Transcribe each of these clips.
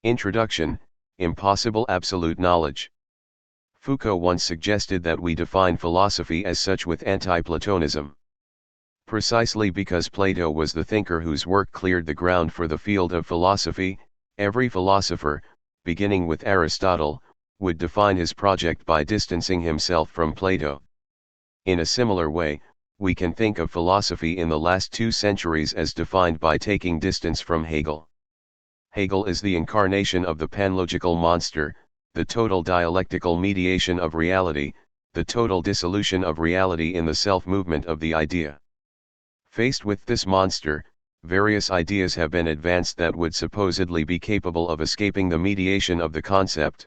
Introduction, Impossible Absolute Knowledge. Foucault once suggested that we define philosophy as such with anti-Platonism. Precisely because Plato was the thinker whose work cleared the ground for the field of philosophy, every philosopher, beginning with Aristotle, would define his project by distancing himself from Plato. In a similar way, we can think of philosophy in the last 2 centuries as defined by taking distance from Hegel. Hegel is the incarnation of the panlogical monster, the total dialectical mediation of reality, the total dissolution of reality in the self-movement of the idea. Faced with this monster, various ideas have been advanced that would supposedly be capable of escaping the mediation of the concept.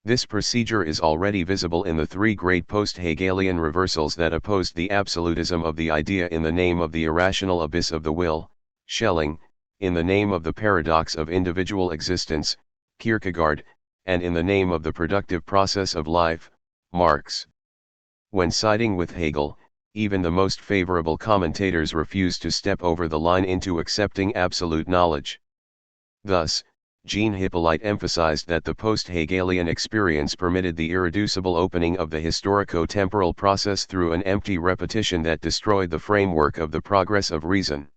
This procedure is already visible in the 3 great post-Hegelian reversals that opposed the absolutism of the idea in the name of the irrational abyss of the will, Schelling, in the name of the paradox of individual existence, Kierkegaard, and in the name of the productive process of life, Marx. When siding with Hegel, even the most favorable commentators refuse to step over the line into accepting absolute knowledge. Thus, Jean Hippolyte emphasized that the post-Hegelian experience permitted the irreducible opening of the historico-temporal process through an empty repetition that destroyed the framework of the progress of reason.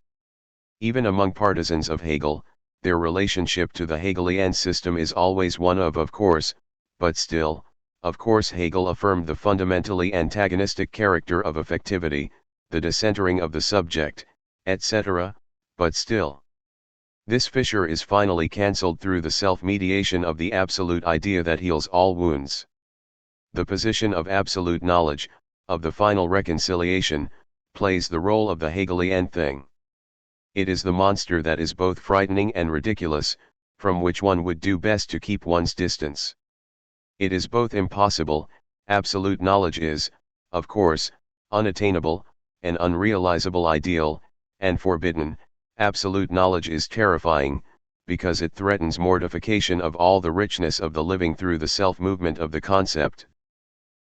Even among partisans of Hegel, their relationship to the Hegelian system is always one of course, but still, of course Hegel affirmed the fundamentally antagonistic character of affectivity, the decentering of the subject, etc., but still. This fissure is finally cancelled through the self-mediation of the absolute idea that heals all wounds. The position of absolute knowledge, of the final reconciliation, plays the role of the Hegelian thing. It is the monster that is both frightening and ridiculous, from which one would do best to keep one's distance. It is both impossible, absolute knowledge is, of course, unattainable, an unrealizable ideal, and forbidden, absolute knowledge is terrifying, because it threatens mortification of all the richness of the living through the self-movement of the concept.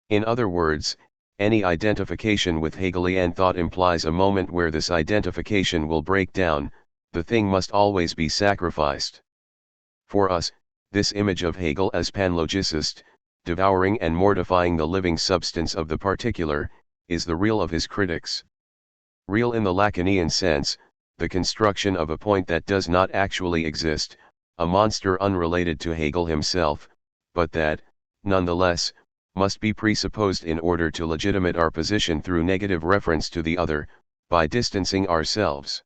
In other words, any identification with Hegelian thought implies a moment where this identification will break down, the thing must always be sacrificed. For us, this image of Hegel as panlogicist, devouring and mortifying the living substance of the particular, is the real of his critics. Real in the Lacanian sense, the construction of a point that does not actually exist, a monster unrelated to Hegel himself, but that, nonetheless, must be presupposed in order to legitimate our position through negative reference to the other, by distancing ourselves.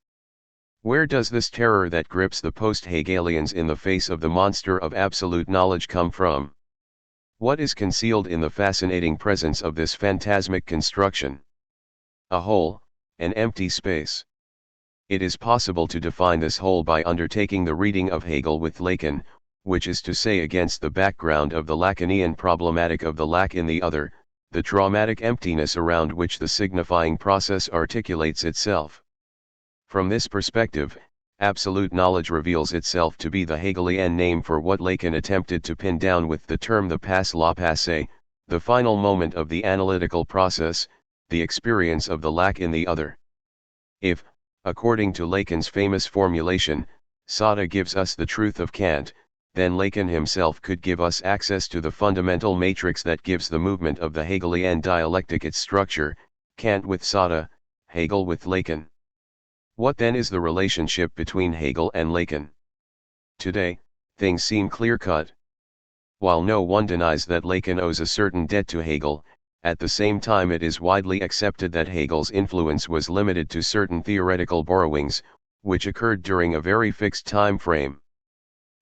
Where does this terror that grips the post-Hegelians in the face of the monster of absolute knowledge come from? What is concealed in the fascinating presence of this phantasmic construction? A hole, an empty space. It is possible to define this hole by undertaking the reading of Hegel with Lacan, which is to say against the background of the Lacanian problematic of the lack in the other, the traumatic emptiness around which the signifying process articulates itself. From this perspective, absolute knowledge reveals itself to be the Hegelian name for what Lacan attempted to pin down with the term the passe la passé, the final moment of the analytical process, the experience of the lack in the other. If, according to Lacan's famous formulation, Sada gives us the truth of Kant, then Lacan himself could give us access to the fundamental matrix that gives the movement of the Hegelian dialectic its structure, Kant with Sada, Hegel with Lacan. What then is the relationship between Hegel and Lacan? Today, things seem clear-cut. While no one denies that Lacan owes a certain debt to Hegel, at the same time it is widely accepted that Hegel's influence was limited to certain theoretical borrowings, which occurred during a very fixed time frame.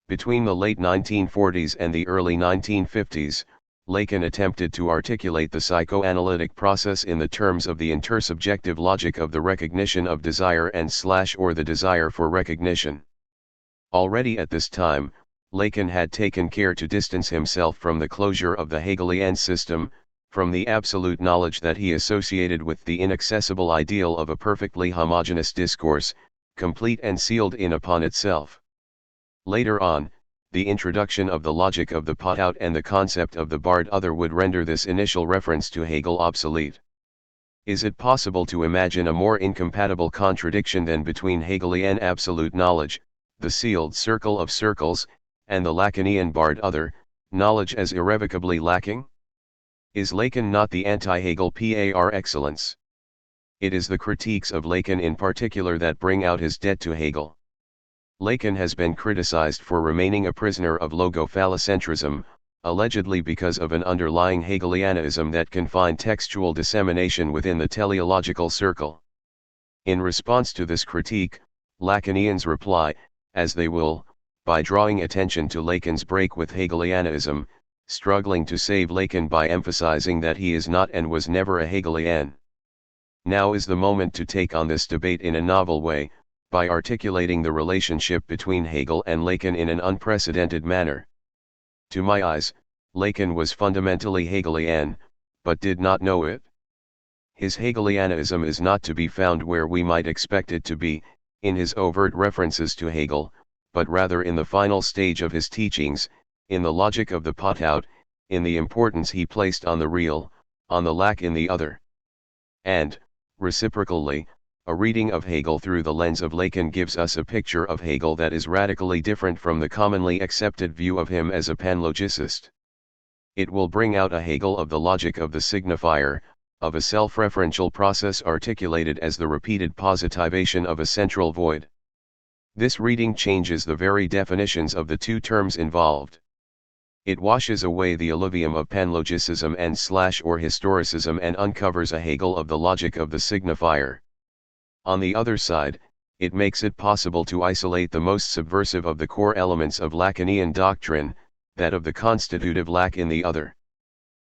Between the late 1940s and the early 1950s, Lacan attempted to articulate the psychoanalytic process in the terms of the intersubjective logic of the recognition of desire or the desire for recognition. Already at this time, Lacan had taken care to distance himself from the closure of the Hegelian system, from the absolute knowledge that he associated with the inaccessible ideal of a perfectly homogeneous discourse, complete and sealed in upon itself. Later on, the introduction of the logic of the pot-out and the concept of the barred other would render this initial reference to Hegel obsolete. Is it possible to imagine a more incompatible contradiction than between Hegelian absolute knowledge, the sealed circle of circles, and the Lacanian barred other, knowledge as irrevocably lacking? Is Lacan not the anti-Hegel par excellence? It is the critiques of Lacan in particular that bring out his debt to Hegel. Lacan has been criticized for remaining a prisoner of logophallocentrism, allegedly because of an underlying Hegelianism that can find textual dissemination within the teleological circle. In response to this critique, Lacanians reply, as they will, by drawing attention to Lacan's break with Hegelianism, struggling to save Lacan by emphasizing that he is not and was never a Hegelian. Now is the moment to take on this debate in a novel way, by articulating the relationship between Hegel and Lacan in an unprecedented manner. To my eyes, Lacan was fundamentally Hegelian, but did not know it. His Hegelianism is not to be found where we might expect it to be, in his overt references to Hegel, but rather in the final stage of his teachings, in the logic of the pot-out, in the importance he placed on the real, on the lack in the other. And, reciprocally, a reading of Hegel through the lens of Lacan gives us a picture of Hegel that is radically different from the commonly accepted view of him as a panlogicist. It will bring out a Hegel of the logic of the signifier, of a self-referential process articulated as the repeated positivation of a central void. This reading changes the very definitions of the two terms involved. It washes away the alluvium of panlogicism and or historicism and uncovers a Hegel of the logic of the signifier. On the other side, it makes it possible to isolate the most subversive of the core elements of Lacanian doctrine, that of the constitutive lack in the other.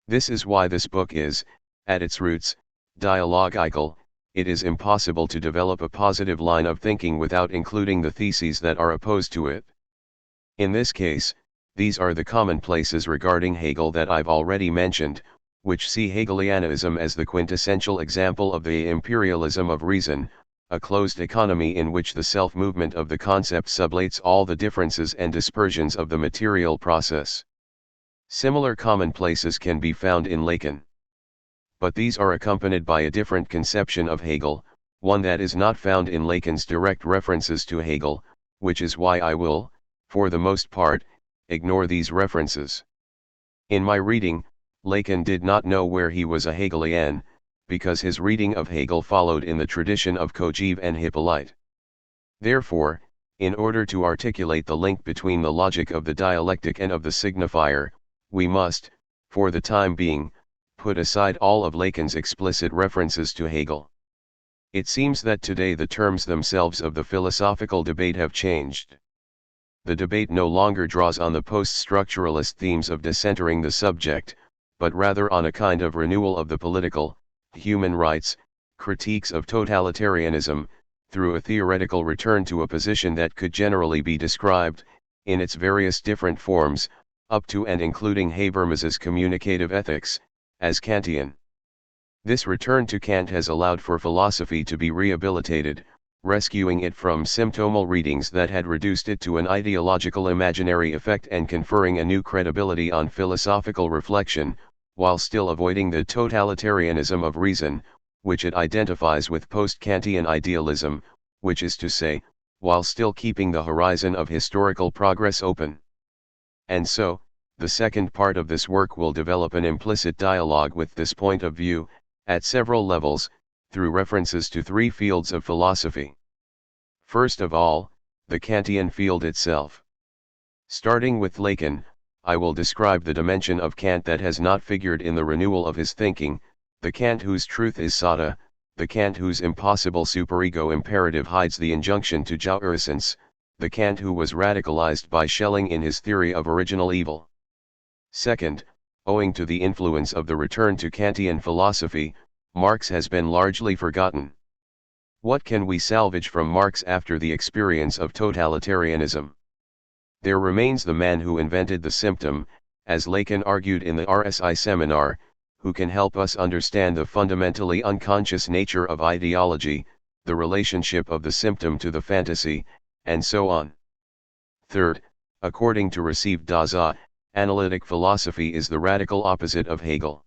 This is why this book is, at its roots, dialogical. It is impossible to develop a positive line of thinking without including the theses that are opposed to it. In this case, these are the commonplaces regarding Hegel that I've already mentioned, which see Hegelianism as the quintessential example of the imperialism of reason, a closed economy in which the self-movement of the concept sublates all the differences and dispersions of the material process. Similar commonplaces can be found in Lacan. But these are accompanied by a different conception of Hegel, one that is not found in Lacan's direct references to Hegel, which is why I will, for the most part, ignore these references. In my reading, Lacan did not know where he was a Hegelian, because his reading of Hegel followed in the tradition of Kojève and Hippolyte. Therefore, in order to articulate the link between the logic of the dialectic and of the signifier, we must, for the time being, put aside all of Lacan's explicit references to Hegel. It seems that today the terms themselves of the philosophical debate have changed. The debate no longer draws on the post-structuralist themes of decentering the subject, but rather on a kind of renewal of the political, human rights, critiques of totalitarianism, through a theoretical return to a position that could generally be described, in its various different forms, up to and including Habermas's communicative ethics, as Kantian. This return to Kant has allowed for philosophy to be rehabilitated, rescuing it from symptomal readings that had reduced it to an ideological imaginary effect and conferring a new credibility on philosophical reflection, while still avoiding the totalitarianism of reason, which it identifies with post-Kantian idealism, which is to say, while still keeping the horizon of historical progress open. And so, the second part of this work will develop an implicit dialogue with this point of view, at several levels, through references to three fields of philosophy. First of all, the Kantian field itself. Starting with Lacan, I will describe the dimension of Kant that has not figured in the renewal of his thinking, the Kant whose truth is Sata, the Kant whose impossible superego imperative hides the injunction to jouissance, the Kant who was radicalized by Schelling in his theory of original evil. Second, owing to the influence of the return to Kantian philosophy, Marx has been largely forgotten. What can we salvage from Marx after the experience of totalitarianism? There remains the man who invented the symptom, as Lacan argued in the RSI seminar, who can help us understand the fundamentally unconscious nature of ideology, the relationship of the symptom to the fantasy, and so on. Third, according to received Dasein, analytic philosophy is the radical opposite of Hegel.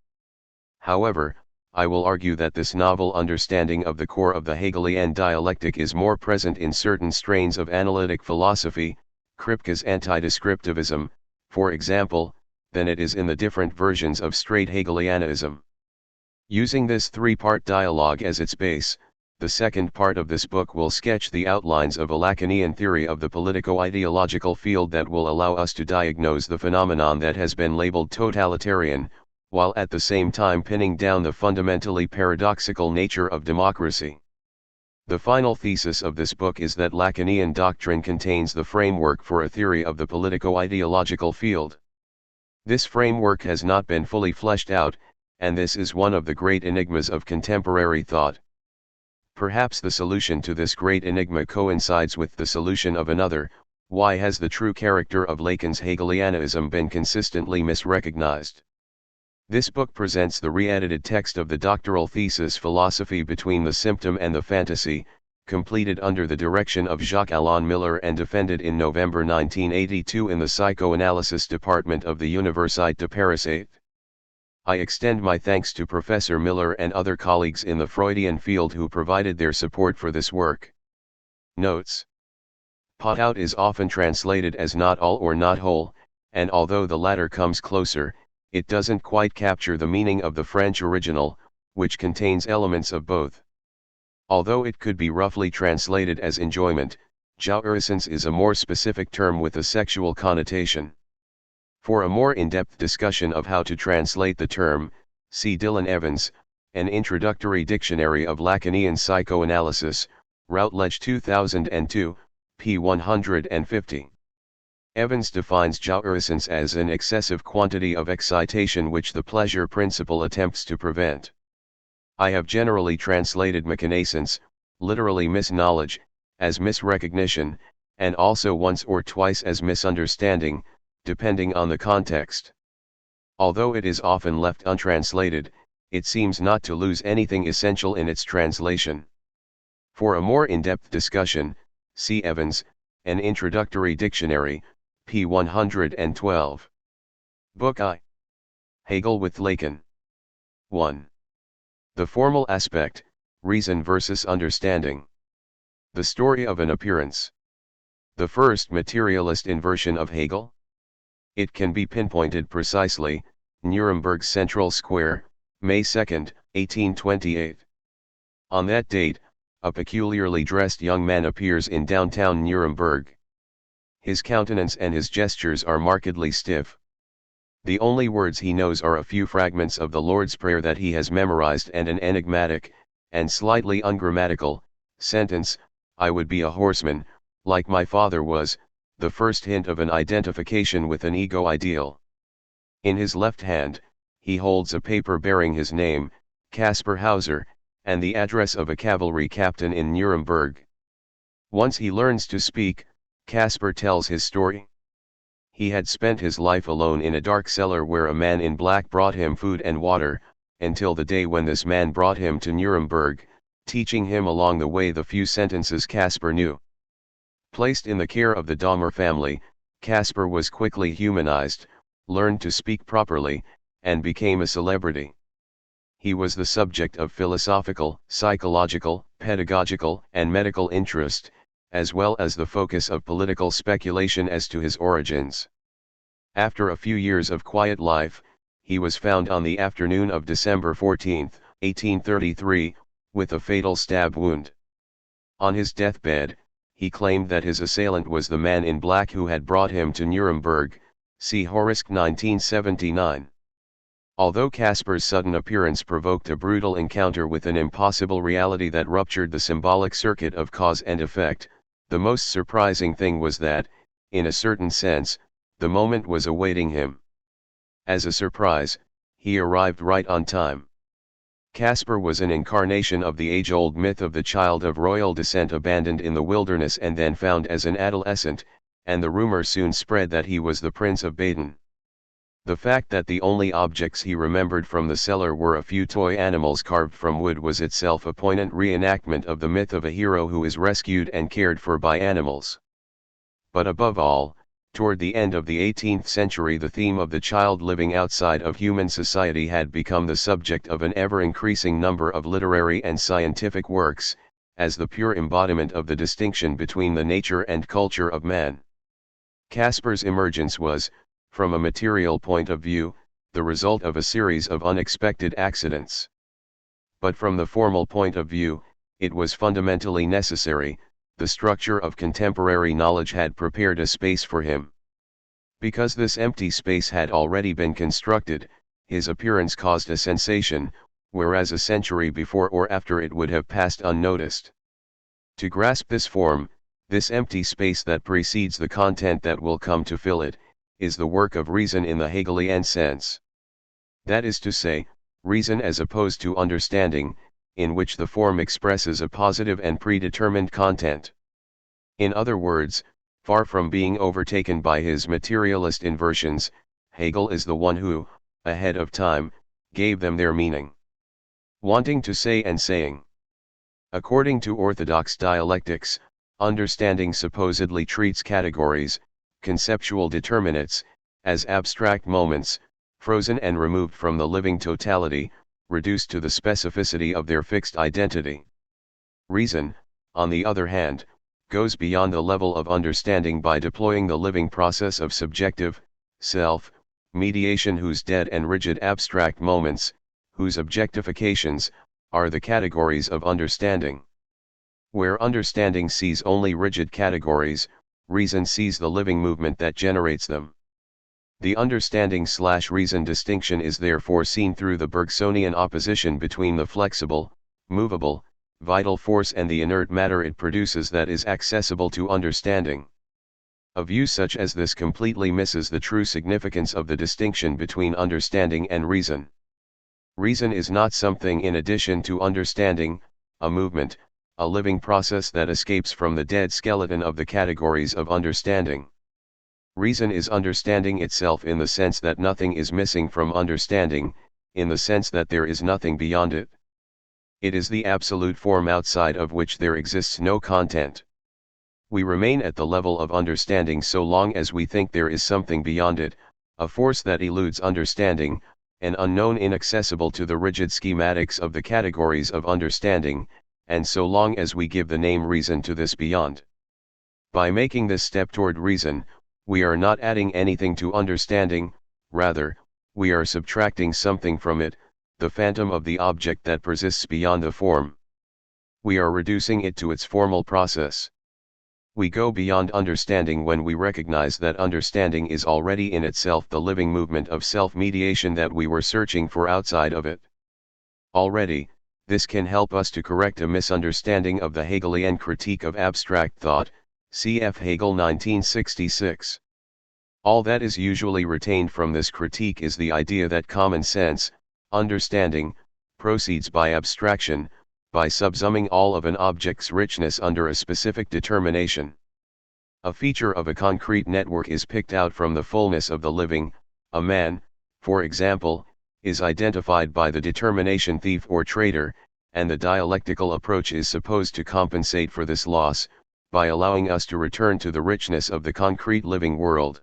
However, I will argue that this novel understanding of the core of the Hegelian dialectic is more present in certain strains of analytic philosophy, Kripke's anti-descriptivism, for example, than it is in the different versions of straight Hegelianism. Using this three-part dialogue as its base, the second part of this book will sketch the outlines of a Lacanian theory of the politico-ideological field that will allow us to diagnose the phenomenon that has been labeled totalitarian, while at the same time pinning down the fundamentally paradoxical nature of democracy. The final thesis of this book is that Lacanian doctrine contains the framework for a theory of the politico-ideological field. This framework has not been fully fleshed out, and this is one of the great enigmas of contemporary thought. Perhaps the solution to this great enigma coincides with the solution of another: why has the true character of Lacan's Hegelianism been consistently misrecognized? This book presents the re-edited text of the doctoral thesis Philosophy Between the Symptom and the Fantasy, completed under the direction of Jacques-Alain Miller and defended in November 1982 in the Psychoanalysis Department of the Université de Paris 8. I extend my thanks to Professor Miller and other colleagues in the Freudian field who provided their support for this work. Notes: Pot out is often translated as not all or not whole, and although the latter comes closer, it doesn't quite capture the meaning of the French original, which contains elements of both. Although it could be roughly translated as enjoyment, jouissance is a more specific term with a sexual connotation. For a more in-depth discussion of how to translate the term, see Dylan Evans, An Introductory Dictionary of Lacanian Psychoanalysis, Routledge 2002, p. 150. Evans defines jouissance as an excessive quantity of excitation which the pleasure principle attempts to prevent. I have generally translated méconnaissance, literally misknowledge, as misrecognition, and also once or twice as misunderstanding, depending on the context. Although it is often left untranslated, it seems not to lose anything essential in its translation. For a more in-depth discussion, see Evans, An Introductory Dictionary, p. 112. Book I. Hegel with Lacan. 1. The formal aspect, reason versus understanding. The story of an appearance. The first materialist inversion of Hegel? It can be pinpointed precisely: Nuremberg Central Square, May 2, 1828. On that date, a peculiarly dressed young man appears in downtown Nuremberg. His countenance and his gestures are markedly stiff. The only words he knows are a few fragments of the Lord's Prayer that he has memorized and an enigmatic, and slightly ungrammatical, sentence, "I would be a horseman, like my father was," the first hint of an identification with an ego ideal. In his left hand, he holds a paper bearing his name, Caspar Hauser, and the address of a cavalry captain in Nuremberg. Once he learns to speak, Caspar tells his story. He had spent his life alone in a dark cellar where a man in black brought him food and water, until the day when this man brought him to Nuremberg, teaching him along the way the few sentences Caspar knew. Placed in the care of the Dahmer family, Caspar was quickly humanized, learned to speak properly, and became a celebrity. He was the subject of philosophical, psychological, pedagogical, and medical interest, as well as the focus of political speculation as to his origins. After a few years of quiet life, he was found on the afternoon of December 14, 1833, with a fatal stab wound. On his deathbed, he claimed that his assailant was the man in black who had brought him to Nuremberg, see Horisk 1979. Although Caspar's sudden appearance provoked a brutal encounter with an impossible reality that ruptured the symbolic circuit of cause and effect, the most surprising thing was that, in a certain sense, the moment was awaiting him. As a surprise, he arrived right on time. Caspar was an incarnation of the age-old myth of the child of royal descent abandoned in the wilderness and then found as an adolescent, and the rumor soon spread that he was the Prince of Baden. The fact that the only objects he remembered from the cellar were a few toy animals carved from wood was itself a poignant reenactment of the myth of a hero who is rescued and cared for by animals. But above all, toward the end of the 18th century, the theme of the child living outside of human society had become the subject of an ever-increasing number of literary and scientific works, as the pure embodiment of the distinction between the nature and culture of man. Casper's emergence was, from a material point of view, the result of a series of unexpected accidents. But from the formal point of view, it was fundamentally necessary. The structure of contemporary knowledge had prepared a space for him. Because this empty space had already been constructed, his appearance caused a sensation, whereas a century before or after it would have passed unnoticed. To grasp this form, this empty space that precedes the content that will come to fill it, is the work of reason in the Hegelian sense. That is to say, reason as opposed to understanding, in which the form expresses a positive and predetermined content. In other words, far from being overtaken by his materialist inversions, Hegel is the one who, ahead of time, gave them their meaning. Wanting to say and saying. According to orthodox dialectics, understanding supposedly treats categories, conceptual determinates, as abstract moments, frozen and removed from the living totality, reduced to the specificity of their fixed identity. Reason, on the other hand, goes beyond the level of understanding by deploying the living process of subjective, self, mediation whose dead and rigid abstract moments, whose objectifications, are the categories of understanding. Where understanding sees only rigid categories, reason sees the living movement that generates them. The understanding/reason distinction is therefore seen through the Bergsonian opposition between the flexible, movable, vital force and the inert matter it produces that is accessible to understanding. A view such as this completely misses the true significance of the distinction between understanding and reason. Reason is not something in addition to understanding, a movement, a living process that escapes from the dead skeleton of the categories of understanding. Reason is understanding itself in the sense that nothing is missing from understanding, in the sense that there is nothing beyond it. It is the absolute form outside of which there exists no content. We remain at the level of understanding so long as we think there is something beyond it, a force that eludes understanding, an unknown inaccessible to the rigid schematics of the categories of understanding, and so long as we give the name reason to this beyond. By making this step toward reason, we are not adding anything to understanding, rather, we are subtracting something from it, the phantom of the object that persists beyond the form. We are reducing it to its formal process. We go beyond understanding when we recognize that understanding is already in itself the living movement of self-mediation that we were searching for outside of it. Already, this can help us to correct a misunderstanding of the Hegelian critique of abstract thought, cf. Hegel 1966. All that is usually retained from this critique is the idea that common sense, understanding, proceeds by abstraction, by subsuming all of an object's richness under a specific determination. A feature of a concrete network is picked out from the fullness of the living. A man, for example, is identified by the determination thief or traitor, and the dialectical approach is supposed to compensate for this loss, by allowing us to return to the richness of the concrete living world.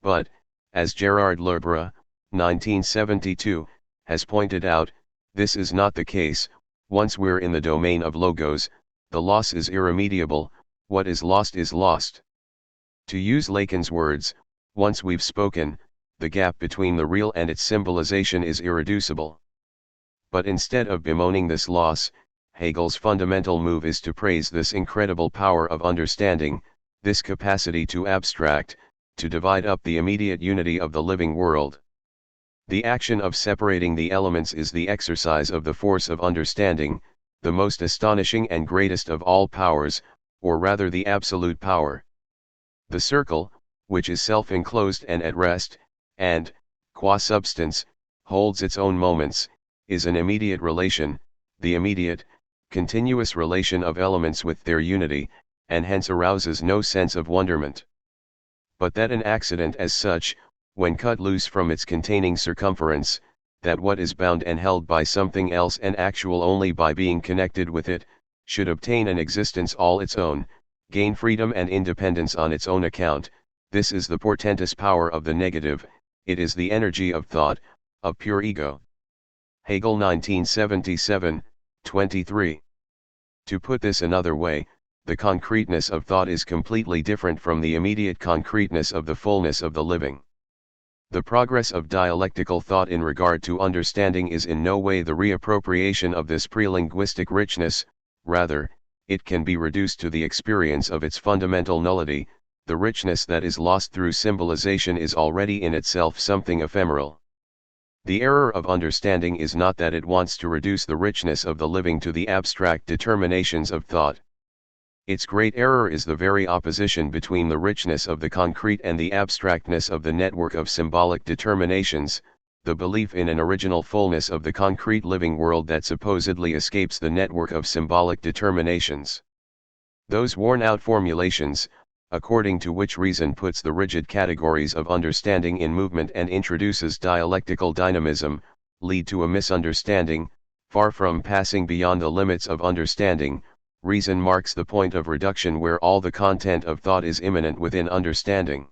But, as Gerard Lerbra, 1972, has pointed out, this is not the case. Once we're in the domain of logos, the loss is irremediable, what is lost. To use Lacan's words, once we've spoken, the gap between the real and its symbolization is irreducible. But instead of bemoaning this loss, Hegel's fundamental move is to praise this incredible power of understanding, this capacity to abstract, to divide up the immediate unity of the living world. The action of separating the elements is the exercise of the force of understanding, the most astonishing and greatest of all powers, or rather the absolute power. The circle, which is self-enclosed and at rest, and, qua substance, holds its own moments, is an immediate relation, the immediate, continuous relation of elements with their unity, and hence arouses no sense of wonderment. But that an accident as such, when cut loose from its containing circumference, that what is bound and held by something else and actual only by being connected with it, should obtain an existence all its own, gain freedom and independence on its own account, this is the portentous power of the negative, it is the energy of thought, of pure ego. Hegel 1977, 23. To put this another way, the concreteness of thought is completely different from the immediate concreteness of the fullness of the living. The progress of dialectical thought in regard to understanding is in no way the reappropriation of this pre-linguistic richness, rather, it can be reduced to the experience of its fundamental nullity. The richness that is lost through symbolization is already in itself something ephemeral. The error of understanding is not that it wants to reduce the richness of the living to the abstract determinations of thought. Its great error is the very opposition between the richness of the concrete and the abstractness of the network of symbolic determinations, the belief in an original fullness of the concrete living world that supposedly escapes the network of symbolic determinations. Those worn-out formulations, according to which reason puts the rigid categories of understanding in movement and introduces dialectical dynamism, lead to a misunderstanding. Far from passing beyond the limits of understanding, reason marks the point of reduction where all the content of thought is immanent within understanding.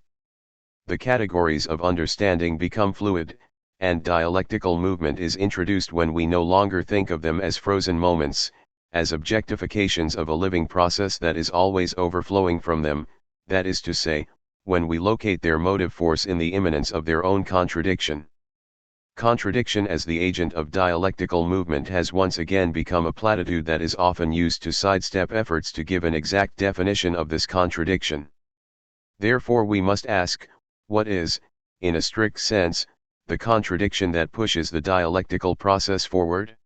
The categories of understanding become fluid, and dialectical movement is introduced when we no longer think of them as frozen moments, as objectifications of a living process that is always overflowing from them, that is to say, when we locate their motive force in the immanence of their own contradiction. Contradiction as the agent of dialectical movement has once again become a platitude that is often used to sidestep efforts to give an exact definition of this contradiction. Therefore we must ask, what is, in a strict sense, the contradiction that pushes the dialectical process forward?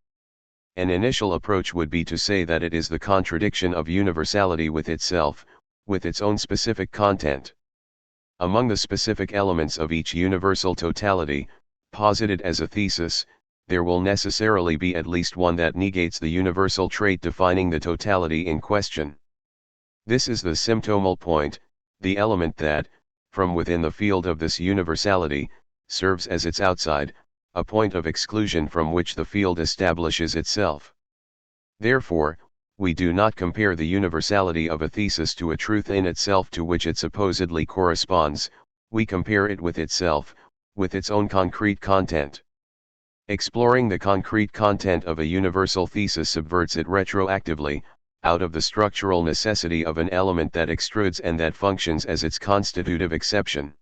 An initial approach would be to say that it is the contradiction of universality with itself, with its own specific content. Among the specific elements of each universal totality, posited as a thesis, there will necessarily be at least one that negates the universal trait defining the totality in question. This is the symptomal point, the element that, from within the field of this universality, serves as its outside, a point of exclusion from which the field establishes itself. Therefore, we do not compare the universality of a thesis to a truth in itself to which it supposedly corresponds, we compare it with itself, with its own concrete content. Exploring the concrete content of a universal thesis subverts it retroactively, out of the structural necessity of an element that extrudes and that functions as its constitutive exception.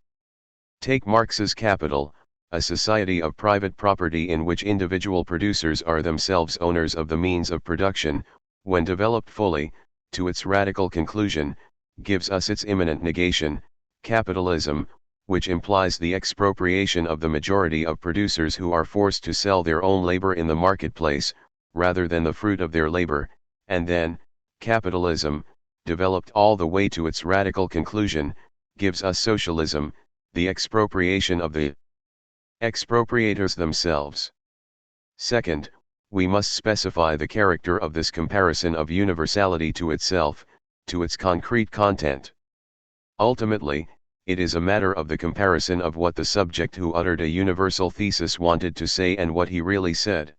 Take Marx's Capital, a society of private property in which individual producers are themselves owners of the means of production, when developed fully, to its radical conclusion, gives us its immanent negation, capitalism, which implies the expropriation of the majority of producers who are forced to sell their own labor in the marketplace, rather than the fruit of their labor, and then, capitalism, developed all the way to its radical conclusion, gives us socialism, the expropriation of the expropriators themselves. Second, we must specify the character of this comparison of universality to itself, to its concrete content. Ultimately, it is a matter of the comparison of what the subject who uttered a universal thesis wanted to say and what he really said.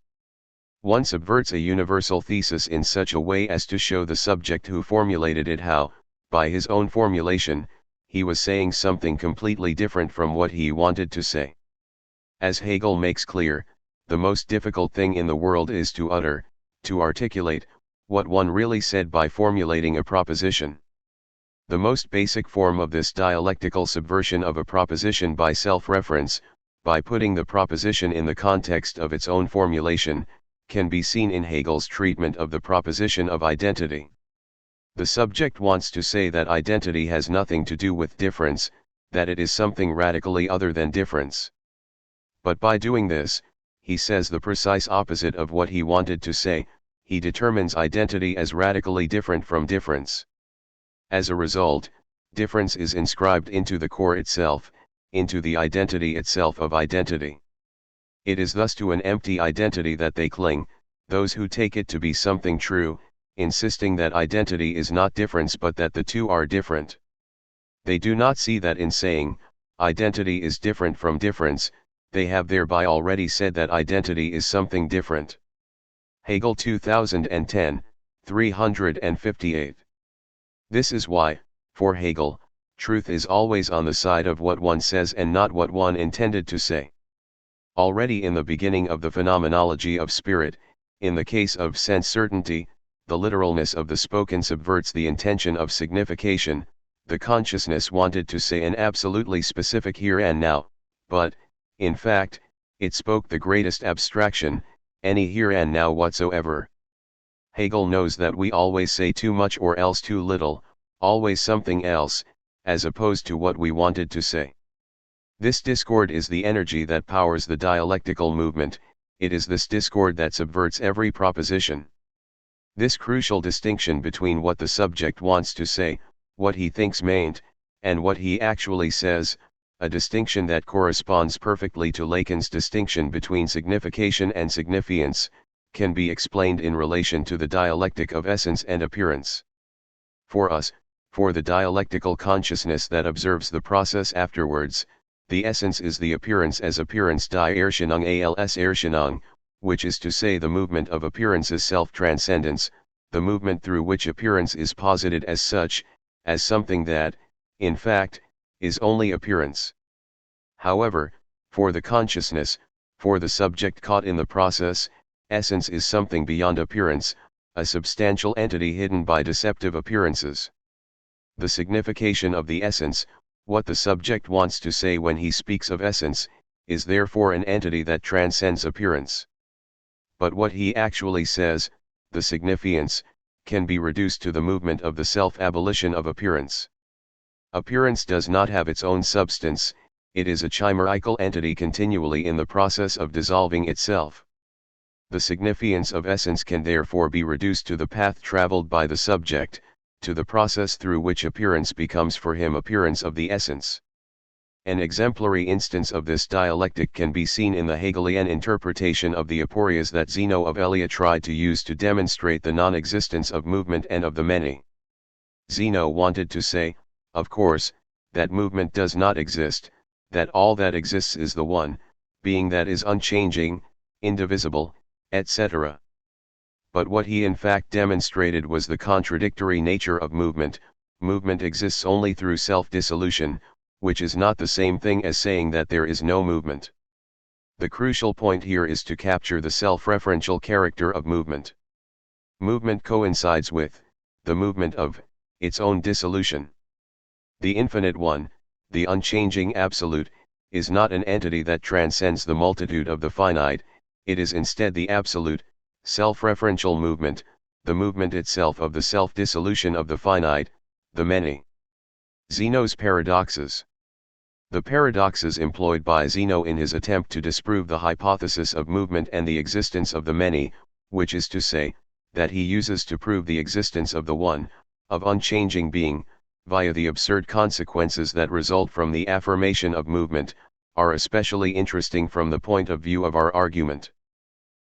One subverts a universal thesis in such a way as to show the subject who formulated it how, by his own formulation, he was saying something completely different from what he wanted to say. As Hegel makes clear, the most difficult thing in the world is to utter, to articulate, what one really said by formulating a proposition. The most basic form of this dialectical subversion of a proposition by self-reference, by putting the proposition in the context of its own formulation, can be seen in Hegel's treatment of the proposition of identity. The subject wants to say that identity has nothing to do with difference, that it is something radically other than difference. But by doing this, he says the precise opposite of what he wanted to say, he determines identity as radically different from difference. As a result, difference is inscribed into the core itself, into the identity itself of identity. It is thus to an empty identity that they cling, those who take it to be something true, insisting that identity is not difference but that the two are different. They do not see that in saying, identity is different from difference, they have thereby already said that identity is something different. Hegel 2010, 358. This is why, for Hegel, truth is always on the side of what one says and not what one intended to say. Already in the beginning of the phenomenology of spirit, in the case of sense certainty, the literalness of the spoken subverts the intention of signification. The consciousness wanted to say an absolutely specific here and now, but, in fact, it spoke the greatest abstraction, any here and now whatsoever. Hegel knows that we always say too much or else too little, always something else, as opposed to what we wanted to say. This discord is the energy that powers the dialectical movement, it is this discord that subverts every proposition. This crucial distinction between what the subject wants to say, what he thinks meant, and what he actually says, a distinction that corresponds perfectly to Lacan's distinction between signification and signifiance, can be explained in relation to the dialectic of essence and appearance. For us, for the dialectical consciousness that observes the process afterwards, the essence is the appearance as appearance die Erscheinung als Erscheinung, which is to say the movement of appearance's self-transcendence, the movement through which appearance is posited as such, as something that, in fact, is only appearance. However, for the consciousness, for the subject caught in the process, essence is something beyond appearance, a substantial entity hidden by deceptive appearances. The signification of the essence, what the subject wants to say when he speaks of essence, is therefore an entity that transcends appearance. But what he actually says, the signifiance, can be reduced to the movement of the self-abolition of appearance. Appearance does not have its own substance, it is a chimerical entity continually in the process of dissolving itself. The signifiance of essence can therefore be reduced to the path traveled by the subject, to the process through which appearance becomes for him appearance of the essence. An exemplary instance of this dialectic can be seen in the Hegelian interpretation of the aporias that Zeno of Elea tried to use to demonstrate the non-existence of movement and of the many. Zeno wanted to say, of course, that movement does not exist, that all that exists is the one, being that is unchanging, indivisible, etc. But what he in fact demonstrated was the contradictory nature of movement. Movement exists only through self-dissolution, which is not the same thing as saying that there is no movement. The crucial point here is to capture the self-referential character of movement. Movement coincides with the movement of its own dissolution. The infinite one, the unchanging absolute, is not an entity that transcends the multitude of the finite, it is instead the absolute, self-referential movement, the movement itself of the self-dissolution of the finite, the many. Zeno's paradoxes. The paradoxes employed by Zeno in his attempt to disprove the hypothesis of movement and the existence of the many, which is to say, that he uses to prove the existence of the one, of unchanging being, via the absurd consequences that result from the affirmation of movement, are especially interesting from the point of view of our argument.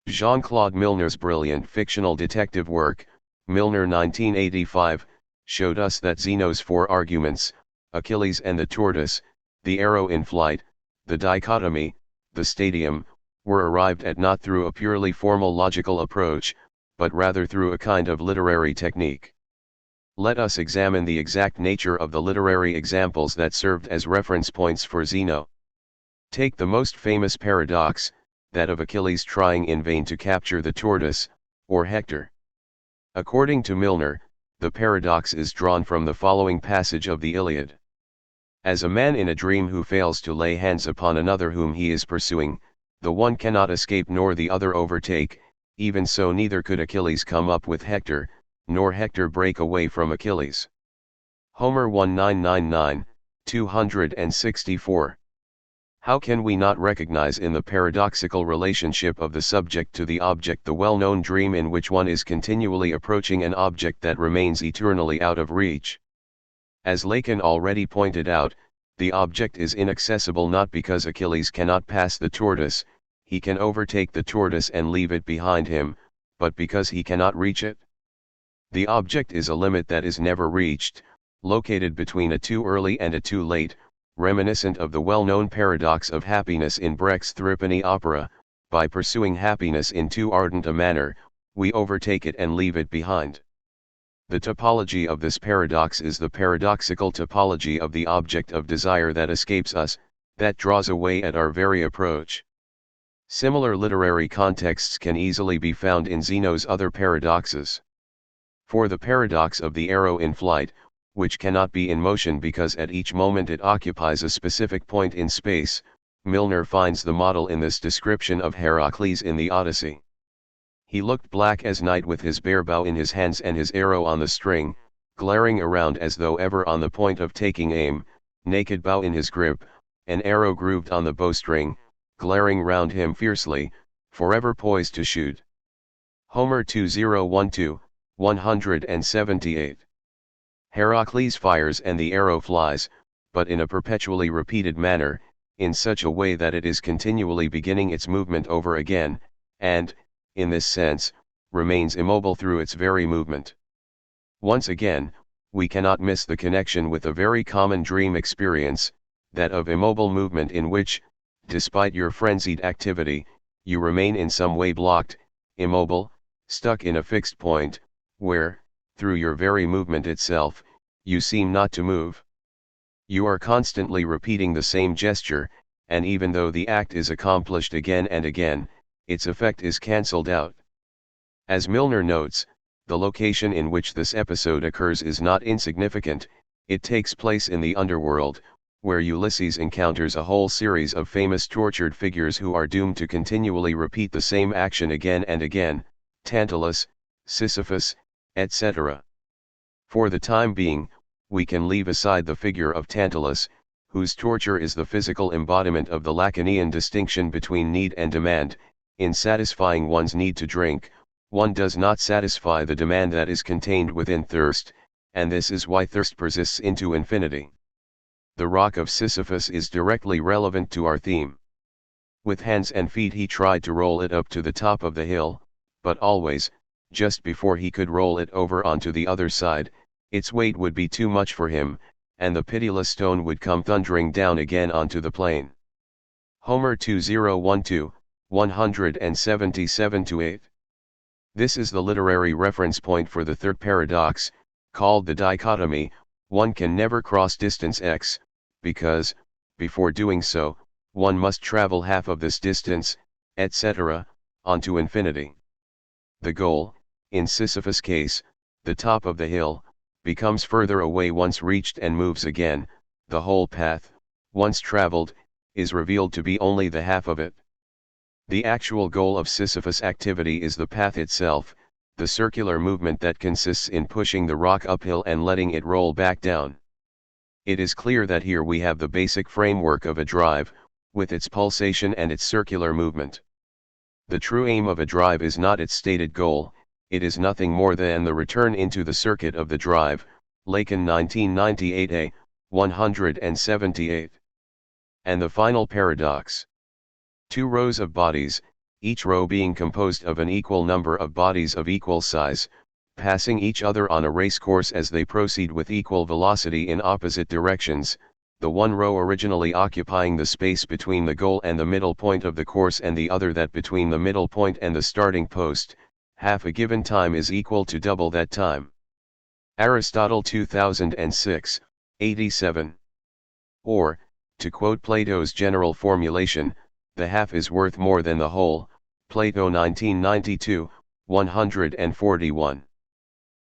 Jean-Claude Milner's brilliant fictional detective work, Milner 1985, showed us that Zeno's four arguments, Achilles and the tortoise, the arrow in flight, the dichotomy, the stadium, were arrived at not through a purely formal logical approach, but rather through a kind of literary technique. Let us examine the exact nature of the literary examples that served as reference points for Zeno. Take the most famous paradox, that of Achilles trying in vain to capture the tortoise, or Hector. According to Milner, the paradox is drawn from the following passage of the Iliad. As a man in a dream who fails to lay hands upon another whom he is pursuing, the one cannot escape nor the other overtake, even so neither could Achilles come up with Hector, nor Hector break away from Achilles. Homer 1999, 264. How can we not recognize in the paradoxical relationship of the subject to the object the well-known dream in which one is continually approaching an object that remains eternally out of reach? As Lacan already pointed out, the object is inaccessible not because Achilles cannot pass the tortoise, he can overtake the tortoise and leave it behind him, but because he cannot reach it. The object is a limit that is never reached, located between a too early and a too late, reminiscent of the well-known paradox of happiness in Brecht's threepenny opera. By pursuing happiness in too ardent a manner, we overtake it and leave it behind. The topology of this paradox is the paradoxical topology of the object of desire that escapes us, that draws away at our very approach. Similar literary contexts can easily be found in Zeno's other paradoxes. For the paradox of the arrow in flight, which cannot be in motion because at each moment it occupies a specific point in space, Milner finds the model in this description of Heracles in the Odyssey. He looked black as night with his bare bow in his hands and his arrow on the string, glaring around as though ever on the point of taking aim, naked bow in his grip, an arrow grooved on the bowstring, glaring round him fiercely, forever poised to shoot. Homer 2012, 178. Heracles fires and the arrow flies, but in a perpetually repeated manner, in such a way that it is continually beginning its movement over again, and, in this sense, remains immobile through its very movement. Once again, we cannot miss the connection with a very common dream experience, that of immobile movement in which, despite your frenzied activity, you remain in some way blocked, immobile, stuck in a fixed point, where, through your very movement itself, you seem not to move. You are constantly repeating the same gesture, and even though the act is accomplished again and again, its effect is cancelled out. As Milner notes, the location in which this episode occurs is not insignificant. It takes place in the underworld, where Ulysses encounters a whole series of famous tortured figures who are doomed to continually repeat the same action again and again, Tantalus, Sisyphus, etc. For the time being, we can leave aside the figure of Tantalus, whose torture is the physical embodiment of the Lacanian distinction between need and demand. In satisfying one's need to drink, one does not satisfy the demand that is contained within thirst, and this is why thirst persists into infinity. The rock of Sisyphus is directly relevant to our theme. With hands and feet he tried to roll it up to the top of the hill, but always, just before he could roll it over onto the other side, its weight would be too much for him, and the pitiless stone would come thundering down again onto the plain. Homer 2012, 177-8. This is the literary reference point for the third paradox, called the dichotomy. One can never cross distance x, because, before doing so, one must travel half of this distance, etc., onto infinity. The goal, in Sisyphus' case, the top of the hill, becomes further away once reached and moves again. The whole path, once traveled, is revealed to be only the half of it. The actual goal of Sisyphus' activity is the path itself, the circular movement that consists in pushing the rock uphill and letting it roll back down. It is clear that here we have the basic framework of a drive, with its pulsation and its circular movement. The true aim of a drive is not its stated goal, it is nothing more than the return into the circuit of the drive. Lacan 1998a, 178. And the final paradox. Two rows of bodies, each row being composed of an equal number of bodies of equal size, passing each other on a race course as they proceed with equal velocity in opposite directions, the one row originally occupying the space between the goal and the middle point of the course and the other that between the middle point and the starting post. Half a given time is equal to double that time. Aristotle 2006, 87. Or, to quote Plato's general formulation, the half is worth more than the whole, Plato 1992, 141.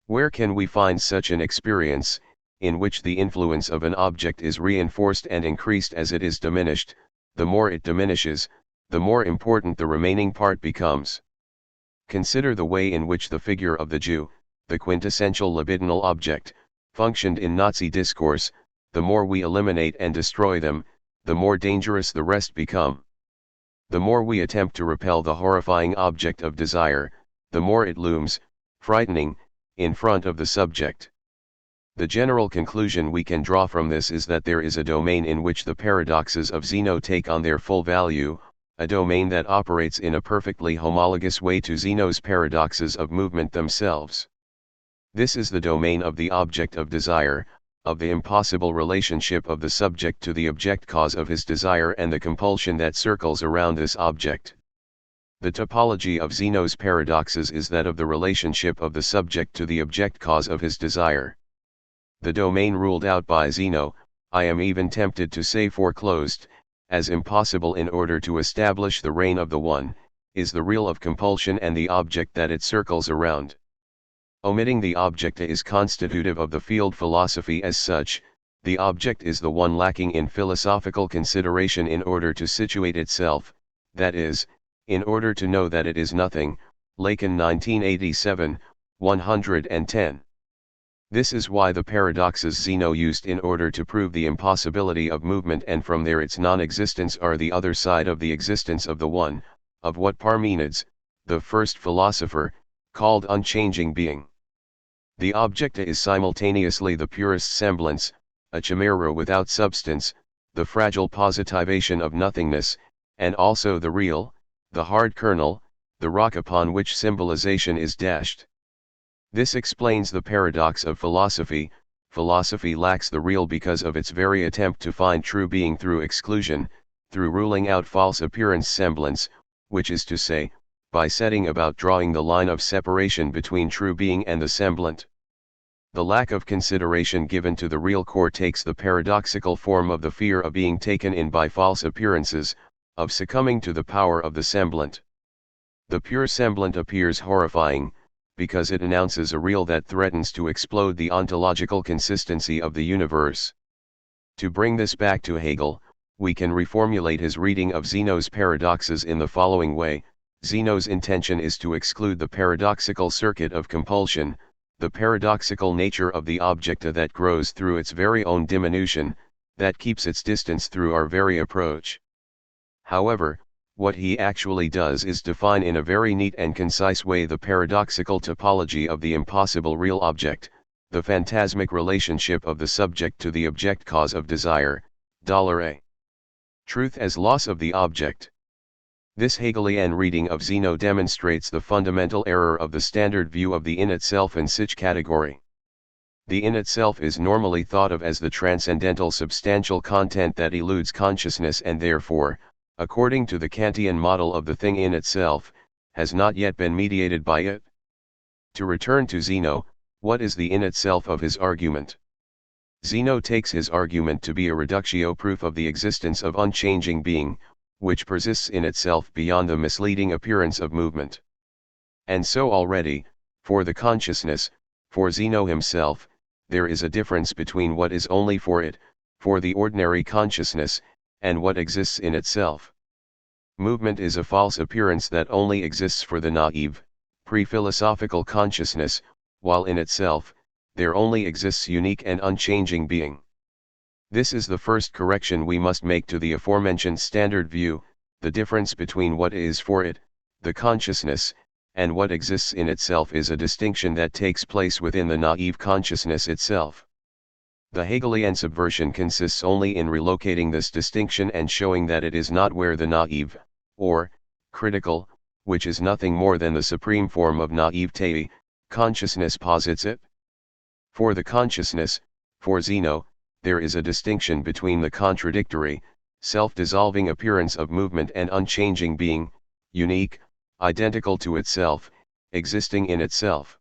Where can we find such an experience, in which the influence of an object is reinforced and increased as it is diminished? The more it diminishes, the more important the remaining part becomes. Consider the way in which the figure of the Jew, the quintessential libidinal object, functioned in Nazi discourse. The more we eliminate and destroy them, the more dangerous the rest become. The more we attempt to repel the horrifying object of desire, the more it looms, frightening, in front of the subject. The general conclusion we can draw from this is that there is a domain in which the paradoxes of Zeno take on their full value, a domain that operates in a perfectly homologous way to Zeno's paradoxes of movement themselves. This is the domain of the object of desire, of the impossible relationship of the subject to the object cause of his desire and the compulsion that circles around this object. The topology of Zeno's paradoxes is that of the relationship of the subject to the object cause of his desire. The domain ruled out by Zeno, I am even tempted to say foreclosed, as impossible in order to establish the reign of the one, is the real of compulsion and the object that it circles around. Omitting the object is constitutive of the field philosophy as such. The object is the one lacking in philosophical consideration in order to situate itself, that is, in order to know that it is nothing. Lacan 1987, 110. This is why the paradoxes Zeno used in order to prove the impossibility of movement and from there its non-existence are the other side of the existence of the one, of what Parmenides, the first philosopher, called unchanging being. The object is simultaneously the purest semblance, a chimera without substance, the fragile positivation of nothingness, and also the real, the hard kernel, the rock upon which symbolization is dashed. This explains the paradox of philosophy. Philosophy lacks the real because of its very attempt to find true being through exclusion, through ruling out false appearance semblance, which is to say, by setting about drawing the line of separation between true being and the semblant. The lack of consideration given to the real core takes the paradoxical form of the fear of being taken in by false appearances, of succumbing to the power of the semblant. The pure semblant appears horrifying, because it announces a real that threatens to explode the ontological consistency of the universe. To bring this back to Hegel, we can reformulate his reading of Zeno's paradoxes in the following way. Zeno's intention is to exclude the paradoxical circuit of compulsion, the paradoxical nature of the object that grows through its very own diminution, that keeps its distance through our very approach. However, what he actually does is define in a very neat and concise way the paradoxical topology of the impossible real object, the phantasmic relationship of the subject to the object cause of desire, $A. Truth as loss of the object. This Hegelian reading of Zeno demonstrates the fundamental error of the standard view of the in itself and sich category. The in itself is normally thought of as the transcendental substantial content that eludes consciousness and therefore, according to the Kantian model of the thing in itself, has not yet been mediated by it. To return to Zeno, what is the in itself of his argument? Zeno takes his argument to be a reductio proof of the existence of unchanging being, which persists in itself beyond the misleading appearance of movement. And so already, for the consciousness, for Zeno himself, there is a difference between what is only for it, for the ordinary consciousness, and what exists in itself. Movement is a false appearance that only exists for the naive, pre-philosophical consciousness, while in itself, there only exists unique and unchanging being. This is the first correction we must make to the aforementioned standard view. The difference between what is for it, the consciousness, and what exists in itself is a distinction that takes place within the naive consciousness itself. The Hegelian subversion consists only in relocating this distinction and showing that it is not where the naive, or, critical, which is nothing more than the supreme form of naivete, consciousness posits it. For the consciousness, for Zeno, there is a distinction between the contradictory, self-dissolving appearance of movement and unchanging being, unique, identical to itself, existing in itself.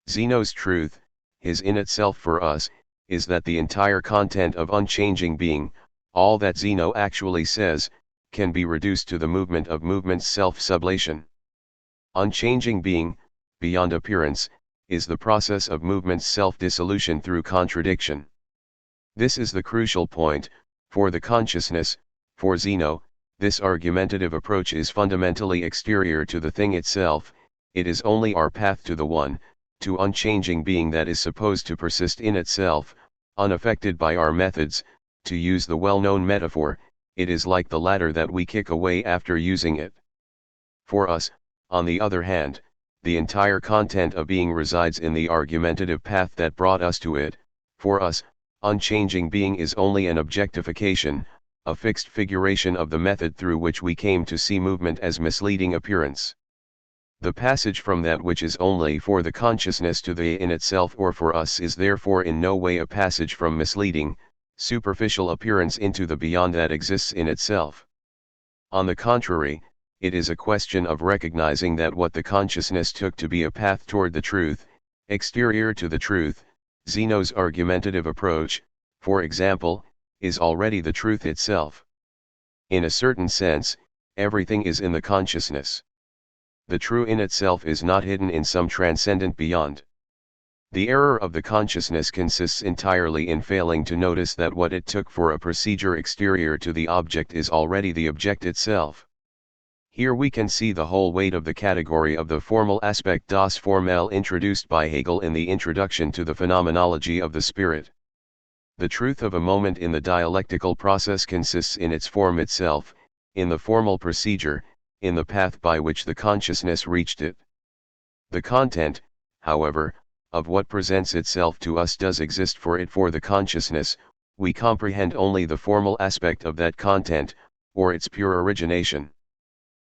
Zeno's truth, his in itself for us, is that the entire content of unchanging being, all that Zeno actually says, can be reduced to the movement of movement's self-sublation. Unchanging being, beyond appearance, is the process of movement's self-dissolution through contradiction. This is the crucial point. For the consciousness, for Zeno, this argumentative approach is fundamentally exterior to the thing itself. It is only our path to the one, to unchanging being that is supposed to persist in itself, unaffected by our methods. To use the well-known metaphor, it is like the ladder that we kick away after using it. For us, on the other hand, the entire content of being resides in the argumentative path that brought us to it. For us, unchanging being is only an objectification, a fixed figuration of the method through which we came to see movement as misleading appearance. The passage from that which is only for the consciousness to the in itself or for us is therefore in no way a passage from misleading, superficial appearance into the beyond that exists in itself. On the contrary, it is a question of recognizing that what the consciousness took to be a path toward the truth, exterior to the truth, Zeno's argumentative approach, for example, is already the truth itself. In a certain sense, everything is in the consciousness. The true in itself is not hidden in some transcendent beyond. The error of the consciousness consists entirely in failing to notice that what it took for a procedure exterior to the object is already the object itself. Here we can see the whole weight of the category of the formal aspect das Formell introduced by Hegel in the introduction to the phenomenology of the spirit. The truth of a moment in the dialectical process consists in its form itself, in the formal procedure, in the path by which the consciousness reached it. The content, however, of what presents itself to us does exist for it. For the consciousness, we comprehend only the formal aspect of that content, or its pure origination.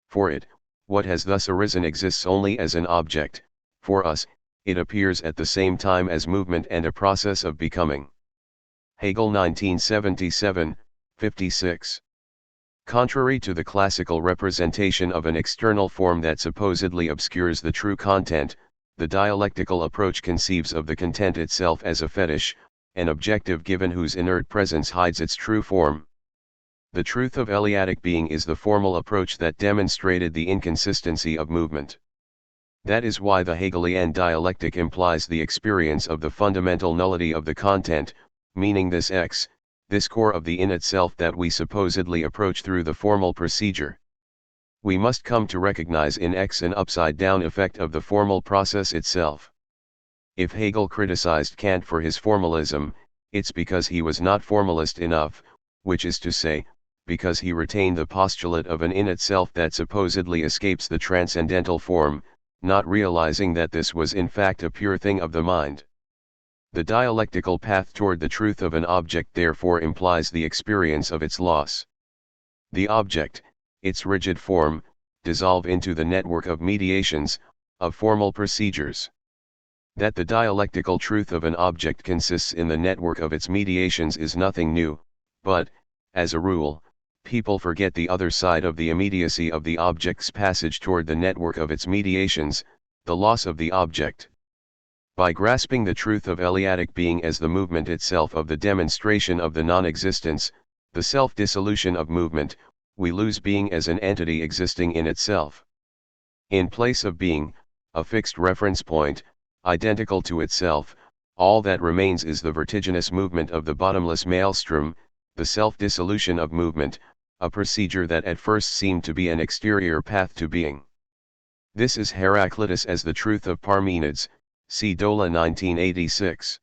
For it, what has thus arisen exists only as an object. For us, it appears at the same time as movement and a process of becoming. Hegel 1977, 56. Contrary to the classical representation of an external form that supposedly obscures the true content, the dialectical approach conceives of the content itself as a fetish, an objective given whose inert presence hides its true form. The truth of Eleatic being is the formal approach that demonstrated the inconsistency of movement. That is why the Hegelian dialectic implies the experience of the fundamental nullity of the content, meaning this core of the in itself that we supposedly approach through the formal procedure. We must come to recognize in X an upside-down effect of the formal process itself. If Hegel criticized Kant for his formalism, it's because he was not formalist enough, which is to say, because he retained the postulate of an in itself that supposedly escapes the transcendental form, not realizing that this was in fact a pure thing of the mind. The dialectical path toward the truth of an object therefore implies the experience of its loss. The object, its rigid form, dissolve into the network of mediations, of formal procedures. That the dialectical truth of an object consists in the network of its mediations is nothing new, but, as a rule, people forget the other side of the immediacy of the object's passage toward the network of its mediations, the loss of the object. By grasping the truth of Eleatic being as the movement itself of the demonstration of the non-existence, the self-dissolution of movement, we lose being as an entity existing in itself. In place of being, a fixed reference point, identical to itself, all that remains is the vertiginous movement of the bottomless maelstrom, the self-dissolution of movement, a procedure that at first seemed to be an exterior path to being. This is Heraclitus as the truth of Parmenides, see Dola 1986.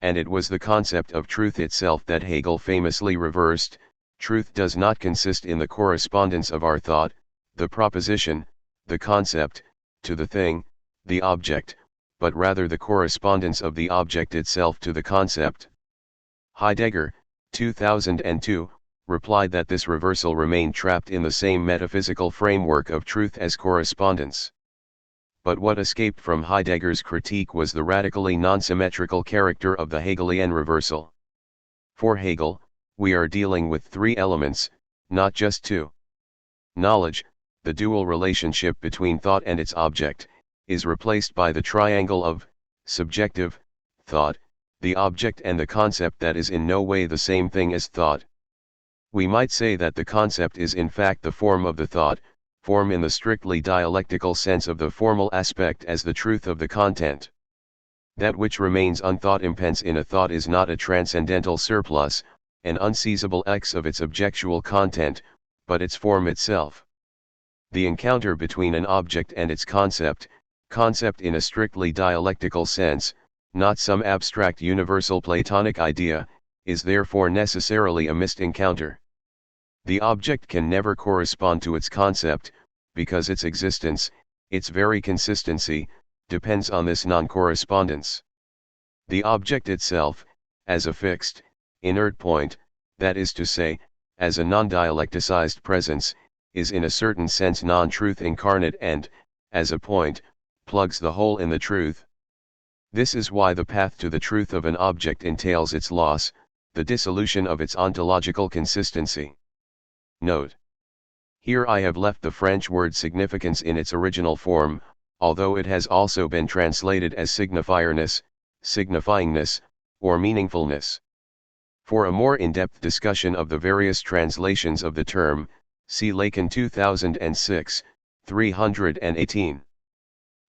And it was the concept of truth itself that Hegel famously reversed. Truth does not consist in the correspondence of our thought, the proposition, the concept, to the thing, the object, but rather the correspondence of the object itself to the concept. Heidegger, 2002, replied that this reversal remained trapped in the same metaphysical framework of truth as correspondence. But what escaped from Heidegger's critique was the radically non-symmetrical character of the Hegelian reversal. For Hegel, we are dealing with three elements, not just two. Knowledge, the dual relationship between thought and its object, is replaced by the triangle of subjective thought, the object and the concept that is in no way the same thing as thought. We might say that the concept is in fact the form of the thought, form in the strictly dialectical sense of the formal aspect as the truth of the content. That which remains unthought impens in a thought is not a transcendental surplus, an unseizable X of its objectual content, but its form itself. The encounter between an object and its concept in a strictly dialectical sense, not some abstract universal Platonic idea, is therefore necessarily a missed encounter. The object can never correspond to its concept, because its existence, its very consistency, depends on this non-correspondence. The object itself, as a fixed, inert point, that is to say, as a non-dialecticized presence, is in a certain sense non-truth incarnate and, as a point, plugs the hole in the truth. This is why the path to the truth of an object entails its loss, the dissolution of its ontological consistency. Note: here I have left the French word significance in its original form, although it has also been translated as signifierness, signifyingness, or meaningfulness. For a more in-depth discussion of the various translations of the term, see Lacan 2006, 318.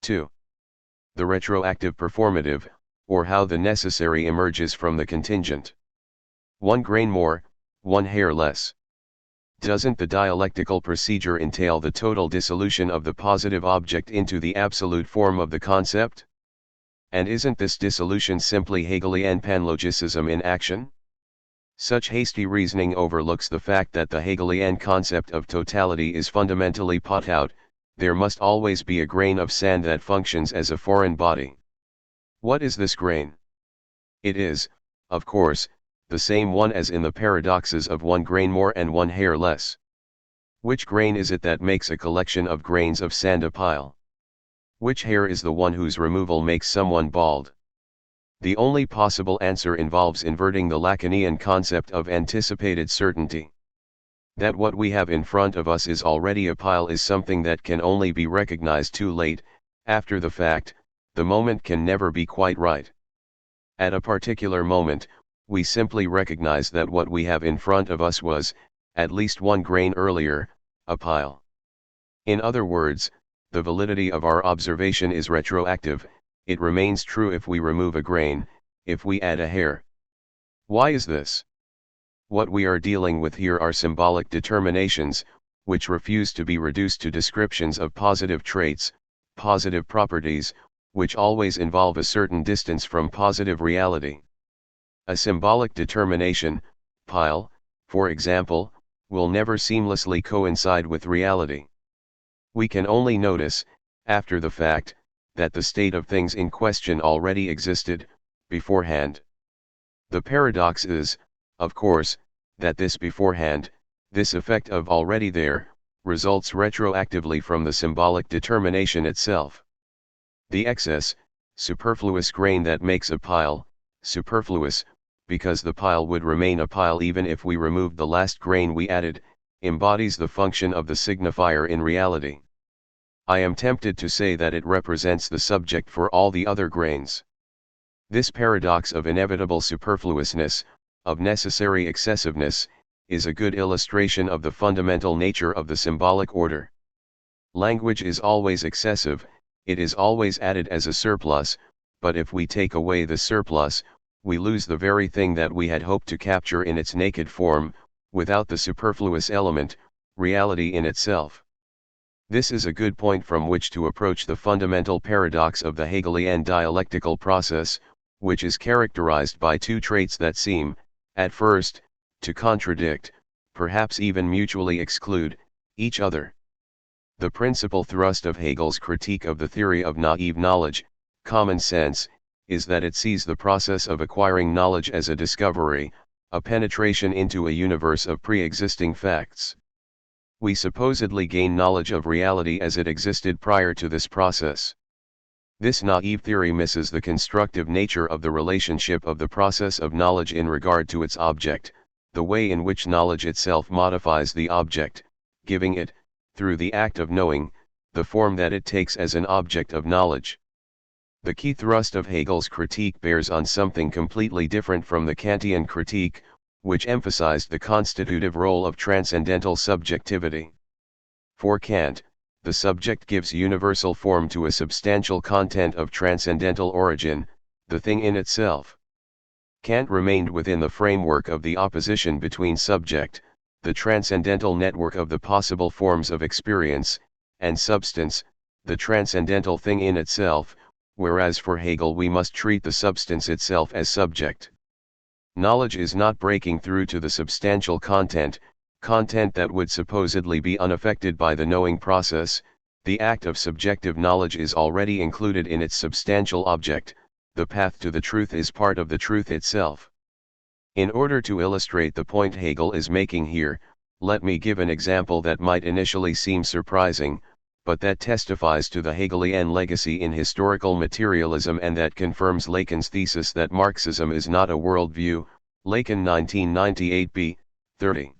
2. The retroactive performative, or how the necessary emerges from the contingent. 1 grain more, 1 hair less. Doesn't the dialectical procedure entail the total dissolution of the positive object into the absolute form of the concept? And isn't this dissolution simply Hegelian panlogicism in action? Such hasty reasoning overlooks the fact that the Hegelian concept of totality is fundamentally put out. There must always be a grain of sand that functions as a foreign body. What is this grain? It is, of course, the same one as in the paradoxes of 1 grain more and 1 hair less. Which grain is it that makes a collection of grains of sand a pile? Which hair is the one whose removal makes someone bald? The only possible answer involves inverting the Lacanian concept of anticipated certainty. That what we have in front of us is already a pile is something that can only be recognized too late. After the fact, the moment can never be quite right. At a particular moment, we simply recognize that what we have in front of us was, at least 1 grain earlier, a pile. In other words, the validity of our observation is retroactive. It remains true if we remove a grain, if we add a hair. Why is this? What we are dealing with here are symbolic determinations, which refuse to be reduced to descriptions of positive traits, positive properties, which always involve a certain distance from positive reality. A symbolic determination, pile, for example, will never seamlessly coincide with reality. We can only notice, after the fact, that the state of things in question already existed, beforehand. The paradox is, of course, that this beforehand, this effect of already there, results retroactively from the symbolic determination itself. The excess, superfluous grain that makes a pile, superfluous, because the pile would remain a pile even if we removed the last grain we added, embodies the function of the signifier in reality. I am tempted to say that it represents the subject for all the other grains. This paradox of inevitable superfluousness, of necessary excessiveness, is a good illustration of the fundamental nature of the symbolic order. Language is always excessive, it is always added as a surplus, but if we take away the surplus, we lose the very thing that we had hoped to capture in its naked form, without the superfluous element, reality in itself. This is a good point from which to approach the fundamental paradox of the Hegelian dialectical process, which is characterized by 2 traits that seem, at first, to contradict, perhaps even mutually exclude, each other. The principal thrust of Hegel's critique of the theory of naive knowledge, common sense, is that it sees the process of acquiring knowledge as a discovery, a penetration into a universe of pre-existing facts. We supposedly gain knowledge of reality as it existed prior to this process. This naive theory misses the constructive nature of the relationship of the process of knowledge in regard to its object, the way in which knowledge itself modifies the object, giving it, through the act of knowing, the form that it takes as an object of knowledge. The key thrust of Hegel's critique bears on something completely different from the Kantian critique, which emphasized the constitutive role of transcendental subjectivity. For Kant, the subject gives universal form to a substantial content of transcendental origin, the thing in itself. Kant remained within the framework of the opposition between subject, the transcendental network of the possible forms of experience, and substance, the transcendental thing in itself, whereas for Hegel we must treat the substance itself as subject. Knowledge is not breaking through to the substantial content that would supposedly be unaffected by the knowing process. The act of subjective knowledge is already included in its substantial object, the path to the truth is part of the truth itself. In order to illustrate the point Hegel is making here, let me give an example that might initially seem surprising, but that testifies to the Hegelian legacy in historical materialism and that confirms Lacan's thesis that Marxism is not a worldview, Lacan 1998b, 30.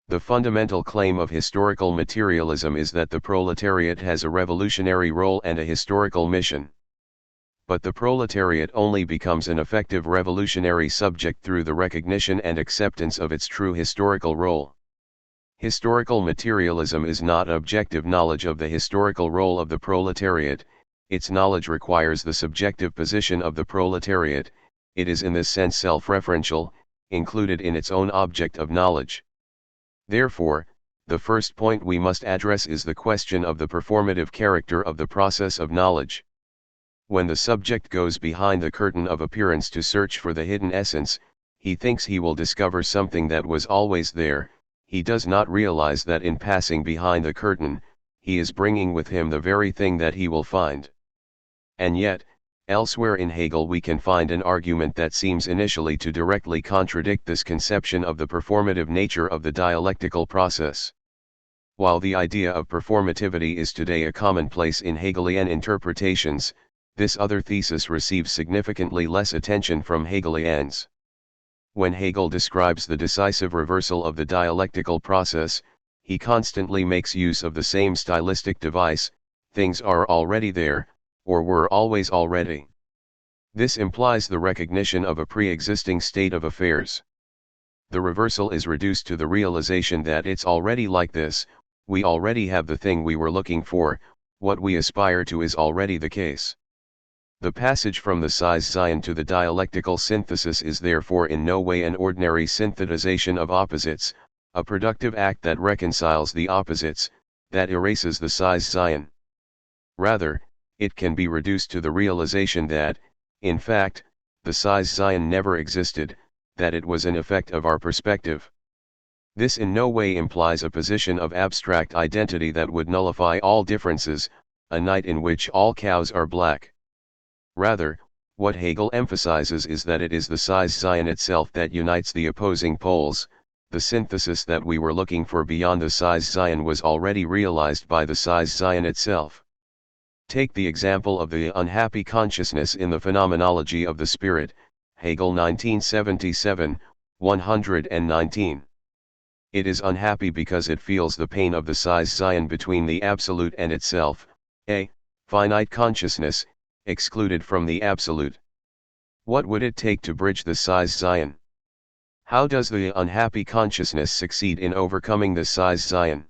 The fundamental claim of historical materialism is that the proletariat has a revolutionary role and a historical mission. But the proletariat only becomes an effective revolutionary subject through the recognition and acceptance of its true historical role. Historical materialism is not objective knowledge of the historical role of the proletariat, its knowledge requires the subjective position of the proletariat, it is in this sense self-referential, included in its own object of knowledge. Therefore, the first point we must address is the question of the performative character of the process of knowledge. When the subject goes behind the curtain of appearance to search for the hidden essence, he thinks he will discover something that was always there. He does not realize that in passing behind the curtain, he is bringing with him the very thing that he will find. And yet, elsewhere in Hegel we can find an argument that seems initially to directly contradict this conception of the performative nature of the dialectical process. While the idea of performativity is today a commonplace in Hegelian interpretations, this other thesis receives significantly less attention from Hegelians. When Hegel describes the decisive reversal of the dialectical process, he constantly makes use of the same stylistic device: things are already there, or were always already. This implies the recognition of a pre-existing state of affairs. The reversal is reduced to the realization that it's already like this: we already have the thing we were looking for, what we aspire to is already the case. The passage from the Sein to the dialectical synthesis is therefore in no way an ordinary synthesization of opposites, a productive act that reconciles the opposites, that erases the Sein. Rather, it can be reduced to the realization that, in fact, the Sein never existed, that it was an effect of our perspective. This in no way implies a position of abstract identity that would nullify all differences, a night in which all cows are black. Rather, what Hegel emphasizes is that it is the Sein itself that unites the opposing poles. The synthesis that we were looking for beyond the Sein was already realized by the Sein itself. Take the example of the unhappy consciousness in the Phenomenology of the Spirit, Hegel 1977, 119. It is unhappy because it feels the pain of the Sein between the Absolute and itself, a finite consciousness, excluded from the Absolute. What would it take to bridge the Sein? How does the unhappy consciousness succeed in overcoming the Sein?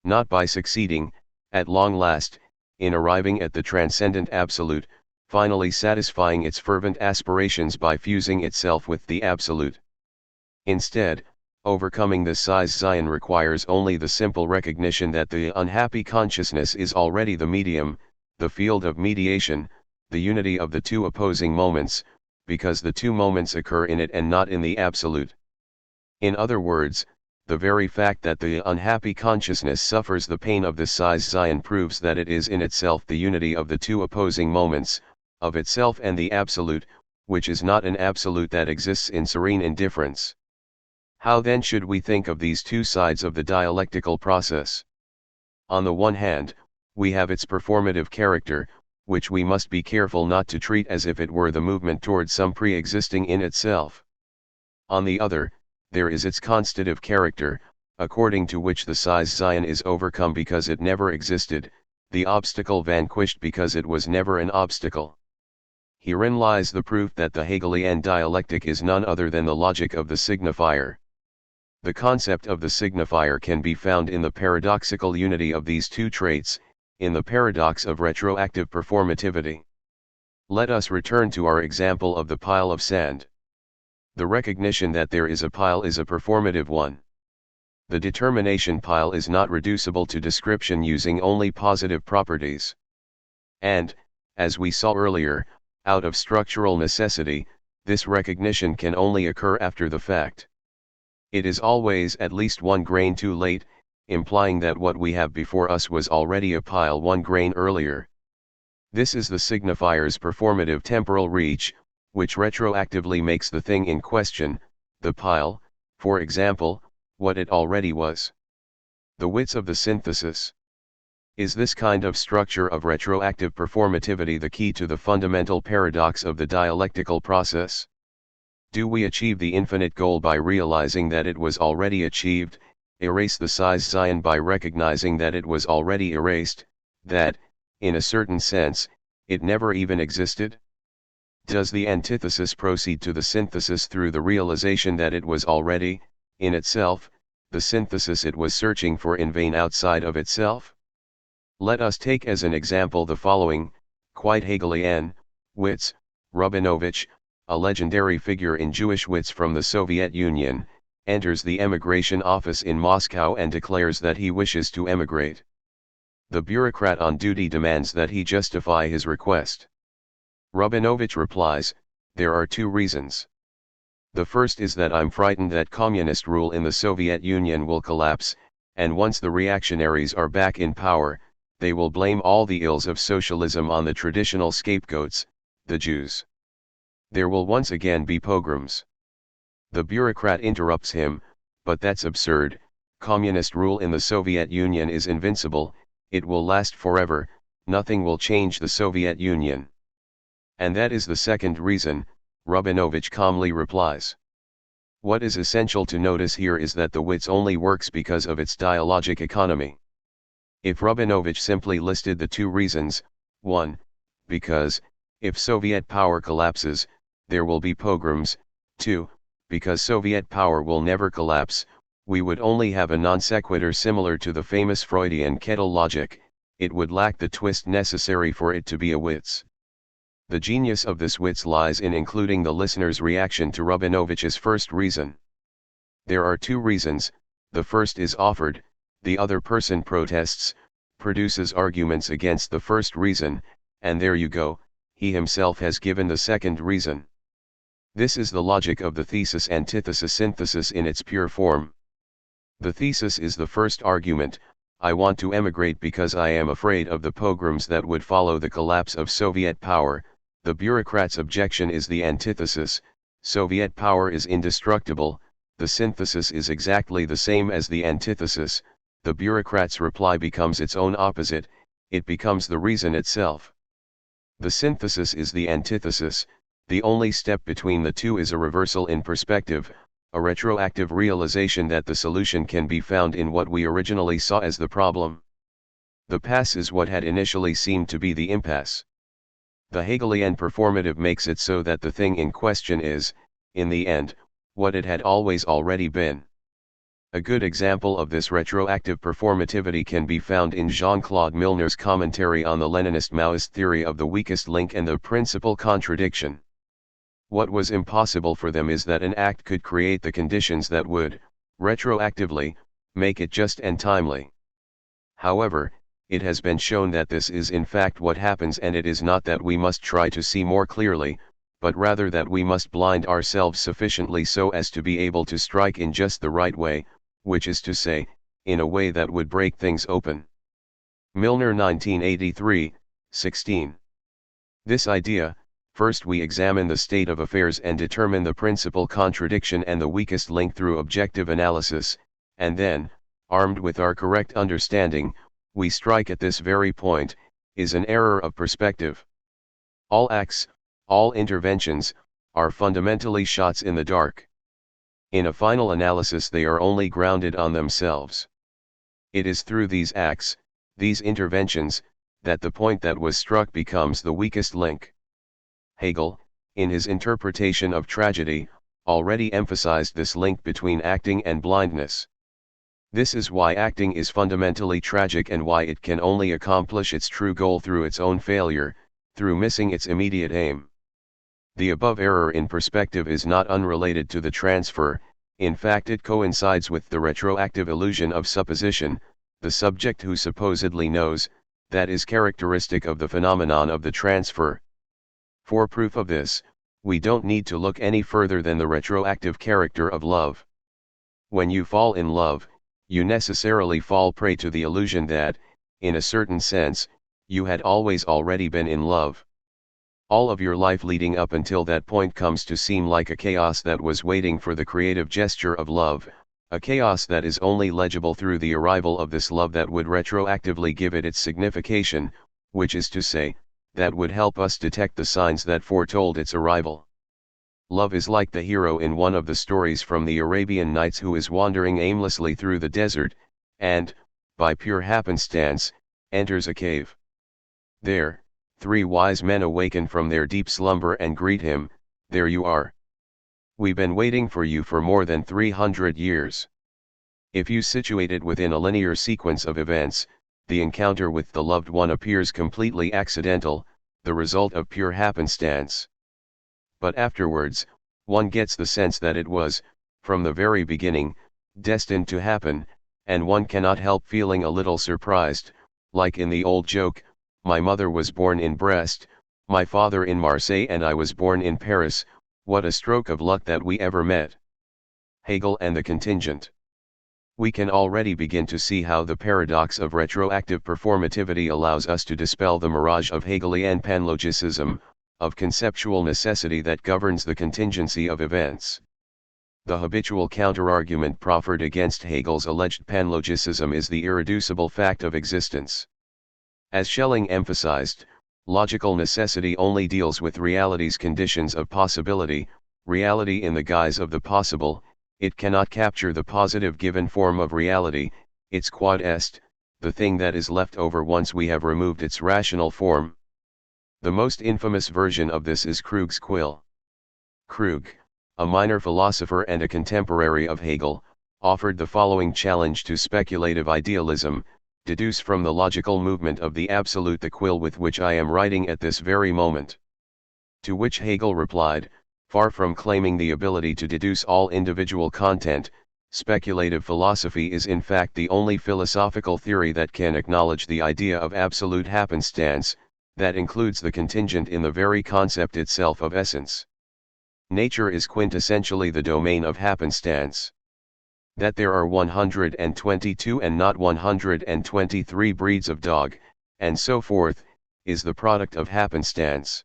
Not by succeeding, at long last, in arriving at the transcendent Absolute, finally satisfying its fervent aspirations by fusing itself with the Absolute. Instead, overcoming the Sein requires only the simple recognition that the unhappy consciousness is already the medium, the field of mediation, the unity of the two opposing moments, because the two moments occur in it and not in the Absolute. In other words, the very fact that the unhappy consciousness suffers the pain of the Sein proves that it is in itself the unity of the two opposing moments, of itself and the Absolute, which is not an Absolute that exists in serene indifference. How then should we think of these two sides of the dialectical process? On the one hand, we have its performative character, which we must be careful not to treat as if it were the movement toward some pre-existing in itself. On the other, there is its constitutive character, according to which the Sein is overcome because it never existed, the obstacle vanquished because it was never an obstacle. Herein lies the proof that the Hegelian dialectic is none other than the logic of the signifier. The concept of the signifier can be found in the paradoxical unity of these two traits, in the paradox of retroactive performativity. Let us return to our example of the pile of sand. The recognition that there is a pile is a performative one. The determination pile is not reducible to description using only positive properties. And, as we saw earlier, out of structural necessity, this recognition can only occur after the fact. It is always at least one grain too late, implying that what we have before us was already a pile one grain earlier. This is the signifier's performative temporal reach, which retroactively makes the thing in question, the pile, for example, what it already was. The wits of the synthesis. Is this kind of structure of retroactive performativity the key to the fundamental paradox of the dialectical process? Do we achieve the infinite goal by realizing that it was already achieved, erase the Sein by recognizing that it was already erased, that, in a certain sense, it never even existed? Does the antithesis proceed to the synthesis through the realization that it was already, in itself, the synthesis it was searching for in vain outside of itself? Let us take as an example the following: Quite Hegelian, wits, Rubinovich, a legendary figure in Jewish wits from the Soviet Union, enters the emigration office in Moscow and declares that he wishes to emigrate. The bureaucrat on duty demands that he justify his request. Rubinovich replies, "There are two reasons. The first is that I'm frightened that communist rule in the Soviet Union will collapse, and once the reactionaries are back in power, they will blame all the ills of socialism on the traditional scapegoats, the Jews. There will once again be pogroms." The bureaucrat interrupts him, "But that's absurd. Communist rule in the Soviet Union is invincible, it will last forever, nothing will change the Soviet Union." "And that is the second reason," Rubinovich calmly replies. What is essential to notice here is that the wits only works because of its dialogic economy. If Rubinovich simply listed the two reasons, 1. Because, if Soviet power collapses, there will be pogroms, 2. Because Soviet power will never collapse, we would only have a non sequitur similar to the famous Freudian kettle logic, it would lack the twist necessary for it to be a wits. The genius of this wits lies in including the listener's reaction to Rubinovich's first reason. There are two reasons, the first is offered, the other person protests, produces arguments against the first reason, and there you go, he himself has given the second reason. This is the logic of the thesis-antithesis synthesis in its pure form. The thesis is the first argument, I want to emigrate because I am afraid of the pogroms that would follow the collapse of Soviet power. The bureaucrat's objection is the antithesis, Soviet power is indestructible. The synthesis is exactly the same as the antithesis, the bureaucrat's reply becomes its own opposite, it becomes the reason itself. The synthesis is the antithesis, the only step between the two is a reversal in perspective, a retroactive realization that the solution can be found in what we originally saw as the problem. The pass is what had initially seemed to be the impasse. The Hegelian performative makes it so that the thing in question is, in the end, what it had always already been. A good example of this retroactive performativity can be found in Jean-Claude Milner's commentary on the Leninist-Maoist theory of the weakest link and the principal contradiction. What was impossible for them is that an act could create the conditions that would, retroactively, make it just and timely. However, it has been shown that this is in fact what happens, and it is not that we must try to see more clearly, but rather that we must blind ourselves sufficiently so as to be able to strike in just the right way, which is to say, in a way that would break things open. Milner 1983, 16. This idea, first we examine the state of affairs and determine the principal contradiction and the weakest link through objective analysis, and then, armed with our correct understanding, we strike at this very point, is an error of perspective. All acts, all interventions, are fundamentally shots in the dark. In a final analysis they are only grounded on themselves. It is through these acts, these interventions, that the point that was struck becomes the weakest link. Hegel, in his interpretation of tragedy, already emphasized this link between acting and blindness. This is why acting is fundamentally tragic and why it can only accomplish its true goal through its own failure, through missing its immediate aim. The above error in perspective is not unrelated to the transfer, in fact it coincides with the retroactive illusion of supposition, the subject who supposedly knows, that is characteristic of the phenomenon of the transfer. For proof of this, we don't need to look any further than the retroactive character of love. When you fall in love, you necessarily fall prey to the illusion that, in a certain sense, you had always already been in love. All of your life leading up until that point comes to seem like a chaos that was waiting for the creative gesture of love, a chaos that is only legible through the arrival of this love that would retroactively give it its signification, which is to say, that would help us detect the signs that foretold its arrival. Love is like the hero in one of the stories from the Arabian Nights who is wandering aimlessly through the desert, and, by pure happenstance, enters a cave. There, 3 wise men awaken from their deep slumber and greet him, "There you are. We've been waiting for you for more than 300 years. If you situate it within a linear sequence of events, the encounter with the loved one appears completely accidental, the result of pure happenstance. But afterwards, one gets the sense that it was, from the very beginning, destined to happen, and one cannot help feeling a little surprised, like in the old joke, my mother was born in Brest, my father in Marseille and I was born in Paris, what a stroke of luck that we ever met. Hegel and the contingent. We can already begin to see how the paradox of retroactive performativity allows us to dispel the mirage of Hegelian panlogicism, of conceptual necessity that governs the contingency of events. The habitual counterargument proffered against Hegel's alleged panlogicism is the irreducible fact of existence. As Schelling emphasized, logical necessity only deals with reality's conditions of possibility, reality in the guise of the possible. It cannot capture the positive given form of reality, its quod est, the thing that is left over once we have removed its rational form. The most infamous version of this is Krug's quill. Krug, a minor philosopher and a contemporary of Hegel, offered the following challenge to speculative idealism: deduce from the logical movement of the absolute the quill with which I am writing at this very moment. To which Hegel replied, far from claiming the ability to deduce all individual content, speculative philosophy is in fact the only philosophical theory that can acknowledge the idea of absolute happenstance, that includes the contingent in the very concept itself of essence. Nature is quintessentially the domain of happenstance. That there are 122 and not 123 breeds of dog, and so forth, is the product of happenstance.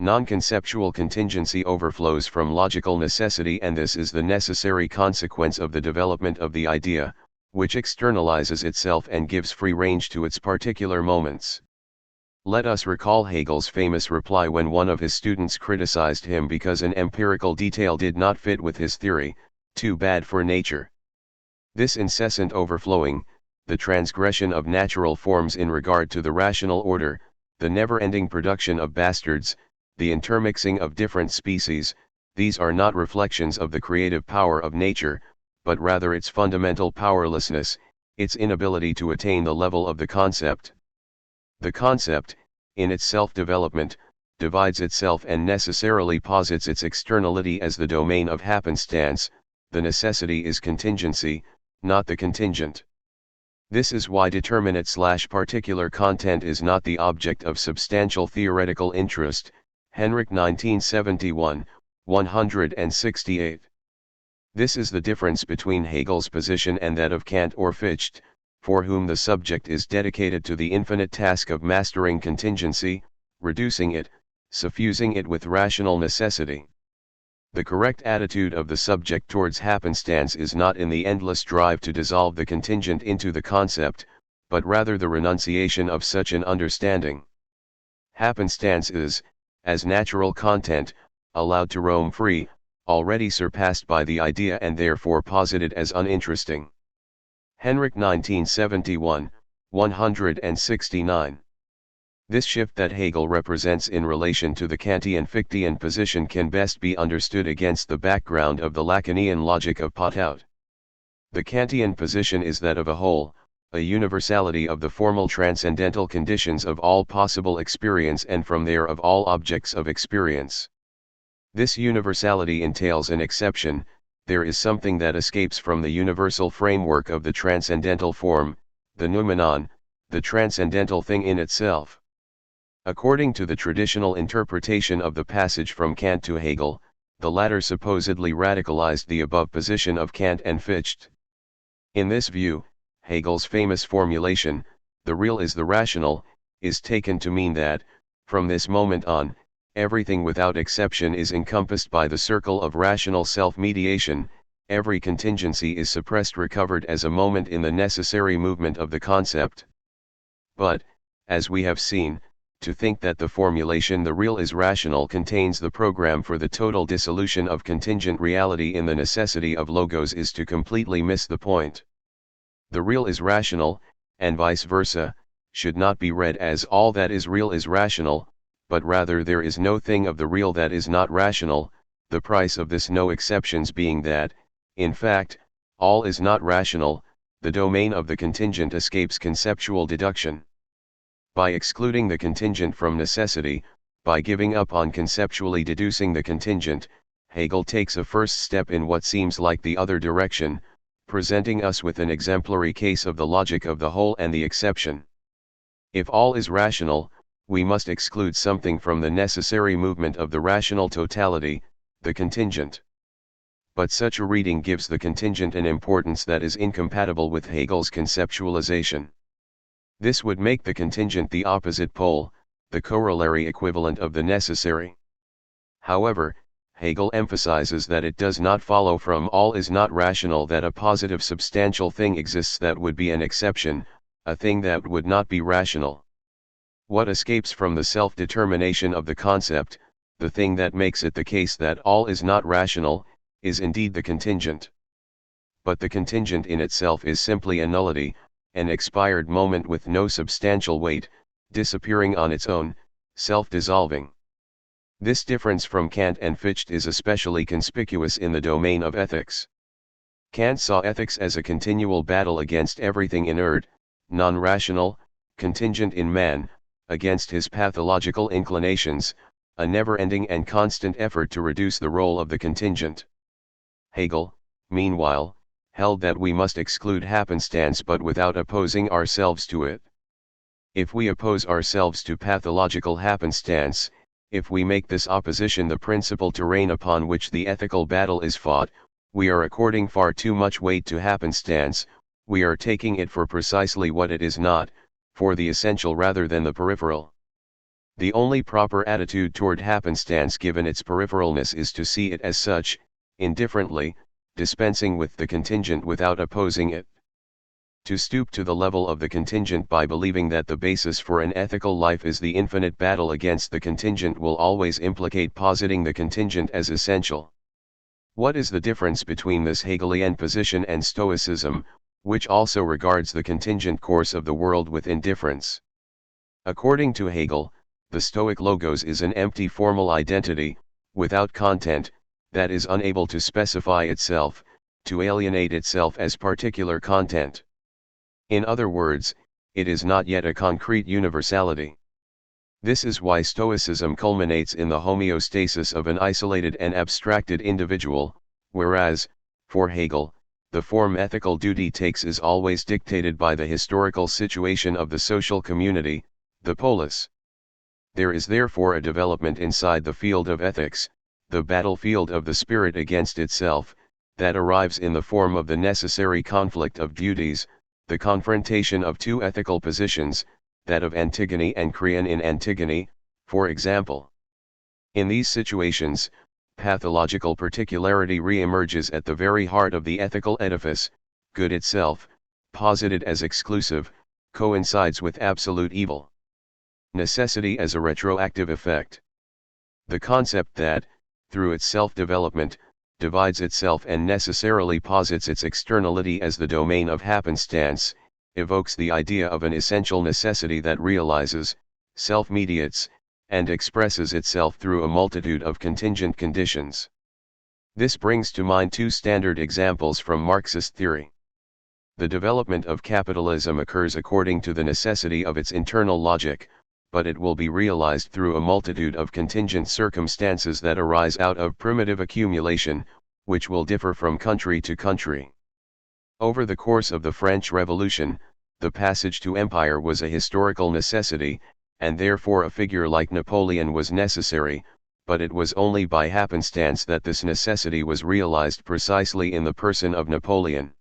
Non-conceptual contingency overflows from logical necessity, and this is the necessary consequence of the development of the idea, which externalizes itself and gives free range to its particular moments. Let us recall Hegel's famous reply when one of his students criticized him because an empirical detail did not fit with his theory: too bad for nature. This incessant overflowing, the transgression of natural forms in regard to the rational order, the never-ending production of bastards, the intermixing of different species, these are not reflections of the creative power of nature, but rather its fundamental powerlessness, its inability to attain the level of the concept. The concept, in its self-development, divides itself and necessarily posits its externality as the domain of happenstance. The necessity is contingency, not the contingent. This is why determinate/particular content is not the object of substantial theoretical interest. Henrik 1971, 168. This is the difference between Hegel's position and that of Kant or Fichte, for whom the subject is dedicated to the infinite task of mastering contingency, reducing it, suffusing it with rational necessity. The correct attitude of the subject towards happenstance is not in the endless drive to dissolve the contingent into the concept, but rather the renunciation of such an understanding. Happenstance is, as natural content, allowed to roam free, already surpassed by the idea and therefore posited as uninteresting. Henrik 1971, 169. This shift that Hegel represents in relation to the Kantian-Fichtean position can best be understood against the background of the Lacanian logic of Potout. The Kantian position is that of a whole, a universality of the formal transcendental conditions of all possible experience and from there of all objects of experience. This universality entails an exception: there is something that escapes from the universal framework of the transcendental form, the noumenon, the transcendental thing in itself. According to the traditional interpretation of the passage from Kant to Hegel, the latter supposedly radicalized the above position of Kant and Fichte. In this view, Hegel's famous formulation, "the real is the rational," is taken to mean that, from this moment on, everything without exception is encompassed by the circle of rational self-mediation, every contingency is suppressed, recovered as a moment in the necessary movement of the concept. But, as we have seen, to think that the formulation "the real is rational" contains the program for the total dissolution of contingent reality in the necessity of logos is to completely miss the point. The real is rational, and vice versa, should not be read as all that is real is rational, but rather there is no thing of the real that is not rational, the price of this no exceptions being that, in fact, all is not rational, the domain of the contingent escapes conceptual deduction. By excluding the contingent from necessity, by giving up on conceptually deducing the contingent, Hegel takes a first step in what seems like the other direction, presenting us with an exemplary case of the logic of the whole and the exception. If all is rational, we must exclude something from the necessary movement of the rational totality, the contingent. But such a reading gives the contingent an importance that is incompatible with Hegel's conceptualization. This would make the contingent the opposite pole, the corollary equivalent of the necessary. However, Hegel emphasizes that it does not follow from all is not rational that a positive substantial thing exists that would be an exception, a thing that would not be rational. What escapes from the self-determination of the concept, the thing that makes it the case that all is not rational, is indeed the contingent. But the contingent in itself is simply a nullity, an expired moment with no substantial weight, disappearing on its own, self-dissolving. This difference from Kant and Fichte is especially conspicuous in the domain of ethics. Kant saw ethics as a continual battle against everything inert, non-rational, contingent in man, against his pathological inclinations, a never-ending and constant effort to reduce the role of the contingent. Hegel, meanwhile, held that we must exclude happenstance but without opposing ourselves to it. If we oppose ourselves to pathological happenstance, if we make this opposition the principal terrain upon which the ethical battle is fought, we are according far too much weight to happenstance, we are taking it for precisely what it is not, for the essential rather than the peripheral. The only proper attitude toward happenstance given its peripheralness is to see it as such, indifferently, dispensing with the contingent without opposing it. To stoop to the level of the contingent by believing that the basis for an ethical life is the infinite battle against the contingent will always implicate positing the contingent as essential. What is the difference between this Hegelian position and Stoicism, which also regards the contingent course of the world with indifference? According to Hegel, the Stoic logos is an empty formal identity, without content, that is unable to specify itself, to alienate itself as particular content. In other words, it is not yet a concrete universality. This is why Stoicism culminates in the homeostasis of an isolated and abstracted individual, whereas, for Hegel, the form ethical duty takes is always dictated by the historical situation of the social community, the polis. There is therefore a development inside the field of ethics, the battlefield of the spirit against itself, that arrives in the form of the necessary conflict of duties, the confrontation of two ethical positions, that of Antigone and Creon in Antigone, for example. In these situations, pathological particularity re-emerges at the very heart of the ethical edifice, good itself, posited as exclusive, coincides with absolute evil. Necessity as a retroactive effect. The concept that, through its self-development, divides itself and necessarily posits its externality as the domain of happenstance, evokes the idea of an essential necessity that realizes, self-mediates, and expresses itself through a multitude of contingent conditions. This brings to mind two standard examples from Marxist theory. The development of capitalism occurs according to the necessity of its internal logic, but it will be realized through a multitude of contingent circumstances that arise out of primitive accumulation, which will differ from country to country. Over the course of the French Revolution, the passage to empire was a historical necessity, and therefore a figure like Napoleon was necessary, but it was only by happenstance that this necessity was realized precisely in the person of Napoleon.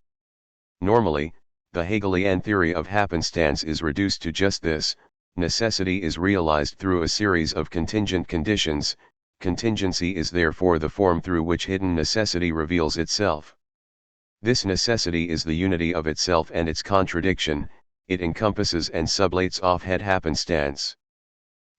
Normally, the Hegelian theory of happenstance is reduced to just this: necessity is realized through a series of contingent conditions, contingency is therefore the form through which hidden necessity reveals itself. This necessity is the unity of itself and its contradiction, it encompasses and sublates off-head happenstance.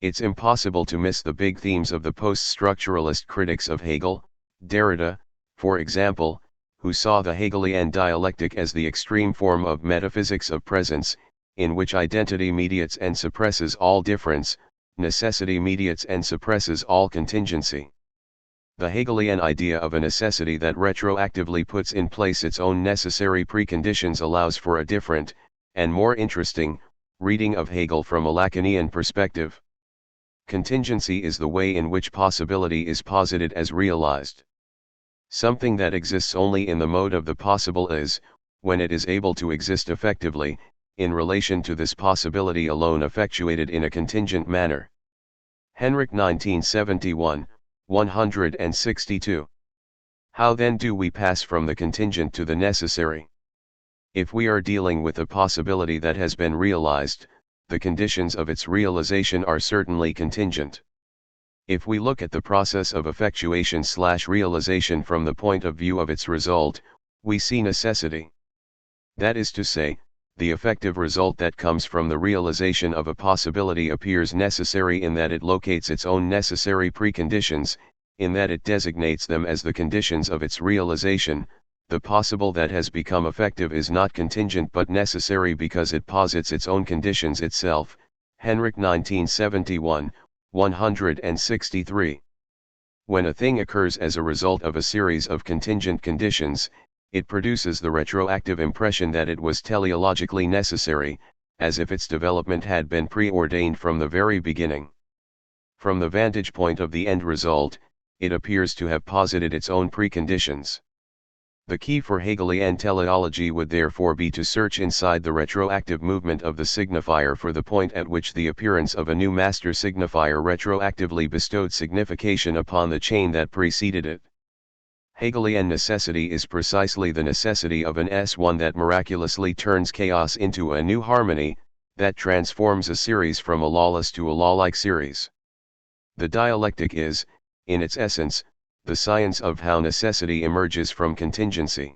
It's impossible to miss the big themes of the post-structuralist critics of Hegel, Derrida, for example, who saw the Hegelian dialectic as the extreme form of metaphysics of presence, in which identity mediates and suppresses all difference, necessity mediates and suppresses all contingency. The Hegelian idea of a necessity that retroactively puts in place its own necessary preconditions allows for a different, and more interesting, Reading of Hegel from a Lacanian perspective. Contingency is the way in which possibility is posited as realized. Something that exists only in the mode of the possible is, when it is able to exist effectively, in relation to this possibility alone effectuated in a contingent manner. Henrik 1971, 162. How then do we pass from the contingent to the necessary? If we are dealing with a possibility that has been realized, the conditions of its realization are certainly contingent. If we look at the process of effectuation/realization from the point of view of its result, we see necessity. That is to say, the effective result that comes from the realization of a possibility appears necessary in that it locates its own necessary preconditions, in that it designates them as the conditions of its realization. The possible that has become effective is not contingent but necessary because it posits its own conditions itself. Henrik 1971, 163. When a thing occurs as a result of a series of contingent conditions, it produces the retroactive impression that it was teleologically necessary, as if its development had been preordained from the very beginning. From the vantage point of the end result, it appears to have posited its own preconditions. The key for Hegelian teleology would therefore be to search inside the retroactive movement of the signifier for the point at which the appearance of a new master signifier retroactively bestowed signification upon the chain that preceded it. Hegelian necessity is precisely the necessity of an S1 that miraculously turns chaos into a new harmony, that transforms a series from a lawless to a law-like series. The dialectic is, in its essence, the science of how necessity emerges from contingency.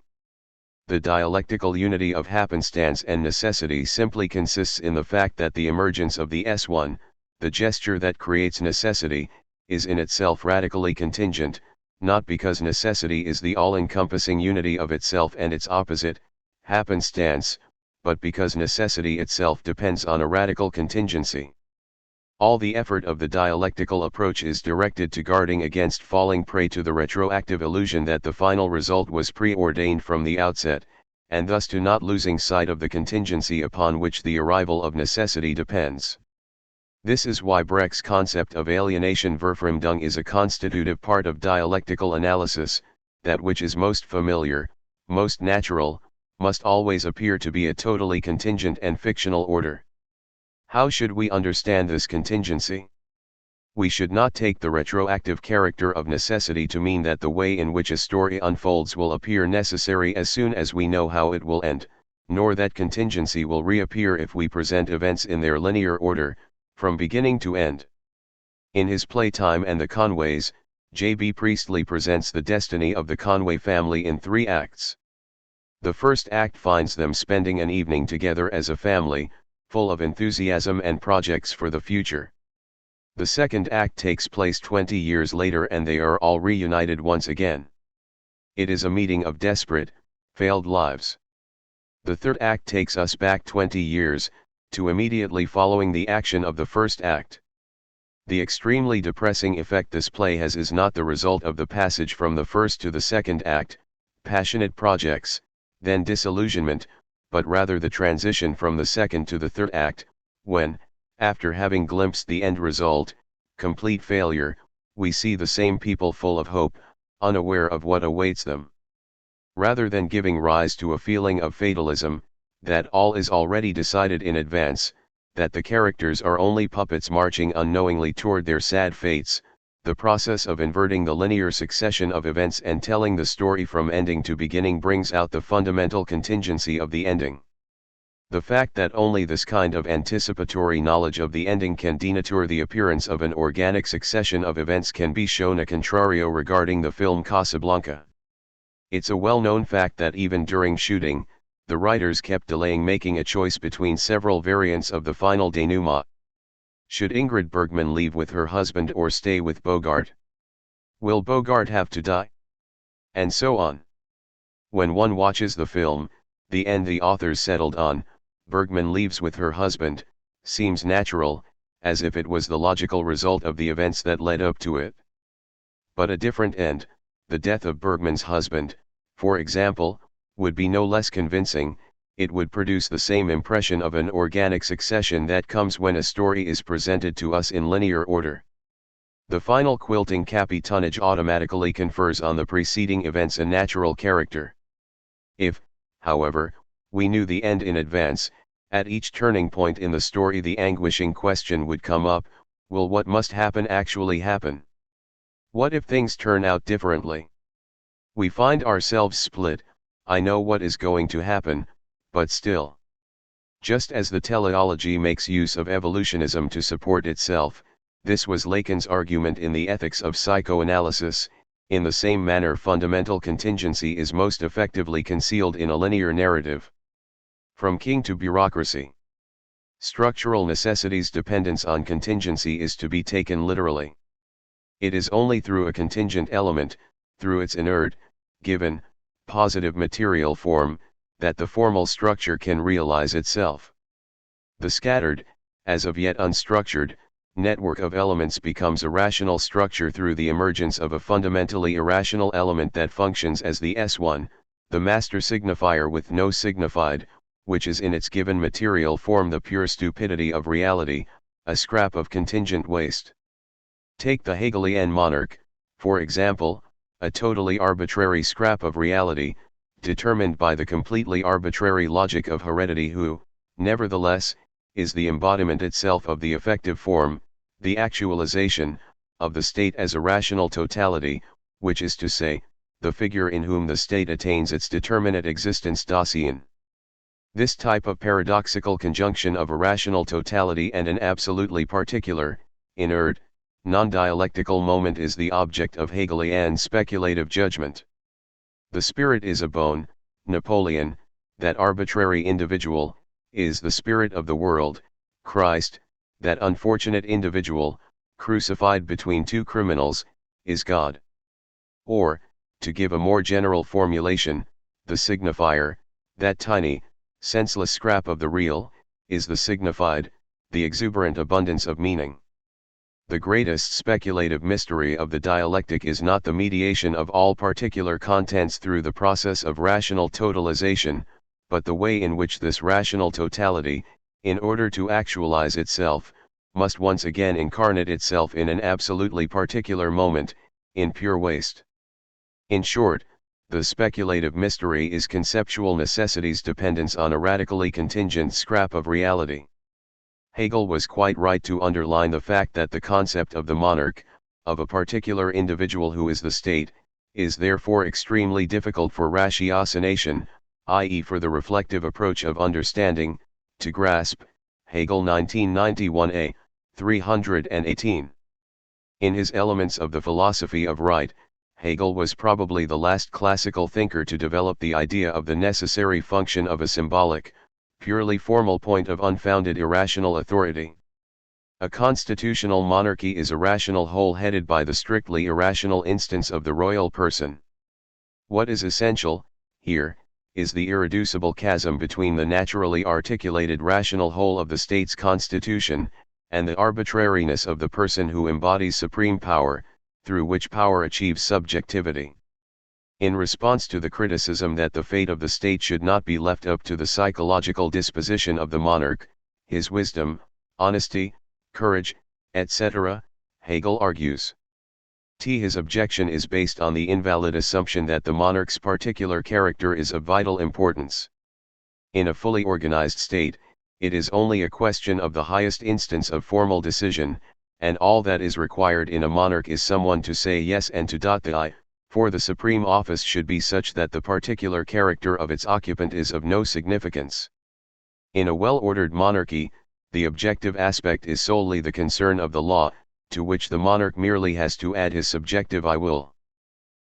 The dialectical unity of happenstance and necessity simply consists in the fact that the emergence of the S1, the gesture that creates necessity, is in itself radically contingent, not because necessity is the all-encompassing unity of itself and its opposite, happenstance, but because necessity itself depends on a radical contingency. All the effort of the dialectical approach is directed to guarding against falling prey to the retroactive illusion that the final result was preordained from the outset, and thus to not losing sight of the contingency upon which the arrival of necessity depends. This is why Brecht's concept of alienation Verfremdung is a constitutive part of dialectical analysis. That which is most familiar, most natural, must always appear to be a totally contingent and fictional order. How should we understand this contingency? We should not take the retroactive character of necessity to mean that the way in which a story unfolds will appear necessary as soon as we know how it will end, nor that contingency will reappear if we present events in their linear order, from beginning to end. In his play Time and the Conways, J.B. Priestley presents the destiny of the Conway family in 3 acts. The first act finds them spending an evening together as a family, full of enthusiasm and projects for the future. The second act takes place 20 years later and they are all reunited once again. It is a meeting of desperate, failed lives. The third act takes us back 20 years, to immediately following the action of the first act. The extremely depressing effect this play has is not the result of the passage from the first to the second act, passionate projects, then disillusionment, but rather the transition from the second to the third act, when, after having glimpsed the end result, complete failure, we see the same people full of hope, unaware of what awaits them. Rather than giving rise to a feeling of fatalism, that all is already decided in advance, that the characters are only puppets marching unknowingly toward their sad fates, the process of inverting the linear succession of events and telling the story from ending to beginning brings out the fundamental contingency of the ending. The fact that only this kind of anticipatory knowledge of the ending can denature the appearance of an organic succession of events can be shown a contrario regarding the film Casablanca. It's a well-known fact that even during shooting, the writers kept delaying making a choice between several variants of the final denouement. Should Ingrid Bergman leave with her husband or stay with Bogart? Will Bogart have to die? And so on. When one watches the film, the end the authors settled on, Bergman leaves with her husband, seems natural, as if it was the logical result of the events that led up to it. But a different end, the death of Bergman's husband, for example, would be no less convincing, it would produce the same impression of an organic succession that comes when a story is presented to us in linear order. The final quilting capitonage automatically confers on the preceding events a natural character. If, however, we knew the end in advance, at each turning point in the story the anguishing question would come up, will what must happen actually happen? What if things turn out differently? We find ourselves split. I know what is going to happen, but still. Just as the teleology makes use of evolutionism to support itself, this was Lacan's argument in the Ethics of Psychoanalysis. In the same manner, fundamental contingency is most effectively concealed in a linear narrative. From king to bureaucracy. Structural necessity's dependence on contingency is to be taken literally. It is only through a contingent element, through its inert, given, positive material form, that the formal structure can realize itself. The scattered, as of yet unstructured, network of elements becomes a rational structure through the emergence of a fundamentally irrational element that functions as the S1, the master signifier with no signified, which is in its given material form the pure stupidity of reality, a scrap of contingent waste. Take the Hegelian monarch, for example, a totally arbitrary scrap of reality, determined by the completely arbitrary logic of heredity who, nevertheless, is the embodiment itself of the effective form, the actualization, of the state as a rational totality, which is to say, the figure in whom the state attains its determinate existence Dasein. This type of paradoxical conjunction of a rational totality and an absolutely particular, inert, non-dialectical moment is the object of Hegelian speculative judgment. The spirit is a bone, Napoleon, that arbitrary individual, is the spirit of the world, Christ, that unfortunate individual, crucified between two criminals, is God. Or, to give a more general formulation, the signifier, that tiny, senseless scrap of the real, is the signified, the exuberant abundance of meaning. The greatest speculative mystery of the dialectic is not the mediation of all particular contents through the process of rational totalization, but the way in which this rational totality, in order to actualize itself, must once again incarnate itself in an absolutely particular moment, in pure waste. In short, the speculative mystery is conceptual necessity's dependence on a radically contingent scrap of reality. Hegel was quite right to underline the fact that the concept of the monarch, of a particular individual who is the state, is therefore extremely difficult for ratiocination, i.e. for the reflective approach of understanding, to grasp. Hegel 1991a, 318. In his Elements of the Philosophy of Right, Hegel was probably the last classical thinker to develop the idea of the necessary function of a symbolic, purely formal point of unfounded irrational authority. A constitutional monarchy is a rational whole headed by the strictly irrational instance of the royal person. What is essential, here, is the irreducible chasm between the naturally articulated rational whole of the state's constitution, and the arbitrariness of the person who embodies supreme power, through which power achieves subjectivity. In response to the criticism that the fate of the state should not be left up to the psychological disposition of the monarch, his wisdom, honesty, courage, etc., Hegel argues. His objection is based on the invalid assumption that the monarch's particular character is of vital importance. In a fully organized state, it is only a question of the highest instance of formal decision, and all that is required in a monarch is someone to say yes and to dot the I, for the supreme office should be such that the particular character of its occupant is of no significance. In a well-ordered monarchy, the objective aspect is solely the concern of the law, to which the monarch merely has to add his subjective I will.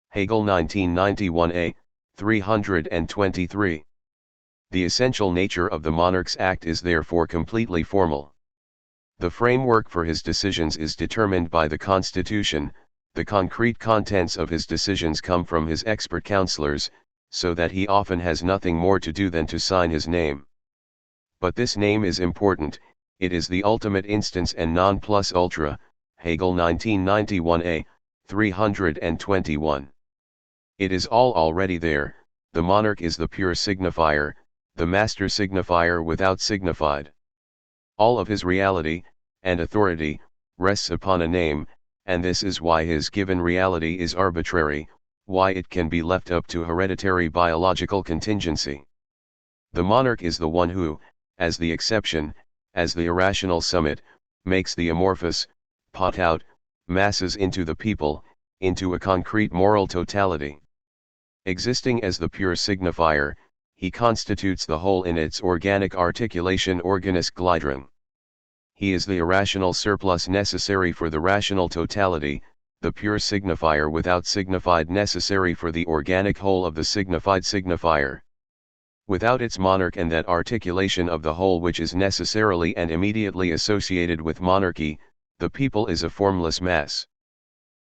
Hegel 1991a, 323. The essential nature of the monarch's act is therefore completely formal. The framework for his decisions is determined by the constitution, the concrete contents of his decisions come from his expert counselors, so that he often has nothing more to do than to sign his name. But this name is important, it is the ultimate instance and non plus ultra, Hegel 1991a, 321. It is all already there, the monarch is the pure signifier, the master signifier without signified. All of his reality, and authority, rests upon a name, and this is why his given reality is arbitrary, why it can be left up to hereditary biological contingency. The monarch is the one who, as the exception, as the irrational summit, makes the amorphous, pot out, masses into the people, into a concrete moral totality. Existing as the pure signifier, he constitutes the whole in its organic articulation organis glidron. He is the irrational surplus necessary for the rational totality, the pure signifier without signified necessary for the organic whole of the signified signifier. Without its monarch and that articulation of the whole which is necessarily and immediately associated with monarchy, the people is a formless mass.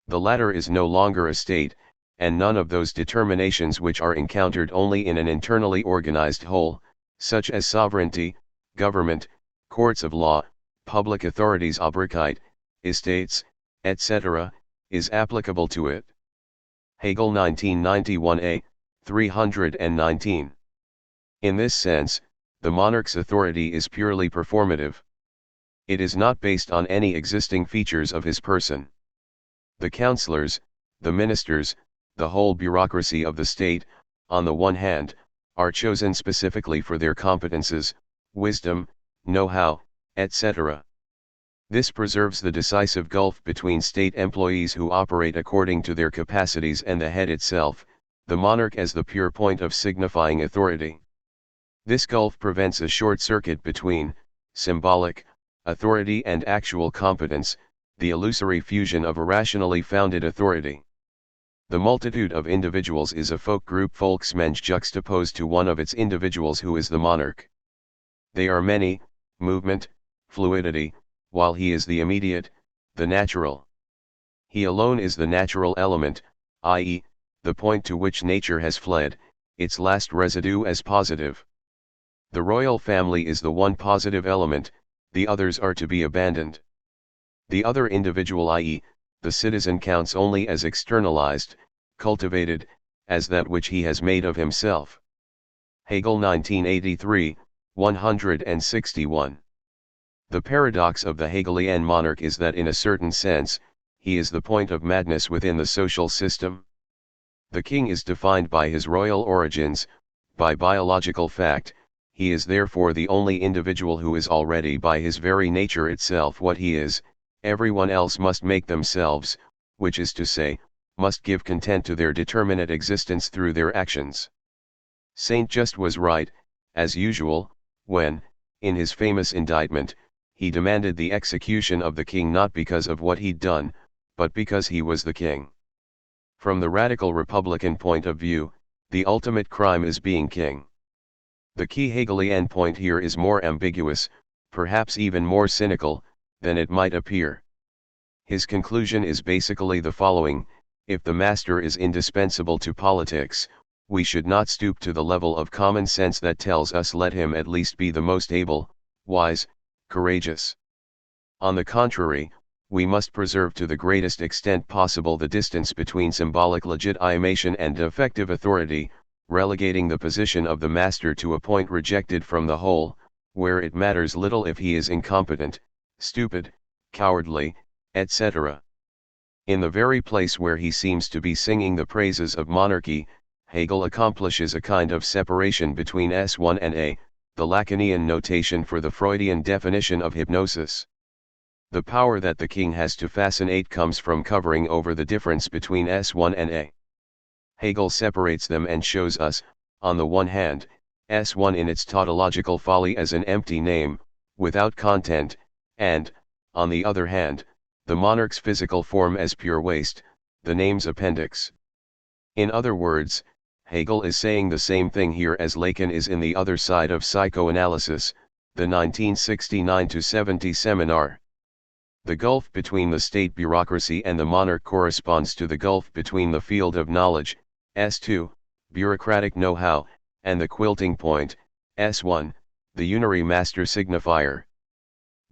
The latter is no longer a state, and none of those determinations which are encountered only in an internally organized whole, such as sovereignty, government, courts of law, public authorities, Obrigkeit, estates, etc., is applicable to it. Hegel 1991a, 319. In this sense, the monarch's authority is purely performative. It is not based on any existing features of his person. The councillors, the ministers, the whole bureaucracy of the state, on the one hand, are chosen specifically for their competences, wisdom, know-how, etc. This preserves the decisive gulf between state employees who operate according to their capacities and the head itself, the monarch as the pure point of signifying authority. This gulf prevents a short circuit between symbolic authority and actual competence, the illusory fusion of a rationally founded authority. The multitude of individuals is a folk group, Volksmensch, juxtaposed to one of its individuals who is the monarch. They are many, movement, fluidity, while he is the immediate, the natural. He alone is the natural element, i.e., the point to which nature has fled, its last residue as positive. The royal family is the one positive element, the others are to be abandoned. The other individual, i.e., the citizen, counts only as externalized, cultivated, as that which he has made of himself. Hegel 1983, 161. The paradox of the Hegelian monarch is that in a certain sense, he is the point of madness within the social system. The king is defined by his royal origins, by biological fact, he is therefore the only individual who is already by his very nature itself what he is. Everyone else must make themselves, which is to say, must give content to their determinate existence through their actions. Saint Just was right, as usual, when, in his famous indictment, he demanded the execution of the king not because of what he'd done, but because he was the king. From the radical republican point of view, the ultimate crime is being king. The key Hegelian point here is more ambiguous, perhaps even more cynical, than it might appear. His conclusion is basically the following: if the master is indispensable to politics, we should not stoop to the level of common sense that tells us let him at least be the most able, wise, courageous. On the contrary, we must preserve to the greatest extent possible the distance between symbolic legitimation and effective authority, relegating the position of the master to a point rejected from the whole, where it matters little if he is incompetent, stupid, cowardly, etc. In the very place where he seems to be singing the praises of monarchy, Hegel accomplishes a kind of separation between S1 and A, the Lacanian notation for the Freudian definition of hypnosis. The power that the king has to fascinate comes from covering over the difference between S1 and A. Hegel separates them and shows us, on the one hand, S1 in its tautological folly as an empty name, without content, and, on the other hand, the monarch's physical form as pure waste, the name's appendix. In other words, Hegel is saying the same thing here as Lacan is in The Other Side of Psychoanalysis, the 1969-70 seminar. The gulf between the state bureaucracy and the monarch corresponds to the gulf between the field of knowledge, S2, bureaucratic know-how, and the quilting point, S1, the unary master signifier.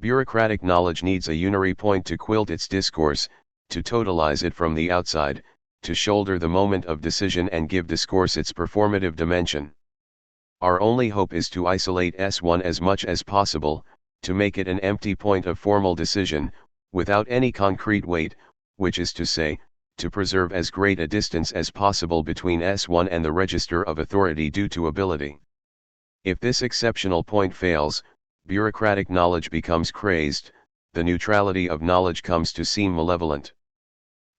Bureaucratic knowledge needs a unary point to quilt its discourse, to totalize it from the outside, to shoulder the moment of decision and give discourse its performative dimension. Our only hope is to isolate S1 as much as possible, to make it an empty point of formal decision, without any concrete weight, which is to say, to preserve as great a distance as possible between S1 and the register of authority due to ability. If this exceptional point fails, bureaucratic knowledge becomes crazed, the neutrality of knowledge comes to seem malevolent.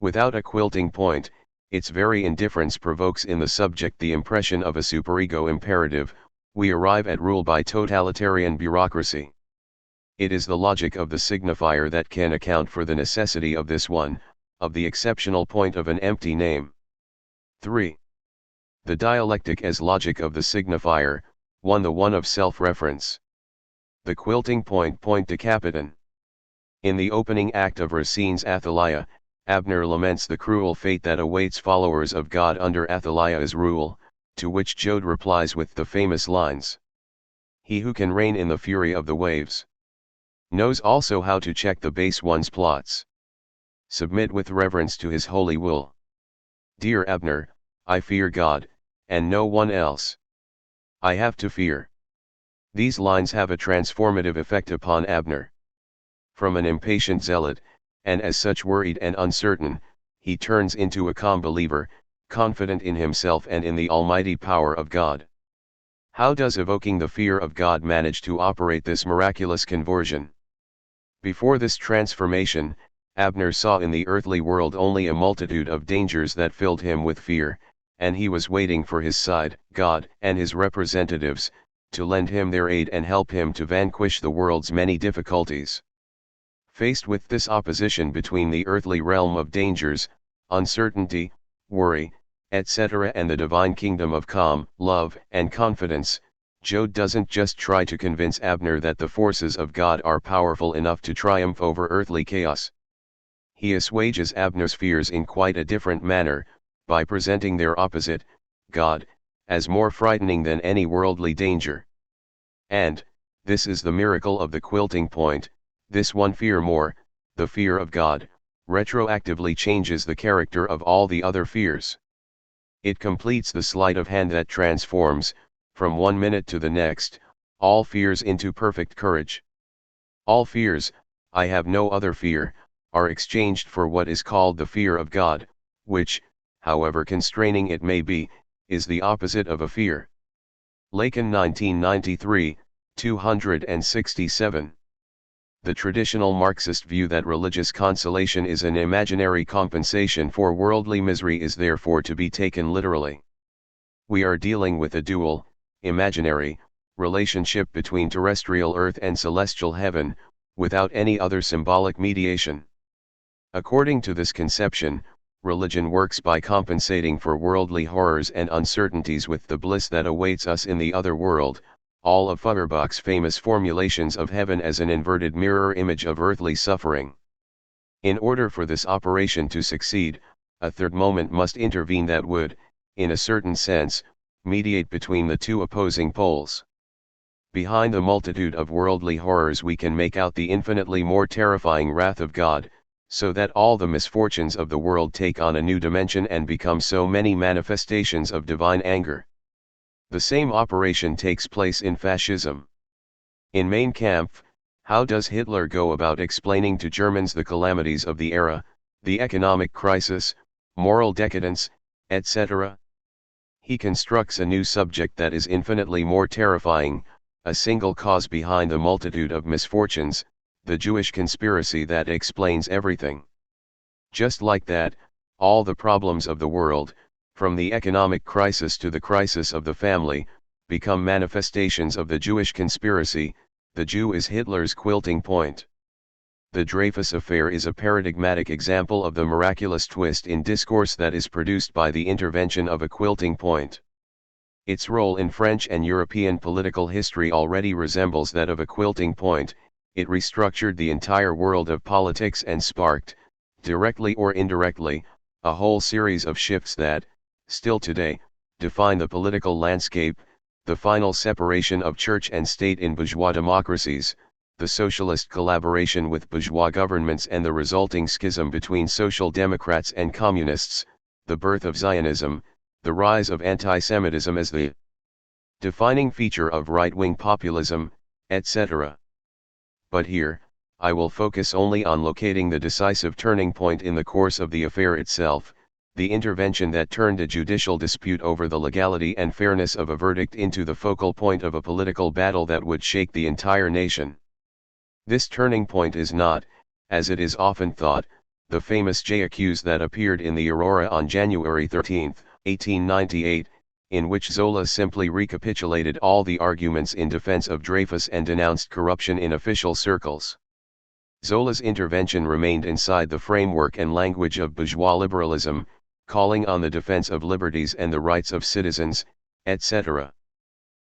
Without a quilting point, its very indifference provokes in the subject the impression of a superego imperative, we arrive at rule by totalitarian bureaucracy. It is the logic of the signifier that can account for the necessity of this one, of the exceptional point of an empty name. 3. The dialectic as logic of the signifier, the one of self-reference. The quilting point to Capitan. In the opening act of Racine's Athaliah, Abner laments the cruel fate that awaits followers of God under Athaliah's rule, to which Joad replies with the famous lines. He who can reign in the fury of the waves knows also how to check the base one's plots. Submit with reverence to his holy will. Dear Abner, I fear God, and no one else. I have to fear. These lines have a transformative effect upon Abner. From an impatient zealot, and as such worried and uncertain, he turns into a calm believer, confident in himself and in the almighty power of God. How does evoking the fear of God manage to operate this miraculous conversion? Before this transformation, Abner saw in the earthly world only a multitude of dangers that filled him with fear, and he was waiting for his side, God, and his representatives, to lend him their aid and help him to vanquish the world's many difficulties. Faced with this opposition between the earthly realm of dangers, uncertainty, worry, etc. and the divine kingdom of calm, love, and confidence, Joad doesn't just try to convince Abner that the forces of God are powerful enough to triumph over earthly chaos. He assuages Abner's fears in quite a different manner, by presenting their opposite, God, as more frightening than any worldly danger. And, this is the miracle of the quilting point, this one fear more, the fear of God, retroactively changes the character of all the other fears. It completes the sleight of hand that transforms, from one minute to the next, all fears into perfect courage. All fears, I have no other fear, are exchanged for what is called the fear of God, which, however constraining it may be, is the opposite of a fear. Lacan 1993, 267. The traditional Marxist view that religious consolation is an imaginary compensation for worldly misery is therefore to be taken literally. We are dealing with a dual, imaginary, relationship between terrestrial earth and celestial heaven, without any other symbolic mediation. According to this conception, religion works by compensating for worldly horrors and uncertainties with the bliss that awaits us in the other world, all of Feuerbach's famous formulations of heaven as an inverted mirror image of earthly suffering. In order for this operation to succeed, a third moment must intervene that would, in a certain sense, mediate between the two opposing poles. Behind the multitude of worldly horrors we can make out the infinitely more terrifying wrath of God, so that all the misfortunes of the world take on a new dimension and become so many manifestations of divine anger. The same operation takes place in fascism. In Mein Kampf, how does Hitler go about explaining to Germans the calamities of the era, the economic crisis, moral decadence, etc.? He constructs a new subject that is infinitely more terrifying, a single cause behind the multitude of misfortunes, the Jewish conspiracy that explains everything. Just like that, all the problems of the world, from the economic crisis to the crisis of the family, become manifestations of the Jewish conspiracy. The Jew is Hitler's quilting point. The Dreyfus affair is a paradigmatic example of the miraculous twist in discourse that is produced by the intervention of a quilting point. Its role in French and European political history already resembles that of a quilting point. It restructured the entire world of politics and sparked, directly or indirectly, a whole series of shifts that, still today, define the political landscape, the final separation of church and state in bourgeois democracies, the socialist collaboration with bourgeois governments and the resulting schism between social democrats and communists, the birth of Zionism, the rise of anti-Semitism as the defining feature of right-wing populism, etc. But here, I will focus only on locating the decisive turning point in the course of the affair itself, the intervention that turned a judicial dispute over the legality and fairness of a verdict into the focal point of a political battle that would shake the entire nation. This turning point is not, as it is often thought, the famous J-accuse that appeared in the Aurora on January 13, 1898, in which Zola simply recapitulated all the arguments in defense of Dreyfus and denounced corruption in official circles. Zola's intervention remained inside the framework and language of bourgeois liberalism, calling on the defense of liberties and the rights of citizens, etc.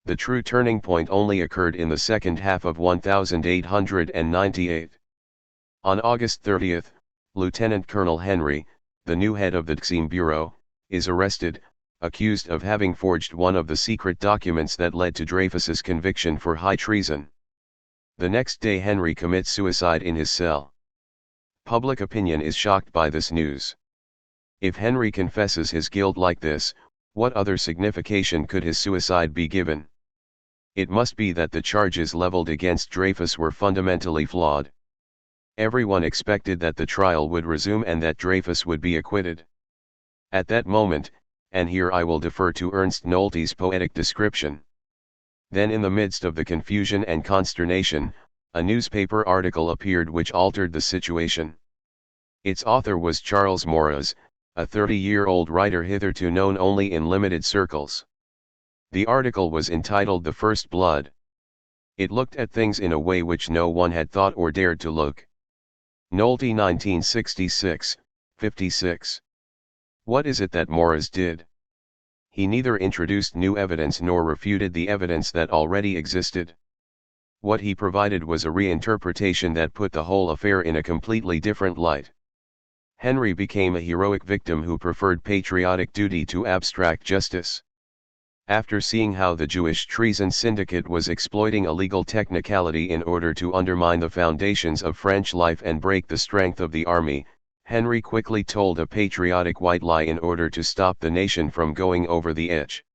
The true turning point only occurred in the second half of 1898. On August 30, Lieutenant Colonel Henry, the new head of the THIRD Bureau, is arrested, accused of having forged one of the secret documents that led to Dreyfus's conviction for high treason. The next day Henry commits suicide in his cell. Public opinion is shocked by this news. If Henry confesses his guilt like this, what other signification could his suicide be given? It must be that the charges leveled against Dreyfus were fundamentally flawed. Everyone expected that the trial would resume and that Dreyfus would be acquitted. At that moment, and here I will defer to Ernst Nolte's poetic description. Then in the midst of the confusion and consternation, a newspaper article appeared which altered the situation. Its author was Charles Maurras, a 30-year-old writer hitherto known only in limited circles. The article was entitled "The First Blood." It looked at things in a way which no one had thought or dared to look. Nolte 1966, 56. What is it that Maurras did? He neither introduced new evidence nor refuted the evidence that already existed. What he provided was a reinterpretation that put the whole affair in a completely different light. Henry became a heroic victim who preferred patriotic duty to abstract justice. After seeing how the Jewish treason syndicate was exploiting a legal technicality in order to undermine the foundations of French life and break the strength of the army, Henry quickly told a patriotic white lie in order to stop the nation from going over the edge.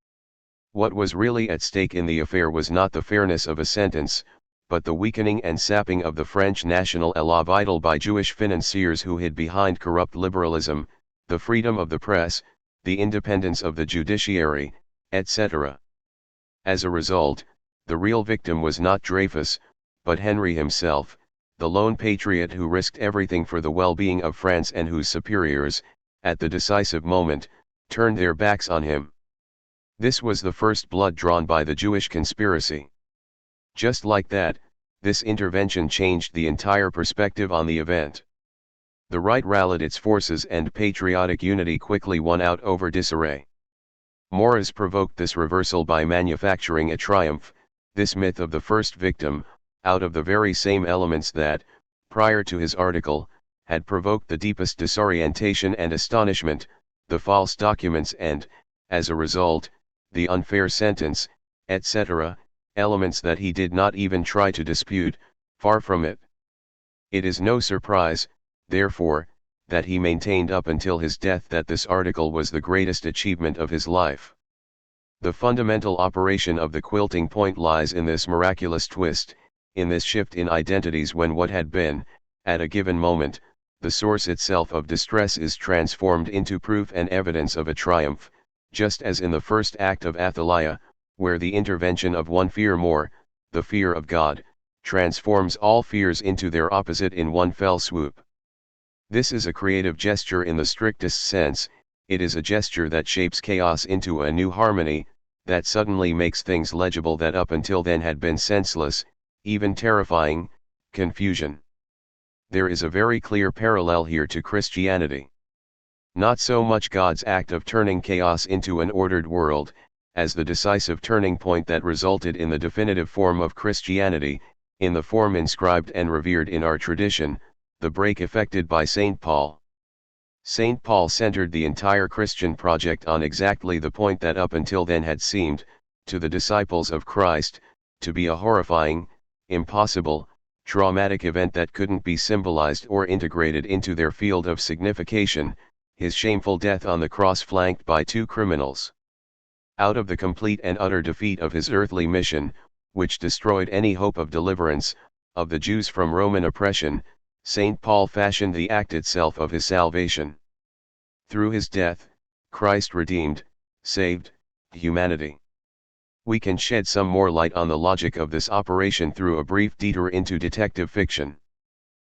What was really at stake in the affair was not the fairness of a sentence, but the weakening and sapping of the French national élan vital by Jewish financiers who hid behind corrupt liberalism, the freedom of the press, the independence of the judiciary, etc. As a result, the real victim was not Dreyfus, but Henry himself, the lone patriot who risked everything for the well-being of France and whose superiors, at the decisive moment, turned their backs on him. This was the first blood drawn by the Jewish conspiracy. Just like that, this intervention changed the entire perspective on the event. The right rallied its forces and patriotic unity quickly won out over disarray. Maurras provoked this reversal by manufacturing a triumph, this myth of the first victim, out of the very same elements that, prior to his article, had provoked the deepest disorientation and astonishment, the false documents and, as a result, the unfair sentence, etc., elements that he did not even try to dispute, far from it. It is no surprise, therefore, that he maintained up until his death that this article was the greatest achievement of his life. The fundamental operation of the quilting point lies in this miraculous twist, in this shift in identities when what had been, at a given moment, the source itself of distress is transformed into proof and evidence of a triumph, just as in the first act of Athaliah, where the intervention of one fear more, the fear of God, transforms all fears into their opposite in one fell swoop. This is a creative gesture in the strictest sense, it is a gesture that shapes chaos into a new harmony, that suddenly makes things legible that up until then had been senseless, even terrifying, confusion. There is a very clear parallel here to Christianity. Not so much God's act of turning chaos into an ordered world, as the decisive turning point that resulted in the definitive form of Christianity, in the form inscribed and revered in our tradition, the break effected by St. Paul. St. Paul centered the entire Christian project on exactly the point that up until then had seemed, to the disciples of Christ, to be a horrifying, impossible, traumatic event that couldn't be symbolized or integrated into their field of signification, his shameful death on the cross flanked by two criminals. Out of the complete and utter defeat of his earthly mission, which destroyed any hope of deliverance of the Jews from Roman oppression, St. Paul fashioned the act itself of his salvation. Through his death, Christ redeemed, saved, humanity. We can shed some more light on the logic of this operation through a brief detour into detective fiction.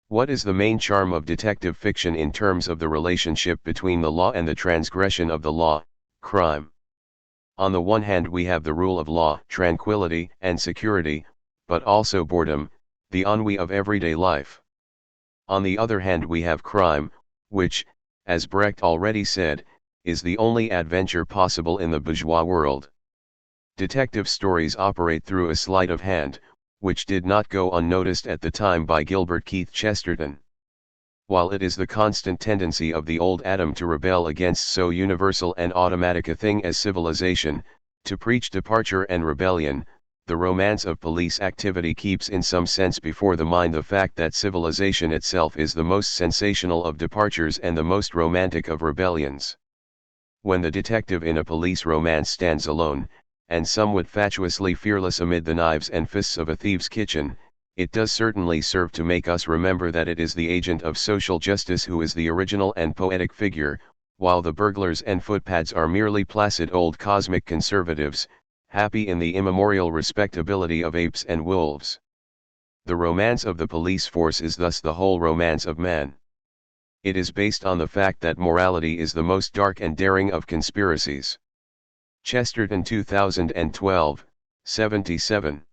What is the main charm of detective fiction in terms of the relationship between the law and the transgression of the law, crime? On the one hand we have the rule of law, tranquility and security, but also boredom, the ennui of everyday life. On the other hand we have crime, which, as Brecht already said, is the only adventure possible in the bourgeois world. Detective stories operate through a sleight of hand, which did not go unnoticed at the time by Gilbert Keith Chesterton. While it is the constant tendency of the old Adam to rebel against so universal and automatic a thing as civilization, to preach departure and rebellion, the romance of police activity keeps in some sense before the mind the fact that civilization itself is the most sensational of departures and the most romantic of rebellions. When the detective in a police romance stands alone, and somewhat fatuously fearless amid the knives and fists of a thief's kitchen, it does certainly serve to make us remember that it is the agent of social justice who is the original and poetic figure, while the burglars and footpads are merely placid old cosmic conservatives, happy in the immemorial respectability of apes and wolves. The romance of the police force is thus the whole romance of man. It is based on the fact that morality is the most dark and daring of conspiracies. Chesterton 2012, 77.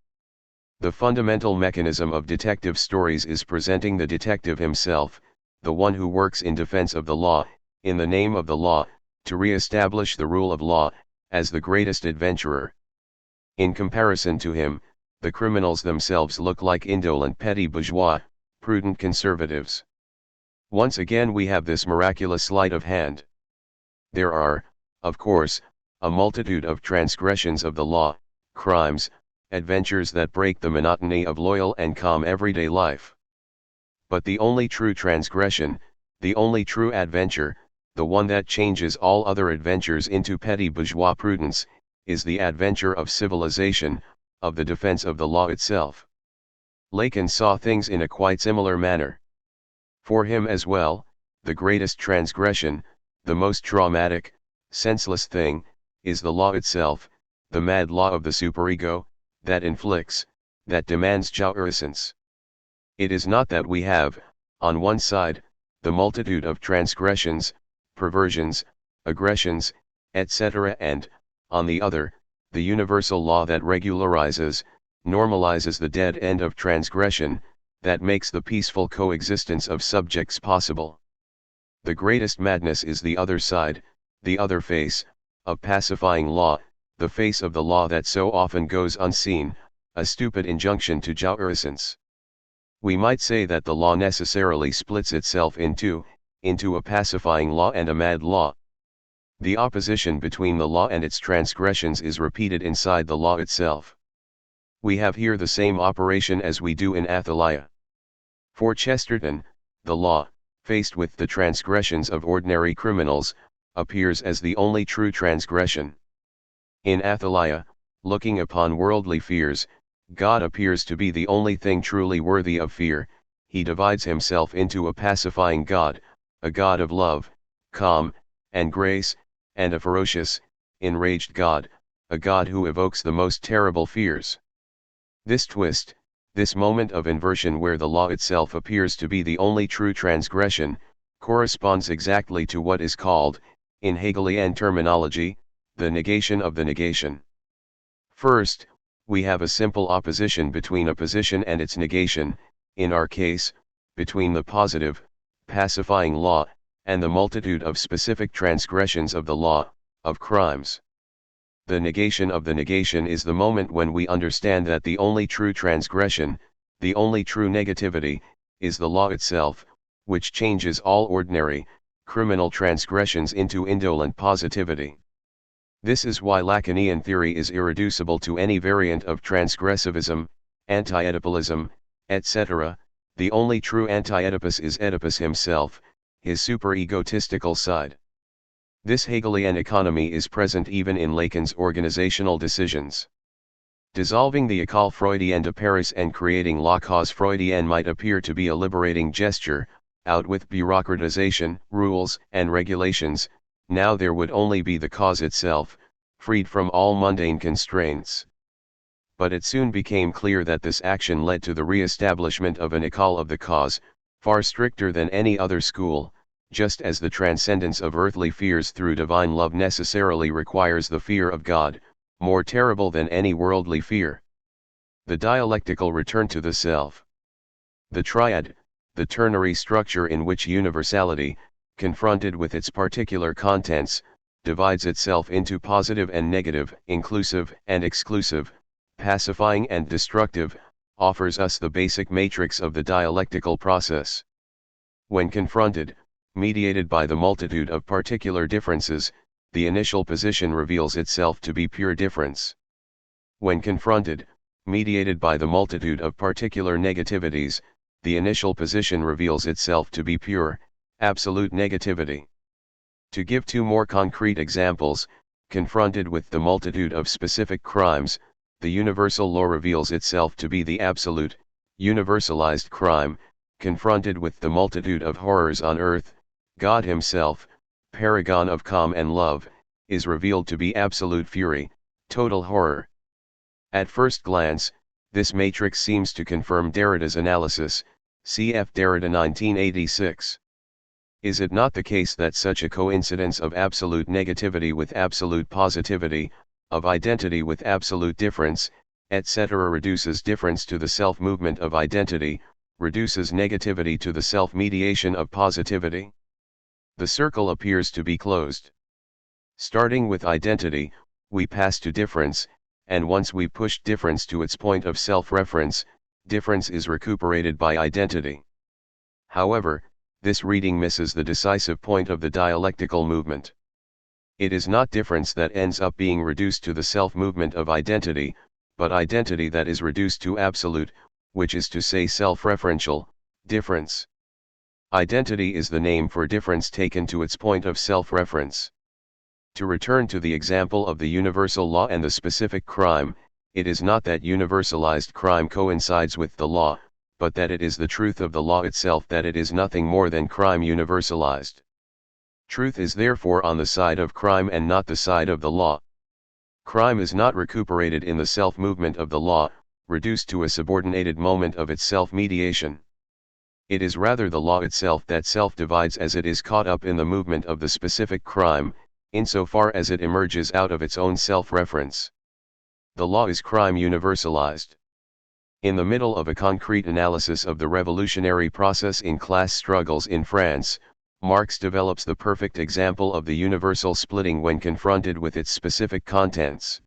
The fundamental mechanism of detective stories is presenting the detective himself, the one who works in defense of the law, in the name of the law, to re-establish the rule of law, as the greatest adventurer. In comparison to him, the criminals themselves look like indolent petty bourgeois, prudent conservatives. Once again we have this miraculous sleight of hand. There are, of course, a multitude of transgressions of the law, crimes, adventures that break the monotony of loyal and calm everyday life. But the only true transgression, the only true adventure, the one that changes all other adventures into petty bourgeois prudence, is the adventure of civilization, of the defense of the law itself. Lacan saw things in a quite similar manner. For him as well, the greatest transgression, the most traumatic, senseless thing, is the law itself, the mad law of the superego, that inflicts, that demands jouissance. It is not that we have, on one side, the multitude of transgressions, perversions, aggressions, etc. and, on the other, the universal law that regularizes, normalizes the dead end of transgression, that makes the peaceful coexistence of subjects possible. The greatest madness is the other side, the other face, of pacifying law, the face of the law that so often goes unseen, a stupid injunction to jouissance. We might say that the law necessarily splits itself into a pacifying law and a mad law. The opposition between the law and its transgressions is repeated inside the law itself. We have here the same operation as we do in Athaliah. For Chesterton, the law, faced with the transgressions of ordinary criminals, appears as the only true transgression. In Athaliah, looking upon worldly fears, God appears to be the only thing truly worthy of fear. He divides himself into a pacifying God, a God of love, calm, and grace, and a ferocious, enraged God, a God who evokes the most terrible fears. This twist, this moment of inversion where the law itself appears to be the only true transgression, corresponds exactly to what is called, in Hegelian terminology, the negation of the negation. First, we have a simple opposition between a position and its negation, in our case, between the positive, pacifying law, and the multitude of specific transgressions of the law, of crimes. The negation of the negation is the moment when we understand that the only true transgression, the only true negativity, is the law itself, which changes all ordinary, criminal transgressions into indolent positivity. This is why Lacanian theory is irreducible to any variant of transgressivism, anti-Oedipulism, etc. The only true anti-Oedipus is Oedipus himself, his super-egotistical side. This Hegelian economy is present even in Lacan's organizational decisions. Dissolving the École Freudienne de Paris and creating La Cause Freudienne might appear to be a liberating gesture. Out with bureaucratization, rules, and regulations, now there would only be the cause itself, freed from all mundane constraints. But it soon became clear that this action led to the re-establishment of an école of the cause, far stricter than any other school, just as the transcendence of earthly fears through divine love necessarily requires the fear of God, more terrible than any worldly fear. The dialectical return to the self. The triad, the ternary structure in which universality, confronted with its particular contents, divides itself into positive and negative, inclusive and exclusive, pacifying and destructive, offers us the basic matrix of the dialectical process. When confronted, mediated by the multitude of particular differences, the initial position reveals itself to be pure difference. When confronted, mediated by the multitude of particular negativities, the initial position reveals itself to be pure, absolute negativity. To give two more concrete examples, confronted with the multitude of specific crimes, the universal law reveals itself to be the absolute, universalized crime. Confronted with the multitude of horrors on earth, God himself, paragon of calm and love, is revealed to be absolute fury, total horror. At first glance, this matrix seems to confirm Derrida's analysis, cf. Derrida 1986. Is it not the case that such a coincidence of absolute negativity with absolute positivity, of identity with absolute difference, etc. reduces difference to the self-movement of identity, reduces negativity to the self-mediation of positivity? The circle appears to be closed. Starting with identity, we pass to difference, and once we push difference to its point of self-reference, difference is recuperated by identity. However, this reading misses the decisive point of the dialectical movement. It is not difference that ends up being reduced to the self-movement of identity, but identity that is reduced to absolute, which is to say self-referential, difference. Identity is the name for difference taken to its point of self-reference. To return to the example of the universal law and the specific crime, it is not that universalized crime coincides with the law, but that it is the truth of the law itself that it is nothing more than crime universalized. Truth is therefore on the side of crime and not the side of the law. Crime is not recuperated in the self-movement of the law, reduced to a subordinated moment of its self-mediation. It is rather the law itself that self-divides as it is caught up in the movement of the specific crime, insofar as it emerges out of its own self-reference. The law is crime universalized. In the middle of a concrete analysis of the revolutionary process in class struggles in France, Marx develops the perfect example of the universal splitting when confronted with its specific contents.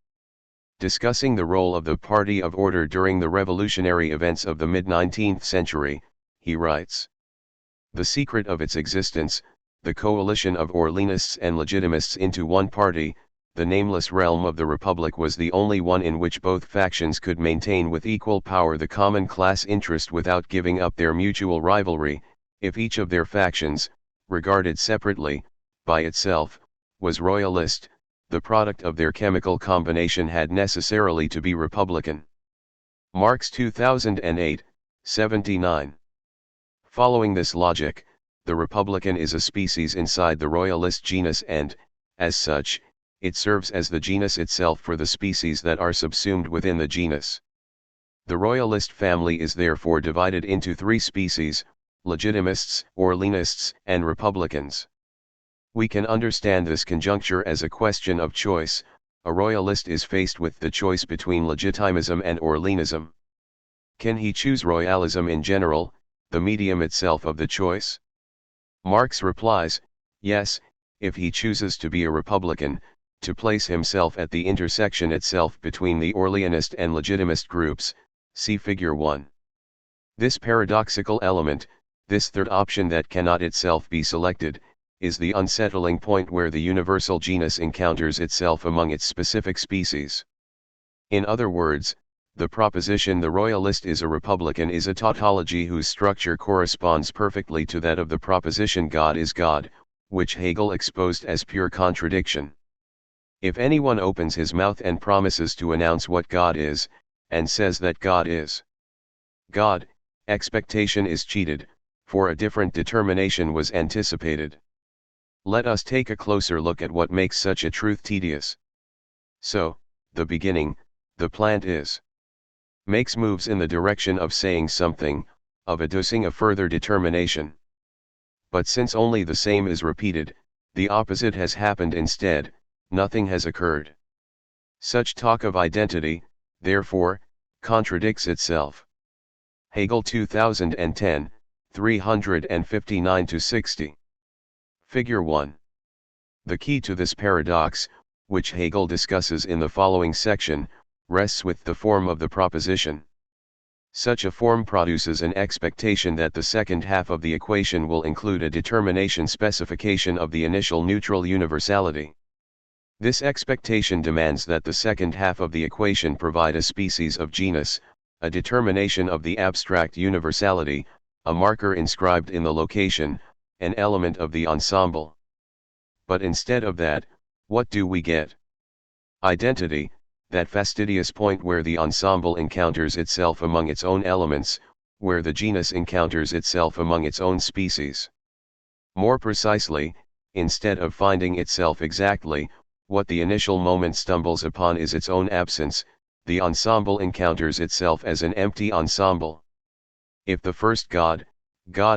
Discussing the role of the Party of Order during the revolutionary events of the mid-19th century, he writes: "The secret of its existence, the coalition of Orleanists and Legitimists into one party, the nameless realm of the Republic, was the only one in which both factions could maintain with equal power the common class interest without giving up their mutual rivalry. If each of their factions, regarded separately, by itself, was royalist, the product of their chemical combination had necessarily to be Republican." Marx 2008, 79. Following this logic, the Republican is a species inside the royalist genus and, as such, it serves as the genus itself for the species that are subsumed within the genus. The royalist family is therefore divided into three species: Legitimists, Orleanists, and Republicans. We can understand this conjuncture as a question of choice. A royalist is faced with the choice between legitimism and Orleanism. Can he choose royalism in general, the medium itself of the choice? Marx replies, yes, if he chooses to be a Republican, to place himself at the intersection itself between the Orleanist and Legitimist groups, see Figure 1. This paradoxical element, this third option that cannot itself be selected, is the unsettling point where the universal genus encounters itself among its specific species. In other words, the proposition the royalist is a Republican is a tautology whose structure corresponds perfectly to that of the proposition God is God, which Hegel exposed as pure contradiction. If anyone opens his mouth and promises to announce what God is, and says that God is God, expectation is cheated, for a different determination was anticipated. Let us take a closer look at what makes such a truth tedious. So, the beginning, the plant is. Makes moves in the direction of saying something, of adducing a further determination. But since only the same is repeated, the opposite has happened instead, nothing has occurred. Such talk of identity, therefore, contradicts itself. Hegel 2010, 359-60. Figure 1. The key to this paradox, which Hegel discusses in the following section, rests with the form of the proposition. Such a form produces an expectation that the second half of the equation will include a determination specification of the initial neutral universality. This expectation demands that the second half of the equation provide a species of genus, a determination of the abstract universality, a marker inscribed in the location, an element of the ensemble. But instead of that, what do we get? Identity, that fastidious point where the ensemble encounters itself among its own elements, where the genus encounters itself among its own species. More precisely, instead of finding itself exactly, what the initial moment stumbles upon is its own absence, the ensemble encounters itself as an empty ensemble. If the first God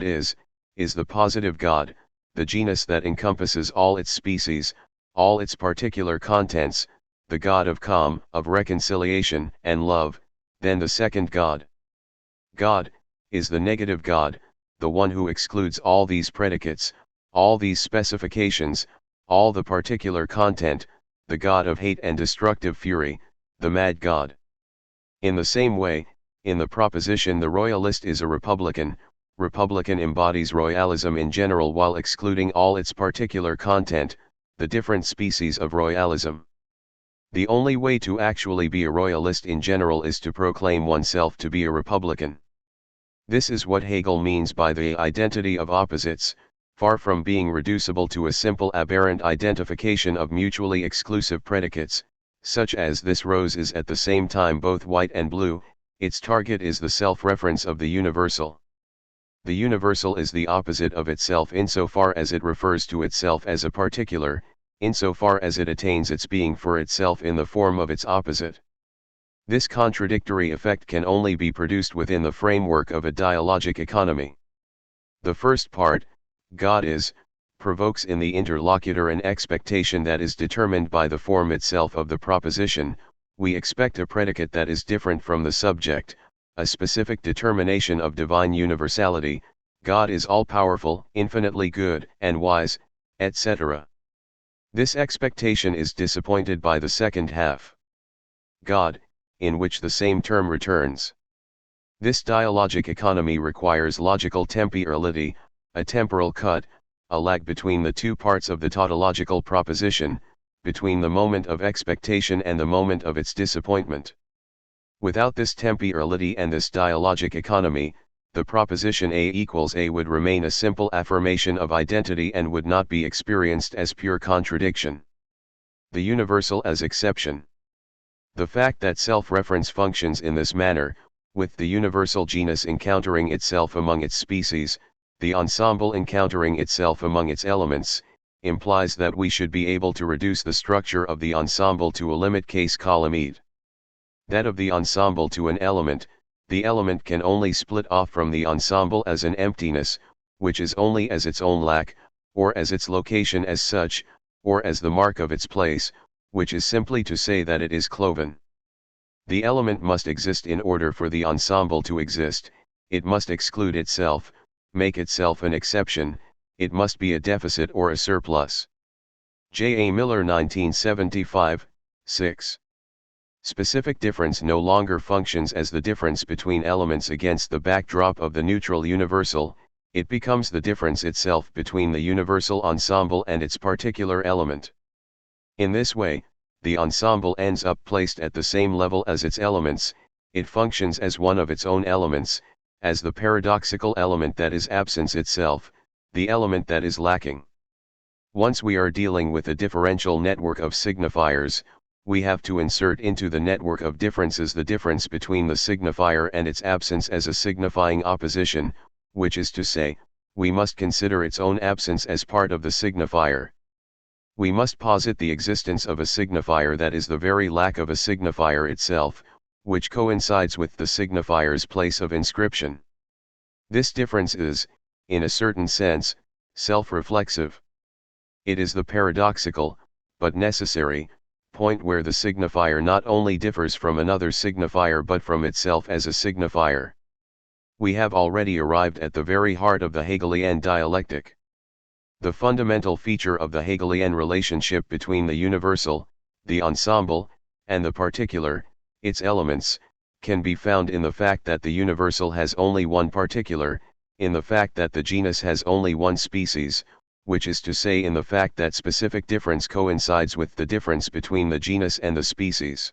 is the positive God, the genus that encompasses all its species, all its particular contents, the God of calm, of reconciliation and love, then the second God is the negative God, the one who excludes all these predicates, all these specifications, all the particular content, the God of hate and destructive fury, the mad God. In the same way, in the proposition the royalist is a republican, republican embodies royalism in general while excluding all its particular content, the different species of royalism. The only way to actually be a royalist in general is to proclaim oneself to be a republican. This is what Hegel means by the identity of opposites, far from being reducible to a simple aberrant identification of mutually exclusive predicates, such as this rose is at the same time both white and blue. Its target is the self-reference of the universal. The universal is the opposite of itself insofar as it refers to itself as a particular, insofar as it attains its being for itself in the form of its opposite. This contradictory effect can only be produced within the framework of a dialogic economy. The first part, God is, provokes in the interlocutor an expectation that is determined by the form itself of the proposition. We expect a predicate that is different from the subject, a specific determination of divine universality, God is all-powerful, infinitely good and wise, etc. This expectation is disappointed by the second half. God, in which the same term returns. This dialogic economy requires logical temporality, a temporal cut, a lag between the two parts of the tautological proposition, between the moment of expectation and the moment of its disappointment. Without this temporality and this dialogic economy, the proposition A equals A would remain a simple affirmation of identity and would not be experienced as pure contradiction. The universal as exception. The fact that self-reference functions in this manner, with the universal genus encountering itself among its species, the ensemble encountering itself among its elements, implies that we should be able to reduce the structure of the ensemble to a limit case column that of the ensemble to an element. The element can only split off from the ensemble as an emptiness, which is only as its own lack, or as its location as such, or as the mark of its place, which is simply to say that it is cloven. The element must exist in order for the ensemble to exist, it must exclude itself, make itself an exception, it must be a deficit or a surplus. J. A. Miller 1975, 6. Specific difference no longer functions as the difference between elements against the backdrop of the neutral universal, it becomes the difference itself between the universal ensemble and its particular element. In this way, the ensemble ends up placed at the same level as its elements, it functions as one of its own elements, as the paradoxical element that is absence itself, the element that is lacking. Once we are dealing with a differential network of signifiers, we have to insert into the network of differences the difference between the signifier and its absence as a signifying opposition, which is to say, we must consider its own absence as part of the signifier. We must posit the existence of a signifier that is the very lack of a signifier itself, which coincides with the signifier's place of inscription. This difference is, in a certain sense, self-reflexive. It is the paradoxical, but necessary, point where the signifier not only differs from another signifier but from itself as a signifier. We have already arrived at the very heart of the Hegelian dialectic. The fundamental feature of the Hegelian relationship between the universal, the ensemble, and the particular, its elements, can be found in the fact that the universal has only one particular, in the fact that the genus has only one species, which is to say in the fact that specific difference coincides with the difference between the genus and the species.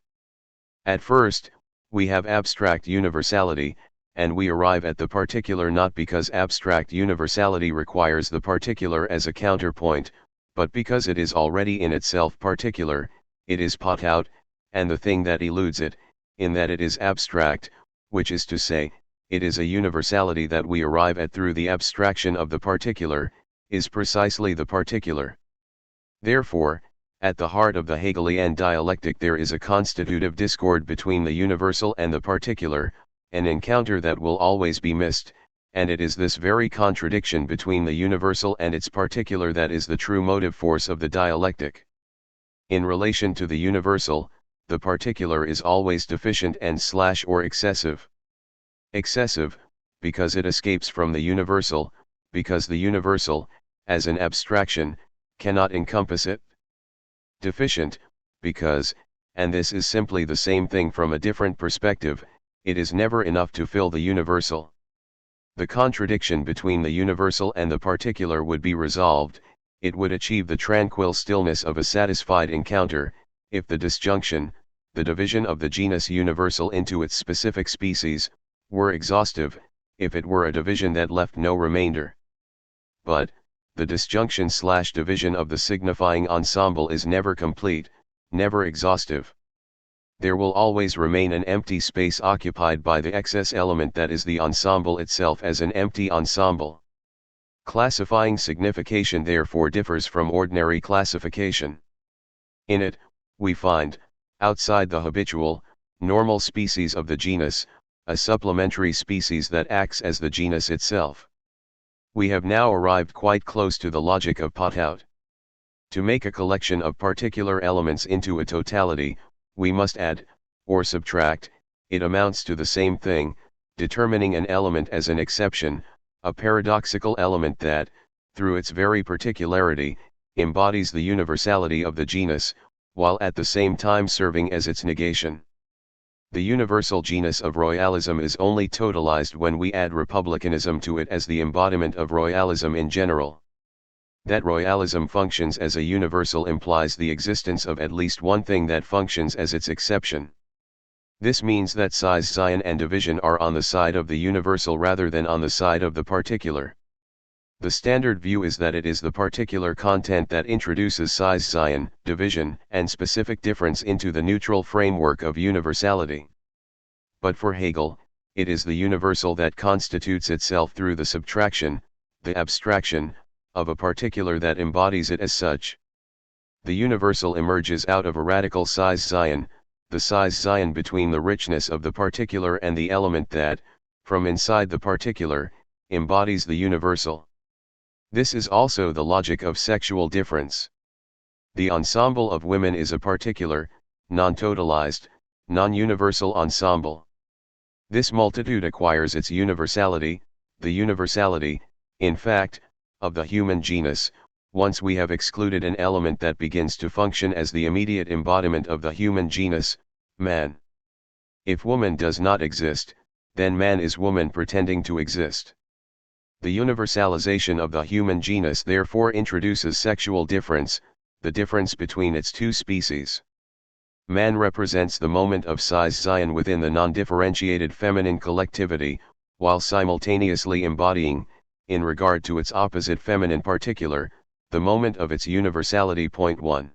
At first, we have abstract universality, and we arrive at the particular not because abstract universality requires the particular as a counterpoint, but because it is already in itself particular, it is pot out, and the thing that eludes it, in that it is abstract, which is to say, it is a universality that we arrive at through the abstraction of the particular, is precisely the particular. Therefore, at the heart of the Hegelian dialectic there is a constitutive discord between the universal and the particular, an encounter that will always be missed, and it is this very contradiction between the universal and its particular that is the true motive force of the dialectic. In relation to the universal, the particular is always deficient and or excessive. Excessive, because it escapes from the universal, because the universal, as an abstraction, cannot encompass it. Deficient, because, and this is simply the same thing from a different perspective, it is never enough to fill the universal. The contradiction between the universal and the particular would be resolved, it would achieve the tranquil stillness of a satisfied encounter, if the disjunction, the division of the genus universal into its specific species, were exhaustive, if it were a division that left no remainder. But, the disjunction/division of the signifying ensemble is never complete, never exhaustive. There will always remain an empty space occupied by the excess element that is the ensemble itself as an empty ensemble. Classifying signification therefore differs from ordinary classification. In it, we find, outside the habitual, normal species of the genus, a supplementary species that acts as the genus itself. We have now arrived quite close to the logic of pot-out. To make a collection of particular elements into a totality, we must add, or subtract, it amounts to the same thing, determining an element as an exception, a paradoxical element that, through its very particularity, embodies the universality of the genus, while at the same time serving as its negation. The universal genus of royalism is only totalized when we add republicanism to it as the embodiment of royalism in general. That royalism functions as a universal implies the existence of at least one thing that functions as its exception. This means that size Zion and division are on the side of the universal rather than on the side of the particular. The standard view is that it is the particular content that introduces size Zion, division, and specific difference into the neutral framework of universality. But for Hegel, it is the universal that constitutes itself through the subtraction, the abstraction, of a particular that embodies it as such. The universal emerges out of a radical size Zion, the size Zion between the richness of the particular and the element that, from inside the particular, embodies the universal. This is also the logic of sexual difference. The ensemble of women is a particular, non-totalized, non-universal ensemble. This multitude acquires its universality, the universality, in fact, of the human genus, once we have excluded an element that begins to function as the immediate embodiment of the human genus, man. If woman does not exist, then man is woman pretending to exist. The universalization of the human genus therefore introduces sexual difference, the difference between its two species. Man represents the moment of size Zion within the non-differentiated feminine collectivity, while simultaneously embodying, in regard to its opposite feminine particular, The moment of its universality. Point 1.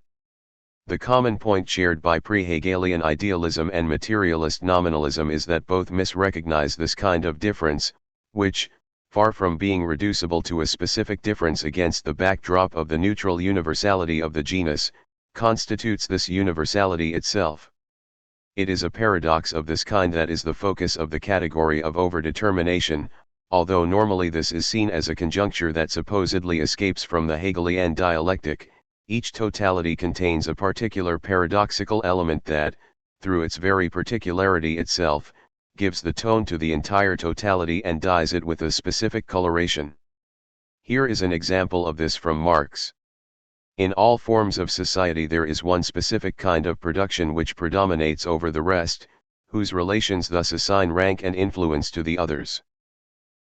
The common point shared by pre-Hegelian idealism and materialist nominalism is that both misrecognize this kind of difference, which, far from being reducible to a specific difference against the backdrop of the neutral universality of the genus, constitutes this universality itself. It is a paradox of this kind that is the focus of the category of overdetermination, although normally this is seen as a conjuncture that supposedly escapes from the Hegelian dialectic. Each totality contains a particular paradoxical element that, through its very particularity itself, gives the tone to the entire totality and dyes it with a specific coloration. Here is an example of this from Marx. In all forms of society there is one specific kind of production which predominates over the rest, whose relations thus assign rank and influence to the others.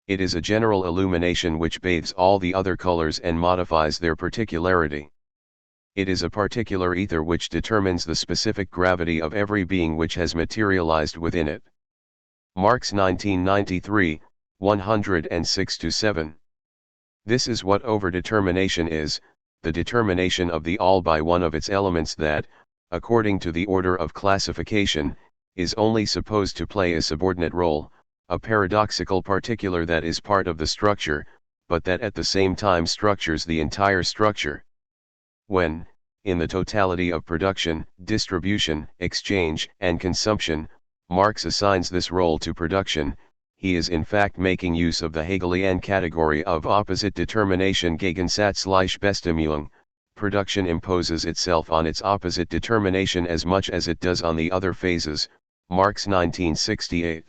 It is a general illumination which bathes all the other colors and modifies their particularity. It is a particular ether which determines the specific gravity of every being which has materialized within it. Marx 1993, 106-7. This is what overdetermination is, the determination of the all by one of its elements that, according to the order of classification, is only supposed to play a subordinate role, a paradoxical particular that is part of the structure, but that at the same time structures the entire structure. When, in the totality of production, distribution, exchange, and consumption, Marx assigns this role to production, he is in fact making use of the Hegelian category of opposite determination Gegensatzliche Bestimmung. Production imposes itself on its opposite determination as much as it does on the other phases, Marx 1968.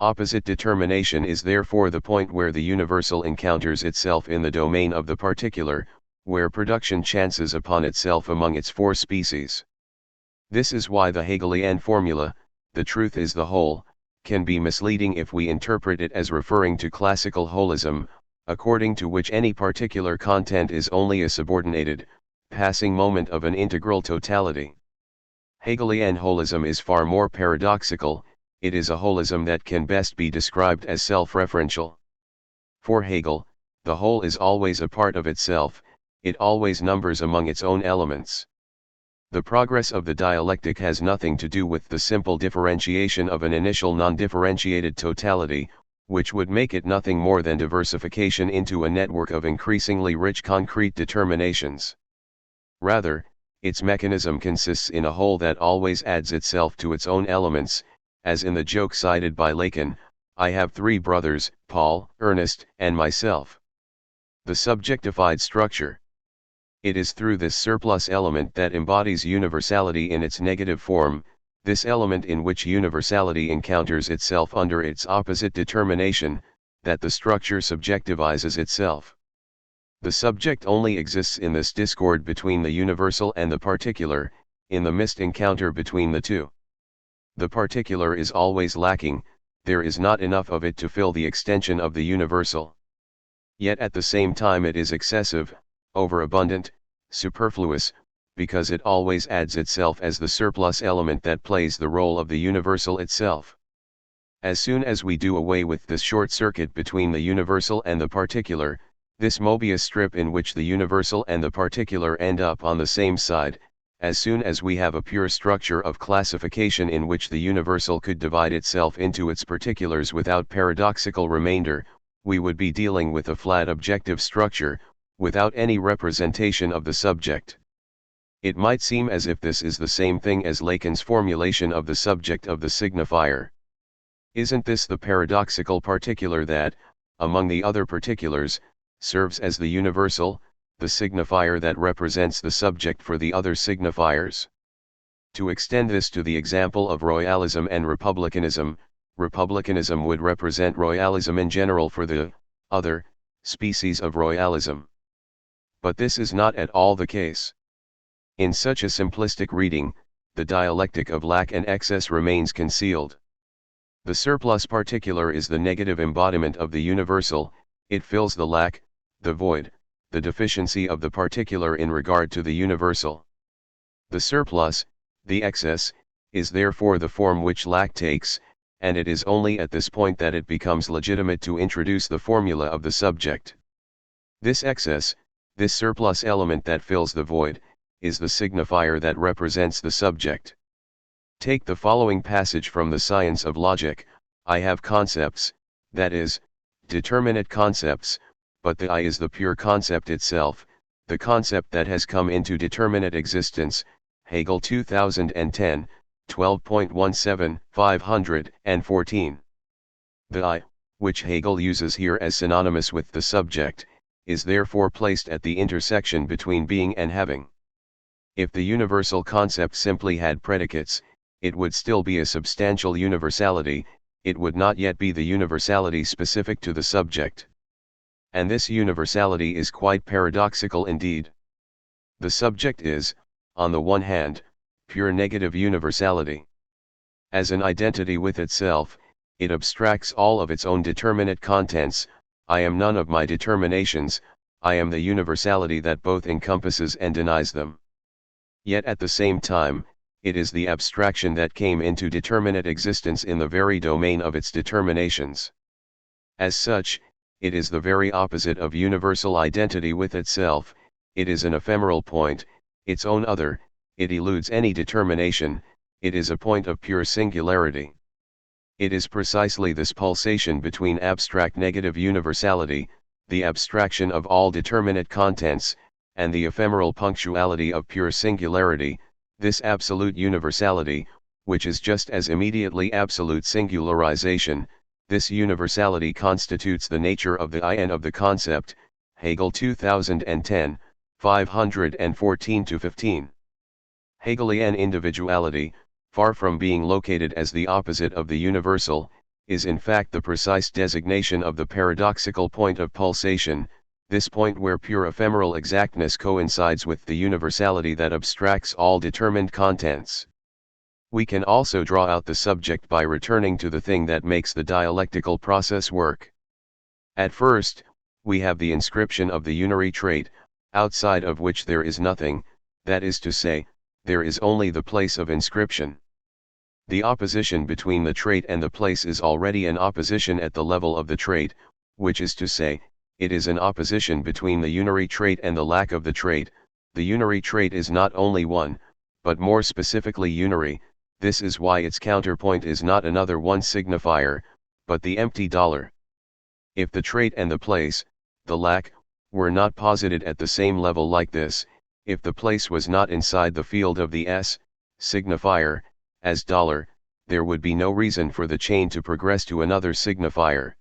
Opposite determination is therefore the point where the universal encounters itself in the domain of the particular, where production chances upon itself among its four species. This is why the Hegelian formula, the truth is the whole, can be misleading if we interpret it as referring to classical holism, according to which any particular content is only a subordinated, passing moment of an integral totality. Hegelian holism is far more paradoxical, it is a holism that can best be described as self-referential. For Hegel, the whole is always a part of itself, it always numbers among its own elements. The progress of the dialectic has nothing to do with the simple differentiation of an initial non-differentiated totality, which would make it nothing more than diversification into a network of increasingly rich concrete determinations. Rather, its mechanism consists in a whole that always adds itself to its own elements, as in the joke cited by Lacan, I have three brothers, Paul, Ernest, and myself. The subjectified structure. It is through this surplus element that embodies universality in its negative form, this element in which universality encounters itself under its opposite determination, that the structure subjectivizes itself. The subject only exists in this discord between the universal and the particular, in the missed encounter between the two. The particular is always lacking, there is not enough of it to fill the extension of the universal. Yet at the same time it is excessive, overabundant, superfluous, because it always adds itself as the surplus element that plays the role of the universal itself. As soon as we do away with this short circuit between the universal and the particular, this Mobius strip in which the universal and the particular end up on the same side, as soon as we have a pure structure of classification in which the universal could divide itself into its particulars without paradoxical remainder, we would be dealing with a flat objective structure, without any representation of the subject. It might seem as if this is the same thing as Lacan's formulation of the subject of the signifier. Isn't this the paradoxical particular that, among the other particulars, serves as the universal, the signifier that represents the subject for the other signifiers? To extend this to the example of royalism and republicanism, republicanism would represent royalism in general for the other species of royalism. But this is not at all the case. In such a simplistic reading, the dialectic of lack and excess remains concealed. The surplus particular is the negative embodiment of the universal, it fills the lack, the void, the deficiency of the particular in regard to the universal. The surplus, the excess, is therefore the form which lack takes, and it is only at this point that it becomes legitimate to introduce the formula of the subject. This excess, This surplus element that fills the void, is the signifier that represents the subject. Take the following passage from the Science of Logic: I have concepts, that is, determinate concepts, but the I is the pure concept itself, the concept that has come into determinate existence. Hegel 2010, 12.17, 514. The I, which Hegel uses here as synonymous with the subject, is therefore placed at the intersection between being and having. If the universal concept simply had predicates, it would still be a substantial universality, it would not yet be the universality specific to the subject. And this universality is quite paradoxical indeed. The subject is, on the one hand, pure negative universality. As an identity with itself, it abstracts all of its own determinate contents. I am none of my determinations, I am the universality that both encompasses and denies them. Yet at the same time, it is the abstraction that came into determinate existence in the very domain of its determinations. As such, it is the very opposite of universal identity with itself, it is an ephemeral point, its own other, it eludes any determination, it is a point of pure singularity. It is precisely this pulsation between abstract negative universality, the abstraction of all determinate contents, and the ephemeral punctuality of pure singularity, this absolute universality, which is just as immediately absolute singularization. This universality constitutes the nature of the I and of the concept. Hegel 2010, 514-15. Hegelian individuality, far from being located as the opposite of the universal, is in fact the precise designation of the paradoxical point of pulsation, this point where pure ephemeral exactness coincides with the universality that abstracts all determined contents. We can also draw out the subject by returning to the thing that makes the dialectical process work. At first, we have the inscription of the unary trait, outside of which there is nothing, that is to say, there is only the place of inscription. The opposition between the trait and the place is already an opposition at the level of the trait, which is to say, it is an opposition between the unary trait and the lack of the trait. The unary trait is not only one, but more specifically unary. This is why its counterpoint is not another one signifier, but the empty dollar. If the trait and the place, the lack, were not posited at the same level like this, if the place was not inside the field of the S, signifier, as dollar, there would be no reason for the chain to progress to another signifier.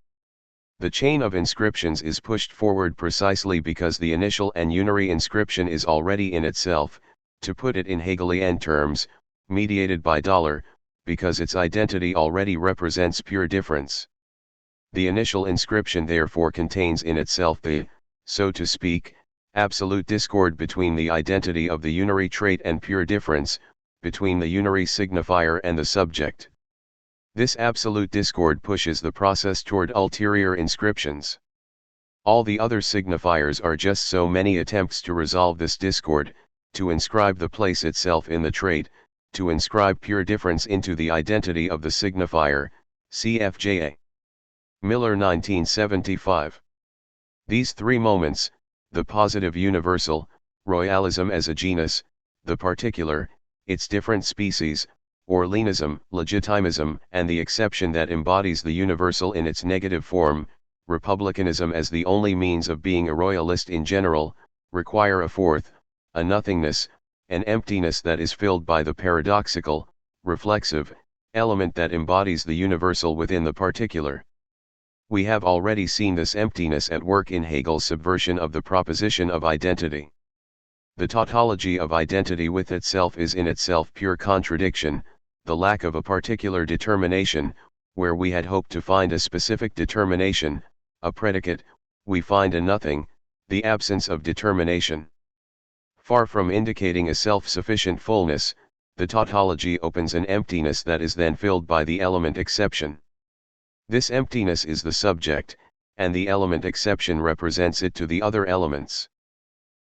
The chain of inscriptions is pushed forward precisely because the initial and unary inscription is already in itself, to put it in Hegelian terms, mediated by dollar, because its identity already represents pure difference. The initial inscription therefore contains in itself the, so to speak, absolute discord between the identity of the unary trait and pure difference, between the unary signifier and the subject. This absolute discord pushes the process toward ulterior inscriptions. All the other signifiers are just so many attempts to resolve this discord, to inscribe the place itself in the trait, to inscribe pure difference into the identity of the signifier. CFJA. Miller 1975. These three moments, the positive universal, royalism as a genus, the particular, its different species, Orleanism, legitimism, and the exception that embodies the universal in its negative form, republicanism as the only means of being a royalist in general, require a fourth, a nothingness, an emptiness that is filled by the paradoxical, reflexive, element that embodies the universal within the particular. We have already seen this emptiness at work in Hegel's subversion of the proposition of identity. The tautology of identity with itself is in itself pure contradiction, the lack of a particular determination, where we had hoped to find a specific determination, a predicate, we find a nothing, the absence of determination. Far from indicating a self-sufficient fullness, the tautology opens an emptiness that is then filled by the element exception. This emptiness is the subject, and the element exception represents it to the other elements.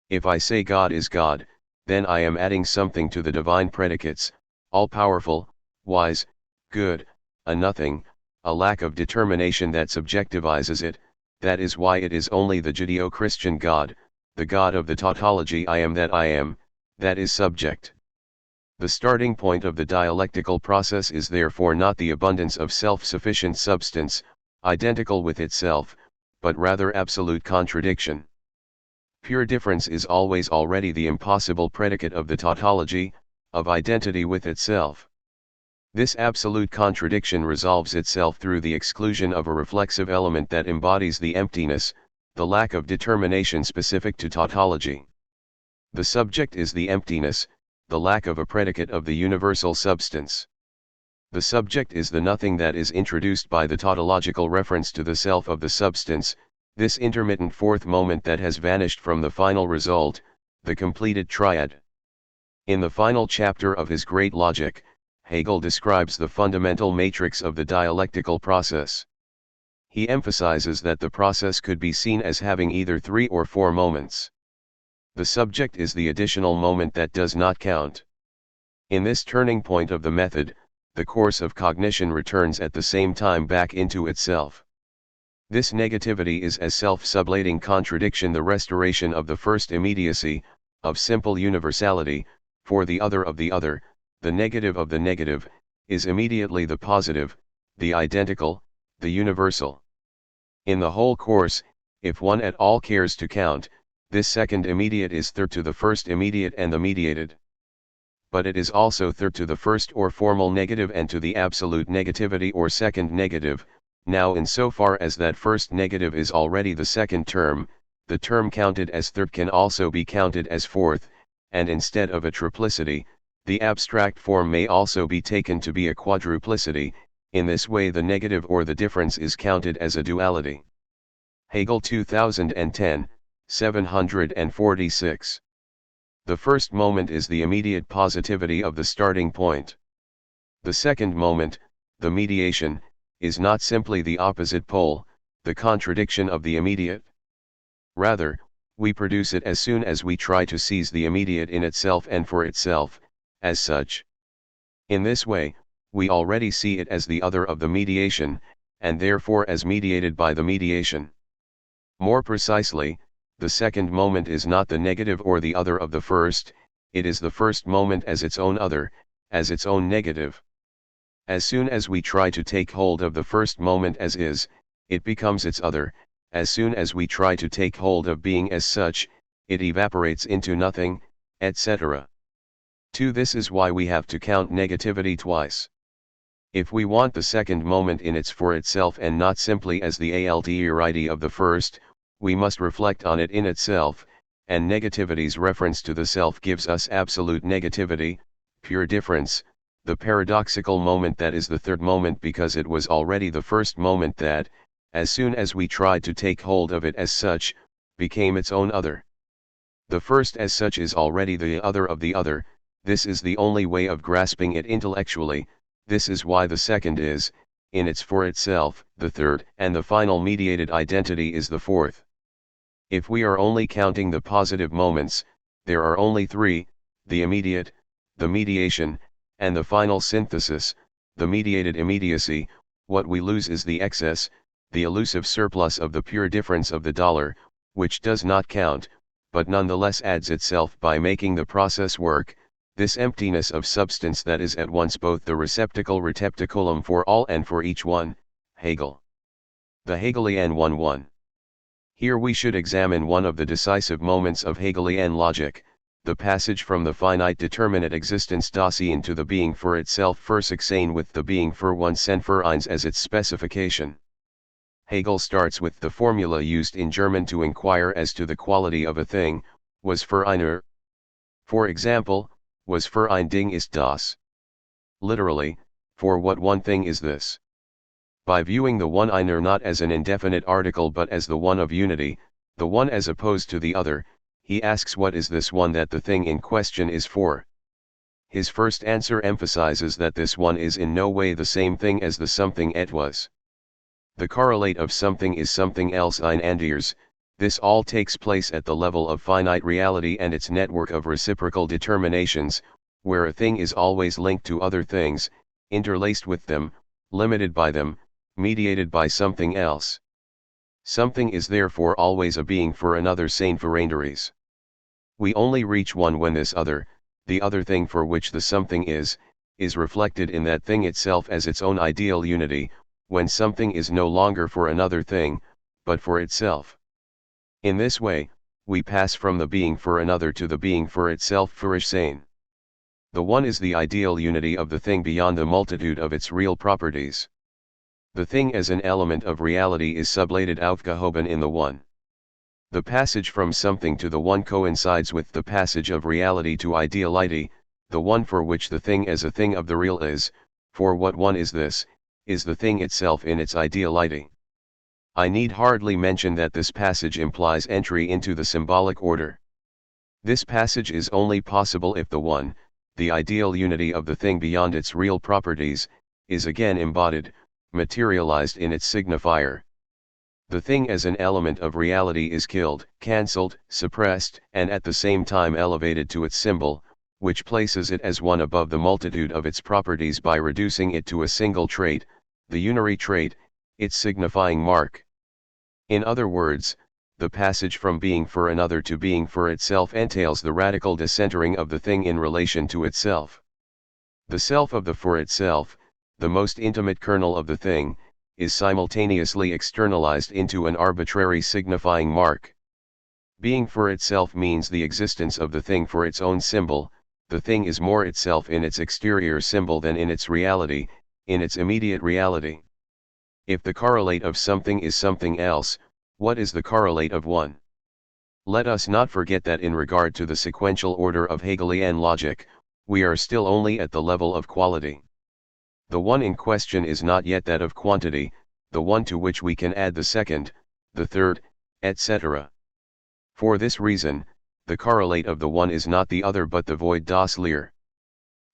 If I say God is God, then I am adding something to the divine predicates, all-powerful, wise, good, a nothing, a lack of determination that subjectivizes it. That is why it is only the Judeo-Christian God, the God of the tautology I am, that is subject. The starting point of the dialectical process is therefore not the abundance of self-sufficient substance, identical with itself, but rather absolute contradiction. Pure difference is always already the impossible predicate of the tautology, of identity with itself. This absolute contradiction resolves itself through the exclusion of a reflexive element that embodies the emptiness, the lack of determination specific to tautology. The subject is the emptiness, the lack of a predicate of the universal substance. The subject is the nothing that is introduced by the tautological reference to the self of the substance, this intermittent fourth moment that has vanished from the final result, the completed triad. In the final chapter of his great Logic, Hegel describes the fundamental matrix of the dialectical process. He emphasizes that the process could be seen as having either 3 or 4 moments. The subject is the additional moment that does not count. In this turning point of the method, the course of cognition returns at the same time back into itself. This negativity is as self-sublating contradiction the restoration of the first immediacy, of simple universality, for the other of the other, the negative of the negative, is immediately the positive, the identical, the universal. In the whole course, if one at all cares to count, this second immediate is third to the first immediate and the mediated. But it is also third to the first or formal negative and to the absolute negativity or second negative. Now insofar as that first negative is already the second term, the term counted as third can also be counted as fourth, and instead of a triplicity, the abstract form may also be taken to be a quadruplicity. In this way the negative or the difference is counted as a duality. Hegel 2010, 746. The first moment is the immediate positivity of the starting point. The second moment, the mediation, is not simply the opposite pole, the contradiction of the immediate. Rather, we produce it as soon as we try to seize the immediate in itself and for itself, as such. In this way, we already see it as the other of the mediation, and therefore as mediated by the mediation. More precisely, the second moment is not the negative or the other of the first, it is the first moment as its own other, as its own negative. As soon as we try to take hold of the first moment as is, it becomes its other. As soon as we try to take hold of being as such, it evaporates into nothing, etc. This is why we have to count negativity twice. If we want the second moment in its for itself and not simply as the alterity of the first, we must reflect on it in itself, and negativity's reference to the self gives us absolute negativity, pure difference, the paradoxical moment that is the third moment because it was already the first moment that, as soon as we tried to take hold of it as such, became its own other. The first as such is already the other of the other. This is the only way of grasping it intellectually. This is why the second is, in its for itself, the third, and the final mediated identity is the fourth. If we are only counting the positive moments, there are only 3, the immediate, the mediation, and the final synthesis, the mediated immediacy. What we lose is the excess, the elusive surplus of the pure difference of the dollar, which does not count, but nonetheless adds itself by making the process work, this emptiness of substance that is at once both the receptacle-receptaculum for all and for each one. Hegel. The Hegelian 1:1. Here we should examine one of the decisive moments of Hegelian logic, the passage from the finite determinate existence Dasein to the being for itself Versuchsein with the being für uns and für eins as its specification. Hegel starts with the formula used in German to inquire as to the quality of a thing, was für einer. For example, was für ein Ding ist das. Literally, for what one thing is this. By viewing the one einer not as an indefinite article but as the one of unity, the one as opposed to the other, he asks what is this one that the thing in question is for. His first answer emphasizes that this one is in no way the same thing as the something it was. The correlate of something is something else ein anderes. This all takes place at the level of finite reality and its network of reciprocal determinations, where a thing is always linked to other things, interlaced with them, limited by them, mediated by something else. Something is therefore always a being for another sane verandaries. We only reach one when this other, the other thing for which the something is reflected in that thing itself as its own ideal unity, when something is no longer for another thing, but for itself. In this way, we pass from the being for another to the being for itself für sein. The one is the ideal unity of the thing beyond the multitude of its real properties. The thing as an element of reality is sublated aufgehoben in the one. The passage from something to the one coincides with the passage of reality to ideality, the one for which the thing as a thing of the real is, for what one is this, is the thing itself in its ideality. I need hardly mention that this passage implies entry into the symbolic order. This passage is only possible if the one, the ideal unity of the thing beyond its real properties, is again embodied, materialized in its signifier. The thing as an element of reality is killed, cancelled, suppressed, and at the same time elevated to its symbol, which places it as one above the multitude of its properties by reducing it to a single trait, the unary trait, its signifying mark. In other words, the passage from being for another to being for itself entails the radical decentering of the thing in relation to itself. The self of the for itself, the most intimate kernel of the thing, is simultaneously externalized into an arbitrary signifying mark. Being for itself means the existence of the thing for its own symbol. The thing is more itself in its exterior symbol than in its reality, in its immediate reality. If the correlate of something is something else, what is the correlate of one? Let us not forget that in regard to the sequential order of Hegelian logic, we are still only at the level of quality. The one in question is not yet that of quantity, the one to which we can add the second, the third, etc. For this reason, the correlate of the one is not the other but the void das Leer.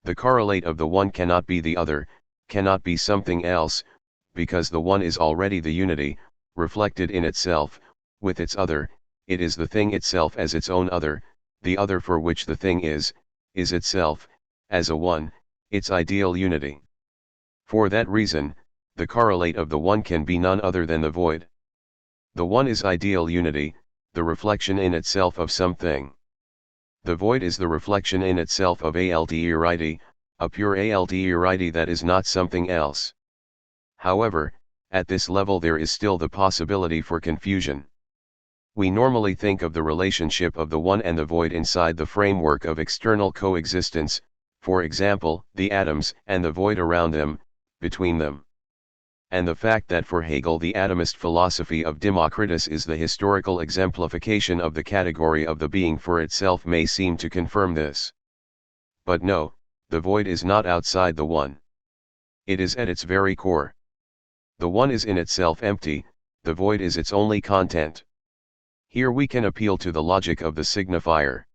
The correlate of the one cannot be the other, cannot be something else, because the one is already the unity, reflected in itself, with its other. It is the thing itself as its own other, the other for which the thing is itself, as a one, its ideal unity. For that reason, the correlate of the one can be none other than the void. The one is ideal unity, the reflection in itself of something. The void is the reflection in itself of alterity, a pure alterity that is not something else. However, at this level there is still the possibility for confusion. We normally think of the relationship of the one and the void inside the framework of external coexistence, for example, the atoms and the void around them, between them. And the fact that for Hegel the atomist philosophy of Democritus is the historical exemplification of the category of the being for itself may seem to confirm this. But no, the void is not outside the one. It is at its very core. The one is in itself empty, the void is its only content. Here we can appeal to the logic of the signifier.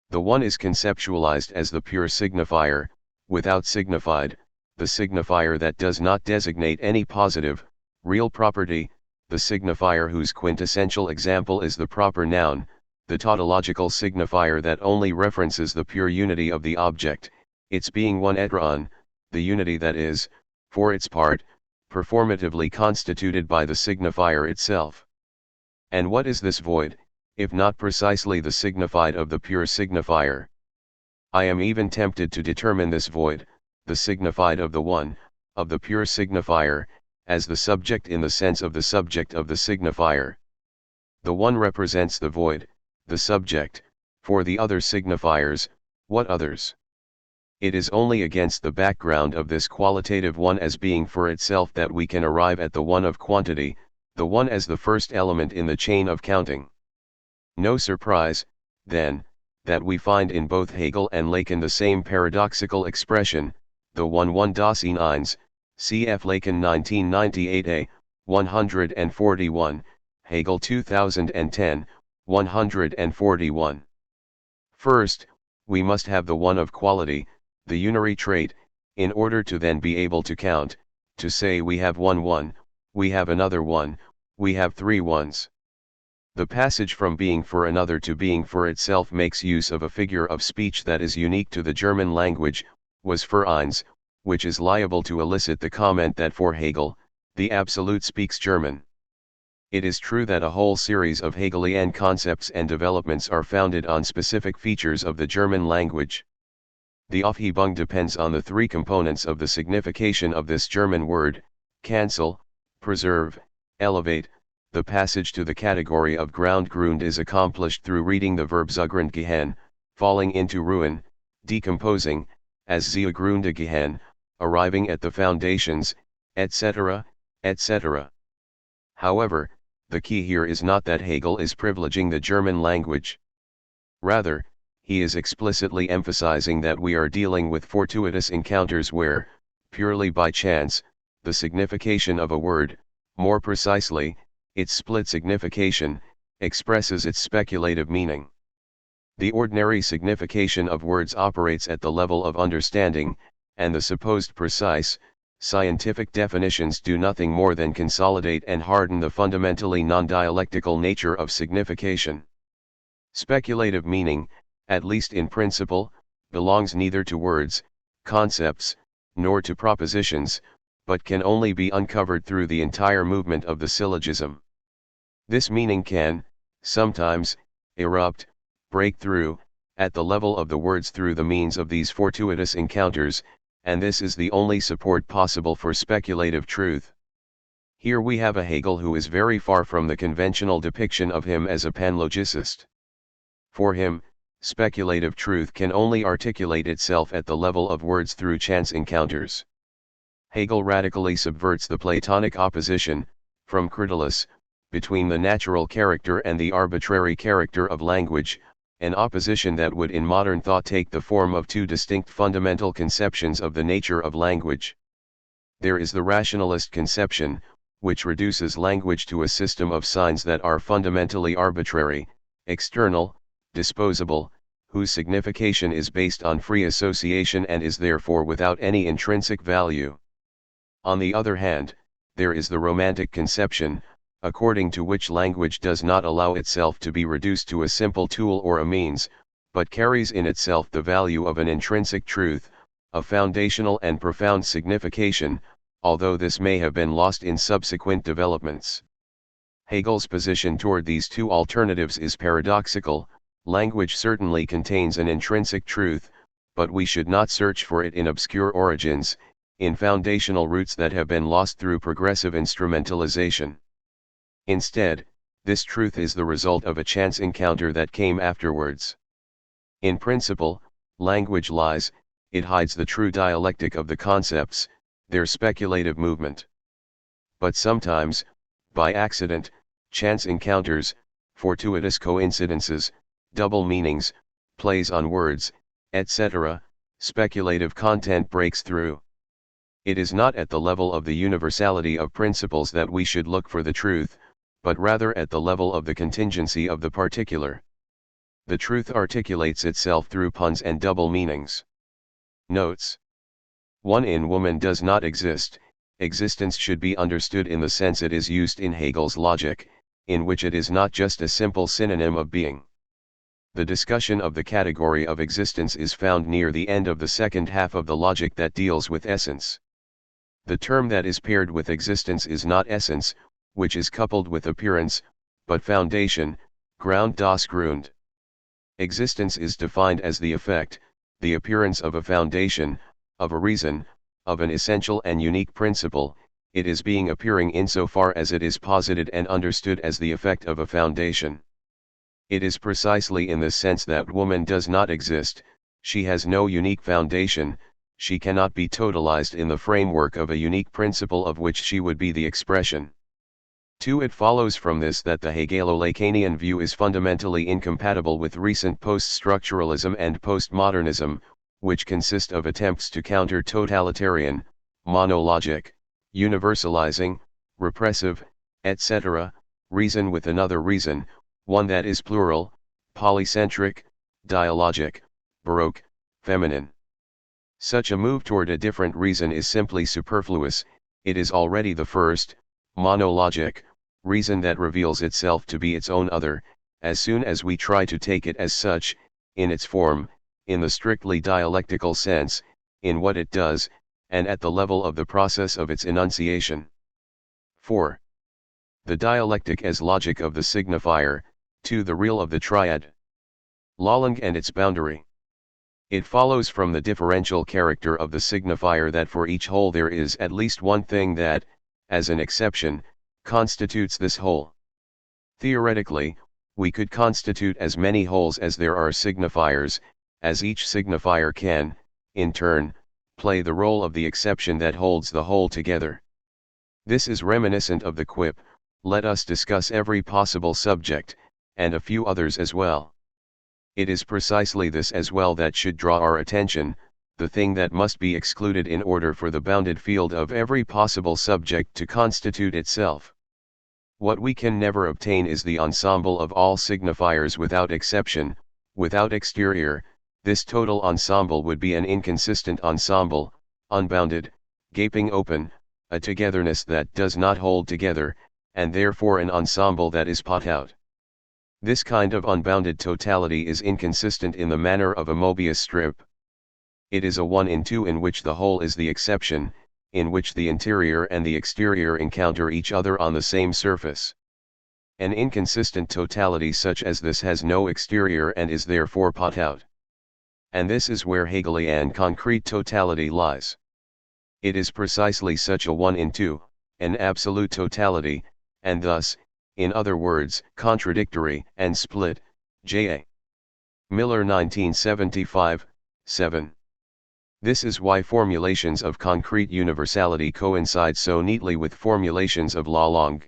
The one is conceptualized as the pure signifier, without signified, the signifier that does not designate any positive, real property, the signifier whose quintessential example is the proper noun, the tautological signifier that only references the pure unity of the object, its being one etron, the unity that is, for its part, performatively constituted by the signifier itself. And what is this void, if not precisely the signified of the pure signifier? I am even tempted to determine this void, the signified of the one, of the pure signifier, as the subject in the sense of the subject of the signifier. The one represents the void, the subject. For the other signifiers, what others? It is only against the background of this qualitative one as being for itself that we can arrive at the one of quantity, the one as the first element in the chain of counting. No surprise, then, that we find in both Hegel and Lacan the same paradoxical expression, the one das Eins, cf. Lacan 1998a, 141, Hegel 2010, 141. First, we must have the one of quality, the unary trait, in order to then be able to count, to say we have one, we have another one, we have three ones. The passage from being for another to being for itself makes use of a figure of speech that is unique to the German language, was für eins, which is liable to elicit the comment that for Hegel, the absolute speaks German. It is true that a whole series of Hegelian concepts and developments are founded on specific features of the German language. The Aufhebung depends on the three components of the signification of this German word: cancel, preserve, elevate. The passage to the category of Grund is accomplished through reading the verb zugrund gehen, falling into ruin, decomposing, as zugrunde gehen, arriving at the foundations, etc., etc. However, the key here is not that Hegel is privileging the German language. Rather, he is explicitly emphasizing that we are dealing with fortuitous encounters where, purely by chance, the signification of a word, more precisely, its split signification, expresses its speculative meaning. The ordinary signification of words operates at the level of understanding, and the supposed precise, scientific definitions do nothing more than consolidate and harden the fundamentally non-dialectical nature of signification. Speculative meaning, at least in principle, belongs neither to words, concepts, nor to propositions, but can only be uncovered through the entire movement of the syllogism. This meaning can, sometimes, erupt, break through, at the level of the words through the means of these fortuitous encounters, and this is the only support possible for speculative truth. Here we have a Hegel who is very far from the conventional depiction of him as a panlogicist. For him, speculative truth can only articulate itself at the level of words through chance encounters. Hegel radically subverts the Platonic opposition, from Critolus, between the natural character and the arbitrary character of language, an opposition that would in modern thought take the form of two distinct fundamental conceptions of the nature of language. There is the rationalist conception, which reduces language to a system of signs that are fundamentally arbitrary, external, disposable, whose signification is based on free association and is therefore without any intrinsic value. On the other hand, there is the romantic conception, according to which language does not allow itself to be reduced to a simple tool or a means, but carries in itself the value of an intrinsic truth, a foundational and profound signification, although this may have been lost in subsequent developments. Hegel's position toward these two alternatives is paradoxical. Language certainly contains an intrinsic truth, but we should not search for it in obscure origins, in foundational roots that have been lost through progressive instrumentalization. Instead, this truth is the result of a chance encounter that came afterwards. In principle, language lies, it hides the true dialectic of the concepts, their speculative movement. But sometimes, by accident, chance encounters, fortuitous coincidences, double meanings, plays on words, etc., speculative content breaks through. It is not at the level of the universality of principles that we should look for the truth, but rather at the level of the contingency of the particular. The truth articulates itself through puns and double meanings. Notes. 1. In woman does not exist. Existence should be understood in the sense it is used in Hegel's logic, in which it is not just a simple synonym of being. The discussion of the category of existence is found near the end of the second half of the logic that deals with essence. The term that is paired with existence is not essence, which is coupled with appearance, but foundation, Grund das Grund. Existence is defined as the effect, the appearance of a foundation, of a reason, of an essential and unique principle. It is being appearing insofar as it is posited and understood as the effect of a foundation. It is precisely in this sense that woman does not exist, she has no unique foundation, she cannot be totalized in the framework of a unique principle of which she would be the expression. 2. It follows from this that the Hegelo-Lacanian view is fundamentally incompatible with recent post-structuralism and postmodernism, which consist of attempts to counter totalitarian, monologic, universalizing, repressive, etc., reason with another reason, one that is plural, polycentric, dialogic, baroque, feminine. Such a move toward a different reason is simply superfluous. It is already the first, monologic, reason that reveals itself to be its own other, as soon as we try to take it as such, in its form, in the strictly dialectical sense, in what it does, and at the level of the process of its enunciation. 4. The dialectic as logic of the signifier, 2. The real of the triad. Lalang and its boundary. It follows from the differential character of the signifier that for each whole there is at least one thing that, as an exception, constitutes this whole. Theoretically, we could constitute as many wholes as there are signifiers, as each signifier can, in turn, play the role of the exception that holds the whole together. This is reminiscent of the quip, "Let us discuss every possible subject, and a few others as well." It is precisely this as well that should draw our attention, the thing that must be excluded in order for the bounded field of every possible subject to constitute itself. What we can never obtain is the ensemble of all signifiers without exception, without exterior. This total ensemble would be an inconsistent ensemble, unbounded, gaping open, a togetherness that does not hold together, and therefore an ensemble that is pot out. This kind of unbounded totality is inconsistent in the manner of a Mobius strip. It is a 1 in 2 in which the whole is the exception, in which the interior and the exterior encounter each other on the same surface. An inconsistent totality such as this has no exterior and is therefore pot out. And this is where Hegelian concrete totality lies. It is precisely such a 1 in 2, an absolute totality, and thus, in other words, contradictory and split. J.A. Miller 1975, 7. This is why formulations of concrete universality coincide so neatly with formulations of Lalang.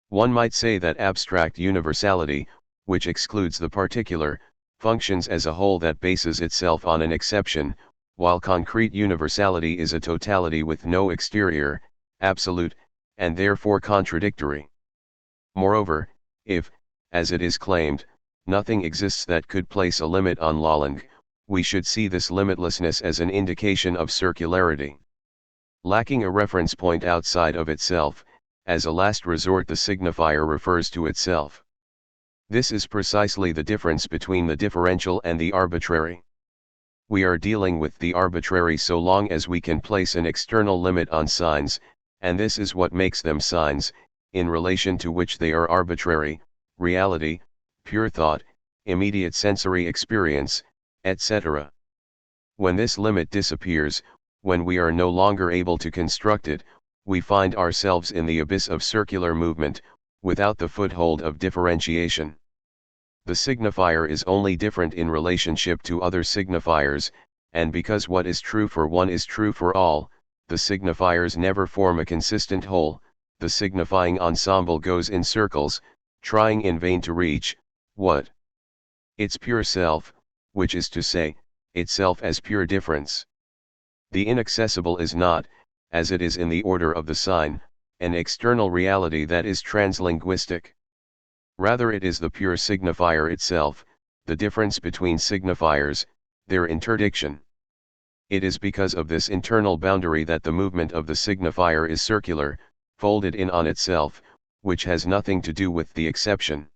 One might say that abstract universality, which excludes the particular, functions as a whole that bases itself on an exception, while concrete universality is a totality with no exterior, absolute, and therefore contradictory. Moreover, if, as it is claimed, nothing exists that could place a limit on Lalang, we should see this limitlessness as an indication of circularity. Lacking a reference point outside of itself, as a last resort the signifier refers to itself. This is precisely the difference between the differential and the arbitrary. We are dealing with the arbitrary so long as we can place an external limit on signs, and this is what makes them signs, in relation to which they are arbitrary, reality, pure thought, immediate sensory experience, etc. When this limit disappears, when we are no longer able to construct it, we find ourselves in the abyss of circular movement, without the foothold of differentiation. The signifier is only different in relationship to other signifiers, and because what is true for one is true for all, the signifiers never form a consistent whole. The signifying ensemble goes in circles, trying in vain to reach, what? Its pure self, which is to say, itself as pure difference. The inaccessible is not, as it is in the order of the sign, an external reality that is translinguistic. Rather it is the pure signifier itself, the difference between signifiers, their interdiction. It is because of this internal boundary that the movement of the signifier is circular, folded in on itself, which has nothing to do with the exception.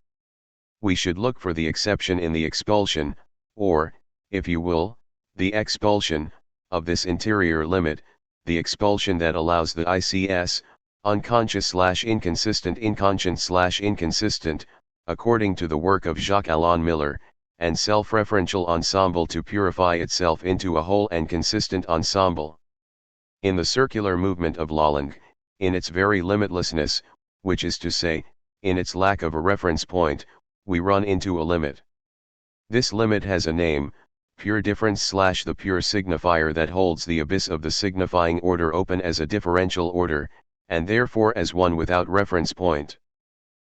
We should look for the exception in the expulsion, or, if you will, the expulsion, of this interior limit, the expulsion that allows the ICS, unconscious/inconsistent inconscient/inconsistent, according to the work of Jacques-Alain Miller, and self-referential ensemble to purify itself into a whole and consistent ensemble. In the circular movement of Lalang, in its very limitlessness, which is to say, in its lack of a reference point, we run into a limit. This limit has a name, pure difference / the pure signifier that holds the abyss of the signifying order open as a differential order, and therefore as one without reference point.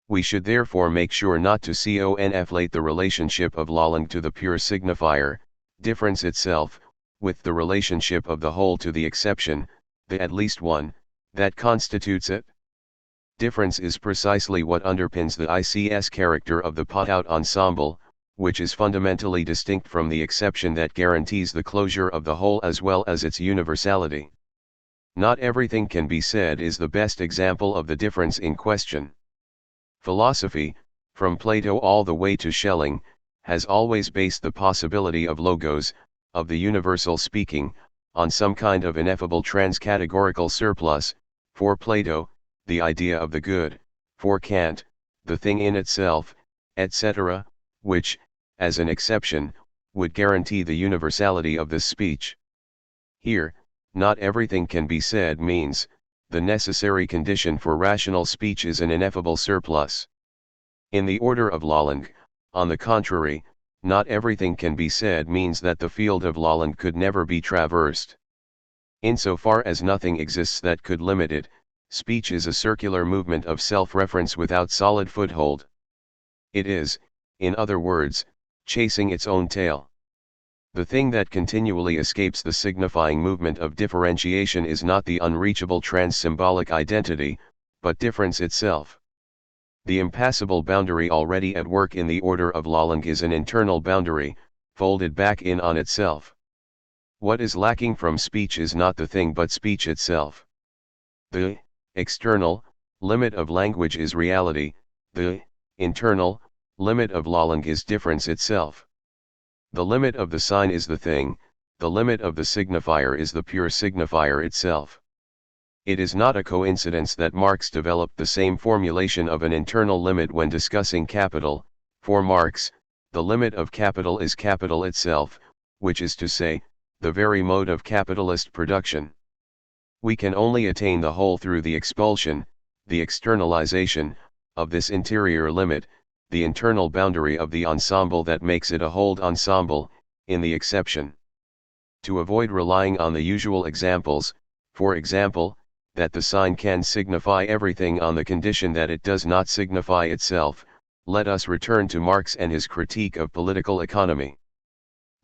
We should therefore make sure not to conflate the relationship of Lalang to the pure signifier, difference itself, with the relationship of the whole to the exception, the at least one, that constitutes it. Difference is precisely what underpins the ICS character of the pot-out ensemble, which is fundamentally distinct from the exception that guarantees the closure of the whole as well as its universality. Not everything can be said is the best example of the difference in question. Philosophy, from Plato all the way to Schelling, has always based the possibility of logos, of the universal speaking, on some kind of ineffable transcategorical surplus. For Plato, the idea of the good, for Kant, the thing in itself, etc., which, as an exception, would guarantee the universality of this speech. Here, not everything can be said means, the necessary condition for rational speech is an ineffable surplus. In the order of Lalande, on the contrary, not everything can be said means that the field of Lalande could never be traversed. Insofar as nothing exists that could limit it, speech is a circular movement of self-reference without solid foothold. It is, in other words, chasing its own tail. The thing that continually escapes the signifying movement of differentiation is not the unreachable trans-symbolic identity, but difference itself. The impassable boundary already at work in the order of Lalande is an internal boundary, folded back in on itself. What is lacking from speech is not the thing but speech itself. The external limit of language is reality, the internal limit of Lalande is difference itself. The limit of the sign is the thing, the limit of the signifier is the pure signifier itself. It is not a coincidence that Marx developed the same formulation of an internal limit when discussing capital. For Marx, the limit of capital is capital itself, which is to say, the very mode of capitalist production. We can only attain the whole through the expulsion, the externalization, of this interior limit, the internal boundary of the ensemble that makes it a whole ensemble, in the exception. To avoid relying on the usual examples, for example, that the sign can signify everything on the condition that it does not signify itself, let us return to Marx and his critique of political economy.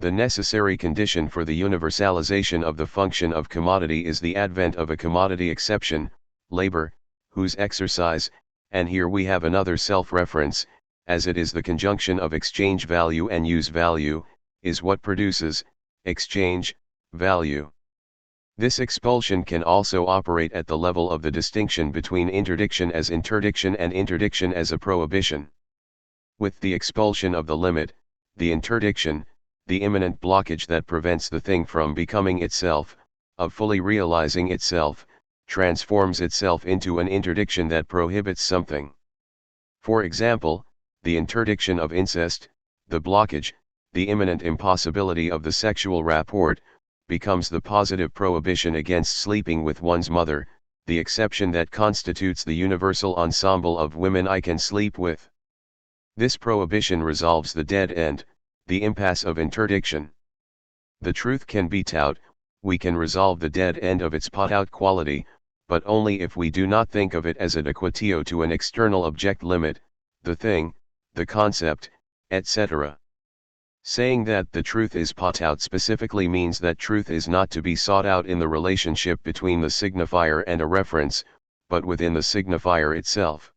The necessary condition for the universalization of the function of commodity is the advent of a commodity exception, labor, whose exercise, and here we have another self-reference, as it is the conjunction of exchange value and use value, is what produces exchange value. This expulsion can also operate at the level of the distinction between interdiction as interdiction and interdiction as a prohibition. With the expulsion of the limit, the interdiction, the immanent blockage that prevents the thing from becoming itself, of fully realizing itself, transforms itself into an interdiction that prohibits something. For example, the interdiction of incest, the blockage, the immanent impossibility of the sexual rapport, becomes the positive prohibition against sleeping with one's mother, the exception that constitutes the universal ensemble of women I can sleep with. This prohibition resolves the dead end, the impasse of interdiction. The truth can be tout, we can resolve the dead end of its pot-out quality, but only if we do not think of it as a equatio to an external object limit, the thing, the concept, etc. Saying that the truth is pot-out specifically means that truth is not to be sought out in the relationship between the signifier and a reference, but within the signifier itself.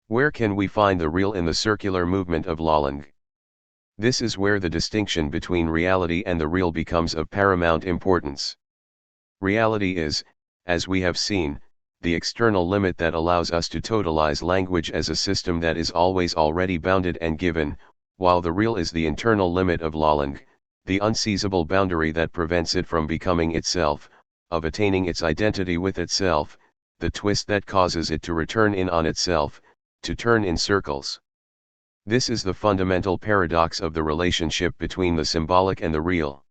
Where can we find the real in the circular movement of Lalande? This is where the distinction between reality and the real becomes of paramount importance. Reality is, as we have seen, the external limit that allows us to totalize language as a system that is always already bounded and given, while the real is the internal limit of Lalande, the unseizable boundary that prevents it from becoming itself, of attaining its identity with itself, the twist that causes it to return in on itself, to turn in circles. This is the fundamental paradox of the relationship between the symbolic and the real.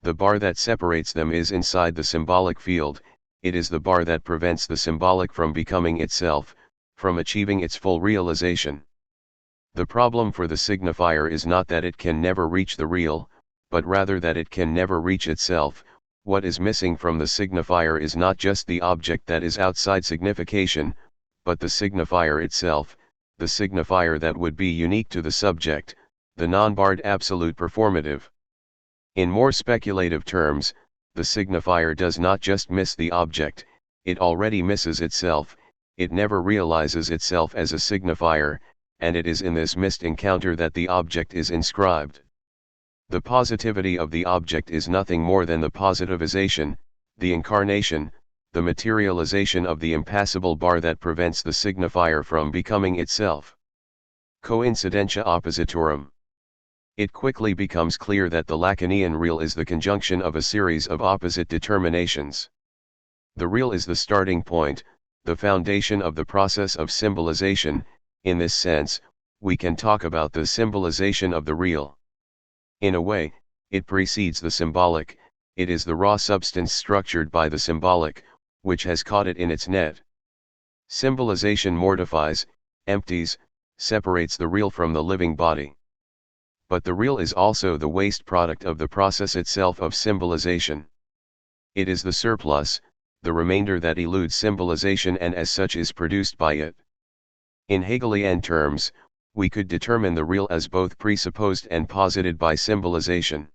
The bar that separates them is inside the symbolic field, it is the bar that prevents the symbolic from becoming itself, from achieving its full realization. The problem for the signifier is not that it can never reach the real, but rather that it can never reach itself. What is missing from the signifier is not just the object that is outside signification, but the signifier itself, the signifier that would be unique to the subject, the non-barred absolute performative. In more speculative terms, the signifier does not just miss the object, it already misses itself, it never realizes itself as a signifier, and it is in this missed encounter that the object is inscribed. The positivity of the object is nothing more than the positivization, the incarnation, the materialization of the impassable bar that prevents the signifier from becoming itself. Coincidentia oppositorum. It quickly becomes clear that the Lacanian real is the conjunction of a series of opposite determinations. The real is the starting point, the foundation of the process of symbolization. In this sense, we can talk about the symbolization of the real. In a way, it precedes the symbolic, it is the raw substance structured by the symbolic, which has caught it in its net. Symbolization mortifies, empties, separates the real from the living body. But the real is also the waste product of the process itself of symbolization. It is the surplus, the remainder that eludes symbolization and as such is produced by it. In Hegelian terms, we could determine the real as both presupposed and posited by symbolization.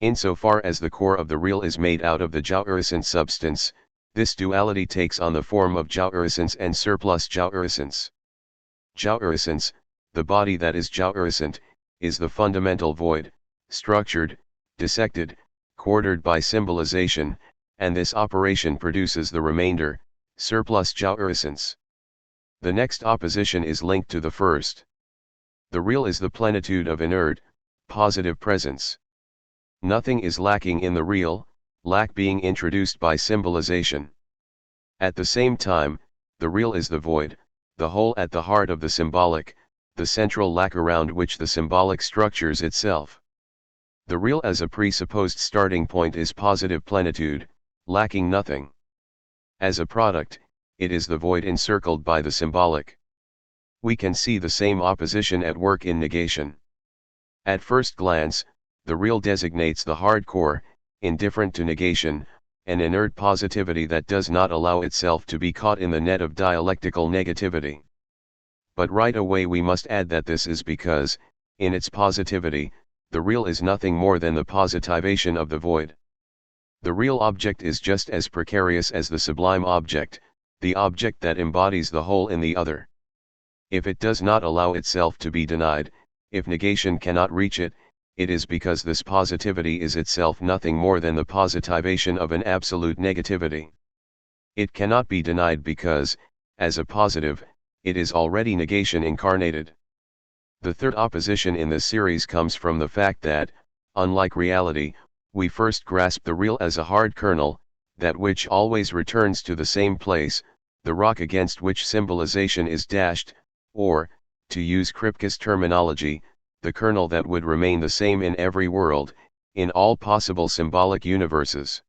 Insofar as the core of the real is made out of the jouissance substance, this duality takes on the form of jouissance and surplus jouissance. Jouissance, the body that is jouissant, is the fundamental void, structured, dissected, quartered by symbolization, and this operation produces the remainder, surplus jouissance. The next opposition is linked to the first. The real is the plenitude of inert, positive presence. Nothing is lacking in the real, lack being introduced by symbolization. At the same time, the real is the void, the hole at the heart of the symbolic, the central lack around which the symbolic structures itself. The real as a presupposed starting point is positive plenitude, lacking nothing. As a product, it is the void encircled by the symbolic. We can see the same opposition at work in negation. At first glance, the real designates the hard core, indifferent to negation, an inert positivity that does not allow itself to be caught in the net of dialectical negativity. But right away we must add that this is because, in its positivity, the real is nothing more than the positivation of the void. The real object is just as precarious as the sublime object, the object that embodies the whole in the other. If it does not allow itself to be denied, if negation cannot reach it, it is because this positivity is itself nothing more than the positivation of an absolute negativity. It cannot be denied because, as a positive, it is already negation incarnated. The third opposition in this series comes from the fact that, unlike reality, we first grasp the real as a hard kernel, that which always returns to the same place, the rock against which symbolization is dashed, or, to use Kripke's terminology, the kernel that would remain the same in every world, in all possible symbolic universes.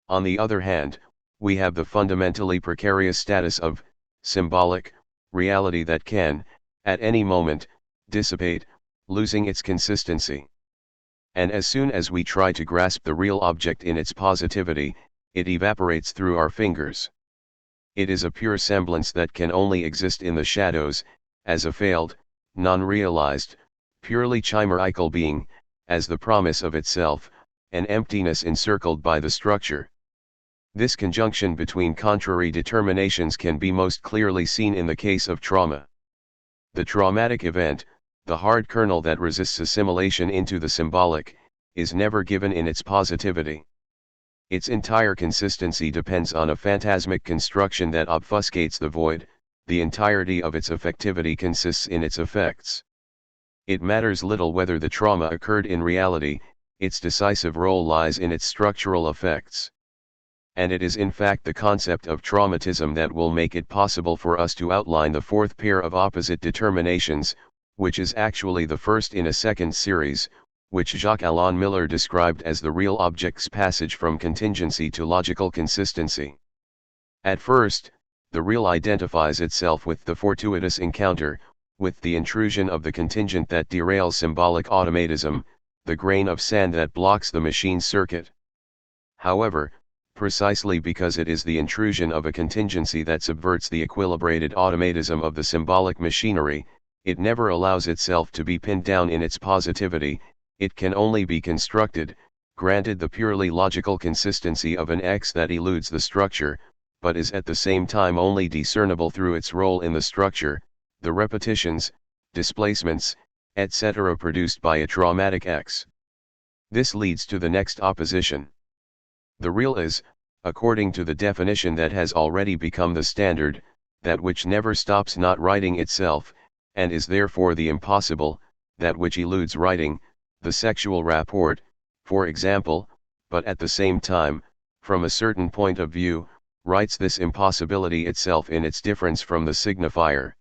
On the other hand, we have the fundamentally precarious status of symbolic reality that can, at any moment, dissipate, losing its consistency. And as soon as we try to grasp the real object in its positivity, it evaporates through our fingers. It is a pure semblance that can only exist in the shadows, as a failed, non-realized, purely chimerical being, as the promise of itself, an emptiness encircled by the structure. This conjunction between contrary determinations can be most clearly seen in the case of trauma. The traumatic event, the hard kernel that resists assimilation into the symbolic, is never given in its positivity. Its entire consistency depends on a phantasmic construction that obfuscates the void, the entirety of its effectivity consists in its effects. It matters little whether the trauma occurred in reality, its decisive role lies in its structural effects. And it is in fact the concept of traumatism that will make it possible for us to outline the fourth pair of opposite determinations, which is actually the first in a second series, which Jacques-Alain Miller described as the real object's passage from contingency to logical consistency. At first, the real identifies itself with the fortuitous encounter, with the intrusion of the contingent that derails symbolic automatism, the grain of sand that blocks the machine's circuit. However, precisely because it is the intrusion of a contingency that subverts the equilibrated automatism of the symbolic machinery, it never allows itself to be pinned down in its positivity, it can only be constructed, granted the purely logical consistency of an X that eludes the structure, but is at the same time only discernible through its role in the structure, the repetitions, displacements, etc. produced by a traumatic X. This leads to the next opposition. The real is, according to the definition that has already become the standard, that which never stops not writing itself, and is therefore the impossible, that which eludes writing, the sexual rapport, for example, but at the same time, from a certain point of view, writes this impossibility itself in its difference from the signifier.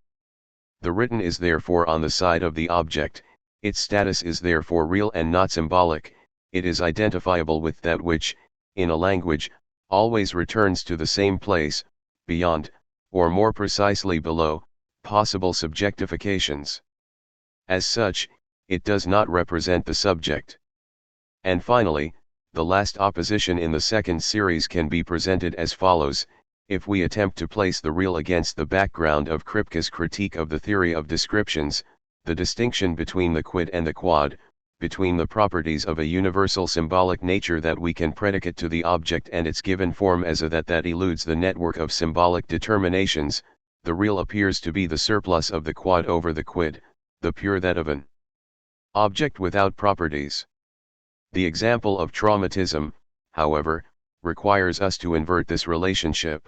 The written is therefore on the side of the object, its status is therefore real and not symbolic, it is identifiable with that which, in a language, always returns to the same place, beyond, or more precisely below, possible subjectifications. As such, it does not represent the subject. And finally, the last opposition in the second series can be presented as follows: if we attempt to place the real against the background of Kripke's critique of the theory of descriptions, the distinction between the quid and the quad, between the properties of a universal symbolic nature that we can predicate to the object and its given form as a that eludes the network of symbolic determinations, the real appears to be the surplus of the quad over the quid, the pure that of an object without properties. The example of traumatism, however, requires us to invert this relationship.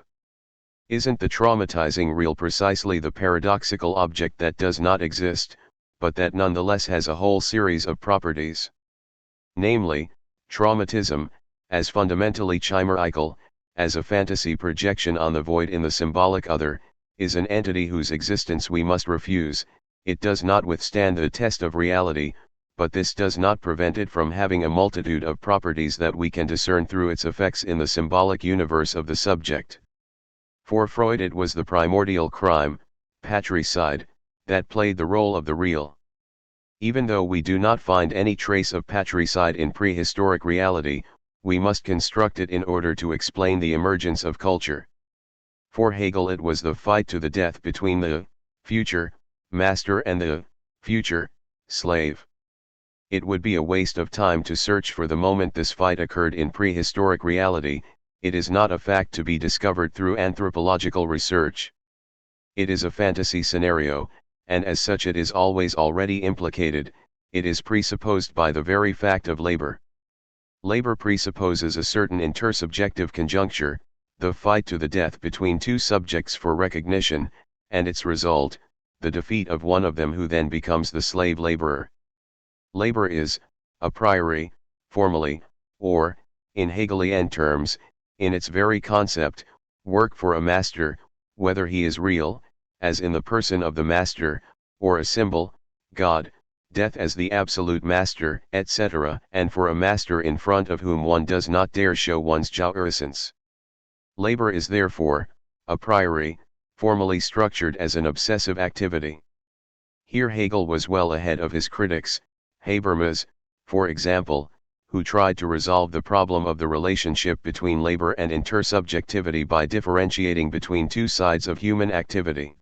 Isn't the traumatizing real precisely the paradoxical object that does not exist, but that nonetheless has a whole series of properties? Namely, traumatism, as fundamentally chimerical, as a fantasy projection on the void in the symbolic other, is an entity whose existence we must refuse. It does not withstand the test of reality, but this does not prevent it from having a multitude of properties that we can discern through its effects in the symbolic universe of the subject. For Freud it was the primordial crime, patricide, that played the role of the real. Even though we do not find any trace of patricide in prehistoric reality, we must construct it in order to explain the emergence of culture. For Hegel it was the fight to the death between the future master and the future slave. It would be a waste of time to search for the moment this fight occurred in prehistoric reality. It is not a fact to be discovered through anthropological research. It is a fantasy scenario, and as such it is always already implicated. It is presupposed by the very fact of labor. Labor presupposes a certain intersubjective conjuncture, the fight to the death between two subjects for recognition, and its result, the defeat of one of them who then becomes the slave laborer. Labor is, a priori, formally, or, in Hegelian terms, in its very concept, work for a master, whether he is real, as in the person of the master, or a symbol, God, death as the absolute master, etc., and for a master in front of whom one does not dare show one's jouissance. Labor is therefore, a priori, formally structured as an obsessive activity. Here Hegel was well ahead of his critics, Habermas, for example, who tried to resolve the problem of the relationship between labor and intersubjectivity by differentiating between two sides of human activity.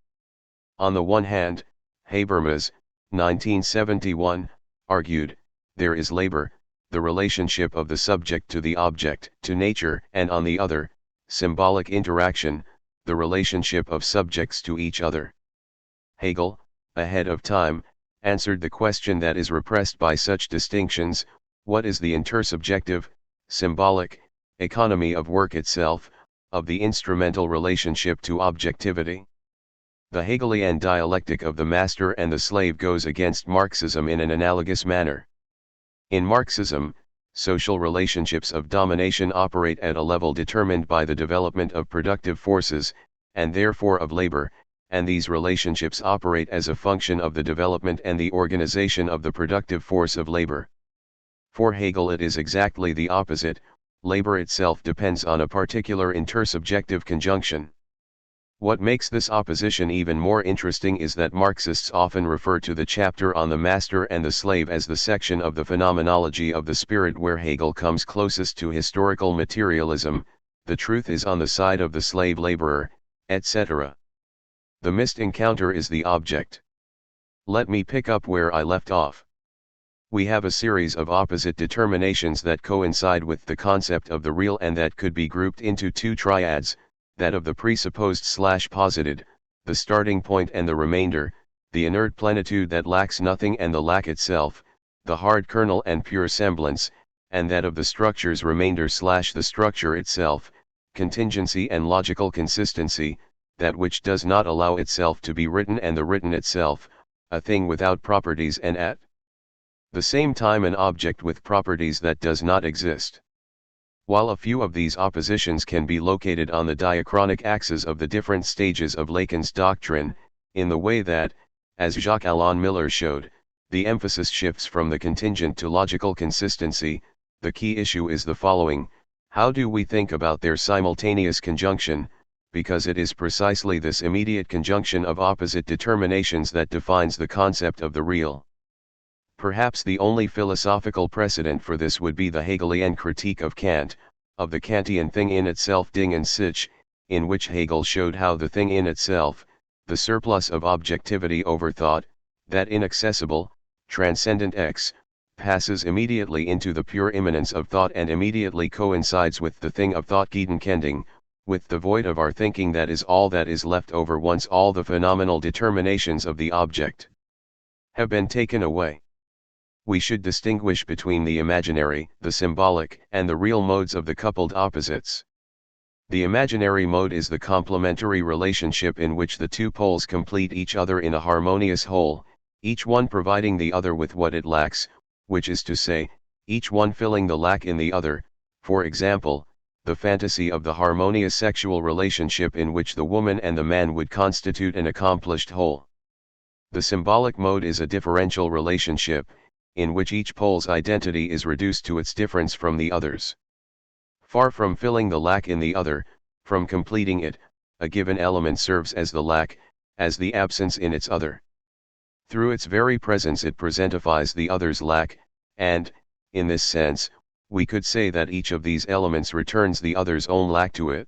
On the one hand, Habermas, 1971, argued, there is labor, the relationship of the subject to the object, to nature, and on the other, symbolic interaction, the relationship of subjects to each other. Hegel, ahead of time, answered the question that is repressed by such distinctions: what is the intersubjective, symbolic, economy of work itself, of the instrumental relationship to objectivity? The Hegelian dialectic of the master and the slave goes against Marxism in an analogous manner. In Marxism, social relationships of domination operate at a level determined by the development of productive forces, and therefore of labor, and these relationships operate as a function of the development and the organization of the productive force of labor. For Hegel it is exactly the opposite: labor itself depends on a particular intersubjective conjunction. What makes this opposition even more interesting is that Marxists often refer to the chapter on the master and the slave as the section of the phenomenology of the spirit where Hegel comes closest to historical materialism. The truth is on the side of the slave laborer, etc. The missed encounter is the object. Let me pick up where I left off. We have a series of opposite determinations that coincide with the concept of the real and that could be grouped into two triads: that of the presupposed/posited, the starting point and the remainder, the inert plenitude that lacks nothing and the lack itself, the hard kernel and pure semblance, and that of the structure's remainder/the structure itself, contingency and logical consistency, that which does not allow itself to be written and the written itself, a thing without properties and at the same time an object with properties that does not exist. While a few of these oppositions can be located on the diachronic axes of the different stages of Lacan's doctrine, in the way that, as Jacques-Alain Miller showed, the emphasis shifts from the contingent to logical consistency, the key issue is the following: how do we think about their simultaneous conjunction, because it is precisely this immediate conjunction of opposite determinations that defines the concept of the real. Perhaps the only philosophical precedent for this would be the Hegelian critique of Kant, of the Kantian thing in itself Ding und sich, in which Hegel showed how the thing in itself, the surplus of objectivity over thought, that inaccessible, transcendent X, passes immediately into the pure immanence of thought and immediately coincides with the thing of thought Gedankendenken, with the void of our thinking that is all that is left over once all the phenomenal determinations of the object have been taken away. We should distinguish between the imaginary, the symbolic, and the real modes of the coupled opposites. The imaginary mode is the complementary relationship in which the two poles complete each other in a harmonious whole, each one providing the other with what it lacks, which is to say, each one filling the lack in the other. For example, the fantasy of the harmonious sexual relationship in which the woman and the man would constitute an accomplished whole. The symbolic mode is a differential relationship, in which each pole's identity is reduced to its difference from the others. Far from filling the lack in the other, from completing it, a given element serves as the lack, as the absence in its other. Through its very presence it presentifies the other's lack, and, in this sense, we could say that each of these elements returns the other's own lack to it.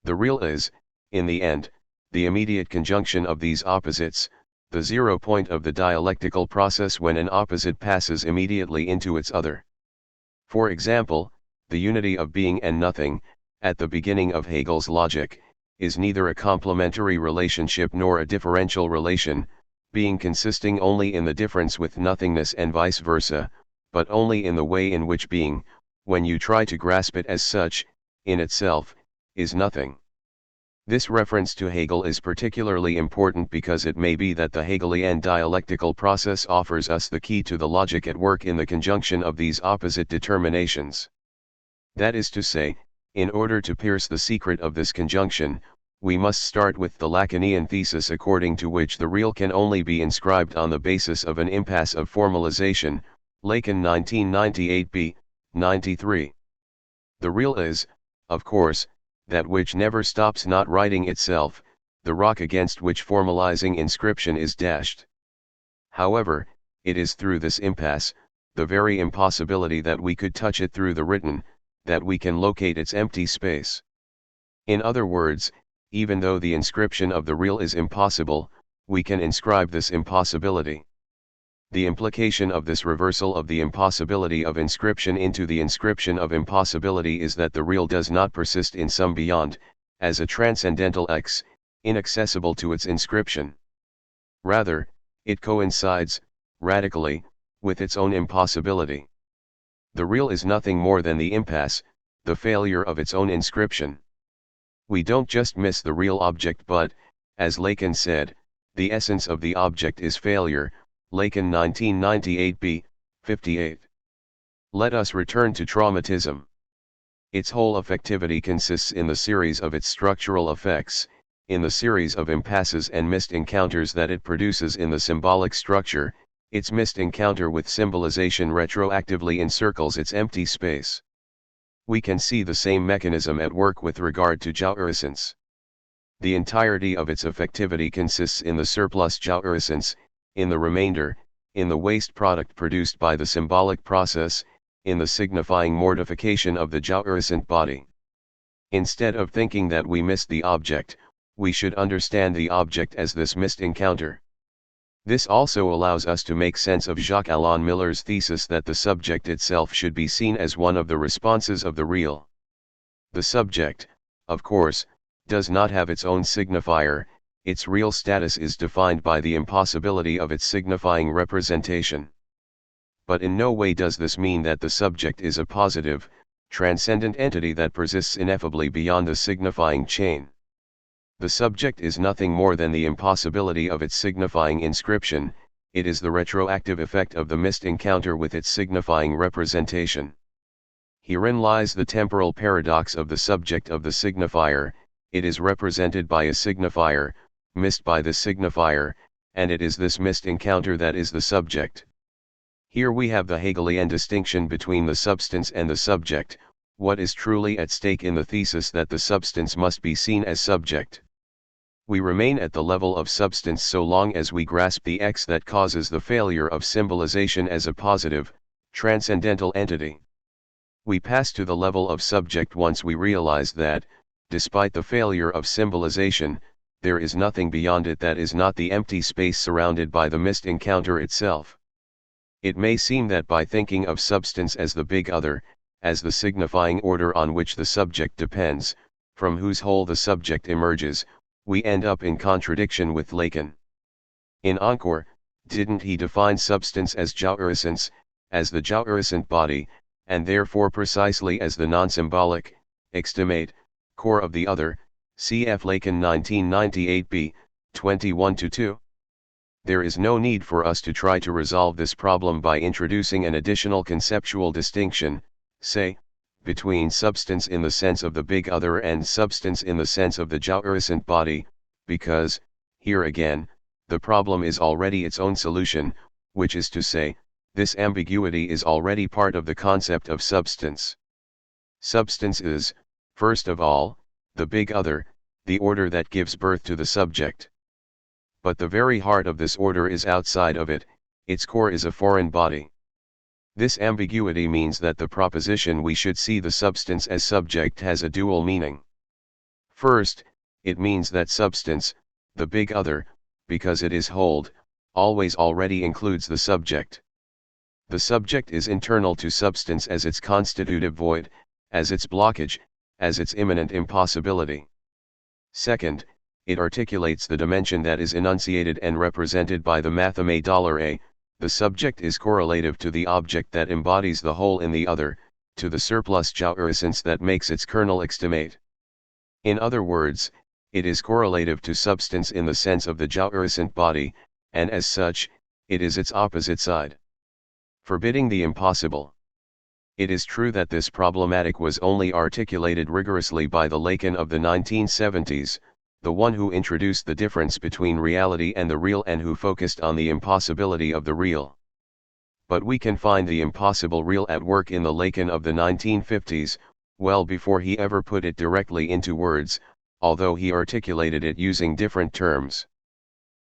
The real is, in the end, the immediate conjunction of these opposites, the 0 point of the dialectical process when an opposite passes immediately into its other. For example, the unity of being and nothing, at the beginning of Hegel's logic, is neither a complementary relationship nor a differential relation, being consisting only in the difference with nothingness and vice versa, but only in the way in which being, when you try to grasp it as such, in itself, is nothing. This reference to Hegel is particularly important because it may be that the Hegelian dialectical process offers us the key to the logic at work in the conjunction of these opposite determinations. That is to say, in order to pierce the secret of this conjunction, we must start with the Lacanian thesis according to which the real can only be inscribed on the basis of an impasse of formalization, Lacan 1998b, 93. The real is, of course, that which never stops not writing itself, the rock against which formalizing inscription is dashed. However, it is through this impasse, the very impossibility that we could touch it through the written, that we can locate its empty space. In other words, even though the inscription of the real is impossible, we can inscribe this impossibility. The implication of this reversal of the impossibility of inscription into the inscription of impossibility is that the real does not persist in some beyond, as a transcendental X, inaccessible to its inscription. Rather, it coincides, radically, with its own impossibility. The real is nothing more than the impasse, the failure of its own inscription. We don't just miss the real object but, as Lacan said, the essence of the object is failure, Lacan 1998b, 58. Let us return to traumatism. Its whole effectivity consists in the series of its structural effects, in the series of impasses and missed encounters that it produces in the symbolic structure. Its missed encounter with symbolization retroactively encircles its empty space. We can see the same mechanism at work with regard to jouissance. The entirety of its effectivity consists in the surplus jouissance, in the remainder, in the waste product produced by the symbolic process, in the signifying mortification of the jouissant body. Instead of thinking that we missed the object, we should understand the object as this missed encounter. This also allows us to make sense of Jacques-Alain Miller's thesis that the subject itself should be seen as one of the responses of the real. The subject, of course, does not have its own signifier, its real status is defined by the impossibility of its signifying representation. But in no way does this mean that the subject is a positive, transcendent entity that persists ineffably beyond the signifying chain. The subject is nothing more than the impossibility of its signifying inscription, it is the retroactive effect of the missed encounter with its signifying representation. Herein lies the temporal paradox of the subject of the signifier. It is represented by a signifier, missed by the signifier, and it is this missed encounter that is the subject. Here we have the Hegelian distinction between the substance and the subject, what is truly at stake in the thesis that the substance must be seen as subject. We remain at the level of substance so long as we grasp the X that causes the failure of symbolization as a positive, transcendental entity. We pass to the level of subject once we realize that, despite the failure of symbolization, there is nothing beyond it that is not the empty space surrounded by the missed encounter itself. It may seem that by thinking of substance as the big other, as the signifying order on which the subject depends, from whose whole the subject emerges, we end up in contradiction with Lacan. In Encore, didn't he define substance as jouissance, as the jouissant body, and therefore precisely as the non-symbolic, extimate, core of the other, cf. Lacan 1998b, 21-2? There is no need for us to try to resolve this problem by introducing an additional conceptual distinction, say, between substance in the sense of the big other and substance in the sense of the jouissant body, because, here again, the problem is already its own solution, which is to say, this ambiguity is already part of the concept of substance. Substance is, first of all, the big other, the order that gives birth to the subject. But the very heart of this order is outside of it, its core is a foreign body. This ambiguity means that the proposition we should see the substance as subject has a dual meaning. First, it means that substance, the big other, because it is whole, always already includes the subject. The subject is internal to substance as its constitutive void, as its blockage, as its immanent impossibility. Second, it articulates the dimension that is enunciated and represented by the matheme $a. The subject is correlative to the object that embodies the whole in the other, to the surplus jouissance that makes its kernel extimate. In other words, it is correlative to substance in the sense of the jouissant body, and as such, it is its opposite side. Forbidding the impossible. It is true that this problematic was only articulated rigorously by the Lacan of the 1970s, the one who introduced the difference between reality and the real and who focused on the impossibility of the real. But we can find the impossible real at work in the Lacan of the 1950s, well before he ever put it directly into words, although he articulated it using different terms.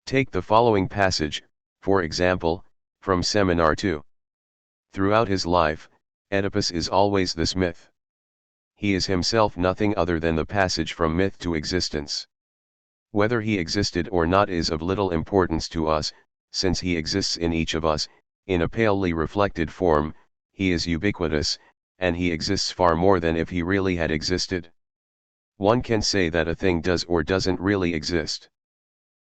Take the following passage, for example, from Seminar 2. Throughout his life, Oedipus is always this myth. He is himself nothing other than the passage from myth to existence. Whether he existed or not is of little importance to us, since he exists in each of us, in a palely reflected form, he is ubiquitous, and he exists far more than if he really had existed. One can say that a thing does or doesn't really exist.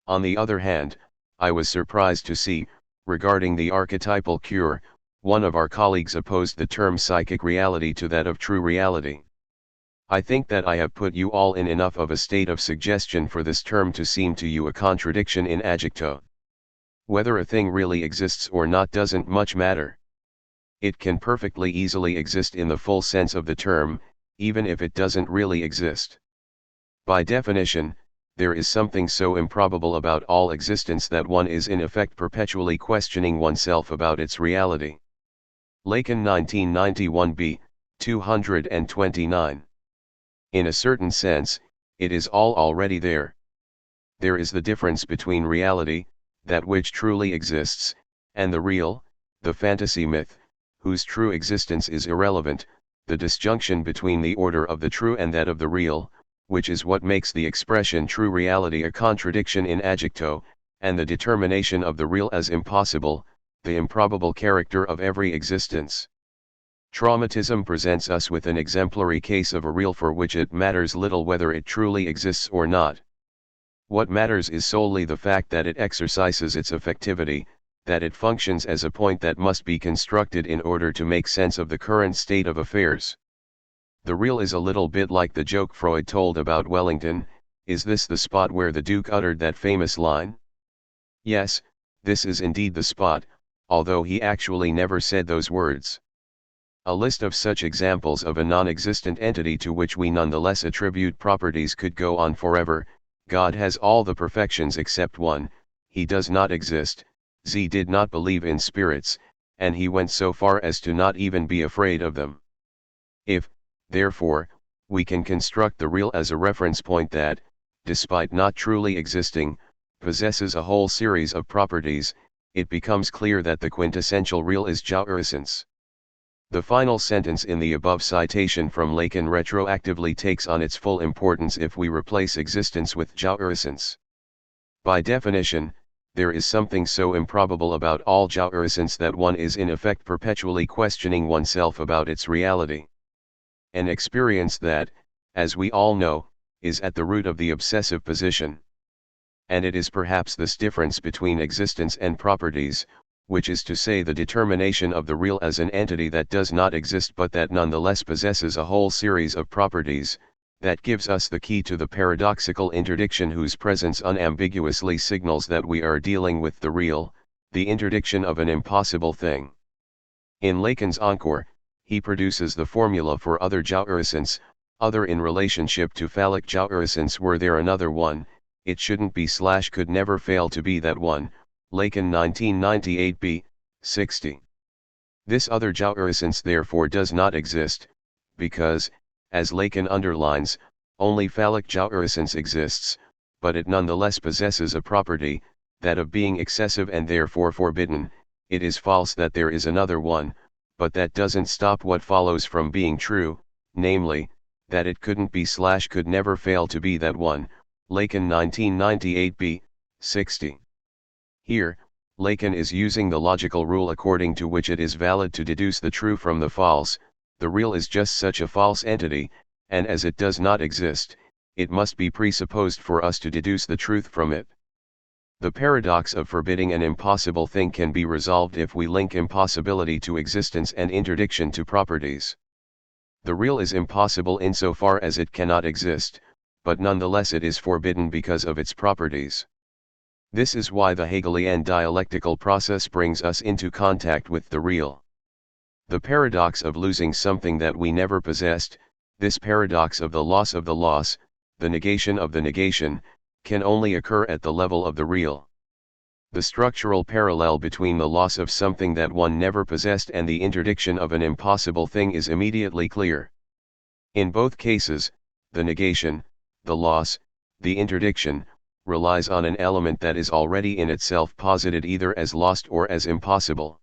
On the other hand, I was surprised to see, regarding the archetypal cure, one of our colleagues opposed the term psychic reality to that of true reality. I think that I have put you all in enough of a state of suggestion for this term to seem to you a contradiction in adjecto. Whether a thing really exists or not doesn't much matter. It can perfectly easily exist in the full sense of the term, even if it doesn't really exist. By definition, there is something so improbable about all existence that one is in effect perpetually questioning oneself about its reality. Lacan 1991b, 229. In a certain sense, it is all already there. There is the difference between reality, that which truly exists, and the real, the fantasy myth, whose true existence is irrelevant, the disjunction between the order of the true and that of the real, which is what makes the expression true reality a contradiction in adjecto, and the determination of the real as impossible, the improbable character of every existence. Traumatism presents us with an exemplary case of a real for which it matters little whether it truly exists or not. What matters is solely the fact that it exercises its effectivity, that it functions as a point that must be constructed in order to make sense of the current state of affairs. The real is a little bit like the joke Freud told about Wellington. Is this the spot where the Duke uttered that famous line? Yes, this is indeed the spot, although he actually never said those words. A list of such examples of a non-existent entity to which we nonetheless attribute properties could go on forever. God has all the perfections except one, he does not exist, Z did not believe in spirits, and he went so far as to not even be afraid of them. If, therefore, we can construct the real as a reference point that, despite not truly existing, possesses a whole series of properties, it becomes clear that the quintessential real is jouissance. The final sentence in the above citation from Lacan retroactively takes on its full importance if we replace existence with jouissance. By definition, there is something so improbable about all jouissance that one is in effect perpetually questioning oneself about its reality. An experience that, as we all know, is at the root of the obsessive position. And it is perhaps this difference between existence and properties, which is to say the determination of the real as an entity that does not exist but that nonetheless possesses a whole series of properties, that gives us the key to the paradoxical interdiction whose presence unambiguously signals that we are dealing with the real, the interdiction of an impossible thing. In Lacan's Encore, he produces the formula for other jouissance, other in relationship to phallic jouissance. Were there another one, it shouldn't be / could never fail to be that one. Lacan 1998b, 60. This other jouissance therefore does not exist, because, as Lacan underlines, only phallic jouissance exists, but it nonetheless possesses a property, that of being excessive and therefore forbidden. It is false that there is another one, but that doesn't stop what follows from being true, namely, that it couldn't be / could never fail to be that one. Lacan 1998b, 60. Here, Lacan is using the logical rule according to which it is valid to deduce the true from the false. The real is just such a false entity, and as it does not exist, it must be presupposed for us to deduce the truth from it. The paradox of forbidding an impossible thing can be resolved if we link impossibility to existence and interdiction to properties. The real is impossible insofar as it cannot exist, but nonetheless it is forbidden because of its properties. This is why the Hegelian dialectical process brings us into contact with the real. The paradox of losing something that we never possessed, this paradox of the loss, the negation of the negation, can only occur at the level of the real. The structural parallel between the loss of something that one never possessed and the interdiction of an impossible thing is immediately clear. In both cases, the negation, the loss, the interdiction, relies on an element that is already in itself posited either as lost or as impossible.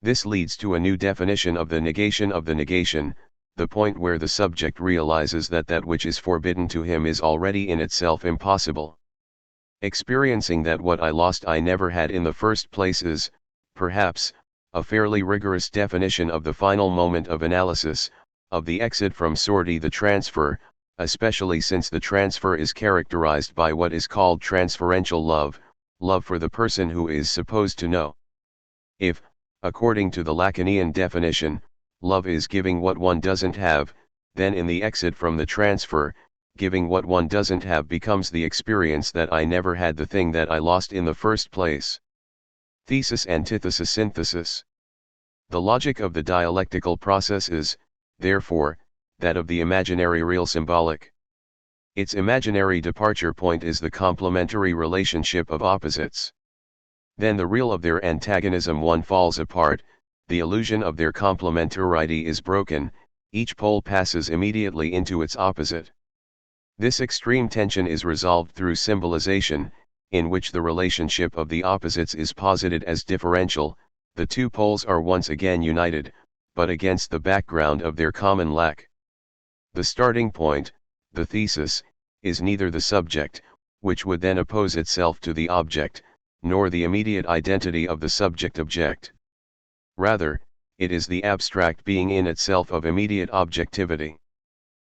This leads to a new definition of the negation, the point where the subject realizes that that which is forbidden to him is already in itself impossible. Experiencing that what I lost I never had in the first place is, perhaps, a fairly rigorous definition of the final moment of analysis, of the exit from sortie, the transfer, especially since the transfer is characterized by what is called transferential love for the person who is supposed to know. If, according to the Lacanian definition, love is giving what one doesn't have, then in the exit from the transfer, giving what one doesn't have becomes the experience that I never had the thing that I lost in the first place. Thesis, antithesis, synthesis. The logic of the dialectical process is, therefore, that of the imaginary real symbolic. Its imaginary departure point is the complementary relationship of opposites. Then the real of their antagonism one falls apart, the illusion of their complementarity is broken, each pole passes immediately into its opposite. This extreme tension is resolved through symbolization, in which the relationship of the opposites is posited as differential. The two poles are once again united, but against the background of their common lack. The starting point, the thesis, is neither the subject, which would then oppose itself to the object, nor the immediate identity of the subject-object. Rather, it is the abstract being in itself of immediate objectivity.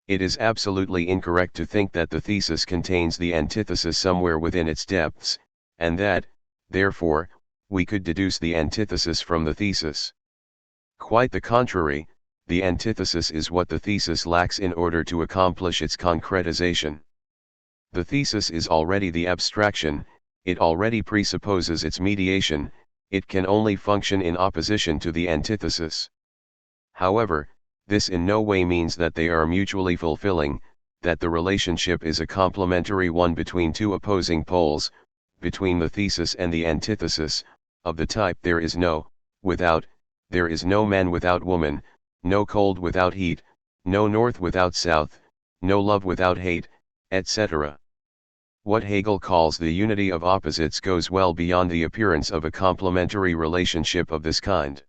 It is absolutely incorrect to think that the thesis contains the antithesis somewhere within its depths, and that, therefore, we could deduce the antithesis from the thesis. Quite the contrary, the antithesis is what the thesis lacks in order to accomplish its concretization. The thesis is already the abstraction, it already presupposes its mediation, it can only function in opposition to the antithesis. However, this in no way means that they are mutually fulfilling, that the relationship is a complementary one between two opposing poles, between the thesis and the antithesis, of the type there is no, without, there is no man without woman, no cold without heat, no north without south, no love without hate, etc. What Hegel calls the unity of opposites goes well beyond the appearance of a complementary relationship of this kind.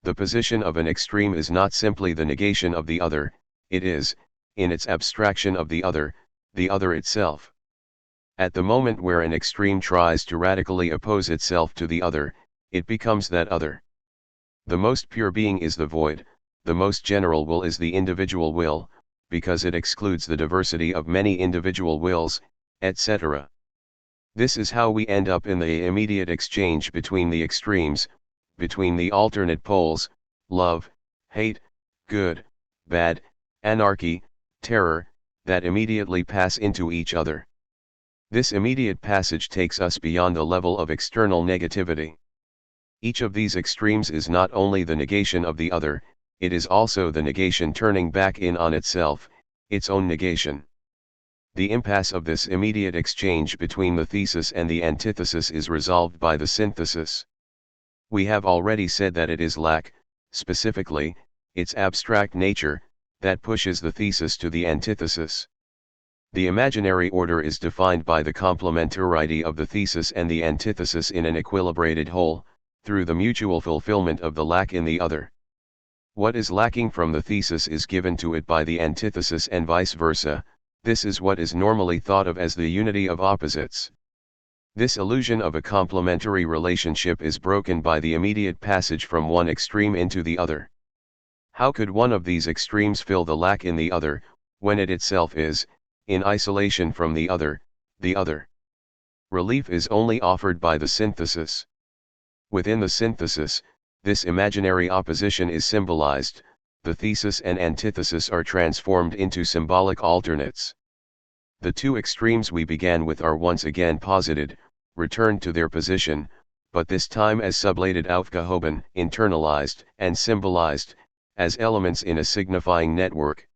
The position of an extreme is not simply the negation of the other, it is, in its abstraction of the other itself. At the moment where an extreme tries to radically oppose itself to the other, it becomes that other. The most pure being is the void, the most general will is the individual will, because it excludes the diversity of many individual wills, etc. This is how we end up in the immediate exchange between the extremes, between the alternate poles, love, hate, good, bad, anarchy, terror, that immediately pass into each other. This immediate passage takes us beyond the level of external negativity. Each of these extremes is not only the negation of the other, it is also the negation turning back in on itself, its own negation. The impasse of this immediate exchange between the thesis and the antithesis is resolved by the synthesis. We have already said that it is lack, specifically, its abstract nature, that pushes the thesis to the antithesis. The imaginary order is defined by the complementarity of the thesis and the antithesis in an equilibrated whole, through the mutual fulfillment of the lack in the other. What is lacking from the thesis is given to it by the antithesis and vice versa. This is what is normally thought of as the unity of opposites. This illusion of a complementary relationship is broken by the immediate passage from one extreme into the other. How could one of these extremes fill the lack in the other, when it itself is, in isolation from the other, the other? Relief is only offered by the synthesis. Within the synthesis, this imaginary opposition is symbolized, the thesis and antithesis are transformed into symbolic alternates. The two extremes we began with are once again posited, returned to their position, but this time as sublated aufgehoben, internalized, and symbolized, as elements in a signifying network.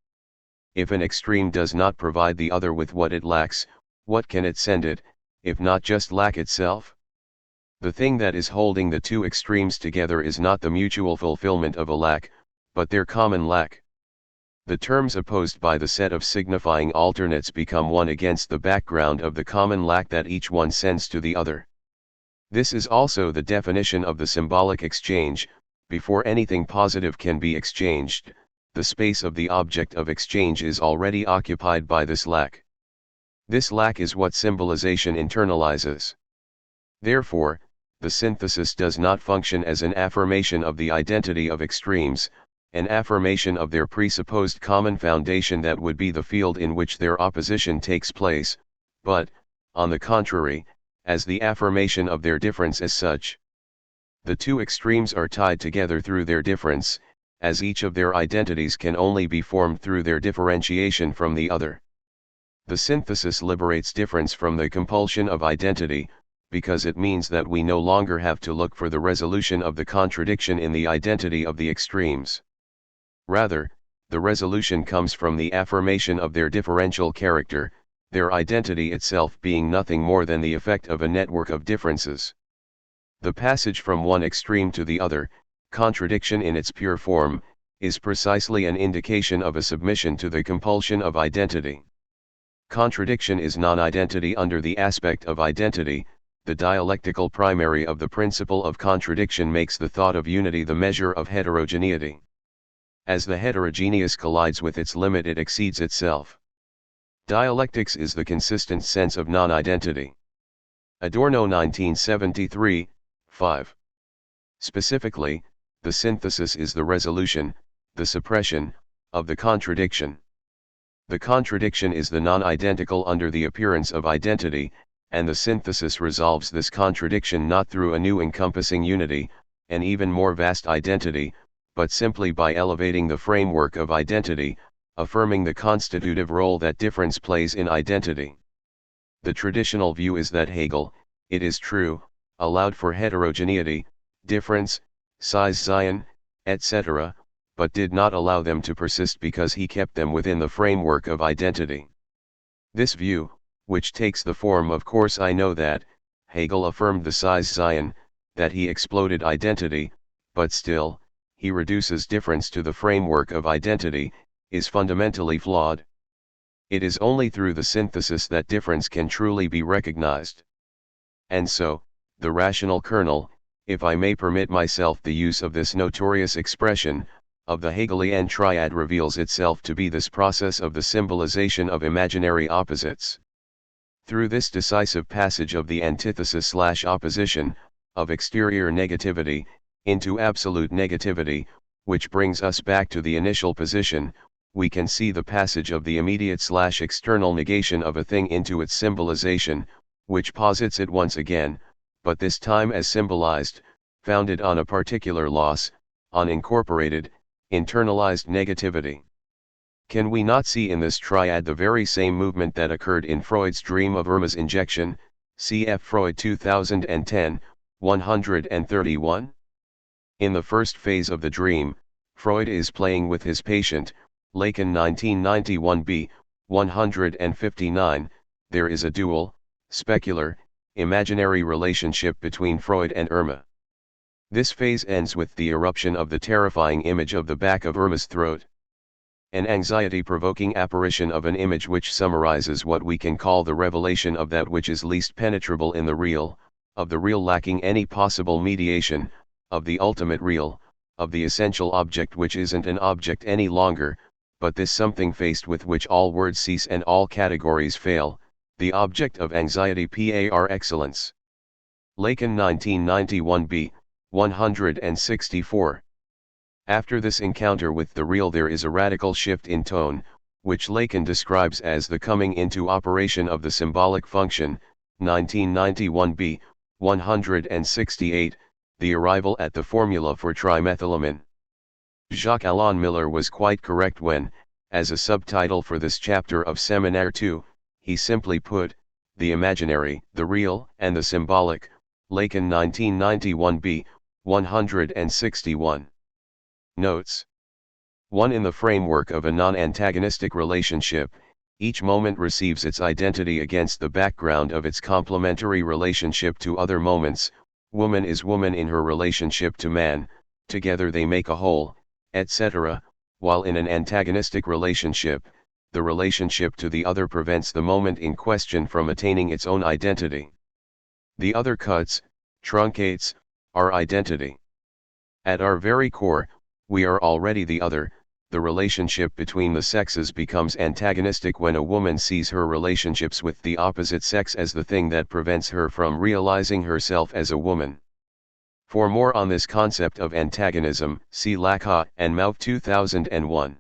If an extreme does not provide the other with what it lacks, what can it send it, if not just lack itself? The thing that is holding the two extremes together is not the mutual fulfillment of a lack, but their common lack. The terms opposed by the set of signifying alternates become one against the background of the common lack that each one sends to the other. This is also the definition of the symbolic exchange. Before anything positive can be exchanged, the space of the object of exchange is already occupied by this lack. This lack is what symbolization internalizes. Therefore, the synthesis does not function as an affirmation of the identity of extremes, an affirmation of their presupposed common foundation that would be the field in which their opposition takes place, but, on the contrary, as the affirmation of their difference as such. The two extremes are tied together through their difference, as each of their identities can only be formed through their differentiation from the other. The synthesis liberates difference from the compulsion of identity, because it means that we no longer have to look for the resolution of the contradiction in the identity of the extremes. Rather, the resolution comes from the affirmation of their differential character, their identity itself being nothing more than the effect of a network of differences. The passage from one extreme to the other, contradiction in its pure form, is precisely an indication of a submission to the compulsion of identity. Contradiction is non-identity under the aspect of identity. The dialectical primary of the principle of contradiction makes the thought of unity the measure of heterogeneity. As the heterogeneous collides with its limit, it exceeds itself. Dialectics is the consistent sense of non-identity. Adorno 1973, 5. Specifically, the synthesis is the resolution, the suppression, of the contradiction. The contradiction is the non-identical under the appearance of identity, and the synthesis resolves this contradiction not through a new encompassing unity, an even more vast identity, but simply by elevating the framework of identity, affirming the constitutive role that difference plays in identity. The traditional view is that Hegel, it is true, allowed for heterogeneity, difference, size Zion, etc., but did not allow them to persist because he kept them within the framework of identity. This view, which takes the form of course I know that, Hegel affirmed the size Zion, that he exploded identity, but still, he reduces difference to the framework of identity, is fundamentally flawed. It is only through the synthesis that difference can truly be recognized. And so, the rational kernel, if I may permit myself the use of this notorious expression, of the Hegelian triad reveals itself to be this process of the symbolization of imaginary opposites. Through this decisive passage of the antithesis/opposition, of exterior negativity, into absolute negativity, which brings us back to the initial position, we can see the passage of the immediate/external negation of a thing into its symbolization, which posits it once again, but this time as symbolized, founded on a particular loss, on incorporated, internalized negativity. Can we not see in this triad the very same movement that occurred in Freud's dream of Irma's injection, cf. Freud 2010, 131? In the first phase of the dream, Freud is playing with his patient, Lacan 1991b, 159, there is a dual, specular, imaginary relationship between Freud and Irma. This phase ends with the eruption of the terrifying image of the back of Irma's throat. An anxiety-provoking apparition of an image which summarizes what we can call the revelation of that which is least penetrable in the real, of the real lacking any possible mediation, of the ultimate real, of the essential object which isn't an object any longer, but this something faced with which all words cease and all categories fail, the object of anxiety par excellence. Lacan 1991b, 164. After this encounter with the real there is a radical shift in tone, which Lacan describes as the coming into operation of the symbolic function, 1991b, 168, the arrival at the formula for trimethylamine. Jacques-Alain Miller was quite correct when, as a subtitle for this chapter of Seminaire 2, he simply put, the imaginary, the real, and the symbolic, Lacan 1991b, 161. Notes. 1. In the framework of a non-antagonistic relationship, each moment receives its identity against the background of its complementary relationship to other moments. Woman is woman in her relationship to man, together they make a whole, etc., while in an antagonistic relationship, the relationship to the other prevents the moment in question from attaining its own identity. The other cuts, truncates, our identity. At our very core, we are already the other. The relationship between the sexes becomes antagonistic when a woman sees her relationships with the opposite sex as the thing that prevents her from realizing herself as a woman. For more on this concept of antagonism, see Lacan and Mauve 2001.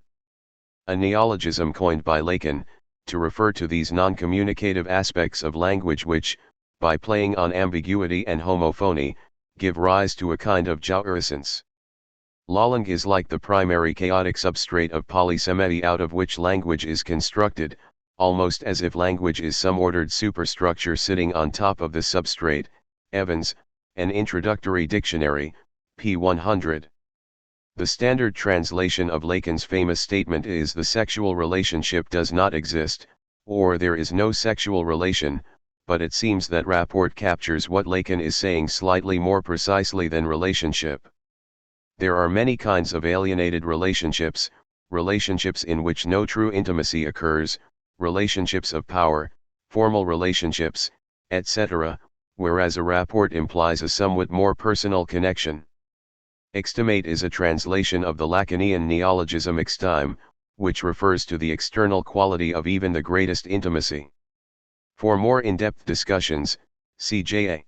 A neologism coined by Lacan, to refer to these non-communicative aspects of language which, by playing on ambiguity and homophony, give rise to a kind of jouissance. Lalling is like the primary chaotic substrate of polysemy out of which language is constructed, almost as if language is some ordered superstructure sitting on top of the substrate. Evans, An Introductory Dictionary, p. 100. The standard translation of Lacan's famous statement is the sexual relationship does not exist, or there is no sexual relation, but it seems that Rapport captures what Lacan is saying slightly more precisely than relationship. There are many kinds of alienated relationships, relationships in which no true intimacy occurs, relationships of power, formal relationships, etc., whereas a rapport implies a somewhat more personal connection. Extimate is a translation of the Lacanian neologism extime, which refers to the external quality of even the greatest intimacy. For more in-depth discussions, see J.A.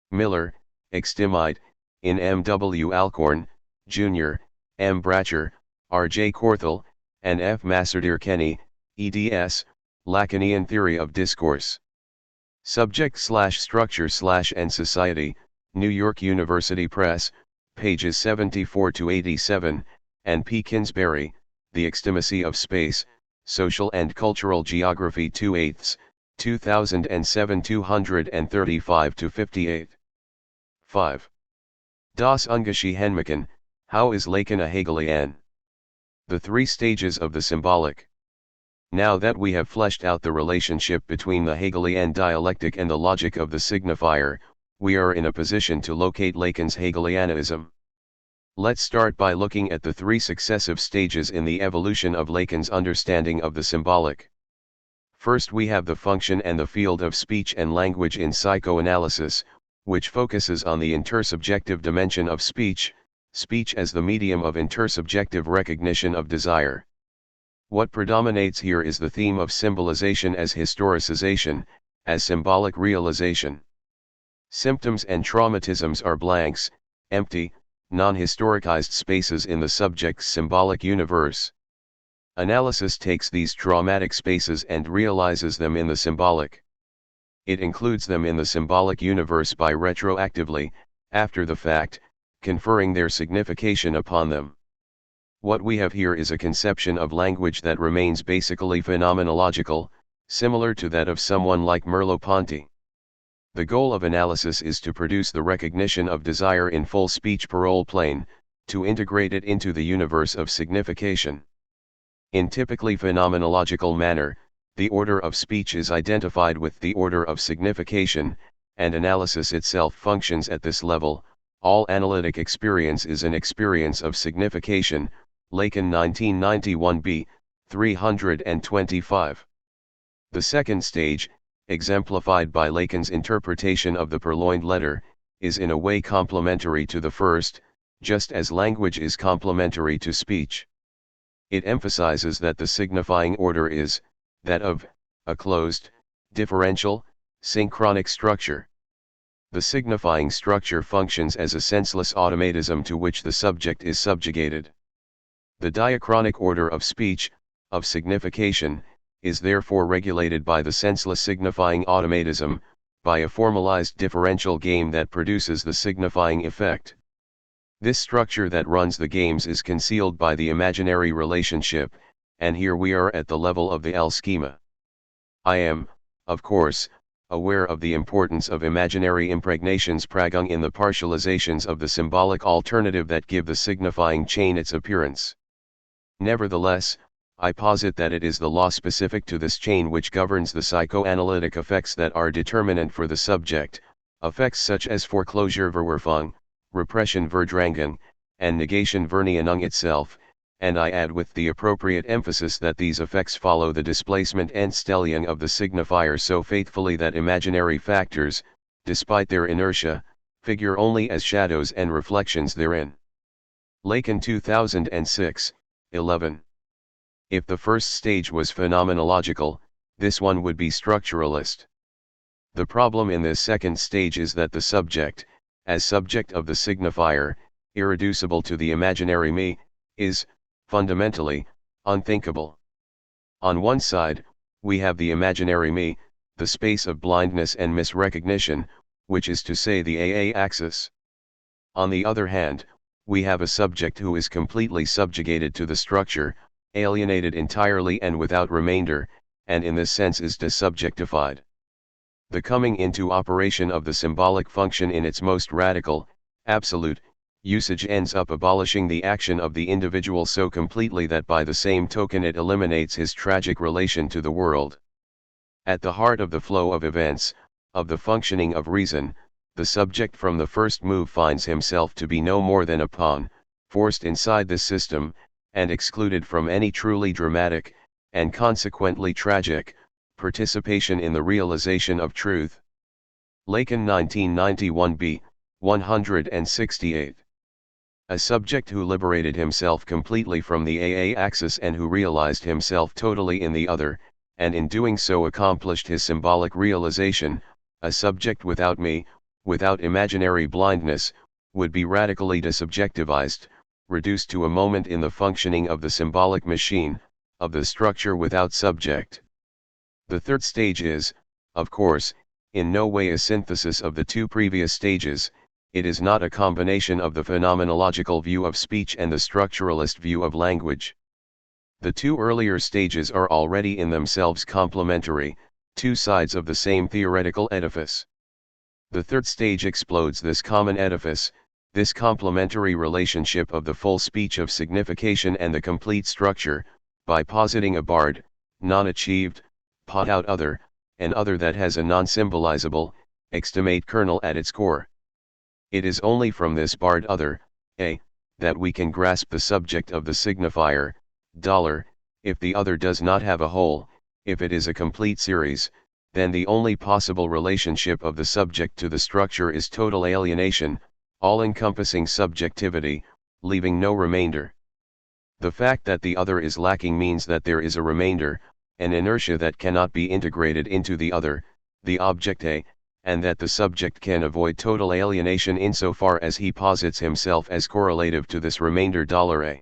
Miller, Extimite, in M. W. Alcorn, Jr., M. Bratcher, R. J. Korthel, and F. Massadir Kenny, eds, Lacanian Theory of Discourse. Subject/structure/and Society, New York University Press, pages 74-87, and P. Kinsberry, The Extimacy of Space, Social and Cultural Geography 2/8, 2007 235-58. 5. Das Ungeschichte Henmachen, How is Lacan a Hegelian? The three stages of the symbolic. Now that we have fleshed out the relationship between the Hegelian dialectic and the logic of the signifier, we are in a position to locate Lacan's Hegelianism. Let's start by looking at the three successive stages in the evolution of Lacan's understanding of the symbolic. First we have the function and the field of speech and language in psychoanalysis, which focuses on the intersubjective dimension of speech, speech as the medium of intersubjective recognition of desire. What predominates here is the theme of symbolization as historicization, as symbolic realization. Symptoms and traumatisms are blanks, empty, non-historicized spaces in the subject's symbolic universe. Analysis takes these traumatic spaces and realizes them in the symbolic. It includes them in the symbolic universe by retroactively, after the fact, conferring their signification upon them. What we have here is a conception of language that remains basically phenomenological, similar to that of someone like Merleau-Ponty. The goal of analysis is to produce the recognition of desire in full speech parole plane, to integrate it into the universe of signification. In typically phenomenological manner, the order of speech is identified with the order of signification, and analysis itself functions at this level. All analytic experience is an experience of signification, Lacan 1991b, 325. The second stage, exemplified by Lacan's interpretation of the purloined letter, is in a way complementary to the first, just as language is complementary to speech. It emphasizes that the signifying order is that of a closed, differential, synchronic structure. The signifying structure functions as a senseless automatism to which the subject is subjugated. The diachronic order of speech, of signification, is therefore regulated by the senseless signifying automatism, by a formalized differential game that produces the signifying effect. This structure that runs the games is concealed by the imaginary relationship, and here we are at the level of the L schema. I am, of course, aware of the importance of imaginary impregnations pragung in the partializations of the symbolic alternative that give the signifying chain its appearance. Nevertheless, I posit that it is the law specific to this chain which governs the psychoanalytic effects that are determinant for the subject, effects such as foreclosure Verwerfung, repression Verdrängung, and negation Verneinung itself, and I add with the appropriate emphasis that these effects follow the displacement and stellium of the signifier so faithfully that imaginary factors, despite their inertia, figure only as shadows and reflections therein. Lacan 2006, 11. If the first stage was phenomenological, this one would be structuralist. The problem in this second stage is that the subject, as subject of the signifier, irreducible to the imaginary me, is, fundamentally, unthinkable. On one side, we have the imaginary me, the space of blindness and misrecognition, which is to say the AA axis. On the other hand, we have a subject who is completely subjugated to the structure, alienated entirely and without remainder, and in this sense is desubjectified. The coming into operation of the symbolic function in its most radical, absolute, usage ends up abolishing the action of the individual so completely that by the same token it eliminates his tragic relation to the world. At the heart of the flow of events, of the functioning of reason, the subject from the first move finds himself to be no more than a pawn, forced inside this system, and excluded from any truly dramatic, and consequently tragic, participation in the realization of truth. Lacan 1991b, 168. A subject who liberated himself completely from the AA axis and who realized himself totally in the other, and in doing so accomplished his symbolic realization, a subject without me, without imaginary blindness, would be radically desubjectivized, reduced to a moment in the functioning of the symbolic machine, of the structure without subject. The third stage is, of course, in no way a synthesis of the two previous stages. It is not a combination of the phenomenological view of speech and the structuralist view of language. The two earlier stages are already in themselves complementary, two sides of the same theoretical edifice. The third stage explodes this common edifice, This complementary relationship of the full speech of signification and the complete structure, by positing a barred, non-achieved, pot-out other, an other that has a non-symbolizable, extimate kernel at its core. It is only from this barred other, a, that we can grasp the subject of the signifier, dollar. If the other does not have a whole, if it is a complete series, then the only possible relationship of the subject to the structure is total alienation, all-encompassing subjectivity, leaving no remainder. The fact that the other is lacking means that there is a remainder, an inertia that cannot be integrated into the other, the object A, and that the subject can avoid total alienation insofar as he posits himself as correlative to this remainder $A.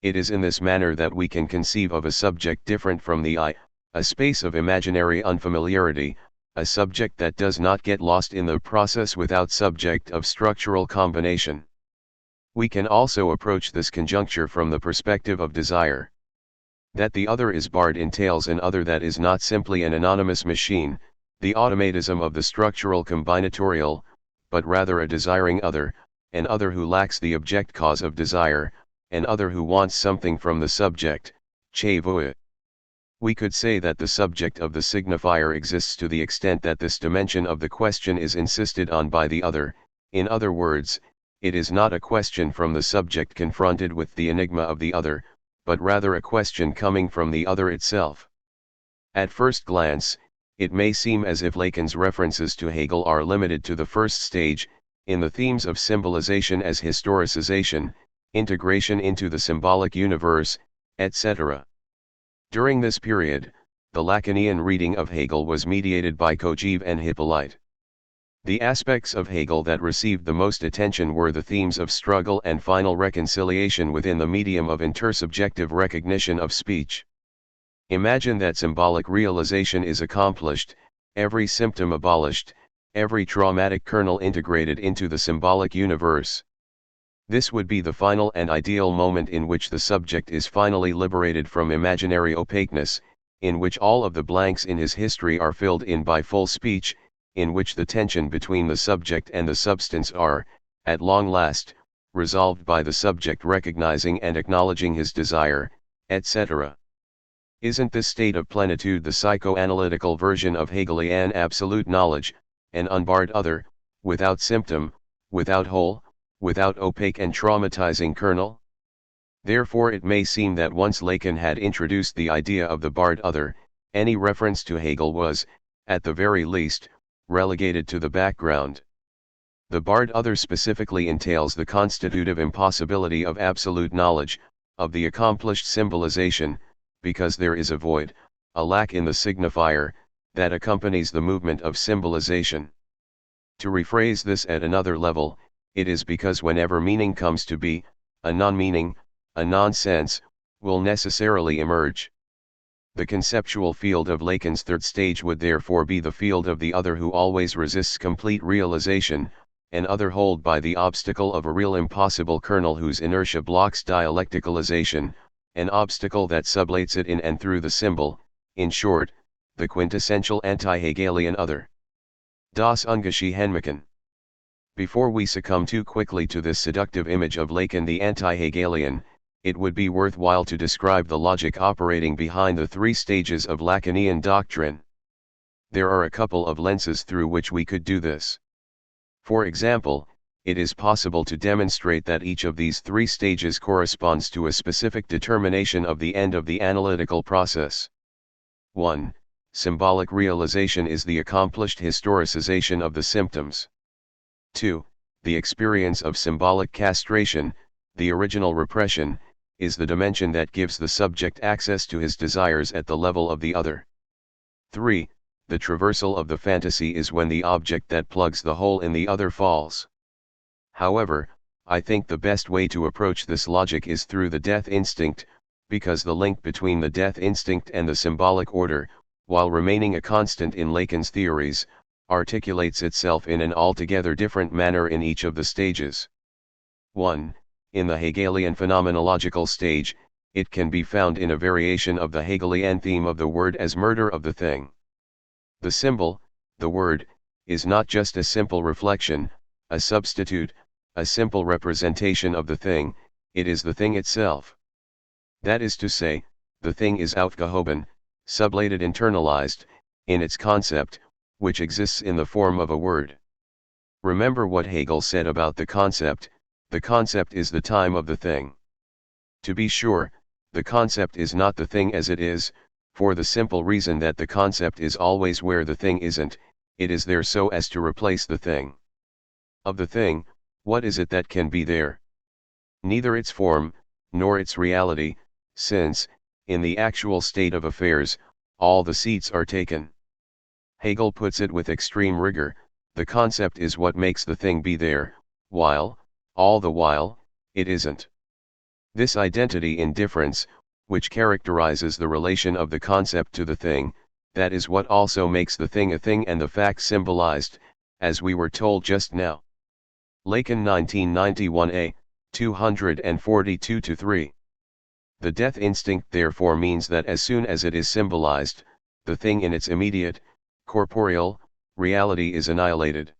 It is in this manner that we can conceive of a subject different from the I, a space of imaginary unfamiliarity, a subject that does not get lost in the process without subject of structural combination. We can also approach this conjuncture from the perspective of desire. That the other is barred entails an other that is not simply an anonymous machine, the automatism of the structural combinatorial, but rather a desiring other, an other who lacks the object cause of desire, an other who wants something from the subject, che voit. We could say that the subject of the signifier exists to the extent that this dimension of the question is insisted on by the other. In other words, it is not a question from the subject confronted with the enigma of the other, but rather a question coming from the other itself. At first glance, it may seem as if Lacan's references to Hegel are limited to the first stage, in the themes of symbolization as historicization, integration into the symbolic universe, etc. During this period, the Lacanian reading of Hegel was mediated by Kojève and Hippolyte. The aspects of Hegel that received the most attention were the themes of struggle and final reconciliation within the medium of intersubjective recognition of speech. Imagine that symbolic realization is accomplished, every symptom abolished, every traumatic kernel integrated into the symbolic universe. This would be the final and ideal moment in which the subject is finally liberated from imaginary opaqueness, in which all of the blanks in his history are filled in by full speech, in which the tension between the subject and the substance are, at long last, resolved by the subject recognizing and acknowledging his desire, etc. Isn't this state of plenitude the psychoanalytical version of Hegelian absolute knowledge, an unbarred other, without symptom, without whole, without opaque and traumatizing kernel? Therefore it may seem that once Lacan had introduced the idea of the barred other, any reference to Hegel was, at the very least, relegated to the background. The barred other specifically entails the constitutive impossibility of absolute knowledge, of the accomplished symbolization, because there is a void, a lack in the signifier, that accompanies the movement of symbolization. To rephrase this at another level, it is because whenever meaning comes to be, a non-meaning, a nonsense, will necessarily emerge. The conceptual field of Lacan's third stage would therefore be the field of the other who always resists complete realization, an other held by the obstacle of a real impossible kernel whose inertia blocks dialecticalization, an obstacle that sublates it in and through the symbol, in short, the quintessential anti-Hegelian other. Das Ungeschiehene. Before we succumb too quickly to this seductive image of Lacan the anti-Hegelian, it would be worthwhile to describe the logic operating behind the three stages of Lacanian doctrine. There are a couple of lenses through which we could do this. For example, it is possible to demonstrate that each of these three stages corresponds to a specific determination of the end of the analytical process. 1. Symbolic realization is the accomplished historicization of the symptoms. 2. The experience of symbolic castration, the original repression, is the dimension that gives the subject access to his desires at the level of the other. 3. The traversal of the fantasy is when the object that plugs the hole in the other falls. However, I think the best way to approach this logic is through the death instinct, because the link between the death instinct and the symbolic order, while remaining a constant in Lacan's theories, articulates itself in an altogether different manner in each of the stages. 1. In the Hegelian phenomenological stage, it can be found in a variation of the Hegelian theme of the word as murder of the thing. The symbol, the word, is not just a simple reflection, a substitute, a simple representation of the thing, it is the thing itself. That is to say, the thing is aufgehoben, sublated internalized, in its concept, which exists in the form of a word. Remember what Hegel said about the concept is the time of the thing. To be sure, the concept is not the thing as it is, for the simple reason that the concept is always where the thing isn't, it is there so as to replace the thing. Of the thing, what is it that can be there? Neither its form, nor its reality, since, in the actual state of affairs, all the seats are taken. Hegel puts it with extreme rigor, the concept is what makes the thing be there, while, all the while, it isn't. This identity in difference, which characterizes the relation of the concept to the thing, that is what also makes the thing a thing and the fact symbolized, as we were told just now. Lacan 1991a, 242-3. The death instinct therefore means that as soon as it is symbolized, the thing in its immediate, corporeal, reality is annihilated.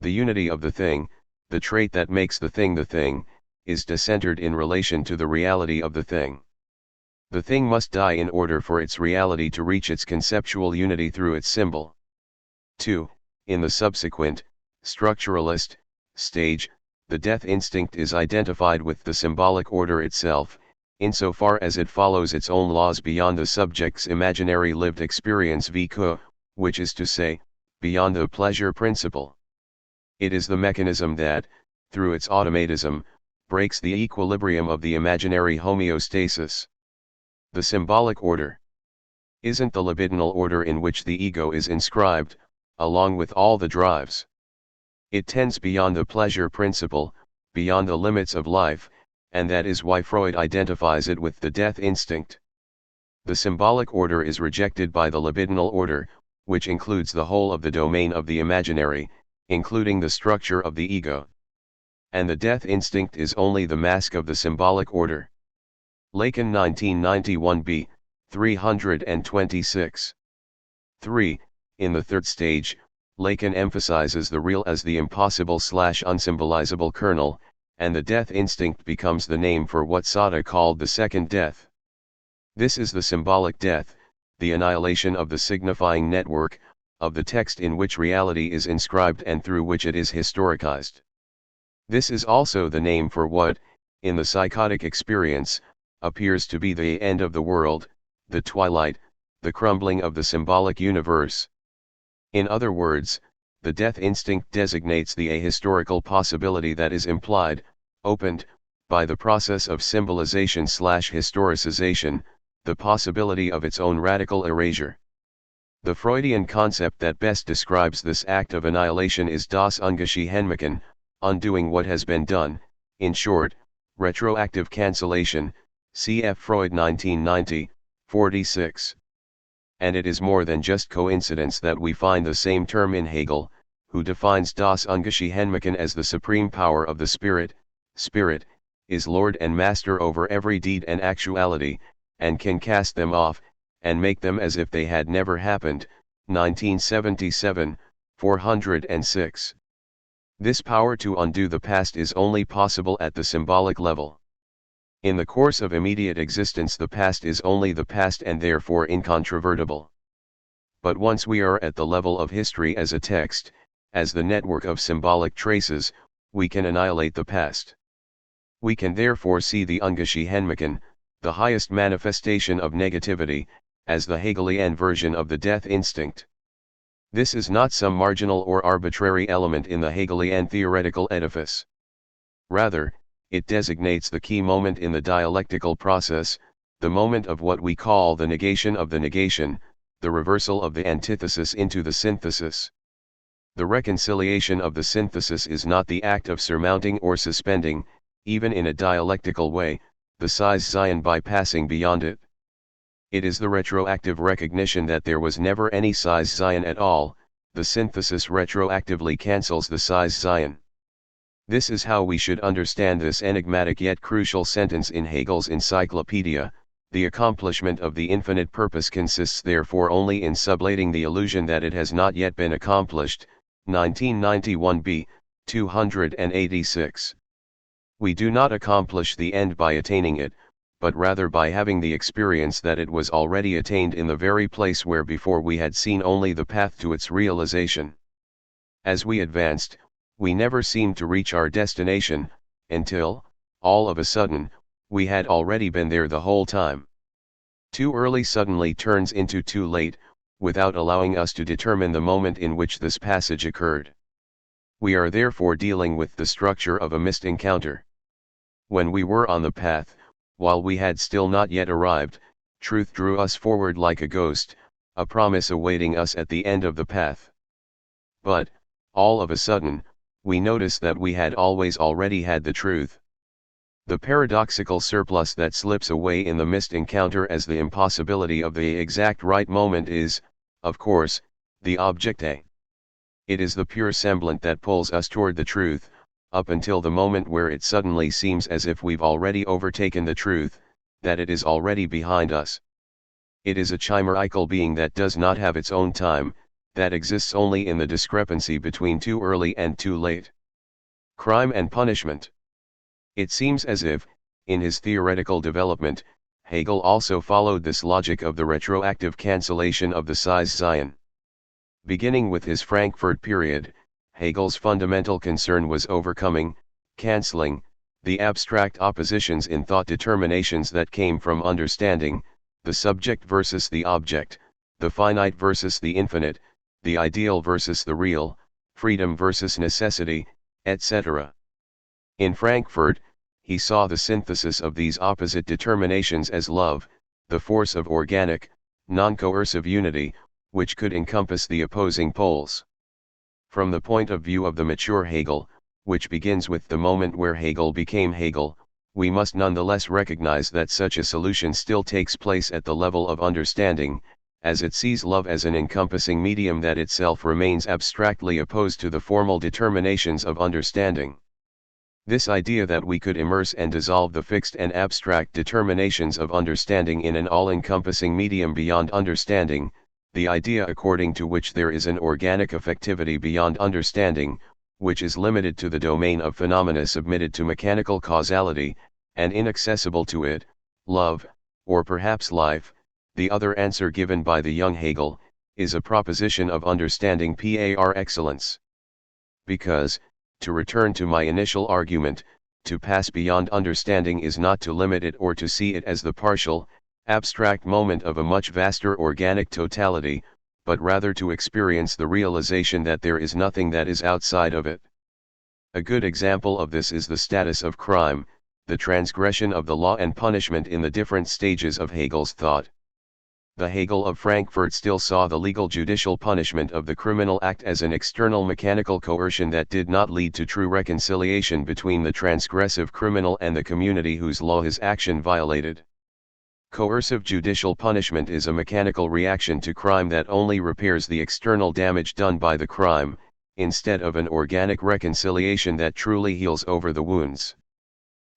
The unity of the thing, the trait that makes the thing, is decentered in relation to the reality of the thing. The thing must die in order for its reality to reach its conceptual unity through its symbol. 2. In the subsequent, structuralist, stage, the death instinct is identified with the symbolic order itself, insofar as it follows its own laws beyond the subject's imaginary lived experience vécu, which is to say, beyond the pleasure principle. It is the mechanism that, through its automatism, breaks the equilibrium of the imaginary homeostasis. The symbolic order isn't the libidinal order in which the ego is inscribed, along with all the drives. It tends beyond the pleasure principle, beyond the limits of life, and that is why Freud identifies it with the death instinct. The symbolic order is rejected by the libidinal order, which includes the whole of the domain of the imaginary, including the structure of the ego. And the death instinct is only the mask of the symbolic order. Lacan 1991b, 326. 3. In the third stage, Lacan emphasizes the real as the impossible/unsymbolizable kernel, and the death instinct becomes the name for what Sada called the second death. This is the symbolic death, the annihilation of the signifying network, of the text in which reality is inscribed and through which it is historicized. This is also the name for what, in the psychotic experience, appears to be the end of the world, the twilight, the crumbling of the symbolic universe. In other words, the death instinct designates the ahistorical possibility that is implied, opened, by the process of symbolization/historicization, the possibility of its own radical erasure. The Freudian concept that best describes this act of annihilation is das Ungeschehen, undoing what has been done, in short, retroactive cancellation, cf. Freud 1990, 46. And it is more than just coincidence that we find the same term in Hegel, who defines das Ungeschehen as the supreme power of the spirit. Spirit is Lord and master over every deed and actuality, and can cast them off, and make them as if they had never happened. 1977, 406. This power to undo the past is only possible at the symbolic level. In the course of immediate existence the past is only the past and therefore incontrovertible. But once we are at the level of history as a text, as the network of symbolic traces, we can annihilate the past. We can therefore see the Ungeschehen, the highest manifestation of negativity, as the Hegelian version of the death instinct. This is not some marginal or arbitrary element in the Hegelian theoretical edifice. Rather, it designates the key moment in the dialectical process, the moment of what we call the negation of the negation, the reversal of the antithesis into the synthesis. The reconciliation of the synthesis is not the act of surmounting or suspending, even in a dialectical way, the size Zion by passing beyond it. It is the retroactive recognition that there was never any size Zion at all, the synthesis retroactively cancels the size Zion. This is how we should understand this enigmatic yet crucial sentence in Hegel's Encyclopedia: the accomplishment of the infinite purpose consists therefore only in sublating the illusion that it has not yet been accomplished. 1991b, 286. We do not accomplish the end by attaining it, but rather by having the experience that it was already attained in the very place where before we had seen only the path to its realization. As we advanced, we never seemed to reach our destination, until, all of a sudden, we had already been there the whole time. Too early suddenly turns into too late, without allowing us to determine the moment in which this passage occurred. We are therefore dealing with the structure of a missed encounter. When we were on the path, while we had still not yet arrived, truth drew us forward like a ghost, a promise awaiting us at the end of the path. But, all of a sudden, we notice that we had already had the truth. The paradoxical surplus that slips away in the missed encounter as the impossibility of the exact right moment is, of course, the objecte. It is the pure semblant that pulls us toward the truth, up until the moment where it suddenly seems as if we've already overtaken the truth, that it is already behind us. It is a chimerical being that does not have its own time, that exists only in the discrepancy between too early and too late. Crime and punishment. It seems as if, in his theoretical development, Hegel also followed this logic of the retroactive cancellation of the size Zion. Beginning with his Frankfurt period, Hegel's fundamental concern was overcoming, cancelling, the abstract oppositions in thought determinations that came from understanding, the subject versus the object, the finite versus the infinite, the ideal versus the real, freedom versus necessity, etc. In Frankfurt, he saw the synthesis of these opposite determinations as love, the force of organic, non-coercive unity, which could encompass the opposing poles. From the point of view of the mature Hegel, which begins with the moment where Hegel became Hegel, we must nonetheless recognize that such a solution still takes place at the level of understanding, as it sees love as an encompassing medium that itself remains abstractly opposed to the formal determinations of understanding. This idea that we could immerse and dissolve the fixed and abstract determinations of understanding in an all-encompassing medium beyond understanding, the idea according to which there is an organic effectivity beyond understanding, which is limited to the domain of phenomena submitted to mechanical causality, and inaccessible to it, love, or perhaps life, the other answer given by the young Hegel, is a proposition of understanding par excellence. Because, to return to my initial argument, to pass beyond understanding is not to limit it or to see it as the partial, abstract moment of a much vaster organic totality, but rather to experience the realization that there is nothing that is outside of it. A good example of this is the status of crime, the transgression of the law and punishment in the different stages of Hegel's thought. The Hegel of Frankfurt still saw the legal judicial punishment of the criminal act as an external mechanical coercion that did not lead to true reconciliation between the transgressive criminal and the community whose law his action violated. Coercive judicial punishment is a mechanical reaction to crime that only repairs the external damage done by the crime, instead of an organic reconciliation that truly heals over the wounds.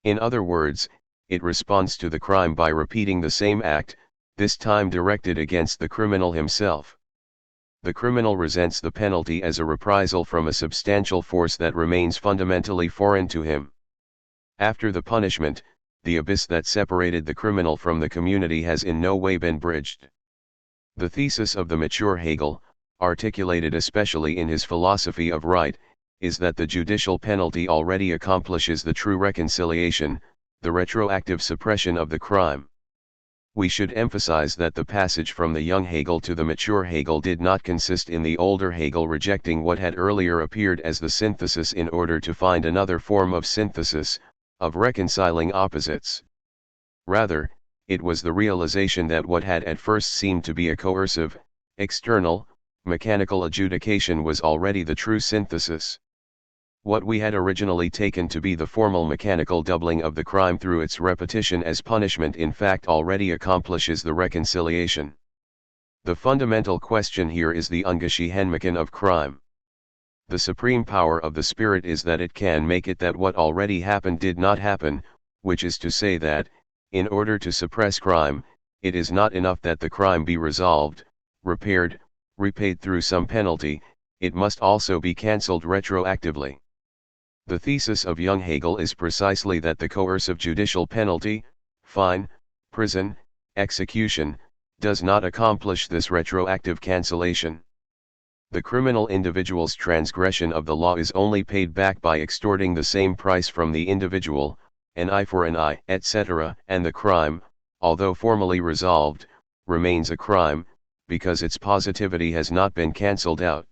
In other words, it responds to the crime by repeating the same act, this time directed against the criminal himself. The criminal resents the penalty as a reprisal from a substantial force that remains fundamentally foreign to him. After the punishment, the abyss that separated the criminal from the community has in no way been bridged. The thesis of the mature Hegel, articulated especially in his philosophy of right, is that the judicial penalty already accomplishes the true reconciliation, the retroactive suppression of the crime. We should emphasize that the passage from the young Hegel to the mature Hegel did not consist in the older Hegel rejecting what had earlier appeared as the synthesis in order to find another form of synthesis, of reconciling opposites. Rather, it was the realization that what had at first seemed to be a coercive, external, mechanical adjudication was already the true synthesis. What we had originally taken to be the formal mechanical doubling of the crime through its repetition as punishment in fact already accomplishes the reconciliation. The fundamental question here is the Ungeschehen of crime. The supreme power of the spirit is that it can make it that what already happened did not happen, which is to say that, in order to suppress crime, it is not enough that the crime be resolved, repaired, repaid through some penalty, it must also be cancelled retroactively. The thesis of young Hegel is precisely that the coercive judicial penalty, fine, prison, execution, does not accomplish this retroactive cancellation. The criminal individual's transgression of the law is only paid back by extorting the same price from the individual, an eye for an eye, etc., and the crime, although formally resolved, remains a crime, because its positivity has not been cancelled out.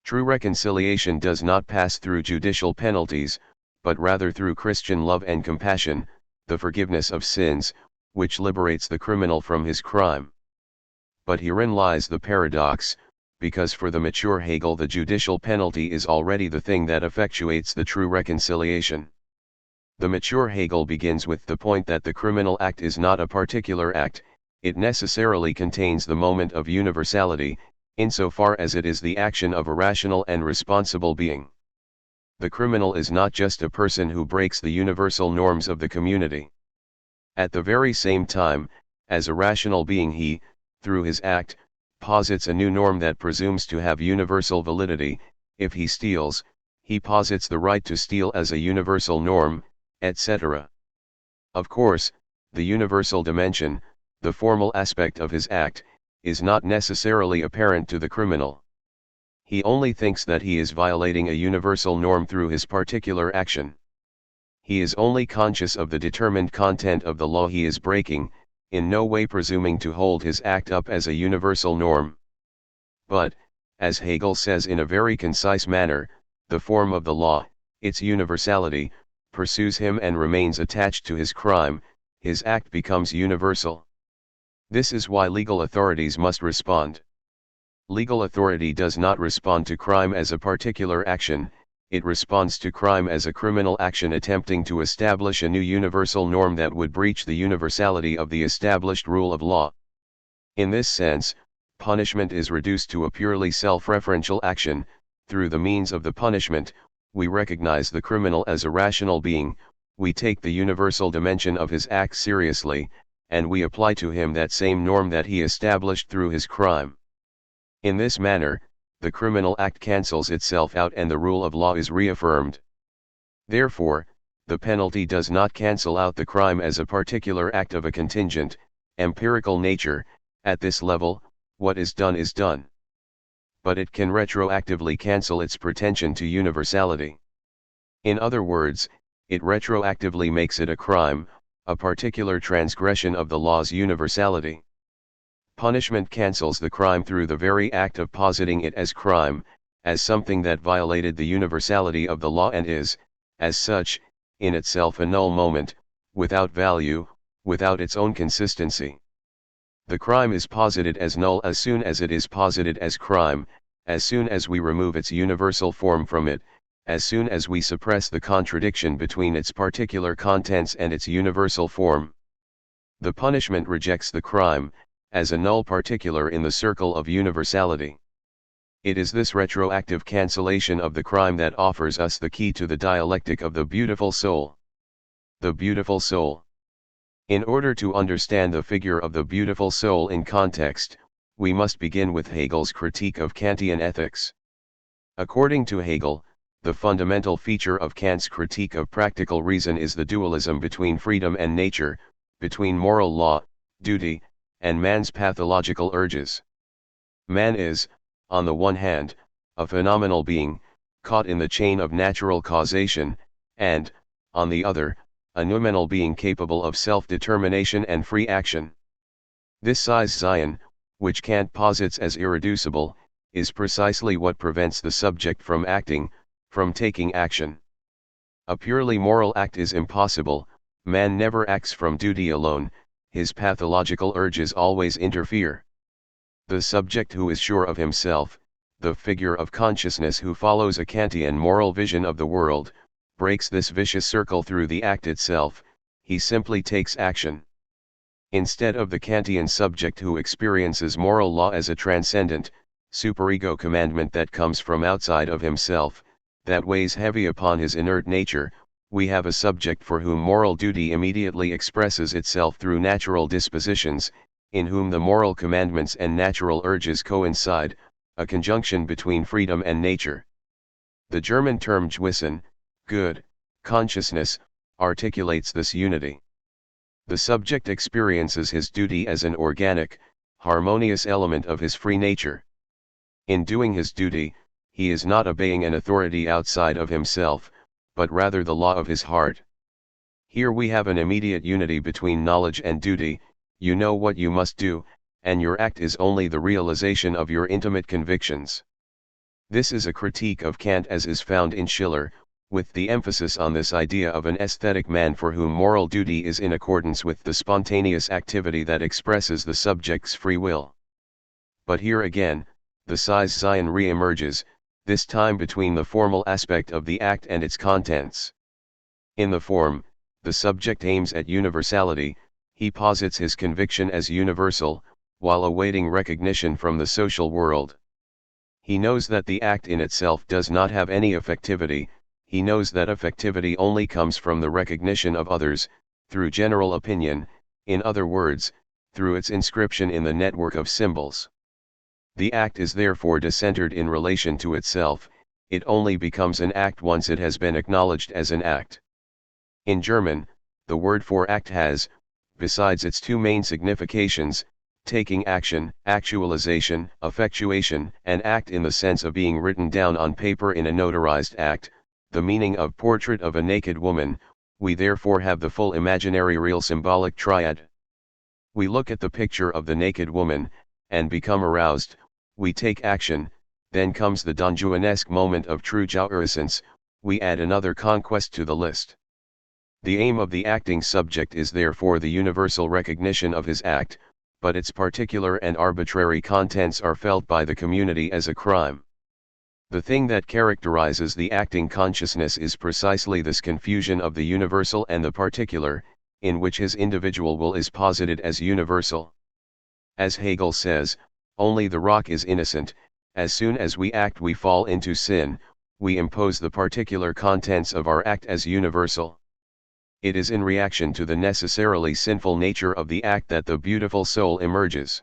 True reconciliation does not pass through judicial penalties, but rather through Christian love and compassion, the forgiveness of sins, which liberates the criminal from his crime. But herein lies the paradox, because for the mature Hegel the judicial penalty is already the thing that effectuates the true reconciliation. The mature Hegel begins with the point that the criminal act is not a particular act, it necessarily contains the moment of universality, insofar as it is the action of a rational and responsible being. The criminal is not just a person who breaks the universal norms of the community. At the very same time, as a rational being he, through his act, posits a new norm that presumes to have universal validity. If he steals, he posits the right to steal as a universal norm, etc. Of course, the universal dimension, the formal aspect of his act, is not necessarily apparent to the criminal. He only thinks that he is violating a universal norm through his particular action. He is only conscious of the determined content of the law he is breaking, in no way presuming to hold his act up as a universal norm. But, as Hegel says in a very concise manner, the form of the law, its universality, pursues him and remains attached to his crime, his act becomes universal. This is why legal authorities must respond. Legal authority does not respond to crime as a particular action, it responds to crime as a criminal action attempting to establish a new universal norm that would breach the universality of the established rule of law. In this sense, punishment is reduced to a purely self-referential action. Through the means of the punishment, we recognize the criminal as a rational being, we take the universal dimension of his act seriously, and we apply to him that same norm that he established through his crime. In this manner, the criminal act cancels itself out and the rule of law is reaffirmed. Therefore, the penalty does not cancel out the crime as a particular act of a contingent, empirical nature. At this level, what is done is done. But it can retroactively cancel its pretension to universality. In other words, it retroactively makes it a crime, a particular transgression of the law's universality. Punishment cancels the crime through the very act of positing it as crime, as something that violated the universality of the law and is, as such, in itself a null moment, without value, without its own consistency. The crime is posited as null as soon as it is posited as crime, as soon as we remove its universal form from it, as soon as we suppress the contradiction between its particular contents and its universal form. The punishment rejects the crime, as a null particular in the circle of universality. It is this retroactive cancellation of the crime that offers us the key to the dialectic of the beautiful soul. The beautiful soul. In order to understand the figure of the beautiful soul in context, we must begin with Hegel's critique of Kantian ethics. According to Hegel, the fundamental feature of Kant's critique of practical reason is the dualism between freedom and nature, between moral law, duty, and man's pathological urges. Man is, on the one hand, a phenomenal being, caught in the chain of natural causation, and, on the other, a noumenal being capable of self-determination and free action. This size Zion, which Kant posits as irreducible, is precisely what prevents the subject from acting, from taking action. A purely moral act is impossible, man never acts from duty alone, his pathological urges always interfere. The subject who is sure of himself, the figure of consciousness who follows a Kantian moral vision of the world, breaks this vicious circle through the act itself, he simply takes action. Instead of the Kantian subject who experiences moral law as a transcendent, superego commandment that comes from outside of himself, that weighs heavy upon his inert nature, we have a subject for whom moral duty immediately expresses itself through natural dispositions, in whom the moral commandments and natural urges coincide, a conjunction between freedom and nature. The German term Gewissen, good, consciousness, articulates this unity. The subject experiences his duty as an organic, harmonious element of his free nature. In doing his duty, he is not obeying an authority outside of himself, but rather the law of his heart. Here we have an immediate unity between knowledge and duty. You know what you must do, and your act is only the realization of your intimate convictions. This is a critique of Kant as is found in Schiller, with the emphasis on this idea of an aesthetic man for whom moral duty is in accordance with the spontaneous activity that expresses the subject's free will. But here again, the Sein re-emerges, this time between the formal aspect of the act and its contents. In the form, the subject aims at universality, he posits his conviction as universal, while awaiting recognition from the social world. He knows that the act in itself does not have any effectivity, he knows that effectivity only comes from the recognition of others, through general opinion, in other words, through its inscription in the network of symbols. The act is therefore decentered in relation to itself, it only becomes an act once it has been acknowledged as an act. In German, the word for act has, besides its two main significations, taking action, actualization, effectuation, and act in the sense of being written down on paper in a notarized act, the meaning of portrait of a naked woman, we therefore have the full imaginary real symbolic triad. We look at the picture of the naked woman, and become aroused, we take action, then comes the Don Juanesque moment of true jouissance, we add another conquest to the list. The aim of the acting subject is therefore the universal recognition of his act, but its particular and arbitrary contents are felt by the community as a crime. The thing that characterizes the acting consciousness is precisely this confusion of the universal and the particular, in which his individual will is posited as universal. As Hegel says, only the rock is innocent, as soon as we act we fall into sin, we impose the particular contents of our act as universal. It is in reaction to the necessarily sinful nature of the act that the beautiful soul emerges.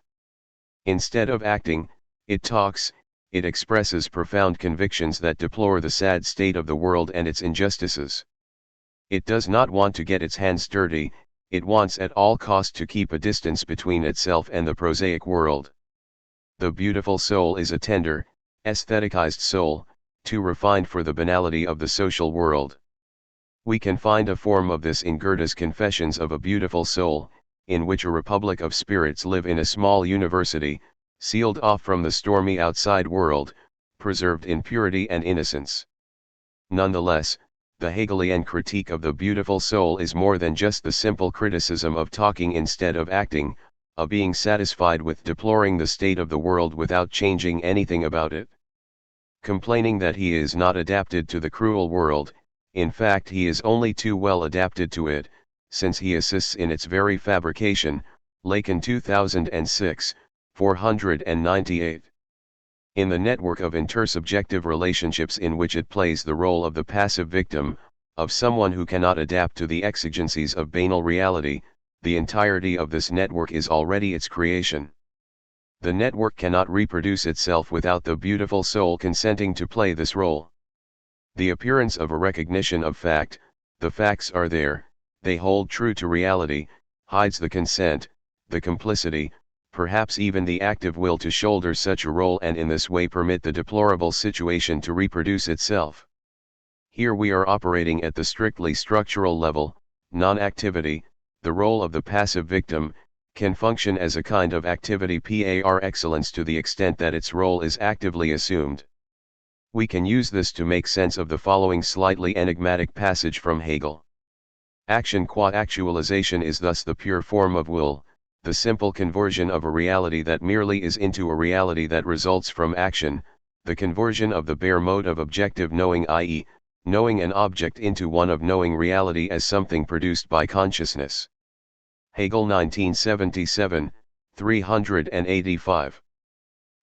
Instead of acting, it talks, it expresses profound convictions that deplore the sad state of the world and its injustices. It does not want to get its hands dirty, it wants at all cost to keep a distance between itself and the prosaic world. The beautiful soul is a tender, aestheticized soul, too refined for the banality of the social world. We can find a form of this in Goethe's Confessions of a Beautiful Soul, in which a republic of spirits live in a small university, sealed off from the stormy outside world, preserved in purity and innocence. Nonetheless, the Hegelian critique of the beautiful soul is more than just the simple criticism of talking instead of acting, of being satisfied with deploring the state of the world without changing anything about it. Complaining that he is not adapted to the cruel world, in fact he is only too well adapted to it, since he assists in its very fabrication, Lacan 2006, 498. In the network of intersubjective relationships in which it plays the role of the passive victim, of someone who cannot adapt to the exigencies of banal reality, the entirety of this network is already its creation. The network cannot reproduce itself without the beautiful soul consenting to play this role. The appearance of a recognition of fact, the facts are there, they hold true to reality, hides the consent, the complicity, perhaps even the active will to shoulder such a role and in this way permit the deplorable situation to reproduce itself. Here we are operating at the strictly structural level, non-activity, the role of the passive victim, can function as a kind of activity par excellence to the extent that its role is actively assumed. We can use this to make sense of the following slightly enigmatic passage from Hegel. Action qua actualization is thus the pure form of will, the simple conversion of a reality that merely is into a reality that results from action, the conversion of the bare mode of objective knowing, i.e., knowing an object, into one of knowing reality as something produced by consciousness. Hegel 1977, 385.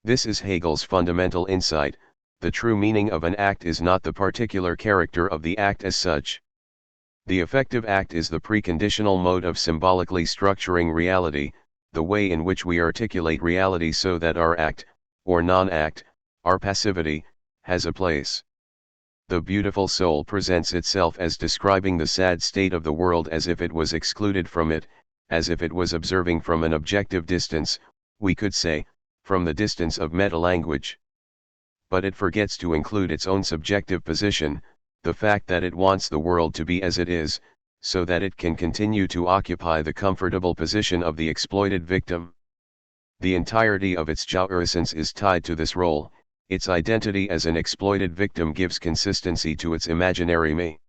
This is Hegel's fundamental insight. The true meaning of an act is not the particular character of the act as such. The effective act is the preconditional mode of symbolically structuring reality, the way in which we articulate reality so that our act, or non-act, our passivity, has a place. the beautiful soul presents itself as describing the sad state of the world as if it was excluded from it, as if it was observing from an objective distance, we could say, from the distance of meta-language. But it forgets to include its own subjective position, the fact that it wants the world to be as it is, so that it can continue to occupy the comfortable position of the exploited victim. The entirety of its jouissance is tied to this role. Its identity as an exploited victim gives consistency to its imaginary me.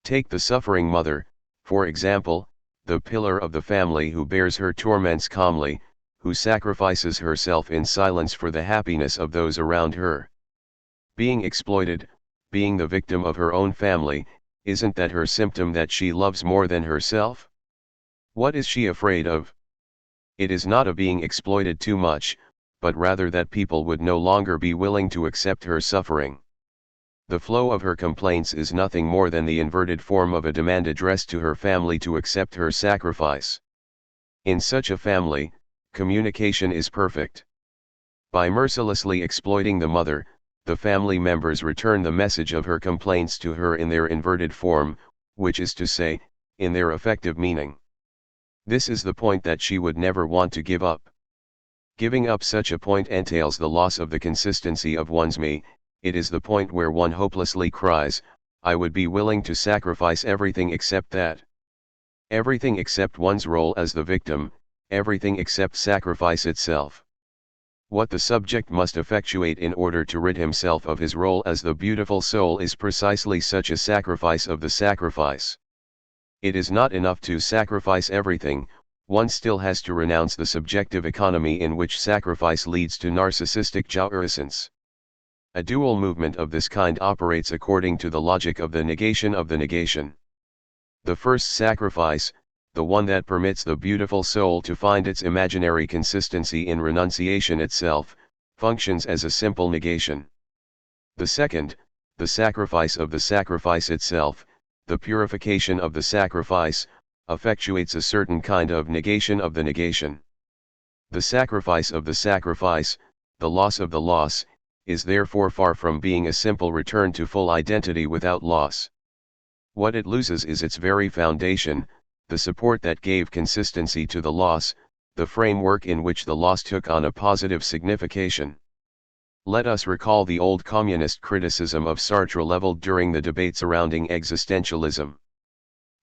Take the suffering mother, for example, the pillar of the family who bears her torments calmly, who sacrifices herself in silence for the happiness of those around her. Being exploited, being the victim of her own family, isn't that her symptom that she loves more than herself? What is she afraid of? It is not of being exploited too much, but rather that people would no longer be willing to accept her suffering. The flow of her complaints is nothing more than the inverted form of a demand addressed to her family to accept her sacrifice. In such a family, communication is perfect. By mercilessly exploiting the mother, the family members return the message of her complaints to her in their inverted form, which is to say, in their effective meaning. This is the point that she would never want to give up. Giving up such a point entails the loss of the consistency of one's me. It is the point where one hopelessly cries, I would be willing to sacrifice everything except that. Everything except one's role as the victim, everything except sacrifice itself. What the subject must effectuate in order to rid himself of his role as the beautiful soul is precisely such a sacrifice of the sacrifice. It is not enough to sacrifice everything, one still has to renounce the subjective economy in which sacrifice leads to narcissistic jouissance. A dual movement of this kind operates according to the logic of the negation of the negation. The first sacrifice, the one that permits the beautiful soul to find its imaginary consistency in renunciation itself, functions as a simple negation. The second, the sacrifice of the sacrifice itself, the purification of the sacrifice, effectuates a certain kind of negation of the negation. The sacrifice of the sacrifice, the loss of the loss, is therefore far from being a simple return to full identity without loss. What it loses is its very foundation, the support that gave consistency to the loss, the framework in which the loss took on a positive signification. Let us recall the old communist criticism of Sartre leveled during the debate surrounding existentialism.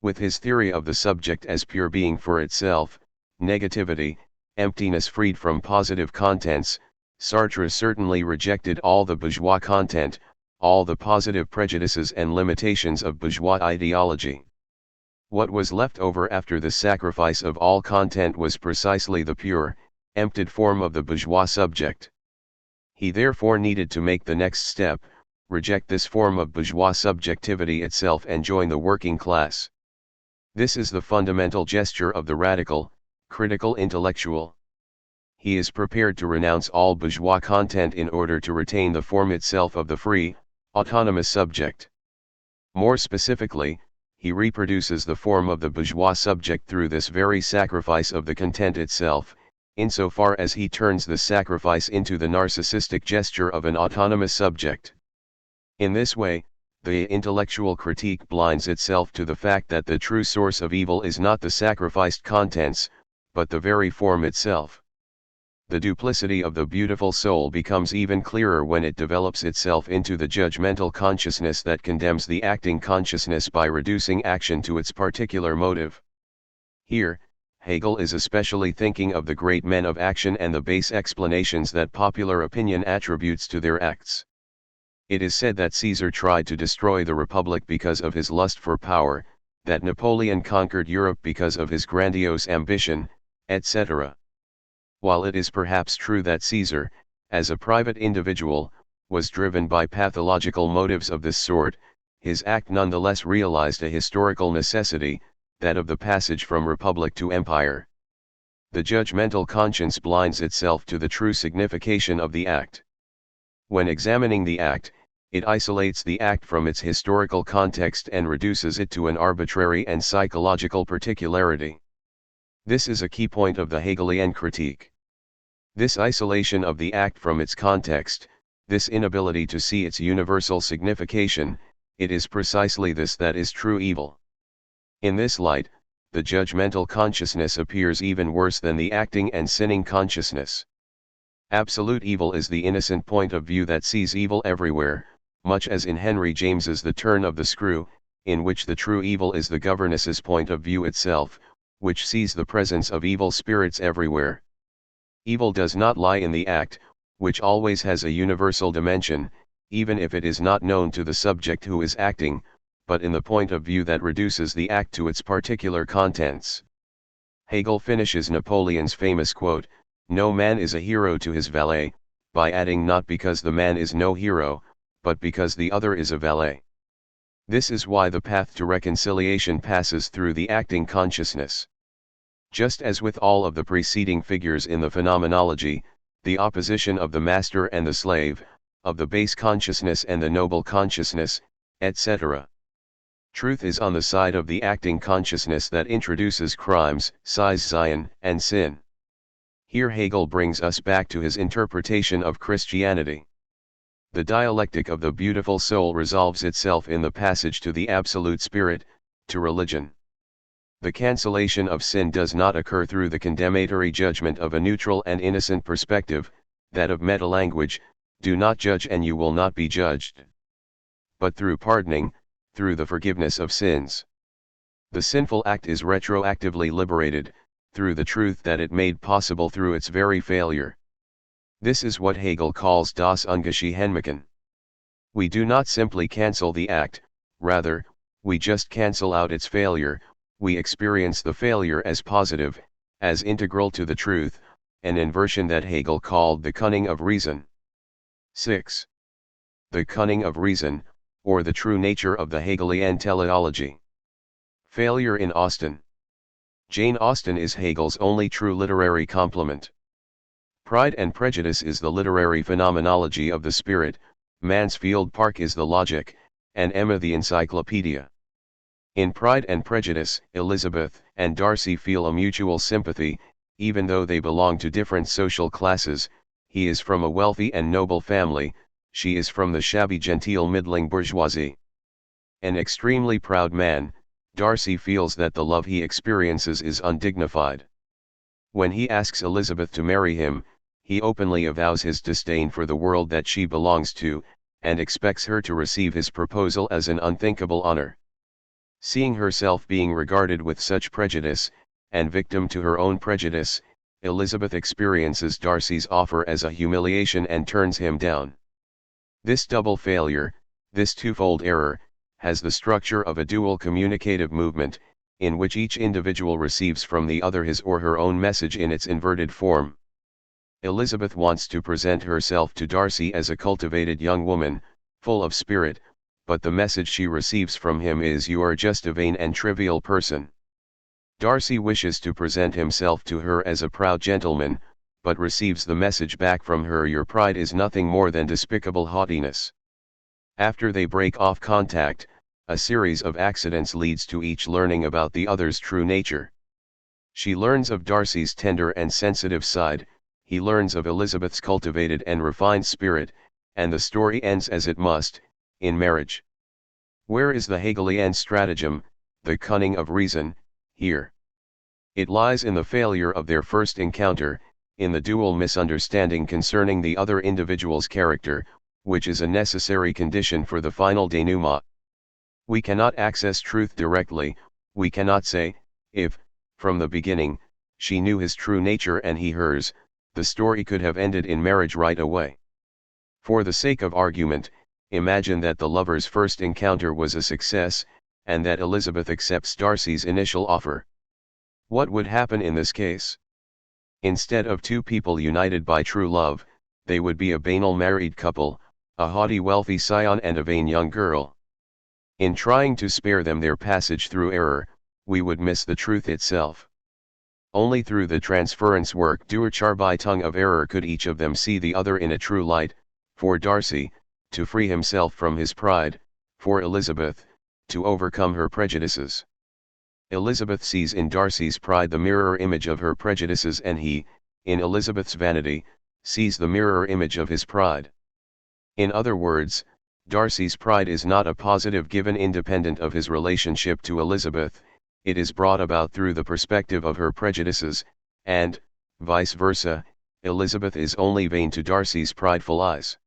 With his theory of the subject as pure being for itself, negativity, emptiness freed from positive contents, Sartre certainly rejected all the bourgeois content, all the positive prejudices and limitations of bourgeois ideology. What was left over after the sacrifice of all content was precisely the pure, emptied form of the bourgeois subject. He therefore needed to make the next step, reject this form of bourgeois subjectivity itself and join the working class. This is the fundamental gesture of the radical, critical intellectual. He is prepared to renounce all bourgeois content in order to retain the form itself of the free, autonomous subject. More specifically, he reproduces the form of the bourgeois subject through this very sacrifice of the content itself, insofar as he turns the sacrifice into the narcissistic gesture of an autonomous subject. In this way, the intellectual critique blinds itself to the fact that the true source of evil is not the sacrificed contents, but the very form itself. The duplicity of the beautiful soul becomes even clearer when it develops itself into the judgmental consciousness that condemns the acting consciousness by reducing action to its particular motive. Here, Hegel is especially thinking of the great men of action and the base explanations that popular opinion attributes to their acts. It is said that Caesar tried to destroy the Republic because of his lust for power, that Napoleon conquered Europe because of his grandiose ambition, etc. While it is perhaps true that Caesar, as a private individual, was driven by pathological motives of this sort, his act nonetheless realized a historical necessity, that of the passage from republic to empire. The judgmental conscience blinds itself to the true signification of the act. When examining the act, it isolates the act from its historical context and reduces it to an arbitrary and psychological particularity. This is a key point of the Hegelian critique. This isolation of the act from its context, this inability to see its universal signification, it is precisely this that is true evil. In this light, the judgmental consciousness appears even worse than the acting and sinning consciousness. Absolute evil is the innocent point of view that sees evil everywhere, much as in Henry James's The Turn of the Screw, in which the true evil is the governess's point of view itself, which sees the presence of evil spirits everywhere. Evil does not lie in the act, which always has a universal dimension, even if it is not known to the subject who is acting, but in the point of view that reduces the act to its particular contents. Hegel finishes Napoleon's famous quote, "No man is a hero to his valet," by adding not because the man is no hero, but because the other is a valet. This is why the path to reconciliation passes through the acting consciousness. Just as with all of the preceding figures in the phenomenology, the opposition of the master and the slave, of the base consciousness and the noble consciousness, etc. Truth is on the side of the acting consciousness that introduces crimes, Zion, and sin. Here Hegel brings us back to his interpretation of Christianity. The dialectic of the beautiful soul resolves itself in the passage to the absolute spirit, to religion. The cancellation of sin does not occur through the condemnatory judgment of a neutral and innocent perspective, that of meta-language, do not judge and you will not be judged. But through pardoning, through the forgiveness of sins. The sinful act is retroactively liberated, through the truth that it made possible through its very failure. This is what Hegel calls das Ungeschehenmachen. We do not simply cancel the act, rather, we just cancel out its failure, we experience the failure as positive, as integral to the truth, an inversion that Hegel called the cunning of reason. 6. The cunning of reason, or the true nature of the Hegelian teleology. Failure in Austen. Jane Austen is Hegel's only true literary complement. Pride and Prejudice is the literary phenomenology of the spirit, Mansfield Park is the logic, and Emma the encyclopedia. In Pride and Prejudice, Elizabeth and Darcy feel a mutual sympathy, even though they belong to different social classes. He is from a wealthy and noble family, she is from the shabby genteel middling bourgeoisie. An extremely proud man, Darcy feels that the love he experiences is undignified. When he asks Elizabeth to marry him, he openly avows his disdain for the world that she belongs to, and expects her to receive his proposal as an unthinkable honor. Seeing herself being regarded with such prejudice, and victim to her own prejudice, Elizabeth experiences Darcy's offer as a humiliation and turns him down. This double failure, this twofold error, has the structure of a dual communicative movement, in which each individual receives from the other his or her own message in its inverted form. Elizabeth wants to present herself to Darcy as a cultivated young woman, full of spirit, but the message she receives from him is "You are just a vain and trivial person." Darcy wishes to present himself to her as a proud gentleman, but receives the message back from her "Your pride is nothing more than despicable haughtiness." After they break off contact, a series of accidents leads to each learning about the other's true nature. She learns of Darcy's tender and sensitive side, he learns of Elizabeth's cultivated and refined spirit, and the story ends as it must, in marriage. Where is the Hegelian stratagem, the cunning of reason, here? It lies in the failure of their first encounter, in the dual misunderstanding concerning the other individual's character, which is a necessary condition for the final denouement. We cannot access truth directly, we cannot say, if, from the beginning, she knew his true nature and he hers, the story could have ended in marriage right away. For the sake of argument, imagine that the lovers' first encounter was a success, and that Elizabeth accepts Darcy's initial offer. What would happen in this case? Instead of two people united by true love, they would be a banal married couple, a haughty wealthy scion and a vain young girl. In trying to spare them their passage through error, we would miss the truth itself. Only through the transference work Durcharbeitung of error could each of them see the other in a true light, for Darcy, to free himself from his pride, for Elizabeth, to overcome her prejudices. Elizabeth sees in Darcy's pride the mirror image of her prejudices and he, in Elizabeth's vanity, sees the mirror image of his pride. In other words, Darcy's pride is not a positive given independent of his relationship to Elizabeth, it is brought about through the perspective of her prejudices, and, vice versa, Elizabeth is only vain to Darcy's prideful eyes.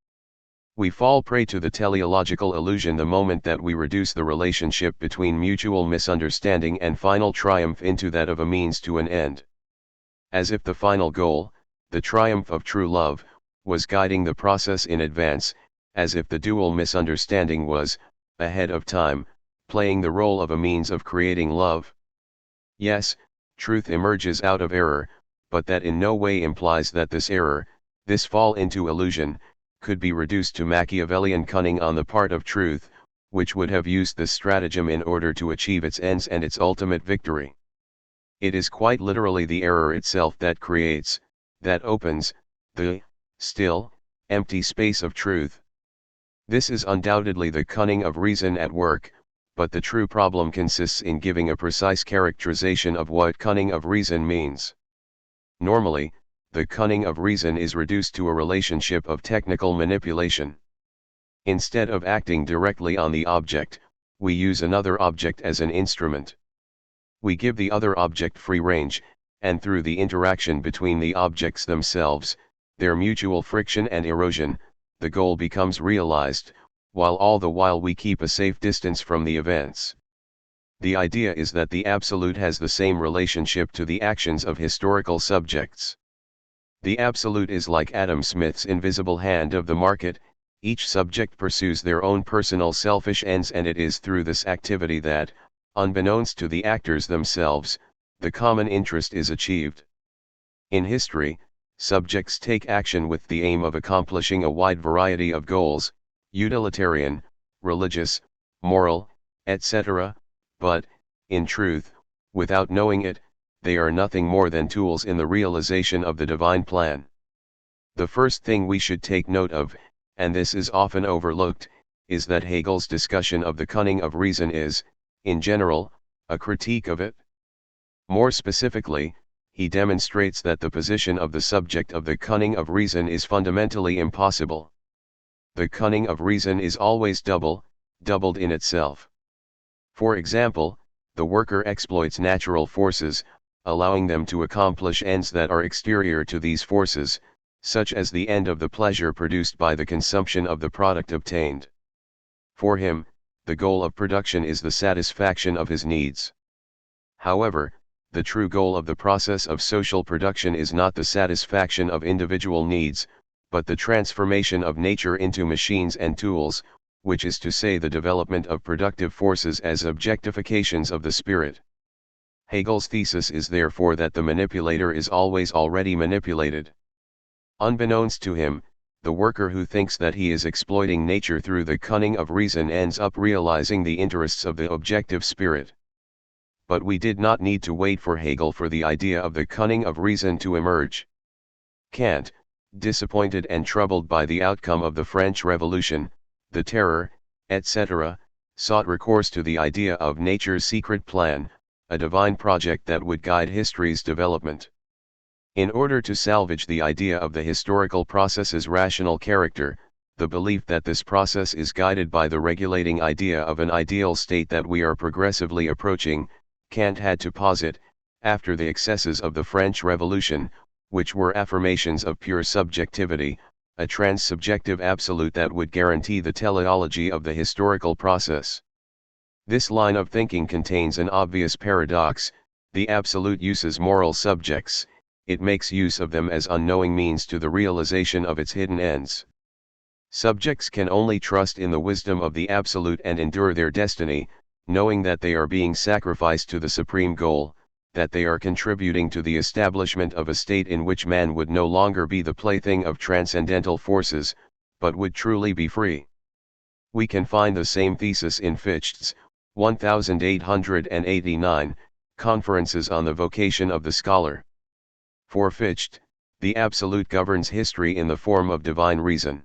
We fall prey to the teleological illusion the moment that we reduce the relationship between mutual misunderstanding and final triumph into that of a means to an end. As if the final goal, the triumph of true love, was guiding the process in advance, as if the dual misunderstanding was, ahead of time, playing the role of a means of creating love. Yes, truth emerges out of error, but that in no way implies that this error, this fall into illusion, could be reduced to Machiavellian cunning on the part of truth, which would have used this stratagem in order to achieve its ends and its ultimate victory. It is quite literally the error itself that creates, that opens, the, still, empty space of truth. This is undoubtedly the cunning of reason at work, but the true problem consists in giving a precise characterization of what cunning of reason means. Normally, the cunning of reason is reduced to a relationship of technical manipulation. Instead of acting directly on the object, we use another object as an instrument. We give the other object free range, and through the interaction between the objects themselves, their mutual friction and erosion, the goal becomes realized, while all the while we keep a safe distance from the events. The idea is that the Absolute has the same relationship to the actions of historical subjects. The Absolute is like Adam Smith's invisible hand of the market, each subject pursues their own personal selfish ends, and it is through this activity that, unbeknownst to the actors themselves, the common interest is achieved. In history, subjects take action with the aim of accomplishing a wide variety of goals, utilitarian, religious, moral, etc., but, in truth, without knowing it, they are nothing more than tools in the realization of the divine plan. The first thing we should take note of, and this is often overlooked, is that Hegel's discussion of the cunning of reason is, in general, a critique of it. More specifically, he demonstrates that the position of the subject of the cunning of reason is fundamentally impossible. The cunning of reason is always doubled in itself. For example, the worker exploits natural forces, allowing them to accomplish ends that are exterior to these forces, such as the end of the pleasure produced by the consumption of the product obtained. For him, the goal of production is the satisfaction of his needs. However, the true goal of the process of social production is not the satisfaction of individual needs, but the transformation of nature into machines and tools, which is to say the development of productive forces as objectifications of the spirit. Hegel's thesis is therefore that the manipulator is always already manipulated. Unbeknownst to him, the worker who thinks that he is exploiting nature through the cunning of reason ends up realizing the interests of the objective spirit. But we did not need to wait for Hegel for the idea of the cunning of reason to emerge. Kant, disappointed and troubled by the outcome of the French Revolution, the Terror, etc., sought recourse to the idea of nature's secret plan, a divine project that would guide history's development. In order to salvage the idea of the historical process's rational character, the belief that this process is guided by the regulating idea of an ideal state that we are progressively approaching, Kant had to posit, after the excesses of the French Revolution, which were affirmations of pure subjectivity, a trans-subjective absolute that would guarantee the teleology of the historical process. This line of thinking contains an obvious paradox: the absolute uses moral subjects, it makes use of them as unknowing means to the realization of its hidden ends. Subjects can only trust in the wisdom of the absolute and endure their destiny, knowing that they are being sacrificed to the supreme goal, that they are contributing to the establishment of a state in which man would no longer be the plaything of transcendental forces, but would truly be free. We can find the same thesis in Fichte's 1889, Conferences on the Vocation of the Scholar. For Fichte, the absolute governs history in the form of divine reason.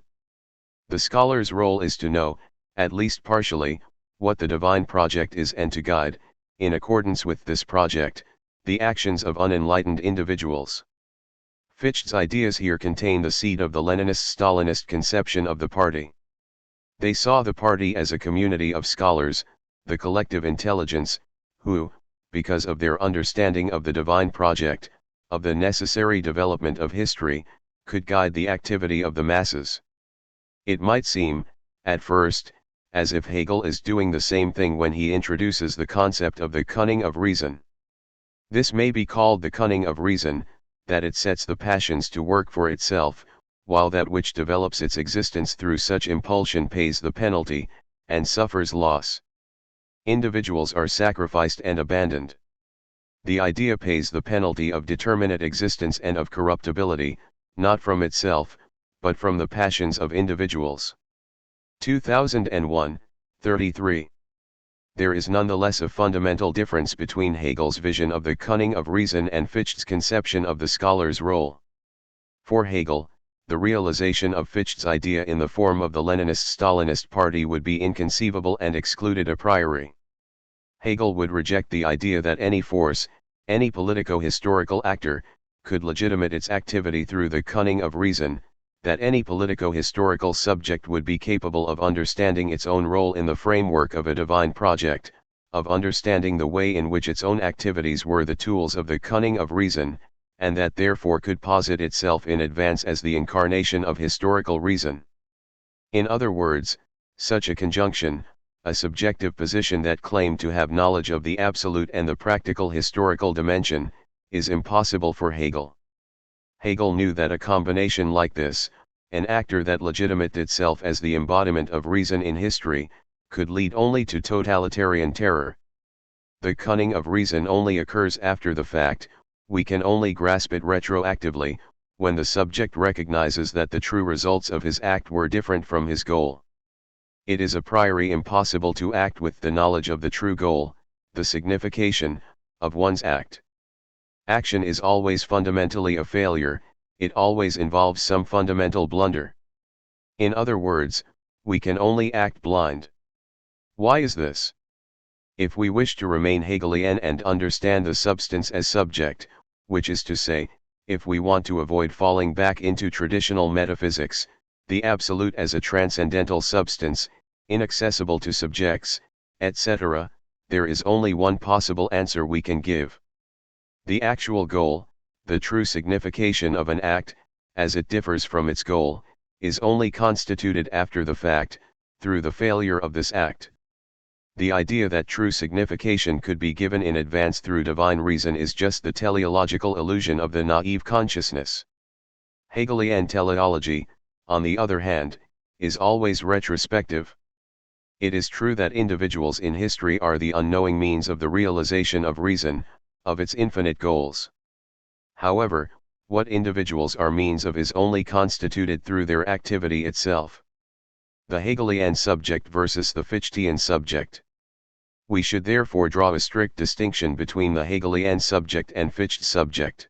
The scholar's role is to know, at least partially, what the divine project is and to guide, in accordance with this project, the actions of unenlightened individuals. Fichte's ideas here contain the seed of the Leninist-Stalinist conception of the party. They saw the party as a community of scholars, the collective intelligence, who, because of their understanding of the divine project, of the necessary development of history, could guide the activity of the masses. It might seem, at first, as if Hegel is doing the same thing when he introduces the concept of the cunning of reason. This may be called the cunning of reason, that it sets the passions to work for itself, while that which develops its existence through such impulsion pays the penalty, and suffers loss. Individuals are sacrificed and abandoned. The idea pays the penalty of determinate existence and of corruptibility, not from itself, but from the passions of individuals. 2001, 33. There is nonetheless a fundamental difference between Hegel's vision of the cunning of reason and Fichte's conception of the scholar's role. For Hegel, the realization of Fichte's idea in the form of the Leninist-Stalinist party would be inconceivable and excluded a priori. Hegel would reject the idea that any force, any politico-historical actor, could legitimate its activity through the cunning of reason, that any politico-historical subject would be capable of understanding its own role in the framework of a divine project, of understanding the way in which its own activities were the tools of the cunning of reason, and that therefore could posit itself in advance as the incarnation of historical reason. In other words, such a conjunction, a subjective position that claimed to have knowledge of the absolute and the practical historical dimension, is impossible for Hegel. Hegel knew that a combination like this, an actor that legitimated itself as the embodiment of reason in history, could lead only to totalitarian terror. The cunning of reason only occurs after the fact, we can only grasp it retroactively, when the subject recognizes that the true results of his act were different from his goal. It is a priori impossible to act with the knowledge of the true goal, the signification, of one's act. Action is always fundamentally a failure, it always involves some fundamental blunder. In other words, we can only act blind. Why is this? If we wish to remain Hegelian and understand the substance as subject, which is to say, if we want to avoid falling back into traditional metaphysics, the absolute as a transcendental substance, inaccessible to subjects, etc., there is only one possible answer we can give. The actual goal, the true signification of an act, as it differs from its goal, is only constituted after the fact, through the failure of this act. The idea that true signification could be given in advance through divine reason is just the teleological illusion of the naive consciousness. Hegelian teleology, on the other hand, is always retrospective. It is true that individuals in history are the unknowing means of the realization of reason, of its infinite goals. However, what individuals are means of is only constituted through their activity itself. The Hegelian subject versus the Fichtean subject. We should therefore draw a strict distinction between the Hegelian subject and Fichte's subject.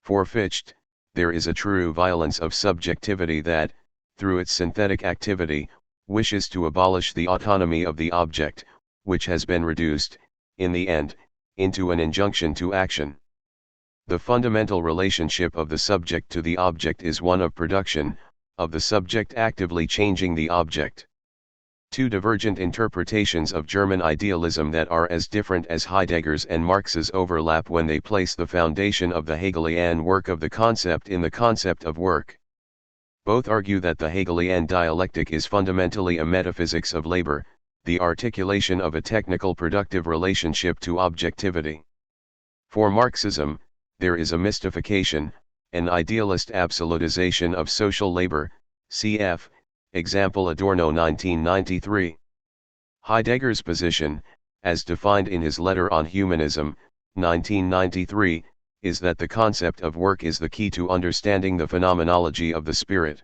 For Fichte, there is a true violence of subjectivity that, through its synthetic activity, wishes to abolish the autonomy of the object, which has been reduced, in the end, into an injunction to action. The fundamental relationship of the subject to the object is one of production, of the subject actively changing the object. Two divergent interpretations of German idealism that are as different as Heidegger's and Marx's overlap when they place the foundation of the Hegelian work of the concept in the concept of work. Both argue that the Hegelian dialectic is fundamentally a metaphysics of labor, the articulation of a technical productive relationship to objectivity. For Marxism, there is a mystification, an idealist absolutization of social labor, cf. Example Adorno 1993. Heidegger's position, as defined in his letter on humanism, 1993, is that the concept of work is the key to understanding the phenomenology of the spirit.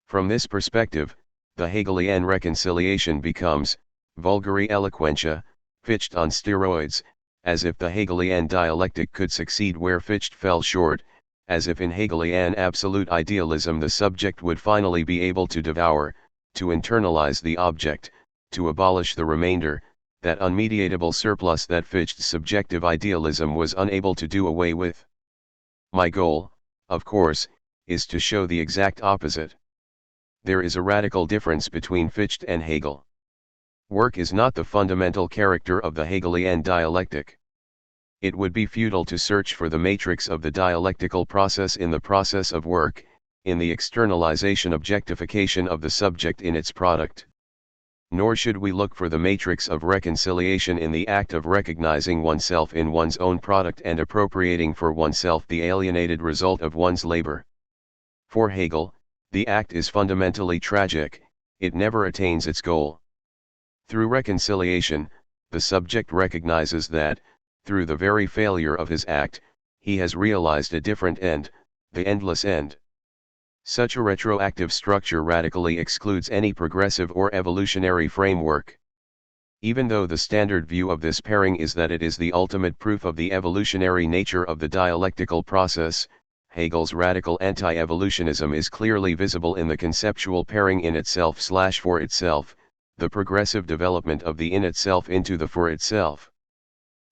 From this perspective, the Hegelian reconciliation becomes, vulgari eloquentia, Fichte on steroids, as if the Hegelian dialectic could succeed where Fichte fell short, as if in Hegelian absolute idealism the subject would finally be able to devour, to internalize the object, to abolish the remainder, that unmediatable surplus that Fichte's subjective idealism was unable to do away with. My goal, of course, is to show the exact opposite. There is a radical difference between Fichte and Hegel. Work is not the fundamental character of the Hegelian dialectic. It would be futile to search for the matrix of the dialectical process in the process of work, in the externalization objectification of the subject in its product. Nor should we look for the matrix of reconciliation in the act of recognizing oneself in one's own product and appropriating for oneself the alienated result of one's labor. For Hegel, the act is fundamentally tragic, it never attains its goal. Through reconciliation, the subject recognizes that, through the very failure of his act, he has realized a different end, the endless end. Such a retroactive structure radically excludes any progressive or evolutionary framework. Even though the standard view of this pairing is that it is the ultimate proof of the evolutionary nature of the dialectical process, Hegel's radical anti-evolutionism is clearly visible in the conceptual pairing in itself/for itself, the progressive development of the in itself into the for itself.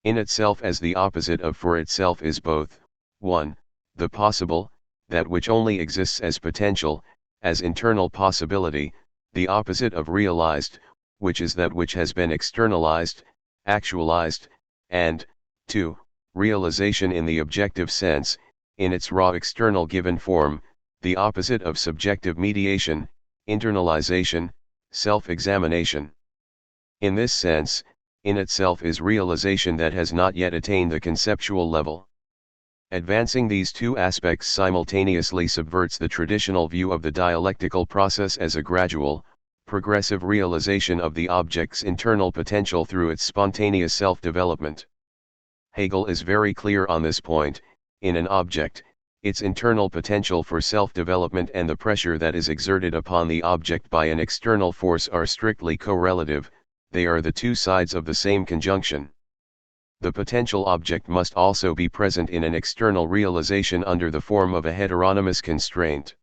In itself as the opposite of for itself is both, 1, the possible, that which only exists as potential, as internal possibility, the opposite of realized, which is that which has been externalized, actualized, and, 2, realization in the objective sense, in its raw external given form, the opposite of subjective mediation, internalization, self-examination. In this sense, in itself is realization that has not yet attained the conceptual level. Advancing these two aspects simultaneously subverts the traditional view of the dialectical process as a gradual, progressive realization of the object's internal potential through its spontaneous self-development. Hegel is very clear on this point: in an object, its internal potential for self-development and the pressure that is exerted upon the object by an external force are strictly correlative, they are the two sides of the same conjunction. The potential object must also be present in an external realization under the form of a heteronymous constraint.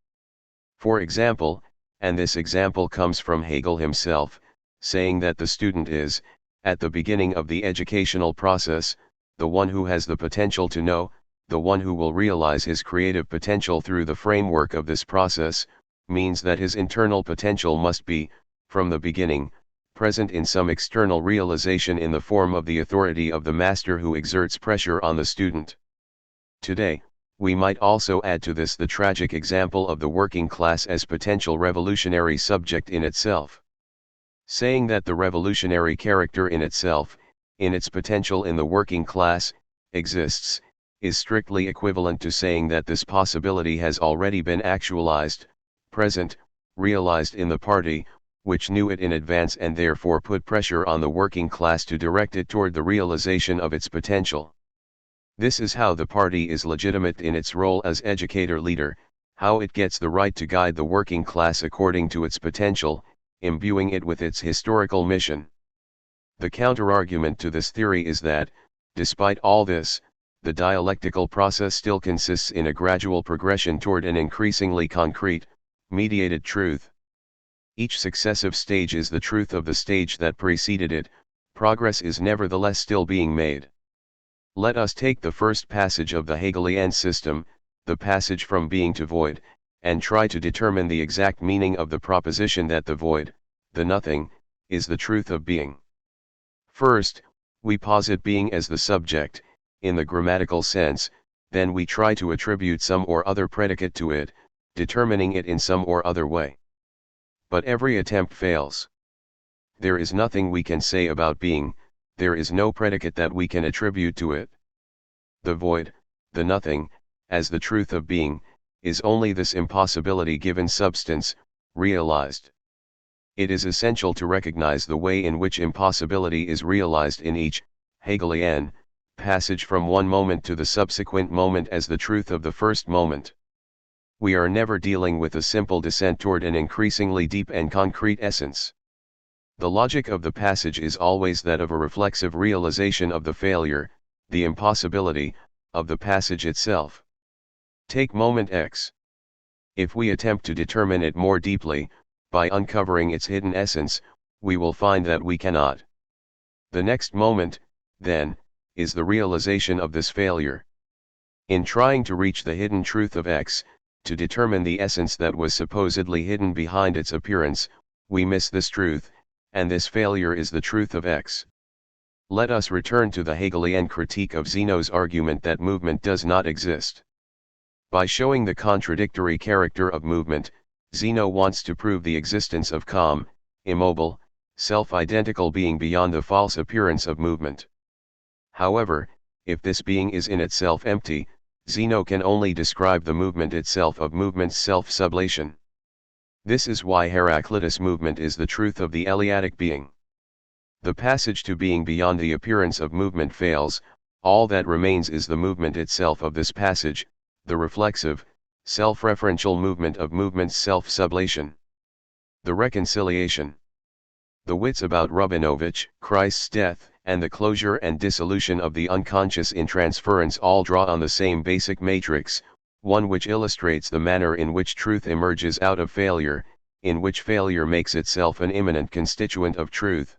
For example, and this example comes from Hegel himself, saying that the student is, at the beginning of the educational process, the one who has the potential to know, the one who will realize his creative potential through the framework of this process, means that his internal potential must be, from the beginning, present in some external realization in the form of the authority of the master who exerts pressure on the student. Today, we might also add to this the tragic example of the working class as potential revolutionary subject in itself. Saying that the revolutionary character in itself, in its potential in the working class, exists, is strictly equivalent to saying that this possibility has already been actualized, present, realized in the party, which knew it in advance and therefore put pressure on the working class to direct it toward the realization of its potential. This is how the party is legitimate in its role as educator-leader, how it gets the right to guide the working class according to its potential, imbuing it with its historical mission. The counterargument to this theory is that, despite all this, the dialectical process still consists in a gradual progression toward an increasingly concrete, mediated truth. Each successive stage is the truth of the stage that preceded it, progress is nevertheless still being made. Let us take the first passage of the Hegelian system, the passage from being to void, and try to determine the exact meaning of the proposition that the void, the nothing, is the truth of being. First, we posit being as the subject, in the grammatical sense, then we try to attribute some or other predicate to it, determining it in some or other way. But every attempt fails. There is nothing we can say about being, there is no predicate that we can attribute to it. The void, the nothing, as the truth of being, is only this impossibility given substance, realized. It is essential to recognize the way in which impossibility is realized in each, Hegelian, passage from one moment to the subsequent moment as the truth of the first moment. We are never dealing with a simple descent toward an increasingly deep and concrete essence. The logic of the passage is always that of a reflexive realization of the failure, the impossibility, of the passage itself. Take moment X. If we attempt to determine it more deeply, by uncovering its hidden essence, we will find that we cannot. The next moment, then, is the realization of this failure. In trying to reach the hidden truth of X, to determine the essence that was supposedly hidden behind its appearance, we miss this truth, and this failure is the truth of X. Let us return to the Hegelian critique of Zeno's argument that movement does not exist. By showing the contradictory character of movement, Zeno wants to prove the existence of calm, immobile, self-identical being beyond the false appearance of movement. However, if this being is in itself empty, Zeno can only describe the movement itself of movement's self-sublation. This is why Heraclitus' movement is the truth of the Eleatic being. The passage to being beyond the appearance of movement fails, all that remains is the movement itself of this passage, the reflexive, self-referential movement of movement's self-sublation. The reconciliation. The wits about Rabinovich, Christ's death, and the closure and dissolution of the unconscious in transference all draw on the same basic matrix, one which illustrates the manner in which truth emerges out of failure, in which failure makes itself an immanent constituent of truth.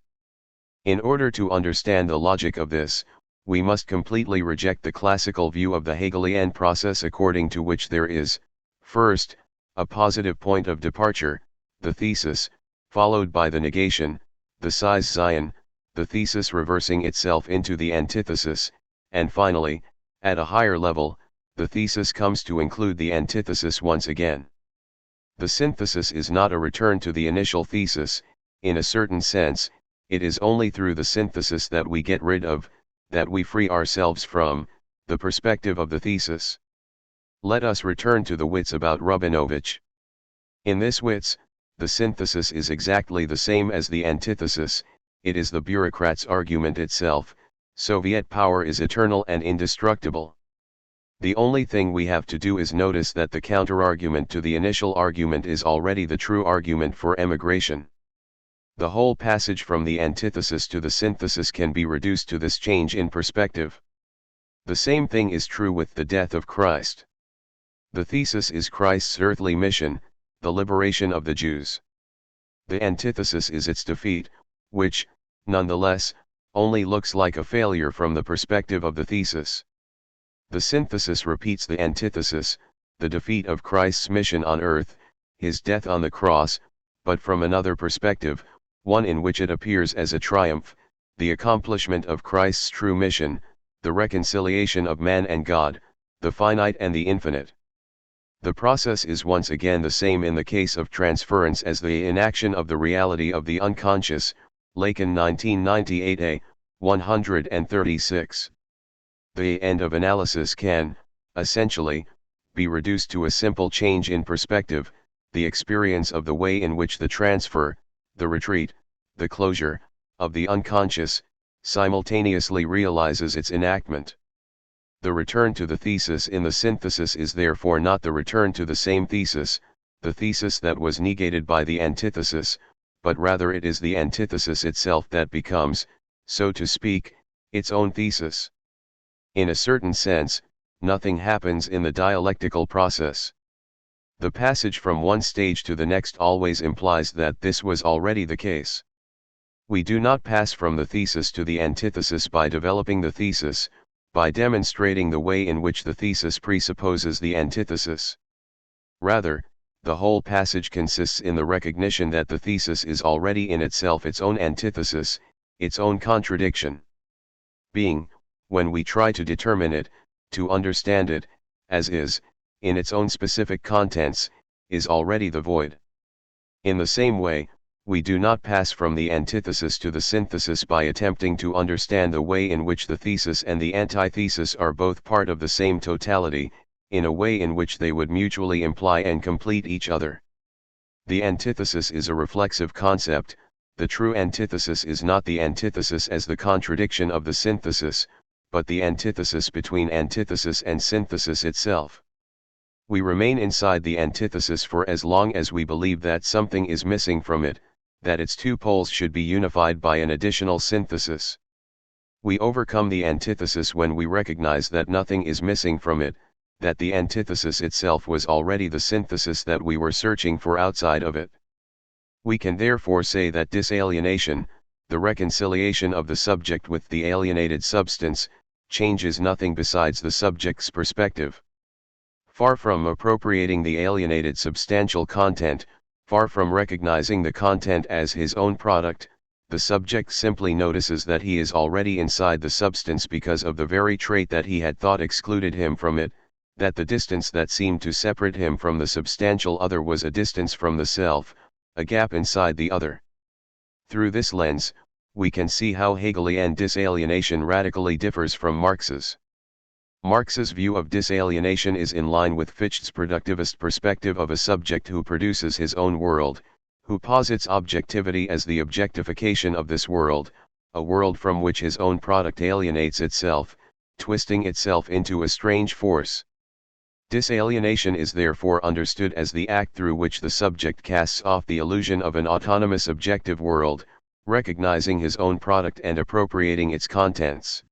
In order to understand the logic of this, we must completely reject the classical view of the Hegelian process according to which there is, first, a positive point of departure, the thesis, followed by the negation, the Zion, the thesis reversing itself into the antithesis, and finally, at a higher level, the thesis comes to include the antithesis once again. The synthesis is not a return to the initial thesis, in a certain sense, it is only through the synthesis that we get rid of, that we free ourselves from, the perspective of the thesis. Let us return to the wits about Rabinovich. In this wits, the synthesis is exactly the same as the antithesis, it is the bureaucrat's argument itself, Soviet power is eternal and indestructible. The only thing we have to do is notice that the counterargument to the initial argument is already the true argument for emigration. The whole passage from the antithesis to the synthesis can be reduced to this change in perspective. The same thing is true with the death of Christ. The thesis is Christ's earthly mission, the liberation of the Jews. The antithesis is its defeat, which, nonetheless, only looks like a failure from the perspective of the thesis. The synthesis repeats the antithesis, the defeat of Christ's mission on earth, his death on the cross, but from another perspective, one in which it appears as a triumph, the accomplishment of Christ's true mission, the reconciliation of man and God, the finite and the infinite. The process is once again the same in the case of transference as the inaction of the reality of the unconscious, Lacan 1998a, 136. The end of analysis can, essentially, be reduced to a simple change in perspective, the experience of the way in which the transfer, the retreat, the closure, of the unconscious, simultaneously realizes its enactment. The return to the thesis in the synthesis is therefore not the return to the same thesis, the thesis that was negated by the antithesis, but rather it is the antithesis itself that becomes, so to speak, its own thesis. In a certain sense, nothing happens in the dialectical process. The passage from one stage to the next always implies that this was already the case. We do not pass from the thesis to the antithesis by developing the thesis, by demonstrating the way in which the thesis presupposes the antithesis. Rather, the whole passage consists in the recognition that the thesis is already in itself its own antithesis, its own contradiction. Being, when we try to determine it, to understand it, as is, in its own specific contents, is already the void. In the same way, we do not pass from the antithesis to the synthesis by attempting to understand the way in which the thesis and the antithesis are both part of the same totality, in a way in which they would mutually imply and complete each other. The antithesis is a reflexive concept, the true antithesis is not the antithesis as the contradiction of the synthesis, but the antithesis between antithesis and synthesis itself. We remain inside the antithesis for as long as we believe that something is missing from it, that its two poles should be unified by an additional synthesis. We overcome the antithesis when we recognize that nothing is missing from it, that the antithesis itself was already the synthesis that we were searching for outside of it. We can therefore say that disalienation, the reconciliation of the subject with the alienated substance, changes nothing besides the subject's perspective. Far from appropriating the alienated substantial content, far from recognizing the content as his own product, the subject simply notices that he is already inside the substance because of the very trait that he had thought excluded him from it, that the distance that seemed to separate him from the substantial other was a distance from the self, a gap inside the other. Through this lens, we can see how Hegelian disalienation radically differs from Marx's. Marx's view of disalienation is in line with Fichte's productivist perspective of a subject who produces his own world, who posits objectivity as the objectification of this world, a world from which his own product alienates itself, twisting itself into a strange force. Disalienation is therefore understood as the act through which the subject casts off the illusion of an autonomous objective world, recognizing his own product and appropriating its contents.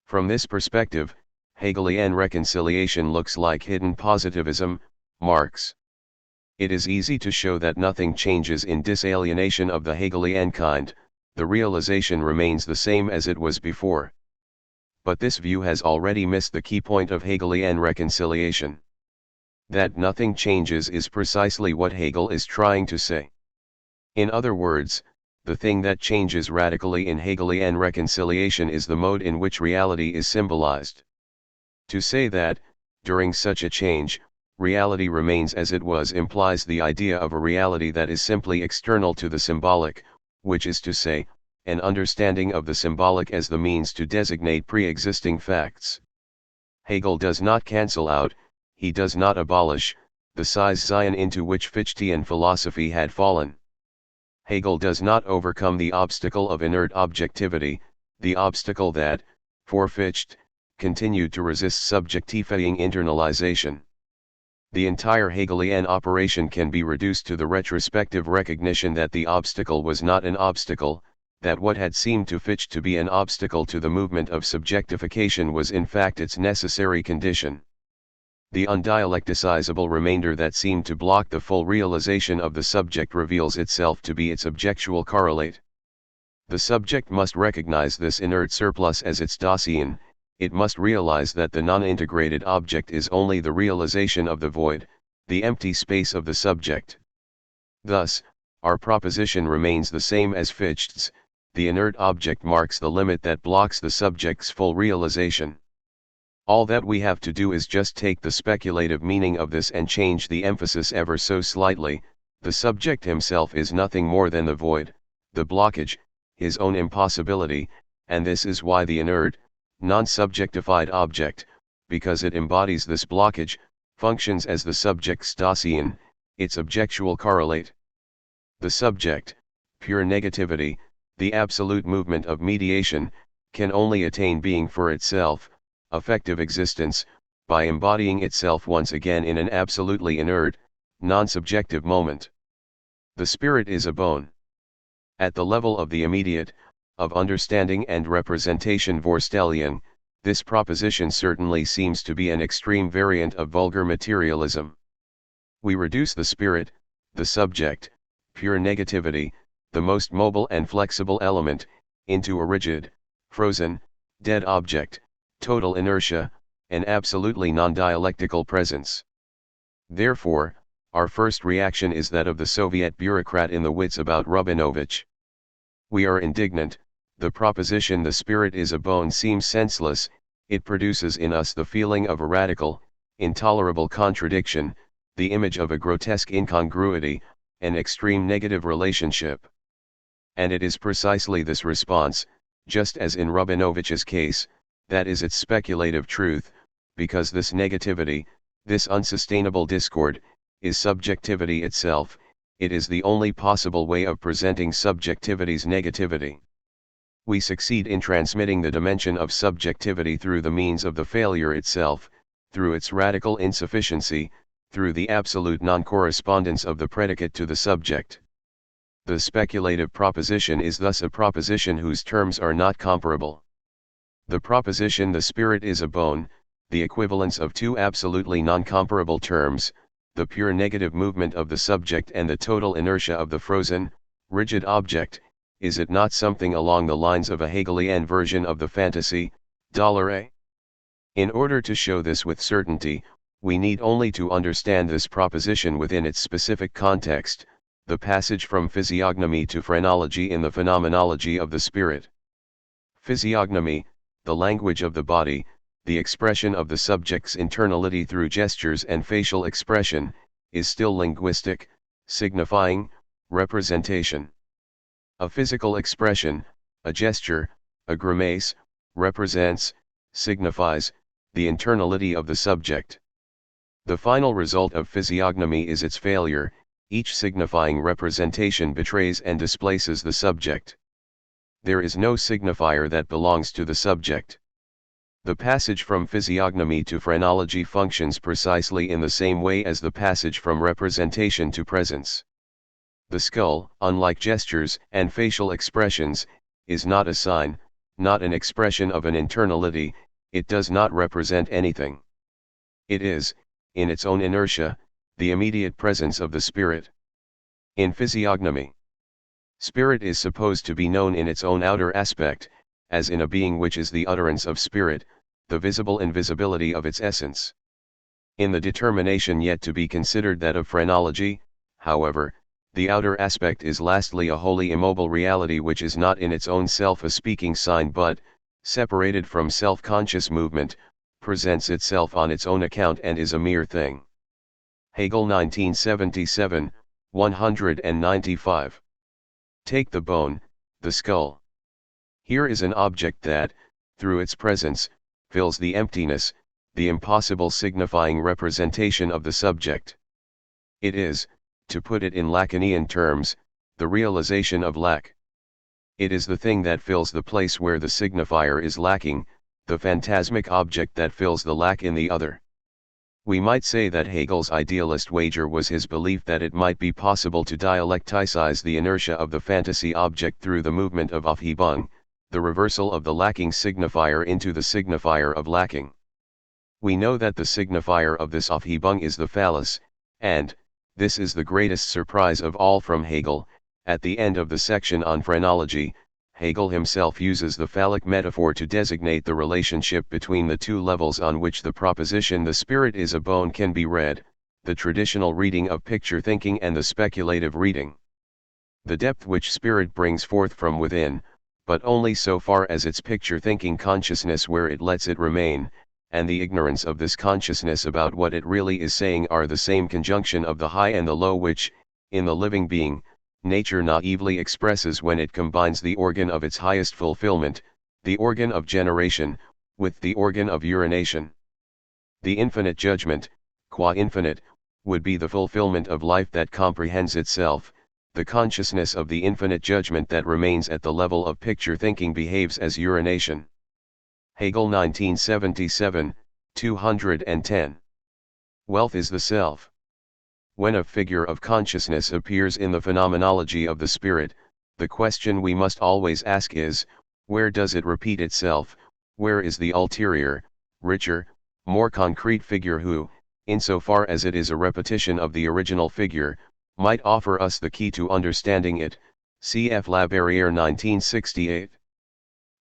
From this perspective, Hegelian reconciliation looks like hidden positivism, Marx. It is easy to show that nothing changes in disalienation of the Hegelian kind, the realization remains the same as it was before. But this view has already missed the key point of Hegelian reconciliation. That nothing changes is precisely what Hegel is trying to say. In other words, the thing that changes radically in Hegelian reconciliation is the mode in which reality is symbolized. To say that, during such a change, reality remains as it was implies the idea of a reality that is simply external to the symbolic, which is to say, an understanding of the symbolic as the means to designate pre-existing facts. Hegel does not cancel out, he does not abolish, the Zion into which Fichtean philosophy had fallen. Hegel does not overcome the obstacle of inert objectivity, the obstacle that, for Fichte, continued to resist subjectifying internalization. The entire Hegelian operation can be reduced to the retrospective recognition that the obstacle was not an obstacle, that what had seemed to Fichte to be an obstacle to the movement of subjectification was in fact its necessary condition. The undialecticizable remainder that seemed to block the full realization of the subject reveals itself to be its objectual correlate. The subject must recognize this inert surplus as its Dasein, it must realize that the non-integrated object is only the realization of the void, the empty space of the subject. Thus, our proposition remains the same as Fichte's, the inert object marks the limit that blocks the subject's full realization. All that we have to do is just take the speculative meaning of this and change the emphasis ever so slightly. The subject himself is nothing more than the void, the blockage, his own impossibility, and this is why the inert, non-subjectified object, because it embodies this blockage, functions as the subject's Dasein, its objectual correlate. The subject, pure negativity, the absolute movement of mediation, can only attain being for itself, effective existence, by embodying itself once again in an absolutely inert, non-subjective moment. The spirit is a bone. At the level of the immediate, of understanding and representation Vorstellung, this proposition certainly seems to be an extreme variant of vulgar materialism. We reduce the spirit, the subject, pure negativity, the most mobile and flexible element, into a rigid, frozen, dead object, total inertia, an absolutely non-dialectical presence. Therefore, our first reaction is that of the Soviet bureaucrat in the wits about Rubinovich. We are indignant, the proposition the spirit is a bone seems senseless, it produces in us the feeling of a radical, intolerable contradiction, the image of a grotesque incongruity, an extreme negative relationship. And it is precisely this response, just as in Rubinovich's case, that is its speculative truth, because this negativity, this unsustainable discord, is subjectivity itself, it is the only possible way of presenting subjectivity's negativity. We succeed in transmitting the dimension of subjectivity through the means of the failure itself, through its radical insufficiency, through the absolute non-correspondence of the predicate to the subject. The speculative proposition is thus a proposition whose terms are not comparable. The proposition the spirit is a bone, the equivalence of two absolutely non-comparable terms, the pure negative movement of the subject and the total inertia of the frozen, rigid object, is it not something along the lines of a Hegelian version of the fantasy, $A? In order to show this with certainty, We need only to understand this proposition within its specific context, the passage from physiognomy to phrenology in the phenomenology of the spirit. Physiognomy, the language of the body, the expression of the subject's internality through gestures and facial expression, is still linguistic, signifying representation. A physical expression, a gesture, a grimace, represents, signifies, the internality of the subject. The final result of physiognomy is its failure. Each signifying representation betrays and displaces the subject. There is no signifier that belongs to the subject. The passage from physiognomy to phrenology functions precisely in the same way as the passage from representation to presence. The skull, unlike gestures and facial expressions, is not a sign, not an expression of an internality. It does not represent anything. It is, in its own inertia, the immediate presence of the spirit. In physiognomy, spirit is supposed to be known in its own outer aspect, as in a being which is the utterance of spirit, the visible invisibility of its essence. In the determination yet to be considered, that of phrenology, however, the outer aspect is lastly a wholly immobile reality which is not in its own self a speaking sign but, separated from self-conscious movement, presents itself on its own account and is a mere thing. Hegel 1977, 195. Take the bone, the skull. Here is an object that, through its presence, fills the emptiness, the impossible signifying representation of the subject. It is, to put it in Lacanian terms, the realization of lack. It is the thing that fills the place where the signifier is lacking, the phantasmic object that fills the lack in the other. We might say that Hegel's idealist wager was his belief that it might be possible to dialecticize the inertia of the fantasy object through the movement of Aufhebung, the reversal of the lacking signifier into the signifier of lacking. We know that the signifier of this Aufhebung is the phallus, and, this is the greatest surprise of all from Hegel, at the end of the section on phrenology, Hegel himself uses the phallic metaphor to designate the relationship between the two levels on which the proposition the spirit is a bone can be read, the traditional reading of picture thinking and the speculative reading. The depth which spirit brings forth from within, but only so far as its picture thinking consciousness where it lets it remain, and the ignorance of this consciousness about what it really is saying are the same conjunction of the high and the low which, in the living being, nature naively expresses when it combines the organ of its highest fulfillment, the organ of generation, with the organ of urination. The infinite judgment, qua infinite, would be the fulfillment of life that comprehends itself. The consciousness of the infinite judgment that remains at the level of picture thinking behaves as urination. Hegel 1977, 210. Wealth is the self. When a figure of consciousness appears in the phenomenology of the spirit, the question we must always ask is, where does it repeat itself, where is the ulterior, richer, more concrete figure who, insofar as it is a repetition of the original figure, might offer us the key to understanding it, cf. Labarrière 1968.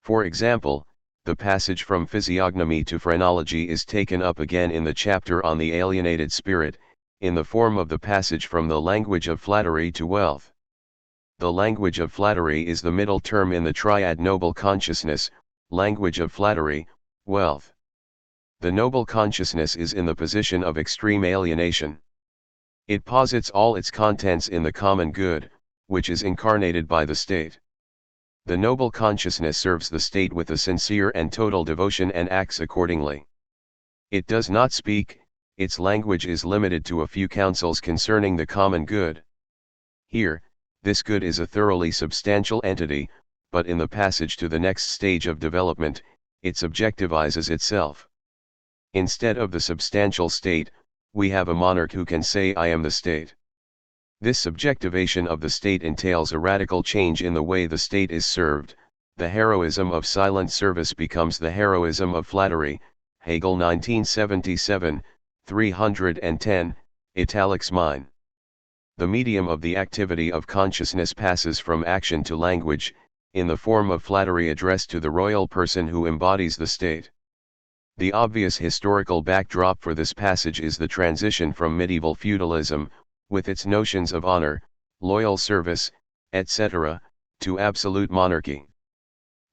For example, the passage from physiognomy to phrenology is taken up again in the chapter on the alienated spirit, in the form of the passage from the language of flattery to wealth. The language of flattery is the middle term in the triad noble consciousness, language of flattery, wealth. The noble consciousness is in the position of extreme alienation. It posits all its contents in the common good, which is incarnated by the state. The noble consciousness serves the state with a sincere and total devotion and acts accordingly. It does not speak, its language is limited to a few counsels concerning the common good. Here, this good is a thoroughly substantial entity, but in the passage to the next stage of development, it subjectivizes itself. Instead of the substantial state, we have a monarch who can say I am the state. This subjectivation of the state entails a radical change in the way the state is served. The heroism of silent service becomes the heroism of flattery. Hegel 1977, 310, italics mine. The medium of the activity of consciousness passes from action to language, in the form of flattery addressed to the royal person who embodies the state. The obvious historical backdrop for this passage is the transition from medieval feudalism, with its notions of honor, loyal service, etc., to absolute monarchy.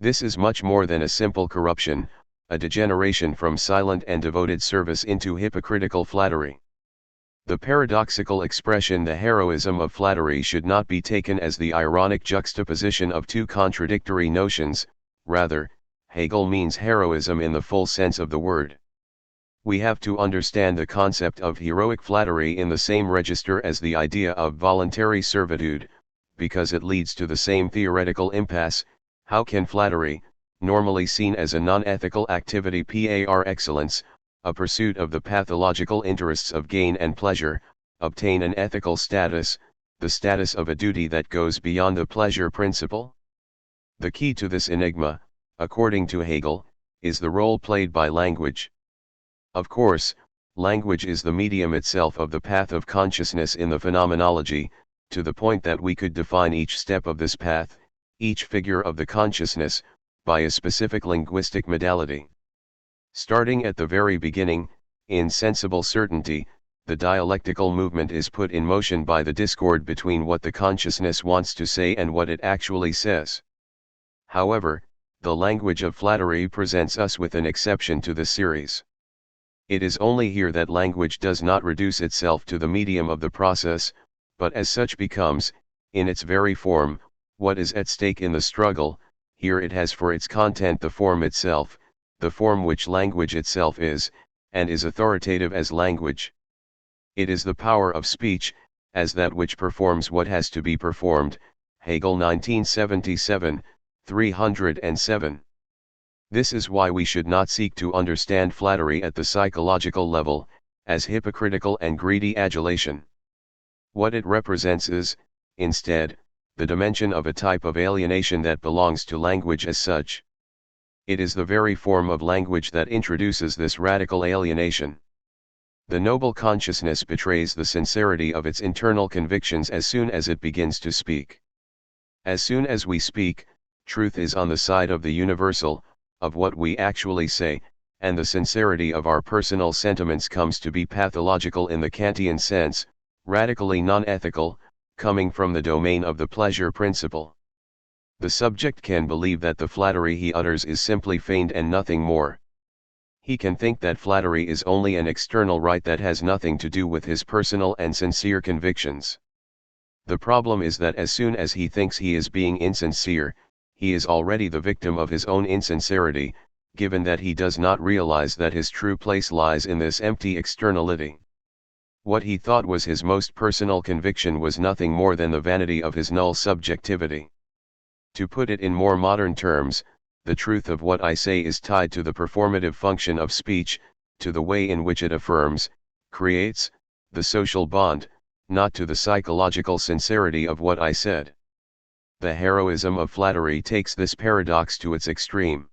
This is much more than a simple corruption, a degeneration from silent and devoted service into hypocritical flattery. The paradoxical expression "the heroism of flattery" should not be taken as the ironic juxtaposition of two contradictory notions, rather, Hegel means heroism in the full sense of the word. We have to understand the concept of heroic flattery in the same register as the idea of voluntary servitude, because it leads to the same theoretical impasse. How can flattery, normally seen as a non-ethical activity par excellence, a pursuit of the pathological interests of gain and pleasure, obtain an ethical status, the status of a duty that goes beyond the pleasure principle? The key to this enigma, according to Hegel, is the role played by language. Of course, language is the medium itself of the path of consciousness in the phenomenology, to the point that we could define each step of this path, each figure of the consciousness, by a specific linguistic modality. Starting at the very beginning, in sensible certainty, the dialectical movement is put in motion by the discord between what the consciousness wants to say and what it actually says. However, the language of flattery presents us with an exception to this series. It is only here that language does not reduce itself to the medium of the process, but as such becomes, in its very form, what is at stake in the struggle. Here it has for its content the form itself, the form which language itself is, and is authoritative as language. It is the power of speech, as that which performs what has to be performed. Hegel 1977, 307. This is why we should not seek to understand flattery at the psychological level, as hypocritical and greedy adulation. What it represents is, instead, the dimension of a type of alienation that belongs to language as such. It is the very form of language that introduces this radical alienation. The noble consciousness betrays the sincerity of its internal convictions as soon as it begins to speak. As soon as we speak, truth is on the side of the universal, of what we actually say, and the sincerity of our personal sentiments comes to be pathological in the Kantian sense, radically non-ethical, coming from the domain of the pleasure principle. The subject can believe that the flattery he utters is simply feigned and nothing more. He can think that flattery is only an external rite that has nothing to do with his personal and sincere convictions. The problem is that as soon as he thinks he is being insincere, he is already the victim of his own insincerity, given that he does not realize that his true place lies in this empty externality. What he thought was his most personal conviction was nothing more than the vanity of his null subjectivity. To put it in more modern terms, the truth of what I say is tied to the performative function of speech, to the way in which it affirms, creates, the social bond, not to the psychological sincerity of what I said. The heroism of flattery takes this paradox to its extreme.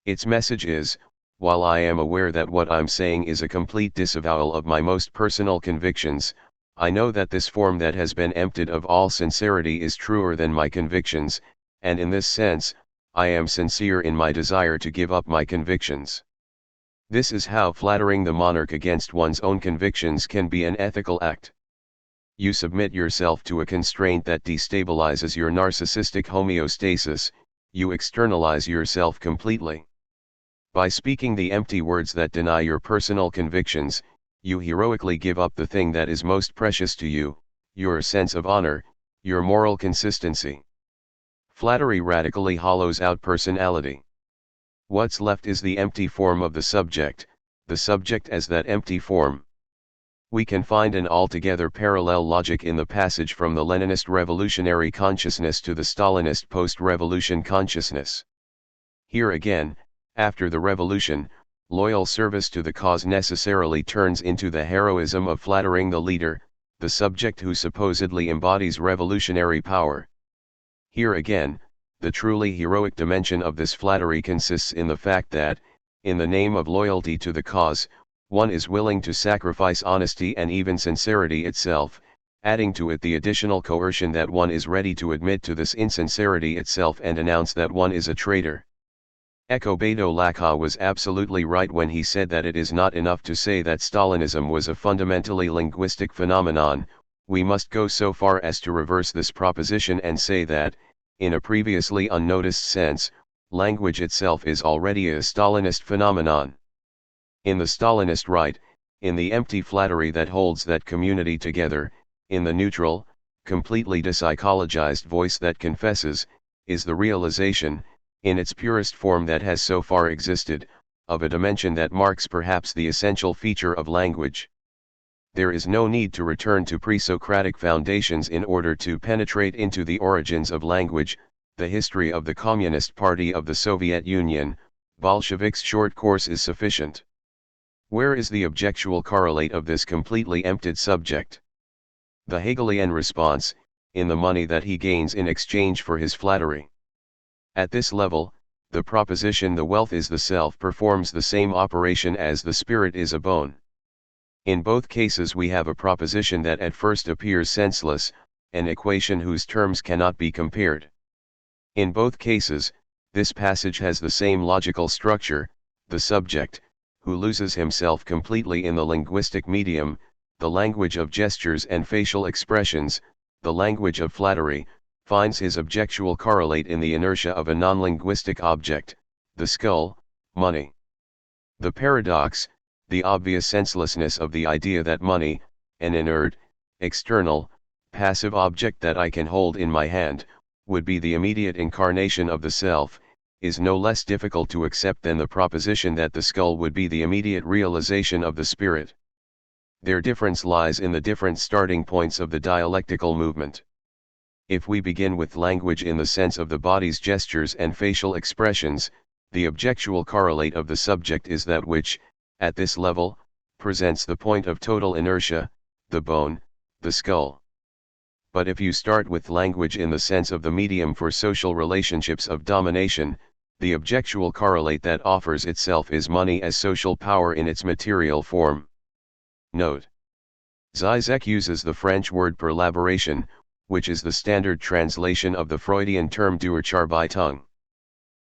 Its message is, while I am aware that what I'm saying is a complete disavowal of my most personal convictions, I know that this form that has been emptied of all sincerity is truer than my convictions, and in this sense, I am sincere in my desire to give up my convictions. This is how flattering the monarch against one's own convictions can be an ethical act. You submit yourself to a constraint that destabilizes your narcissistic homeostasis, you externalize yourself completely. By speaking the empty words that deny your personal convictions, you heroically give up the thing that is most precious to you, your sense of honor, your moral consistency. Flattery radically hollows out personality. What's left is the empty form of the subject as that empty form. We can find an altogether parallel logic in the passage from the Leninist revolutionary consciousness to the Stalinist post-revolution consciousness. Here again, after the revolution, loyal service to the cause necessarily turns into the heroism of flattering the leader, the subject who supposedly embodies revolutionary power. Here again, the truly heroic dimension of this flattery consists in the fact that, in the name of loyalty to the cause, one is willing to sacrifice honesty and even sincerity itself, adding to it the additional coercion that one is ready to admit to this insincerity itself and announce that one is a traitor. Beto Lacan was absolutely right when he said that it is not enough to say that Stalinism was a fundamentally linguistic phenomenon. We must go so far as to reverse this proposition and say that, in a previously unnoticed sense, language itself is already a Stalinist phenomenon. In the Stalinist right, in the empty flattery that holds that community together, in the neutral, completely depsychologized voice that confesses, is the realization, in its purest form that has so far existed, of a dimension that marks perhaps the essential feature of language. There is no need to return to pre-Socratic foundations in order to penetrate into the origins of language, the history of the Communist Party of the Soviet Union. Bolsheviks' short course is sufficient. Where is the objectual correlate of this completely emptied subject? The Hegelian response, in the money that he gains in exchange for his flattery. At this level, the proposition the wealth is the self performs the same operation as the spirit is a bone. In both cases we have a proposition that at first appears senseless, an equation whose terms cannot be compared. In both cases, this passage has the same logical structure: the subject, who loses himself completely in the linguistic medium, the language of gestures and facial expressions, the language of flattery, finds his objectual correlate in the inertia of a non-linguistic object, the skull, money. The paradox, the obvious senselessness of the idea that money, an inert, external, passive object that I can hold in my hand, would be the immediate incarnation of the self, is no less difficult to accept than the proposition that the skull would be the immediate realization of the spirit. Their difference lies in the different starting points of the dialectical movement. If we begin with language in the sense of the body's gestures and facial expressions, the objectual correlate of the subject is that which, at this level, presents the point of total inertia, the bone, the skull. But if you start with language in the sense of the medium for social relationships of domination, the objectual correlate that offers itself is money as social power in its material form. Note: Žižek uses the French word perlaboration, which is the standard translation of the Freudian term Durcharbeitung.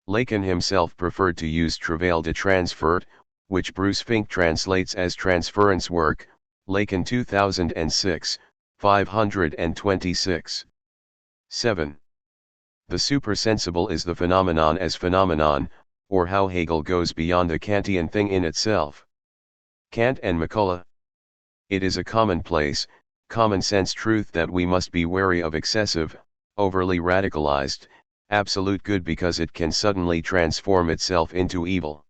Lacan himself preferred to use travail de transfert, which Bruce Fink translates as transference work, Lacan 2006, 526. 7. The supersensible is the phenomenon as phenomenon, or how Hegel goes beyond the Kantian thing in itself. Kant and McCulloch. It is a commonplace, common-sense truth that we must be wary of excessive, overly radicalized, absolute good because it can suddenly transform itself into evil.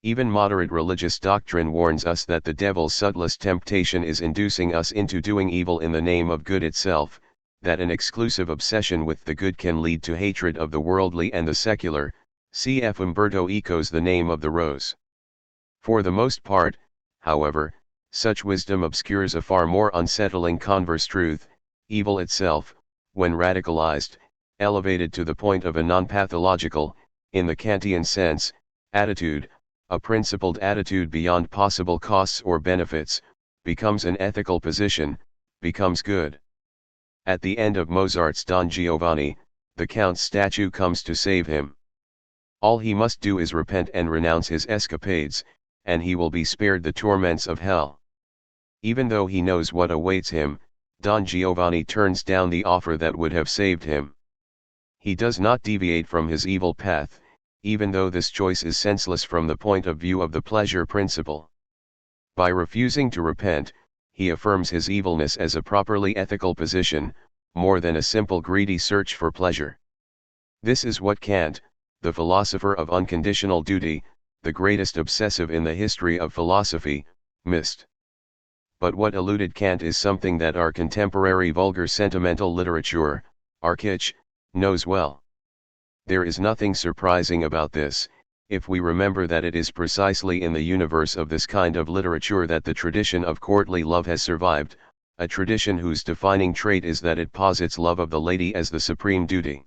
Even moderate religious doctrine warns us that the devil's subtlest temptation is inducing us into doing evil in the name of good itself, that an exclusive obsession with the good can lead to hatred of the worldly and the secular. Cf. Umberto Eco's The Name of the Rose. For the most part, however, such wisdom obscures a far more unsettling converse truth: evil itself, when radicalized, elevated to the point of a non-pathological, in the Kantian sense, attitude, a principled attitude beyond possible costs or benefits, becomes an ethical position, becomes good. At the end of Mozart's Don Giovanni, the Count's statue comes to save him. All he must do is repent and renounce his escapades, and he will be spared the torments of hell. Even though he knows what awaits him, Don Giovanni turns down the offer that would have saved him. He does not deviate from his evil path, even though this choice is senseless from the point of view of the pleasure principle. By refusing to repent, he affirms his evilness as a properly ethical position, more than a simple greedy search for pleasure. This is what Kant, the philosopher of unconditional duty, the greatest obsessive in the history of philosophy, missed. But what eluded Kant is something that our contemporary vulgar sentimental literature, our kitsch, knows well. There is nothing surprising about this, if we remember that it is precisely in the universe of this kind of literature that the tradition of courtly love has survived, a tradition whose defining trait is that it posits love of the lady as the supreme duty.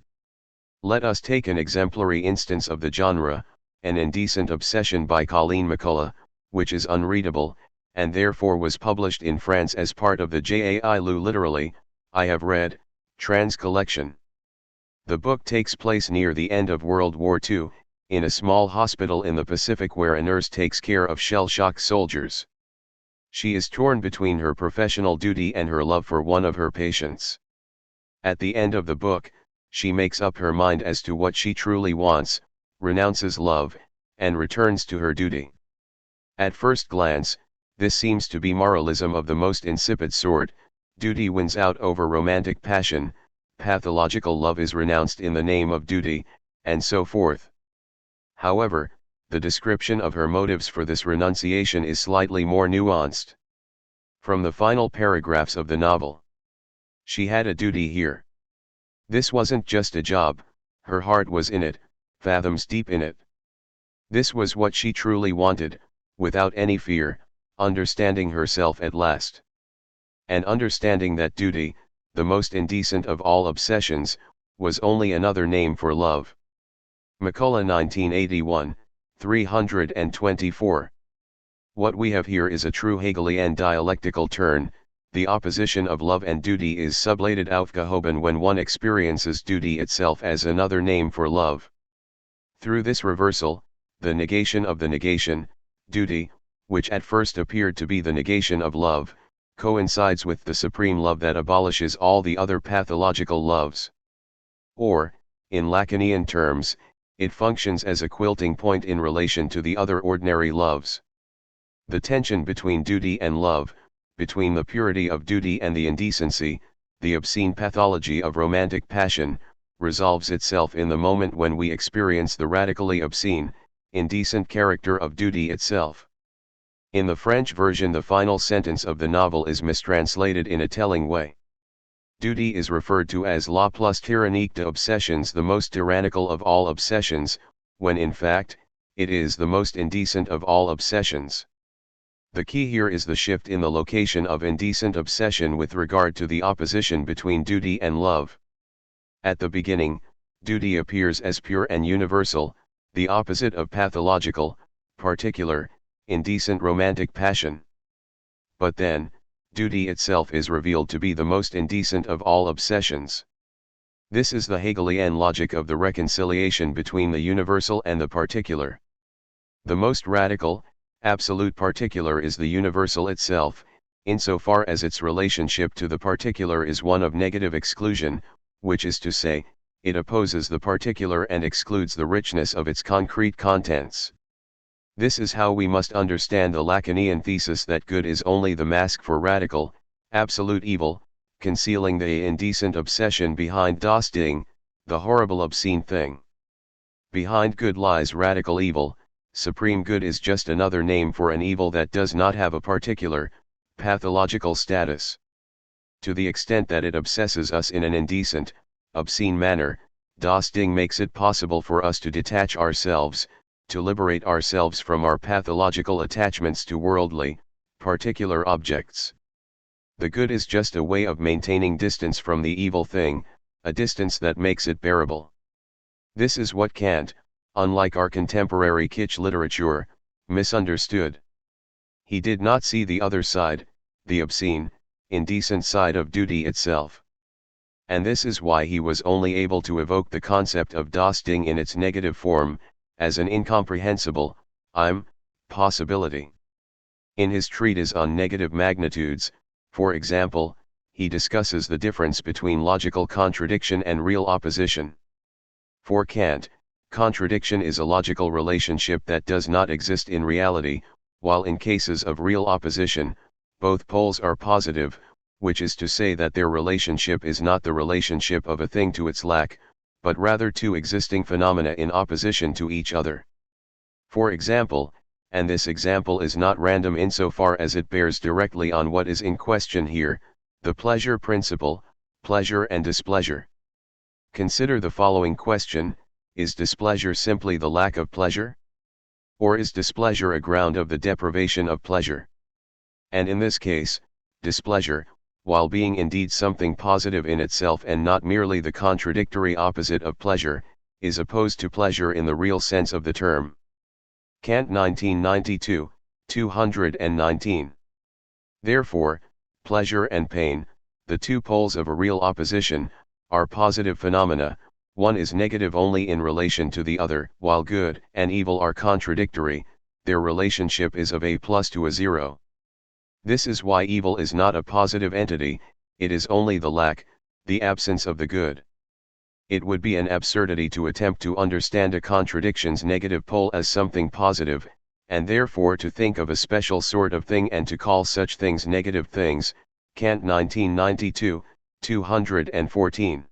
Let us take an exemplary instance of the genre, An Indecent Obsession by Colleen McCulloch, which is unreadable, and therefore was published in France as part of the Jai Lu literally, I have read, trans collection. The book takes place near the end of World War II, in a small hospital in the Pacific where a nurse takes care of shell-shocked soldiers. She is torn between her professional duty and her love for one of her patients. At the end of the book, she makes up her mind as to what she truly wants, renounces love, and returns to her duty. At first glance, this seems to be moralism of the most insipid sort. Duty wins out over romantic passion, pathological love is renounced in the name of duty, and so forth. However, the description of her motives for this renunciation is slightly more nuanced. From the final paragraphs of the novel, she had a duty here. This wasn't just a job, her heart was in it, fathoms deep in it. This was what she truly wanted, without any fear, understanding herself at last. And understanding that duty, the most indecent of all obsessions, was only another name for love. McCullough 1981, 324. What we have here is a true Hegelian dialectical turn. The opposition of love and duty is sublated aufgehoben when one experiences duty itself as another name for love. Through this reversal, the negation of the negation, duty, which at first appeared to be the negation of love, coincides with the supreme love that abolishes all the other pathological loves. Or, in Lacanian terms, it functions as a quilting point in relation to the other ordinary loves. The tension between duty and love, between the purity of duty and the indecency, the obscene pathology of romantic passion, resolves itself in the moment when we experience the radically obscene, indecent character of duty itself. In the French version, the final sentence of the novel is mistranslated in a telling way. Duty is referred to as la plus tyrannique de obsessions, the most tyrannical of all obsessions, when in fact, it is the most indecent of all obsessions. The key here is the shift in the location of indecent obsession with regard to the opposition between duty and love. At the beginning, duty appears as pure and universal, the opposite of pathological, particular, indecent romantic passion. But then, duty itself is revealed to be the most indecent of all obsessions. This is the Hegelian logic of the reconciliation between the universal and the particular. The most radical, absolute particular is the universal itself, insofar as its relationship to the particular is one of negative exclusion, which is to say, it opposes the particular and excludes the richness of its concrete contents. This is how we must understand the Lacanian thesis that good is only the mask for radical, absolute evil, concealing the indecent obsession behind das Ding, the horrible obscene thing. Behind good lies radical evil. Supreme good is just another name for an evil that does not have a particular, pathological status. To the extent that it obsesses us in an indecent, obscene manner, das Ding makes it possible for us to detach ourselves, to liberate ourselves from our pathological attachments to worldly, particular objects. The good is just a way of maintaining distance from the evil thing, a distance that makes it bearable. This is what Kant, unlike our contemporary kitsch literature, misunderstood. He did not see the other side, the obscene, indecent side of duty itself. And this is why he was only able to evoke the concept of das Ding in its negative form, as an incomprehensible, possibility. In his treatise on negative magnitudes, for example, he discusses the difference between logical contradiction and real opposition. For Kant, contradiction is a logical relationship that does not exist in reality, while in cases of real opposition, both poles are positive, which is to say that their relationship is not the relationship of a thing to its lack, but rather two existing phenomena in opposition to each other. For example, and this example is not random insofar as it bears directly on what is in question here, the pleasure principle, pleasure and displeasure. Consider the following question: is displeasure simply the lack of pleasure? Or is displeasure a ground of the deprivation of pleasure? And in this case, displeasure, while being indeed something positive in itself and not merely the contradictory opposite of pleasure, is opposed to pleasure in the real sense of the term. Kant 1992, 219. Therefore, pleasure and pain, the two poles of a real opposition, are positive phenomena, One is negative only in relation to the other, while good and evil are contradictory, their relationship is of a plus to a zero. This is why evil is not a positive entity, it is only the lack, the absence of the good. It would be an absurdity to attempt to understand a contradiction's negative pole as something positive, and therefore to think of a special sort of thing and to call such things negative things, Kant 1992, 214.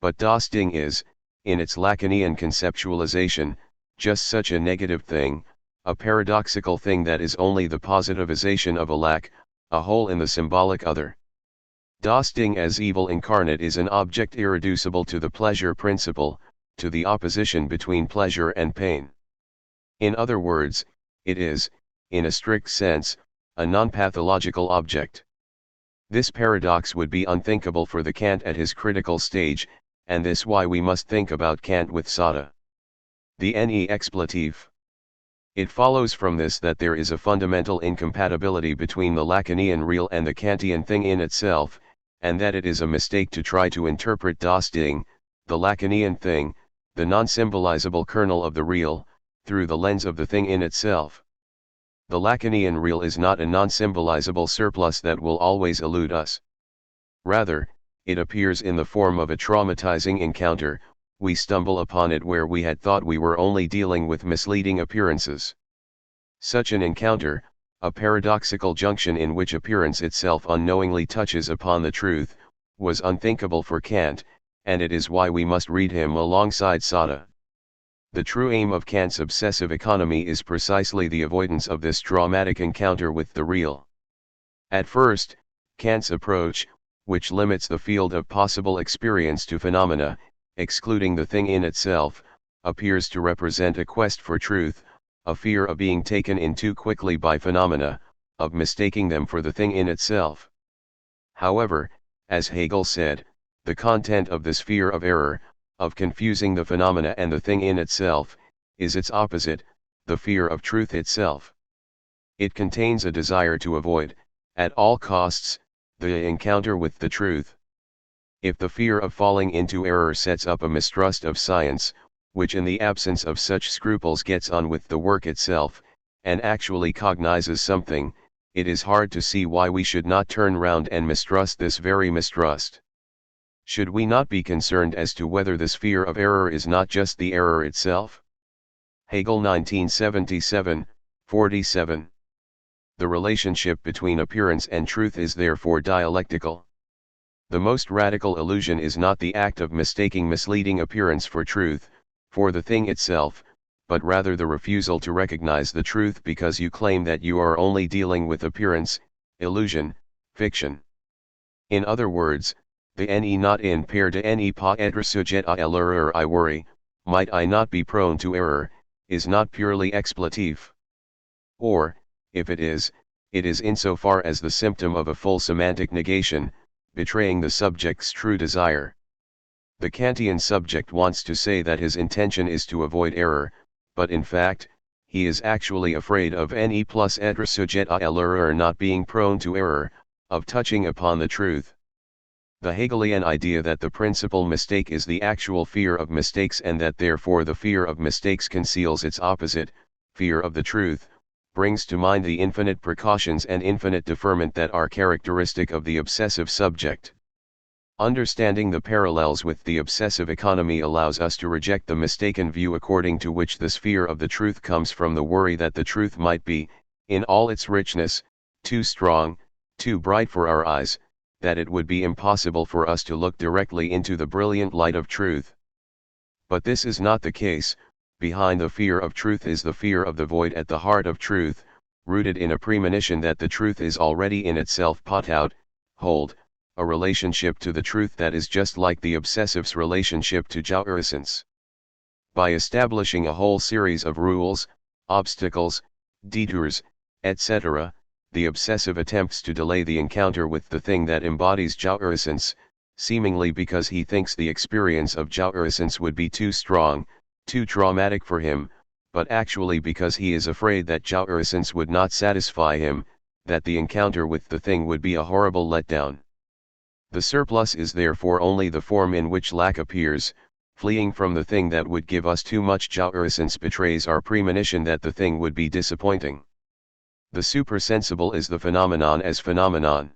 But das Ding is, in its Lacanian conceptualization, just such a negative thing, a paradoxical thing that is only the positivization of a lack, a hole in the symbolic other. Das Ding as evil incarnate is an object irreducible to the pleasure principle, to the opposition between pleasure and pain. In other words, it is, in a strict sense, a non-pathological object. This paradox would be unthinkable for the Kant at his critical stage, and this why we must think about Kant with Sada. The ne expletive. It follows from this that there is a fundamental incompatibility between the Lacanian real and the Kantian thing in itself, and that it is a mistake to try to interpret das Ding, the Lacanian thing, the non-symbolizable kernel of the real, through the lens of the thing in itself. The Lacanian real is not a non-symbolizable surplus that will always elude us. Rather, it appears in the form of a traumatizing encounter, we stumble upon it where we had thought we were only dealing with misleading appearances. Such an encounter, a paradoxical junction in which appearance itself unknowingly touches upon the truth, was unthinkable for Kant, and it is why we must read him alongside Sada. The true aim of Kant's obsessive economy is precisely the avoidance of this traumatic encounter with the real. At first, Kant's approach, which limits the field of possible experience to phenomena, excluding the thing in itself, appears to represent a quest for truth, a fear of being taken in too quickly by phenomena, of mistaking them for the thing in itself. However, as Hegel said, the content of this fear of error, of confusing the phenomena and the thing in itself, is its opposite, the fear of truth itself. It contains a desire to avoid, at all costs, the encounter with the truth. If the fear of falling into error sets up a mistrust of science, which in the absence of such scruples gets on with the work itself, and actually cognizes something, it is hard to see why we should not turn round and mistrust this very mistrust. Should we not be concerned as to whether this fear of error is not just the error itself? Hegel 1977, 47. The relationship between appearance and truth is therefore dialectical. The most radical illusion is not the act of mistaking misleading appearance for truth, for the thing itself, but rather the refusal to recognize the truth because you claim that you are only dealing with appearance, illusion, fiction. In other words, the ne not in pair de ne pas être sujet à l'erreur I worry, might I not be prone to error, is not purely expletive. Or, if it is insofar as the symptom of a full semantic negation, betraying the subject's true desire. The Kantian subject wants to say that his intention is to avoid error, but in fact, he is actually afraid of ne plus être sujet à l'erreur not being prone to error, of touching upon the truth. The Hegelian idea that the principal mistake is the actual fear of mistakes and that therefore the fear of mistakes conceals its opposite, fear of the truth, brings to mind the infinite precautions and infinite deferment that are characteristic of the obsessive subject. Understanding the parallels with the obsessive economy allows us to reject the mistaken view according to which this fear of the truth comes from the worry that the truth might be, in all its richness, too strong, too bright for our eyes, that it would be impossible for us to look directly into the brilliant light of truth. But this is not the case. Behind the fear of truth is the fear of the void at the heart of truth, rooted in a premonition that the truth is already in itself put out, hold, a relationship to the truth that is just like the obsessive's relationship to jouissance. By establishing a whole series of rules, obstacles, detours, etc., the obsessive attempts to delay the encounter with the thing that embodies jouissance, seemingly because he thinks the experience of jouissance would be too strong, too traumatic for him, but actually because he is afraid that jouissance would not satisfy him, that the encounter with the thing would be a horrible letdown. The surplus is therefore only the form in which lack appears, fleeing from the thing that would give us too much jouissance betrays our premonition that the thing would be disappointing. The supersensible is the phenomenon as phenomenon.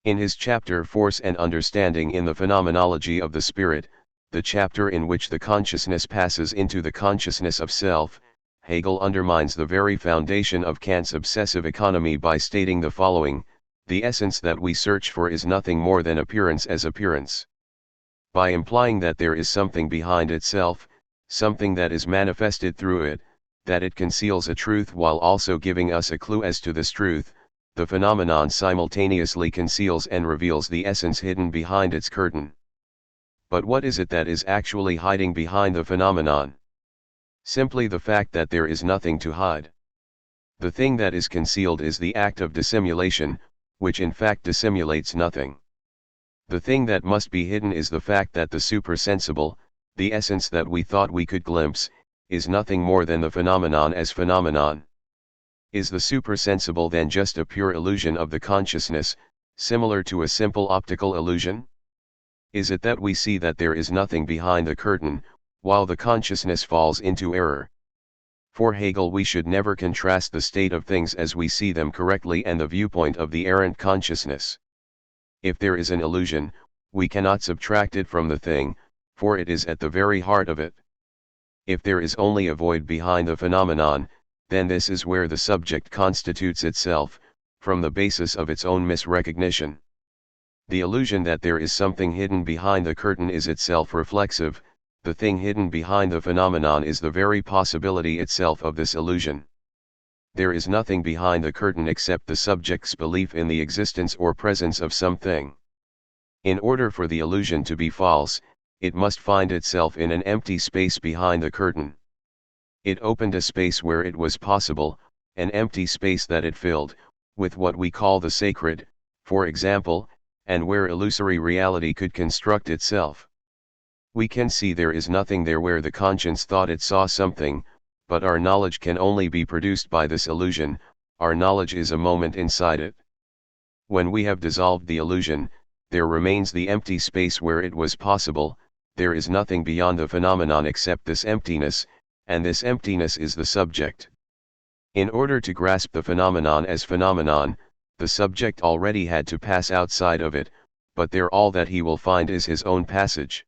In his chapter Force and Understanding in the Phenomenology of the Spirit, the chapter in which the consciousness passes into the consciousness of self, Hegel undermines the very foundation of Kant's obsessive economy by stating the following: the essence that we search for is nothing more than appearance as appearance. By implying that there is something behind itself, something that is manifested through it, that it conceals a truth while also giving us a clue as to this truth, the phenomenon simultaneously conceals and reveals the essence hidden behind its curtain. But what is it that is actually hiding behind the phenomenon? Simply the fact that there is nothing to hide. The thing that is concealed is the act of dissimulation, which in fact dissimulates nothing. The thing that must be hidden is the fact that the supersensible, the essence that we thought we could glimpse, is nothing more than the phenomenon as phenomenon. Is the supersensible then just a pure illusion of the consciousness, similar to a simple optical illusion? Is it that we see that there is nothing behind the curtain, while the consciousness falls into error? For Hegel, we should never contrast the state of things as we see them correctly and the viewpoint of the errant consciousness. If there is an illusion, we cannot subtract it from the thing, for it is at the very heart of it. If there is only a void behind the phenomenon, then this is where the subject constitutes itself, from the basis of its own misrecognition. The illusion that there is something hidden behind the curtain is itself reflexive. The thing hidden behind the phenomenon is the very possibility itself of this illusion. There is nothing behind the curtain except the subject's belief in the existence or presence of something. In order for the illusion to be false, it must find itself in an empty space behind the curtain. It opened a space where it was possible, an empty space that it filled, with what we call the sacred, for example, and where illusory reality could construct itself. We can see there is nothing there where the conscience thought it saw something, but our knowledge can only be produced by this illusion. Our knowledge is a moment inside it. When we have dissolved the illusion, there remains the empty space where it was possible. There is nothing beyond the phenomenon except this emptiness, and this emptiness is the subject. In order to grasp the phenomenon as phenomenon, the subject already had to pass outside of it, but there all that he will find is his own passage.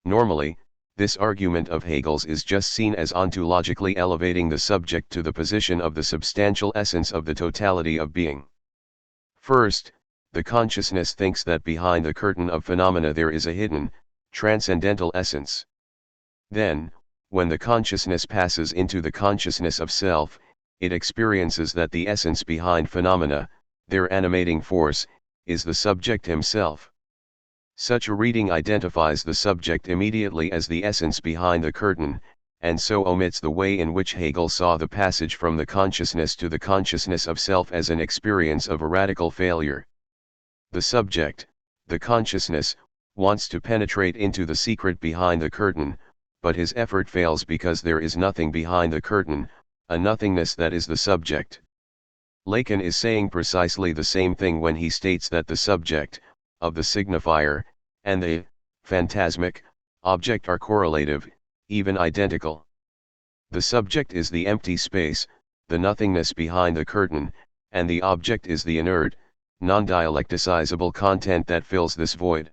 Normally, this argument of Hegel's is just seen as ontologically elevating the subject to the position of the substantial essence of the totality of being. First, the consciousness thinks that behind the curtain of phenomena there is a hidden, transcendental essence. Then, when the consciousness passes into the consciousness of self, it experiences that the essence behind phenomena, their animating force, is the subject himself. Such a reading identifies the subject immediately as the essence behind the curtain, and so omits the way in which Hegel saw the passage from the consciousness to the consciousness of self as an experience of a radical failure. The subject, the consciousness, wants to penetrate into the secret behind the curtain, but his effort fails because there is nothing behind the curtain, a nothingness that is the subject. Lacan is saying precisely the same thing when he states that the subject, of the signifier, and the phantasmic object are correlative, even identical. The subject is the empty space, the nothingness behind the curtain, and the object is the inert, non-dialecticizable content that fills this void.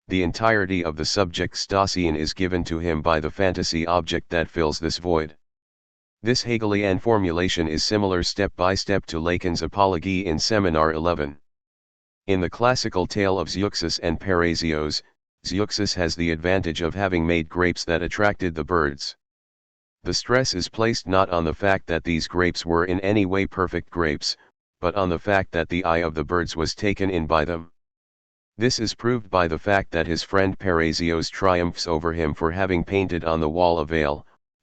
The entirety of the subject's dossier is given to him by the fantasy object that fills this void. This Hegelian formulation is similar step by step to Lacan's apology in Seminar 11. In the classical tale of Zeuxis and Parrhasius, Zeuxis has the advantage of having made grapes that attracted the birds. The stress is placed not on the fact that these grapes were in any way perfect grapes, but on the fact that the eye of the birds was taken in by them. This is proved by the fact that his friend Parrhasius triumphs over him for having painted on the wall a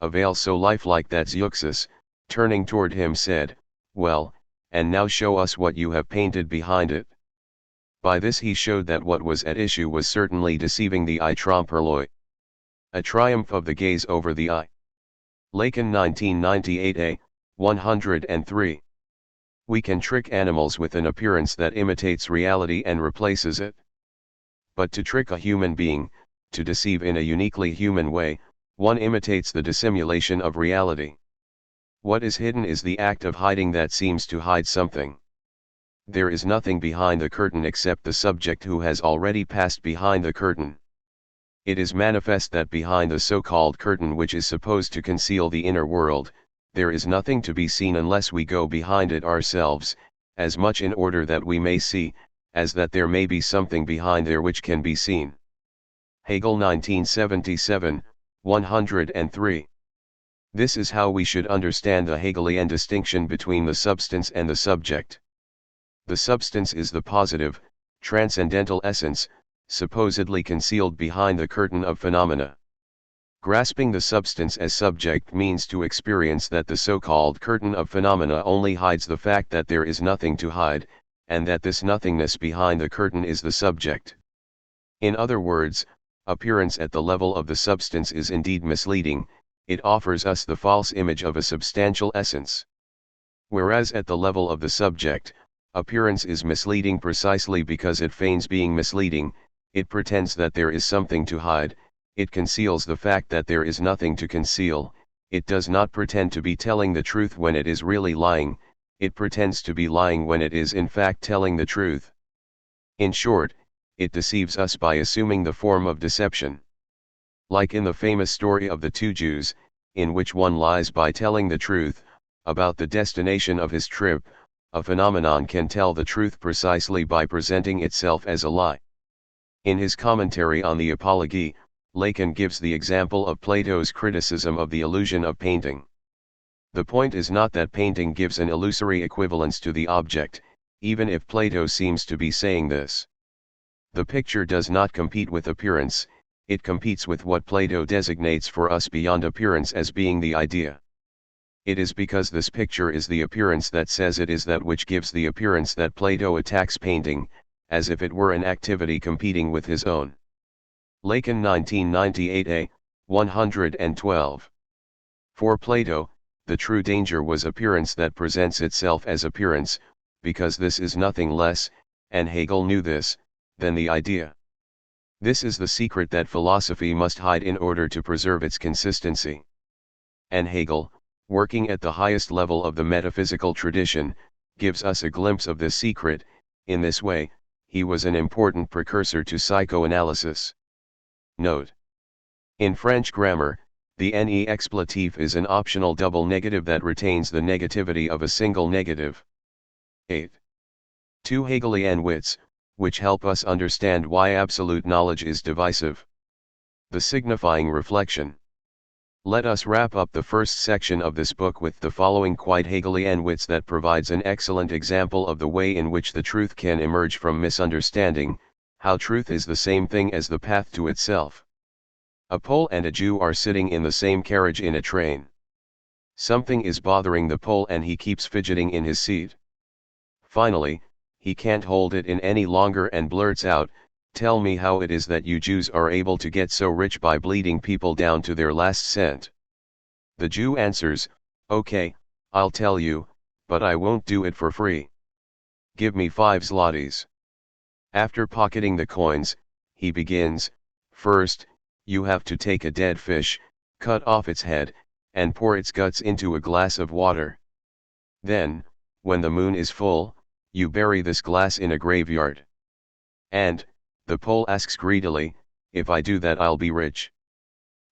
veil so lifelike that Zeuxis, turning toward him, said, "Well, and now show us what you have painted behind it." By this he showed that what was at issue was certainly deceiving the eye, trompe-l'œil. A triumph of the gaze over the eye. Lacan 1998a, 103. We can trick animals with an appearance that imitates reality and replaces it. But to trick a human being, To deceive in a uniquely human way, one imitates the dissimulation of reality. What is hidden is the act of hiding that seems to hide something. There is nothing behind the curtain except the subject who has already passed behind the curtain. It is manifest that behind the so-called curtain which is supposed to conceal the inner world, there is nothing to be seen unless we go behind it ourselves, as much in order that we may see, as that there may be something behind there which can be seen. Hegel 1977, 103. This is how we should understand the Hegelian distinction between the substance and the subject. The substance is the positive, transcendental essence, supposedly concealed behind the curtain of phenomena. Grasping the substance as subject means to experience that the so-called curtain of phenomena only hides the fact that there is nothing to hide, and that this nothingness behind the curtain is the subject. In other words, appearance at the level of the substance is indeed misleading, it offers us the false image of a substantial essence. Whereas at the level of the subject, appearance is misleading precisely because it feigns being misleading, it pretends that there is something to hide, it conceals the fact that there is nothing to conceal, it does not pretend to be telling the truth when it is really lying, it pretends to be lying when it is in fact telling the truth. In short, it deceives us by assuming the form of deception. Like in the famous story of the two Jews, in which one lies by telling the truth about the destination of his trip, a phenomenon can tell the truth precisely by presenting itself as a lie. In his commentary on the Apology, Lacan gives the example of Plato's criticism of the illusion of painting. The point is not that painting gives an illusory equivalence to the object, even if Plato seems to be saying this. The picture does not compete with appearance, it competes with what Plato designates for us beyond appearance as being the idea. It is because this picture is the appearance that says it is that which gives the appearance that Plato attacks painting, as if it were an activity competing with his own. Lacan 1998a, 112. For Plato, the true danger was appearance that presents itself as appearance, because this is nothing less, and Hegel knew this, than the idea. This is the secret that philosophy must hide in order to preserve its consistency. And Hegel, working at the highest level of the metaphysical tradition, gives us a glimpse of this secret. In this way, he was an important precursor to psychoanalysis. Note: in French grammar, the ne expletive is an optional double negative that retains the negativity of a single negative. 8. Two Hegelian wits, which help us understand why absolute knowledge is divisive. The signifying reflection. Let us wrap up the first section of this book with the following quite Hegelian wits that provides an excellent example of the way in which the truth can emerge from misunderstanding, how truth is the same thing as the path to itself. A Pole and a Jew are sitting in the same carriage in a train. Something is bothering the Pole and he keeps fidgeting in his seat. Finally, he can't hold it in any longer and blurts out, "Tell me how it is that you Jews are able to get so rich by bleeding people down to their last cent." The Jew answers, "Okay, I'll tell you, but I won't do it for free. Give me 5 zlotys. After pocketing the coins, he begins, "First, you have to take a dead fish, cut off its head, and pour its guts into a glass of water. Then, when the moon is full, you bury this glass in a graveyard. And," the Pole asks greedily, "if I do that I'll be rich."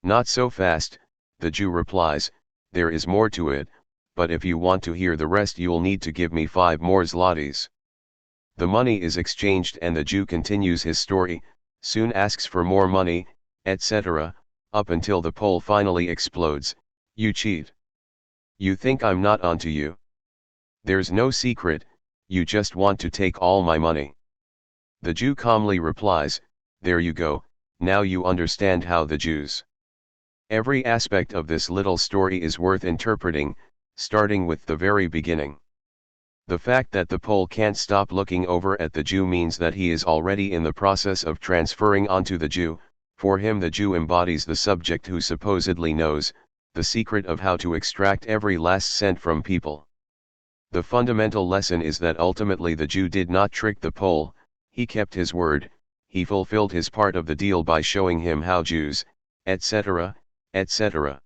"Not so fast," the Jew replies, "there is more to it, but if you want to hear the rest you'll need to give me 5 more zlotys." The money is exchanged and the Jew continues his story, soon asks for more money, etc., up until the Pole finally explodes, "You cheat. You think I'm not onto you. There's no secret, you just want to take all my money." The Jew calmly replies, "There you go, now you understand how the Jews." Every aspect of this little story is worth interpreting, starting with the very beginning. The fact that the Pole can't stop looking over at the Jew means that he is already in the process of transferring onto the Jew. For him the Jew embodies the subject who supposedly knows the secret of how to extract every last cent from people. The fundamental lesson is that ultimately the Jew did not trick the Pole, he kept his word, he fulfilled his part of the deal by showing him how Jews, etc., etc.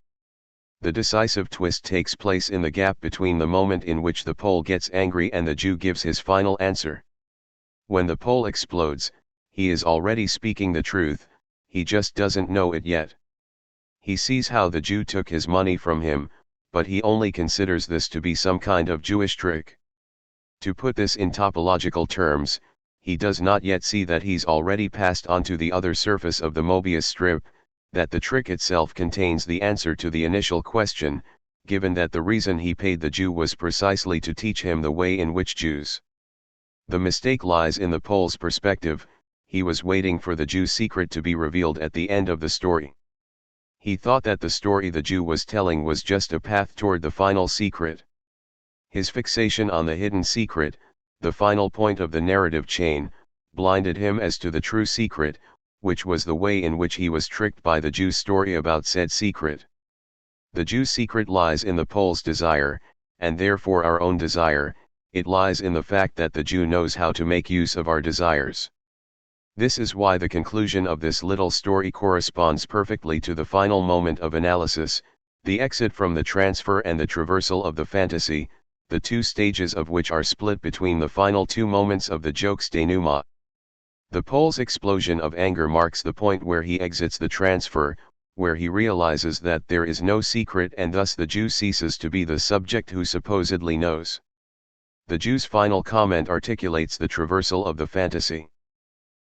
The decisive twist takes place in the gap between the moment in which the Pole gets angry and the Jew gives his final answer. When the Pole explodes, he is already speaking the truth, he just doesn't know it yet. He sees how the Jew took his money from him, but he only considers this to be some kind of Jewish trick. To put this in topological terms, he does not yet see that he's already passed onto the other surface of the Mobius strip, that the trick itself contains the answer to the initial question, given that the reason he paid the Jew was precisely to teach him the way in which Jews. The mistake lies in the Pole's perspective. He was waiting for the Jew's secret to be revealed at the end of the story. He thought that the story the Jew was telling was just a path toward the final secret. His fixation on the hidden secret, the final point of the narrative chain, blinded him as to the true secret, which was the way in which he was tricked by the Jew's story about said secret. The Jew's secret lies in the Pole's desire, and therefore our own desire. It lies in the fact that the Jew knows how to make use of our desires. This is why the conclusion of this little story corresponds perfectly to the final moment of analysis, the exit from the transfer and the traversal of the fantasy, the two stages of which are split between the final two moments of the joke's denouement. The Pole's explosion of anger marks the point where he exits the transfer, where he realizes that there is no secret and thus the Jew ceases to be the subject who supposedly knows. The Jew's final comment articulates the traversal of the fantasy.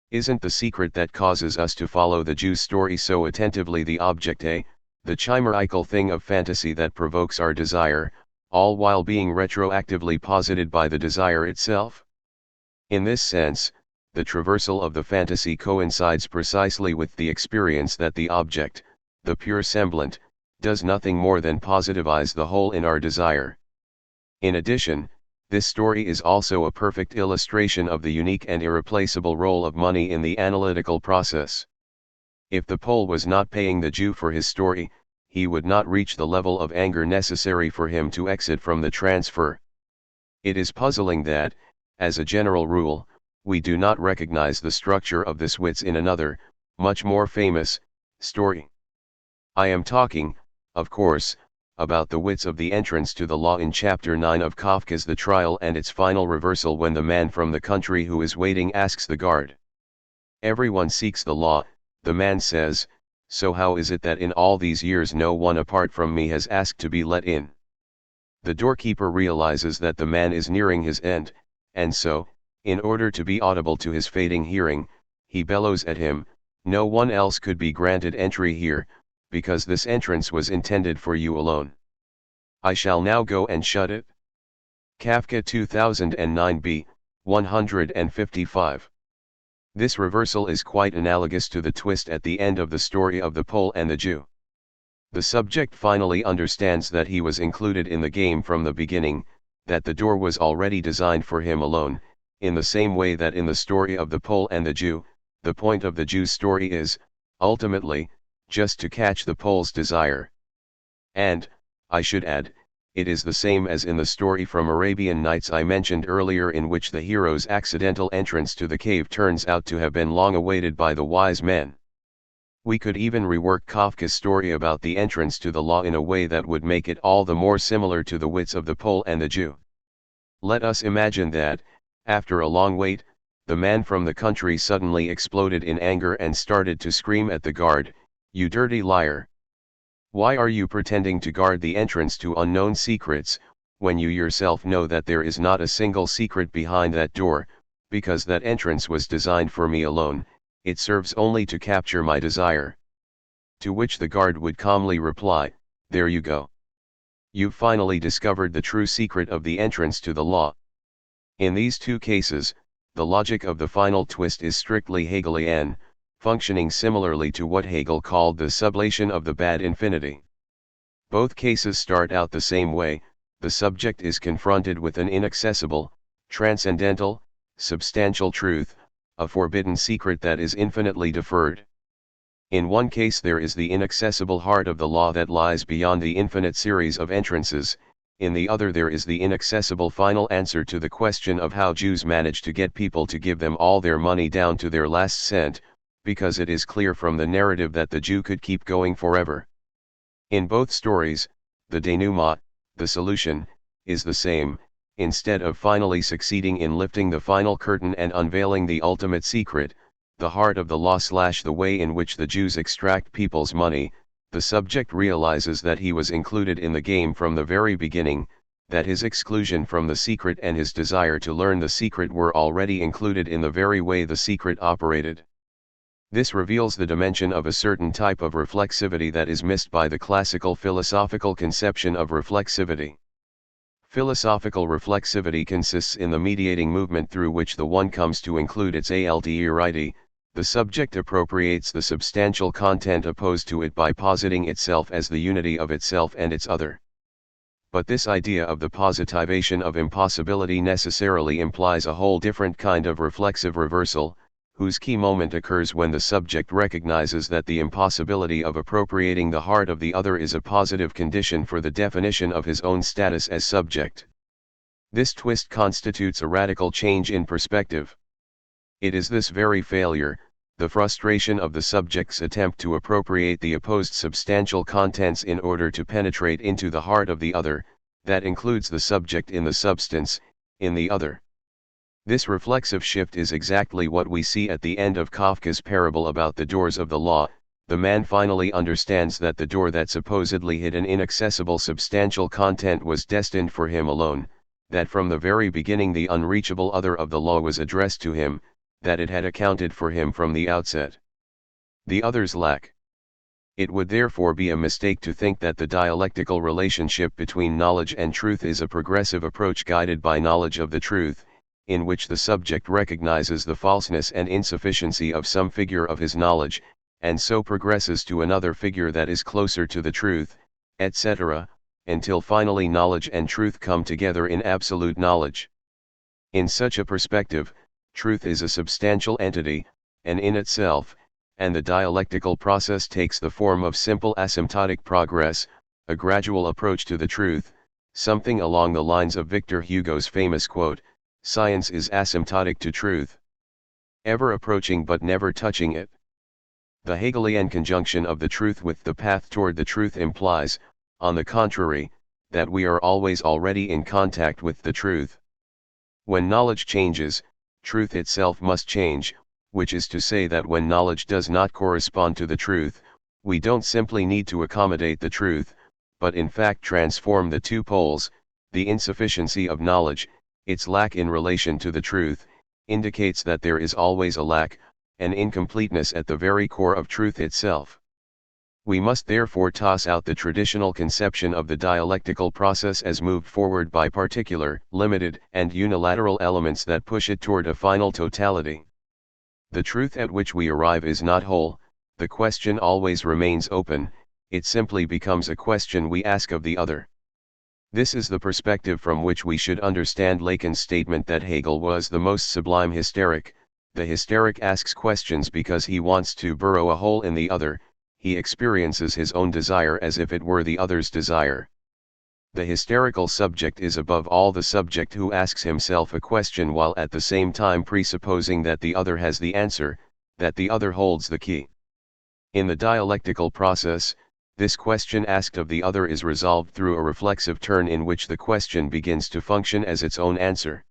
Isn't the secret that causes us to follow the Jew's story so attentively the object A, the chimerical thing of fantasy that provokes our desire, all while being retroactively posited by the desire itself? In this sense, the traversal of the fantasy coincides precisely with the experience that the object, the pure semblant, does nothing more than positivize the whole in our desire. In addition, this story is also a perfect illustration of the unique and irreplaceable role of money in the analytical process. If the Pole was not paying the Jew for his story, he would not reach the level of anger necessary for him to exit from the transfer. It is puzzling that, as a general rule, we do not recognize the structure of this wits in another, much more famous, story. I am talking, of course, about the wits of the entrance to the law in Chapter 9 of Kafka's The Trial and its final reversal when the man from the country who is waiting asks the guard. Everyone seeks the law, the man says, so how is it that in all these years no one apart from me has asked to be let in? The doorkeeper realizes that the man is nearing his end, and so, in order to be audible to his fading hearing, he bellows at him, no one else could be granted entry here, because this entrance was intended for you alone. I shall now go and shut it. Kafka 2009b, 155. This reversal is quite analogous to the twist at the end of the story of the Pole and the Jew. The subject finally understands that he was included in the game from the beginning, that the door was already designed for him alone, in the same way that in the story of the Pole and the Jew, the point of the Jew's story is, ultimately, just to catch the Pole's desire. And, I should add, it is the same as in the story from Arabian Nights I mentioned earlier, in which the hero's accidental entrance to the cave turns out to have been long awaited by the wise men. We could even rework Kafka's story about the entrance to the law in a way that would make it all the more similar to the wits of the Pole and the Jew. Let us imagine that, after a long wait, the man from the country suddenly exploded in anger and started to scream at the guard, "You dirty liar! Why are you pretending to guard the entrance to unknown secrets, when you yourself know that there is not a single secret behind that door, because that entrance was designed for me alone, it serves only to capture my desire?" To which the guard would calmly reply, "There you go. You've finally discovered the true secret of the entrance to the law." In these two cases, the logic of the final twist is strictly Hegelian, functioning similarly to what Hegel called the sublation of the bad infinity. Both cases start out the same way: the subject is confronted with an inaccessible, transcendental, substantial truth, a forbidden secret that is infinitely deferred. In one case there is the inaccessible heart of the law that lies beyond the infinite series of entrances, in the other there is the inaccessible final answer to the question of how Jews manage to get people to give them all their money down to their last cent, because it is clear from the narrative that the Jew could keep going forever. In both stories, the denouement, the solution, is the same. Instead of finally succeeding in lifting the final curtain and unveiling the ultimate secret, the heart of the law/the way in which the Jews extract people's money, the subject realizes that he was included in the game from the very beginning, that his exclusion from the secret and his desire to learn the secret were already included in the very way the secret operated. This reveals the dimension of a certain type of reflexivity that is missed by the classical philosophical conception of reflexivity. Philosophical reflexivity consists in the mediating movement through which the one comes to include its alterity. The subject appropriates the substantial content opposed to it by positing itself as the unity of itself and its other. But this idea of the positivation of impossibility necessarily implies a whole different kind of reflexive reversal, whose key moment occurs when the subject recognizes that the impossibility of appropriating the heart of the other is a positive condition for the definition of his own status as subject. This twist constitutes a radical change in perspective. It is this very failure, the frustration of the subject's attempt to appropriate the opposed substantial contents in order to penetrate into the heart of the other, that includes the subject in the substance, in the other. This reflexive shift is exactly what we see at the end of Kafka's parable about the doors of the law. The man finally understands that the door that supposedly hid an inaccessible substantial content was destined for him alone, that from the very beginning the unreachable other of the law was addressed to him, that it had accounted for him from the outset. The other's lack. It would therefore be a mistake to think that the dialectical relationship between knowledge and truth is a progressive approach guided by knowledge of the truth, in which the subject recognizes the falseness and insufficiency of some figure of his knowledge, and so progresses to another figure that is closer to the truth, etc., until finally knowledge and truth come together in absolute knowledge. In such a perspective, truth is a substantial entity, and in itself, and the dialectical process takes the form of simple asymptotic progress, a gradual approach to the truth, something along the lines of Victor Hugo's famous quote, "Science is asymptotic to truth. Ever approaching but never touching it." The Hegelian conjunction of the truth with the path toward the truth implies, on the contrary, that we are always already in contact with the truth. When knowledge changes, truth itself must change, which is to say that when knowledge does not correspond to the truth, we don't simply need to accommodate the truth, but in fact transform the two poles. The insufficiency of knowledge, its lack in relation to the truth, indicates that there is always a lack, an incompleteness at the very core of truth itself. We must therefore toss out the traditional conception of the dialectical process as moved forward by particular, limited, and unilateral elements that push it toward a final totality. The truth at which we arrive is not whole, the question always remains open, it simply becomes a question we ask of the other. This is the perspective from which we should understand Lacan's statement that Hegel was the most sublime hysteric. The hysteric asks questions because he wants to burrow a hole in the other. He experiences his own desire as if it were the other's desire. The hysterical subject is above all the subject who asks himself a question while at the same time presupposing that the other has the answer, that the other holds the key. In the dialectical process, this question asked of the other is resolved through a reflexive turn in which the question begins to function as its own answer.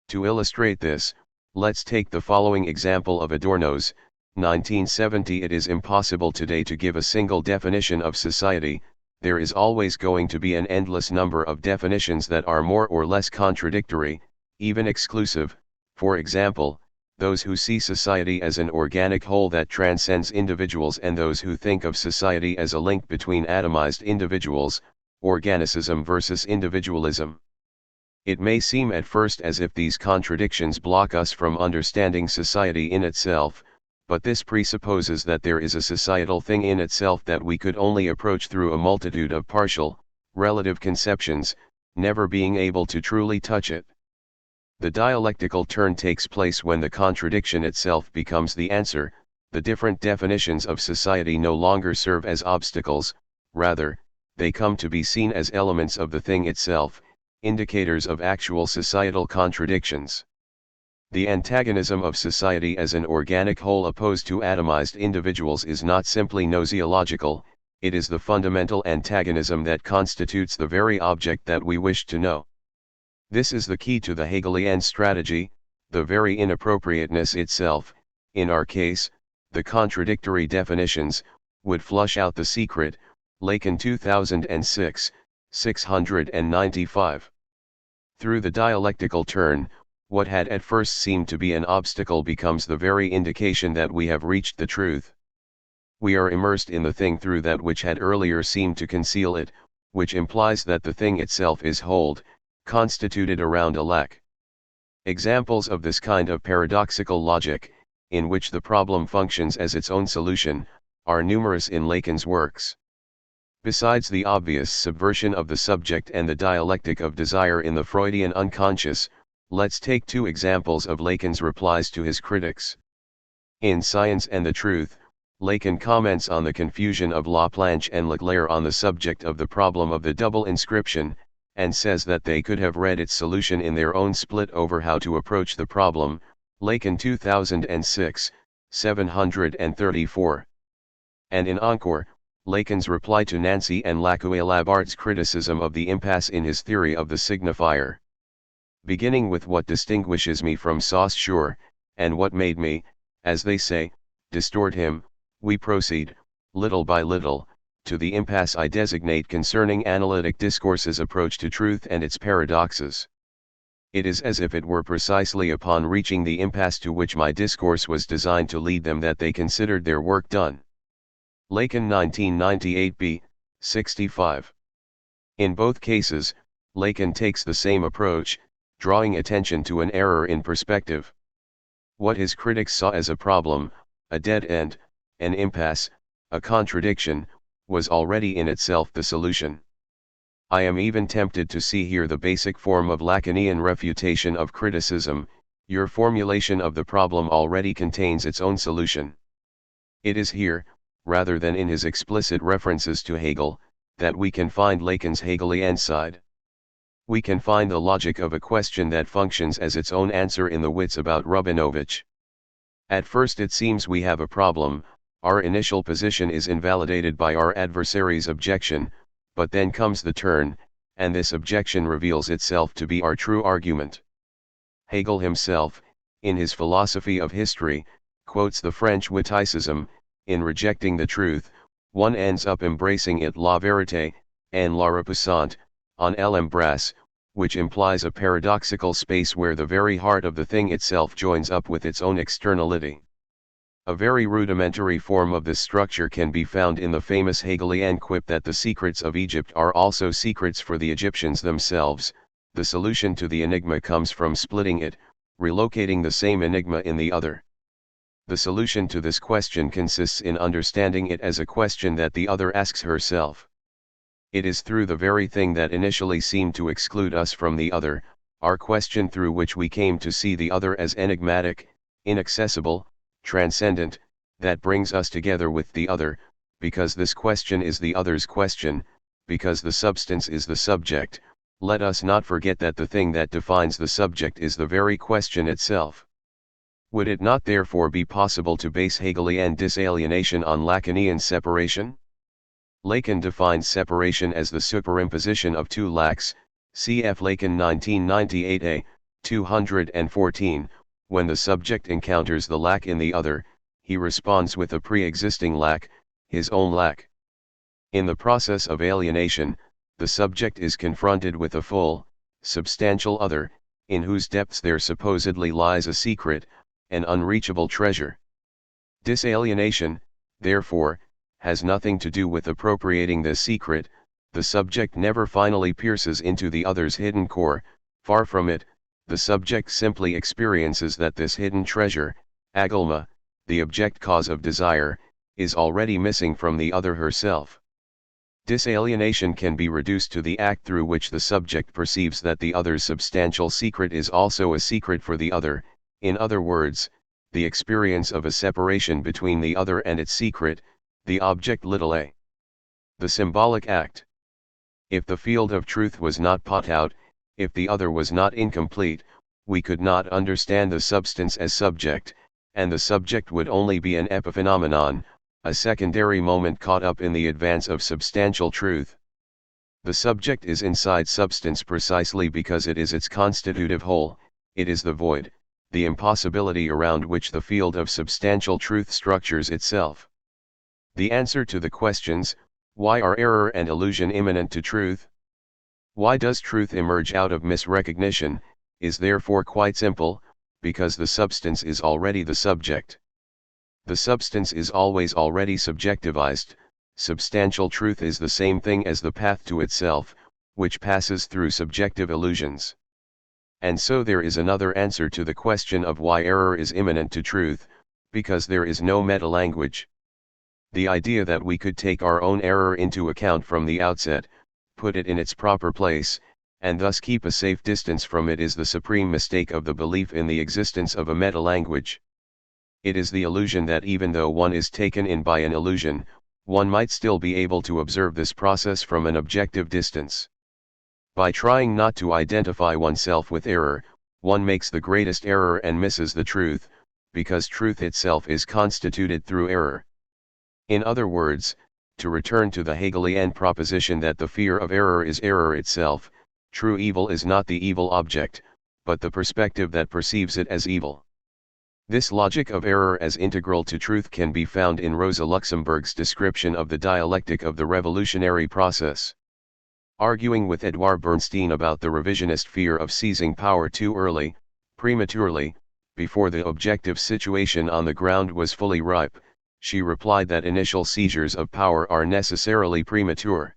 To illustrate this, let's take the following example of Adorno's 1970. It is impossible today to give a single definition of society. There is always going to be an endless number of definitions that are more or less contradictory, even exclusive. For example, those who see society as an organic whole that transcends individuals and those who think of society as a link between atomized individuals, organicism versus individualism. It may seem at first as if these contradictions block us from understanding society in itself, but this presupposes that there is a societal thing in itself that we could only approach through a multitude of partial, relative conceptions, never being able to truly touch it. The dialectical turn takes place when the contradiction itself becomes the answer. The different definitions of society no longer serve as obstacles, rather, they come to be seen as elements of the thing itself, indicators of actual societal contradictions. The antagonism of society as an organic whole opposed to atomized individuals is not simply gnoseological, it is the fundamental antagonism that constitutes the very object that we wish to know. This is the key to the Hegelian strategy, the very inappropriateness itself. In our case, the contradictory definitions would flush out the secret. Lacan 2006, 695. Through the dialectical turn, what had at first seemed to be an obstacle becomes the very indication that we have reached the truth. We are immersed in the thing through that which had earlier seemed to conceal it, which implies that the thing itself is whole, constituted around a lack. Examples of this kind of paradoxical logic, in which the problem functions as its own solution, are numerous in Lacan's works. Besides the obvious subversion of the subject and the dialectic of desire in the Freudian unconscious, let's take two examples of Lacan's replies to his critics. In Science and the Truth, Lacan comments on the confusion of Laplanche and Leclerc on the subject of the problem of the double inscription, and says that they could have read its solution in their own split over how to approach the problem. Lacan 2006, 734. And in Encore, Lacan's reply to Nancy and Lacaille-Labart's criticism of the impasse in his theory of the signifier. Beginning with what distinguishes me from Saussure, and what made me, as they say, distort him, we proceed, little by little, to the impasse I designate concerning analytic discourse's approach to truth and its paradoxes. It is as if it were precisely upon reaching the impasse to which my discourse was designed to lead them that they considered their work done. Lacan 1998b, 65. In both cases, Lacan takes the same approach, drawing attention to an error in perspective. What his critics saw as a problem, a dead end, an impasse, a contradiction, was already in itself the solution. I am even tempted to see here the basic form of Lacanian refutation of criticism. Your formulation of the problem already contains its own solution. It is here, rather than in his explicit references to Hegel, that we can find Lacan's Hegelian side. We can find the logic of a question that functions as its own answer in the wits about Rubinovich. At first it seems we have a problem, our initial position is invalidated by our adversary's objection, but then comes the turn, and this objection reveals itself to be our true argument. Hegel himself, in his philosophy of history, quotes the French witticism, in rejecting the truth, one ends up embracing it la vérité, and la repoussant, on l'embrasse, which implies a paradoxical space where the very heart of the thing itself joins up with its own externality. A very rudimentary form of this structure can be found in the famous Hegelian quip that the secrets of Egypt are also secrets for the Egyptians themselves. The solution to the enigma comes from splitting it, relocating the same enigma in the other. The solution to this question consists in understanding it as a question that the other asks herself. It is through the very thing that initially seemed to exclude us from the other, our question, through which we came to see the other as enigmatic, inaccessible, transcendent, that brings us together with the other, because this question is the other's question, because the substance is the subject. Let us not forget that the thing that defines the subject is the very question itself. Would it not therefore be possible to base Hegelian disalienation on Lacanian separation? Lacan defines separation as the superimposition of two lacks, cf. Lacan 1998a, 214, when the subject encounters the lack in the other, he responds with a pre-existing lack, his own lack. In the process of alienation, the subject is confronted with a full, substantial other, in whose depths there supposedly lies a secret, an unreachable treasure. Disalienation, therefore, has nothing to do with appropriating this secret. The subject never finally pierces into the other's hidden core, far from it. The subject simply experiences that this hidden treasure, agalma, the object cause of desire, is already missing from the other herself. Disalienation can be reduced to the act through which the subject perceives that the other's substantial secret is also a secret for the other, in other words, the experience of a separation between the other and its secret, the object a. The symbolic act. If the field of truth was not put out, if the other was not incomplete, we could not understand the substance as subject, and the subject would only be an epiphenomenon, a secondary moment caught up in the advance of substantial truth. The subject is inside substance precisely because it is its constitutive whole, it is the void, the impossibility around which the field of substantial truth structures itself. The answer to the questions, why are error and illusion immanent to truth? Why does truth emerge out of misrecognition, is therefore quite simple, because the substance is already the subject. The substance is always already subjectivized, substantial truth is the same thing as the path to itself, which passes through subjective illusions. And so there is another answer to the question of why error is immanent to truth, because there is no meta-language. The idea that we could take our own error into account from the outset, put it in its proper place, and thus keep a safe distance from it is the supreme mistake of the belief in the existence of a meta-language. It is the illusion that even though one is taken in by an illusion, one might still be able to observe this process from an objective distance. By trying not to identify oneself with error, one makes the greatest error and misses the truth, because truth itself is constituted through error. In other words, to return to the Hegelian proposition that the fear of error is error itself, true evil is not the evil object, but the perspective that perceives it as evil. This logic of error as integral to truth can be found in Rosa Luxemburg's description of the dialectic of the revolutionary process. Arguing with Edouard Bernstein about the revisionist fear of seizing power too early, prematurely, before the objective situation on the ground was fully ripe, she replied that initial seizures of power are necessarily premature.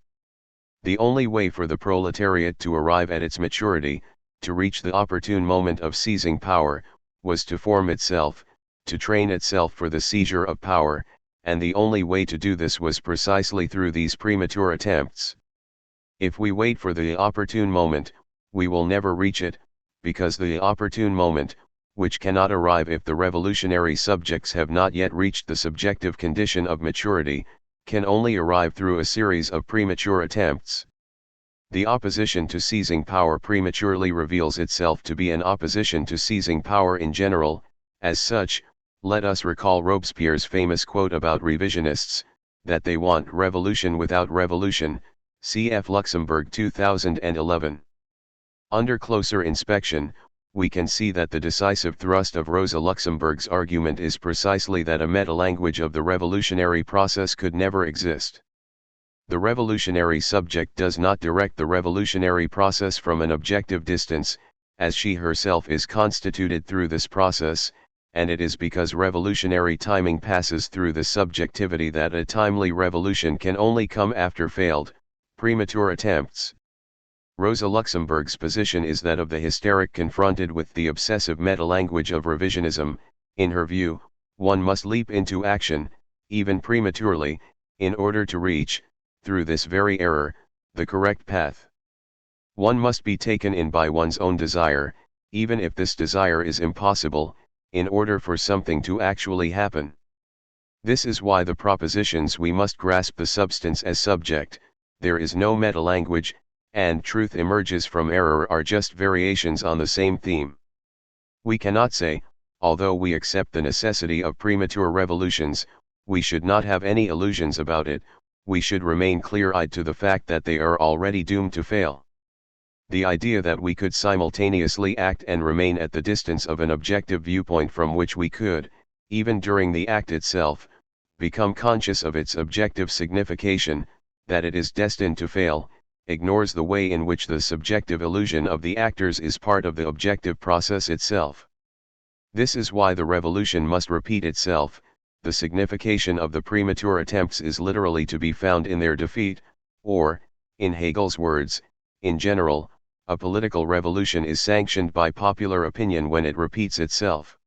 The only way for the proletariat to arrive at its maturity, to reach the opportune moment of seizing power, was to form itself, to train itself for the seizure of power, and the only way to do this was precisely through these premature attempts. If we wait for the opportune moment, we will never reach it, because the opportune moment, which cannot arrive if the revolutionary subjects have not yet reached the subjective condition of maturity, can only arrive through a series of premature attempts. The opposition to seizing power prematurely reveals itself to be an opposition to seizing power in general. As such, let us recall Robespierre's famous quote about revisionists, that they want revolution without revolution, cf. Luxemburg 2011. Under closer inspection, we can see that the decisive thrust of Rosa Luxemburg's argument is precisely that a meta-language of the revolutionary process could never exist. The revolutionary subject does not direct the revolutionary process from an objective distance, as she herself is constituted through this process, and it is because revolutionary timing passes through the subjectivity that a timely revolution can only come after failed, premature attempts. Rosa Luxemburg's position is that of the hysteric confronted with the obsessive meta-language of revisionism. In her view, one must leap into action, even prematurely, in order to reach, through this very error, the correct path. One must be taken in by one's own desire, even if this desire is impossible, in order for something to actually happen. This is why the propositions we must grasp the substance as subject, there is no meta-language, and truth emerges from error are just variations on the same theme. We cannot say, although we accept the necessity of premature revolutions, we should not have any illusions about it, we should remain clear-eyed to the fact that they are already doomed to fail. The idea that we could simultaneously act and remain at the distance of an objective viewpoint from which we could, even during the act itself, become conscious of its objective signification, that it is destined to fail, ignores the way in which the subjective illusion of the actors is part of the objective process itself. This is why the revolution must repeat itself. The signification of the premature attempts is literally to be found in their defeat, or, in Hegel's words, in general, a political revolution is sanctioned by popular opinion when it repeats itself.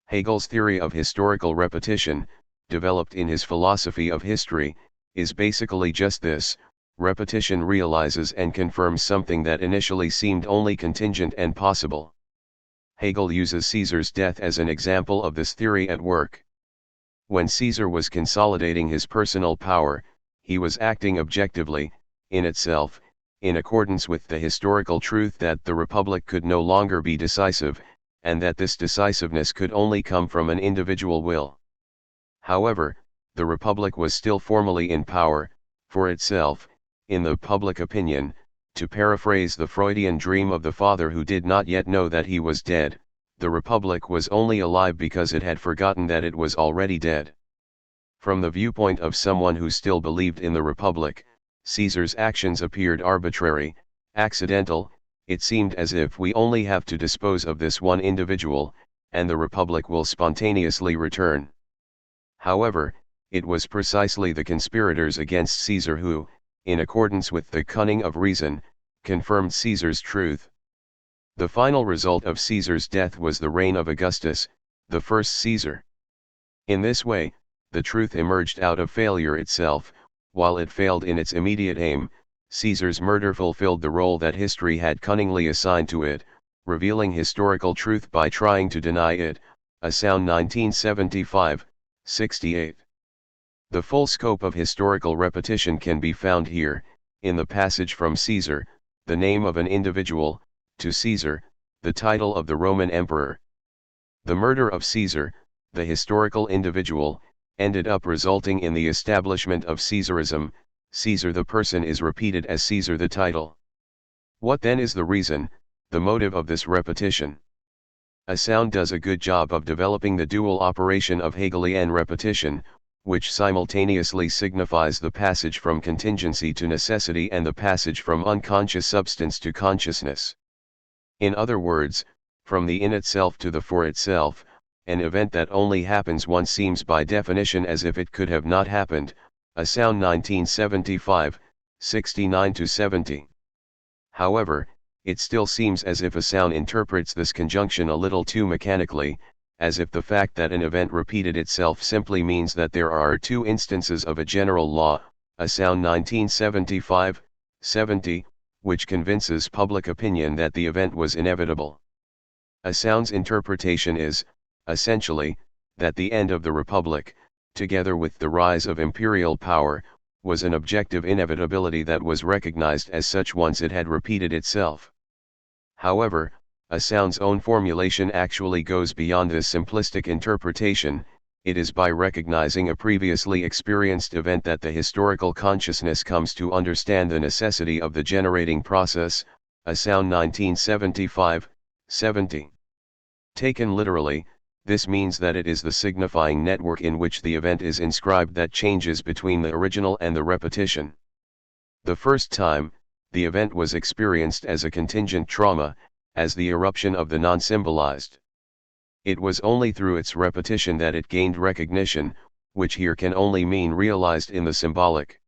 Hegel's theory of historical repetition, developed in his philosophy of history, is basically just this: repetition realizes and confirms something that initially seemed only contingent and possible. Hegel uses Caesar's death as an example of this theory at work. When Caesar was consolidating his personal power, he was acting objectively, in itself, in accordance with the historical truth that the Republic could no longer be decisive, and that this decisiveness could only come from an individual will. However, the Republic was still formally in power, for itself, in the public opinion, to paraphrase the Freudian dream of the father who did not yet know that he was dead. The Republic was only alive because it had forgotten that it was already dead. From the viewpoint of someone who still believed in the Republic, Caesar's actions appeared arbitrary, accidental. It seemed as if we only have to dispose of this one individual, and the Republic will spontaneously return. However, it was precisely the conspirators against Caesar who, in accordance with the cunning of reason, confirmed Caesar's truth. The final result of Caesar's death was the reign of Augustus, the first Caesar. In this way, the truth emerged out of failure itself. While it failed in its immediate aim, Caesar's murder fulfilled the role that history had cunningly assigned to it, revealing historical truth by trying to deny it. A sound 1975, 68. The full scope of historical repetition can be found here, in the passage from Caesar, the name of an individual, to Caesar, the title of the Roman emperor. The murder of Caesar, the historical individual, ended up resulting in the establishment of Caesarism. Caesar the person is repeated as Caesar the title. What then is the reason, the motive of this repetition? A sound does a good job of developing the dual operation of Hegelian repetition, which simultaneously signifies the passage from contingency to necessity and the passage from unconscious substance to consciousness. In other words, from the in itself to the for itself. An event that only happens once seems by definition as if it could have not happened. A sound 1975, 69-70. However, it still seems as if a sound interprets this conjunction a little too mechanically, as if the fact that an event repeated itself simply means that there are two instances of a general law. A sound 1975, 70, which convinces public opinion that the event was inevitable. A sound's interpretation is, essentially, that the end of the Republic, together with the rise of imperial power, was an objective inevitability that was recognized as such once it had repeated itself. However, a sound's own formulation actually goes beyond this simplistic interpretation. It is by recognizing a previously experienced event that the historical consciousness comes to understand the necessity of the generating process. A sound 1975, 70. Taken literally, this means that it is the signifying network in which the event is inscribed that changes between the original and the repetition. The first time, the event was experienced as a contingent trauma, as the eruption of the non-symbolized. It was only through its repetition that it gained recognition, which here can only mean realized in the symbolic.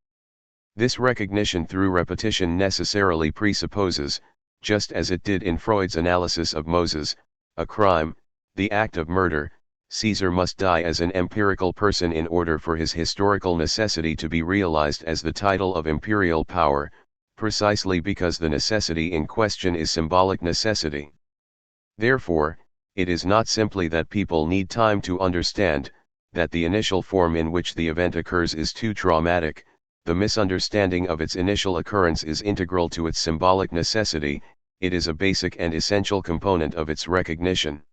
This recognition through repetition necessarily presupposes, just as it did in Freud's analysis of Moses, a crime, the act of murder. Caesar must die as an empirical person in order for his historical necessity to be realized as the title of imperial power, precisely because the necessity in question is symbolic necessity. Therefore, it is not simply that people need time to understand, that the initial form in which the event occurs is too traumatic. The misunderstanding of its initial occurrence is integral to its symbolic necessity. It is a basic and essential component of its recognition.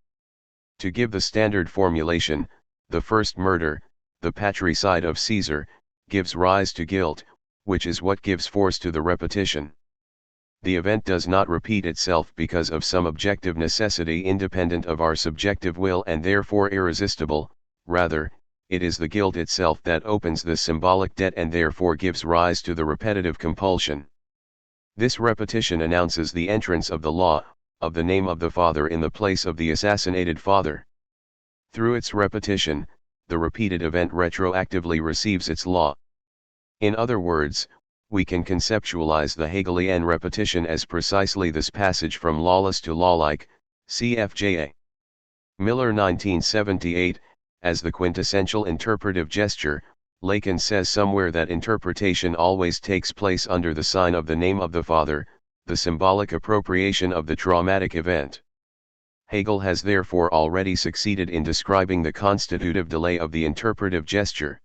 To give the standard formulation, the first murder, the patricide of Caesar, gives rise to guilt, which is what gives force to the repetition. The event does not repeat itself because of some objective necessity independent of our subjective will and therefore irresistible. Rather, it is the guilt itself that opens the symbolic debt and therefore gives rise to the repetitive compulsion. This repetition announces the entrance of the law, of the name of the father in the place of the assassinated father. Through its repetition, the repeated event retroactively receives its law. In other words, we can conceptualize the Hegelian repetition as precisely this passage from lawless to lawlike, cfja. Miller 1978, as the quintessential interpretive gesture. Lacan says somewhere that interpretation always takes place under the sign of the name of the father, the symbolic appropriation of the traumatic event. Hegel has therefore already succeeded in describing the constitutive delay of the interpretive gesture.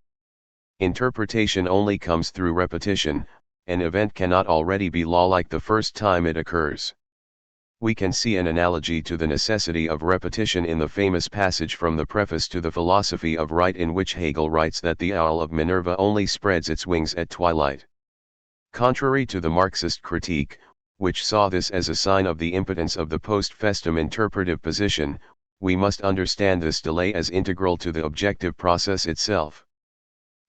Interpretation only comes through repetition, an event cannot already be law-like the first time it occurs. We can see an analogy to the necessity of repetition in the famous passage from the preface to the Philosophy of Right, in which Hegel writes that the owl of Minerva only spreads its wings at twilight. Contrary to the Marxist critique, which saw this as a sign of the impotence of the post festum interpretive position, we must understand this delay as integral to the objective process itself.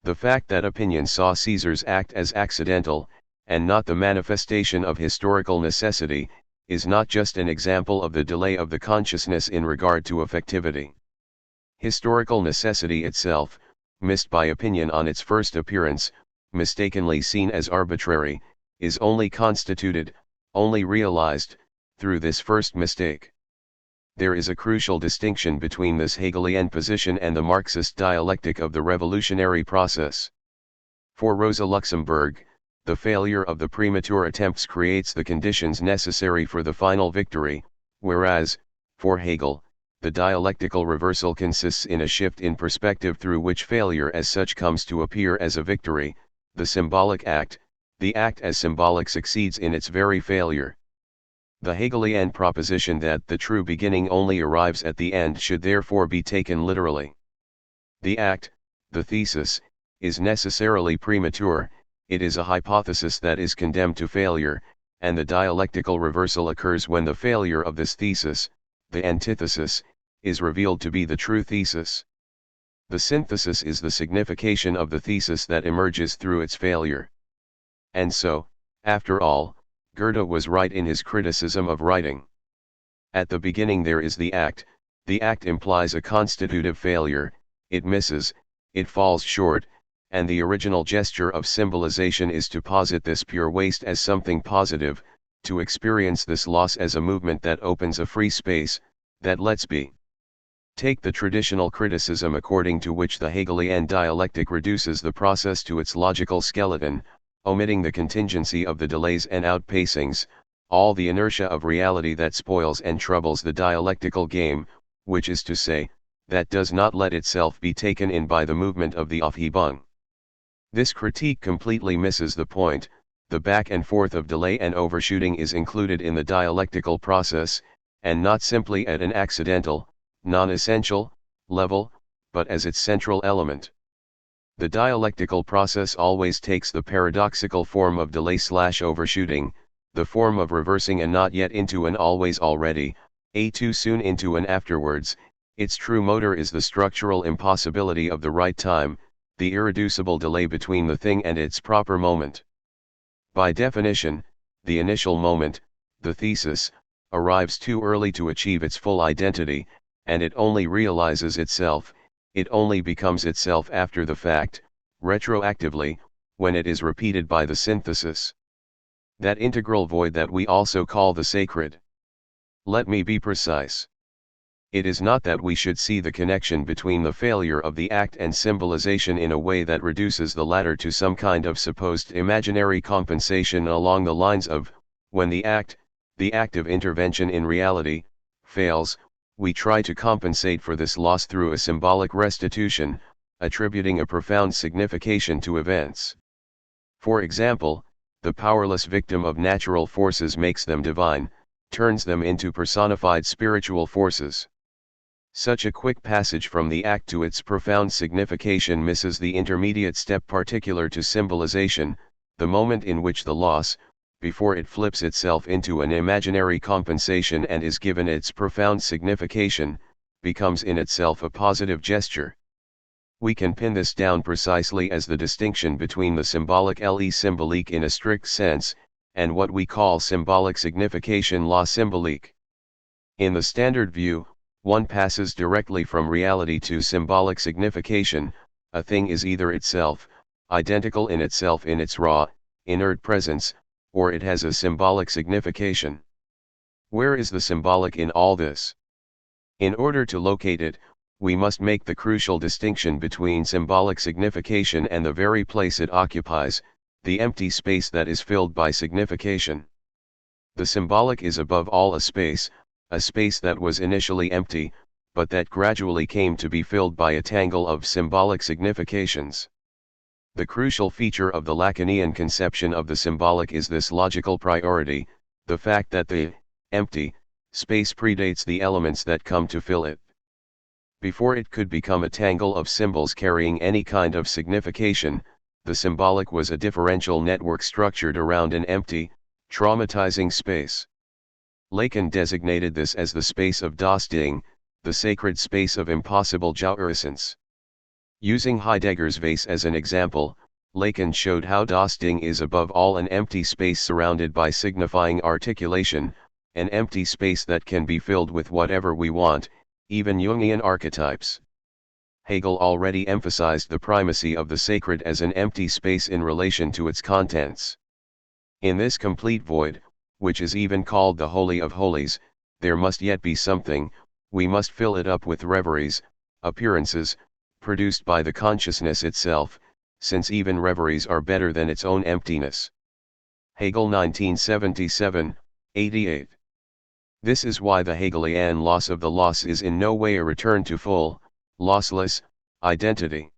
The fact that opinion saw Caesar's act as accidental, and not the manifestation of historical necessity, is not just an example of the delay of the consciousness in regard to effectivity. Historical necessity itself, missed by opinion on its first appearance, mistakenly seen as arbitrary, is only constituted, only realized, through this first mistake. There is a crucial distinction between this Hegelian position and the Marxist dialectic of the revolutionary process. For Rosa Luxemburg, the failure of the premature attempts creates the conditions necessary for the final victory, whereas, for Hegel, the dialectical reversal consists in a shift in perspective through which failure as such comes to appear as a victory. The symbolic act, the act as symbolic, succeeds in its very failure. The Hegelian proposition that the true beginning only arrives at the end should therefore be taken literally. The act, the thesis, is necessarily premature. It is a hypothesis that is condemned to failure, and the dialectical reversal occurs when the failure of this thesis, the antithesis, is revealed to be the true thesis. The synthesis is the signification of the thesis that emerges through its failure. And so, after all, Goethe was right in his criticism of writing. At the beginning there is the act implies a constitutive failure, it misses, it falls short, and the original gesture of symbolization is to posit this pure waste as something positive, to experience this loss as a movement that opens a free space, that lets be. Take the traditional criticism according to which the Hegelian dialectic reduces the process to its logical skeleton, omitting the contingency of the delays and outpacings, all the inertia of reality that spoils and troubles the dialectical game, which is to say, that does not let itself be taken in by the movement of the Aufhebung. This critique completely misses the point. The back and forth of delay and overshooting is included in the dialectical process, and not simply at an accidental, non-essential, level, but as its central element. The dialectical process always takes the paradoxical form of delay/overshooting, the form of reversing a not yet into an always already, a too soon into an afterwards. Its true motor is the structural impossibility of the right time, the irreducible delay between the thing and its proper moment. By definition, the initial moment, the thesis, arrives too early to achieve its full identity, and it only realizes itself, it only becomes itself after the fact, retroactively, when it is repeated by the synthesis. That integral void that we also call the sacred. Let me be precise. It is not that we should see the connection between the failure of the act and symbolization in a way that reduces the latter to some kind of supposed imaginary compensation along the lines of, when the act of intervention in reality, fails, we try to compensate for this loss through a symbolic restitution, attributing a profound signification to events. For example, the powerless victim of natural forces makes them divine, turns them into personified spiritual forces. Such a quick passage from the act to its profound signification misses the intermediate step particular to symbolization, the moment in which the loss, before it flips itself into an imaginary compensation and is given its profound signification, becomes in itself a positive gesture. We can pin this down precisely as the distinction between the symbolic le symbolique in a strict sense, and what we call symbolic signification la symbolique. In the standard view, one passes directly from reality to symbolic signification. A thing is either itself, identical in itself in its raw, inert presence, or it has a symbolic signification. Where is the symbolic in all this? In order to locate it, we must make the crucial distinction between symbolic signification and the very place it occupies, the empty space that is filled by signification. The symbolic is above all a space that was initially empty, but that gradually came to be filled by a tangle of symbolic significations. The crucial feature of the Lacanian conception of the symbolic is this logical priority, the fact that the empty space predates the elements that come to fill it. Before it could become a tangle of symbols carrying any kind of signification, the symbolic was a differential network structured around an empty, traumatizing space. Lacan designated this as the space of das Ding, the sacred space of impossible jouissance. Using Heidegger's vase as an example, Lacan showed how das Ding is above all an empty space surrounded by signifying articulation, an empty space that can be filled with whatever we want, even Jungian archetypes. Hegel already emphasized the primacy of the sacred as an empty space in relation to its contents. In this complete void, which is even called the Holy of Holies, there must yet be something, we must fill it up with reveries, appearances, produced by the consciousness itself, since even reveries are better than its own emptiness. Hegel 1977, 88. This is why the Hegelian loss of the loss is in no way a return to full, lossless, identity.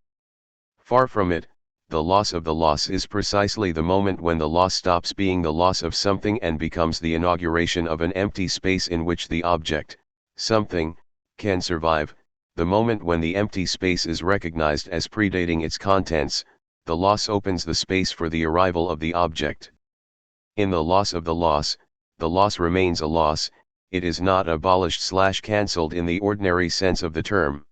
Far from it, the loss of the loss is precisely the moment when the loss stops being the loss of something and becomes the inauguration of an empty space in which the object, something, can survive, the moment when the empty space is recognized as predating its contents, the loss opens the space for the arrival of the object. In the loss remains a loss, it is not abolished/cancelled in the ordinary sense of the term.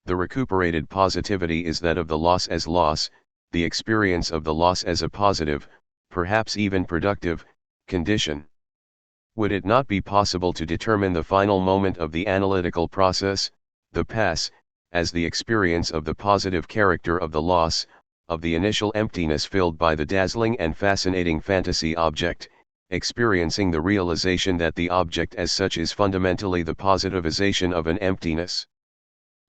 The recuperated positivity is that of the loss as loss, the experience of the loss as a positive, perhaps even productive, condition. Would it not be possible to determine the final moment of the analytical process, the pass, as the experience of the positive character of the loss, of the initial emptiness filled by the dazzling and fascinating fantasy object, experiencing the realization that the object as such is fundamentally the positivization of an emptiness?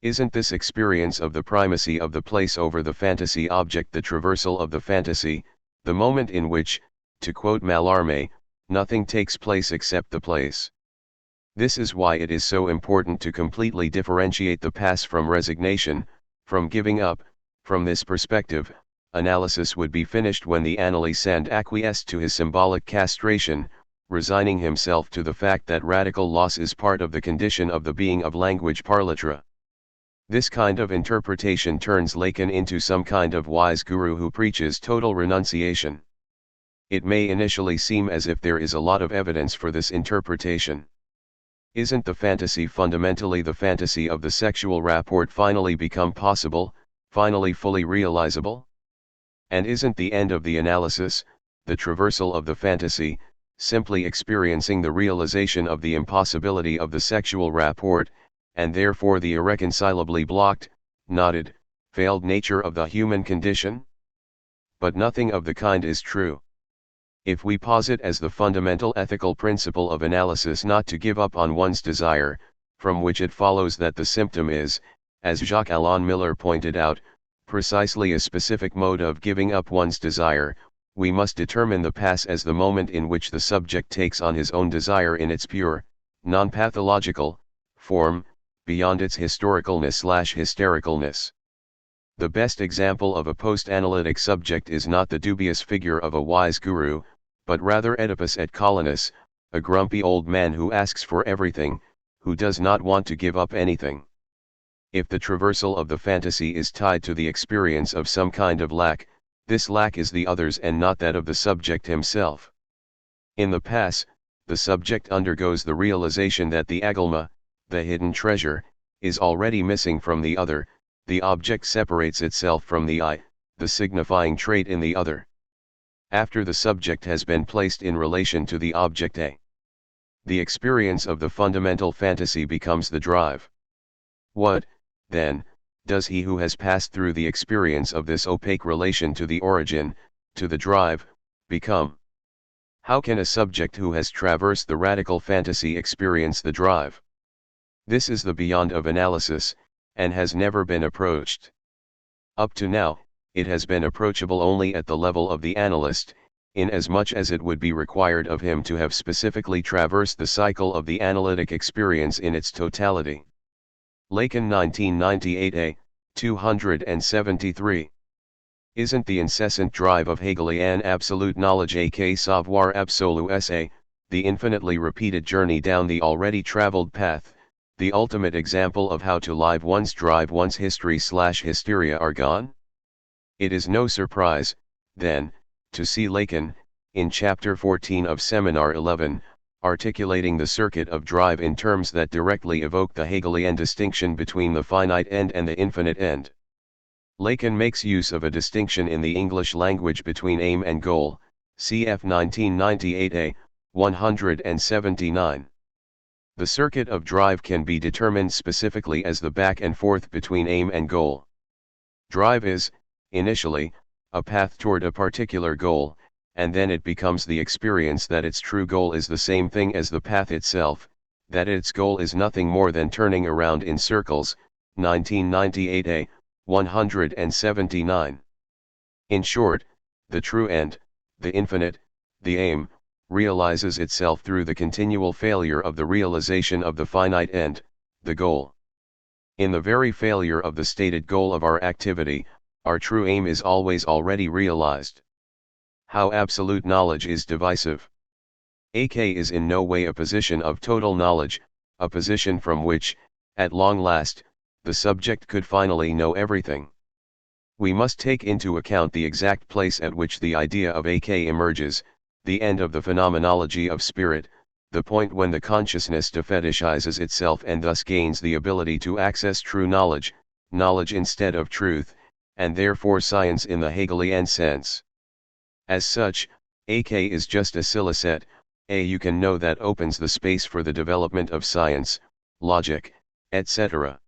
Isn't this experience of the primacy of the place over the fantasy object the traversal of the fantasy, the moment in which, to quote Mallarmé, nothing takes place except the place? This is why it is so important to completely differentiate the pass from resignation, from giving up. From this perspective, analysis would be finished when the analysand acquiesced to his symbolic castration, resigning himself to the fact that radical loss is part of the condition of the being of language parlitra. This kind of interpretation turns Lacan into some kind of wise guru who preaches total renunciation. It may initially seem as if there is a lot of evidence for this interpretation. Isn't the fantasy fundamentally the fantasy of the sexual rapport finally become possible, finally fully realizable? And isn't the end of the analysis, the traversal of the fantasy, simply experiencing the realization of the impossibility of the sexual rapport, and therefore the irreconcilably blocked, knotted, failed nature of the human condition? But nothing of the kind is true. If we posit as the fundamental ethical principle of analysis not to give up on one's desire, from which it follows that the symptom is, as Jacques-Alain Miller pointed out, precisely a specific mode of giving up one's desire, we must determine the pass as the moment in which the subject takes on his own desire in its pure, non-pathological, form, beyond its historicalness/hystericalness. The best example of a post-analytic subject is not the dubious figure of a wise guru, but rather Oedipus et Colonus, a grumpy old man who asks for everything, who does not want to give up anything. If the traversal of the fantasy is tied to the experience of some kind of lack, this lack is the other's and not that of the subject himself. In the pass, the subject undergoes the realization that the agulma, the hidden treasure, is already missing from the other, the object separates itself from the I, the signifying trait in the other. After the subject has been placed in relation to the object A, the experience of the fundamental fantasy becomes the drive. What, then, does he who has passed through the experience of this opaque relation to the origin, to the drive, become? How can a subject who has traversed the radical fantasy experience the drive? This is the beyond of analysis, and has never been approached. Up to now, it has been approachable only at the level of the analyst, inasmuch as it would be required of him to have specifically traversed the cycle of the analytic experience in its totality. Lacan 1998a, 273. Isn't the incessant drive of Hegelian absolute knowledge aka savoir absolu sa, the infinitely repeated journey down the already traveled path, the ultimate example of how to live one's drive one's history/hysteria are gone? It is no surprise, then, to see Lacan, in chapter 14 of Seminar 11, articulating the circuit of drive in terms that directly evoke the Hegelian distinction between the finite end and the infinite end. Lacan makes use of a distinction in the English language between aim and goal, cf 1998a, 179. The circuit of drive can be determined specifically as the back and forth between aim and goal. Drive is, initially, a path toward a particular goal, and then it becomes the experience that its true goal is the same thing as the path itself, that its goal is nothing more than turning around in circles, 1998a, 179. In short, the true end, the infinite, the aim, realizes itself through the continual failure of the realization of the finite end, the goal. In the very failure of the stated goal of our activity, our true aim is always already realized. How absolute knowledge is divisive. AK is in no way a position of total knowledge, a position from which, at long last, the subject could finally know everything. We must take into account the exact place at which the idea of AK emerges, the end of the phenomenology of spirit, the point when the consciousness defetishizes itself and thus gains the ability to access true knowledge, knowledge instead of truth, and therefore science in the Hegelian sense. As such, AK is just a silicet, a you can know that opens the space for the development of science, logic, etc.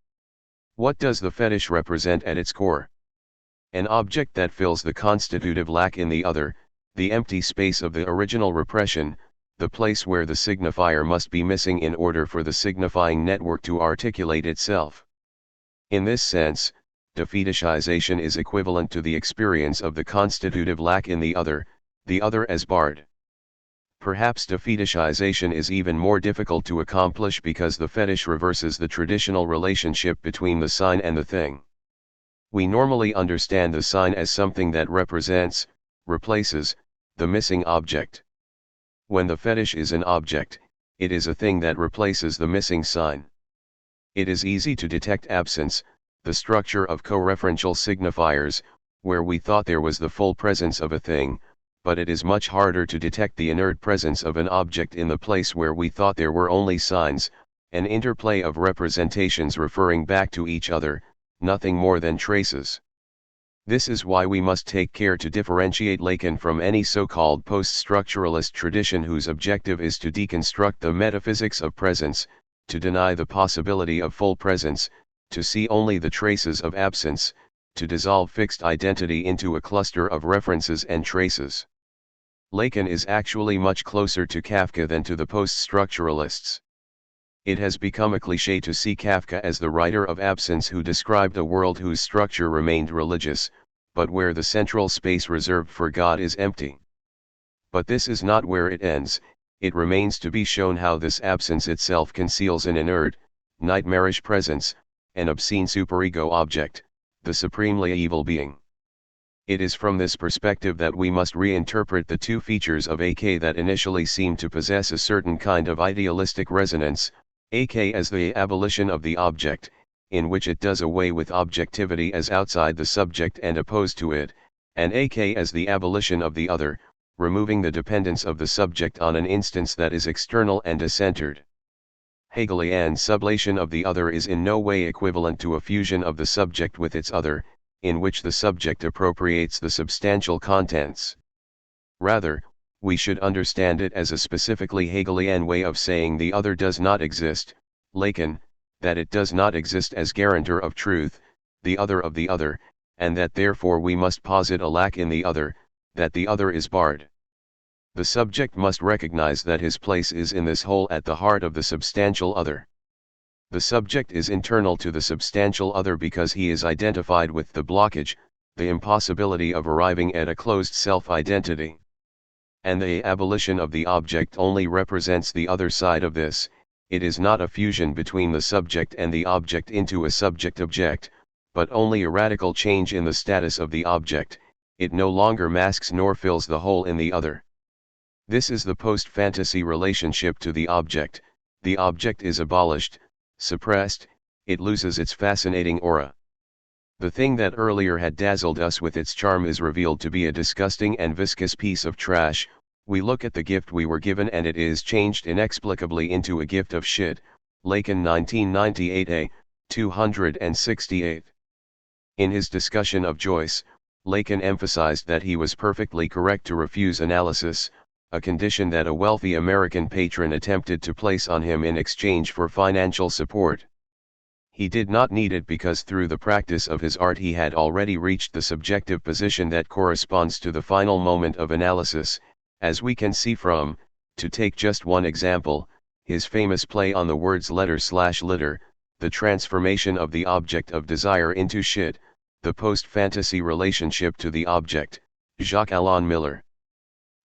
What does the fetish represent at its core? An object that fills the constitutive lack in the other, the empty space of the original repression, the place where the signifier must be missing in order for the signifying network to articulate itself. In this sense, defetishization is equivalent to the experience of the constitutive lack in the other as barred. Perhaps defetishization is even more difficult to accomplish because the fetish reverses the traditional relationship between the sign and the thing. We normally understand the sign as something that represents, replaces, the missing object. When the fetish is an object, it is a thing that replaces the missing sign. It is easy to detect absence, the structure of coreferential signifiers, where we thought there was the full presence of a thing, but it is much harder to detect the inert presence of an object in the place where we thought there were only signs, an interplay of representations referring back to each other, nothing more than traces. This is why we must take care to differentiate Lacan from any so-called post-structuralist tradition whose objective is to deconstruct the metaphysics of presence, to deny the possibility of full presence, to see only the traces of absence, to dissolve fixed identity into a cluster of references and traces. Lacan is actually much closer to Kafka than to the post-structuralists. It has become a cliché to see Kafka as the writer of absence who described a world whose structure remained religious, but where the central space reserved for God is empty. But this is not where it ends. It remains to be shown how this absence itself conceals an inert, nightmarish presence, an obscene superego object, the supremely evil being. It is from this perspective that we must reinterpret the two features of AK that initially seem to possess a certain kind of idealistic resonance, AK as the abolition of the object, in which it does away with objectivity as outside the subject and opposed to it, and AK as the abolition of the other, removing the dependence of the subject on an instance that is external and decentered. Hegelian sublation of the other is in no way equivalent to a fusion of the subject with its other, in which the subject appropriates the substantial contents. Rather, we should understand it as a specifically Hegelian way of saying the other does not exist, Lacan, that it does not exist as guarantor of truth, the other of the other, and that therefore we must posit a lack in the other, that the other is barred. The subject must recognize that his place is in this whole at the heart of the substantial other. The subject is internal to the substantial other because he is identified with the blockage, the impossibility of arriving at a closed self-identity. And the abolition of the object only represents the other side of this. It is not a fusion between the subject and the object into a subject-object, but only a radical change in the status of the object, it no longer masks nor fills the hole in the other. This is the post-fantasy relationship to the object is abolished, suppressed, it loses its fascinating aura. The thing that earlier had dazzled us with its charm is revealed to be a disgusting and viscous piece of trash. We look at the gift we were given and it is changed inexplicably into a gift of shit. Lacan 1998a, 268. In his discussion of Joyce, Lacan emphasized that he was perfectly correct to refuse analysis, a condition that a wealthy American patron attempted to place on him in exchange for financial support. He did not need it because through the practice of his art he had already reached the subjective position that corresponds to the final moment of analysis, as we can see from, to take just one example, his famous play on the words letter/litter, the transformation of the object of desire into shit, the post-fantasy relationship to the object, Jacques Alain Miller.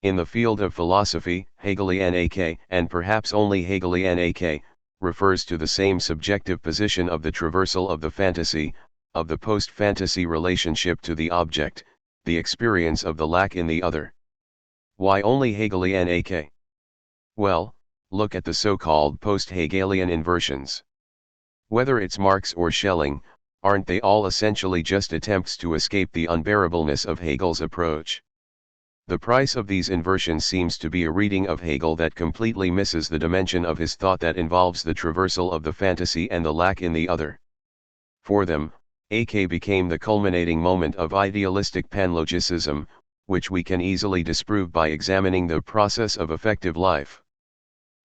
In the field of philosophy, Hegelian, and perhaps only Hegelian, refers to the same subjective position of the traversal of the fantasy, of the post-fantasy relationship to the object, the experience of the lack in the other. Why only Hegelian? Well, look at the so-called post-Hegelian inversions. Whether it's Marx or Schelling, aren't they all essentially just attempts to escape the unbearableness of Hegel's approach? The price of these inversions seems to be a reading of Hegel that completely misses the dimension of his thought that involves the traversal of the fantasy and the lack in the other. For them, AK became the culminating moment of idealistic panlogicism, which we can easily disprove by examining the process of affective life.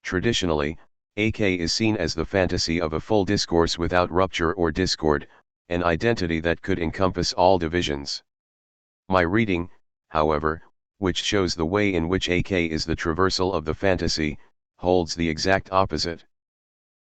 Traditionally, AK is seen as the fantasy of a full discourse without rupture or discord, an identity that could encompass all divisions. My reading, however, which shows the way in which AK is the traversal of the fantasy, holds the exact opposite.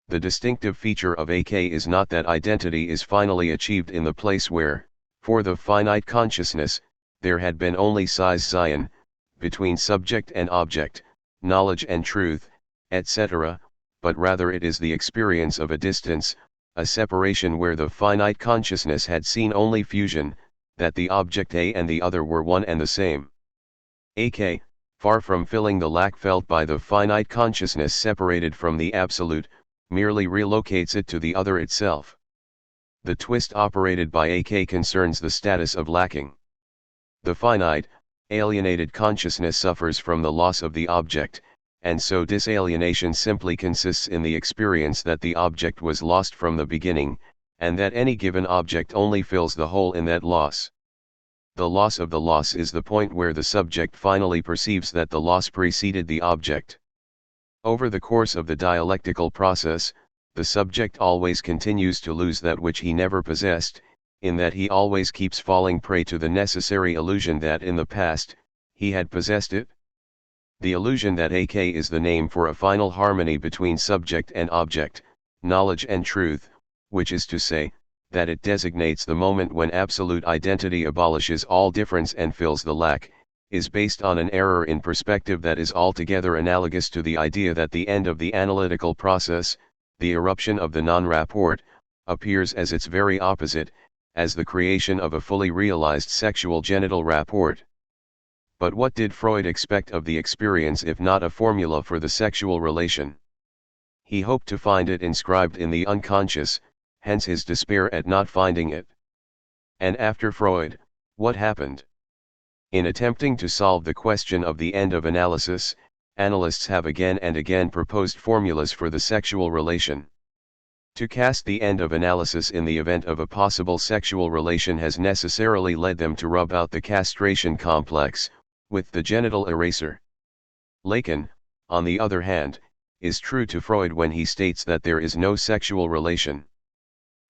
The distinctive feature of AK is not that identity is finally achieved in the place where, for the finite consciousness, there had been only size Zion, between subject and object, knowledge and truth, etc., but rather it is the experience of a distance, a separation where the finite consciousness had seen only fusion, that the object A and the other were one and the same. AK, far from filling the lack felt by the finite consciousness separated from the absolute, merely relocates it to the other itself. The twist operated by AK concerns the status of lacking. The finite, alienated consciousness suffers from the loss of the object, and so disalienation simply consists in the experience that the object was lost from the beginning, and that any given object only fills the hole in that loss. The loss of the loss is the point where the subject finally perceives that the loss preceded the object. Over the course of the dialectical process, the subject always continues to lose that which he never possessed, in that he always keeps falling prey to the necessary illusion that in the past, he had possessed it. The illusion that AK is the name for a final harmony between subject and object, knowledge and truth, which is to say, that it designates the moment when absolute identity abolishes all difference and fills the lack, is based on an error in perspective that is altogether analogous to the idea that the end of the analytical process, the eruption of the non-rapport, appears as its very opposite, as the creation of a fully realized sexual genital rapport. But what did Freud expect of the experience if not a formula for the sexual relation? He hoped to find it inscribed in the unconscious, hence his despair at not finding it. And after Freud, what happened? In attempting to solve the question of the end of analysis, analysts have again and again proposed formulas for the sexual relation. To cast the end of analysis in the event of a possible sexual relation has necessarily led them to rub out the castration complex, with the genital eraser. Lacan, on the other hand, is true to Freud when he states that there is no sexual relation.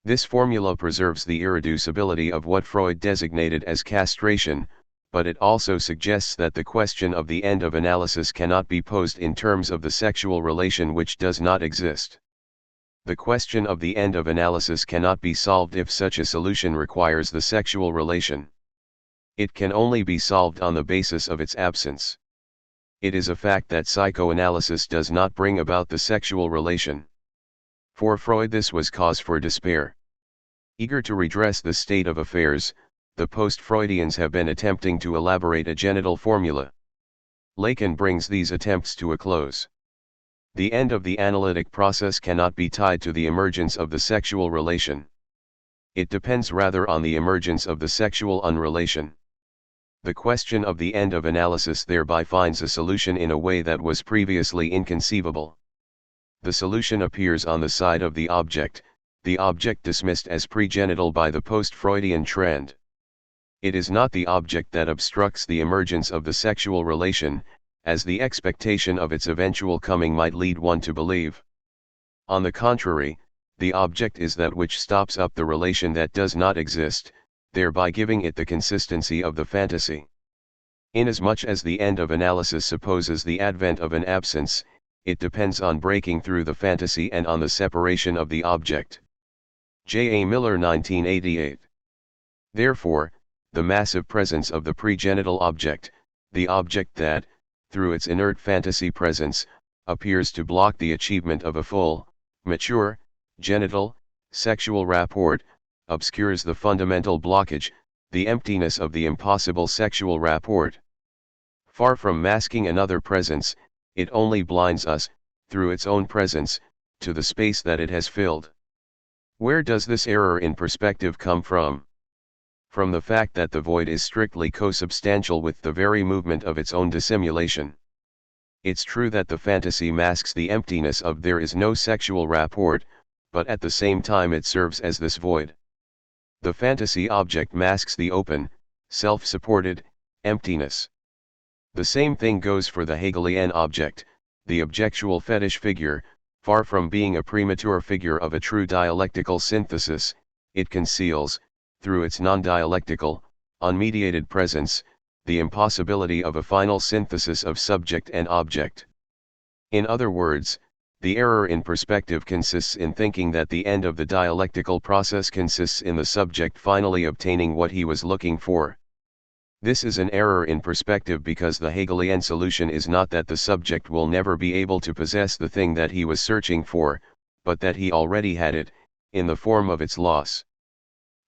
This formula preserves the irreducibility of what Freud designated as castration, but it also suggests that the question of the end of analysis cannot be posed in terms of the sexual relation which does not exist. The question of the end of analysis cannot be solved if such a solution requires the sexual relation. It can only be solved on the basis of its absence. It is a fact that psychoanalysis does not bring about the sexual relation. For Freud this was cause for despair. Eager to redress the state of affairs, the post-Freudians have been attempting to elaborate a genital formula. Lacan brings these attempts to a close. The end of the analytic process cannot be tied to the emergence of the sexual relation. It depends rather on the emergence of the sexual unrelation. The question of the end of analysis thereby finds a solution in a way that was previously inconceivable. The solution appears on the side of the object dismissed as pregenital by the post-Freudian trend. It is not the object that obstructs the emergence of the sexual relation, as the expectation of its eventual coming might lead one to believe. On the contrary, the object is that which stops up the relation that does not exist, thereby giving it the consistency of the fantasy. Inasmuch as the end of analysis supposes the advent of an absence, it depends on breaking through the fantasy and on the separation of the object. J. A. Miller, 1988. Therefore, the massive presence of the pregenital object, the object that, through its inert fantasy presence, appears to block the achievement of a full, mature, genital, sexual rapport, obscures the fundamental blockage, the emptiness of the impossible sexual rapport. Far from masking another presence, it only blinds us, through its own presence, to the space that it has filled. Where does this error in perspective come from? From the fact that the void is strictly co-substantial with the very movement of its own dissimulation. It's true that the fantasy masks the emptiness of there is no sexual rapport, but at the same time it serves as this void. The fantasy object masks the open, self-supported, emptiness. The same thing goes for the Hegelian object, the objectual fetish figure. Far from being a premature figure of a true dialectical synthesis, it conceals, through its non-dialectical, unmediated presence, the impossibility of a final synthesis of subject and object. In other words, the error in perspective consists in thinking that the end of the dialectical process consists in the subject finally obtaining what he was looking for. This is an error in perspective because the Hegelian solution is not that the subject will never be able to possess the thing that he was searching for, but that he already had it, in the form of its loss.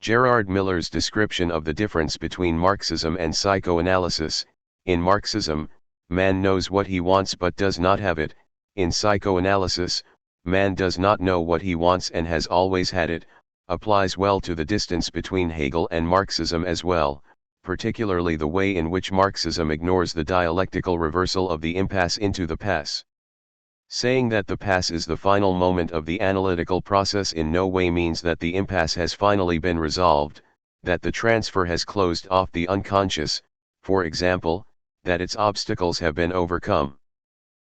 Gerard Miller's description of the difference between Marxism and psychoanalysis: in Marxism, man knows what he wants but does not have it; in psychoanalysis, man does not know what he wants and has always had it, applies well to the distance between Hegel and Marxism as well, particularly the way in which Marxism ignores the dialectical reversal of the impasse into the pass. Saying that the pass is the final moment of the analytical process in no way means that the impasse has finally been resolved, that the transfer has closed off the unconscious, for example, that its obstacles have been overcome.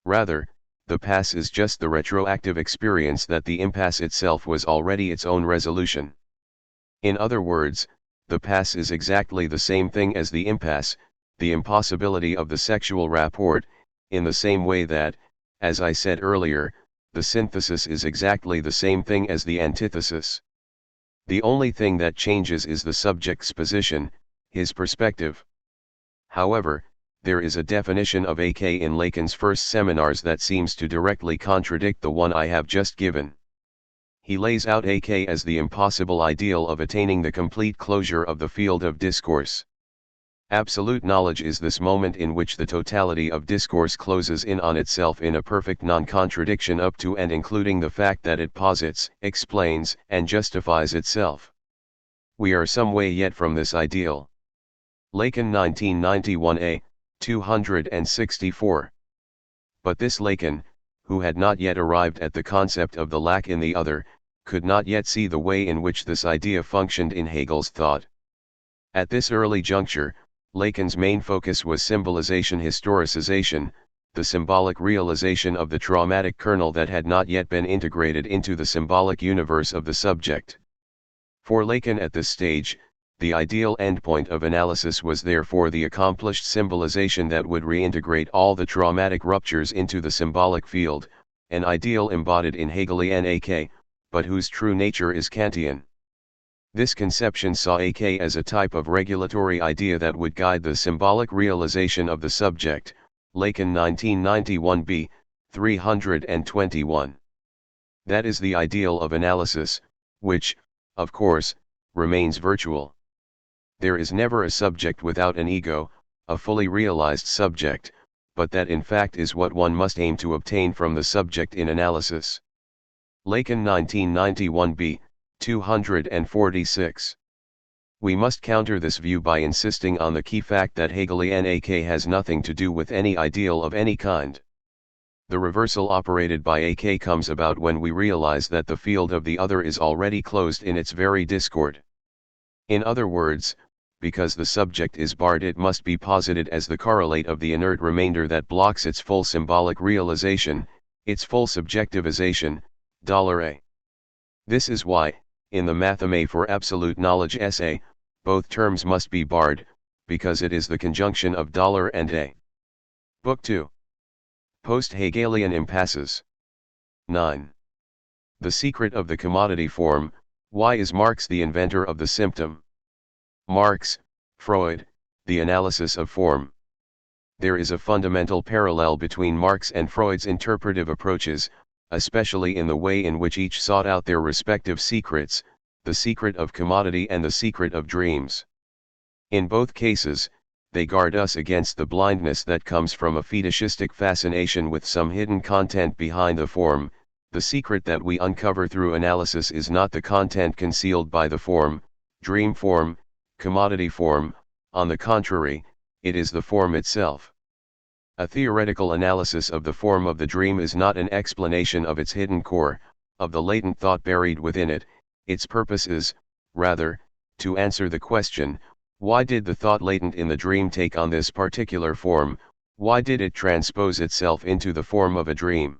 Rather, the pass is just the retroactive experience that the impasse itself was already its own resolution. In other words, the pass is exactly the same thing as the impasse, the impossibility of the sexual rapport, in the same way that, as I said earlier, the synthesis is exactly the same thing as the antithesis. The only thing that changes is the subject's position, his perspective. However, there is a definition of AK in Lacan's first seminars that seems to directly contradict the one I have just given. He lays out AK as the impossible ideal of attaining the complete closure of the field of discourse. Absolute knowledge is this moment in which the totality of discourse closes in on itself in a perfect non-contradiction up to and including the fact that it posits, explains, and justifies itself. We are some way yet from this ideal. Lacan, 1991a, 264. But this Lacan, who had not yet arrived at the concept of the lack in the other, could not yet see the way in which this idea functioned in Hegel's thought. At this early juncture, Lacan's main focus was symbolization historicization, the symbolic realization of the traumatic kernel that had not yet been integrated into the symbolic universe of the subject. For Lacan at this stage, the ideal endpoint of analysis was therefore the accomplished symbolization that would reintegrate all the traumatic ruptures into the symbolic field, an ideal embodied in Hegelian AK, but whose true nature is Kantian. This conception saw AK as a type of regulatory idea that would guide the symbolic realization of the subject, Lacan 1991b, 321. That is the ideal of analysis, which, of course, remains virtual. There is never a subject without an ego, a fully realized subject, but that in fact is what one must aim to obtain from the subject in analysis. Lacan 1991b, 246. We must counter this view by insisting on the key fact that Hegelian AK has nothing to do with any ideal of any kind. The reversal operated by AK comes about when we realize that the field of the other is already closed in its very discord. In other words, because the subject is barred, it must be posited as the correlate of the inert remainder that blocks its full symbolic realization, its full subjectivization, $A. This is why, in the Matheme for Absolute Knowledge essay, both terms must be barred, because it is the conjunction of $ and A. Book 2. Post-Hegelian Impasses. 9. The secret of the commodity form. Why is Marx the inventor of the symptom? Marx, Freud, the analysis of form. There is a fundamental parallel between Marx and Freud's interpretive approaches, especially in the way in which each sought out their respective secrets, the secret of commodity and the secret of dreams. In both cases, they guard us against the blindness that comes from a fetishistic fascination with some hidden content behind the form. The secret that we uncover through analysis is not the content concealed by the form, dream form, commodity form. On the contrary, it is the form itself. A theoretical analysis of the form of the dream is not an explanation of its hidden core, of the latent thought buried within it. Its purpose is, rather, to answer the question, why did the thought latent in the dream take on this particular form? Why did it transpose itself into the form of a dream?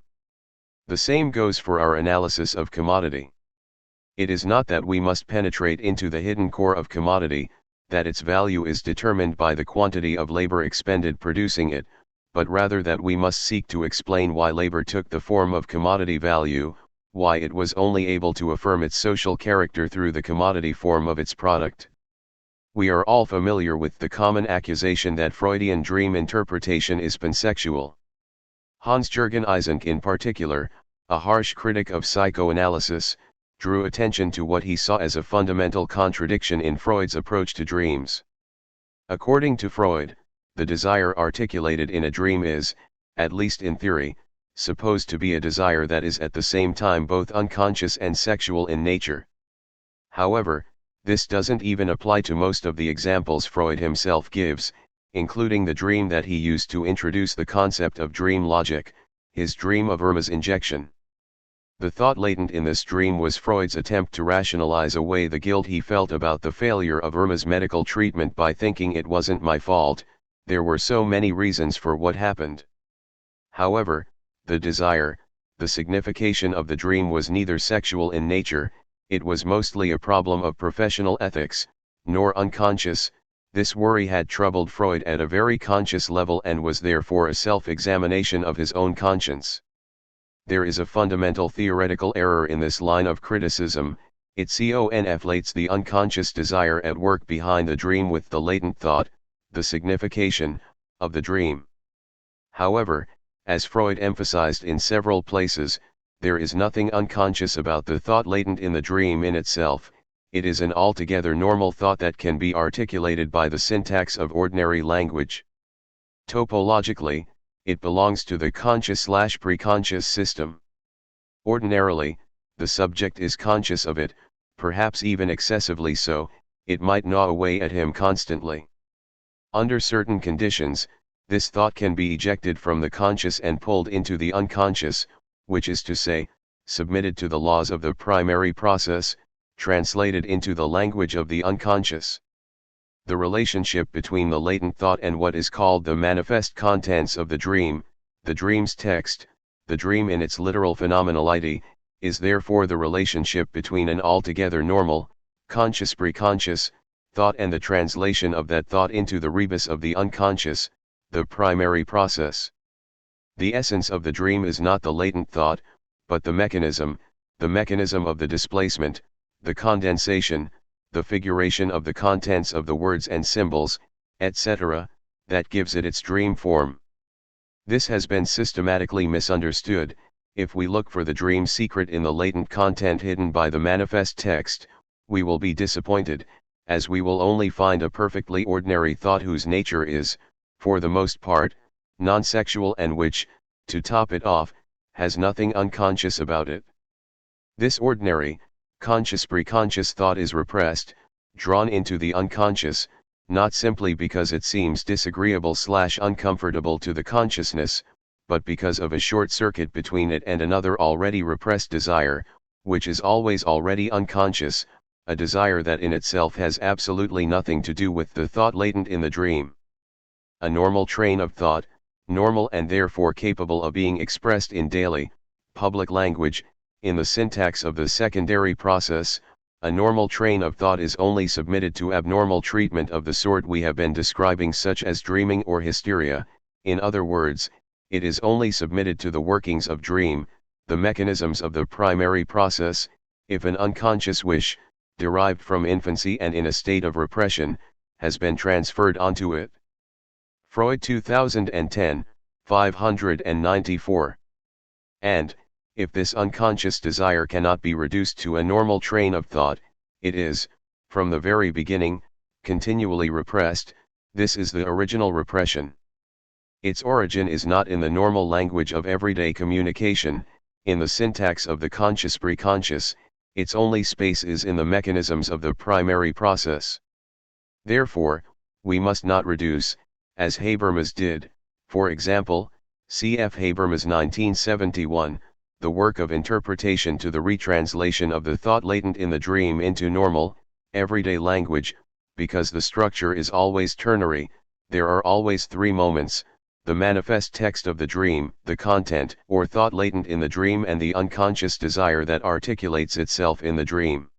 The same goes for our analysis of commodity. It is not that we must penetrate into the hidden core of commodity, that its value is determined by the quantity of labor expended producing it, but rather that we must seek to explain why labor took the form of commodity value, why it was only able to affirm its social character through the commodity form of its product. We are all familiar with the common accusation that Freudian dream interpretation is pansexual. Hans-Jürgen Eysenck in particular, a harsh critic of psychoanalysis, drew attention to what he saw as a fundamental contradiction in Freud's approach to dreams. According to Freud, the desire articulated in a dream is, at least in theory, supposed to be a desire that is at the same time both unconscious and sexual in nature. However, this doesn't even apply to most of the examples Freud himself gives, including the dream that he used to introduce the concept of dream logic, his dream of Irma's injection. The thought latent in this dream was Freud's attempt to rationalize away the guilt he felt about the failure of Irma's medical treatment by thinking it wasn't my fault, there were so many reasons for what happened. However, the desire, the signification of the dream was neither sexual in nature, it was mostly a problem of professional ethics, nor unconscious. This worry had troubled Freud at a very conscious level and was therefore a self-examination of his own conscience. There is a fundamental theoretical error in this line of criticism. It conflates the unconscious desire at work behind the dream with the latent thought, the signification, of the dream. However, as Freud emphasized in several places, there is nothing unconscious about the thought latent in the dream in itself. It is an altogether normal thought that can be articulated by the syntax of ordinary language. Topologically, it belongs to the conscious/preconscious system. Ordinarily, the subject is conscious of it, perhaps even excessively so. It might gnaw away at him constantly. Under certain conditions, this thought can be ejected from the conscious and pulled into the unconscious, which is to say, submitted to the laws of the primary process, translated into the language of the unconscious. The relationship between the latent thought and what is called the manifest contents of the dream's text, the dream in its literal phenomenality, is therefore the relationship between an altogether normal, conscious-preconscious, thought and the translation of that thought into the rebus of the unconscious, the primary process. The essence of the dream is not the latent thought, but the mechanism of the displacement, the condensation, the figuration of the contents of the words and symbols, etc., that gives it its dream form. This has been systematically misunderstood. If we look for the dream secret in the latent content hidden by the manifest text, we will be disappointed, as we will only find a perfectly ordinary thought whose nature is, for the most part, non-sexual and which, to top it off, has nothing unconscious about it. This ordinary, conscious-preconscious thought is repressed, drawn into the unconscious, not simply because it seems disagreeable/uncomfortable to the consciousness, but because of a short circuit between it and another already repressed desire, which is always already unconscious, a desire that in itself has absolutely nothing to do with the thought latent in the dream. A normal train of thought, normal and therefore capable of being expressed in daily, public language, in the syntax of the secondary process, a normal train of thought is only submitted to abnormal treatment of the sort we have been describing, such as dreaming or hysteria. In other words, it is only submitted to the workings of dream, the mechanisms of the primary process, if an unconscious wish, derived from infancy and in a state of repression, has been transferred onto it. Freud 2010, 594. And, if this unconscious desire cannot be reduced to a normal train of thought, it is, from the very beginning, continually repressed. This is the original repression. Its origin is not in the normal language of everyday communication, in the syntax of the conscious-preconscious, its only space is in the mechanisms of the primary process. Therefore, we must not reduce, as Habermas did, for example, cf. Habermas 1971, the work of interpretation to the retranslation of the thought latent in the dream into normal, everyday language, because the structure is always ternary. There are always three moments: the manifest text of the dream, the content or thought latent in the dream, and the unconscious desire that articulates itself in the dream.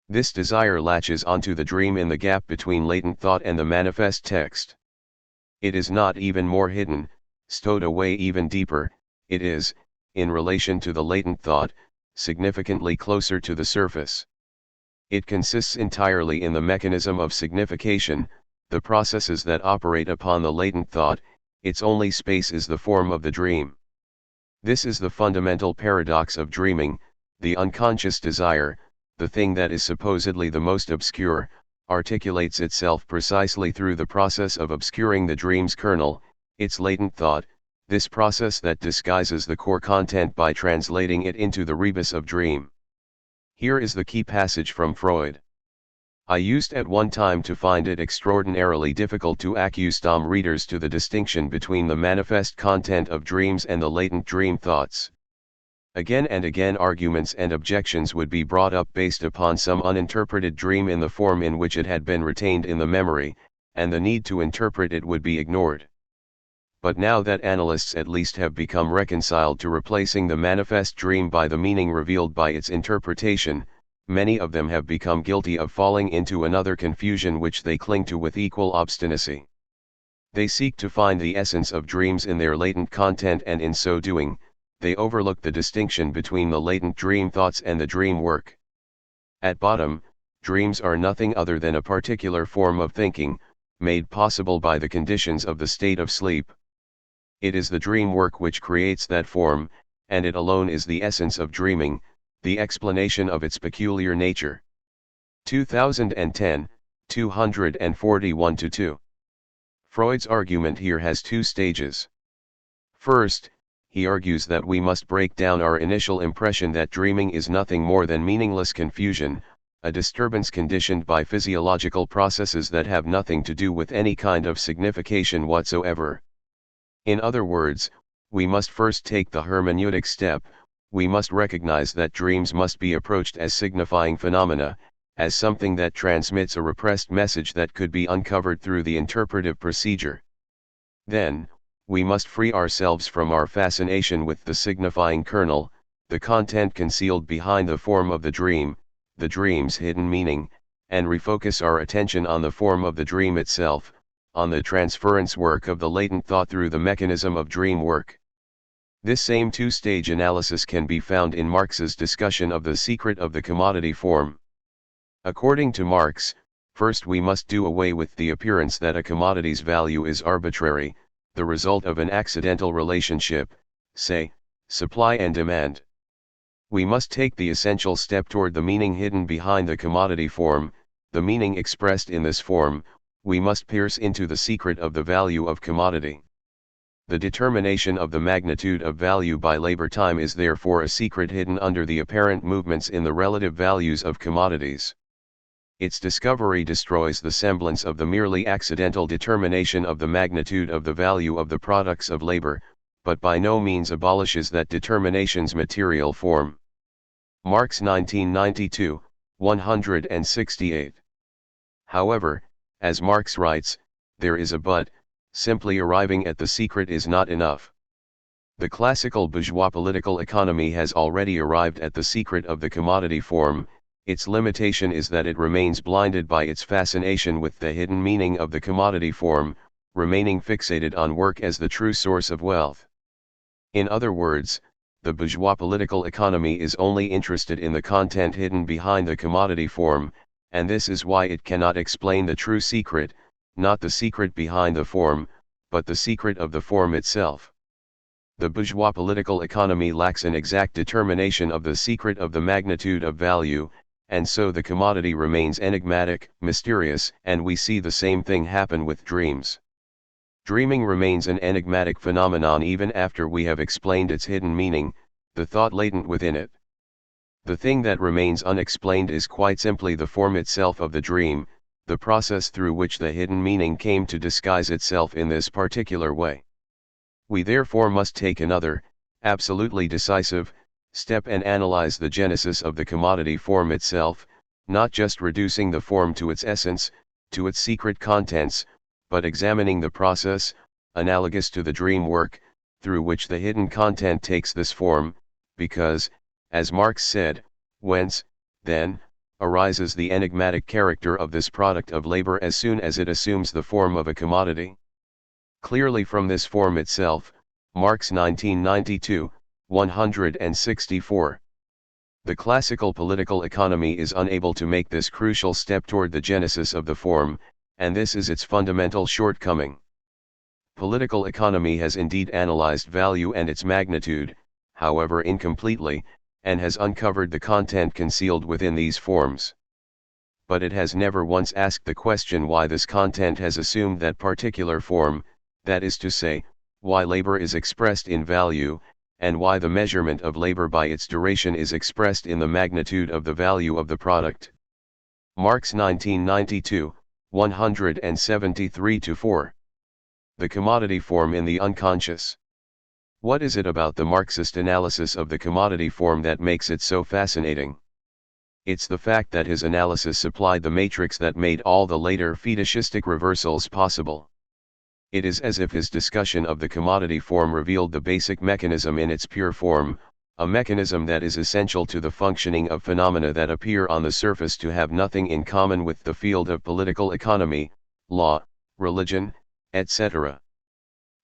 This desire latches onto the dream in the gap between latent thought and the manifest text. It is not even more hidden, stowed away even deeper, it is, in relation to the latent thought, significantly closer to the surface. It consists entirely in the mechanism of signification, the processes that operate upon the latent thought. Its only space is the form of the dream. This is the fundamental paradox of dreaming. The unconscious desire, the thing that is supposedly the most obscure, articulates itself precisely through the process of obscuring the dream's kernel, its latent thought, this process that disguises the core content by translating it into the rebus of dream. Here is the key passage from Freud. I used at one time to find it extraordinarily difficult to accustom readers to the distinction between the manifest content of dreams and the latent dream thoughts. Again and again arguments and objections would be brought up based upon some uninterpreted dream in the form in which it had been retained in the memory, and the need to interpret it would be ignored. But now that analysts at least have become reconciled to replacing the manifest dream by the meaning revealed by its interpretation, many of them have become guilty of falling into another confusion which they cling to with equal obstinacy. They seek to find the essence of dreams in their latent content, and in so doing, they overlook the distinction between the latent dream thoughts and the dream work. At bottom, dreams are nothing other than a particular form of thinking, made possible by the conditions of the state of sleep. It is the dream work which creates that form, and it alone is the essence of dreaming, the explanation of its peculiar nature. 2010, 241-2. Freud's argument here has two stages. First, he argues that we must break down our initial impression that dreaming is nothing more than meaningless confusion, a disturbance conditioned by physiological processes that have nothing to do with any kind of signification whatsoever. In other words, we must first take the hermeneutic step. We must recognize that dreams must be approached as signifying phenomena, as something that transmits a repressed message that could be uncovered through the interpretive procedure. Then, we must free ourselves from our fascination with the signifying kernel, the content concealed behind the form of the dream, the dream's hidden meaning, and refocus our attention on the form of the dream itself, on the transference work of the latent thought through the mechanism of dream work. This same two-stage analysis can be found in Marx's discussion of the secret of the commodity form. According to Marx, first we must do away with the appearance that a commodity's value is arbitrary, the result of an accidental relationship, say, supply and demand. We must take the essential step toward the meaning hidden behind the commodity form, the meaning expressed in this form, we must pierce into the secret of the value of commodity. The determination of the magnitude of value by labor time is therefore a secret hidden under the apparent movements in the relative values of commodities. Its discovery destroys the semblance of the merely accidental determination of the magnitude of the value of the products of labor, but by no means abolishes that determination's material form. Marx 1992, 168. However, as Marx writes, there is a but, simply arriving at the secret is not enough. The classical bourgeois political economy has already arrived at the secret of the commodity form. Its limitation is that it remains blinded by its fascination with the hidden meaning of the commodity form, remaining fixated on work as the true source of wealth. In other words, the bourgeois political economy is only interested in the content hidden behind the commodity form, and this is why it cannot explain the true secret, not the secret behind the form, but the secret of the form itself. The bourgeois political economy lacks an exact determination of the secret of the magnitude of value, and so the commodity remains enigmatic, mysterious, and we see the same thing happen with dreams. Dreaming remains an enigmatic phenomenon even after we have explained its hidden meaning, the thought latent within it. The thing that remains unexplained is quite simply the form itself of the dream, the process through which the hidden meaning came to disguise itself in this particular way. We therefore must take another, absolutely decisive, step and analyze the genesis of the commodity form itself, not just reducing the form to its essence, to its secret contents, but examining the process, analogous to the dream work, through which the hidden content takes this form, because, as Marx said, whence, then, arises the enigmatic character of this product of labor as soon as it assumes the form of a commodity? Clearly from this form itself, Marx 1992, 164. The classical political economy is unable to make this crucial step toward the genesis of the form, and this is its fundamental shortcoming. Political economy has indeed analyzed value and its magnitude, however incompletely, and has uncovered the content concealed within these forms. But it has never once asked the question why this content has assumed that particular form, that is to say, why labor is expressed in value, and why the measurement of labor by its duration is expressed in the magnitude of the value of the product. Marx 1992, 173-4. The commodity form in the unconscious. What is it about the Marxist analysis of the commodity form that makes it so fascinating? It's the fact that his analysis supplied the matrix that made all the later fetishistic reversals possible. It is as if his discussion of the commodity form revealed the basic mechanism in its pure form, a mechanism that is essential to the functioning of phenomena that appear on the surface to have nothing in common with the field of political economy, law, religion, etc.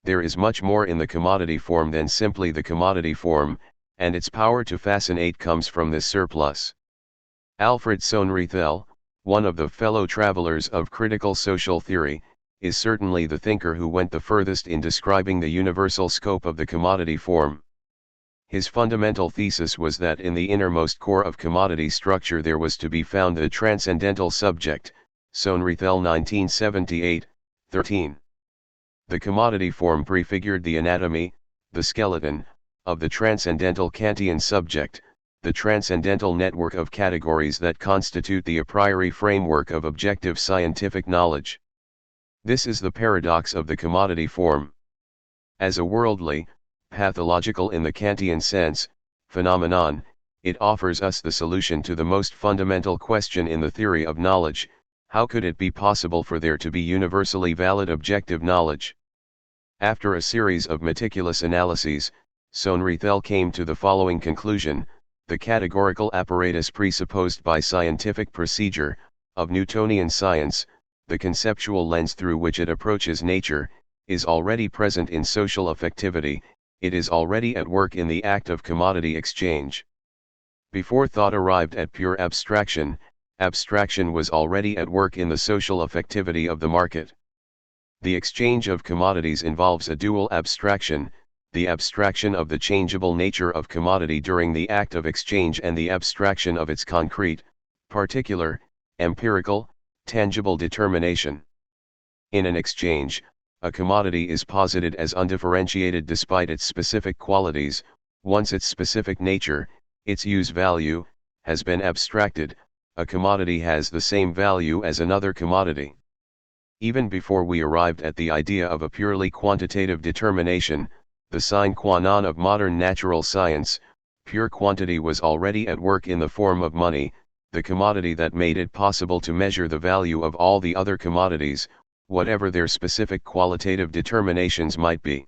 There is much more in the commodity form than simply the commodity form, and its power to fascinate comes from this surplus. Alfred Sohnrethel, one of the fellow travelers of critical social theory, is certainly the thinker who went the furthest in describing the universal scope of the commodity form. His fundamental thesis was that in the innermost core of commodity structure there was to be found the transcendental subject, Sohnrethel 1978, 13. The commodity form prefigured the anatomy, the skeleton, of the transcendental Kantian subject, the transcendental network of categories that constitute the a priori framework of objective scientific knowledge. This is the paradox of the commodity form. As a worldly, pathological in the Kantian sense, phenomenon, it offers us the solution to the most fundamental question in the theory of knowledge: how could it be possible for there to be universally valid objective knowledge? After a series of meticulous analyses, Sohnrethel came to the following conclusion: the categorical apparatus presupposed by scientific procedure, of Newtonian science, the conceptual lens through which it approaches nature, is already present in social affectivity, it is already at work in the act of commodity exchange. Before thought arrived at pure abstraction, abstraction was already at work in the social affectivity of the market. The exchange of commodities involves a dual abstraction, the abstraction of the changeable nature of commodity during the act of exchange and the abstraction of its concrete, particular, empirical, Tangible determination. In an exchange, a commodity is posited as undifferentiated despite its specific qualities. Once its specific nature, its use value, has been abstracted, a commodity has the same value as another commodity. Even before we arrived at the idea of a purely quantitative determination, the sine qua non of modern natural science, pure quantity was already at work in the form of money, the commodity that made it possible to measure the value of all the other commodities, whatever their specific qualitative determinations might be.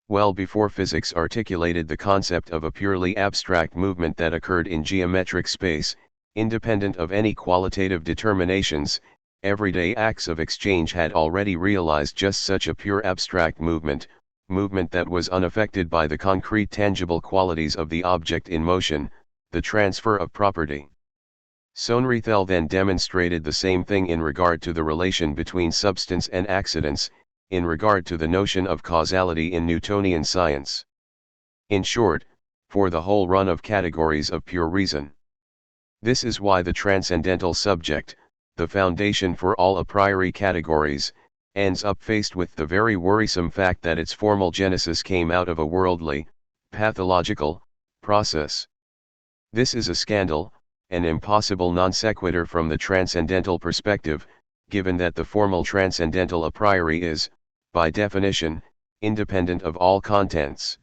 Well before physics articulated the concept of a purely abstract movement that occurred in geometric space, independent of any qualitative determinations, everyday acts of exchange had already realized just such a pure abstract movement that was unaffected by the concrete tangible qualities of the object in motion, the transfer of property. Sohn-Rethel then demonstrated the same thing in regard to the relation between substance and accidents, in regard to the notion of causality in Newtonian science. In short, for the whole run of categories of pure reason. This is why the transcendental subject, the foundation for all a priori categories, ends up faced with the very worrisome fact that its formal genesis came out of a worldly, pathological, process. This is a scandal, an impossible non sequitur from the transcendental perspective, given that the formal transcendental a priori is, by definition, independent of all contents.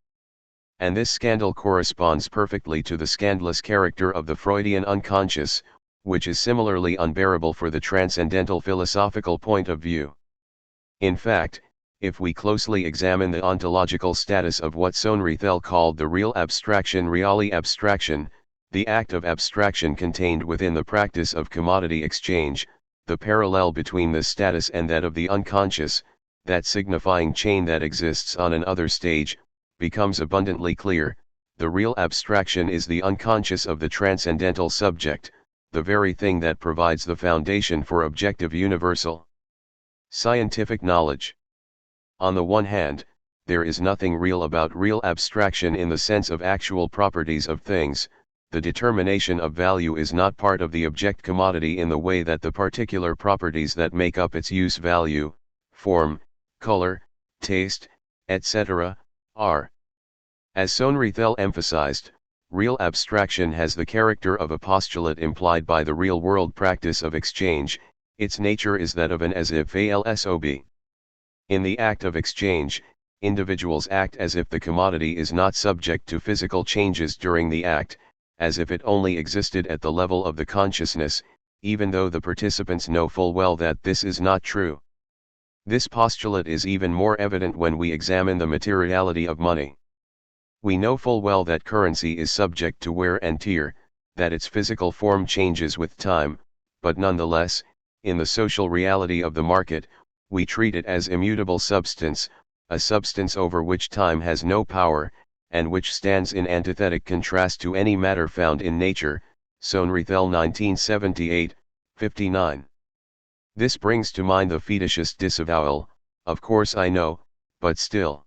And this scandal corresponds perfectly to the scandalous character of the Freudian unconscious, which is similarly unbearable for the transcendental philosophical point of view. In fact, if we closely examine the ontological status of what Sohn-Rethel called the real abstraction, reale abstraction, the act of abstraction contained within the practice of commodity exchange, the parallel between this status and that of the unconscious, that signifying chain that exists on an other stage, becomes abundantly clear. The real abstraction is the unconscious of the transcendental subject, the very thing that provides the foundation for objective universal scientific knowledge. On the one hand, there is nothing real about real abstraction in the sense of actual properties of things. The determination of value is not part of the object commodity in the way that the particular properties that make up its use value, form, color, taste, etc., are. As Sohn-Rethel emphasized, real abstraction has the character of a postulate implied by the real-world practice of exchange. Its nature is that of an as-if ALSOB. In the act of exchange, individuals act as if the commodity is not subject to physical changes during the act, as if it only existed at the level of the consciousness, even though the participants know full well that this is not true. This postulate is even more evident when we examine the materiality of money. We know full well that currency is subject to wear and tear, that its physical form changes with time, but nonetheless, in the social reality of the market, we treat it as immutable substance, a substance over which time has no power, and which stands in antithetic contrast to any matter found in nature. Sohn-Rethel 1978, 59. This brings to mind the fetishist disavowal, "Of course I know, but still."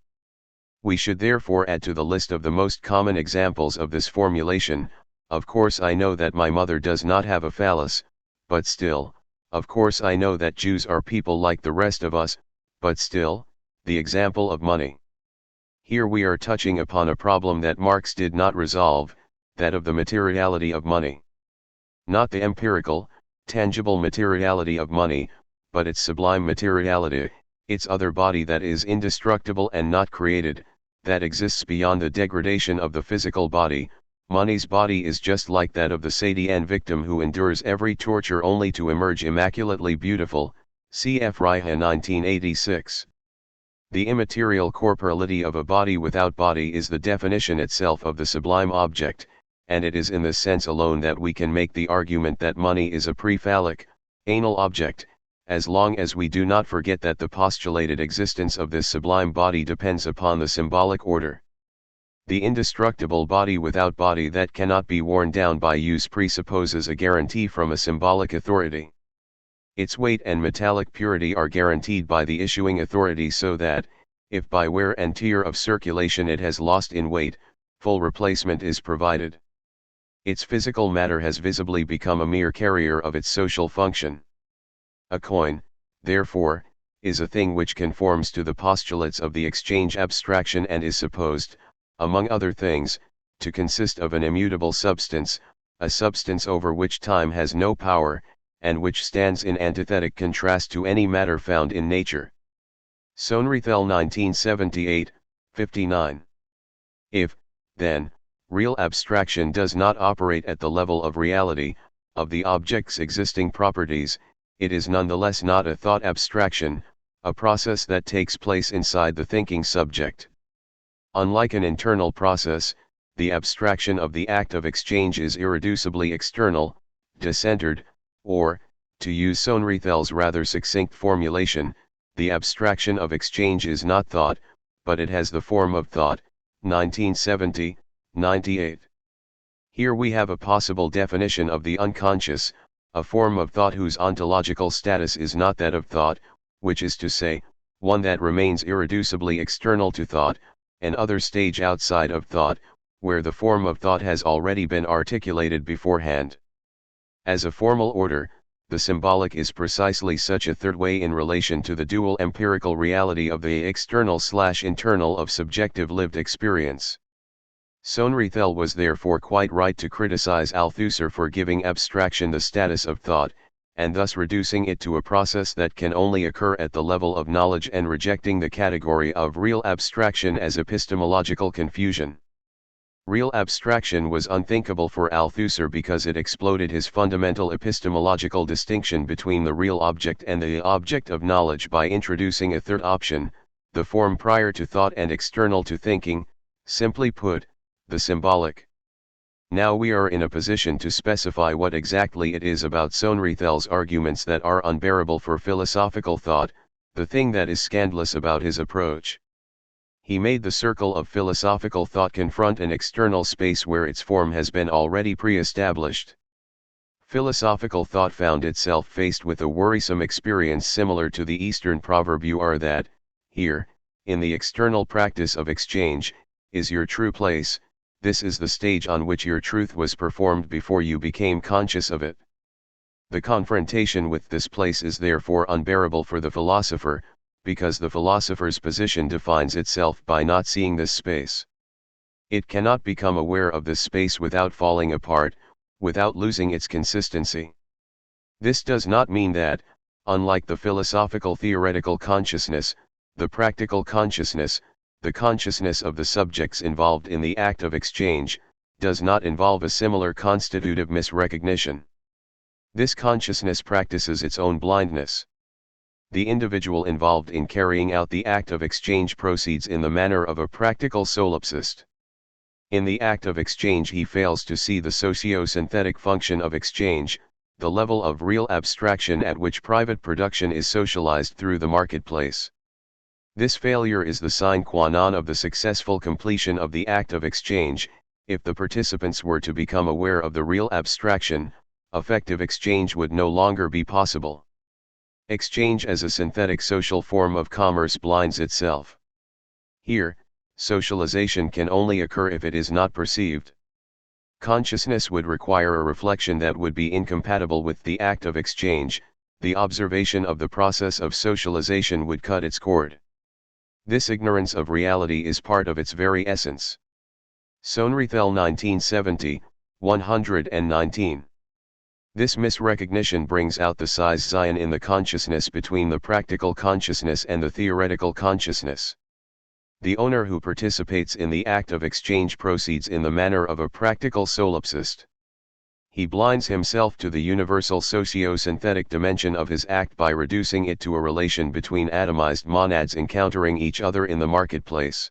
We should therefore add to the list of the most common examples of this formulation, "Of course I know that my mother does not have a phallus, but still, of course I know that Jews are people like the rest of us, but still," the example of money. Here we are touching upon a problem that Marx did not resolve, that of the materiality of money. Not the empirical, tangible materiality of money, but its sublime materiality, its other body that is indestructible and not created, that exists beyond the degradation of the physical body. Money's body is just like that of the Sadian victim who endures every torture only to emerge immaculately beautiful, cf. Reiha 1986. The immaterial corporality of a body without body is the definition itself of the sublime object, and it is in this sense alone that we can make the argument that money is a pre-phallic, anal object, as long as we do not forget that the postulated existence of this sublime body depends upon the symbolic order. The indestructible body without body that cannot be worn down by use presupposes a guarantee from a symbolic authority. Its weight and metallic purity are guaranteed by the issuing authority so that, if by wear and tear of circulation it has lost in weight, full replacement is provided. Its physical matter has visibly become a mere carrier of its social function. A coin, therefore, is a thing which conforms to the postulates of the exchange abstraction and is supposed, among other things, to consist of an immutable substance, a substance over which time has no power, and which stands in antithetic contrast to any matter found in nature. Soenrethel 1978, 59. If, then, real abstraction does not operate at the level of reality, of the object's existing properties, it is nonetheless not a thought abstraction, a process that takes place inside the thinking subject. Unlike an internal process, the abstraction of the act of exchange is irreducibly external, decentered, or, to use Soenrethel's rather succinct formulation, the abstraction of exchange is not thought, but it has the form of thought. 1970, 98. Here we have a possible definition of the unconscious, a form of thought whose ontological status is not that of thought, which is to say, one that remains irreducibly external to thought, an other stage outside of thought, where the form of thought has already been articulated beforehand. As a formal order, the symbolic is precisely such a third way in relation to the dual empirical reality of the external/internal of subjective lived experience. Soenrethel was therefore quite right to criticize Althusser for giving abstraction the status of thought, and thus reducing it to a process that can only occur at the level of knowledge and rejecting the category of real abstraction as epistemological confusion. Real abstraction was unthinkable for Althusser because it exploded his fundamental epistemological distinction between the real object and the object of knowledge by introducing a third option, the form prior to thought and external to thinking, simply put, the symbolic. Now we are in a position to specify what exactly it is about Soenrethel's arguments that are unbearable for philosophical thought, the thing that is scandalous about his approach. He made the circle of philosophical thought confront an external space where its form has been already pre-established. Philosophical thought found itself faced with a worrisome experience similar to the Eastern proverb "You are that, here, in the external practice of exchange, is your true place, this is the stage on which your truth was performed before you became conscious of it." The confrontation with this place is therefore unbearable for the philosopher, because the philosopher's position defines itself by not seeing this space. It cannot become aware of this space without falling apart, without losing its consistency. This does not mean that, unlike the philosophical theoretical consciousness, the practical consciousness, the consciousness of the subjects involved in the act of exchange, does not involve a similar constitutive misrecognition. This consciousness practices its own blindness. The individual involved in carrying out the act of exchange proceeds in the manner of a practical solipsist. In the act of exchange he fails to see the socio-synthetic function of exchange, the level of real abstraction at which private production is socialized through the marketplace. This failure is the sine qua non of the successful completion of the act of exchange. If the participants were to become aware of the real abstraction, effective exchange would no longer be possible. Exchange as a synthetic social form of commerce blinds itself. Here, socialization can only occur if it is not perceived. Consciousness would require a reflection that would be incompatible with the act of exchange, the observation of the process of socialization would cut its cord. This ignorance of reality is part of its very essence. Soenrethel 1970, 119. This misrecognition brings out the size Zion in the consciousness between the practical consciousness and the theoretical consciousness. The owner who participates in the act of exchange proceeds in the manner of a practical solipsist. He blinds himself to the universal socio-synthetic dimension of his act by reducing it to a relation between atomized monads encountering each other in the marketplace.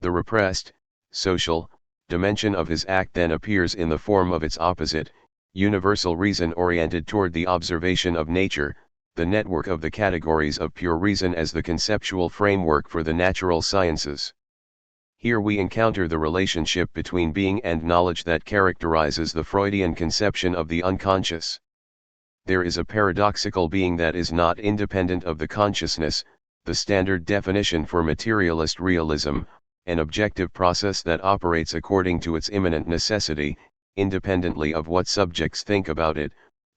The repressed, social, dimension of his act then appears in the form of its opposite, universal reason oriented toward the observation of nature, the network of the categories of pure reason as the conceptual framework for the natural sciences. Here we encounter the relationship between being and knowledge that characterizes the Freudian conception of the unconscious. There is a paradoxical being that is not independent of the consciousness, the standard definition for materialist realism, an objective process that operates according to its immanent necessity, independently of what subjects think about it,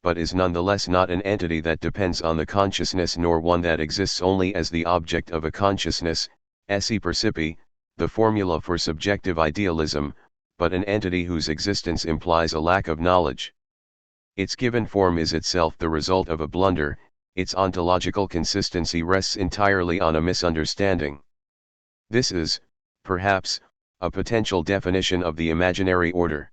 but is nonetheless not an entity that depends on the consciousness nor one that exists only as the object of a consciousness, esse percipi, the formula for subjective idealism, but an entity whose existence implies a lack of knowledge. Its given form is itself the result of a blunder, its ontological consistency rests entirely on a misunderstanding. This is, perhaps, a potential definition of the imaginary order.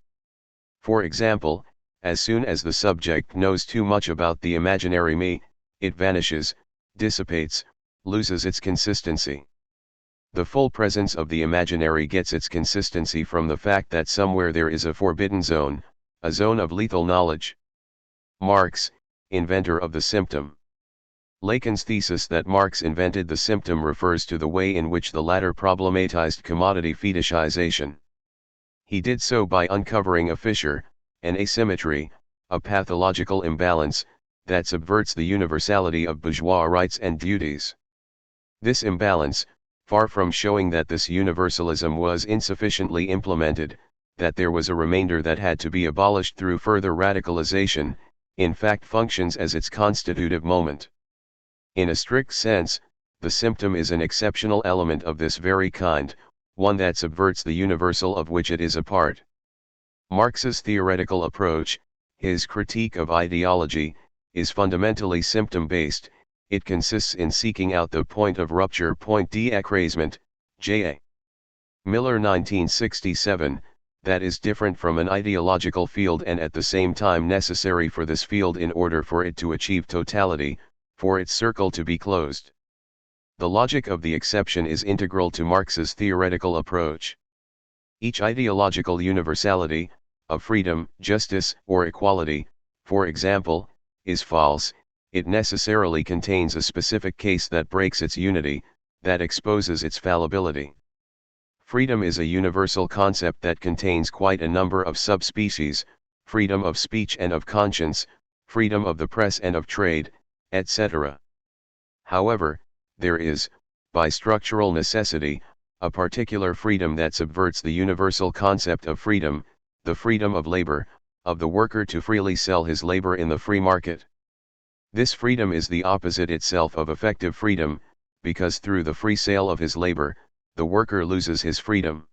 For example, as soon as the subject knows too much about the imaginary me, it vanishes, dissipates, loses its consistency. The full presence of the imaginary gets its consistency from the fact that somewhere there is a forbidden zone, a zone of lethal knowledge. Marx, inventor of the symptom. Lacan's thesis that Marx invented the symptom refers to the way in which the latter problematized commodity fetishization. He did so by uncovering a fissure, an asymmetry, a pathological imbalance, that subverts the universality of bourgeois rights and duties. This imbalance, far from showing that this universalism was insufficiently implemented, that there was a remainder that had to be abolished through further radicalization, in fact functions as its constitutive moment. In a strict sense, the symptom is an exceptional element of this very kind, one that subverts the universal of which it is a part. Marx's theoretical approach, his critique of ideology, is fundamentally symptom-based. It consists in seeking out the point of rupture, point d'écrasement, J.A. Miller 1967, that is different from an ideological field and at the same time necessary for this field in order for it to achieve totality, for its circle to be closed. The logic of the exception is integral to Marx's theoretical approach. Each ideological universality, of freedom, justice, or equality, for example, is false. It necessarily contains a specific case that breaks its unity, that exposes its fallibility. Freedom is a universal concept that contains quite a number of subspecies: freedom of speech and of conscience, freedom of the press and of trade, etc. However, there is, by structural necessity, a particular freedom that subverts the universal concept of freedom, the freedom of labor, of the worker to freely sell his labor in the free market. This freedom is the opposite itself of effective freedom, because through the free sale of his labor, the worker loses his freedom.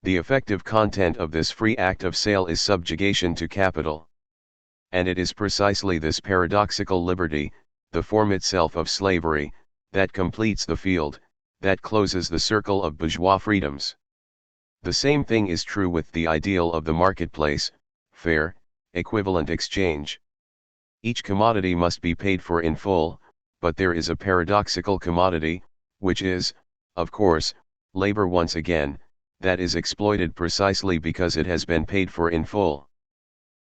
The effective content of this free act of sale is subjugation to capital. And it is precisely this paradoxical liberty, the form itself of slavery, that completes the field, that closes the circle of bourgeois freedoms. The same thing is true with the ideal of the marketplace, fair, equivalent exchange. Each commodity must be paid for in full, but there is a paradoxical commodity, which is, of course, labor once again, that is exploited precisely because it has been paid for in full.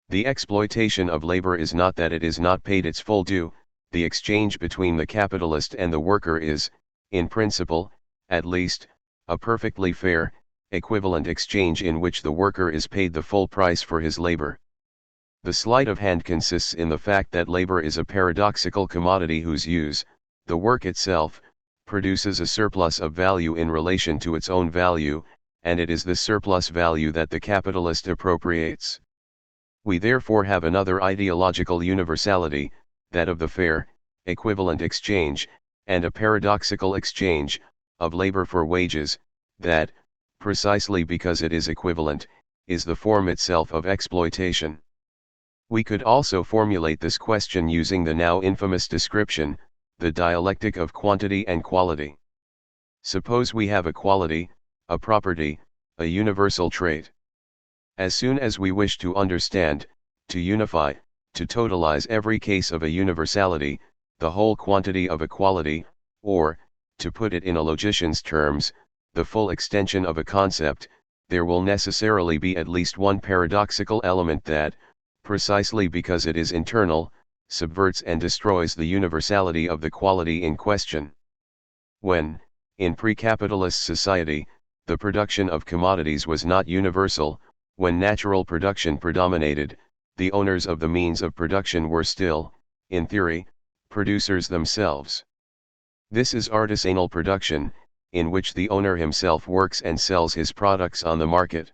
The exploitation of labor is not that it is not paid its full due. The exchange between the capitalist and the worker is, in principle, at least, a perfectly fair, equivalent exchange in which the worker is paid the full price for his labor. The sleight of hand consists in the fact that labor is a paradoxical commodity whose use, the work itself, produces a surplus of value in relation to its own value, and it is this surplus value that the capitalist appropriates. We therefore have another ideological universality, that of the fair, equivalent exchange, and a paradoxical exchange, of labor for wages, that, precisely because it is equivalent, is the form itself of exploitation. We could also formulate this question using the now infamous description, the dialectic of quantity and quality. Suppose we have a quality, a property, a universal trait. As soon as we wish to understand, to unify, to totalize every case of a universality, the whole quantity of a quality, or, to put it in a logician's terms, the full extension of a concept, there will necessarily be at least one paradoxical element that, precisely because it is internal, subverts and destroys the universality of the quality in question. When, in pre-capitalist society, the production of commodities was not universal, when natural production predominated, the owners of the means of production were still, in theory, producers themselves. This is artisanal production, in which the owner himself works and sells his products on the market.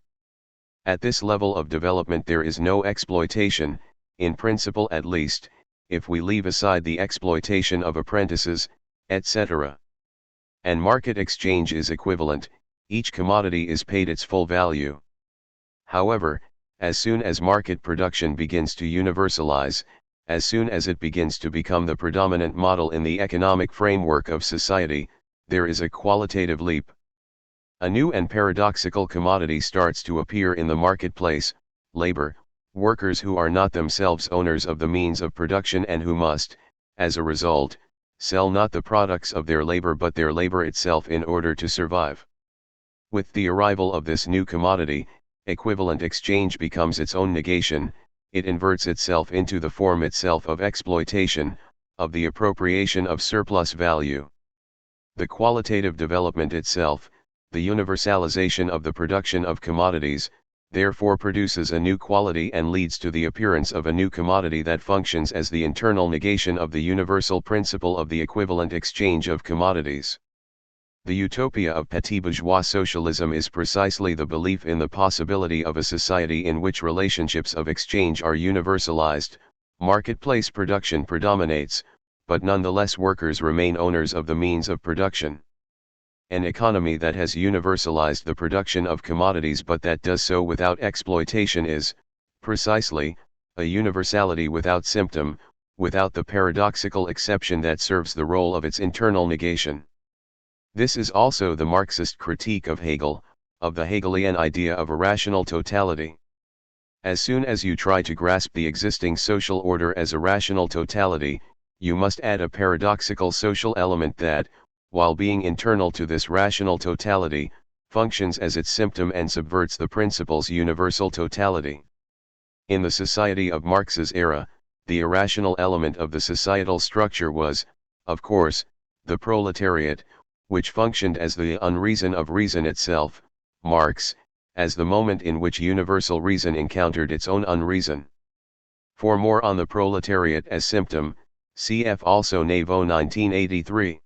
At this level of development there is no exploitation, in principle at least, if we leave aside the exploitation of apprentices, etc. And market exchange is equivalent, each commodity is paid its full value. However, as soon as market production begins to universalize, as soon as it begins to become the predominant model in the economic framework of society, there is a qualitative leap. A new and paradoxical commodity starts to appear in the marketplace: labor, workers who are not themselves owners of the means of production and who must, as a result, sell not the products of their labor but their labor itself in order to survive. With the arrival of this new commodity, equivalent exchange becomes its own negation. It inverts itself into the form itself of exploitation, of the appropriation of surplus value. The qualitative development itself, the universalization of the production of commodities, therefore produces a new quality and leads to the appearance of a new commodity that functions as the internal negation of the universal principle of the equivalent exchange of commodities. The utopia of petit bourgeois socialism is precisely the belief in the possibility of a society in which relationships of exchange are universalized, marketplace production predominates, but nonetheless workers remain owners of the means of production. An economy that has universalized the production of commodities but that does so without exploitation is, precisely, a universality without symptom, without the paradoxical exception that serves the role of its internal negation. This is also the Marxist critique of Hegel, of the Hegelian idea of a rational totality. As soon as you try to grasp the existing social order as a rational totality, you must add a paradoxical social element that, while being internal to this rational totality, functions as its symptom and subverts the principle's universal totality. In the society of Marx's era, the irrational element of the societal structure was, of course, the proletariat, which functioned as the unreason of reason itself, Marx, as the moment in which universal reason encountered its own unreason. For more on the proletariat as symptom, cf. also Navo 1983.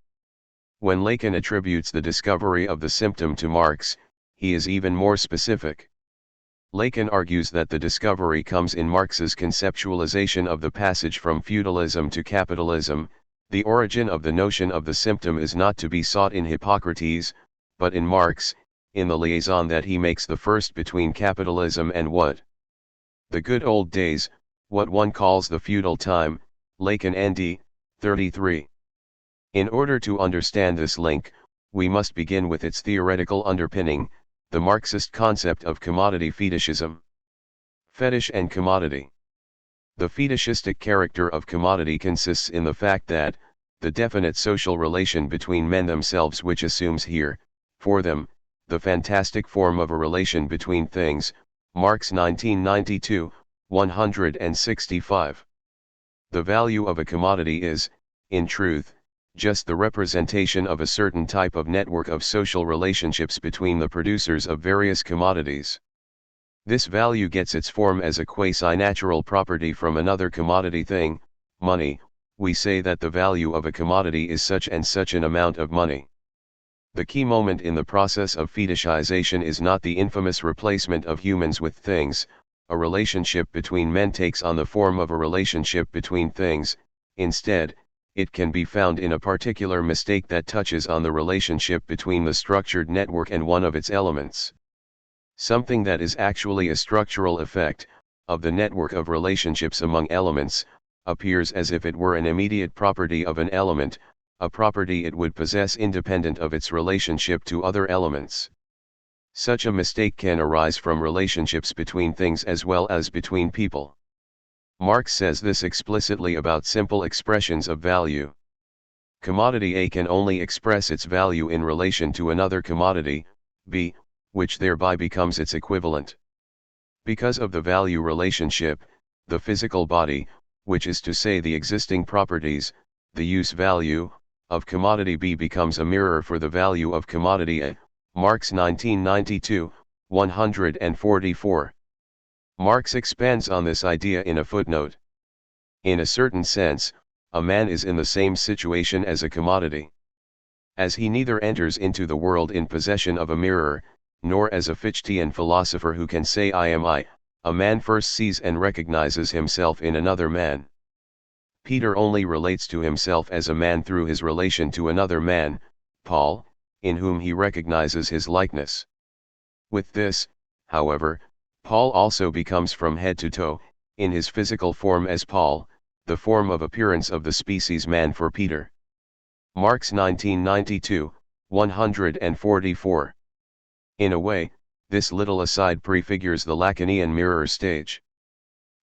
When Lacan attributes the discovery of the symptom to Marx, he is even more specific. Lacan argues that the discovery comes in Marx's conceptualization of the passage from feudalism to capitalism. The origin of the notion of the symptom is not to be sought in Hippocrates, but in Marx, in the liaison that he makes the first between capitalism and what? The good old days, what one calls the feudal time, Lacan ND, 33. In order to understand this link, we must begin with its theoretical underpinning, the Marxist concept of commodity fetishism. Fetish and commodity. The fetishistic character of commodity consists in the fact that, the definite social relation between men themselves which assumes here, for them, the fantastic form of a relation between things, Marx 1992, 165. The value of a commodity is, in truth, just the representation of a certain type of network of social relationships between the producers of various commodities. This value gets its form as a quasi-natural property from another commodity thing, money. We say that the value of a commodity is such and such an amount of money. The key moment in the process of fetishization is not the infamous replacement of humans with things. A relationship between men takes on the form of a relationship between things. Instead, it can be found in a particular mistake that touches on the relationship between the structured network and one of its elements. Something that is actually a structural effect of the network of relationships among elements appears as if it were an immediate property of an element, a property it would possess independent of its relationship to other elements. Such a mistake can arise from relationships between things as well as between people. Marx says this explicitly about simple expressions of value. Commodity A can only express its value in relation to another commodity, B, which thereby becomes its equivalent. Because of the value relationship, the physical body, which is to say the existing properties, the use value, of commodity B becomes a mirror for the value of commodity A, Marx 1992, 144. Marx expands on this idea in a footnote. In a certain sense, a man is in the same situation as a commodity. As he neither enters into the world in possession of a mirror, nor as a Fichtean philosopher who can say I am I, a man first sees and recognizes himself in another man. Peter only relates to himself as a man through his relation to another man, Paul, in whom he recognizes his likeness. With this, however, Paul also becomes from head to toe, in his physical form as Paul, the form of appearance of the species man for Peter. Marx 1992, 144. In a way, this little aside prefigures the Lacanian mirror stage.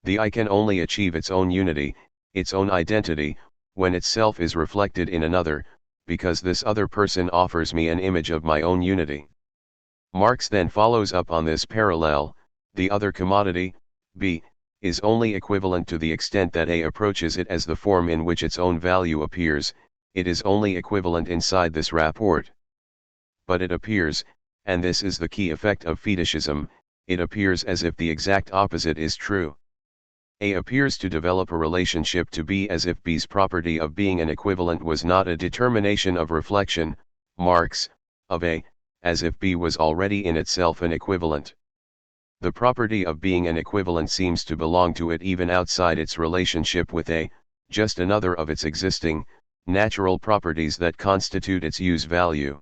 The I can only achieve its own unity, its own identity, when itself is reflected in another, because this other person offers me an image of my own unity. Marx then follows up on this parallel: the other commodity, B, is only equivalent to the extent that A approaches it as the form in which its own value appears. It is only equivalent inside this rapport. But it appears, and this is the key effect of fetishism, it appears as if the exact opposite is true. A appears to develop a relationship to B as if B's property of being an equivalent was not a determination of reflection, Marx, of A, as if B was already in itself an equivalent. The property of being an equivalent seems to belong to it even outside its relationship with A, just another of its existing, natural properties that constitute its use value.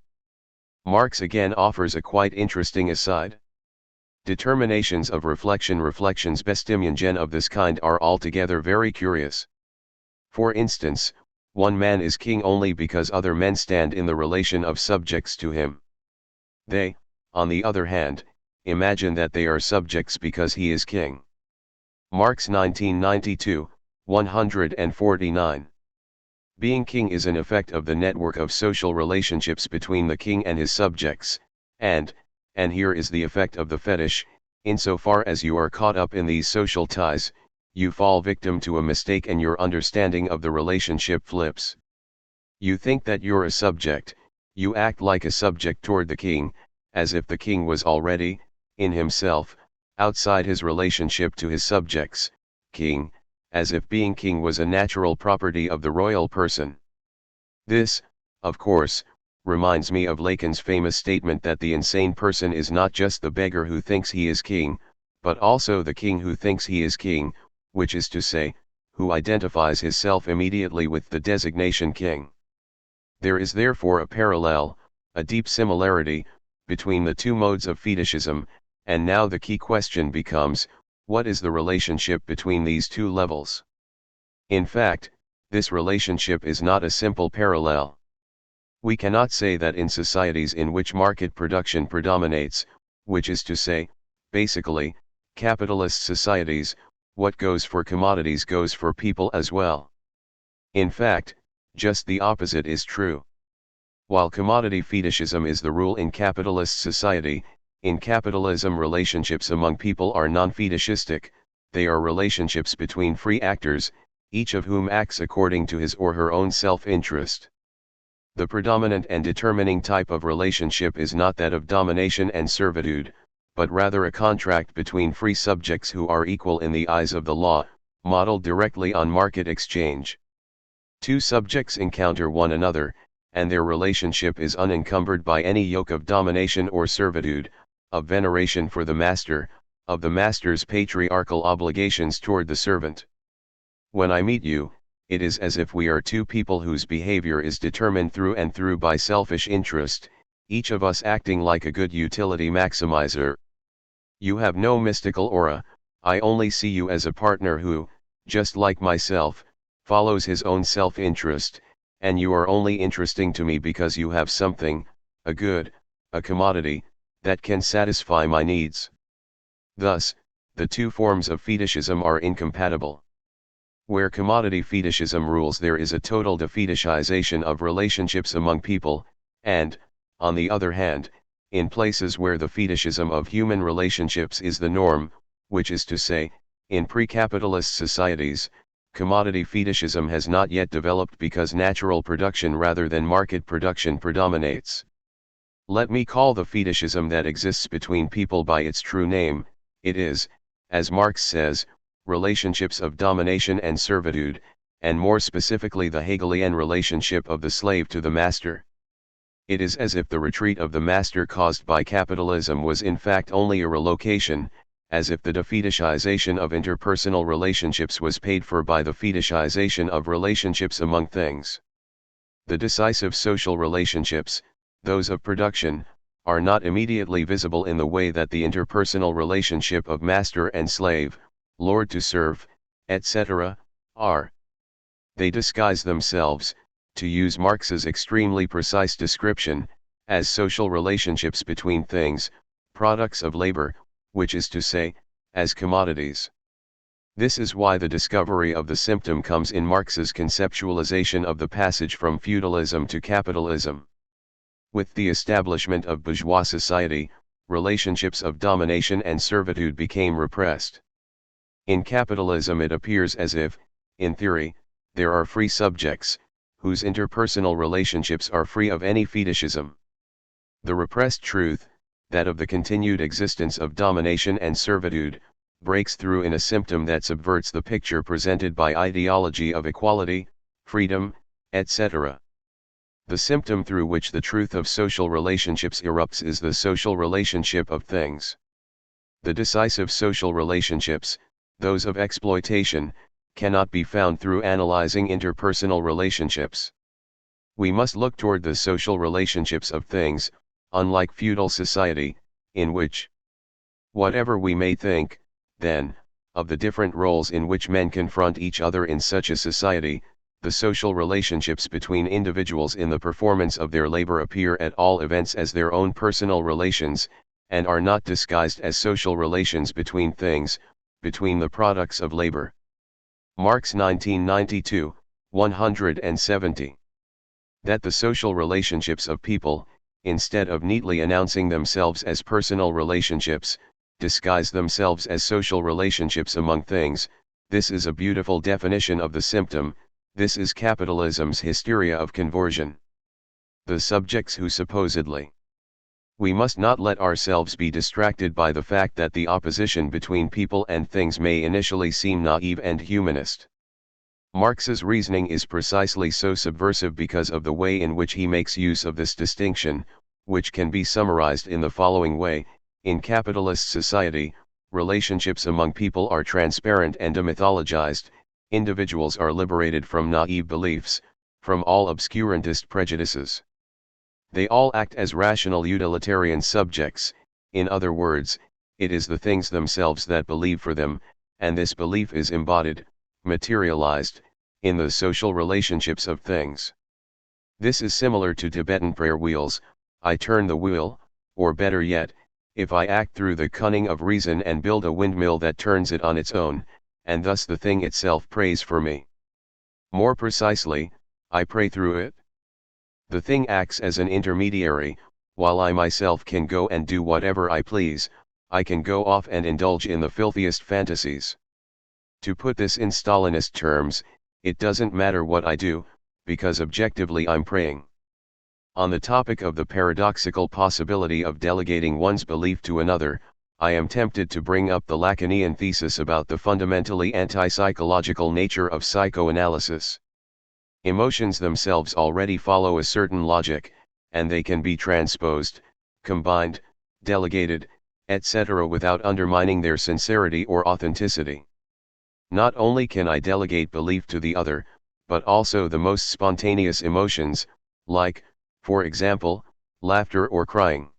Marx again offers a quite interesting aside. Determinations of reflections bestimiungen of this kind are altogether very curious. For instance, one man is king only because other men stand in the relation of subjects to him. They, on the other hand, imagine that they are subjects because he is king. Marx 1992, 149. Being king is an effect of the network of social relationships between the king and his subjects, and here is the effect of the fetish: insofar as you are caught up in these social ties, you fall victim to a mistake and your understanding of the relationship flips. You think that you're a subject, you act like a subject toward the king, as if the king was already, in himself, outside his relationship to his subjects, king, as if being king was a natural property of the royal person. This, of course, reminds me of Lacan's famous statement that the insane person is not just the beggar who thinks he is king, but also the king who thinks he is king, which is to say, who identifies himself immediately with the designation king. There is therefore a parallel, a deep similarity, between the two modes of fetishism, and now the key question becomes, what is the relationship between these two levels? In fact, this relationship is not a simple parallel. We cannot say that in societies in which market production predominates, which is to say, basically, capitalist societies, what goes for commodities goes for people as well. In fact, just the opposite is true. While commodity fetishism is the rule in capitalist society, in capitalism relationships among people are non-fetishistic, they are relationships between free actors, each of whom acts according to his or her own self-interest. The predominant and determining type of relationship is not that of domination and servitude, but rather a contract between free subjects who are equal in the eyes of the law, modeled directly on market exchange. Two subjects encounter one another, and their relationship is unencumbered by any yoke of domination or servitude, of veneration for the master, of the master's patriarchal obligations toward the servant. When I meet you, it is as if we are two people whose behavior is determined through and through by selfish interest, each of us acting like a good utility maximizer. You have no mystical aura, I only see you as a partner who, just like myself, follows his own self-interest, and you are only interesting to me because you have something, a good, a commodity, that can satisfy my needs. Thus, the two forms of fetishism are incompatible. Where commodity fetishism rules, there is a total defetishization of relationships among people, and, on the other hand, in places where the fetishism of human relationships is the norm, which is to say, in pre-capitalist societies, commodity fetishism has not yet developed because natural production rather than market production predominates. Let me call the fetishism that exists between people by its true name. It is, as Marx says, relationships of domination and servitude, and more specifically the Hegelian relationship of the slave to the master. It is as if the retreat of the master caused by capitalism was in fact only a relocation, as if the defetishization of interpersonal relationships was paid for by the fetishization of relationships among things. The decisive social relationships, those of production, are not immediately visible in the way that the interpersonal relationship of master and slave, lord to serve, etc., are. They disguise themselves, to use Marx's extremely precise description, as social relationships between things, products of labor, which is to say, as commodities. This is why the discovery of the symptom comes in Marx's conceptualization of the passage from feudalism to capitalism. With the establishment of bourgeois society, relationships of domination and servitude became repressed. In capitalism it appears as if, in theory, there are free subjects, whose interpersonal relationships are free of any fetishism. The repressed truth, that of the continued existence of domination and servitude, breaks through in a symptom that subverts the picture presented by ideology of equality, freedom, etc. The symptom through which the truth of social relationships erupts is the social relationship of things. The decisive social relationships, those of exploitation, cannot be found through analyzing interpersonal relationships. We must look toward the social relationships of things, unlike feudal society, in which, whatever we may think, then, of the different roles in which men confront each other in such a society, the social relationships between individuals in the performance of their labor appear at all events as their own personal relations, and are not disguised as social relations between things, between the products of labor. Marx 1992, 170. That the social relationships of people, instead of neatly announcing themselves as personal relationships, disguise themselves as social relationships among things, this is a beautiful definition of the symptom, this is capitalism's hysteria of conversion. The subjects who supposedly. We must not let ourselves be distracted by the fact that the opposition between people and things may initially seem naive and humanist. Marx's reasoning is precisely so subversive because of the way in which he makes use of this distinction, which can be summarized in the following way: in capitalist society, relationships among people are transparent and demythologized, individuals are liberated from naive beliefs, from all obscurantist prejudices. They all act as rational utilitarian subjects, in other words, it is the things themselves that believe for them, and this belief is embodied, materialized, in the social relationships of things. This is similar to Tibetan prayer wheels: I turn the wheel, or better yet, if I act through the cunning of reason and build a windmill that turns it on its own, and thus the thing itself prays for me. More precisely, I pray through it. The thing acts as an intermediary, while I myself can go and do whatever I please, I can go off and indulge in the filthiest fantasies. To put this in Stalinist terms, it doesn't matter what I do, because objectively I'm praying. On the topic of the paradoxical possibility of delegating one's belief to another, I am tempted to bring up the Lacanian thesis about the fundamentally anti-psychological nature of psychoanalysis. Emotions themselves already follow a certain logic, and they can be transposed, combined, delegated, etc. without undermining their sincerity or authenticity. Not only can I delegate belief to the other, but also the most spontaneous emotions, like, for example, laughter or crying.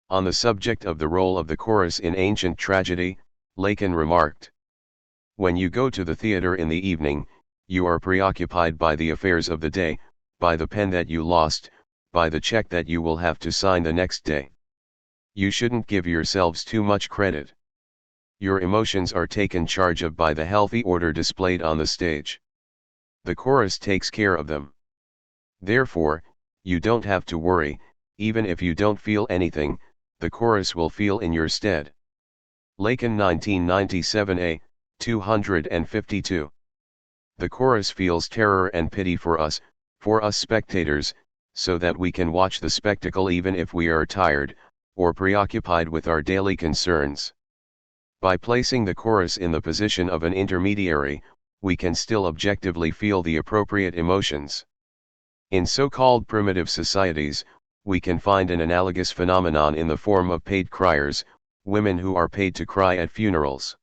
On the subject of the role of the chorus in ancient tragedy, Lacan remarked: when you go to the theater in the evening, you are preoccupied by the affairs of the day, by the pen that you lost, by the check that you will have to sign the next day. You shouldn't give yourselves too much credit. Your emotions are taken charge of by the healthy order displayed on the stage. The chorus takes care of them. Therefore, you don't have to worry, even if you don't feel anything, the chorus will feel in your stead. Lacan 1997a, 252. The chorus feels terror and pity for us spectators, so that we can watch the spectacle even if we are tired, or preoccupied with our daily concerns. By placing the chorus in the position of an intermediary, we can still objectively feel the appropriate emotions. In so-called primitive societies, we can find an analogous phenomenon in the form of paid criers, women who are paid to cry at funerals.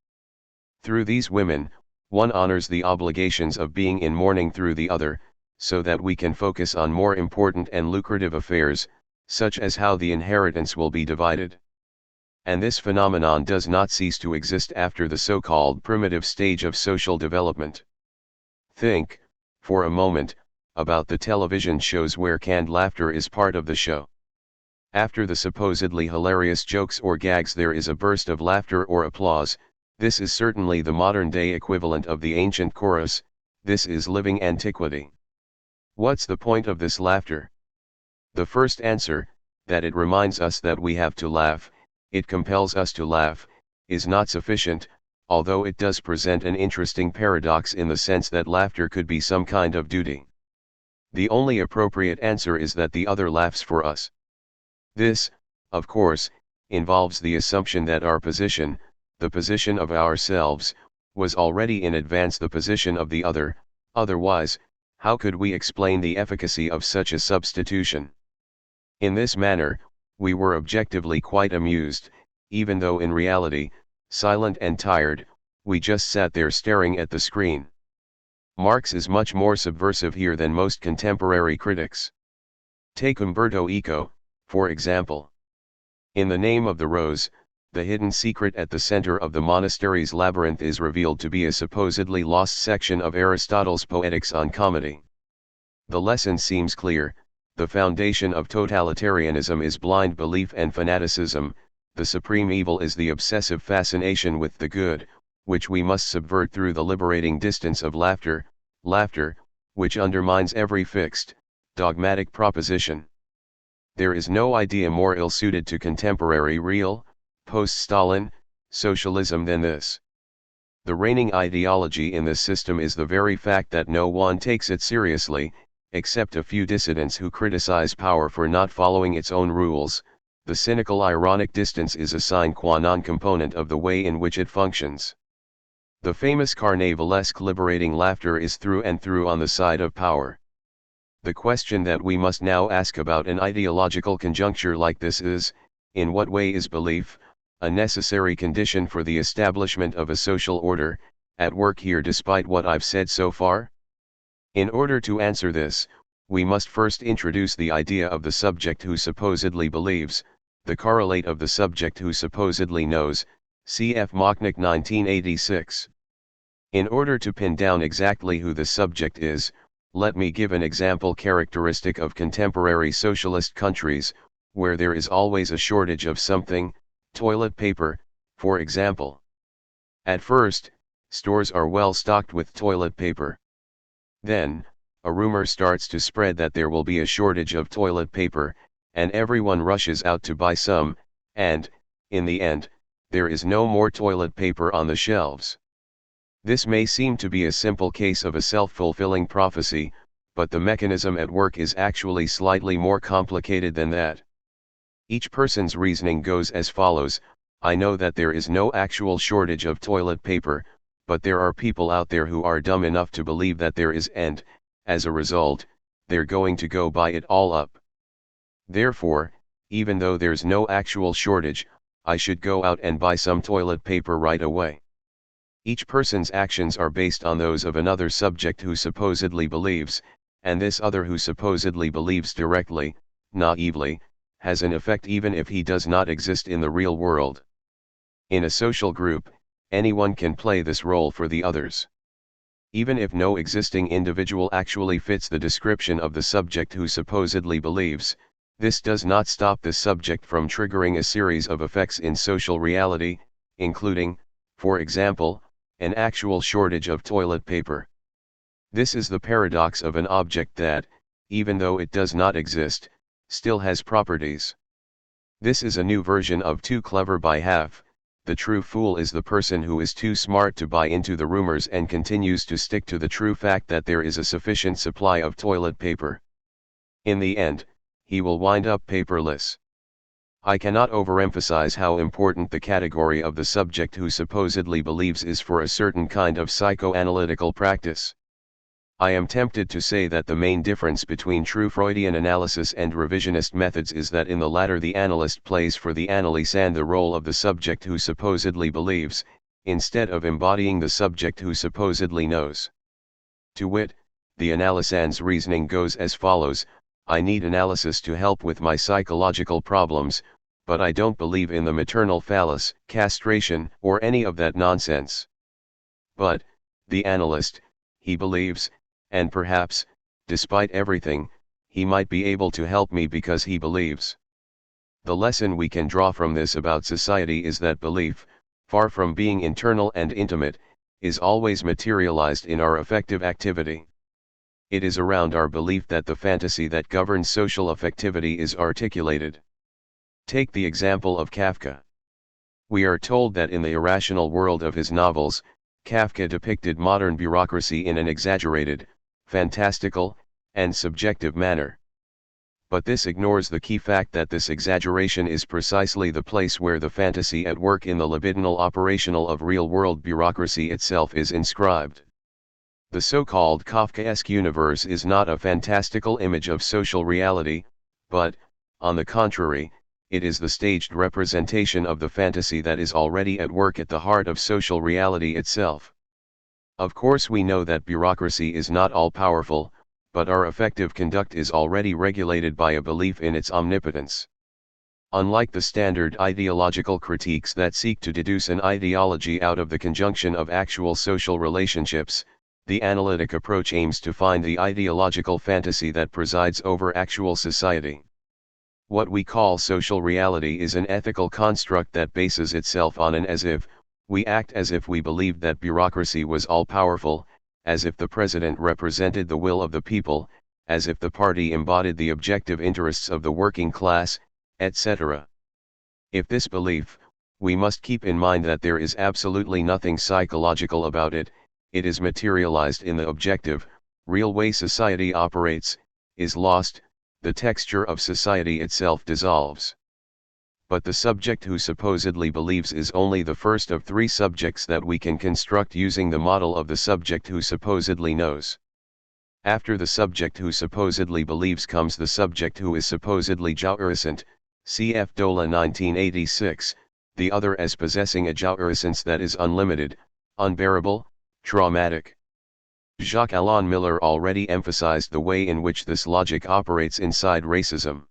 Through these women, one honors the obligations of being in mourning through the other, so that we can focus on more important and lucrative affairs, such as how the inheritance will be divided. And this phenomenon does not cease to exist after the so-called primitive stage of social development. Think, for a moment, about the television shows where canned laughter is part of the show. After the supposedly hilarious jokes or gags there is a burst of laughter or applause. This is certainly the modern-day equivalent of the ancient chorus. This is living antiquity. What's the point of this laughter? The first answer, that it reminds us that we have to laugh, it compels us to laugh, is not sufficient, although it does present an interesting paradox in the sense that laughter could be some kind of duty. The only appropriate answer is that the other laughs for us. This, of course, involves the assumption that our position, the position of ourselves, was already in advance the position of the other. Otherwise, how could we explain the efficacy of such a substitution? In this manner, we were objectively quite amused, even though in reality, silent and tired, we just sat there staring at the screen. Marx is much more subversive here than most contemporary critics. Take Umberto Eco, for example. In The Name of the Rose, the hidden secret at the center of the monastery's labyrinth is revealed to be a supposedly lost section of Aristotle's Poetics on Comedy. The lesson seems clear: the foundation of totalitarianism is blind belief and fanaticism, the supreme evil is the obsessive fascination with the good, which we must subvert through the liberating distance of laughter, which undermines every fixed, dogmatic proposition. There is no idea more ill-suited to contemporary real, post-Stalin, socialism than this. The reigning ideology in this system is the very fact that no one takes it seriously, except a few dissidents who criticize power for not following its own rules. The cynical ironic distance is a sine qua non component of the way in which it functions. The famous carnavalesque liberating laughter is through and through on the side of power. The question that we must now ask about an ideological conjuncture like this is, in what way is belief, a necessary condition for the establishment of a social order, at work here despite what I've said so far? In order to answer this, we must first introduce the idea of the subject who supposedly believes, the correlate of the subject who supposedly knows, cf. Mocknick 1986. In order to pin down exactly who the subject is, let me give an example characteristic of contemporary socialist countries, where there is always a shortage of something, toilet paper, for example. At first, stores are well stocked with toilet paper. Then, a rumor starts to spread that there will be a shortage of toilet paper, and everyone rushes out to buy some, and, in the end, there is no more toilet paper on the shelves. This may seem to be a simple case of a self-fulfilling prophecy, but the mechanism at work is actually slightly more complicated than that. Each person's reasoning goes as follows: I know that there is no actual shortage of toilet paper, but there are people out there who are dumb enough to believe that there is, and, as a result, they're going to go buy it all up. Therefore, even though there's no actual shortage, I should go out and buy some toilet paper right away. Each person's actions are based on those of another subject who supposedly believes, and this other who supposedly believes directly, naively, has an effect even if he does not exist in the real world. In a social group, anyone can play this role for the others. Even if no existing individual actually fits the description of the subject who supposedly believes, this does not stop the subject from triggering a series of effects in social reality, including, for example, an actual shortage of toilet paper. This is the paradox of an object that, even though it does not exist, still has properties. This is a new version of too clever by half. The true fool is the person who is too smart to buy into the rumors and continues to stick to the true fact that there is a sufficient supply of toilet paper. In the end, he will wind up paperless. I cannot overemphasize how important the category of the subject who supposedly believes is for a certain kind of psychoanalytical practice. I am tempted to say that the main difference between true Freudian analysis and revisionist methods is that in the latter the analyst plays for the analysand the role of the subject who supposedly believes, instead of embodying the subject who supposedly knows. To wit, the analysand's reasoning goes as follows: I need analysis to help with my psychological problems, but I don't believe in the maternal phallus, castration, or any of that nonsense. But, the analyst, he believes, and perhaps, despite everything, he might be able to help me because he believes. The lesson we can draw from this about society is that belief, far from being internal and intimate, is always materialized in our affective activity. It is around our belief that the fantasy that governs social affectivity is articulated. Take the example of Kafka. We are told that in the irrational world of his novels, Kafka depicted modern bureaucracy in an exaggerated, fantastical, and subjective manner. But this ignores the key fact that this exaggeration is precisely the place where the fantasy at work in the libidinal operational of real-world bureaucracy itself is inscribed. The so-called Kafkaesque universe is not a fantastical image of social reality, but, on the contrary, it is the staged representation of the fantasy that is already at work at the heart of social reality itself. Of course we know that bureaucracy is not all-powerful, but our affective conduct is already regulated by a belief in its omnipotence. Unlike the standard ideological critiques that seek to deduce an ideology out of the conjunction of actual social relationships, the analytic approach aims to find the ideological fantasy that presides over actual society. What we call social reality is an ethical construct that bases itself on an as if. We act as if we believed that bureaucracy was all-powerful, as if the president represented the will of the people, as if the party embodied the objective interests of the working class, etc. If this belief, we must keep in mind that there is absolutely nothing psychological about it, it is materialized in the objective, real way society operates, is lost, the texture of society itself dissolves. But the subject who supposedly believes is only the first of three subjects that we can construct using the model of the subject who supposedly knows. After the subject who supposedly believes comes the subject who is supposedly jouissant, cf. Dola 1986, the other as possessing a jouissance that is unlimited, unbearable, traumatic. Jacques-Alain Miller already emphasized the way in which this logic operates inside racism.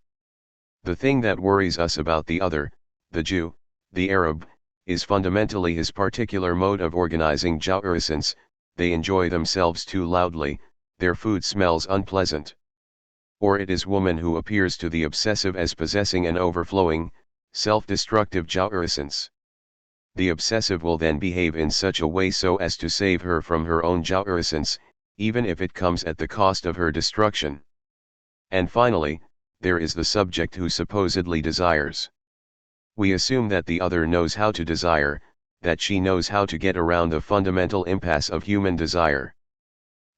The thing that worries us about the other, the Jew, the Arab, is fundamentally his particular mode of organizing jouissance. They enjoy themselves too loudly, their food smells unpleasant. Or it is woman who appears to the obsessive as possessing an overflowing, self-destructive jouissance. The obsessive will then behave in such a way so as to save her from her own jouissance, even if it comes at the cost of her destruction. And finally, there is the subject who supposedly desires. We assume that the other knows how to desire, that she knows how to get around the fundamental impasse of human desire.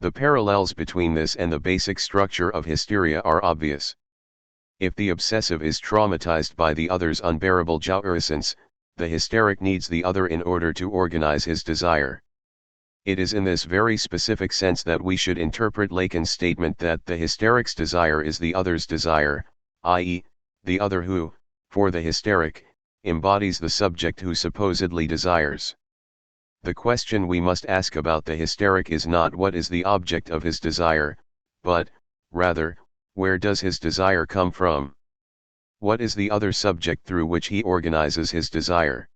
The parallels between this and the basic structure of hysteria are obvious. If the obsessive is traumatized by the other's unbearable jouissance, the hysteric needs the other in order to organize his desire. It is in this very specific sense that we should interpret Lacan's statement that the hysteric's desire is the other's desire, i.e., the other who, for the hysteric, embodies the subject who supposedly desires. The question we must ask about the hysteric is not what is the object of his desire, but, rather, where does his desire come from? What is the other subject through which he organizes his desire?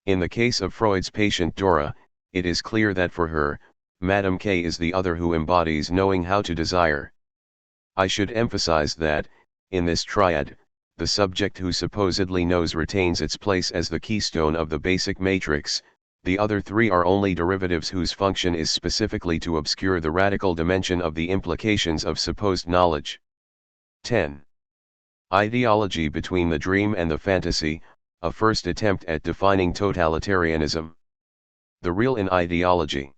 In the case of Freud's patient Dora, it is clear that for her, Madame K is the other who embodies knowing how to desire. I should emphasize that, in this triad, the subject who supposedly knows retains its place as the keystone of the basic matrix. The other three are only derivatives whose function is specifically to obscure the radical dimension of the implications of supposed knowledge. 10. Ideology between the dream and the fantasy, a first attempt at defining totalitarianism. The real in ideology.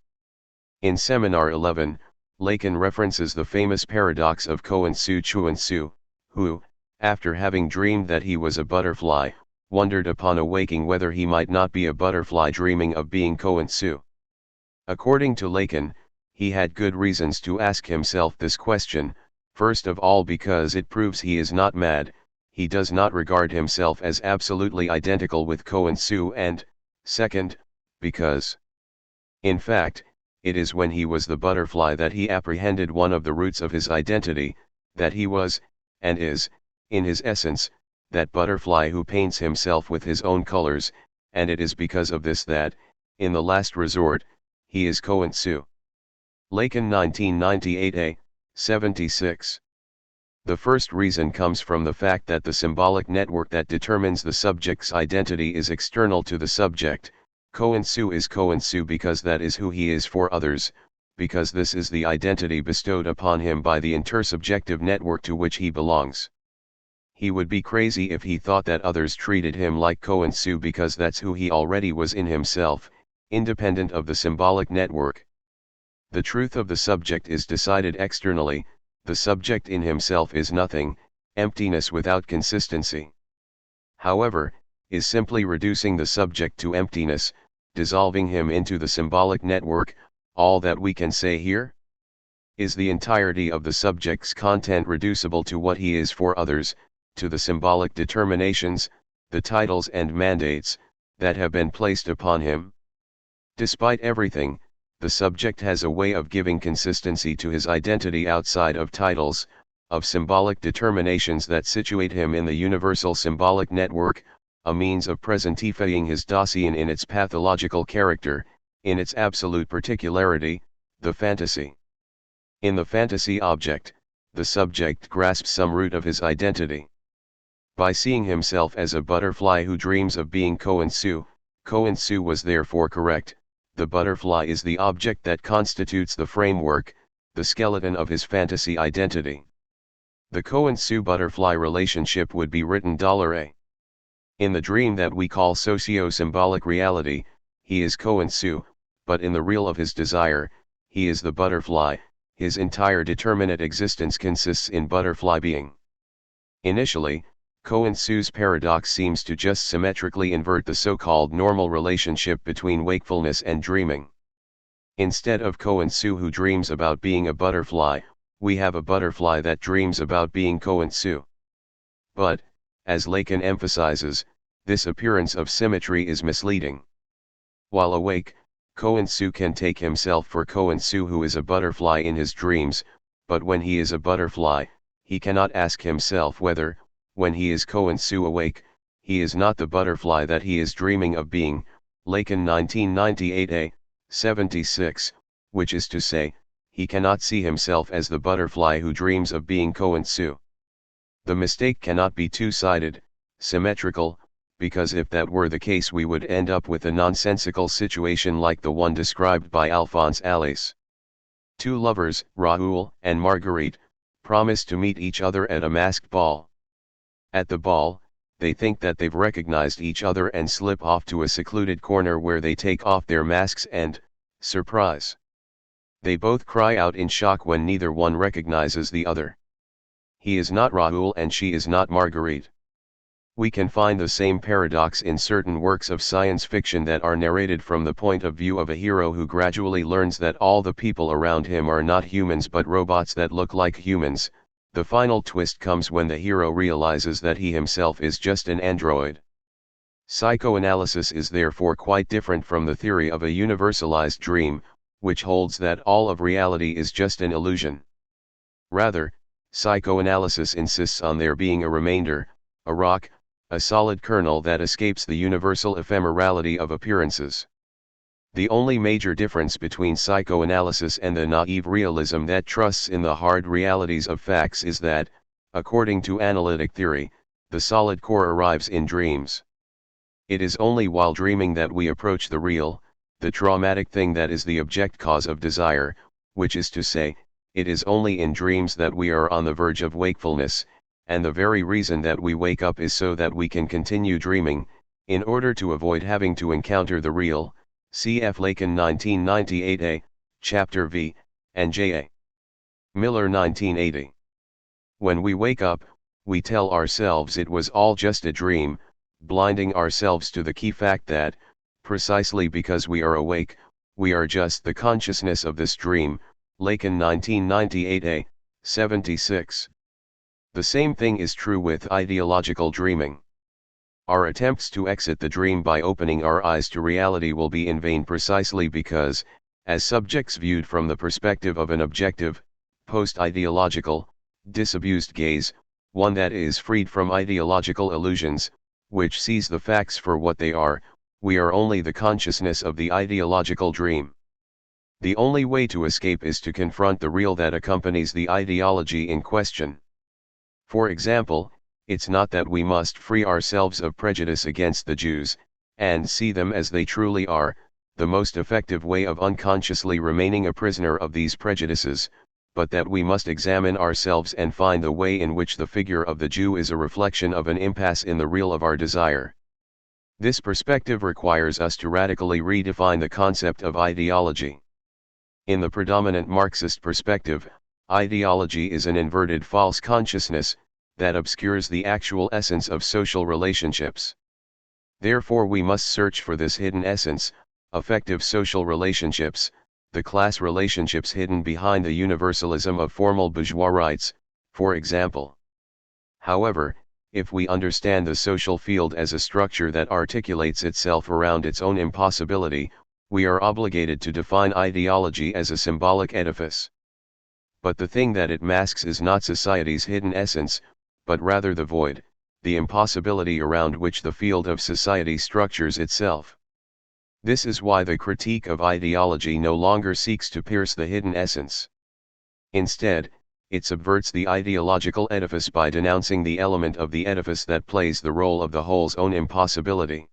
In Seminar 11, Lacan references the famous paradox of Ko-and-Su Chu-and-Su, who, after having dreamed that he was a butterfly, wondered upon awaking whether he might not be a butterfly dreaming of being Ko-and-Su. According to Lacan, He had good reasons to ask himself this question, first of all because it proves he is not mad, he does not regard himself as absolutely identical with Ko-and-Su, and, second, because, in fact, it is when he was the butterfly that he apprehended one of the roots of his identity, that he was, and is, in his essence, that butterfly who paints himself with his own colors, and it is because of this that, in the last resort, he is Ko-and-Su. Lacan 1998a, 76. The first reason comes from the fact that the symbolic network that determines the subject's identity is external to the subject. Ko-and-Su is Ko-and-Su because that is who he is for others, because this is the identity bestowed upon him by the intersubjective network to which he belongs. He would be crazy if he thought that others treated him like Ko-and-Su because that's who he already was in himself, independent of the symbolic network. The truth of the subject is decided externally. The subject in himself is nothing, emptiness without consistency. However, is simply reducing the subject to emptiness, dissolving him into the symbolic network, all that we can say here? Is the entirety of the subject's content reducible to what he is for others, to the symbolic determinations, the titles and mandates, that have been placed upon him? Despite everything, the subject has a way of giving consistency to his identity outside of titles, of symbolic determinations that situate him in the universal symbolic network, a means of presentifying his Dasein in its pathological character, in its absolute particularity, the fantasy. In the fantasy object, the subject grasps some root of his identity. By seeing himself as a butterfly who dreams of being Ko-and-Su, Ko-and-Su was therefore correct. The butterfly is the object that constitutes the framework, the skeleton of his fantasy identity. The Ko-and-Su butterfly relationship would be written $A. In the dream that we call socio-symbolic reality, he is Ko-and-Su, but in the real of his desire, he is the butterfly. His entire determinate existence consists in butterfly being. Initially, Ko-and-Su's paradox seems to just symmetrically invert the so-called normal relationship between wakefulness and dreaming. Instead of Ko-and-Su who dreams about being a butterfly, we have a butterfly that dreams about being Ko-and-Su. But, as Lacan emphasizes, this appearance of symmetry is misleading. While awake, Ko-and-Su can take himself for Ko-and-Su who is a butterfly in his dreams, but when he is a butterfly, he cannot ask himself whether, when he is Ko-and-Su awake, he is not the butterfly that he is dreaming of being. Lacan 1998a, 76, which is to say, he cannot see himself as the butterfly who dreams of being Ko-and-Su. The mistake cannot be two-sided, symmetrical, because if that were the case we would end up with a nonsensical situation like the one described by Alphonse Allais. Two lovers, Raoul and Marguerite, promise to meet each other at a masked ball. At the ball, they think that they've recognized each other and slip off to a secluded corner where they take off their masks and, surprise! They both cry out in shock when neither one recognizes the other. He is not Raoul and she is not Marguerite. We can find the same paradox in certain works of science fiction that are narrated from the point of view of a hero who gradually learns that all the people around him are not humans but robots that look like humans. The final twist comes when the hero realizes that he himself is just an android. Psychoanalysis is therefore quite different from the theory of a universalized dream, which holds that all of reality is just an illusion. Rather, psychoanalysis insists on there being a remainder, a rock, a solid kernel that escapes the universal ephemerality of appearances. The only major difference between psychoanalysis and the naive realism that trusts in the hard realities of facts is that, according to analytic theory, the solid core arrives in dreams. It is only while dreaming that we approach the real, the traumatic thing that is the object cause of desire, which is to say, it is only in dreams that we are on the verge of wakefulness, and the very reason that we wake up is so that we can continue dreaming, in order to avoid having to encounter the real. Cf. Lacan 1998a, Chapter V, and J.A. Miller 1980. When we wake up, we tell ourselves it was all just a dream, blinding ourselves to the key fact that, precisely because we are awake, we are just the consciousness of this dream, Lacan 1998a, 76. The same thing is true with ideological dreaming. Our attempts to exit the dream by opening our eyes to reality will be in vain precisely because, as subjects viewed from the perspective of an objective, post-ideological, disabused gaze, one that is freed from ideological illusions, which sees the facts for what they are, we are only the consciousness of the ideological dream. The only way to escape is to confront the real that accompanies the ideology in question. For example, it's not that we must free ourselves of prejudice against the Jews, and see them as they truly are. The most effective way of unconsciously remaining a prisoner of these prejudices, but that we must examine ourselves and find the way in which the figure of the Jew is a reflection of an impasse in the real of our desire. This perspective requires us to radically redefine the concept of ideology. In the predominant Marxist perspective, ideology is an inverted false consciousness, that obscures the actual essence of social relationships. Therefore we must search for this hidden essence, effective social relationships, the class relationships hidden behind the universalism of formal bourgeois rights, for example. However, if we understand the social field as a structure that articulates itself around its own impossibility, we are obligated to define ideology as a symbolic edifice. But the thing that it masks is not society's hidden essence, but rather the void, the impossibility around which the field of society structures itself. This is why the critique of ideology no longer seeks to pierce the hidden essence. Instead, it subverts the ideological edifice by denouncing the element of the edifice that plays the role of the whole's own impossibility.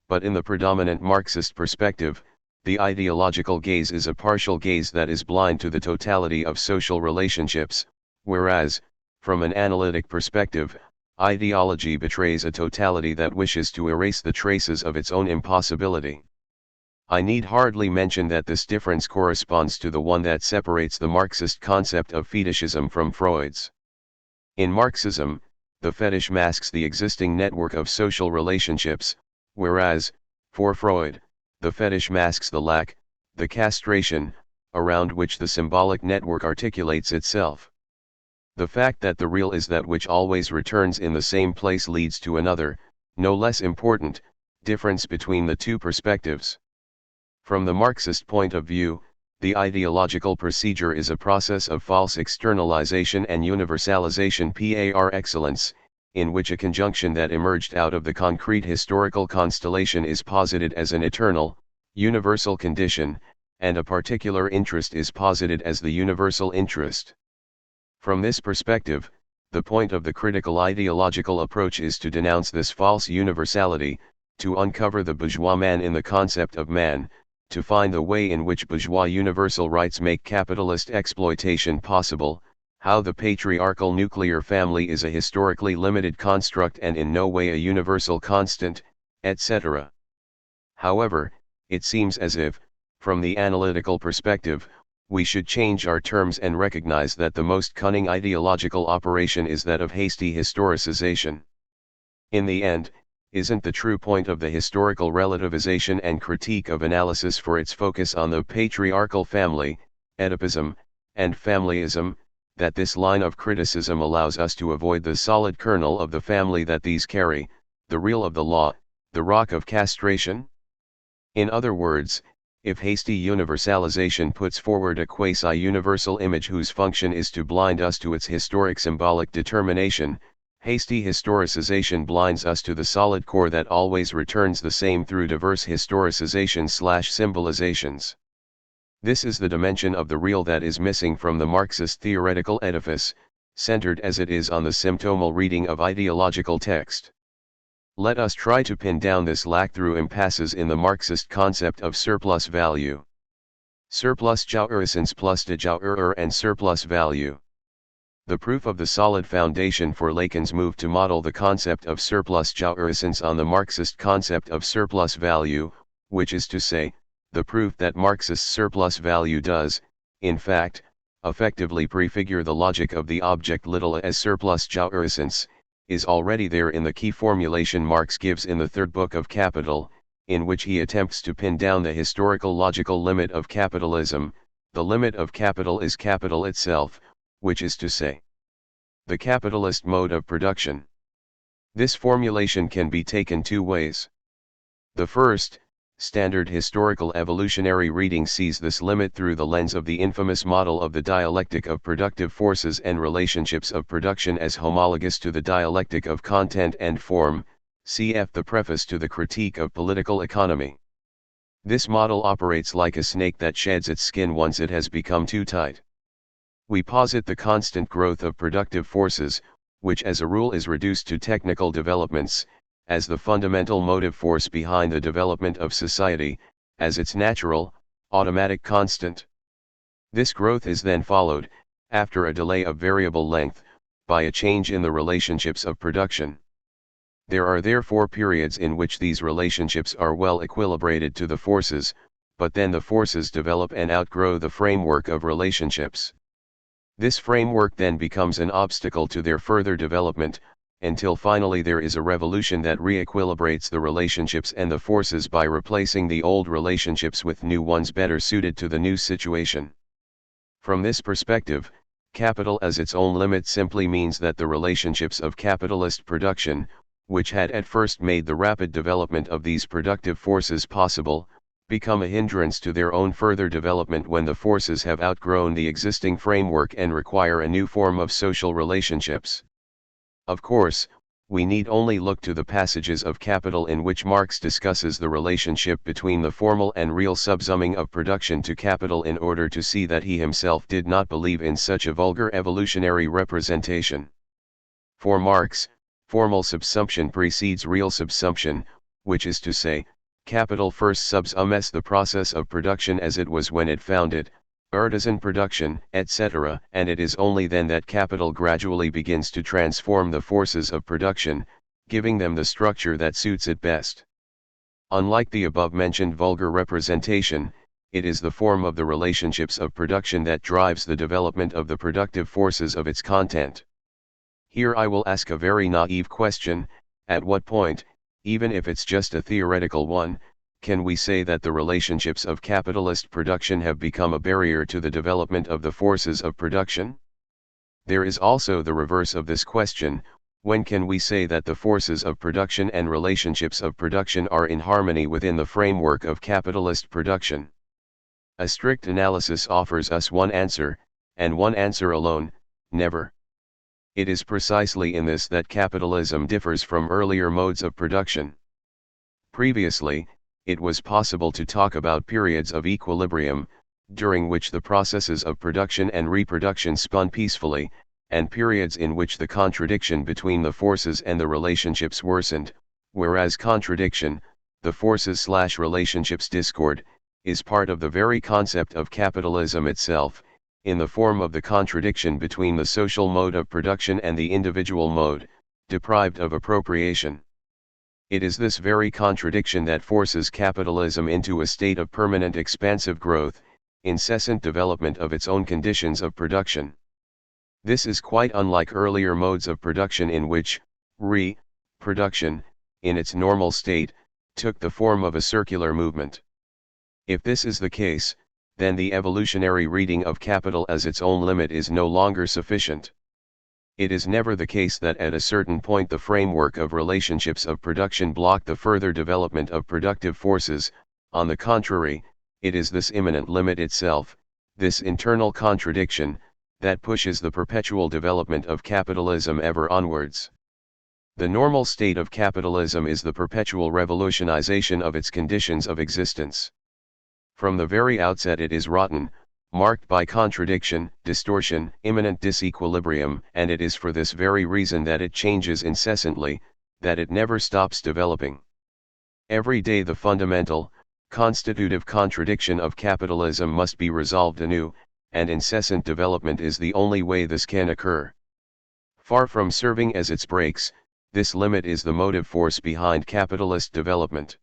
But in the predominant Marxist perspective, the ideological gaze is a partial gaze that is blind to the totality of social relationships, whereas, from an analytic perspective, ideology betrays a totality that wishes to erase the traces of its own impossibility. I need hardly mention that this difference corresponds to the one that separates the Marxist concept of fetishism from Freud's. In Marxism, the fetish masks the existing network of social relationships, whereas, for Freud, the fetish masks the lack, the castration, around which the symbolic network articulates itself. The fact that the real is that which always returns in the same place leads to another, no less important, difference between the two perspectives. From the Marxist point of view, the ideological procedure is a process of false externalization and universalization par excellence, in which a conjunction that emerged out of the concrete historical constellation is posited as an eternal, universal condition, and a particular interest is posited as the universal interest. From this perspective, the point of the critical ideological approach is to denounce this false universality, to uncover the bourgeois man in the concept of man, to find the way in which bourgeois universal rights make capitalist exploitation possible, how the patriarchal nuclear family is a historically limited construct and in no way a universal constant, etc. However, it seems as if, from the analytical perspective, we should change our terms and recognize that the most cunning ideological operation is that of hasty historicization. In the end, isn't the true point of the historical relativization and critique of analysis for its focus on the patriarchal family, Oedipism, and familyism, that this line of criticism allows us to avoid the solid kernel of the family that these carry, the real of the law, the rock of castration? In other words, if hasty universalization puts forward a quasi-universal image whose function is to blind us to its historic symbolic determination, hasty historicization blinds us to the solid core that always returns the same through diverse historicization/symbolizations. This is the dimension of the real that is missing from the Marxist theoretical edifice, centered as it is on the symptomal reading of ideological text. Let us try to pin down this lack through impasses in the Marxist concept of surplus value. Surplusjouweressence plus de jouwer and surplus value. The proof of the solid foundation for Lacan's move to model the concept of surplusjouweressence on the Marxist concept of surplus value, which is to say, the proof that Marxist surplus value does, in fact, effectively prefigure the logic of the object little as surplusjouweressence, is already there in the key formulation Marx gives in the third book of Capital, in which he attempts to pin down the historical logical limit of capitalism, the limit of capital is capital itself, which is to say, the capitalist mode of production. This formulation can be taken two ways. The first, standard historical evolutionary reading, sees this limit through the lens of the infamous model of the dialectic of productive forces and relationships of production as homologous to the dialectic of content and form, cf. the preface to the Critique of Political Economy. This model operates like a snake that sheds its skin once it has become too tight. We posit the constant growth of productive forces, which as a rule is reduced to technical developments, as the fundamental motive force behind the development of society, as its natural, automatic constant. This growth is then followed, after a delay of variable length, by a change in the relationships of production. There are therefore periods in which these relationships are well equilibrated to the forces, but then the forces develop and outgrow the framework of relationships. This framework then becomes an obstacle to their further development, until finally there is a revolution that re-equilibrates the relationships and the forces by replacing the old relationships with new ones better suited to the new situation. From this perspective, capital as its own limit simply means that the relationships of capitalist production, which had at first made the rapid development of these productive forces possible, become a hindrance to their own further development when the forces have outgrown the existing framework and require a new form of social relationships. Of course, we need only look to the passages of Capital in which Marx discusses the relationship between the formal and real subsumming of production to capital in order to see that he himself did not believe in such a vulgar evolutionary representation. For Marx, formal subsumption precedes real subsumption, which is to say, capital first subsumes the process of production as it was when it founded, artisan production, etc., and it is only then that capital gradually begins to transform the forces of production, giving them the structure that suits it best. Unlike the above-mentioned vulgar representation, it is the form of the relationships of production that drives the development of the productive forces of its content. Here I will ask a very naive question: at what point, even if it's just a theoretical one, can we say that the relationships of capitalist production have become a barrier to the development of the forces of production? There is also the reverse of this question: when can we say that the forces of production and relationships of production are in harmony within the framework of capitalist production? A strict analysis offers us one answer, and one answer alone: never. It is precisely in this that capitalism differs from earlier modes of production. Previously, it was possible to talk about periods of equilibrium, during which the processes of production and reproduction spun peacefully, and periods in which the contradiction between the forces and the relationships worsened, whereas contradiction, the forces/relationships discord, is part of the very concept of capitalism itself, in the form of the contradiction between the social mode of production and the individual mode, deprived of appropriation. It is this very contradiction that forces capitalism into a state of permanent expansive growth, incessant development of its own conditions of production. This is quite unlike earlier modes of production in which production, in its normal state, took the form of a circular movement. If this is the case, then the evolutionary reading of capital as its own limit is no longer sufficient. It is never the case that at a certain point the framework of relationships of production block the further development of productive forces. On the contrary, it is this immanent limit itself, this internal contradiction, that pushes the perpetual development of capitalism ever onwards. The normal state of capitalism is the perpetual revolutionization of its conditions of existence. From the very outset it is rotten, marked by contradiction, distortion, immanent disequilibrium, and it is for this very reason that it changes incessantly, that it never stops developing. Every day the fundamental, constitutive contradiction of capitalism must be resolved anew, and incessant development is the only way this can occur. Far from serving as its brakes, this limit is the motive force behind capitalist development.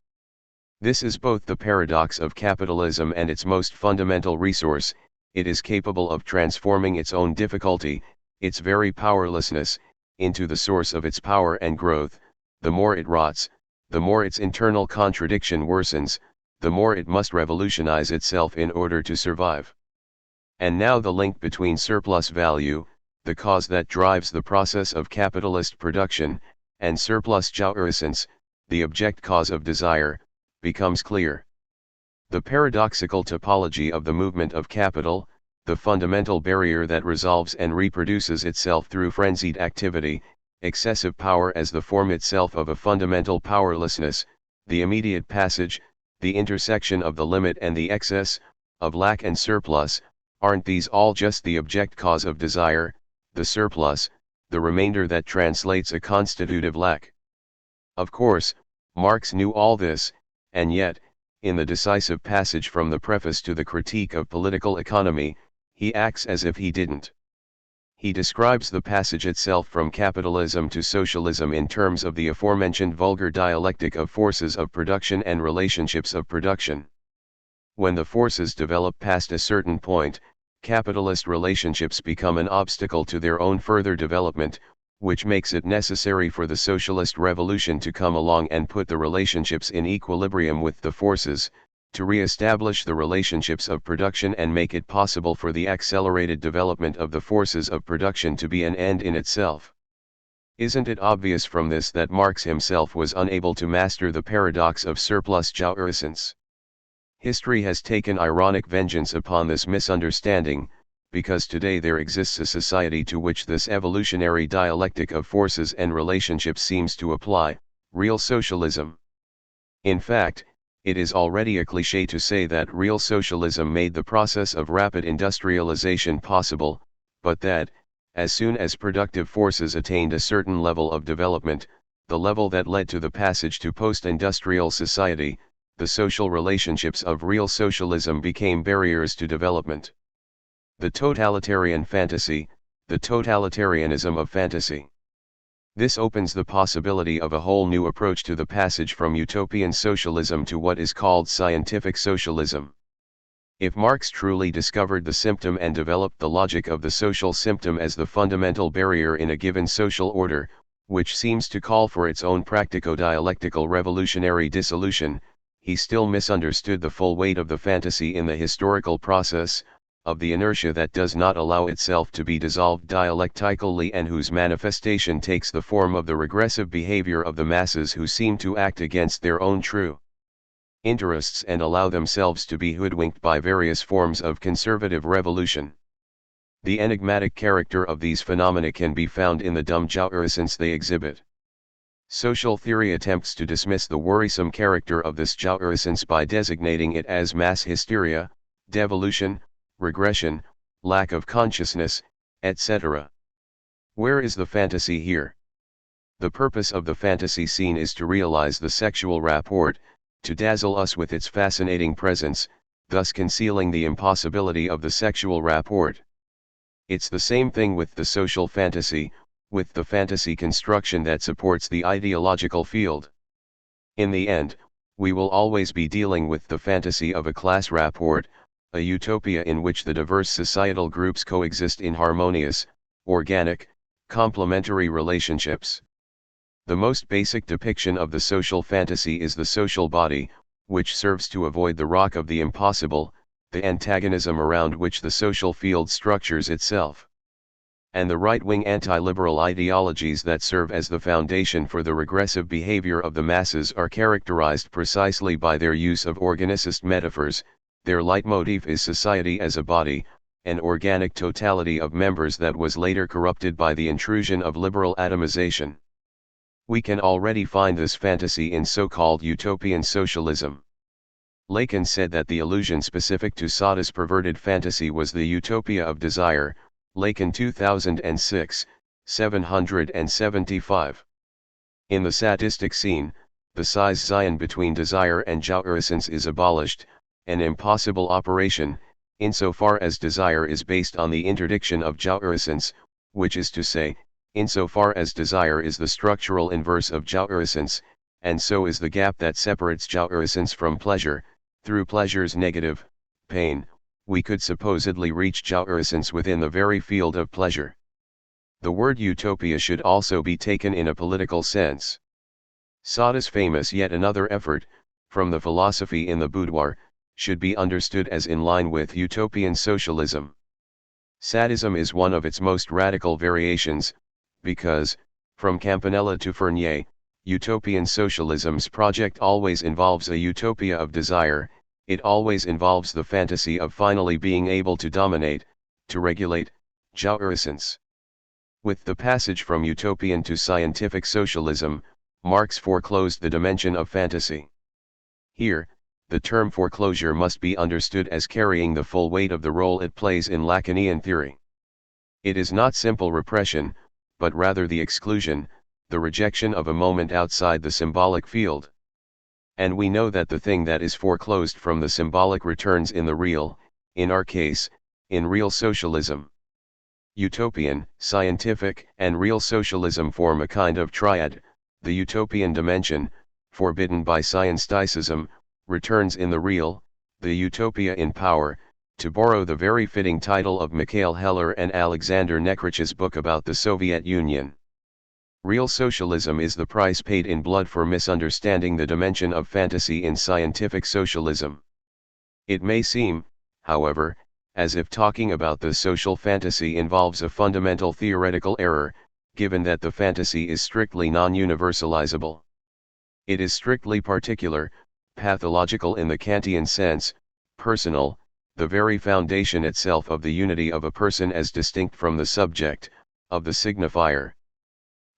This is both the paradox of capitalism and its most fundamental resource: it is capable of transforming its own difficulty, its very powerlessness, into the source of its power and growth. The more it rots, the more its internal contradiction worsens, the more it must revolutionize itself in order to survive. And now the link between surplus value, the cause that drives the process of capitalist production, and surplus jouissance, the object cause of desire, becomes clear. The paradoxical topology of the movement of capital, the fundamental barrier that resolves and reproduces itself through frenzied activity, excessive power as the form itself of a fundamental powerlessness, the immediate passage, the intersection of the limit and the excess, of lack and surplus, aren't these all just the object cause of desire, the surplus, the remainder that translates a constitutive lack? Of course, Marx knew all this, and yet, in the decisive passage from the preface to the Critique of Political Economy, he acts as if he didn't. He describes the passage itself from capitalism to socialism in terms of the aforementioned vulgar dialectic of forces of production and relationships of production. When the forces develop past a certain point, capitalist relationships become an obstacle to their own further development, which makes it necessary for the socialist revolution to come along and put the relationships in equilibrium with the forces, to re-establish the relationships of production and make it possible for the accelerated development of the forces of production to be an end in itself. Isn't it obvious from this that Marx himself was unable to master the paradox of surplus jouissance? History has taken ironic vengeance upon this misunderstanding, because today there exists a society to which this evolutionary dialectic of forces and relationships seems to apply, real socialism. In fact, it is already a cliché to say that real socialism made the process of rapid industrialization possible, but that, as soon as productive forces attained a certain level of development, the level that led to the passage to post-industrial society, the social relationships of real socialism became barriers to development. The totalitarian fantasy, the totalitarianism of fantasy. This opens the possibility of a whole new approach to the passage from utopian socialism to what is called scientific socialism. If Marx truly discovered the symptom and developed the logic of the social symptom as the fundamental barrier in a given social order, which seems to call for its own practico-dialectical revolutionary dissolution, he still misunderstood the full weight of the fantasy in the historical process, of the inertia that does not allow itself to be dissolved dialectically and whose manifestation takes the form of the regressive behavior of the masses who seem to act against their own true interests and allow themselves to be hoodwinked by various forms of conservative revolution. The enigmatic character of these phenomena can be found in the dumb jouissance they exhibit. Social theory attempts to dismiss the worrisome character of this jouissance by designating it as mass hysteria, devolution, regression, lack of consciousness, etc. Where is the fantasy here? The purpose of the fantasy scene is to realize the sexual rapport, to dazzle us with its fascinating presence, thus concealing the impossibility of the sexual rapport. It's the same thing with the social fantasy, with the fantasy construction that supports the ideological field. In the end, we will always be dealing with the fantasy of a class rapport, a utopia in which the diverse societal groups coexist in harmonious, organic, complementary relationships. The most basic depiction of the social fantasy is the social body, which serves to avoid the rock of the impossible, the antagonism around which the social field structures itself. And the right-wing anti-liberal ideologies that serve as the foundation for the regressive behavior of the masses are characterized precisely by their use of organicist metaphors. Their leitmotif is society as a body, an organic totality of members that was later corrupted by the intrusion of liberal atomization. We can already find this fantasy in so-called utopian socialism. Lacan said that the illusion specific to Sada's perverted fantasy was the utopia of desire, Lacan 2006, 775. In the sadistic scene, the cis-zion between desire and jouissance is abolished, an impossible operation, insofar as desire is based on the interdiction of jouissance, which is to say, insofar as desire is the structural inverse of jouissance, and so is the gap that separates jouissance from pleasure. Through pleasure's negative, pain, we could supposedly reach jouissance within the very field of pleasure. The word utopia should also be taken in a political sense. Sada's famous Yet Another Effort, from the philosophy in the boudoir, should be understood as in line with utopian socialism. Sadism is one of its most radical variations, because, from Campanella to Fournier, utopian socialism's project always involves a utopia of desire, it always involves the fantasy of finally being able to dominate, to regulate, jouissance. With the passage from utopian to scientific socialism, Marx foreclosed the dimension of fantasy. Here, the term foreclosure must be understood as carrying the full weight of the role it plays in Lacanian theory. It is not simple repression, but rather the exclusion, the rejection of a moment outside the symbolic field. And we know that the thing that is foreclosed from the symbolic returns in the real, in our case, in real socialism. Utopian, scientific, and real socialism form a kind of triad. The utopian dimension, forbidden by scienticism, returns in the real, the utopia in power, to borrow the very fitting title of Mikhail Heller and Alexander Nekrich's book about the Soviet Union. Real socialism is the price paid in blood for misunderstanding the dimension of fantasy in scientific socialism. It may seem, however, as if talking about the social fantasy involves a fundamental theoretical error, given that the fantasy is strictly non-universalizable. It is strictly particular, pathological in the Kantian sense, personal, the very foundation itself of the unity of a person as distinct from the subject, of the signifier.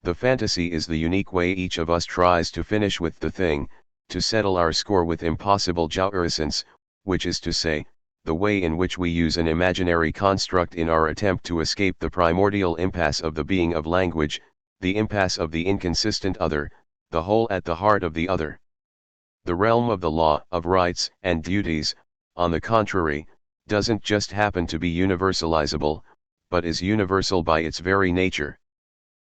The fantasy is the unique way each of us tries to finish with the thing, to settle our score with impossible jouissance, which is to say, the way in which we use an imaginary construct in our attempt to escape the primordial impasse of the being of language, the impasse of the inconsistent other, the whole at the heart of the other. The realm of the law, of rights and duties, on the contrary, doesn't just happen to be universalizable, but is universal by its very nature.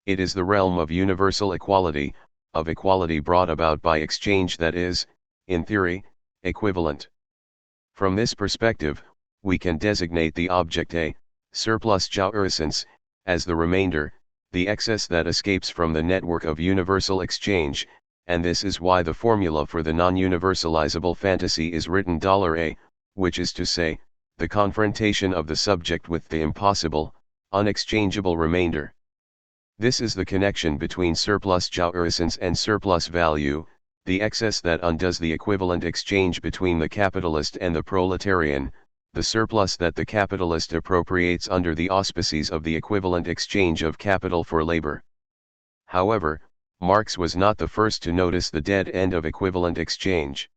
It is the realm of universal equality, of equality brought about by exchange that is, in theory, equivalent. From this perspective, we can designate the object A, surplus jouissance, as the remainder, the excess that escapes from the network of universal exchange, and this is why the formula for the non-universalizable fantasy is written $A, which is to say, the confrontation of the subject with the impossible, unexchangeable remainder. This is the connection between surplus jouissance and surplus value, the excess that undoes the equivalent exchange between the capitalist and the proletarian, the surplus that the capitalist appropriates under the auspices of the equivalent exchange of capital for labor. However, Marx was not the first to notice the dead end of equivalent exchange.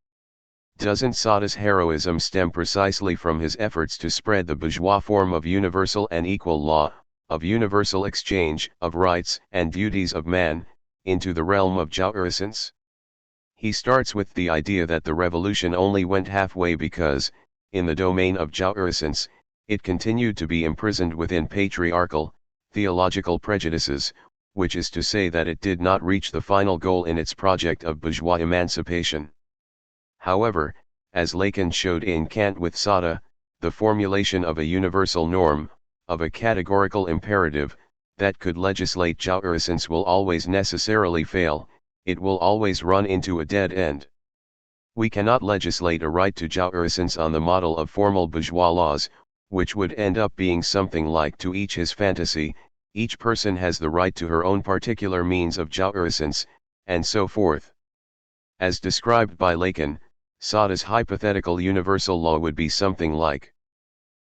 Doesn't Sada's heroism stem precisely from his efforts to spread the bourgeois form of universal and equal law, of universal exchange, of rights and duties of man, into the realm of jouissance? He starts with the idea that the revolution only went halfway because, in the domain of jouissance, it continued to be imprisoned within patriarchal, theological prejudices, which is to say that it did not reach the final goal in its project of bourgeois emancipation. However, as Lacan showed in Kant with Sada, the formulation of a universal norm, of a categorical imperative, that could legislate jouissance will always necessarily fail, it will always run into a dead end. We cannot legislate a right to jouissance on the model of formal bourgeois laws, which would end up being something like to each his fantasy, each person has the right to her own particular means of jouissance, and so forth. As described by Lacan, Sada's hypothetical universal law would be something like: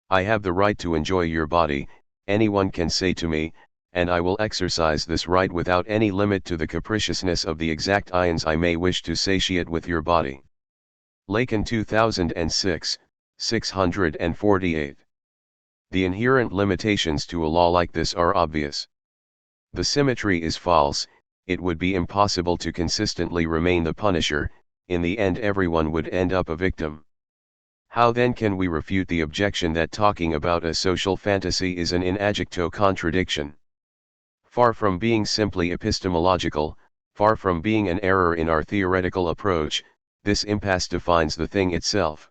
I have the right to enjoy your body, anyone can say to me, and I will exercise this right without any limit to the capriciousness of the exact ions I may wish to satiate with your body. Lacan 2006, 648. The inherent limitations to a law like this are obvious. The symmetry is false, it would be impossible to consistently remain the punisher, in the end everyone would end up a victim. How then can we refute the objection that talking about a social fantasy is an in adjecto contradiction? Far from being simply epistemological, far from being an error in our theoretical approach, this impasse defines the thing itself.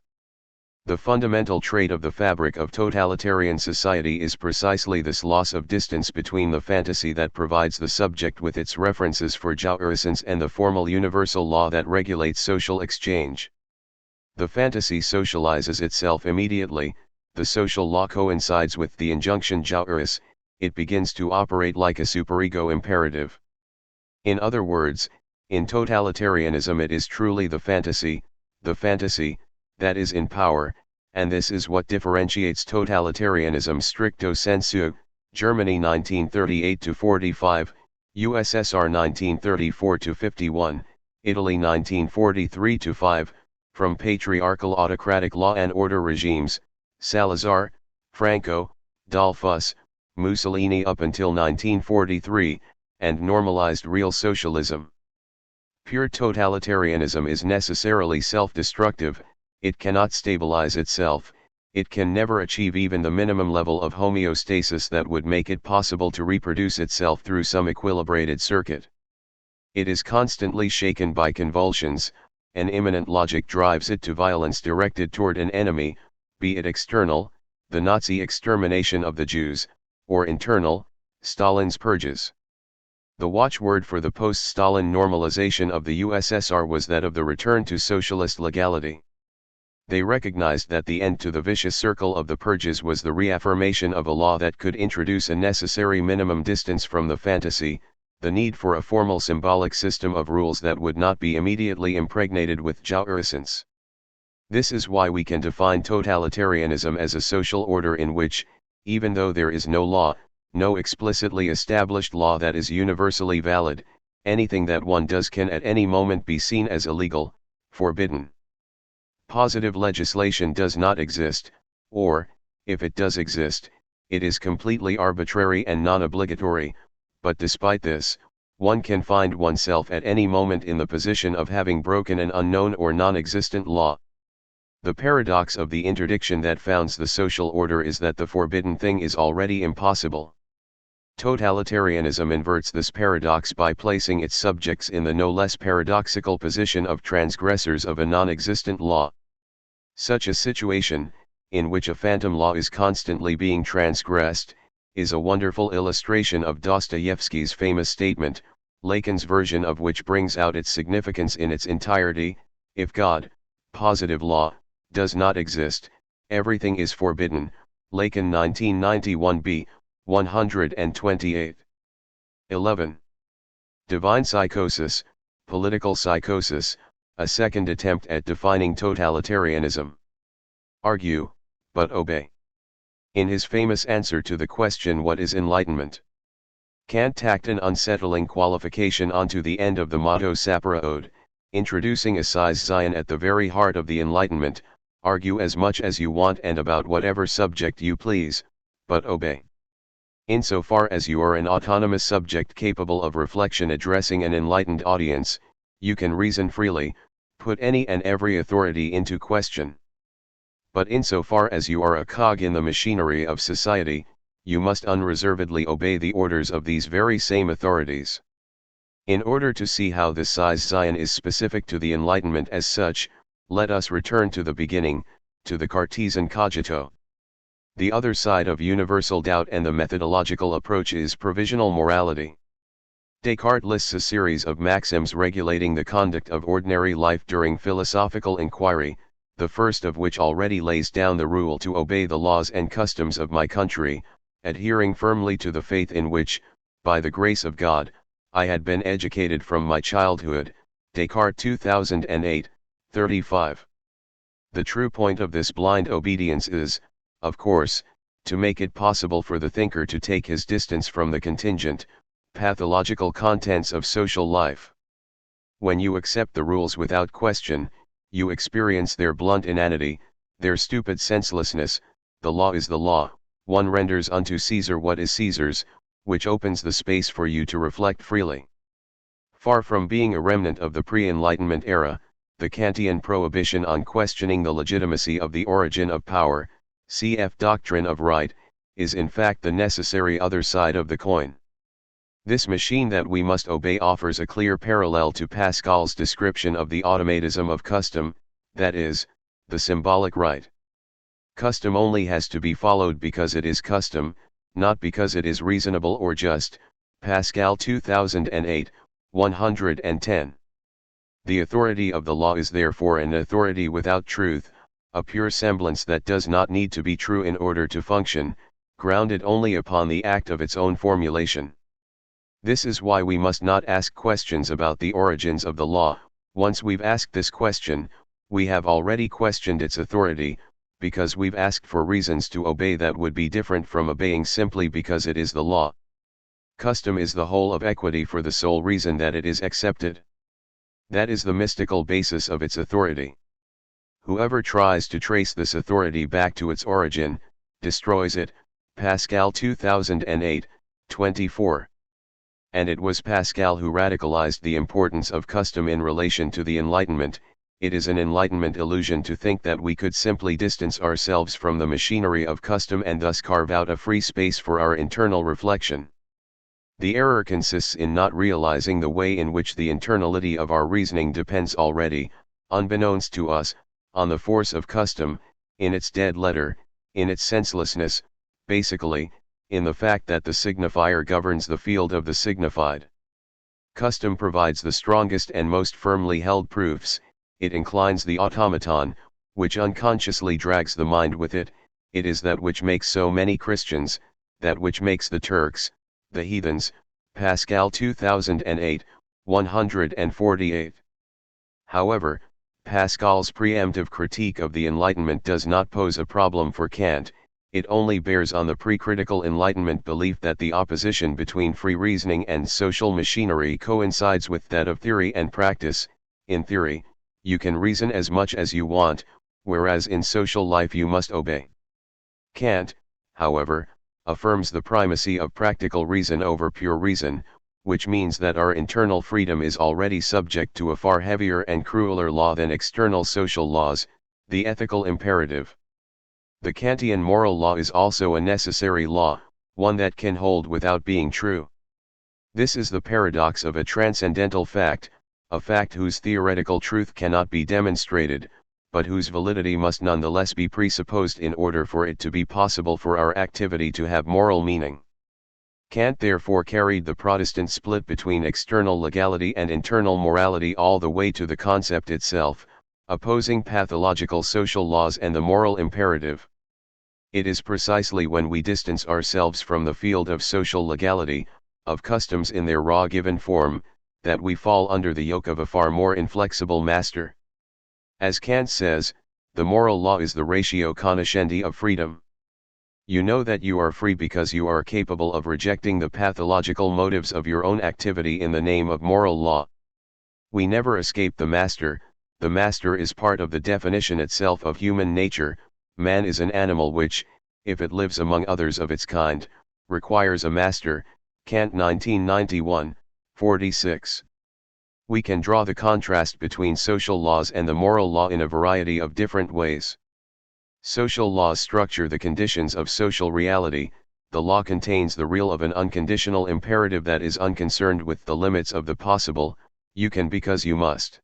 The fundamental trait of the fabric of totalitarian society is precisely this loss of distance between the fantasy that provides the subject with its references for jouissance and the formal universal law that regulates social exchange. The fantasy socializes itself immediately, the social law coincides with the injunction jouris, it begins to operate like a superego imperative. In other words, in totalitarianism it is truly the fantasy, that is in power, and this is what differentiates totalitarianism stricto sensu, Germany 1938-45, USSR 1934-51, Italy 1943-5, from patriarchal autocratic law and order regimes, Salazar, Franco, Dollfuss, Mussolini up until 1943, and normalized real socialism. Pure totalitarianism is necessarily self-destructive, it cannot stabilize itself, it can never achieve even the minimum level of homeostasis that would make it possible to reproduce itself through some equilibrated circuit. It is constantly shaken by convulsions, an immanent logic drives it to violence directed toward an enemy, be it external, the Nazi extermination of the Jews, or internal, Stalin's purges. The watchword for the post-Stalin normalization of the USSR was that of the return to socialist legality. They recognized that the end to the vicious circle of the purges was the reaffirmation of a law that could introduce a necessary minimum distance from the fantasy, the need for a formal symbolic system of rules that would not be immediately impregnated with jourisance. This is why we can define totalitarianism as a social order in which, even though there is no law, no explicitly established law that is universally valid, anything that one does can at any moment be seen as illegal, forbidden. Positive legislation does not exist, or, if it does exist, it is completely arbitrary and non-obligatory, but despite this, one can find oneself at any moment in the position of having broken an unknown or non-existent law. The paradox of the interdiction that founds the social order is that the forbidden thing is already impossible. Totalitarianism inverts this paradox by placing its subjects in the no less paradoxical position of transgressors of a non-existent law. Such a situation, in which a phantom law is constantly being transgressed, is a wonderful illustration of Dostoevsky's famous statement, Lacan's version of which brings out its significance in its entirety: if God, positive law, does not exist, everything is forbidden. Lacan 1991b, 128. 11. Divine psychosis, political psychosis, a second attempt at defining totalitarianism. Argue, but obey. In his famous answer to the question what is enlightenment, Kant tacked an unsettling qualification onto the end of the motto Sapere Ode, introducing a size Zion at the very heart of the Enlightenment: argue as much as you want and about whatever subject you please, but obey. Insofar as you are an autonomous subject capable of reflection addressing an enlightened audience, you can reason freely, put any and every authority into question. But insofar as you are a cog in the machinery of society, you must unreservedly obey the orders of these very same authorities. In order to see how this size Zion is specific to the Enlightenment as such, let us return to the beginning, to the Cartesian cogito. The other side of universal doubt and the methodological approach is provisional morality. Descartes lists a series of maxims regulating the conduct of ordinary life during philosophical inquiry, the first of which already lays down the rule to obey the laws and customs of my country, adhering firmly to the faith in which, by the grace of God, I had been educated from my childhood. Descartes 2008, 35. The true point of this blind obedience is, of course, to make it possible for the thinker to take his distance from the contingent, pathological contents of social life. When you accept the rules without question, you experience their blunt inanity, their stupid senselessness. The law is the law, one renders unto Caesar what is Caesar's, which opens the space for you to reflect freely. Far from being a remnant of the pre-Enlightenment era, the Kantian prohibition on questioning the legitimacy of the origin of power, cf. doctrine of right, is in fact the necessary other side of the coin. This machine that we must obey offers a clear parallel to Pascal's description of the automatism of custom, that is, the symbolic right. Custom only has to be followed because it is custom, not because it is reasonable or just. Pascal 2008, 110. The authority of the law is therefore an authority without truth, a pure semblance that does not need to be true in order to function, grounded only upon the act of its own formulation. This is why we must not ask questions about the origins of the law. Once we've asked this question, we have already questioned its authority, because we've asked for reasons to obey that would be different from obeying simply because it is the law. Custom is the whole of equity for the sole reason that it is accepted. That is the mystical basis of its authority. Whoever tries to trace this authority back to its origin, destroys it. Pascal 2008, 24. And it was Pascal who radicalized the importance of custom in relation to the Enlightenment. It is an Enlightenment illusion to think that we could simply distance ourselves from the machinery of custom and thus carve out a free space for our internal reflection. The error consists in not realizing the way in which the internality of our reasoning depends already, unbeknownst to us, on the force of custom, in its dead letter, in its senselessness, basically, in the fact that the signifier governs the field of the signified. Custom provides the strongest and most firmly held proofs. It inclines the automaton, which unconsciously drags the mind with it. It is that which makes so many Christians, that which makes the Turks, the heathens. Pascal 2008, 148. However, Pascal's preemptive critique of the Enlightenment does not pose a problem for Kant. It only bears on the pre-critical Enlightenment belief that the opposition between free reasoning and social machinery coincides with that of theory and practice. In theory, you can reason as much as you want, whereas in social life you must obey. Kant, however, affirms the primacy of practical reason over pure reason, which means that our internal freedom is already subject to a far heavier and crueler law than external social laws, the ethical imperative. The Kantian moral law is also a necessary law, one that can hold without being true. This is the paradox of a transcendental fact, a fact whose theoretical truth cannot be demonstrated, but whose validity must nonetheless be presupposed in order for it to be possible for our activity to have moral meaning. Kant therefore carried the Protestant split between external legality and internal morality all the way to the concept itself, opposing pathological social laws and the moral imperative. It is precisely when we distance ourselves from the field of social legality, of customs in their raw given form, that we fall under the yoke of a far more inflexible master. As Kant says, the moral law is the ratio cognoscendi of freedom. You know that you are free because you are capable of rejecting the pathological motives of your own activity in the name of moral law. We never escape the master is part of the definition itself of human nature. Man is an animal which, if it lives among others of its kind, requires a master. Kant 1991, 46. We can draw the contrast between social laws and the moral law in a variety of different ways. Social laws structure the conditions of social reality. The law contains the real of an unconditional imperative that is unconcerned with the limits of the possible. You can because you must.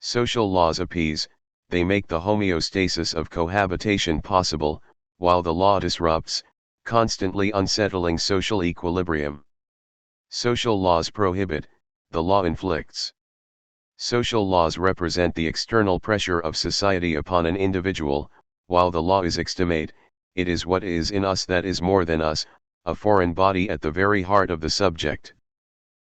Social laws appease, they make the homeostasis of cohabitation possible, while the law disrupts, constantly unsettling social equilibrium. Social laws prohibit, the law inflicts. Social laws represent the external pressure of society upon an individual, while the law is extimate. It is what is in us that is more than us, a foreign body at the very heart of the subject.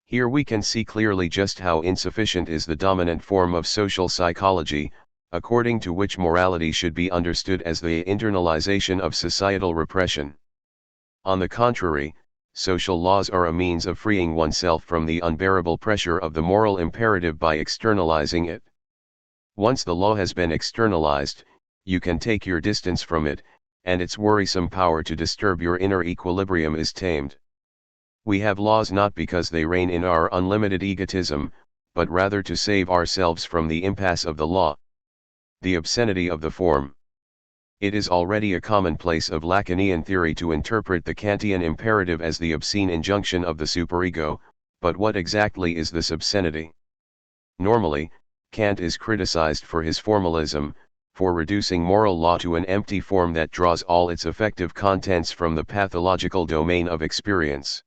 Here we can see clearly just how insufficient is the dominant form of social psychology, according to which morality should be understood as the internalization of societal repression. On the contrary, social laws are a means of freeing oneself from the unbearable pressure of the moral imperative by externalizing it. Once the law has been externalized, you can take your distance from it, and its worrisome power to disturb your inner equilibrium is tamed. We have laws not because they reign in our unlimited egotism, but rather to save ourselves from the impasse of the law. The obscenity of the form. It is already a commonplace of Lacanian theory to interpret the Kantian imperative as the obscene injunction of the superego, but what exactly is this obscenity? Normally, Kant is criticized for his formalism, for reducing moral law to an empty form that draws all its effective contents from the pathological domain of experience.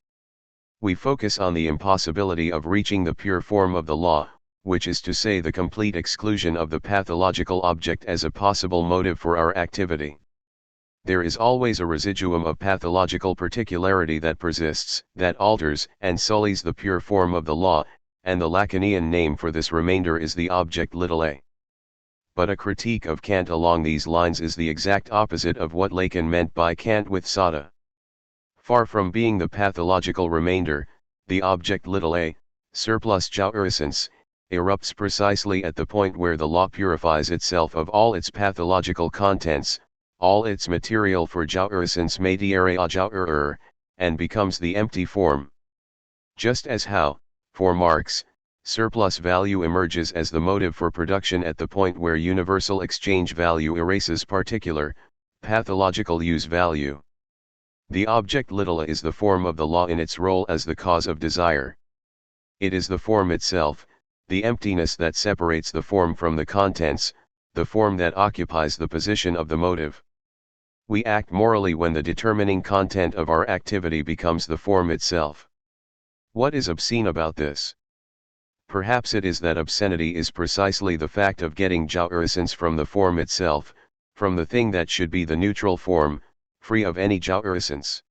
We focus on the impossibility of reaching the pure form of the law, which is to say the complete exclusion of the pathological object as a possible motive for our activity. There is always a residuum of pathological particularity that persists, that alters and sullies the pure form of the law, and the Lacanian name for this remainder is the object a. But a critique of Kant along these lines is the exact opposite of what Lacan meant by Kant with Sada. Far from being the pathological remainder, the object a, surplus jouissance, erupts precisely at the point where the law purifies itself of all its pathological contents, all its material for jouissance mediare a jouir, and becomes the empty form. Just as how, for Marx, surplus value emerges as the motive for production at the point where universal exchange value erases particular, pathological use value. The object a is the form of the law in its role as the cause of desire. It is the form itself, the emptiness that separates the form from the contents, the form that occupies the position of the motive. We act morally when the determining content of our activity becomes the form itself. What is obscene about this? Perhaps it is that obscenity is precisely the fact of getting jouissance from the form itself, from the thing that should be the neutral form, free of any jouissance.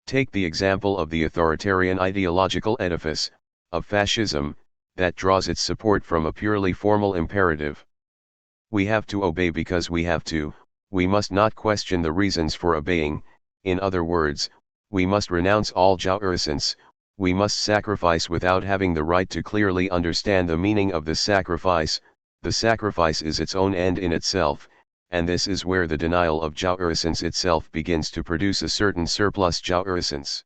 Take the example of the authoritarian ideological edifice, of fascism, that draws its support from a purely formal imperative. We have to obey because we have to, we must not question the reasons for obeying, in other words, we must renounce all jouissance, we must sacrifice without having the right to clearly understand the meaning of the sacrifice is its own end in itself, and this is where the denial of jouissance itself begins to produce a certain surplus jouissance.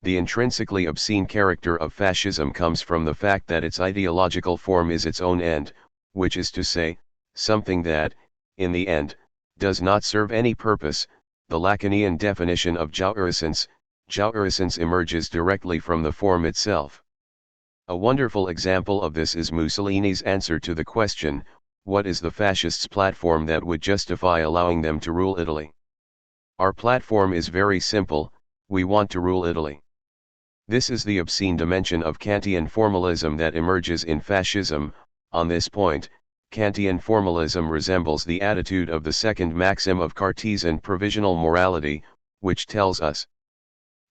The intrinsically obscene character of fascism comes from the fact that its ideological form is its own end, which is to say, something that, in the end, does not serve any purpose. The Lacanian definition of jouissance emerges directly from the form itself. A wonderful example of this is Mussolini's answer to the question, what is the fascists' platform that would justify allowing them to rule Italy? Our platform is very simple, we want to rule Italy. This is the obscene dimension of Kantian formalism that emerges in fascism. On this point, Kantian formalism resembles the attitude of the second maxim of Cartesian provisional morality, which tells us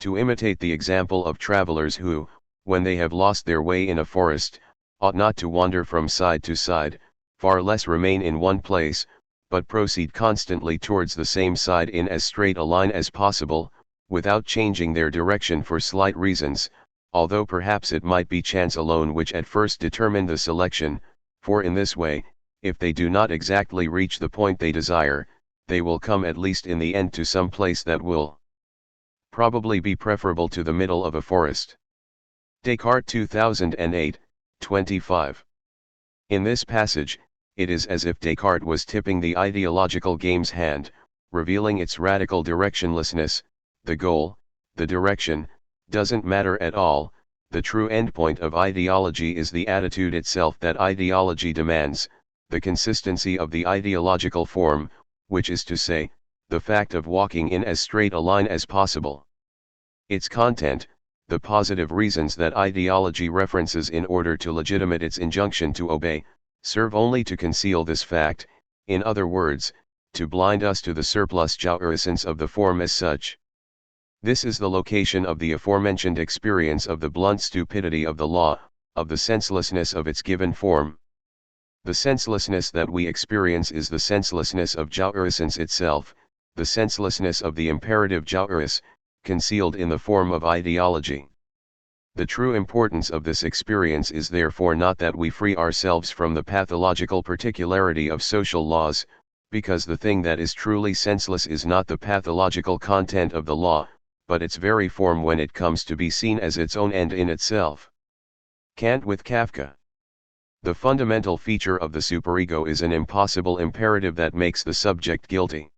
to imitate the example of travelers who, when they have lost their way in a forest, ought not to wander from side to side, far less remain in one place, but proceed constantly towards the same side in as straight a line as possible, without changing their direction for slight reasons, although perhaps it might be chance alone which at first determined the selection, for in this way, if they do not exactly reach the point they desire, they will come at least in the end to some place that will probably be preferable to the middle of a forest. Descartes 2008, 25. In this passage, it is as if Descartes was tipping the ideological game's hand, revealing its radical directionlessness. The goal, the direction, doesn't matter at all. The true endpoint of ideology is the attitude itself that ideology demands, the consistency of the ideological form, which is to say, the fact of walking in as straight a line as possible. Its content, the positive reasons that ideology references in order to legitimate its injunction to obey, serve only to conceal this fact, in other words, to blind us to the surplus jouissance of the form as such. This is the location of the aforementioned experience of the blunt stupidity of the law, of the senselessness of its given form. The senselessness that we experience is the senselessness of jouissance itself, the senselessness of the imperative jouirous, concealed in the form of ideology. The true importance of this experience is therefore not that we free ourselves from the pathological particularity of social laws, because the thing that is truly senseless is not the pathological content of the law, but its very form when it comes to be seen as its own end in itself. Kant with Kafka. The fundamental feature of the superego is an impossible imperative that makes the subject guilty.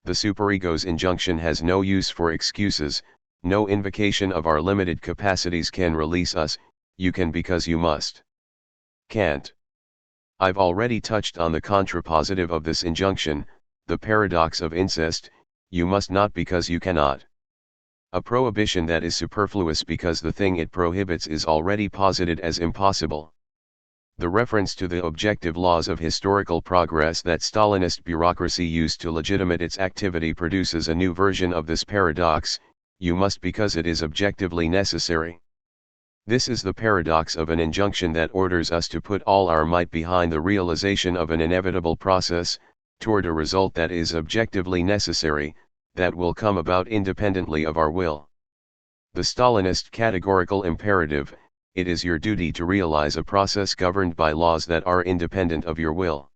The superego's injunction has no use for excuses, no invocation of our limited capacities can release us, you can because you must. Kant. I've already touched on the contrapositive of this injunction, the paradox of incest, you must not because you cannot. A prohibition that is superfluous because the thing it prohibits is already posited as impossible. The reference to the objective laws of historical progress that Stalinist bureaucracy used to legitimate its activity produces a new version of this paradox: you must because it is objectively necessary. This is the paradox of an injunction that orders us to put all our might behind the realization of an inevitable process, toward a result that is objectively necessary, that will come about independently of our will. The Stalinist categorical imperative, it is your duty to realize a process governed by laws that are independent of your will,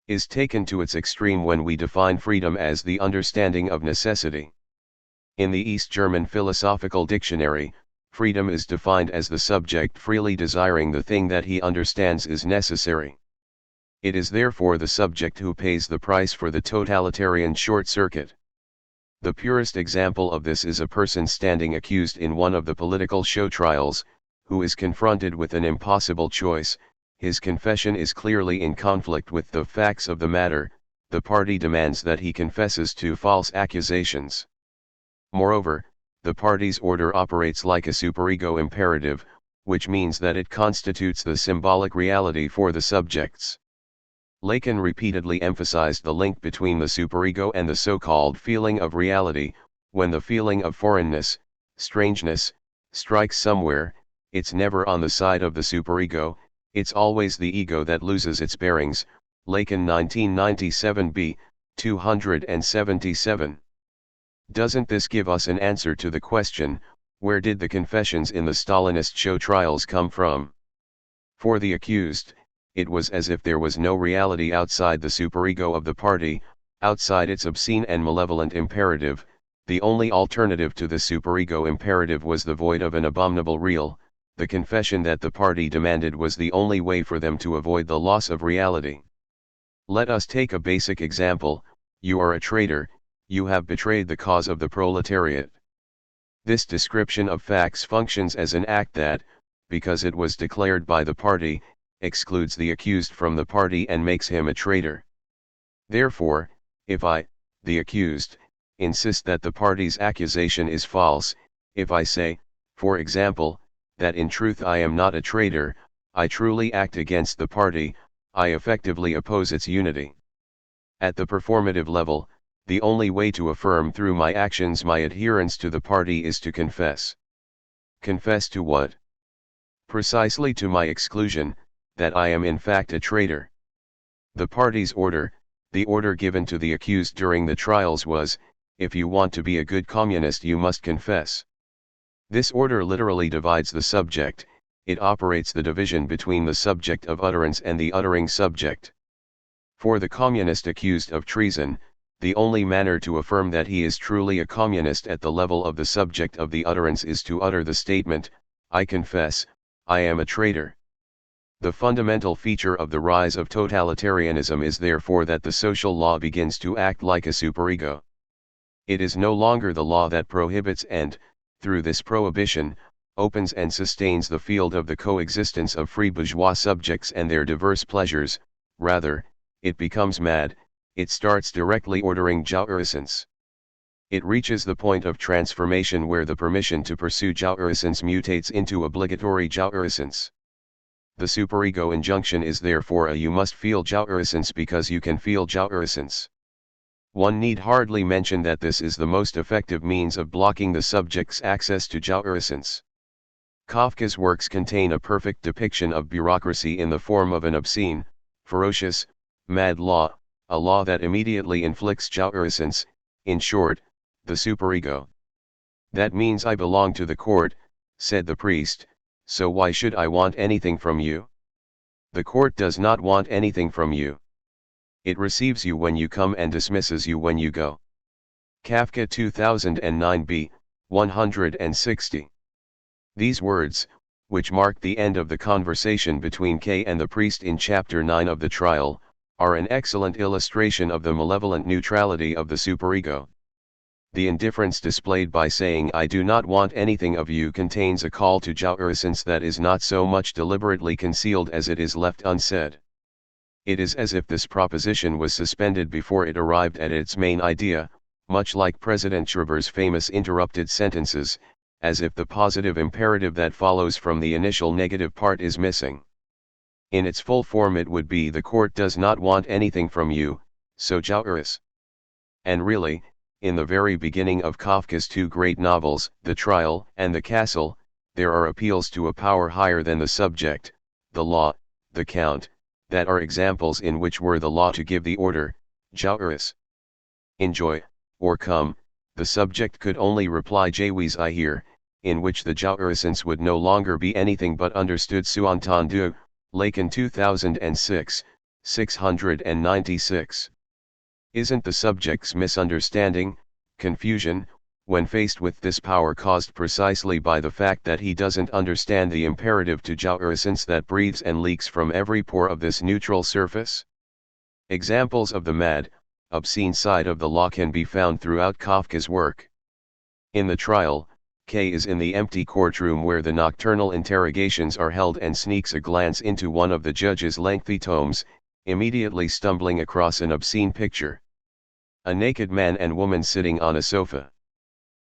is taken to its extreme when we define freedom as the understanding of necessity. In the East German Philosophical Dictionary, freedom is defined as the subject freely desiring the thing that he understands is necessary. It is therefore the subject who pays the price for the totalitarian short circuit. The purest example of this is a person standing accused in one of the political show trials, who is confronted with an impossible choice. His confession is clearly in conflict with the facts of the matter. The party demands that he confesses to false accusations. Moreover, the party's order operates like a superego imperative, which means that it constitutes the symbolic reality for the subjects. Lacan repeatedly emphasized the link between the superego and the so-called feeling of reality. When the feeling of foreignness, strangeness, strikes somewhere, it's never on the side of the superego, it's always the ego that loses its bearings. Lacan 1997b, 277. Doesn't this give us an answer to the question, where did the confessions in the Stalinist show trials come from? For the accused, it was as if there was no reality outside the superego of the party, outside its obscene and malevolent imperative. The only alternative to the superego imperative was the void of an abominable real. The confession that the party demanded was the only way for them to avoid the loss of reality. Let us take a basic example. You are a traitor, you have betrayed the cause of the proletariat. This description of facts functions as an act that, because it was declared by the party, excludes the accused from the party and makes him a traitor. Therefore, if I, the accused, insist that the party's accusation is false, if I say, for example, that in truth I am not a traitor, I truly act against the party, I effectively oppose its unity. At the performative level, the only way to affirm through my actions my adherence to the party is to confess. Confess to what? Precisely to my exclusion, that I am in fact a traitor. The party's order, the order given to the accused during the trials was, if you want to be a good communist you must confess. This order literally divides the subject, it operates the division between the subject of utterance and the uttering subject. For the communist accused of treason, the only manner to affirm that he is truly a communist at the level of the subject of the utterance is to utter the statement, I confess, I am a traitor. The fundamental feature of the rise of totalitarianism is therefore that the social law begins to act like a superego. It is no longer the law that prohibits and, through this prohibition, opens and sustains the field of the coexistence of free bourgeois subjects and their diverse pleasures. Rather, it becomes mad, it starts directly ordering jouissance. It reaches the point of transformation where the permission to pursue jouissance mutates into obligatory jouissance. The superego injunction is therefore a you must feel jouissance because you can feel jouissance. One need hardly mention that this is the most effective means of blocking the subject's access to jouissance. Kafka's works contain a perfect depiction of bureaucracy in the form of an obscene, ferocious, mad law, a law that immediately inflicts jouissance, in short, the superego. That means I belong to the court, said the priest, so why should I want anything from you? The court does not want anything from you. It receives you when you come and dismisses you when you go. Kafka 2009b, 160. These words, which mark the end of the conversation between K and the priest in chapter 9 of the trial, are an excellent illustration of the malevolent neutrality of the superego. The indifference displayed by saying I do not want anything of you contains a call to jouissance that is not so much deliberately concealed as it is left unsaid. It is as if this proposition was suspended before it arrived at its main idea, much like President Schreiber's famous interrupted sentences, as if the positive imperative that follows from the initial negative part is missing. In its full form it would be: the court does not want anything from you, so Joris. And really, in the very beginning of Kafka's two great novels, The Trial and The Castle, there are appeals to a power higher than the subject, the law, the count, that are examples in which were the law to give the order, Joris. Enjoy, or come, the subject could only reply Jawis I hear, in which the jouissance would no longer be anything but understood sous-entendu, Lacan 2006, 696. Isn't the subject's misunderstanding, confusion, when faced with this power caused precisely by the fact that he doesn't understand the imperative to jouissance that breathes and leaks from every pore of this neutral surface? Examples of the mad, obscene side of the law can be found throughout Kafka's work. In The Trial, K is in the empty courtroom where the nocturnal interrogations are held and sneaks a glance into one of the judge's lengthy tomes, immediately stumbling across an obscene picture. A naked man and woman sitting on a sofa.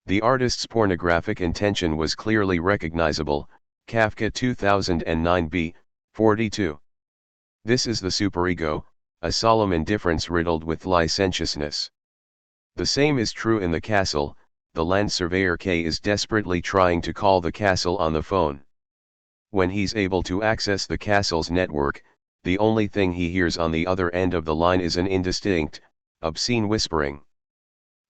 The artist's pornographic intention was clearly recognizable, Kafka 2009 b. 42. This is the superego, a solemn indifference riddled with licentiousness. The same is true in The Castle. The land surveyor K is desperately trying to call the castle on the phone. When he's able to access the castle's network, the only thing he hears on the other end of the line is an indistinct, obscene whispering.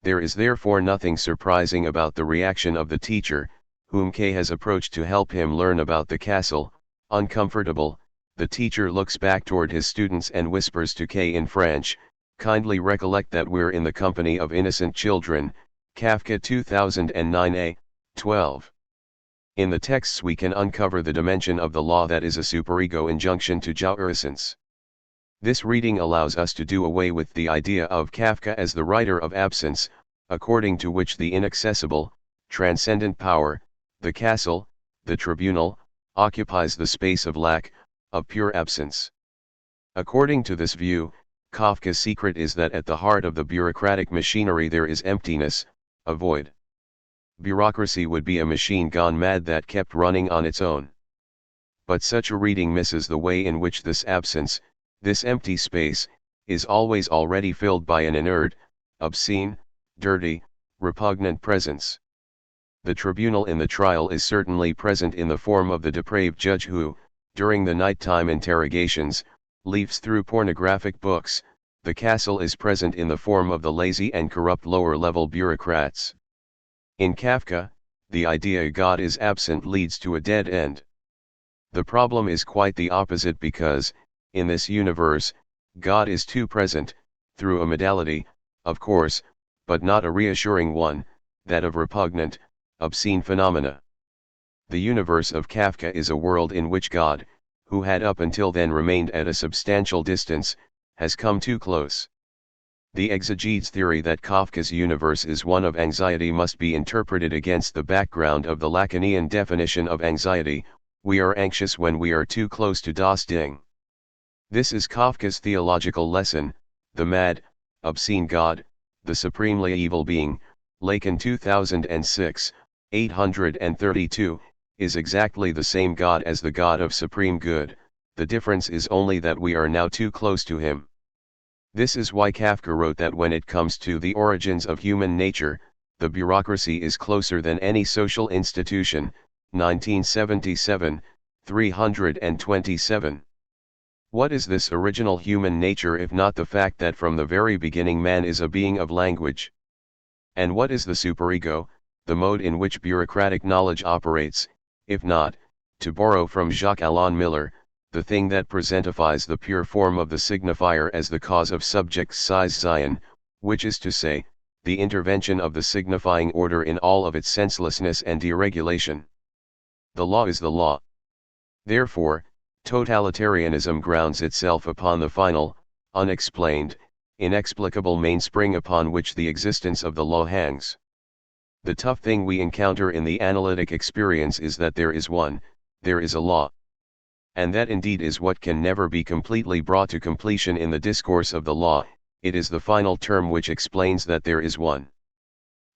There is therefore nothing surprising about the reaction of the teacher, whom K has approached to help him learn about the castle. Uncomfortable, the teacher looks back toward his students and whispers to K in French, "Kindly recollect that we're in the company of innocent children." Kafka 2009a, 12. In the texts we can uncover the dimension of the law that is a superego injunction to jouissance. This reading allows us to do away with the idea of Kafka as the writer of absence, according to which the inaccessible, transcendent power, the castle, the tribunal, occupies the space of lack, of pure absence. According to this view, Kafka's secret is that at the heart of the bureaucratic machinery there is emptiness, a void. Bureaucracy would be a machine gone mad that kept running on its own. But such a reading misses the way in which this absence, this empty space, is always already filled by an inert, obscene, dirty, repugnant presence. The tribunal in The Trial is certainly present in the form of the depraved judge who, during the nighttime interrogations, leafs through pornographic books. The castle is present in the form of the lazy and corrupt lower-level bureaucrats. In Kafka, the idea God is absent leads to a dead end. The problem is quite the opposite because, in this universe, God is too present, through a modality, of course, but not a reassuring one, that of repugnant, obscene phenomena. The universe of Kafka is a world in which God, who had up until then remained at a substantial distance, has come too close. The exegete's theory that Kafka's universe is one of anxiety must be interpreted against the background of the Lacanian definition of anxiety: we are anxious when we are too close to das Ding. This is Kafka's theological lesson: the mad, obscene God, the supremely evil being, Lacan 2006, 832, is exactly the same God as the God of supreme good. The difference is only that we are now too close to him. This is why Kafka wrote that when it comes to the origins of human nature, the bureaucracy is closer than any social institution, 1977, 327. What is this original human nature if not the fact that from the very beginning man is a being of language? And what is the superego, the mode in which bureaucratic knowledge operates, if not, to borrow from Jacques-Alain Miller, the thing that presentifies the pure form of the signifier as the cause of subject's size Zion, which is to say, the intervention of the signifying order in all of its senselessness and deregulation. The law is the law. Therefore, totalitarianism grounds itself upon the final, unexplained, inexplicable mainspring upon which the existence of the law hangs. The tough thing we encounter in the analytic experience is that there is a law. And that indeed is what can never be completely brought to completion in the discourse of the law. It is the final term which explains that there is one.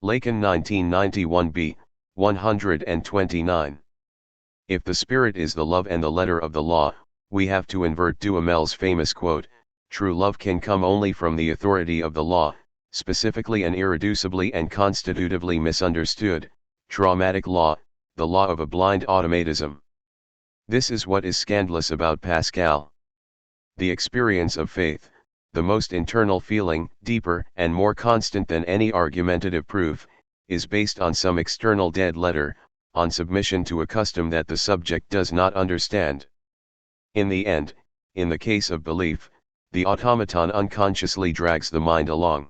Lacan 1991 b. 129. If the spirit is the love and the letter of the law, we have to invert Duhamel's famous quote, "True love can come only from the authority of the law, specifically and irreducibly and constitutively misunderstood, traumatic law, the law of a blind automatism." This is what is scandalous about Pascal. The experience of faith, the most internal feeling, deeper and more constant than any argumentative proof, is based on some external dead letter, on submission to a custom that the subject does not understand. In the end, in the case of belief, the automaton unconsciously drags the mind along.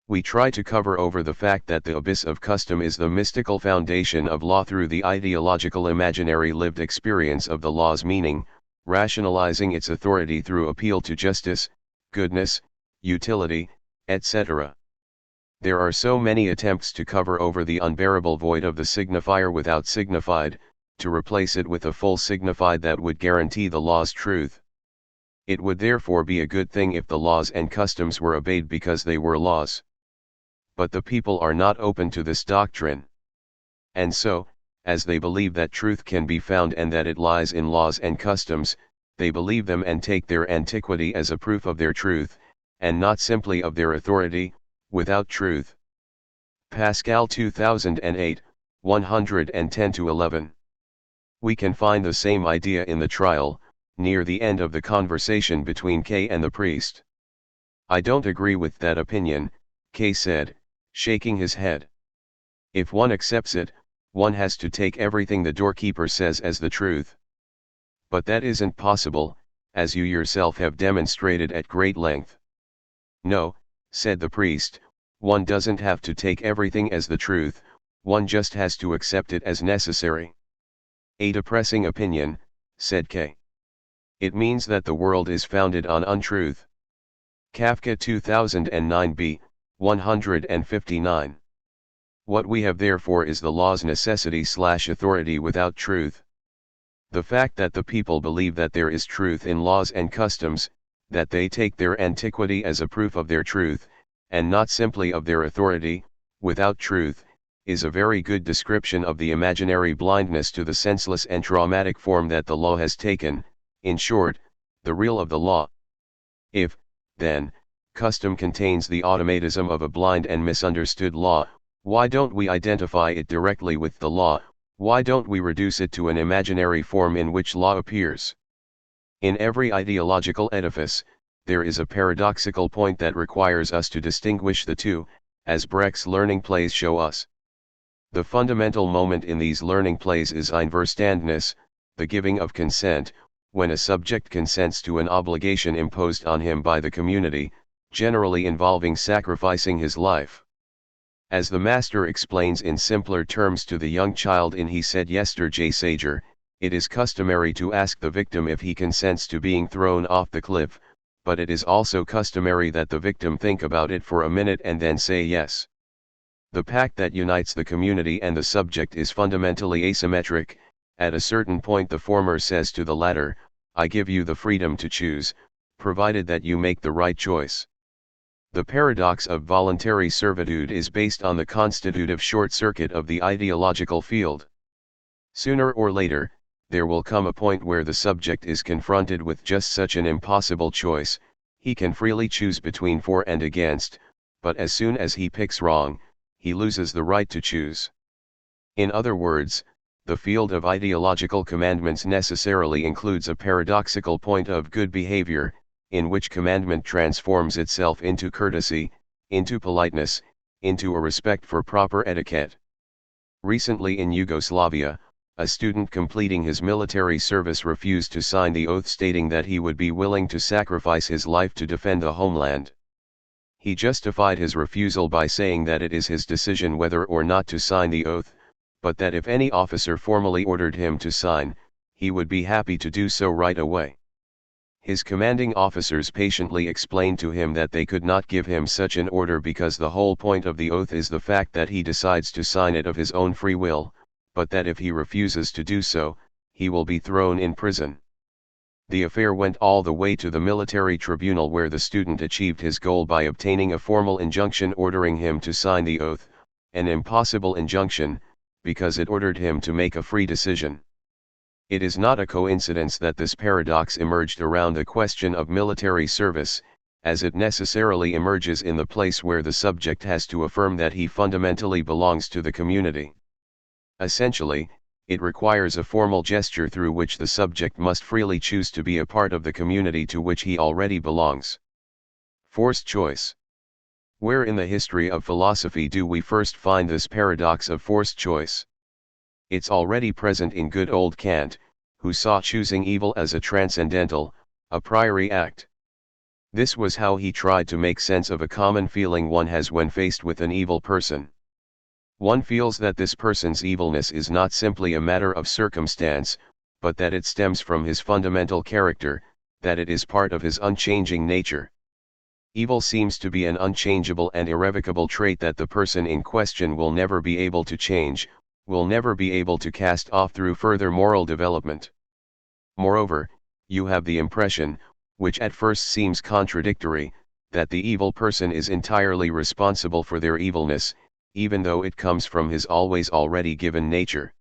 We try to cover over the fact that the abyss of custom is the mystical foundation of law through the ideological imaginary lived experience of the law's meaning, rationalizing its authority through appeal to justice, goodness, utility, etc. There are so many attempts to cover over the unbearable void of the signifier without signified, to replace it with a full signified that would guarantee the law's truth. It would therefore be a good thing if the laws and customs were obeyed because they were laws. But the people are not open to this doctrine. And so, as they believe that truth can be found and that it lies in laws and customs, they believe them and take their antiquity as a proof of their truth, and not simply of their authority, without truth. Pascal 2008, 110-11. We can find the same idea in the trial, near the end of the conversation between K and the priest. "I don't agree with that opinion," K said, shaking his head. "If one accepts it, one has to take everything the doorkeeper says as the truth. But that isn't possible, as you yourself have demonstrated at great length." "No," said the priest, "one doesn't have to take everything as the truth, one just has to accept it as necessary." "A depressing opinion," said K. "It means that the world is founded on untruth." Kafka 2009b, 159. What we have therefore is the law's necessity/authority without truth. The fact that the people believe that there is truth in laws and customs, that they take their antiquity as a proof of their truth, and not simply of their authority, without truth, is a very good description of the imaginary blindness to the senseless and traumatic form that the law has taken, in short, the real of the law. If, then, custom contains the automatism of a blind and misunderstood law, why don't we identify it directly with the law? Why don't we reduce it to an imaginary form in which law appears? In every ideological edifice, there is a paradoxical point that requires us to distinguish the two, as Brecht's learning plays show us. The fundamental moment in these learning plays is Einverstandnis, the giving of consent, when a subject consents to an obligation imposed on him by the community, generally involving sacrificing his life. As the master explains in simpler terms to the young child in He Said Yesterday Sager, it is customary to ask the victim if he consents to being thrown off the cliff, but it is also customary that the victim think about it for a minute and then say yes. The pact that unites the community and the subject is fundamentally asymmetric. At a certain point the former says to the latter, "I give you the freedom to choose, provided that you make the right choice." The paradox of voluntary servitude is based on the constitutive short-circuit of the ideological field. Sooner or later, there will come a point where the subject is confronted with just such an impossible choice. He can freely choose between for and against, but as soon as he picks wrong, he loses the right to choose. In other words, the field of ideological commandments necessarily includes a paradoxical point of good behavior, in which commandment transforms itself into courtesy, into politeness, into a respect for proper etiquette. Recently in Yugoslavia, a student completing his military service refused to sign the oath stating that he would be willing to sacrifice his life to defend the homeland. He justified his refusal by saying that it is his decision whether or not to sign the oath, but that if any officer formally ordered him to sign, he would be happy to do so right away. His commanding officers patiently explained to him that they could not give him such an order because the whole point of the oath is the fact that he decides to sign it of his own free will, but that if he refuses to do so, he will be thrown in prison. The affair went all the way to the military tribunal, where the student achieved his goal by obtaining a formal injunction ordering him to sign the oath, an impossible injunction, because it ordered him to make a free decision. It is not a coincidence that this paradox emerged around the question of military service, as it necessarily emerges in the place where the subject has to affirm that he fundamentally belongs to the community. Essentially, it requires a formal gesture through which the subject must freely choose to be a part of the community to which he already belongs. Forced choice. Where in the history of philosophy do we first find this paradox of forced choice? It's already present in good old Kant, who saw choosing evil as a transcendental, a priori act. This was how he tried to make sense of a common feeling one has when faced with an evil person. One feels that this person's evilness is not simply a matter of circumstance, but that it stems from his fundamental character, that it is part of his unchanging nature. Evil seems to be an unchangeable and irrevocable trait that the person in question will never be able to change, will never be able to cast off through further moral development. Moreover, you have the impression, which at first seems contradictory, that the evil person is entirely responsible for their evilness, even though it comes from his always already given nature.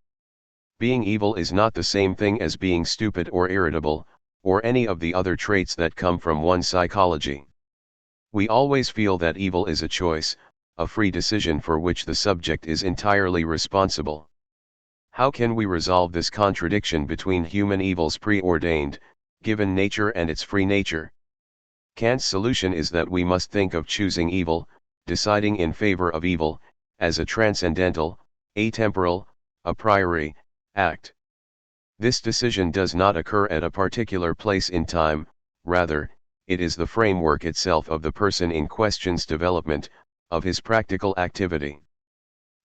Being evil is not the same thing as being stupid or irritable, or any of the other traits that come from one's psychology. We always feel that evil is a choice, a free decision for which the subject is entirely responsible. How can we resolve this contradiction between human evil's preordained, given nature and its free nature? Kant's solution is that we must think of choosing evil, deciding in favor of evil, as a transcendental, atemporal, a priori, act. This decision does not occur at a particular place in time, rather, it is the framework itself of the person in question's development, of his practical activity.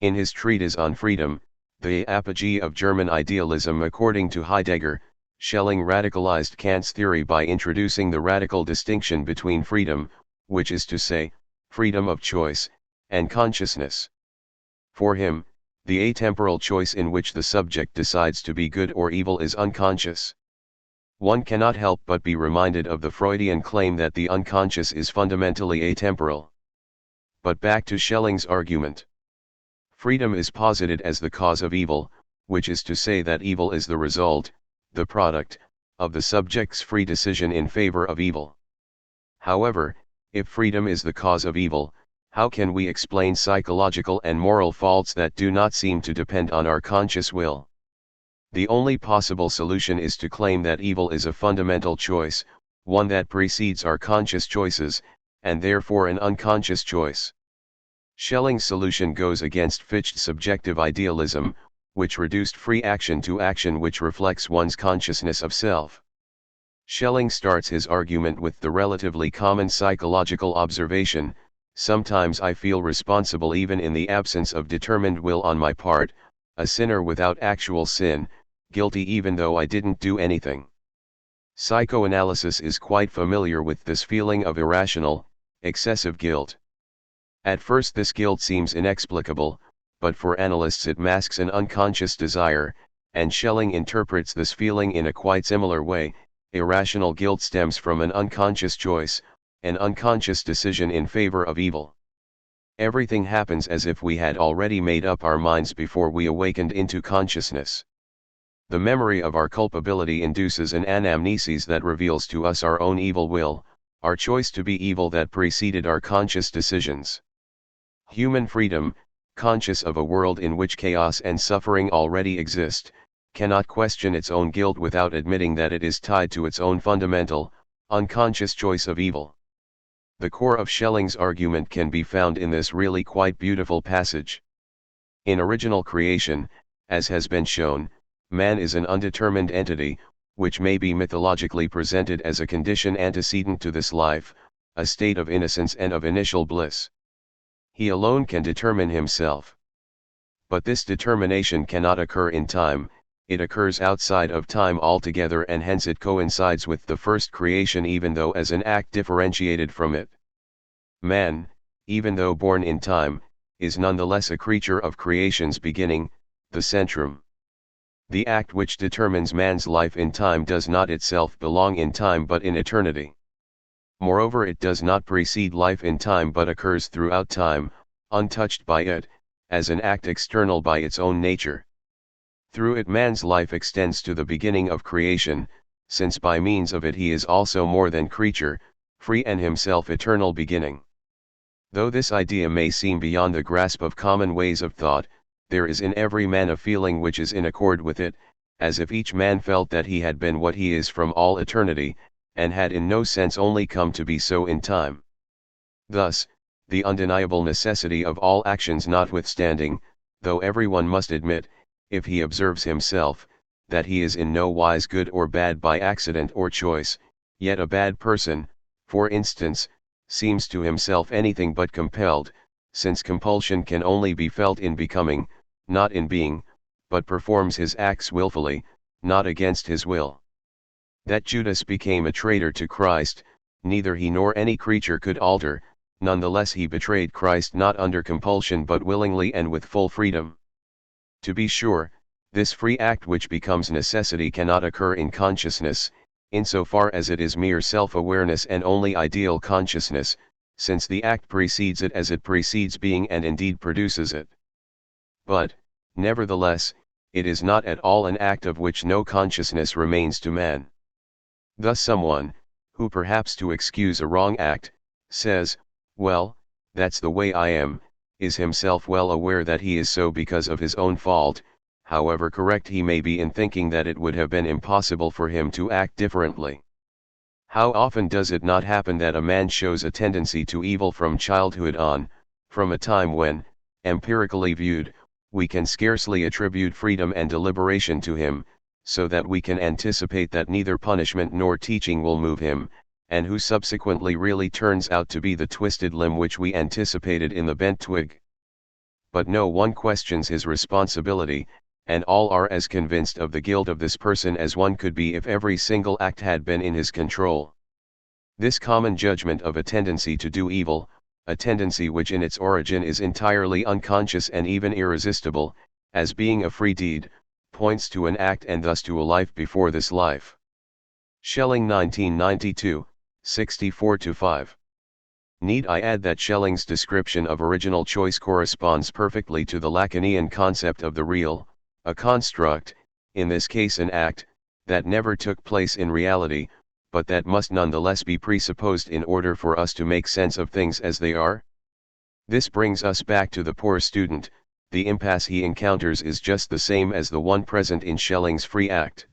In his treatise on freedom, the apogee of German idealism according to Heidegger, Schelling radicalized Kant's theory by introducing the radical distinction between freedom, which is to say, freedom of choice, and consciousness. For him, the atemporal choice in which the subject decides to be good or evil is unconscious. One cannot help but be reminded of the Freudian claim that the unconscious is fundamentally atemporal. But back to Schelling's argument. Freedom is posited as the cause of evil, which is to say that evil is the result, the product, of the subject's free decision in favor of evil. However, if freedom is the cause of evil, how can we explain psychological and moral faults that do not seem to depend on our conscious will? The only possible solution is to claim that evil is a fundamental choice, one that precedes our conscious choices, and therefore an unconscious choice. Schelling's solution goes against Fichte's subjective idealism, which reduced free action to action which reflects one's consciousness of self. Schelling starts his argument with the relatively common psychological observation, "Sometimes I feel responsible even in the absence of determined will on my part, a sinner without actual sin, guilty even though I didn't do anything." Psychoanalysis is quite familiar with this feeling of irrational, excessive guilt. At first this guilt seems inexplicable, but for analysts it masks an unconscious desire, and Schelling interprets this feeling in a quite similar way. Irrational guilt stems from an unconscious choice, an unconscious decision in favor of evil. Everything happens as if we had already made up our minds before we awakened into consciousness. The memory of our culpability induces an anamnesis that reveals to us our own evil will, our choice to be evil that preceded our conscious decisions. Human freedom, conscious of a world in which chaos and suffering already exist, cannot question its own guilt without admitting that it is tied to its own fundamental, unconscious choice of evil. The core of Schelling's argument can be found in this really quite beautiful passage. In original creation, as has been shown, man is an undetermined entity, which may be mythologically presented as a condition antecedent to this life, a state of innocence and of initial bliss. He alone can determine himself. But this determination cannot occur in time, it occurs outside of time altogether, and hence it coincides with the first creation even though as an act differentiated from it. Man, even though born in time, is nonetheless a creature of creation's beginning, the centrum. The act which determines man's life in time does not itself belong in time but in eternity. Moreover, it does not precede life in time but occurs throughout time, untouched by it, as an act external by its own nature. Through it man's life extends to the beginning of creation, since by means of it he is also more than creature, free and himself eternal beginning. Though this idea may seem beyond the grasp of common ways of thought, there is in every man a feeling which is in accord with it, as if each man felt that he had been what he is from all eternity, and had in no sense only come to be so in time. Thus, the undeniable necessity of all actions notwithstanding, though everyone must admit, if he observes himself, that he is in no wise good or bad by accident or choice, yet a bad person, for instance, seems to himself anything but compelled, since compulsion can only be felt in becoming, not in being, but performs his acts willfully, not against his will. That Judas became a traitor to Christ, neither he nor any creature could alter, nonetheless he betrayed Christ not under compulsion but willingly and with full freedom. To be sure, this free act which becomes necessity cannot occur in consciousness, insofar as it is mere self-awareness and only ideal consciousness, since the act precedes it as it precedes being and indeed produces it. But, nevertheless, it is not at all an act of which no consciousness remains to man. Thus someone, who perhaps to excuse a wrong act, says, "Well, that's the way I am," is himself well aware that he is so because of his own fault, however correct he may be in thinking that it would have been impossible for him to act differently. How often does it not happen that a man shows a tendency to evil from childhood on, from a time when, empirically viewed, we can scarcely attribute freedom and deliberation to him, so that we can anticipate that neither punishment nor teaching will move him, and who subsequently really turns out to be the twisted limb which we anticipated in the bent twig. But no one questions his responsibility, and all are as convinced of the guilt of this person as one could be if every single act had been in his control. This common judgment of a tendency to do evil, a tendency which in its origin is entirely unconscious and even irresistible, as being a free deed, points to an act and thus to a life before this life. Schelling 1992, 64-5. Need I add that Schelling's description of original choice corresponds perfectly to the Lacanian concept of the real, a construct, in this case an act, that never took place in reality, but that must nonetheless be presupposed in order for us to make sense of things as they are? This brings us back to the poor student. The impasse he encounters is just the same as the one present in Schelling's free act.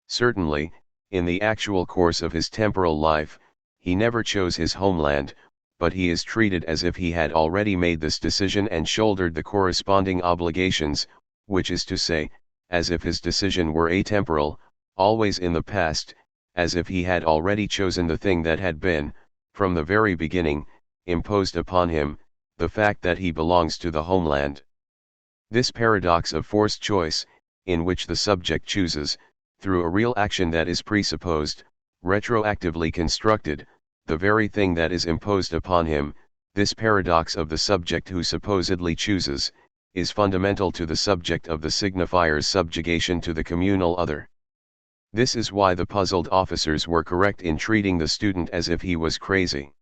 Certainly, in the actual course of his temporal life, he never chose his homeland, but he is treated as if he had already made this decision and shouldered the corresponding obligations, which is to say, as if his decision were atemporal, always in the past, as if he had already chosen the thing that had been, from the very beginning, imposed upon him, the fact that he belongs to the homeland. This paradox of forced choice, in which the subject chooses, through a real action that is presupposed, retroactively constructed, the very thing that is imposed upon him, this paradox of the subject who supposedly chooses, is fundamental to the subject of the signifier's subjugation to the communal other. This is why the puzzled officers were correct in treating the student as if he was crazy.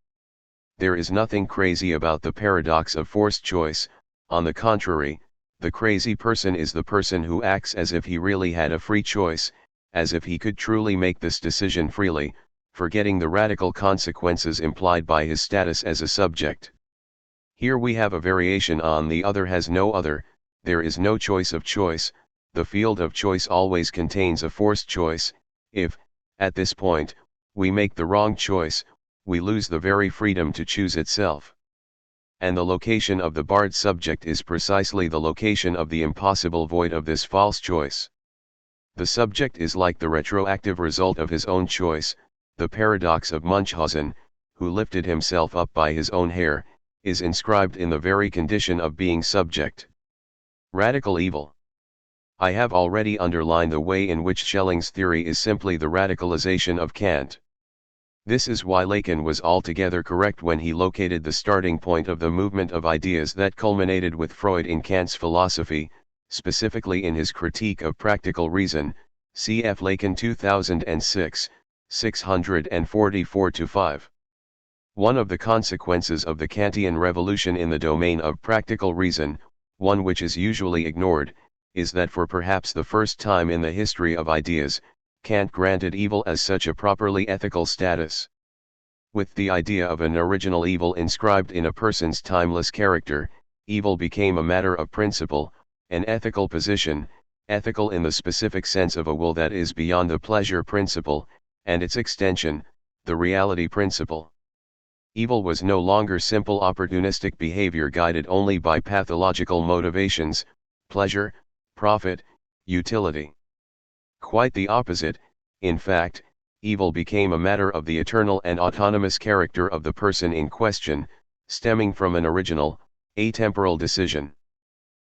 There is nothing crazy about the paradox of forced choice. On the contrary, the crazy person is the person who acts as if he really had a free choice, as if he could truly make this decision freely, forgetting the radical consequences implied by his status as a subject. Here we have a variation on the other has no other. There is no choice of choice. The field of choice always contains a forced choice. If, at this point, we make the wrong choice, we lose the very freedom to choose itself. And the location of the barred subject is precisely the location of the impossible void of this false choice. The subject is like the retroactive result of his own choice. The paradox of Munchausen, who lifted himself up by his own hair, is inscribed in the very condition of being subject. Radical evil. I have already underlined the way in which Schelling's theory is simply the radicalization of Kant. This is why Lacan was altogether correct when he located the starting point of the movement of ideas that culminated with Freud in Kant's philosophy, specifically in his critique of practical reason, cf. Lacan 2006, 644-5. One of the consequences of the Kantian revolution in the domain of practical reason, one which is usually ignored, is that for perhaps the first time in the history of ideas, Kant granted evil as such a properly ethical status. With the idea of an original evil inscribed in a person's timeless character, evil became a matter of principle, an ethical position, ethical in the specific sense of a will that is beyond the pleasure principle, and its extension, the reality principle. Evil was no longer simple opportunistic behavior guided only by pathological motivations, pleasure, profit, utility. Quite the opposite, in fact, evil became a matter of the eternal and autonomous character of the person in question, stemming from an original, atemporal decision.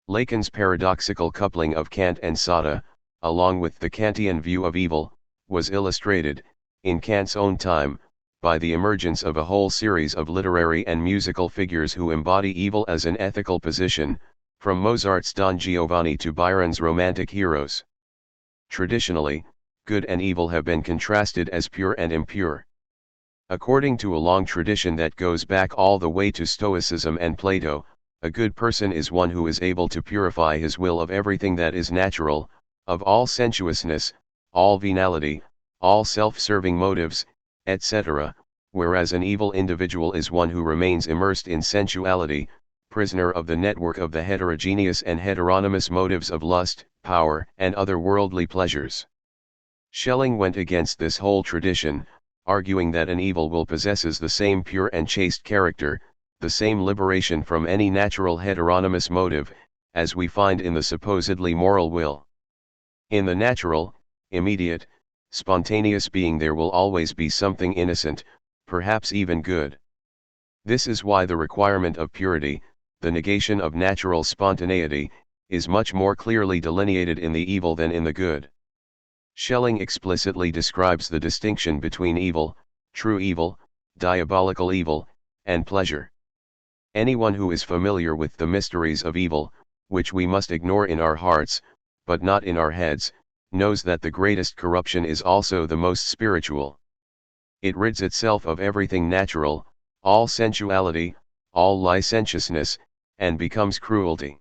Lacan's paradoxical coupling of Kant and Sada, along with the Kantian view of evil, was illustrated, in Kant's own time, by the emergence of a whole series of literary and musical figures who embody evil as an ethical position, from Mozart's Don Giovanni to Byron's romantic heroes. Traditionally, good and evil have been contrasted as pure and impure. According to a long tradition that goes back all the way to Stoicism and Plato, a good person is one who is able to purify his will of everything that is natural, of all sensuousness, all venality, all self-serving motives, etc., whereas an evil individual is one who remains immersed in sensuality, prisoner of the network of the heterogeneous and heteronymous motives of lust, power, and other worldly pleasures. Schelling went against this whole tradition, arguing that an evil will possesses the same pure and chaste character, the same liberation from any natural heteronymous motive, as we find in the supposedly moral will. In the natural, immediate, spontaneous being there will always be something innocent, perhaps even good. This is why the requirement of purity, the negation of natural spontaneity, is much more clearly delineated in the evil than in the good. Schelling explicitly describes the distinction between evil, true evil, diabolical evil, and pleasure. Anyone who is familiar with the mysteries of evil, which we must ignore in our hearts, but not in our heads, knows that the greatest corruption is also the most spiritual. It rids itself of everything natural, all sensuality, all licentiousness, and becomes cruelty.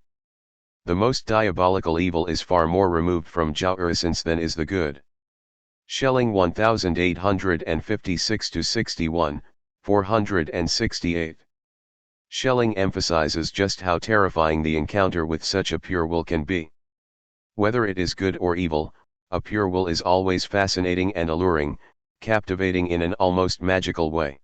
The most diabolical evil is far more removed from jouissance than is the good. Schelling 1856-61, 468. Schelling emphasizes just how terrifying the encounter with such a pure will can be. Whether it is good or evil, a pure will is always fascinating and alluring, captivating in an almost magical way.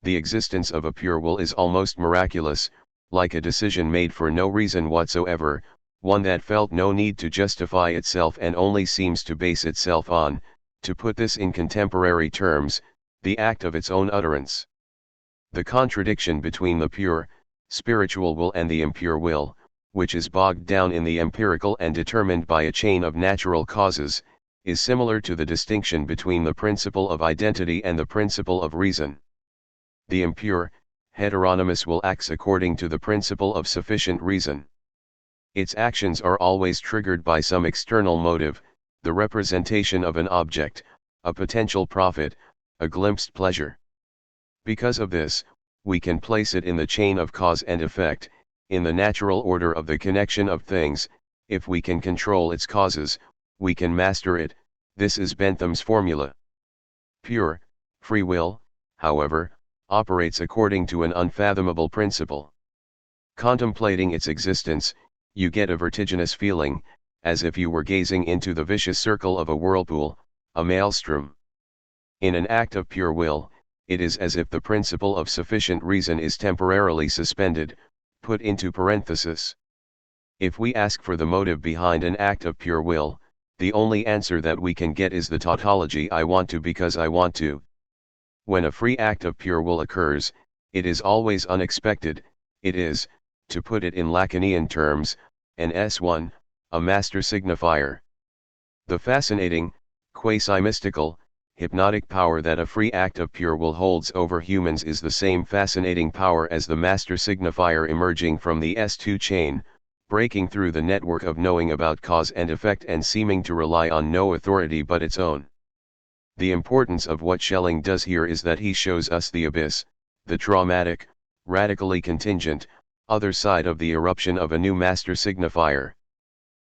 The existence of a pure will is almost miraculous, like a decision made for no reason whatsoever, one that felt no need to justify itself and only seems to base itself on, to put this in contemporary terms, the act of its own utterance. The contradiction between the pure, spiritual will and the impure will, which is bogged down in the empirical and determined by a chain of natural causes, is similar to the distinction between the principle of identity and the principle of reason. The impure, heteronymous will acts according to the principle of sufficient reason. Its actions are always triggered by some external motive, the representation of an object, a potential profit, a glimpsed pleasure. Because of this, we can place it in the chain of cause and effect, in the natural order of the connection of things. If we can control its causes, we can master it. This is Bentham's formula. Pure, free will, however, operates according to an unfathomable principle. Contemplating its existence, you get a vertiginous feeling, as if you were gazing into the vicious circle of a whirlpool, a maelstrom. In an act of pure will, it is as if the principle of sufficient reason is temporarily suspended, put into parenthesis. If we ask for the motive behind an act of pure will, the only answer that we can get is the tautology "I want to because I want to." When a free act of pure will occurs, it is always unexpected. It is, to put it in Lacanian terms, an S1, a master signifier. The fascinating, quasi-mystical, hypnotic power that a free act of pure will holds over humans is the same fascinating power as the master signifier emerging from the S2 chain, breaking through the network of knowing about cause and effect and seeming to rely on no authority but its own. The importance of what Schelling does here is that he shows us the abyss, the traumatic, radically contingent, other side of the eruption of a new master signifier.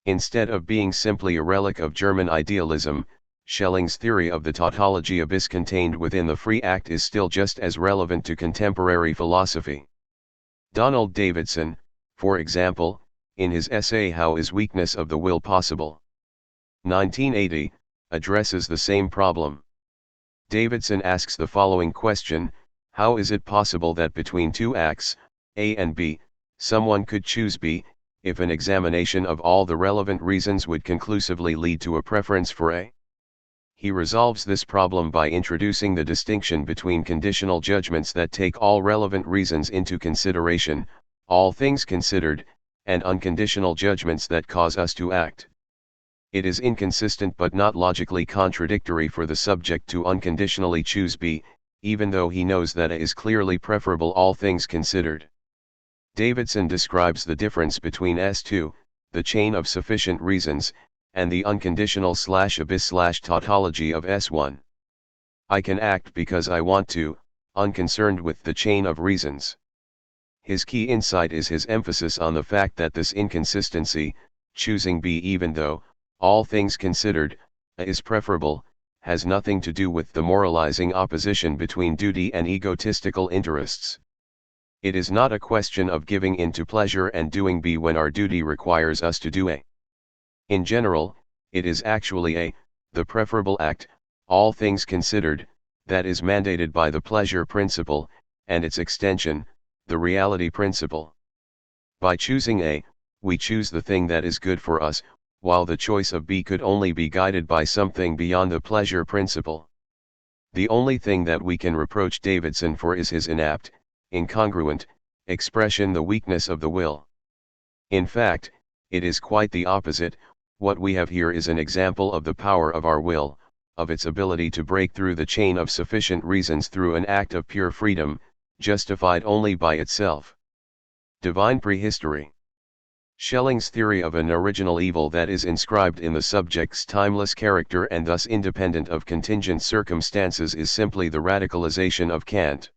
Instead of being simply a relic of German idealism, Schelling's theory of the tautology abyss contained within the free act is still just as relevant to contemporary philosophy. Donald Davidson, for example, in his essay How is Weakness of the Will Possible? 1980, addresses the same problem. Davidson asks the following question: how is it possible that between two acts, A and B, someone could choose B, if an examination of all the relevant reasons would conclusively lead to a preference for A? He resolves this problem by introducing the distinction between conditional judgments that take all relevant reasons into consideration, all things considered, and unconditional judgments that cause us to act. It is inconsistent but not logically contradictory for the subject to unconditionally choose B, even though he knows that A is clearly preferable all things considered. Davidson describes the difference between S2, the chain of sufficient reasons, and the unconditional/abyss/tautology of S1. I can act because I want to, unconcerned with the chain of reasons. His key insight is his emphasis on the fact that this inconsistency, choosing B even though, all things considered, A is preferable, has nothing to do with the moralizing opposition between duty and egotistical interests. It is not a question of giving in to pleasure and doing B when our duty requires us to do A. In general, it is actually A, the preferable act, all things considered, that is mandated by the pleasure principle, and its extension, the reality principle. By choosing A, we choose the thing that is good for us, while the choice of B could only be guided by something beyond the pleasure principle. The only thing that we can reproach Davidson for is his inapt, incongruent, expression, the weakness of the will. In fact, it is quite the opposite. What we have here is an example of the power of our will, of its ability to break through the chain of sufficient reasons through an act of pure freedom, justified only by itself. Divine prehistory. Schelling's theory of an original evil that is inscribed in the subject's timeless character and thus independent of contingent circumstances is simply the radicalization of Kant.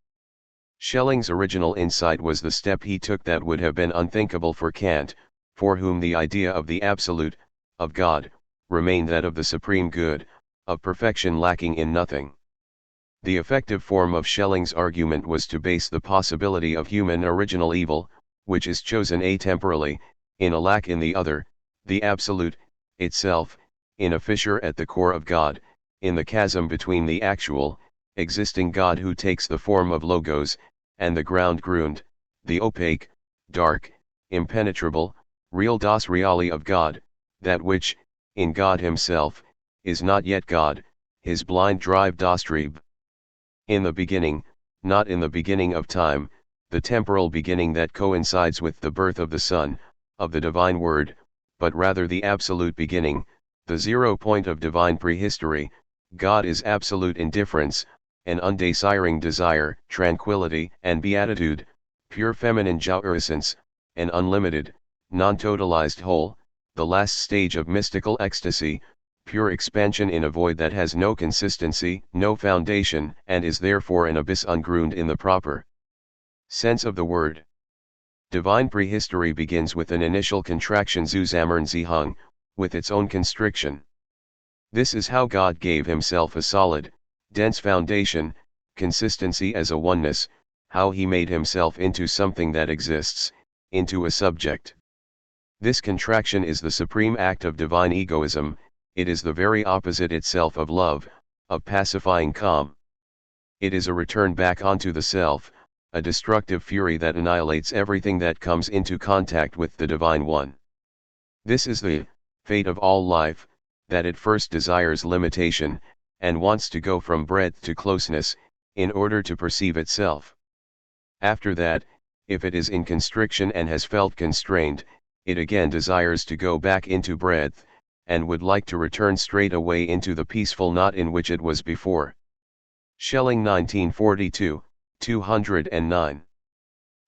Schelling's original insight was the step he took that would have been unthinkable for Kant, for whom the idea of the absolute, of God, remained that of the supreme good, of perfection lacking in nothing. The effective form of Schelling's argument was to base the possibility of human original evil, which is chosen atemporally, in a lack in the other, the absolute, itself, in a fissure at the core of God, in the chasm between the actual, existing God who takes the form of Logos, and the ground Grund, the opaque, dark, impenetrable, real das Reale of God, that which, in God himself, is not yet God, his blind drive das Trieb. In the beginning, not in the beginning of time, the temporal beginning that coincides with the birth of the Son, of the Divine Word, but rather the absolute beginning, the 0 point of divine prehistory. God is absolute indifference, an undesiring desire, tranquility and beatitude, pure feminine jouissance, an unlimited, non-totalized whole, the last stage of mystical ecstasy, pure expansion in a void that has no consistency, no foundation, and is therefore an abyss ungrund in the proper sense of the word. Divine prehistory begins with an initial contraction Zusammenziehung, with its own constriction. This is how God gave himself a solid, dense foundation, consistency as a oneness, how he made himself into something that exists, into a subject. This contraction is the supreme act of divine egoism, it is the very opposite itself of love, of pacifying calm. It is a return back onto the self, a destructive fury that annihilates everything that comes into contact with the Divine One. This is the fate of all life, that it first desires limitation, and wants to go from breadth to closeness, in order to perceive itself. After that, if it is in constriction and has felt constrained, it again desires to go back into breadth, and would like to return straight away into the peaceful knot in which it was before. Schelling 1942, 209.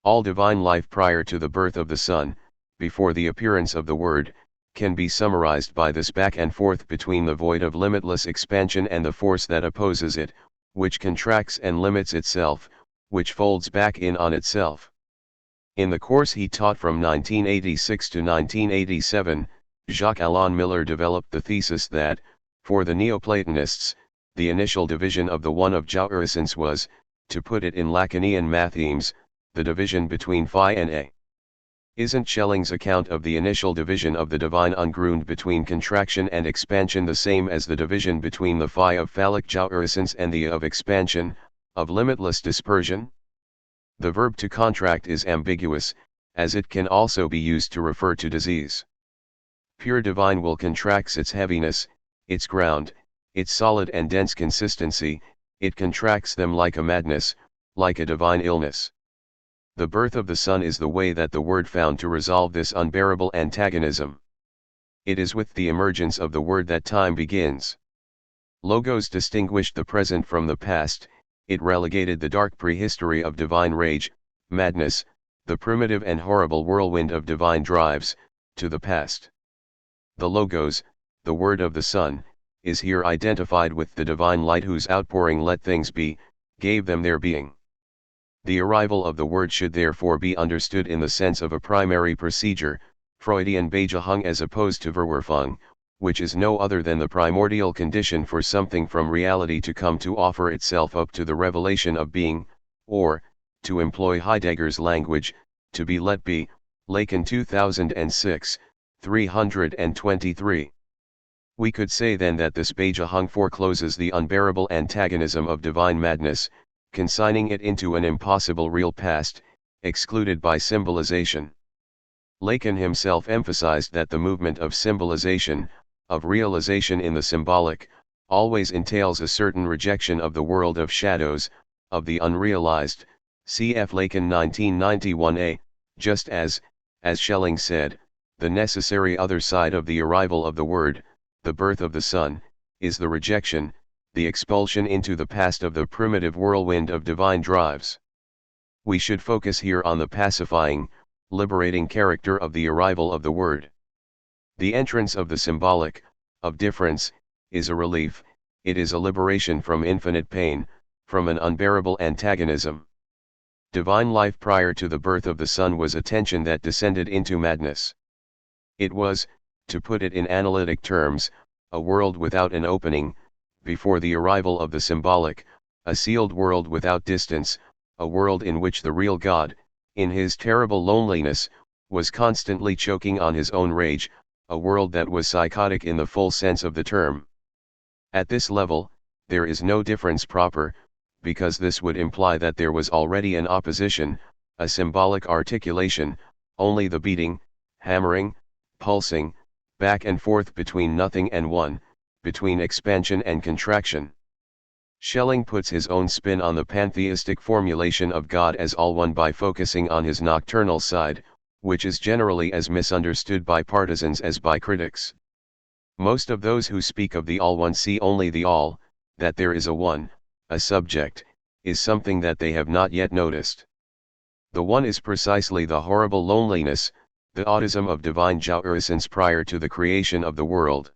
All divine life prior to the birth of the Son, before the appearance of the Word, can be summarized by this back and forth between the void of limitless expansion and the force that opposes it, which contracts and limits itself, which folds back in on itself. In the course he taught from 1986 to 1987, Jacques-Alain Miller developed the thesis that, for the Neoplatonists, the initial division of the one of jouissance was, to put it in Lacanian mathemes, the division between phi and a. Isn't Schelling's account of the initial division of the divine ungrund between contraction and expansion the same as the division between the phi of phallic jouissance and the of expansion, of limitless dispersion? The verb to contract is ambiguous, as it can also be used to refer to disease. Pure divine will contracts its heaviness, its ground, its solid and dense consistency, it contracts them like a madness, like a divine illness. The birth of the Son is the way that the Word found to resolve this unbearable antagonism. It is with the emergence of the Word that time begins. Logos distinguished the present from the past, it relegated the dark prehistory of divine rage, madness, the primitive and horrible whirlwind of divine drives, to the past. The Logos, the Word of the Son, is here identified with the divine light whose outpouring let things be, gave them their being. The arrival of the Word should therefore be understood in the sense of a primary procedure, Freudian Beijahung as opposed to Verwerfung, which is no other than the primordial condition for something from reality to come to offer itself up to the revelation of being, or, to employ Heidegger's language, to be let be, Lacan 2006, 323. We could say then that this Beijahung forecloses the unbearable antagonism of divine madness, consigning it into an impossible real past, excluded by symbolization. Lacan himself emphasized that the movement of symbolization, of realization in the symbolic, always entails a certain rejection of the world of shadows, of the unrealized, cf. Lacan 1991a, just as Schelling said, the necessary other side of the arrival of the Word, the birth of the Son, is the rejection, the expulsion into the past of the primitive whirlwind of divine drives. We should focus here on the pacifying, liberating character of the arrival of the Word. The entrance of the symbolic, of difference, is a relief, it is a liberation from infinite pain, from an unbearable antagonism. Divine life prior to the birth of the Son was a tension that descended into madness. It was, to put it in analytic terms, a world without an opening, before the arrival of the symbolic, a sealed world without distance, a world in which the real God, in his terrible loneliness, was constantly choking on his own rage, a world that was psychotic in the full sense of the term. At this level, there is no difference proper, because this would imply that there was already an opposition, a symbolic articulation, only the beating, hammering, pulsing, back and forth between nothing and one, between expansion and contraction. Schelling puts his own spin on the pantheistic formulation of God as all one by focusing on his nocturnal side, which is generally as misunderstood by partisans as by critics. Most of those who speak of the all one see only the all, that there is a one, a subject, is something that they have not yet noticed. The one is precisely the horrible loneliness, the autism of divine jouissance prior to the creation of the world.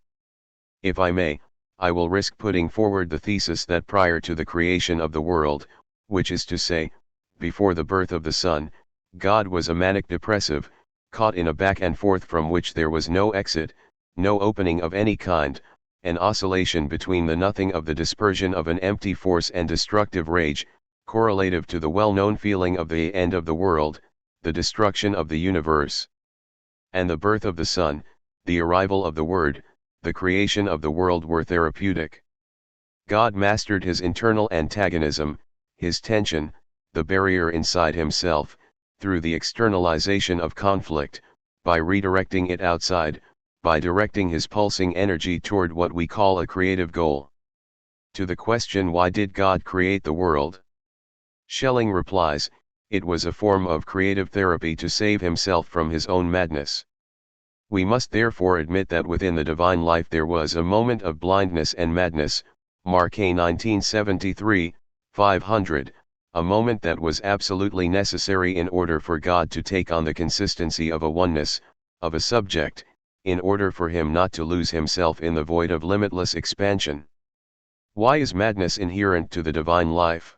If I may, I will risk putting forward the thesis that prior to the creation of the world, which is to say, before the birth of the Son, God was a manic depressive, caught in a back and forth from which there was no exit, no opening of any kind, an oscillation between the nothing of the dispersion of an empty force and destructive rage, correlative to the well-known feeling of the end of the world, the destruction of the universe. And the birth of the Son, the arrival of the Word, the creation of the world were therapeutic. God mastered his internal antagonism, his tension, the barrier inside himself, through the externalization of conflict, by redirecting it outside, by directing his pulsing energy toward what we call a creative goal. To the question why did God create the world? Schelling replies, it was a form of creative therapy to save himself from his own madness. We must therefore admit that within the divine life there was a moment of blindness and madness, Marquet 1973, 500, a moment that was absolutely necessary in order for God to take on the consistency of a oneness, of a subject, in order for him not to lose himself in the void of limitless expansion. Why is madness inherent to the divine life?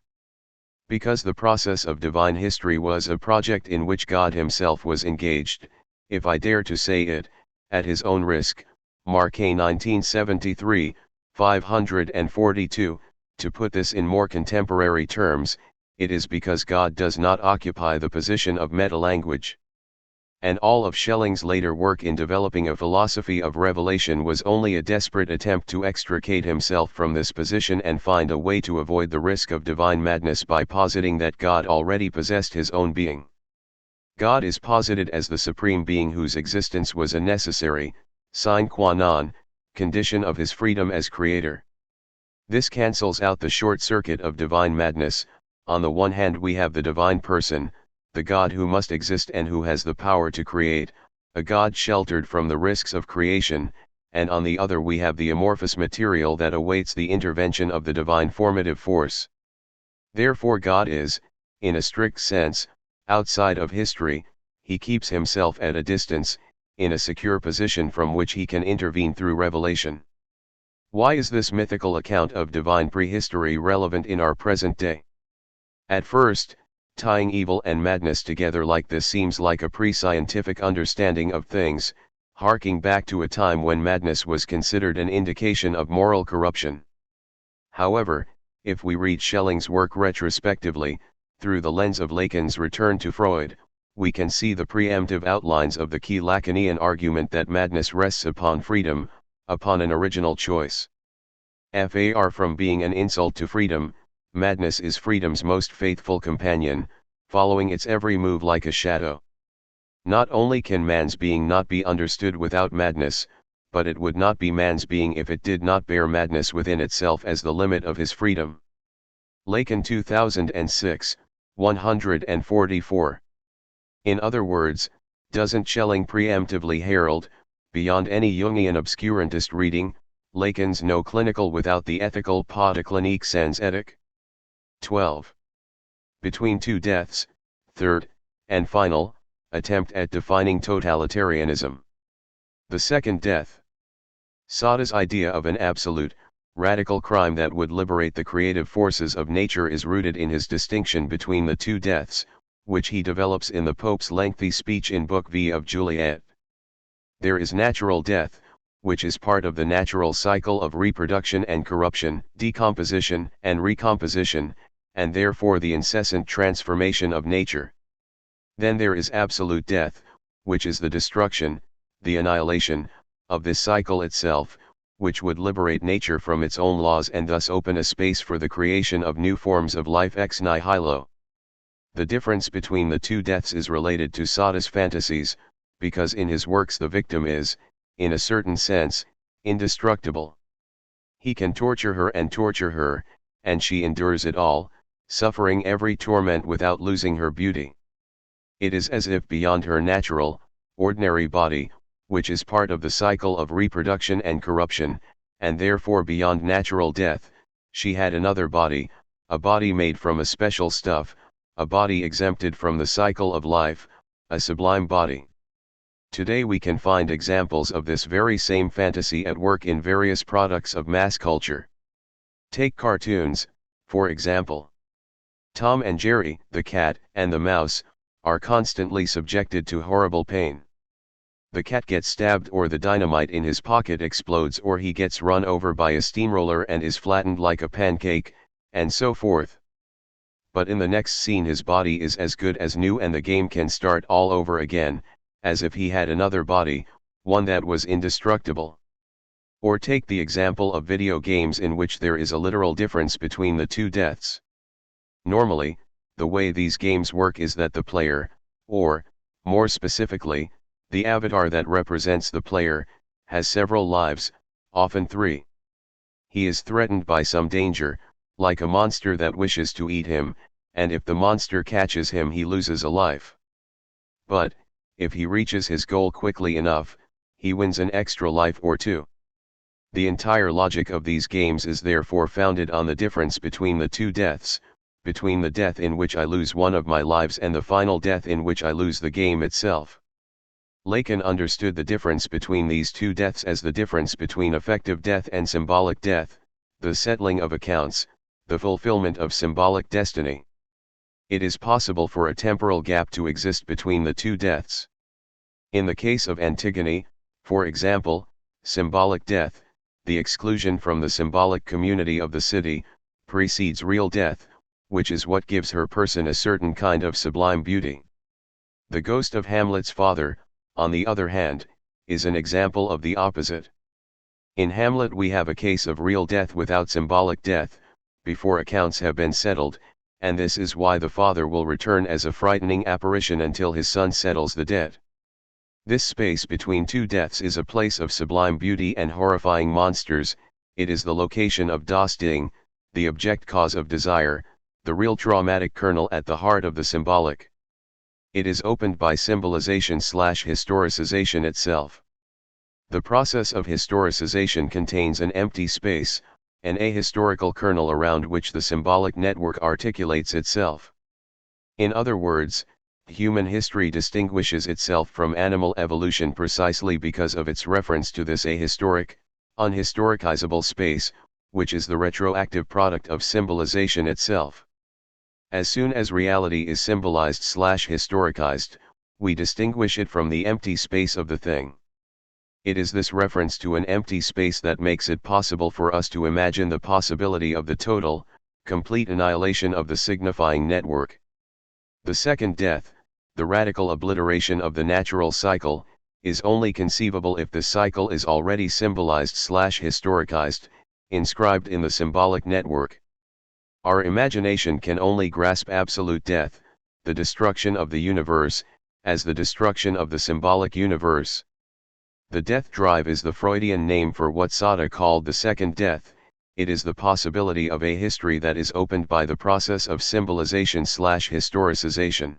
Because the process of divine history was a project in which God himself was engaged, if I dare to say it, at his own risk, Mark A. 1973, 542, to put this in more contemporary terms, it is because God does not occupy the position of meta-language. And all of Schelling's later work in developing a philosophy of revelation was only a desperate attempt to extricate himself from this position and find a way to avoid the risk of divine madness by positing that God already possessed his own being. God is posited as the supreme being whose existence was a necessary, sine qua non, condition of his freedom as creator. This cancels out the short circuit of divine madness. On the one hand we have the divine person, the God who must exist and who has the power to create, a God sheltered from the risks of creation, and on the other we have the amorphous material that awaits the intervention of the divine formative force. Therefore God is, in a strict sense, outside of history. He keeps himself at a distance, in a secure position from which he can intervene through revelation. Why is this mythical account of divine prehistory relevant in our present day? At first, tying evil and madness together like this seems like a pre-scientific understanding of things, harking back to a time when madness was considered an indication of moral corruption. However, if we read Schelling's work retrospectively, through the lens of Lacan's return to Freud, we can see the preemptive outlines of the key Lacanian argument that madness rests upon freedom, upon an original choice. Far from being an insult to freedom, madness is freedom's most faithful companion, following its every move like a shadow. Not only can man's being not be understood without madness, but it would not be man's being if it did not bear madness within itself as the limit of his freedom. Lacan 2006, 144. In other words, doesn't Schelling preemptively herald, beyond any Jungian obscurantist reading, Lacan's no clinical without the ethical pas de clinique sans éthique? 12. Between two deaths, third, and final, attempt at defining totalitarianism. The second death. Sada's idea of an absolute, radical crime that would liberate the creative forces of nature is rooted in his distinction between the two deaths, which he develops in the Pope's lengthy speech in Book V of Juliet. There is natural death, which is part of the natural cycle of reproduction and corruption, decomposition and recomposition, and therefore the incessant transformation of nature. Then there is absolute death, which is the destruction, the annihilation, of this cycle itself, which would liberate nature from its own laws and thus open a space for the creation of new forms of life ex nihilo. The difference between the two deaths is related to Sada's fantasies, because in his works the victim is, in a certain sense, indestructible. He can torture her, and she endures it all, suffering every torment without losing her beauty. It is as if beyond her natural, ordinary body, which is part of the cycle of reproduction and corruption, and therefore beyond natural death, she had another body, a body made from a special stuff, a body exempted from the cycle of life, a sublime body. Today we can find examples of this very same fantasy at work in various products of mass culture. Take cartoons, for example. Tom and Jerry, the cat and the mouse, are constantly subjected to horrible pain. The cat gets stabbed, or the dynamite in his pocket explodes, or he gets run over by a steamroller and is flattened like a pancake, and so forth. But in the next scene his body is as good as new and the game can start all over again, as if he had another body, one that was indestructible. Or take the example of video games in which there is a literal difference between the two deaths. Normally, the way these games work is that the player, or, more specifically, the avatar that represents the player, has several lives, often 3. He is threatened by some danger, like a monster that wishes to eat him, and if the monster catches him he loses a life. But, if he reaches his goal quickly enough, he wins an extra life or 2. The entire logic of these games is therefore founded on the difference between the two deaths, between the death in which I lose one of my lives and the final death in which I lose the game itself. Lacan understood the difference between these two deaths as the difference between effective death and symbolic death, the settling of accounts, the fulfillment of symbolic destiny. It is possible for a temporal gap to exist between the two deaths. In the case of Antigone, For example, symbolic death, the exclusion from the symbolic community of the city, precedes real death, which is what gives her person a certain kind of sublime beauty. The ghost of Hamlet's father, on the other hand, is an example of the opposite. In Hamlet we have a case of real death without symbolic death, before accounts have been settled, and this is why the father will return as a frightening apparition until his son settles the debt. This space between two deaths is a place of sublime beauty and horrifying monsters. It is the location of Das Ding, the object cause of desire, the real traumatic kernel at the heart of the symbolic. It is opened by symbolization/historicization itself. The process of historicization contains an empty space, an ahistorical kernel around which the symbolic network articulates itself. In other words, human history distinguishes itself from animal evolution precisely because of its reference to this ahistoric, unhistoricizable space, which is the retroactive product of symbolization itself. As soon as reality is symbolized/historicized, we distinguish it from the empty space of the thing. It is this reference to an empty space that makes it possible for us to imagine the possibility of the total, complete annihilation of the signifying network. The second death, the radical obliteration of the natural cycle, is only conceivable if the cycle is already symbolized/historicized, inscribed in the symbolic network. Our imagination can only grasp absolute death, the destruction of the universe, as the destruction of the symbolic universe. The death drive is the Freudian name for what Sada called the second death. It is the possibility of a history that is opened by the process of symbolization/historicization.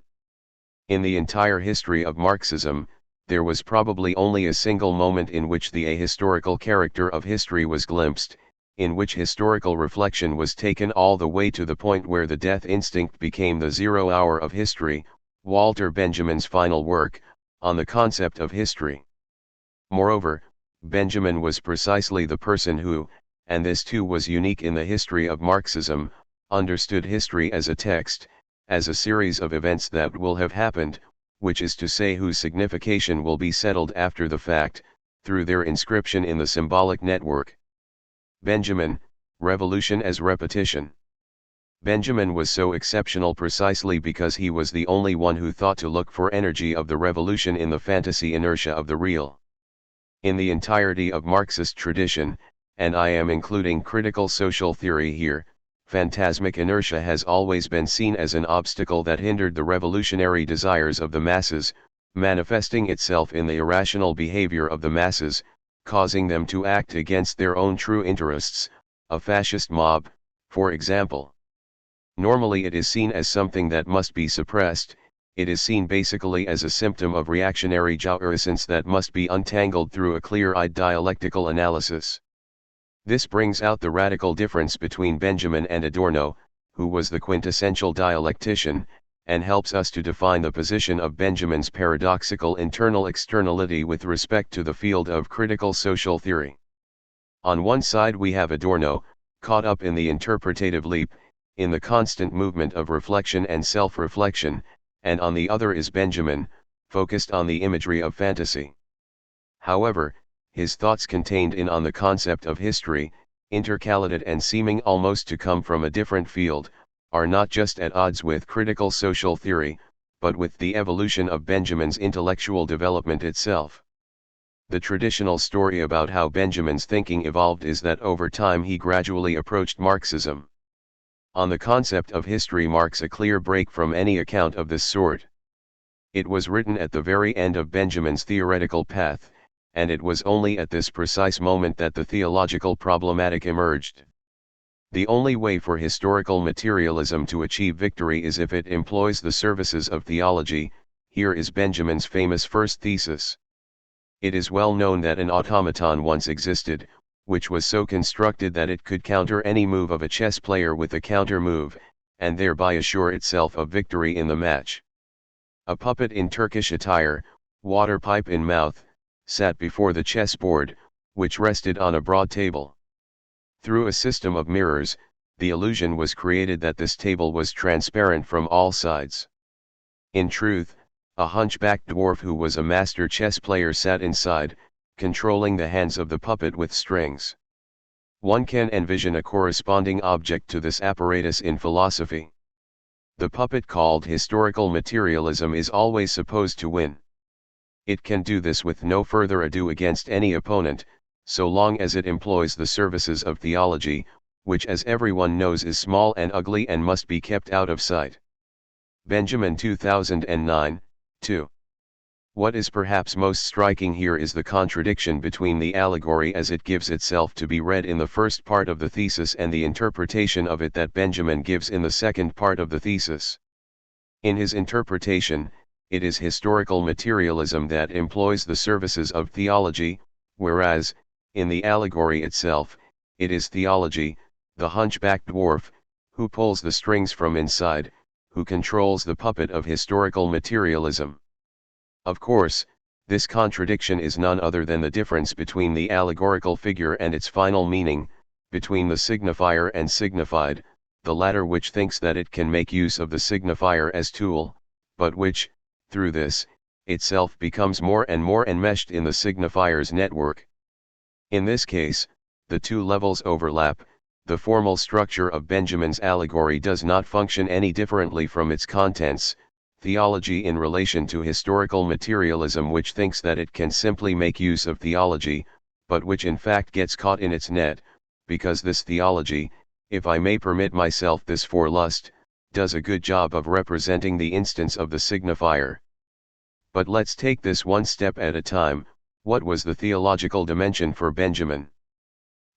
In the entire history of Marxism, there was probably only a single moment in which the ahistorical character of history was glimpsed, in which historical reflection was taken all the way to the point where the death instinct became the 0 hour of history, Walter Benjamin's final work, On the Concept of History. Moreover, Benjamin was precisely the person who, and this too was unique in the history of Marxism, understood history as a text, as a series of events that will have happened, which is to say whose signification will be settled after the fact, through their inscription in the symbolic network. Benjamin, Revolution as Repetition. Benjamin was so exceptional precisely because he was the only one who thought to look for energy of the revolution in the fantasy inertia of the real. In the entirety of Marxist tradition, and I am including critical social theory here, phantasmic inertia has always been seen as an obstacle that hindered the revolutionary desires of the masses, manifesting itself in the irrational behavior of the masses, causing them to act against their own true interests, a fascist mob, for example. Normally it is seen as something that must be suppressed. It is seen basically as a symptom of reactionary jouissance that must be untangled through a clear-eyed dialectical analysis. This brings out the radical difference between Benjamin and Adorno, who was the quintessential dialectician, and helps us to define the position of Benjamin's paradoxical internal externality with respect to the field of critical social theory. On one side we have Adorno, caught up in the interpretative leap, in the constant movement of reflection and self-reflection, and on the other is Benjamin, focused on the imagery of fantasy. However, his thoughts contained in On the Concept of History, intercalated and seeming almost to come from a different field, are not just at odds with critical social theory, but with the evolution of Benjamin's intellectual development itself. The traditional story about how Benjamin's thinking evolved is that over time he gradually approached Marxism. On the Concept of History marks a clear break from any account of this sort. It was written at the very end of Benjamin's theoretical path, and it was only at this precise moment that the theological problematic emerged. The only way for historical materialism to achieve victory is if it employs the services of theology. Here is Benjamin's famous first thesis. It is well known that an automaton once existed, which was so constructed that it could counter any move of a chess player with a counter move, and thereby assure itself of victory in the match. A puppet in Turkish attire, water pipe in mouth, sat before the chessboard, which rested on a broad table. Through a system of mirrors, the illusion was created that this table was transparent from all sides. In truth, a hunchbacked dwarf who was a master chess player sat inside, controlling the hands of the puppet with strings. One can envision a corresponding object to this apparatus in philosophy. The puppet called historical materialism is always supposed to win. It can do this with no further ado against any opponent, so long as it employs the services of theology, which as everyone knows is small and ugly and must be kept out of sight. Benjamin 2009, 2. What is perhaps most striking here is the contradiction between the allegory as it gives itself to be read in the first part of the thesis and the interpretation of it that Benjamin gives in the second part of the thesis. In his interpretation, it is historical materialism that employs the services of theology, whereas, in the allegory itself, it is theology, the hunchbacked dwarf, who pulls the strings from inside, who controls the puppet of historical materialism. Of course, this contradiction is none other than the difference between the allegorical figure and its final meaning, between the signifier and signified, the latter which thinks that it can make use of the signifier as tool, but which, through this, itself becomes more and more enmeshed in the signifier's network. In this case, the two levels overlap. The formal structure of Benjamin's allegory does not function any differently from its contents, theology in relation to historical materialism which thinks that it can simply make use of theology, but which in fact gets caught in its net, because this theology, if I may permit myself this forelust, does a good job of representing the instance of the signifier. But let's take this one step at a time. What was the theological dimension for Benjamin?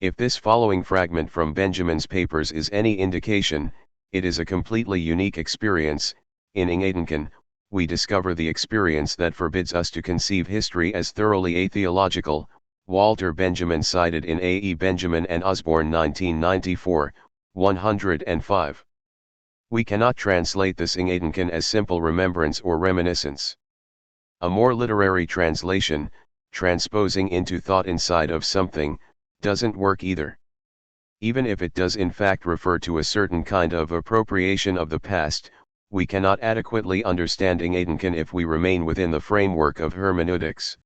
If this following fragment from Benjamin's papers is any indication, it is a completely unique experience. In Ingedenken, we discover the experience that forbids us to conceive history as thoroughly atheological. Walter Benjamin cited in A. E. Benjamin and Osborne 1994, 105. We cannot translate this Ingedenken as simple remembrance or reminiscence. A more literary translation, transposing into thought inside of something, doesn't work either. Even if it does in fact refer to a certain kind of appropriation of the past, we cannot adequately understand Ingedenken if we remain within the framework of hermeneutics.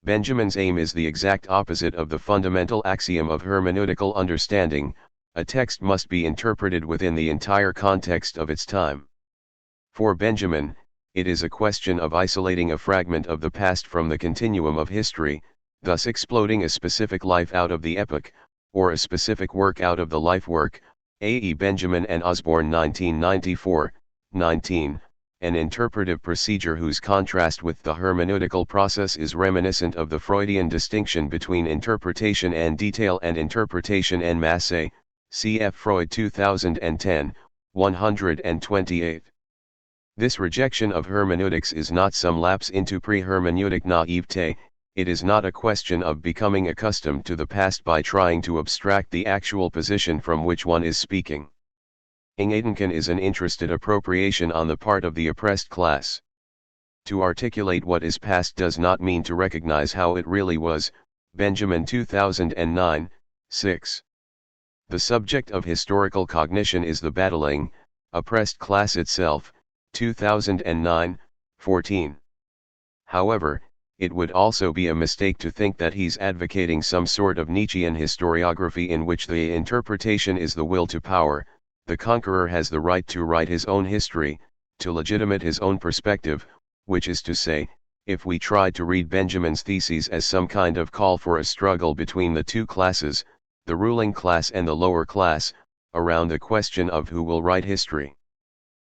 Benjamin's aim is the exact opposite of the fundamental axiom of hermeneutical understanding. A text must be interpreted within the entire context of its time. For Benjamin, it is a question of isolating a fragment of the past from the continuum of history, thus exploding a specific life out of the epoch, or a specific work out of the life work. A. E. Benjamin and Osborne 1994, 19, an interpretive procedure whose contrast with the hermeneutical process is reminiscent of the Freudian distinction between interpretation and detail and interpretation en masse, cf. Freud 2010, 128. This rejection of hermeneutics is not some lapse into pre-hermeneutic naivete. It is not a question of becoming accustomed to the past by trying to abstract the actual position from which one is speaking. Ingedenken is an interested appropriation on the part of the oppressed class. To articulate what is past does not mean to recognize how it really was. Benjamin 2009, 6. The subject of historical cognition is the battling, oppressed class itself. 2009, 14. However, it would also be a mistake to think that he's advocating some sort of Nietzschean historiography in which the interpretation is the will to power. The conqueror has the right to write his own history, to legitimate his own perspective, which is to say, if we tried to read Benjamin's theses as some kind of call for a struggle between the two classes, the ruling class and the lower class, around the question of who will write history.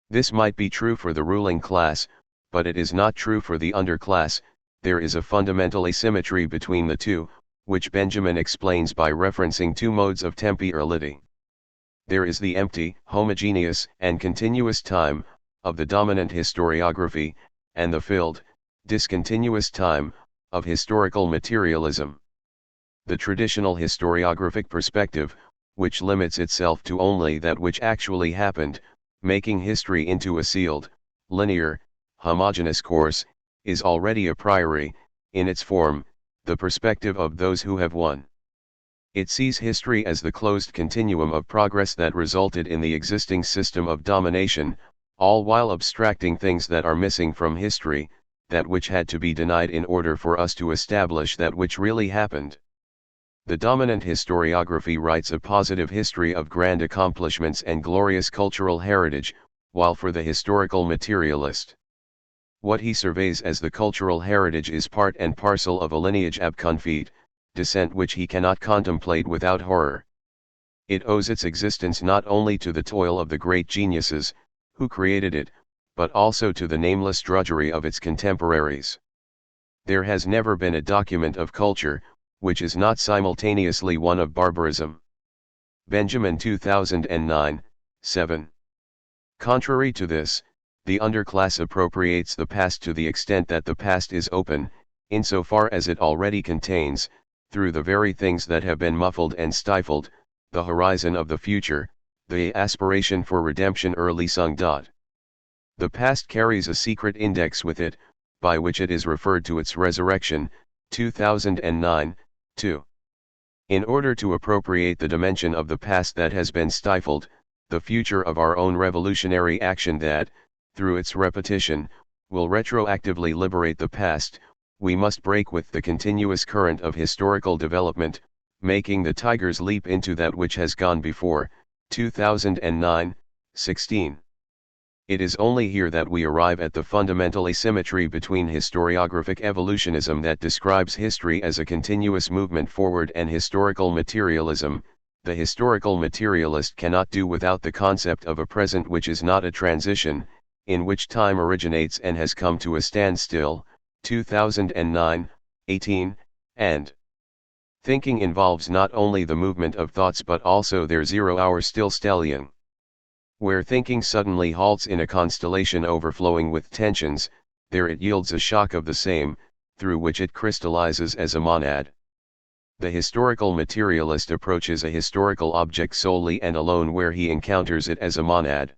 This might be true for the ruling class, but it is not true for the underclass. There is a fundamental asymmetry between the two, which Benjamin explains by referencing two modes of temporality. There is the empty, homogeneous, and continuous time, of the dominant historiography, and the filled, discontinuous time, of historical materialism. The traditional historiographic perspective, which limits itself to only that which actually happened, making history into a sealed, linear, homogeneous course, is already a priori, in its form, the perspective of those who have won. It sees history as the closed continuum of progress that resulted in the existing system of domination, all while abstracting things that are missing from history, that which had to be denied in order for us to establish that which really happened. The dominant historiography writes a positive history of grand accomplishments and glorious cultural heritage, while for the historical materialist, what he surveys as the cultural heritage is part and parcel of a lineage abconfit, descent which he cannot contemplate without horror. It owes its existence not only to the toil of the great geniuses, who created it, but also to the nameless drudgery of its contemporaries. There has never been a document of culture, which is not simultaneously one of barbarism. Benjamin 2009, 7. Contrary to this, the underclass appropriates the past to the extent that the past is open, insofar as it already contains, through the very things that have been muffled and stifled, the horizon of the future, the aspiration for redemption early sung. The past carries a secret index with it, by which it is referred to its resurrection, 2009, 2. In order to appropriate the dimension of the past that has been stifled, the future of our own revolutionary action that, through its repetition, will retroactively liberate the past, we must break with the continuous current of historical development, making the tigers leap into that which has gone before, 2009, 16. It is only here that we arrive at the fundamental asymmetry between historiographic evolutionism that describes history as a continuous movement forward and historical materialism. The historical materialist cannot do without the concept of a present which is not a transition, in which time originates and has come to a standstill, 2009, 18, and thinking involves not only the movement of thoughts but also their zero-hour stillstelling. Where thinking suddenly halts in a constellation overflowing with tensions, there it yields a shock of the same, through which it crystallizes as a monad. The historical materialist approaches a historical object solely and alone where he encounters it as a monad.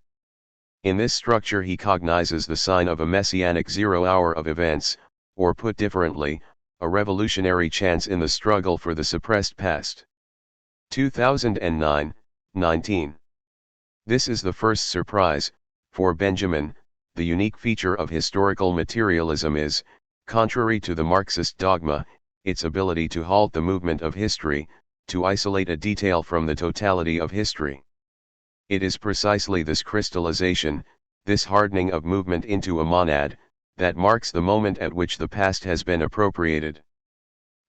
In this structure he cognizes the sign of a messianic zero-hour of events, or put differently, a revolutionary chance in the struggle for the suppressed past. 2009, 19. This is the first surprise. For Benjamin, the unique feature of historical materialism is, contrary to the Marxist dogma, its ability to halt the movement of history, to isolate a detail from the totality of history. It is precisely this crystallization, this hardening of movement into a monad, that marks the moment at which the past has been appropriated.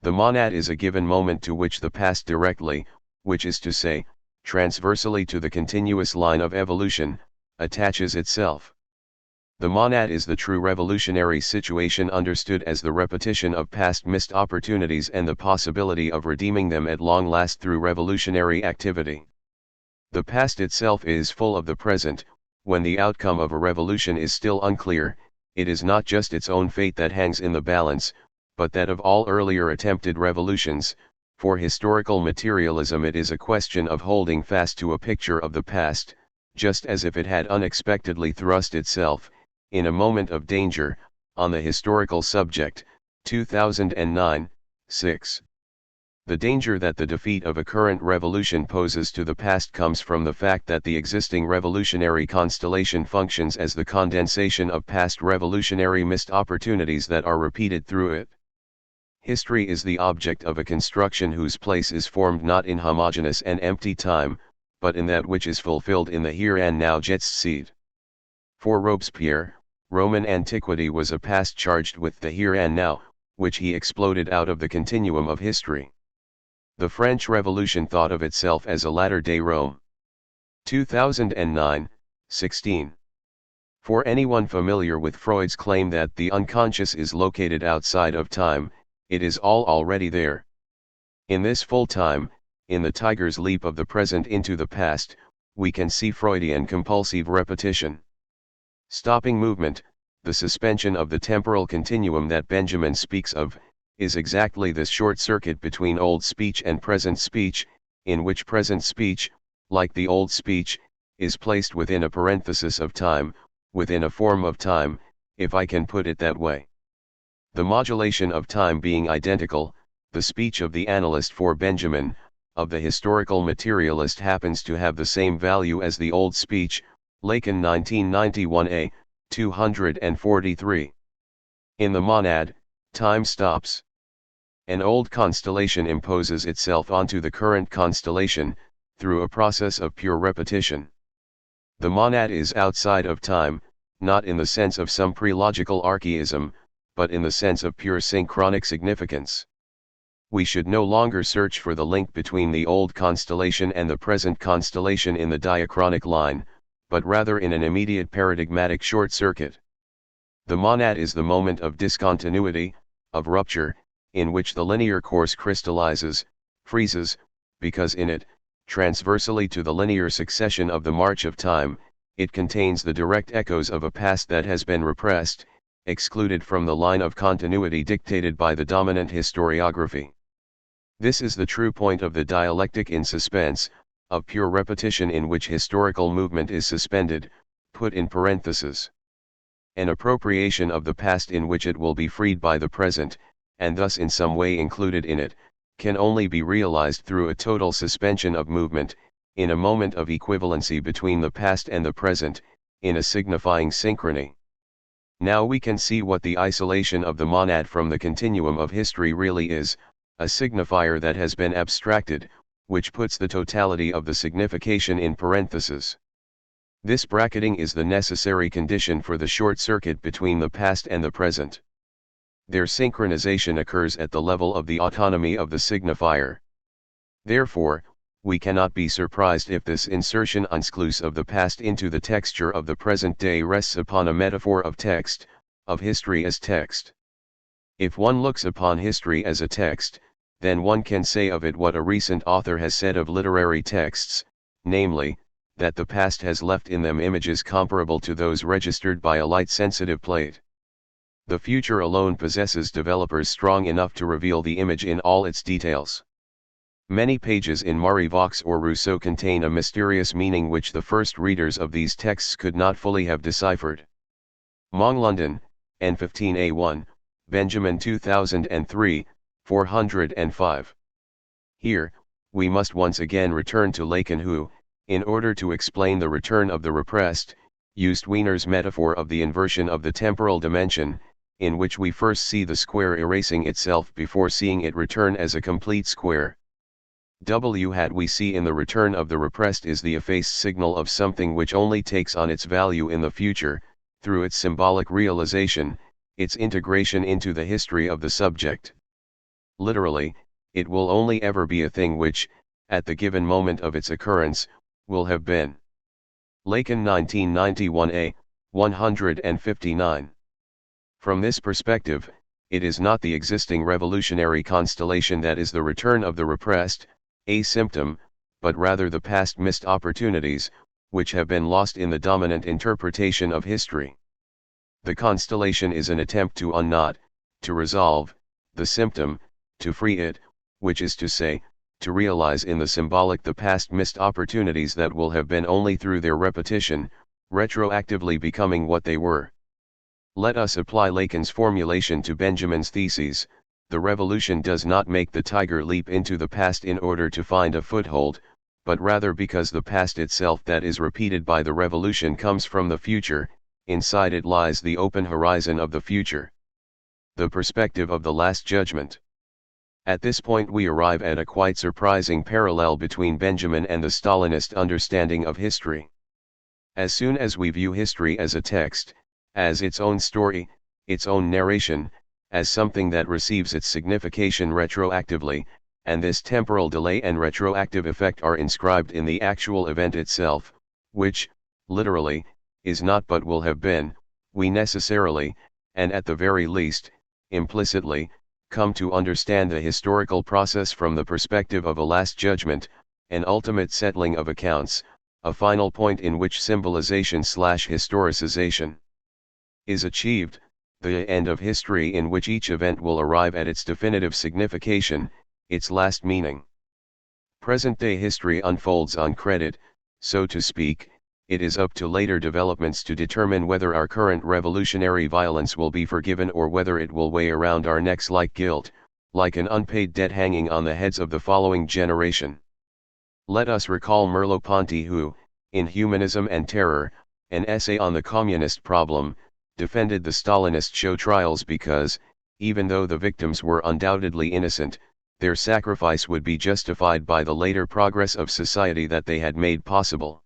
The monad is a given moment to which the past directly, which is to say, transversely to the continuous line of evolution, attaches itself. The monad is the true revolutionary situation understood as the repetition of past missed opportunities and the possibility of redeeming them at long last through revolutionary activity. The past itself is full of the present. When the outcome of a revolution is still unclear, it is not just its own fate that hangs in the balance, but that of all earlier attempted revolutions. For historical materialism it is a question of holding fast to a picture of the past, just as if it had unexpectedly thrust itself, in a moment of danger, on the historical subject, 2009, 6. The danger that the defeat of a current revolution poses to the past comes from the fact that the existing revolutionary constellation functions as the condensation of past revolutionary missed opportunities that are repeated through it. History is the object of a construction whose place is formed not in homogeneous and empty time, but in that which is fulfilled in the here and now Jetztseed. For Robespierre, Roman antiquity was a past charged with the here and now, which he exploded out of the continuum of history. The French Revolution thought of itself as a latter-day Rome. 2009, 16. For anyone familiar with Freud's claim that the unconscious is located outside of time, it is all already there. In this full time, in the tiger's leap of the present into the past, we can see Freudian compulsive repetition. Stopping movement, the suspension of the temporal continuum that Benjamin speaks of, is exactly this short circuit between old speech and present speech, in which present speech, like the old speech, is placed within a parenthesis of time, within a form of time, if I can put it that way. The modulation of time being identical, the speech of the analyst for Benjamin, of the historical materialist happens to have the same value as the old speech, Lacan 1991a, 243. In the monad, time stops. An old constellation imposes itself onto the current constellation, through a process of pure repetition. The monad is outside of time, not in the sense of some pre-logical archaism, but in the sense of pure synchronic significance. We should no longer search for the link between the old constellation and the present constellation in the diachronic line, but rather in an immediate paradigmatic short circuit. The monad is the moment of discontinuity, of rupture, in which the linear course crystallizes, freezes, because in it, transversely to the linear succession of the march of time, it contains the direct echoes of a past that has been repressed, excluded from the line of continuity dictated by the dominant historiography. This is the true point of the dialectic in suspense, of pure repetition in which historical movement is suspended, put in parentheses. An appropriation of the past in which it will be freed by the present, and thus in some way included in it, can only be realized through a total suspension of movement, in a moment of equivalency between the past and the present, in a signifying synchrony. Now we can see what the isolation of the monad from the continuum of history really is, a signifier that has been abstracted, which puts the totality of the signification in parentheses. This bracketing is the necessary condition for the short circuit between the past and the present. Their synchronization occurs at the level of the autonomy of the signifier. Therefore, we cannot be surprised if this insertion exclus of the past into the texture of the present day rests upon a metaphor of text, of history as text. If one looks upon history as a text, then one can say of it what a recent author has said of literary texts, namely, that the past has left in them images comparable to those registered by a light-sensitive plate. The future alone possesses developers strong enough to reveal the image in all its details. Many pages in Marivaux or Rousseau contain a mysterious meaning which the first readers of these texts could not fully have deciphered. Mong London, N15A1, Benjamin 2003, 405. Here, we must once again return to Lacan who, in order to explain the return of the repressed, used Wiener's metaphor of the inversion of the temporal dimension, in which we first see the square erasing itself before seeing it return as a complete square. We see in the return of the repressed is the effaced signal of something which only takes on its value in the future, through its symbolic realization, its integration into the history of the subject. Literally, it will only ever be a thing which, at the given moment of its occurrence, will have been. Lacan 1991a, 159. From this perspective, it is not the existing revolutionary constellation that is the return of the repressed, a symptom, but rather the past missed opportunities, which have been lost in the dominant interpretation of history. The constellation is an attempt to unknot, to resolve, the symptom, to free it, which is to say, to realize in the symbolic the past missed opportunities that will have been only through their repetition, retroactively becoming what they were. Let us apply Lacan's formulation to Benjamin's theses: the revolution does not make the tiger leap into the past in order to find a foothold, but rather because the past itself that is repeated by the revolution comes from the future, inside it lies the open horizon of the future. The perspective of the Last Judgment. At this point we arrive at a quite surprising parallel between Benjamin and the Stalinist understanding of history. As soon as we view history as a text, as its own story, its own narration, as something that receives its signification retroactively, and this temporal delay and retroactive effect are inscribed in the actual event itself, which, literally, is not but will have been, we necessarily, and at the very least, implicitly, come to understand the historical process from the perspective of a last judgment, an ultimate settling of accounts, a final point in which symbolization/historicization is achieved, the end of history in which each event will arrive at its definitive signification, its last meaning. Present-day history unfolds on credit, so to speak. It is up to later developments to determine whether our current revolutionary violence will be forgiven or whether it will weigh around our necks like guilt, like an unpaid debt hanging on the heads of the following generation. Let us recall Merleau-Ponty who, in Humanism and Terror, an essay on the communist problem, defended the Stalinist show trials because, even though the victims were undoubtedly innocent, their sacrifice would be justified by the later progress of society that they had made possible.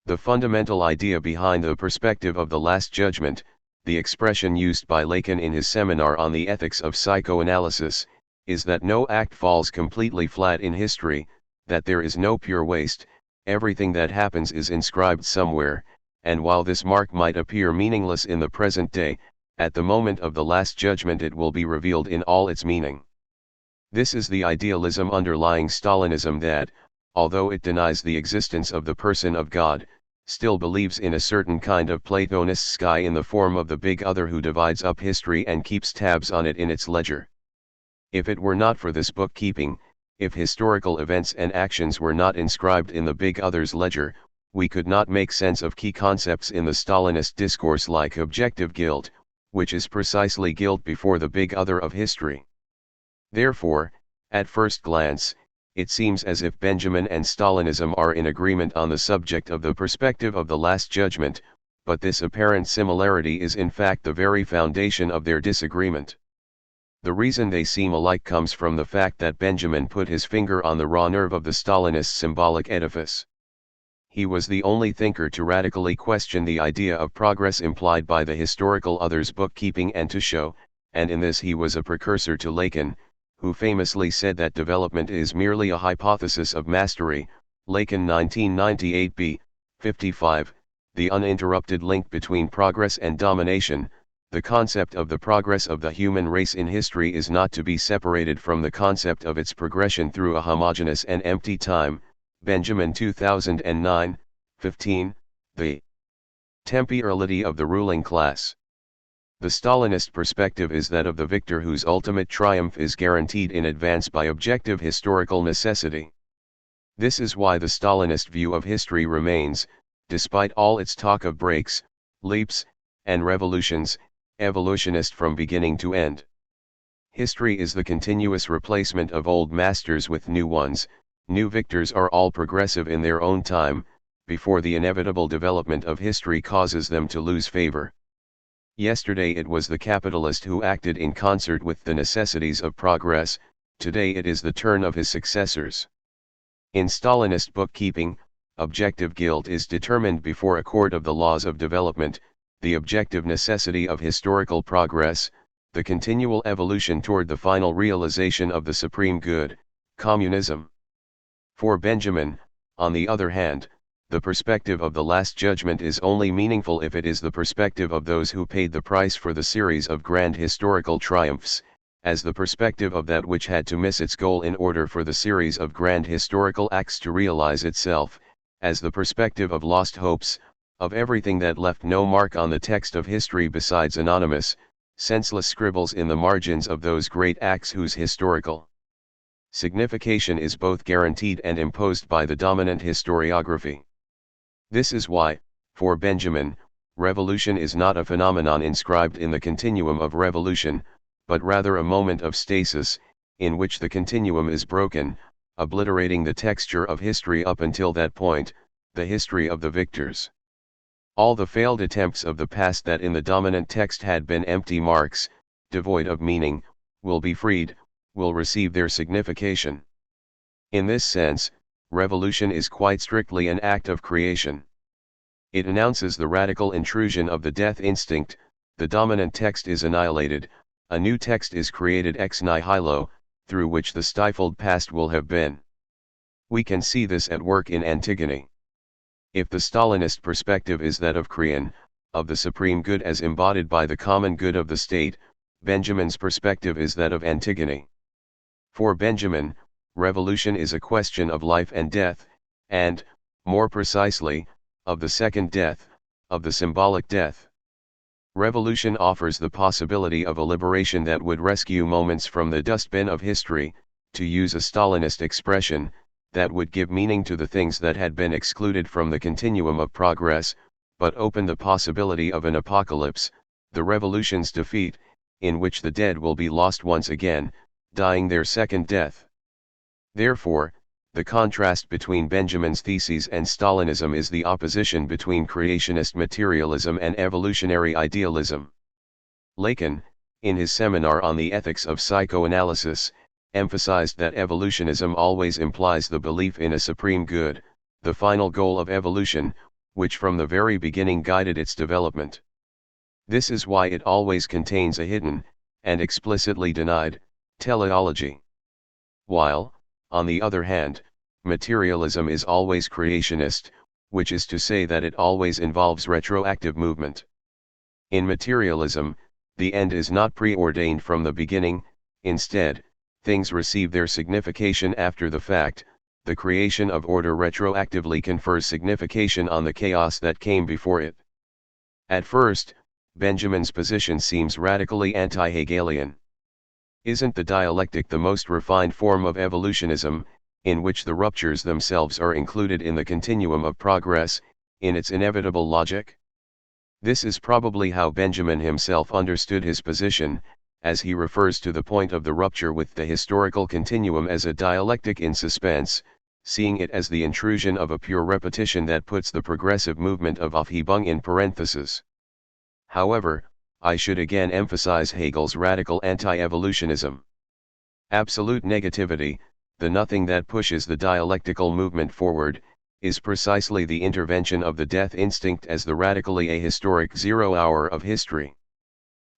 The fundamental idea behind the perspective of the Last Judgment, the expression used by Lacan in his seminar on the ethics of psychoanalysis, is that no act falls completely flat in history, that there is no pure waste, everything that happens is inscribed somewhere, and while this mark might appear meaningless in the present day, at the moment of the Last Judgment it will be revealed in all its meaning. This is the idealism underlying Stalinism that, although it denies the existence of the person of God, still believes in a certain kind of Platonist sky in the form of the big other who divides up history and keeps tabs on it in its ledger. If it were not for this bookkeeping, if historical events and actions were not inscribed in the big other's ledger, we could not make sense of key concepts in the Stalinist discourse like objective guilt, which is precisely guilt before the big other of history. Therefore, at first glance, it seems as if Benjamin and Stalinism are in agreement on the subject of the perspective of the Last Judgment, but this apparent similarity is in fact the very foundation of their disagreement. The reason they seem alike comes from the fact that Benjamin put his finger on the raw nerve of the Stalinist symbolic edifice. He was the only thinker to radically question the idea of progress implied by the historical other's bookkeeping and to show, and in this he was a precursor to Lacan, who famously said that development is merely a hypothesis of mastery, Lacan 1998b, 55, the uninterrupted link between progress and domination. The concept of the progress of the human race in history is not to be separated from the concept of its progression through a homogeneous and empty time, Benjamin 2009, 15, the temporality of the ruling class. The Stalinist perspective is that of the victor whose ultimate triumph is guaranteed in advance by objective historical necessity. This is why the Stalinist view of history remains, despite all its talk of breaks, leaps, and revolutions, evolutionist from beginning to end. History is the continuous replacement of old masters with new ones. New victors are all progressive in their own time, before the inevitable development of history causes them to lose favor. Yesterday it was the capitalist who acted in concert with the necessities of progress, today it is the turn of his successors. In Stalinist bookkeeping, objective guilt is determined before a court of the laws of development, the objective necessity of historical progress, the continual evolution toward the final realization of the supreme good, communism. For Benjamin, on the other hand, the perspective of the Last Judgment is only meaningful if it is the perspective of those who paid the price for the series of grand historical triumphs, as the perspective of that which had to miss its goal in order for the series of grand historical acts to realize itself, as the perspective of lost hopes, of everything that left no mark on the text of history besides anonymous, senseless scribbles in the margins of those great acts whose historical signification is both guaranteed and imposed by the dominant historiography. This is why, for Benjamin, revolution is not a phenomenon inscribed in the continuum of revolution, but rather a moment of stasis, in which the continuum is broken, obliterating the texture of history up until that point, the history of the victors. All the failed attempts of the past that in the dominant text had been empty marks, devoid of meaning, will be freed, will receive their signification. In this sense, revolution is quite strictly an act of creation. It announces the radical intrusion of the death instinct, the dominant text is annihilated, a new text is created ex nihilo, through which the stifled past will have been. We can see this at work in Antigone. If the Stalinist perspective is that of Creon, of the supreme good as embodied by the common good of the state, Benjamin's perspective is that of Antigone. For Benjamin, revolution is a question of life and death, and, more precisely, of the second death, of the symbolic death. Revolution offers the possibility of a liberation that would rescue moments from the dustbin of history, to use a Stalinist expression, that would give meaning to the things that had been excluded from the continuum of progress, but open the possibility of an apocalypse, the revolution's defeat, in which the dead will be lost once again, dying their second death. Therefore, The contrast between Benjamin's theses and Stalinism is the opposition between creationist materialism and evolutionary idealism. Lacan, in his seminar on the ethics of psychoanalysis, emphasized that evolutionism always implies the belief in a supreme good, the final goal of evolution, which from the very beginning guided its development. This is why it always contains a hidden, and explicitly denied, teleology. While, on the other hand, materialism is always creationist, which is to say that it always involves retroactive movement. In materialism, the end is not preordained from the beginning, instead, things receive their signification after the fact. The creation of order retroactively confers signification on the chaos that came before it. At first, Benjamin's position seems radically anti-Hegelian. Isn't the dialectic the most refined form of evolutionism, in which the ruptures themselves are included in the continuum of progress, in its inevitable logic? This is probably how Benjamin himself understood his position, as he refers to the point of the rupture with the historical continuum as a dialectic in suspense, seeing it as the intrusion of a pure repetition that puts the progressive movement of Aufhebung in parentheses. However, I should again emphasize Hegel's radical anti-evolutionism. Absolute negativity, the nothing that pushes the dialectical movement forward, is precisely the intervention of the death instinct as the radically ahistoric 0 hour of history.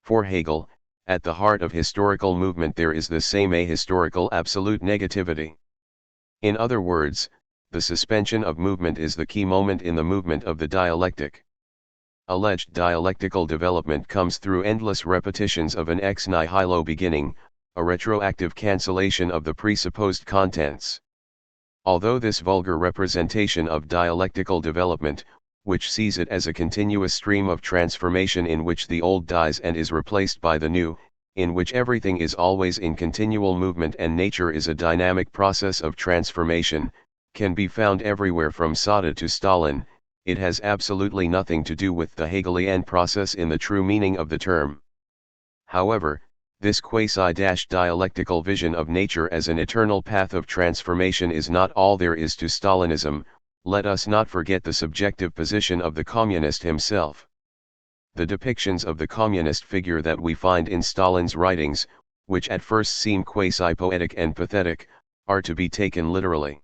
For Hegel, at the heart of historical movement there is the same ahistorical absolute negativity. In other words, the suspension of movement is the key moment in the movement of the dialectic. Alleged dialectical development comes through endless repetitions of an ex nihilo beginning, a retroactive cancellation of the presupposed contents. Although this vulgar representation of dialectical development, which sees it as a continuous stream of transformation in which the old dies and is replaced by the new, in which everything is always in continual movement and nature is a dynamic process of transformation, can be found everywhere from Sada to Stalin, it has absolutely nothing to do with the Hegelian process in the true meaning of the term. However, this quasi-dialectical vision of nature as an eternal path of transformation is not all there is to Stalinism. Let us not forget the subjective position of the communist himself. The depictions of the communist figure that we find in Stalin's writings, which at first seem quasi-poetic and pathetic, are to be taken literally.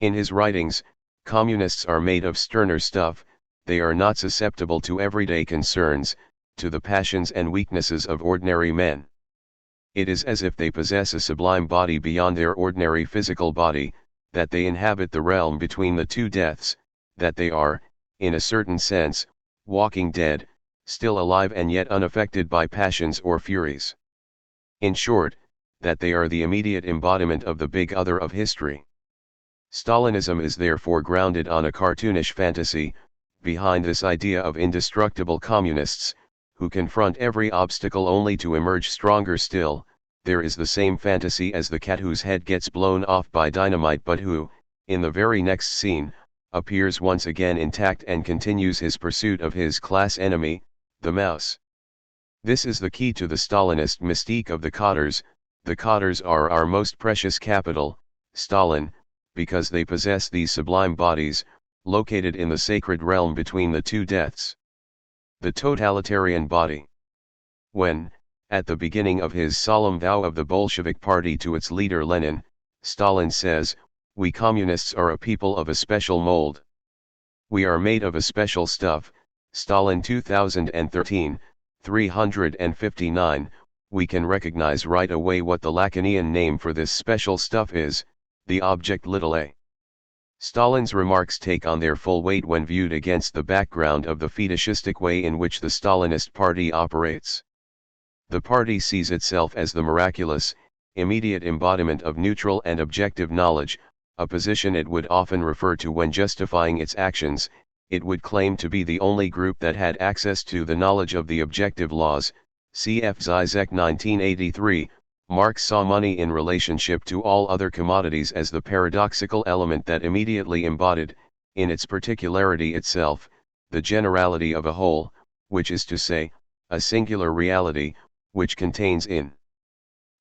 In his writings, communists are made of sterner stuff, they are not susceptible to everyday concerns, to the passions and weaknesses of ordinary men. It is as if they possess a sublime body beyond their ordinary physical body, that they inhabit the realm between the two deaths, that they are, in a certain sense, walking dead, still alive and yet unaffected by passions or furies. In short, that they are the immediate embodiment of the big other of history. Stalinism is therefore grounded on a cartoonish fantasy. Behind this idea of indestructible communists, who confront every obstacle only to emerge stronger still, there is the same fantasy as the cat whose head gets blown off by dynamite but who, in the very next scene, appears once again intact and continues his pursuit of his class enemy, the mouse. This is the key to the Stalinist mystique of the cadres. The cadres are our most precious capital, Stalin, because they possess these sublime bodies, located in the sacred realm between the two deaths. The totalitarian body. When, at the beginning of his solemn vow of the Bolshevik Party to its leader Lenin, Stalin says, "We communists are a people of a special mold. We are made of a special stuff," Stalin 2013, 359, we can recognize right away what the Lacanian name for this special stuff is, the object a. Stalin's remarks take on their full weight when viewed against the background of the fetishistic way in which the Stalinist party operates. The party sees itself as the miraculous, immediate embodiment of neutral and objective knowledge, a position it would often refer to when justifying its actions. It would claim to be the only group that had access to the knowledge of the objective laws. Cf. Žižek 1983. Marx saw money in relationship to all other commodities as the paradoxical element that immediately embodied, in its particularity itself, the generality of a whole, which is to say, a singular reality, which contains in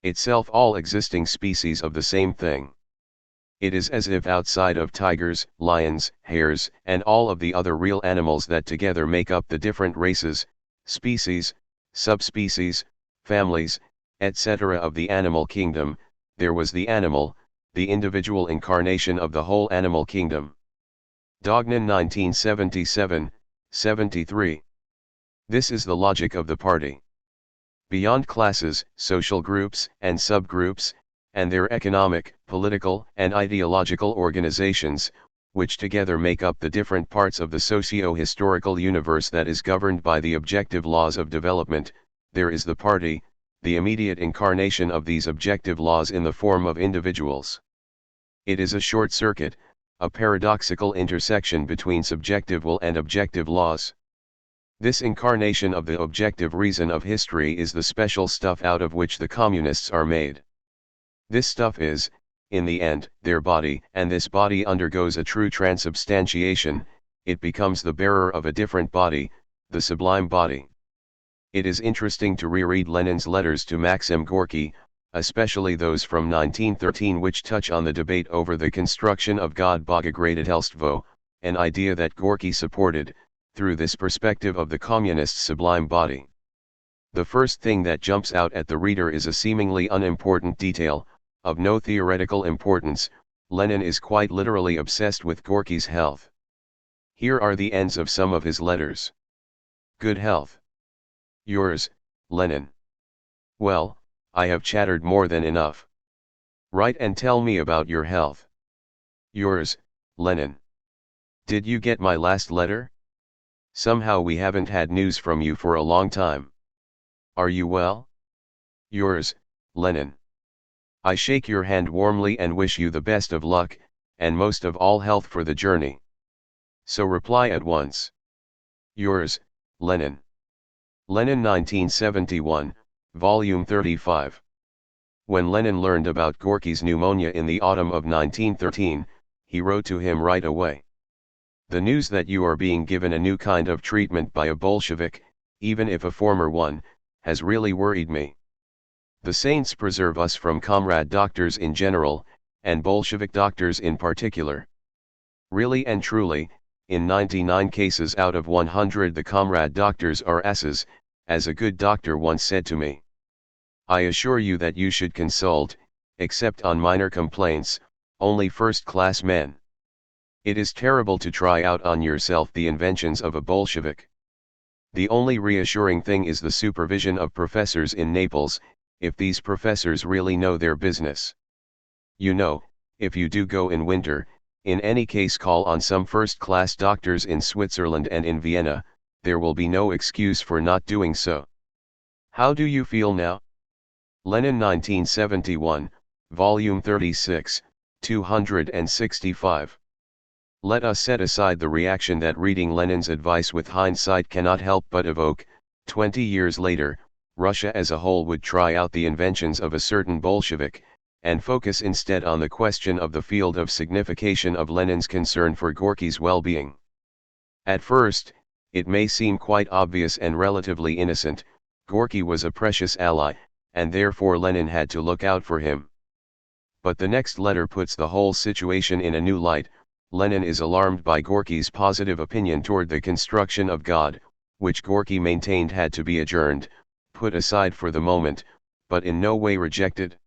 itself all existing species of the same thing. It is as if outside of tigers, lions, hares, and all of the other real animals that together make up the different races, species, subspecies, families, etc. of the animal kingdom, there was the animal, the individual incarnation of the whole animal kingdom. Dognan 1977, 73. This is the logic of the party. Beyond classes, social groups, and subgroups, and their economic, political, and ideological organizations, which together make up the different parts of the socio-historical universe that is governed by the objective laws of development, there is the party, the immediate incarnation of these objective laws in the form of individuals. It is a short circuit, a paradoxical intersection between subjective will and objective laws. This incarnation of the objective reason of history is the special stuff out of which the communists are made. This stuff is, in the end, their body, and this body undergoes a true transubstantiation, it becomes the bearer of a different body, the sublime body. It is interesting to reread Lenin's letters to Maxim Gorky, especially those from 1913 which touch on the debate over the construction of God Bogograditelstvo, an idea that Gorky supported, through this perspective of the communist sublime body. The first thing that jumps out at the reader is a seemingly unimportant detail, of no theoretical importance. Lenin is quite literally obsessed with Gorky's health. Here are the ends of some of his letters. Good health. Yours, Lenin. Well, I have chattered more than enough. Write and tell me about your health. Yours, Lenin. Did you get my last letter? Somehow we haven't had news from you for a long time. Are you well? Yours, Lenin. I shake your hand warmly and wish you the best of luck, and most of all health for the journey. So reply at once. Yours, Lenin. Lenin 1971, Volume 35. When Lenin learned about Gorky's pneumonia in the autumn of 1913, he wrote to him right away. The news that you are being given a new kind of treatment by a Bolshevik, even if a former one, has really worried me. The saints preserve us from comrade doctors in general, and Bolshevik doctors in particular. Really and truly, in 99 cases out of 100 the comrade doctors are asses, as a good doctor once said to me. I assure you that you should consult, except on minor complaints, only first-class men. It is terrible to try out on yourself the inventions of a Bolshevik. The only reassuring thing is the supervision of professors in Naples, if these professors really know their business. You know, if you do go in winter, in any case call on some first-class doctors in Switzerland and in Vienna, there will be no excuse for not doing so. How do you feel now? Lenin 1971, Volume 36, 265. Let us set aside the reaction that reading Lenin's advice with hindsight cannot help but evoke. 20 years later, Russia as a whole would try out the inventions of a certain Bolshevik, and focus instead on the question of the field of signification of Lenin's concern for Gorky's well-being. At first, it may seem quite obvious and relatively innocent. Gorky was a precious ally, and therefore Lenin had to look out for him. But the next letter puts the whole situation in a new light. Lenin is alarmed by Gorky's positive opinion toward the construction of God, which Gorky maintained had to be adjourned, put aside for the moment, but in no way rejected.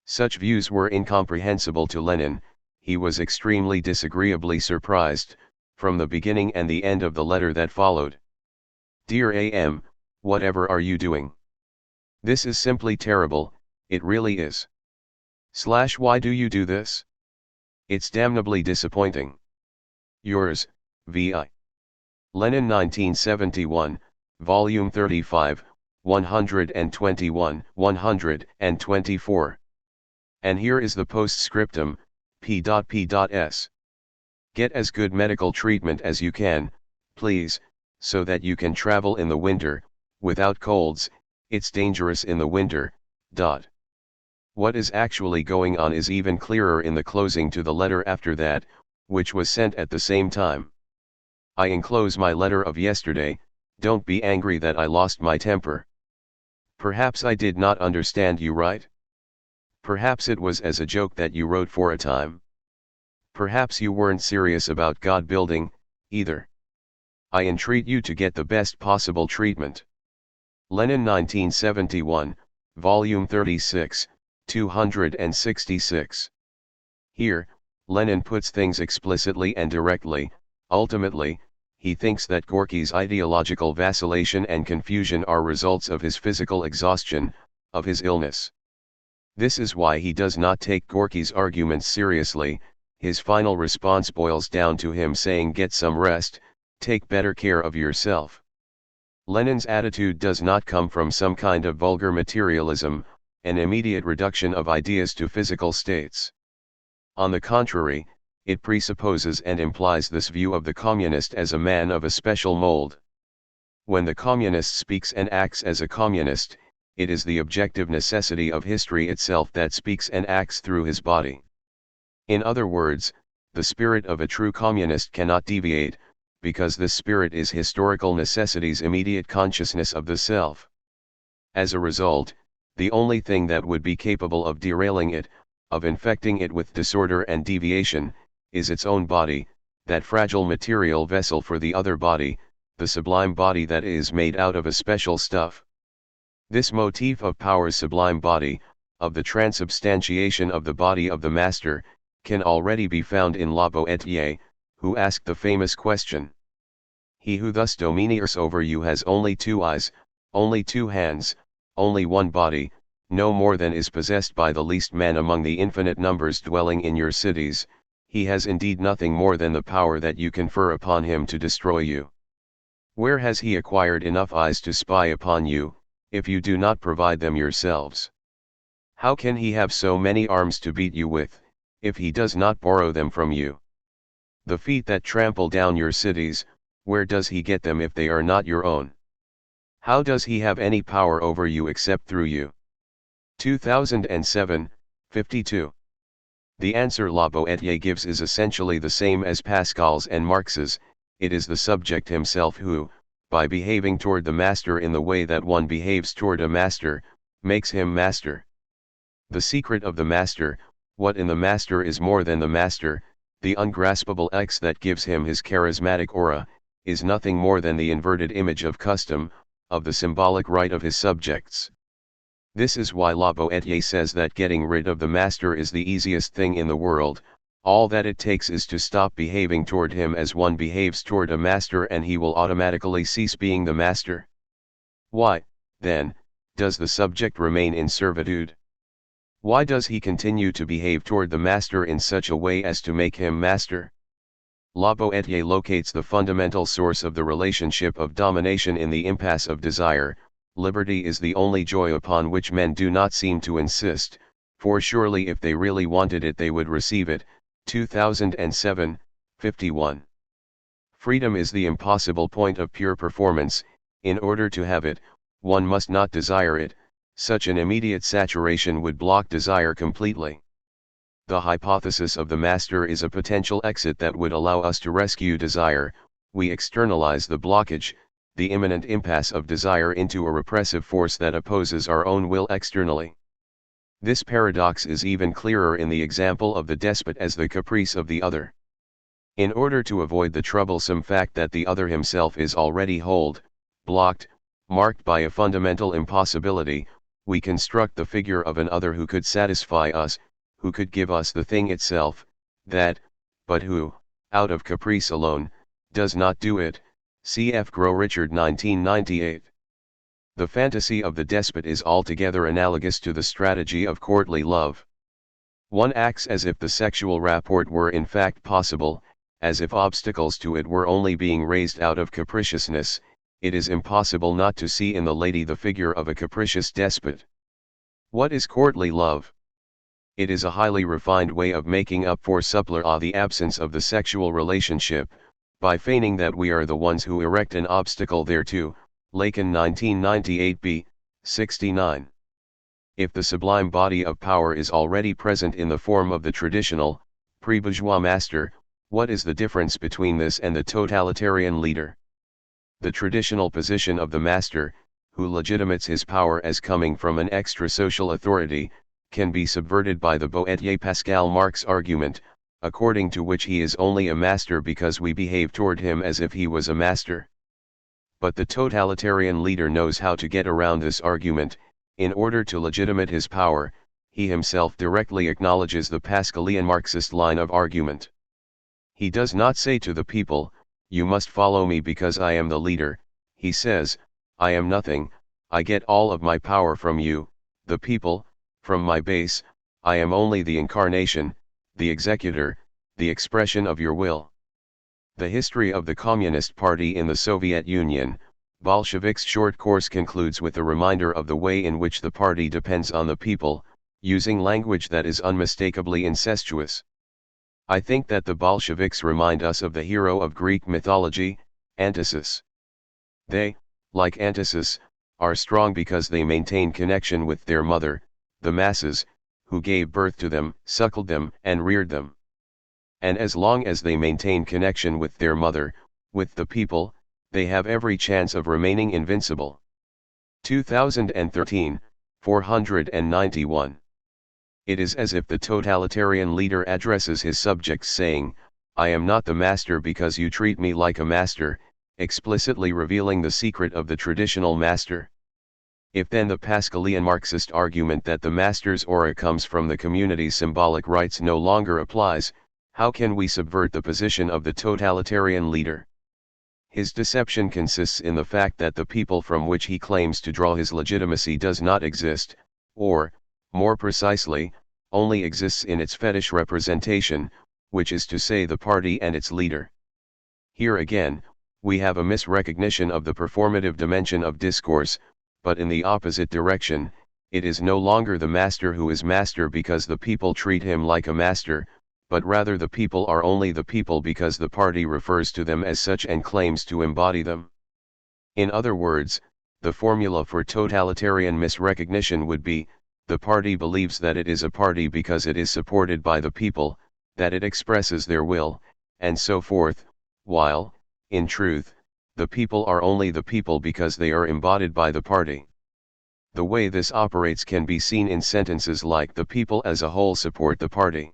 Such views were incomprehensible to Lenin. He was extremely disagreeably surprised, from the beginning and the end of the letter that followed. Dear A.M., whatever are you doing? This is simply terrible, it really is. Why do you do this? It's damnably disappointing. Yours, V.I. Lenin 1971, Volume 35, 121, 124. And here is the postscriptum, P.P.S. Get as good medical treatment as you can, please, so that you can travel in the winter, without colds. It's dangerous in the winter. What is actually going on is even clearer in the closing to the letter after that, which was sent at the same time. I enclose my letter of yesterday. Don't be angry that I lost my temper. Perhaps I did not understand you right. Perhaps it was as a joke that you wrote for a time. Perhaps you weren't serious about God building, either. I entreat you to get the best possible treatment. Lenin 1971, Volume 36, 266. Here, Lenin puts things explicitly and directly. Ultimately, he thinks that Gorky's ideological vacillation and confusion are results of his physical exhaustion, of his illness. This is why he does not take Gorky's arguments seriously. His final response boils down to him saying, get some rest, take better care of yourself. Lenin's attitude does not come from some kind of vulgar materialism, an immediate reduction of ideas to physical states. On the contrary, it presupposes and implies this view of the communist as a man of a special mold. When the communist speaks and acts as a communist, it is the objective necessity of history itself that speaks and acts through his body. In other words, the spirit of a true communist cannot deviate, because this spirit is historical necessity's immediate consciousness of the self. As a result, the only thing that would be capable of derailing it, of infecting it with disorder and deviation, is its own body, that fragile material vessel for the other body, the sublime body that is made out of a special stuff. This motif of power's sublime body, of the transubstantiation of the body of the master, can already be found in La Boétie, who asked the famous question. He who thus domineers over you has only 2 eyes, only 2 hands, only 1 body, no more than is possessed by the least man among the infinite numbers dwelling in your cities. He has indeed nothing more than the power that you confer upon him to destroy you. Where has he acquired enough eyes to spy upon you, if you do not provide them yourselves? How can he have so many arms to beat you with, if he does not borrow them from you? The feet that trample down your cities, where does he get them if they are not your own? How does he have any power over you except through you? 2007, 52. The answer La Boétie gives is essentially the same as Pascal's and Marx's. It is the subject himself who, by behaving toward the master in the way that one behaves toward a master, makes him master. The secret of the master, what in the master is more than the master, the ungraspable X that gives him his charismatic aura, is nothing more than the inverted image of custom, of the symbolic right of his subjects. This is why La Boétie says that getting rid of the master is the easiest thing in the world. All that it takes is to stop behaving toward him as one behaves toward a master, and he will automatically cease being the master. Why, then, does the subject remain in servitude? Why does he continue to behave toward the master in such a way as to make him master? La Boétie locates the fundamental source of the relationship of domination in the impasse of desire. Liberty is the only joy upon which men do not seem to insist, for surely if they really wanted it they would receive it. 2007, 51. Freedom is the impossible point of pure performance. In order to have it, one must not desire it. Such an immediate saturation would block desire completely. The hypothesis of the master is a potential exit that would allow us to rescue desire. We externalize the blockage, the imminent impasse of desire, into a repressive force that opposes our own will externally. This paradox is even clearer in the example of the despot as the caprice of the other. In order to avoid the troublesome fact that the other himself is already blocked, marked by a fundamental impossibility, we construct the figure of an other who could satisfy us, who could give us the thing itself, but who, out of caprice alone, does not do it. Cf. Grow Richard 1998. The fantasy of the despot is altogether analogous to the strategy of courtly love. One acts as if the sexual rapport were in fact possible, as if obstacles to it were only being raised out of capriciousness. It is impossible not to see in the lady the figure of a capricious despot. What is courtly love? It is a highly refined way of making up for the absence of the sexual relationship, by feigning that we are the ones who erect an obstacle thereto. Lacan 1998b, 69. If the sublime body of power is already present in the form of the traditional, pre-bourgeois master, what is the difference between this and the totalitarian leader? The traditional position of the master, who legitimates his power as coming from an extra-social authority, can be subverted by the Boétie Pascal Marx argument. according to which he is only a master because we behave toward him as if he was a master. But the totalitarian leader knows how to get around this argument. In order to legitimate his power, he himself directly acknowledges the Pascalian Marxist line of argument. He does not say to the people, "You must follow me because I am the leader." He says, "I am nothing, I get all of my power from you, the people, from my base, I am only the incarnation, the executor, the expression of your will." The history of the Communist Party in the Soviet Union, Bolsheviks' short course concludes with a reminder of the way in which the party depends on the people, using language that is unmistakably incestuous. I think that the Bolsheviks remind us of the hero of Greek mythology, Antisus. They, like Antisus, are strong because they maintain connection with their mother, the masses, who gave birth to them, suckled them, and reared them. And as long as they maintain connection with their mother, with the people, they have every chance of remaining invincible. 2013, 491. It is as if the totalitarian leader addresses his subjects saying, "I am not the master because you treat me like a master," explicitly revealing the secret of the traditional master. If then the Pascalian Marxist argument that the master's aura comes from the community's symbolic rights no longer applies, how can we subvert the position of the totalitarian leader? His deception consists in the fact that the people from which he claims to draw his legitimacy does not exist, or, more precisely, only exists in its fetish representation, which is to say the party and its leader. Here again, we have a misrecognition of the performative dimension of discourse, but in the opposite direction, it is no longer the master who is master because the people treat him like a master, but rather the people are only the people because the party refers to them as such and claims to embody them. In other words, the formula for totalitarian misrecognition would be, the party believes that it is a party because it is supported by the people, that it expresses their will, and so forth, while, in truth, the people are only the people because they are embodied by the party. The way this operates can be seen in sentences like "the people as a whole support the party."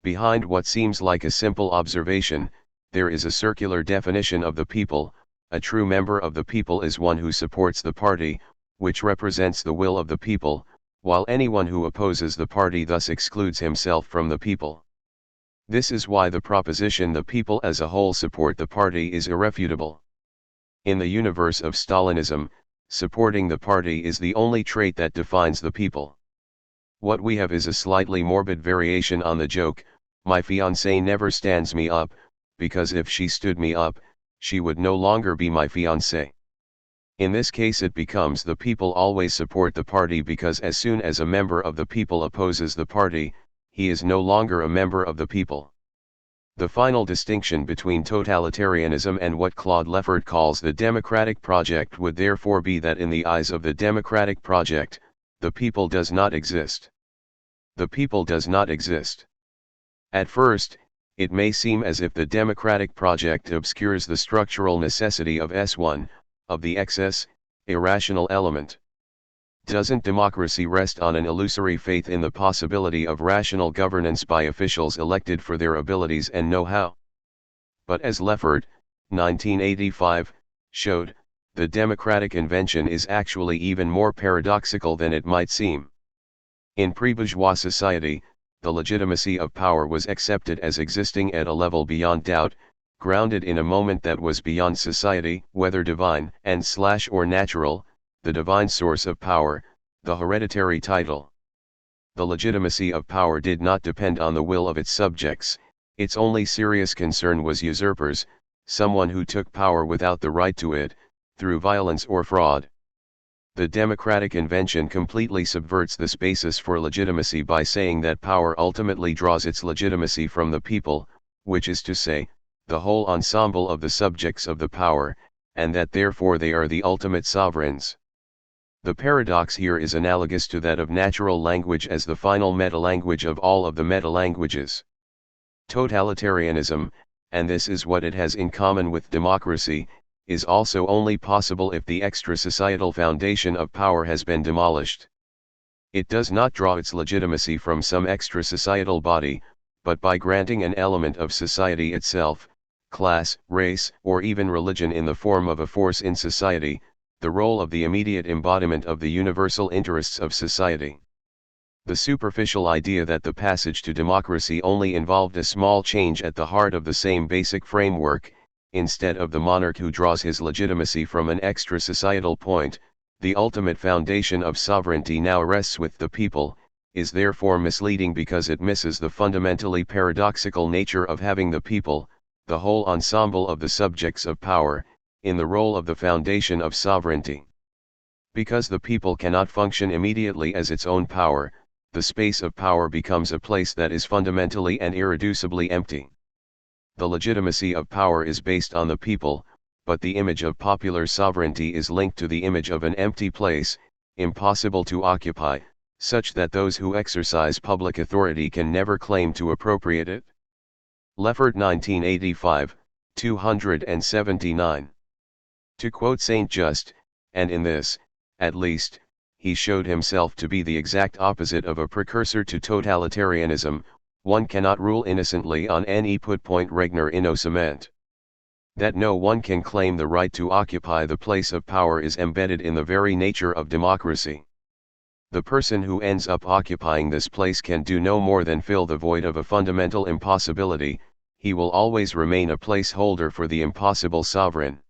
Behind what seems like a simple observation, there is a circular definition of the people. A true member of the people is one who supports the party, which represents the will of the people, while anyone who opposes the party thus excludes himself from the people. This is why the proposition "the people as a whole support the party" is irrefutable. In the universe of Stalinism, supporting the party is the only trait that defines the people. What we have is a slightly morbid variation on the joke, "My fiancée never stands me up, because if she stood me up, she would no longer be my fiancée." In this case it becomes "the people always support the party because as soon as a member of the people opposes the party, he is no longer a member of the people." The final distinction between totalitarianism and what Claude Lefort calls the democratic project would therefore be that in the eyes of the democratic project, the people does not exist. The people does not exist. At first, it may seem as if the democratic project obscures the structural necessity of S1, of the excess, irrational element. Doesn't democracy rest on an illusory faith in the possibility of rational governance by officials elected for their abilities and know-how? But as Lefort, 1985, showed, the democratic invention is actually even more paradoxical than it might seem. In pre-bourgeois society, the legitimacy of power was accepted as existing at a level beyond doubt, grounded in a moment that was beyond society, whether divine or natural, the divine source of power, the hereditary title. The legitimacy of power did not depend on the will of its subjects, its only serious concern was usurpers, someone who took power without the right to it, through violence or fraud. The democratic invention completely subverts this basis for legitimacy by saying that power ultimately draws its legitimacy from the people, which is to say, the whole ensemble of the subjects of the power, and that therefore they are the ultimate sovereigns. The paradox here is analogous to that of natural language as the final meta-language of all of the meta-languages. Totalitarianism, and this is what it has in common with democracy, is also only possible if the extra-societal foundation of power has been demolished. It does not draw its legitimacy from some extra-societal body, but by granting an element of society itself, class, race, or even religion in the form of a force in society, the role of the immediate embodiment of the universal interests of society. The superficial idea that the passage to democracy only involved a small change at the heart of the same basic framework, instead of the monarch who draws his legitimacy from an extra-societal point, the ultimate foundation of sovereignty now rests with the people, is therefore misleading because it misses the fundamentally paradoxical nature of having the people, the whole ensemble of the subjects of power, in the role of the foundation of sovereignty. Because the people cannot function immediately as its own power, the space of power becomes a place that is fundamentally and irreducibly empty. The legitimacy of power is based on the people, but the image of popular sovereignty is linked to the image of an empty place, impossible to occupy, such that those who exercise public authority can never claim to appropriate it. Leffert 1985, 279. To quote Saint Just, and in this, at least, he showed himself to be the exact opposite of a precursor to totalitarianism, one cannot rule innocently on any point regner innocement. That no one can claim the right to occupy the place of power is embedded in the very nature of democracy. The person who ends up occupying this place can do no more than fill the void of a fundamental impossibility, he will always remain a placeholder for the impossible sovereign.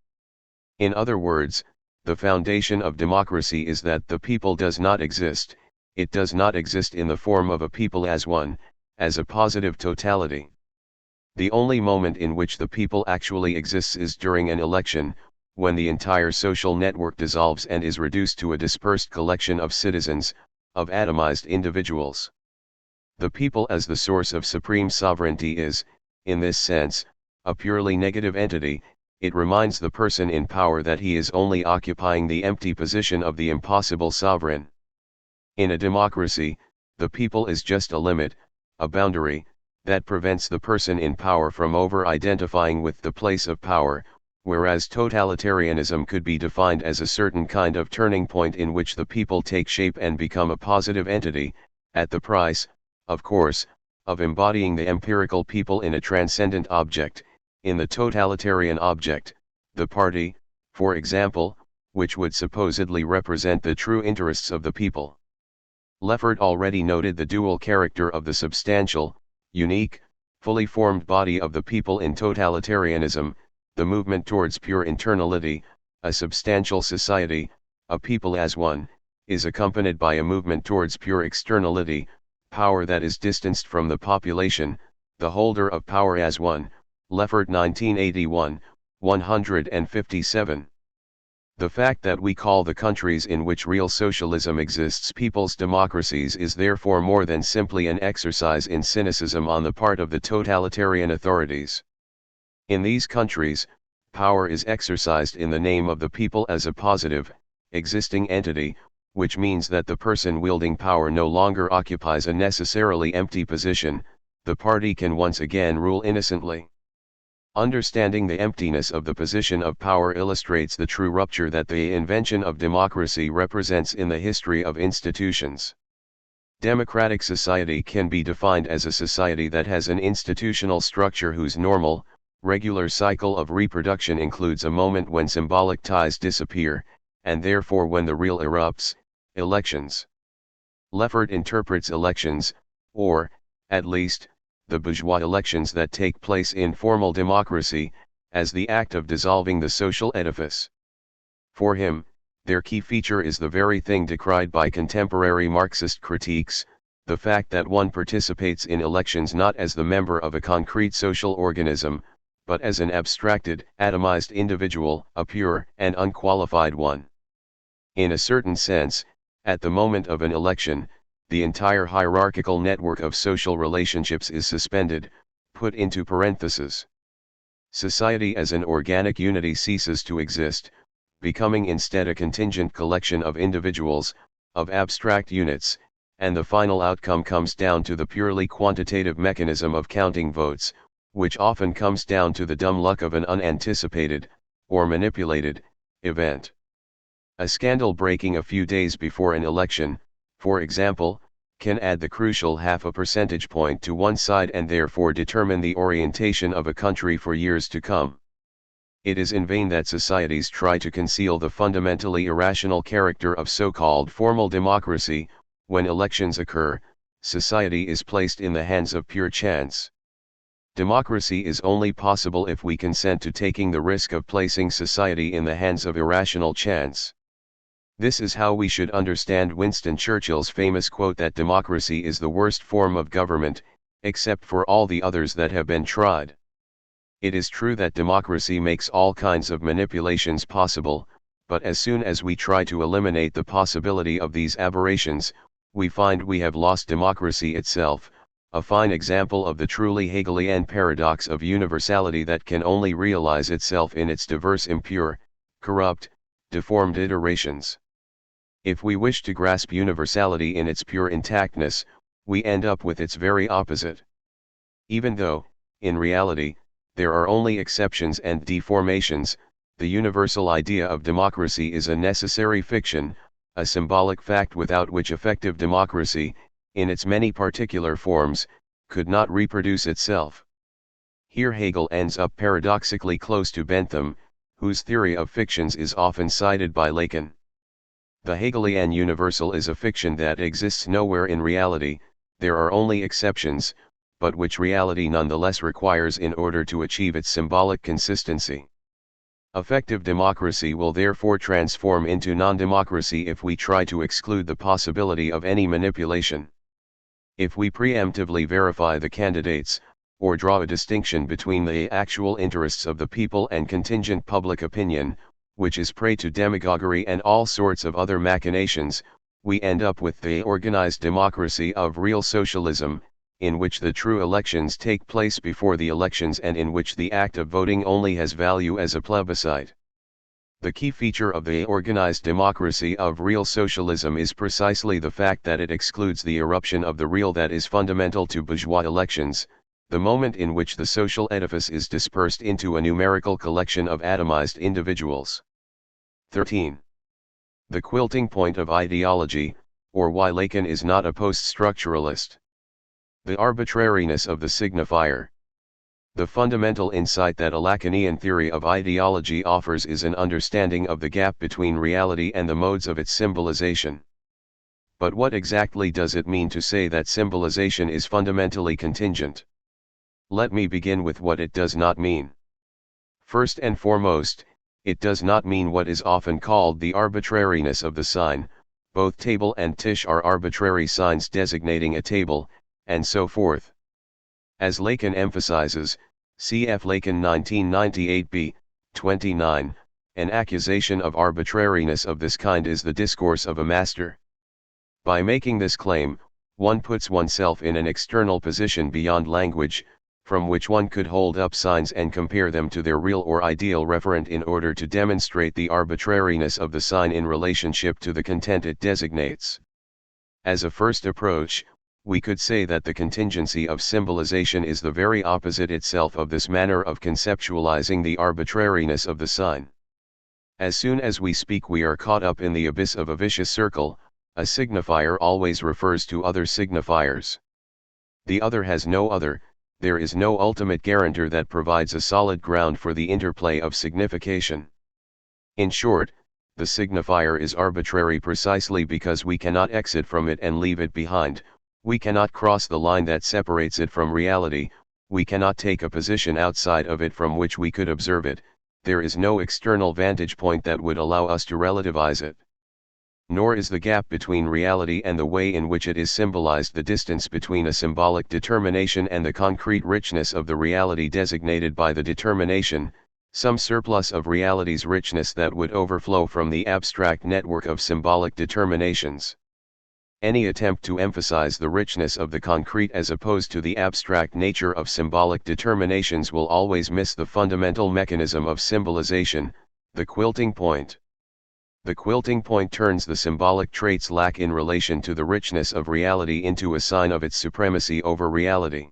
In other words, the foundation of democracy is that the people does not exist, it does not exist in the form of a people as one, as a positive totality. The only moment in which the people actually exists is during an election, when the entire social network dissolves and is reduced to a dispersed collection of citizens, of atomized individuals. The people as the source of supreme sovereignty is, in this sense, a purely negative entity. It reminds the person in power that he is only occupying the empty position of the impossible sovereign. In a democracy, the people is just a limit, a boundary, that prevents the person in power from over-identifying with the place of power, whereas totalitarianism could be defined as a certain kind of turning point in which the people take shape and become a positive entity, at the price, of course, of embodying the empirical people in a transcendent object, in the totalitarian object, the party, for example, which would supposedly represent the true interests of the people. Leffert already noted the dual character of the substantial, unique, fully formed body of the people in totalitarianism, the movement towards pure internality, a substantial society, a people as one, is accompanied by a movement towards pure externality, power that is distanced from the population, the holder of power as one, Leffert 1981, 157. The fact that we call the countries in which real socialism exists people's democracies is therefore more than simply an exercise in cynicism on the part of the totalitarian authorities. In these countries, power is exercised in the name of the people as a positive, existing entity, which means that the person wielding power no longer occupies a necessarily empty position, the party can once again rule innocently. Understanding the emptiness of the position of power illustrates the true rupture that the invention of democracy represents in the history of institutions. Democratic society can be defined as a society that has an institutional structure whose normal, regular cycle of reproduction includes a moment when symbolic ties disappear, and therefore when the real erupts, elections. Leffert interprets elections, or, at least, the bourgeois elections that take place in formal democracy, as the act of dissolving the social edifice. For him, their key feature is the very thing decried by contemporary Marxist critiques, the fact that one participates in elections not as the member of a concrete social organism, but as an abstracted, atomized individual, a pure and unqualified one. In a certain sense, at the moment of an election, the entire hierarchical network of social relationships is suspended, put into parentheses. Society as an organic unity ceases to exist, becoming instead a contingent collection of individuals, of abstract units, and the final outcome comes down to the purely quantitative mechanism of counting votes, which often comes down to the dumb luck of an unanticipated, or manipulated, event. A scandal breaking a few days before an election, for example, can add the crucial half a percentage point to one side and therefore determine the orientation of a country for years to come. It is in vain that societies try to conceal the fundamentally irrational character of so-called formal democracy. When elections occur, society is placed in the hands of pure chance. Democracy is only possible if we consent to taking the risk of placing society in the hands of irrational chance. This is how we should understand Winston Churchill's famous quote that democracy is the worst form of government, except for all the others that have been tried. It is true that democracy makes all kinds of manipulations possible, but as soon as we try to eliminate the possibility of these aberrations, we find we have lost democracy itself, a fine example of the truly Hegelian paradox of universality that can only realize itself in its diverse impure, corrupt, deformed iterations. If we wish to grasp universality in its pure intactness, we end up with its very opposite. Even though, in reality, there are only exceptions and deformations, the universal idea of democracy is a necessary fiction, a symbolic fact without which effective democracy, in its many particular forms, could not reproduce itself. Here Hegel ends up paradoxically close to Bentham, whose theory of fictions is often cited by Lacan. The Hegelian universal is a fiction that exists nowhere in reality, there are only exceptions, but which reality nonetheless requires in order to achieve its symbolic consistency. Effective democracy will therefore transform into non-democracy if we try to exclude the possibility of any manipulation. If we preemptively verify the candidates, or draw a distinction between the actual interests of the people and contingent public opinion, which is prey to demagoguery and all sorts of other machinations, we end up with the organized democracy of real socialism, in which the true elections take place before the elections and in which the act of voting only has value as a plebiscite. The key feature of the organized democracy of real socialism is precisely the fact that it excludes the eruption of the real that is fundamental to bourgeois elections, the moment in which the social edifice is dispersed into a numerical collection of atomized individuals. 13. The quilting point of ideology, or why Lacan is not a post-structuralist. The arbitrariness of the signifier. The fundamental insight that a Lacanian theory of ideology offers is an understanding of the gap between reality and the modes of its symbolization. But what exactly does it mean to say that symbolization is fundamentally contingent? Let me begin with what it does not mean. First and foremost, it does not mean what is often called the arbitrariness of the sign. Both table and tisch are arbitrary signs designating a table, and so forth. As Lacan emphasizes, cf. Lacan 1998b, 29, an accusation of arbitrariness of this kind is the discourse of a master. By making this claim, one puts oneself in an external position beyond language, from which one could hold up signs and compare them to their real or ideal referent in order to demonstrate the arbitrariness of the sign in relationship to the content it designates. As a first approach, we could say that the contingency of symbolization is the very opposite itself of this manner of conceptualizing the arbitrariness of the sign. As soon as we speak, we are caught up in the abyss of a vicious circle. A signifier always refers to other signifiers. The other has no other. There is no ultimate guarantor that provides a solid ground for the interplay of signification. In short, the signifier is arbitrary precisely because we cannot exit from it and leave it behind, we cannot cross the line that separates it from reality, we cannot take a position outside of it from which we could observe it, there is no external vantage point that would allow us to relativize it. Nor is the gap between reality and the way in which it is symbolized the distance between a symbolic determination and the concrete richness of the reality designated by the determination, some surplus of reality's richness that would overflow from the abstract network of symbolic determinations. Any attempt to emphasize the richness of the concrete as opposed to the abstract nature of symbolic determinations will always miss the fundamental mechanism of symbolization, the quilting point. The quilting point turns the symbolic traits lack in relation to the richness of reality into a sign of its supremacy over reality.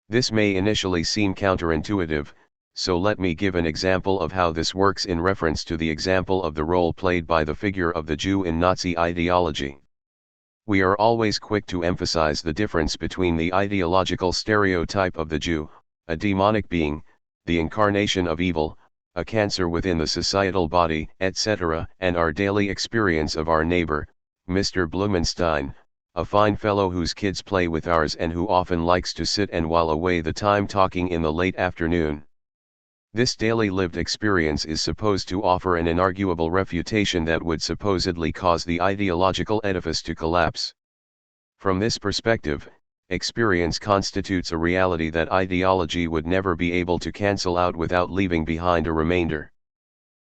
This may initially seem counterintuitive, so let me give an example of how this works in reference to the example of the role played by the figure of the Jew in Nazi ideology. We are always quick to emphasize the difference between the ideological stereotype of the Jew, a demonic being, the incarnation of evil, a cancer within the societal body, etc., and our daily experience of our neighbor, Mr. Blumenstein, a fine fellow whose kids play with ours and who often likes to sit and while away the time talking in the late afternoon. This daily lived experience is supposed to offer an inarguable refutation that would supposedly cause the ideological edifice to collapse. From this perspective, experience constitutes a reality that ideology would never be able to cancel out without leaving behind a remainder.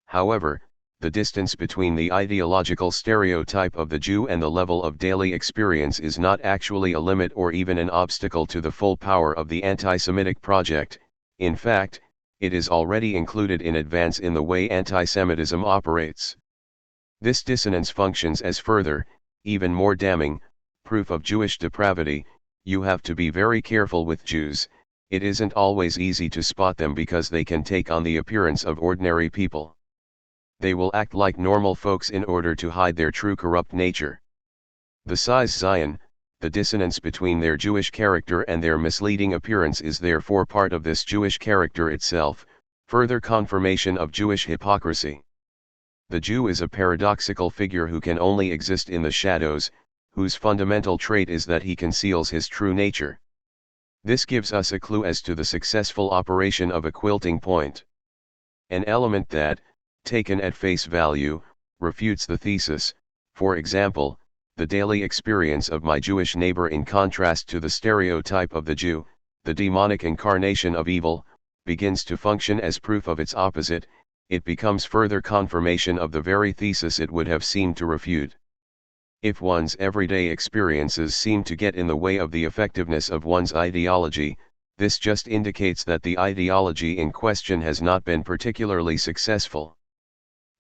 However, the distance between the ideological stereotype of the Jew and the level of daily experience is not actually a limit or even an obstacle to the full power of the anti-Semitic project. In fact, it is already included in advance in the way anti-Semitism operates. This dissonance functions as further, even more damning, proof of Jewish depravity. You have to be very careful with Jews. It isn't always easy to spot them because they can take on the appearance of ordinary people. They will act like normal folks in order to hide their true corrupt nature. The size Zion, the dissonance between their Jewish character and their misleading appearance is therefore part of this Jewish character itself, further confirmation of Jewish hypocrisy. The Jew is a paradoxical figure who can only exist in the shadows, whose fundamental trait is that he conceals his true nature. This gives us a clue as to the successful operation of a quilting point. An element that, taken at face value, refutes the thesis, for example, the daily experience of my Jewish neighbor in contrast to the stereotype of the Jew, the demonic incarnation of evil, begins to function as proof of its opposite. It becomes further confirmation of the very thesis it would have seemed to refute. If one's everyday experiences seem to get in the way of the effectiveness of one's ideology, this just indicates that the ideology in question has not been particularly successful.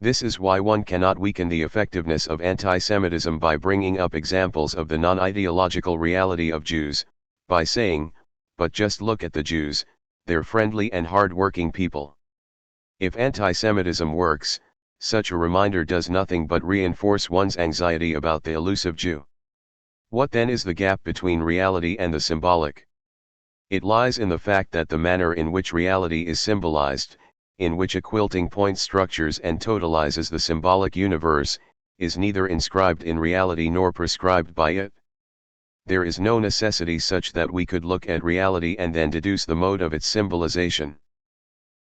This is why one cannot weaken the effectiveness of anti-Semitism by bringing up examples of the non-ideological reality of Jews, by saying, but just look at the Jews, they're friendly and hard-working people. If anti-Semitism works, such a reminder does nothing but reinforce one's anxiety about the elusive Jew. What then is the gap between reality and the symbolic? It lies in the fact that the manner in which reality is symbolized, in which a quilting point structures and totalizes the symbolic universe, is neither inscribed in reality nor prescribed by it. There is no necessity such that we could look at reality and then deduce the mode of its symbolization.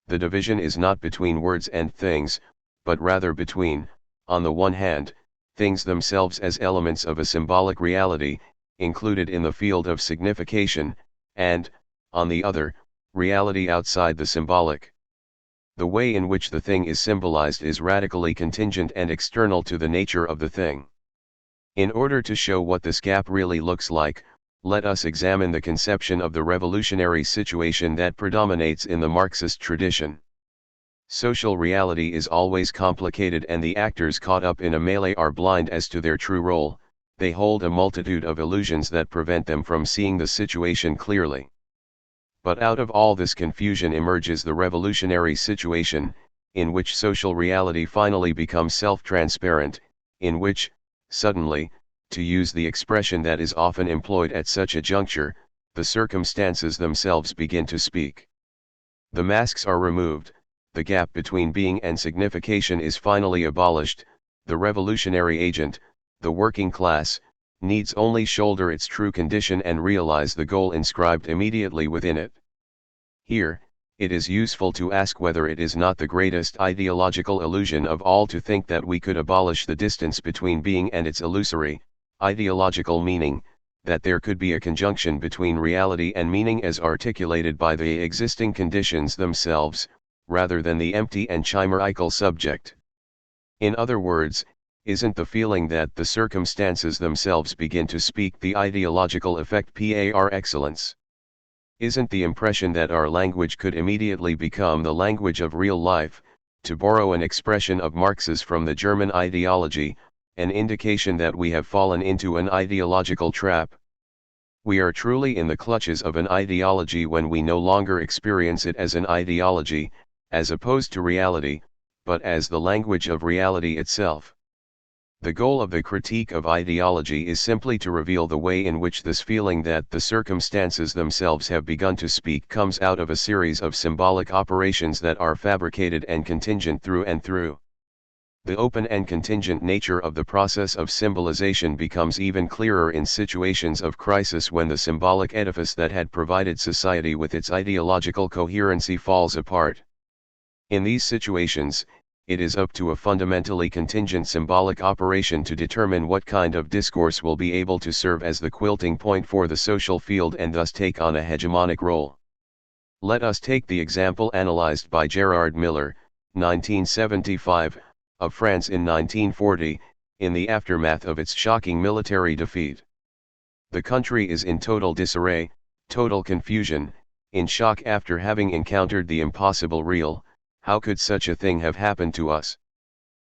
The division is not between words and things, but rather between, on the one hand, things themselves as elements of a symbolic reality, included in the field of signification, and, on the other, reality outside the symbolic. The way in which the thing is symbolized is radically contingent and external to the nature of the thing. In order to show what this gap really looks like, let us examine the conception of the revolutionary situation that predominates in the Marxist tradition. Social reality is always complicated and the actors caught up in a melee are blind as to their true role. They hold a multitude of illusions that prevent them from seeing the situation clearly. But out of all this confusion emerges the revolutionary situation, in which social reality finally becomes self-transparent, in which, suddenly, to use the expression that is often employed at such a juncture, the circumstances themselves begin to speak. The masks are removed, the gap between being and signification is finally abolished. The revolutionary agent, the working class, needs only shoulder its true condition and realize the goal inscribed immediately within it. Here, it is useful to ask whether it is not the greatest ideological illusion of all to think that we could abolish the distance between being and its illusory, ideological meaning, that there could be a conjunction between reality and meaning as articulated by the existing conditions themselves, rather than the empty and chimerical subject. In other words, isn't the feeling that the circumstances themselves begin to speak the ideological effect par excellence? Isn't the impression that our language could immediately become the language of real life, to borrow an expression of Marx's from the German ideology, an indication that we have fallen into an ideological trap? We are truly in the clutches of an ideology when we no longer experience it as an ideology, as opposed to reality, but as the language of reality itself. The goal of the critique of ideology is simply to reveal the way in which this feeling that the circumstances themselves have begun to speak comes out of a series of symbolic operations that are fabricated and contingent through and through. The open and contingent nature of the process of symbolization becomes even clearer in situations of crisis when the symbolic edifice that had provided society with its ideological coherency falls apart. In these situations, it is up to a fundamentally contingent symbolic operation to determine what kind of discourse will be able to serve as the quilting point for the social field and thus take on a hegemonic role. Let us take the example analyzed by Gerard Miller, 1975, of France in 1940, in the aftermath of its shocking military defeat. The country is in total disarray, total confusion, in shock after having encountered the impossible real. How could such a thing have happened to us?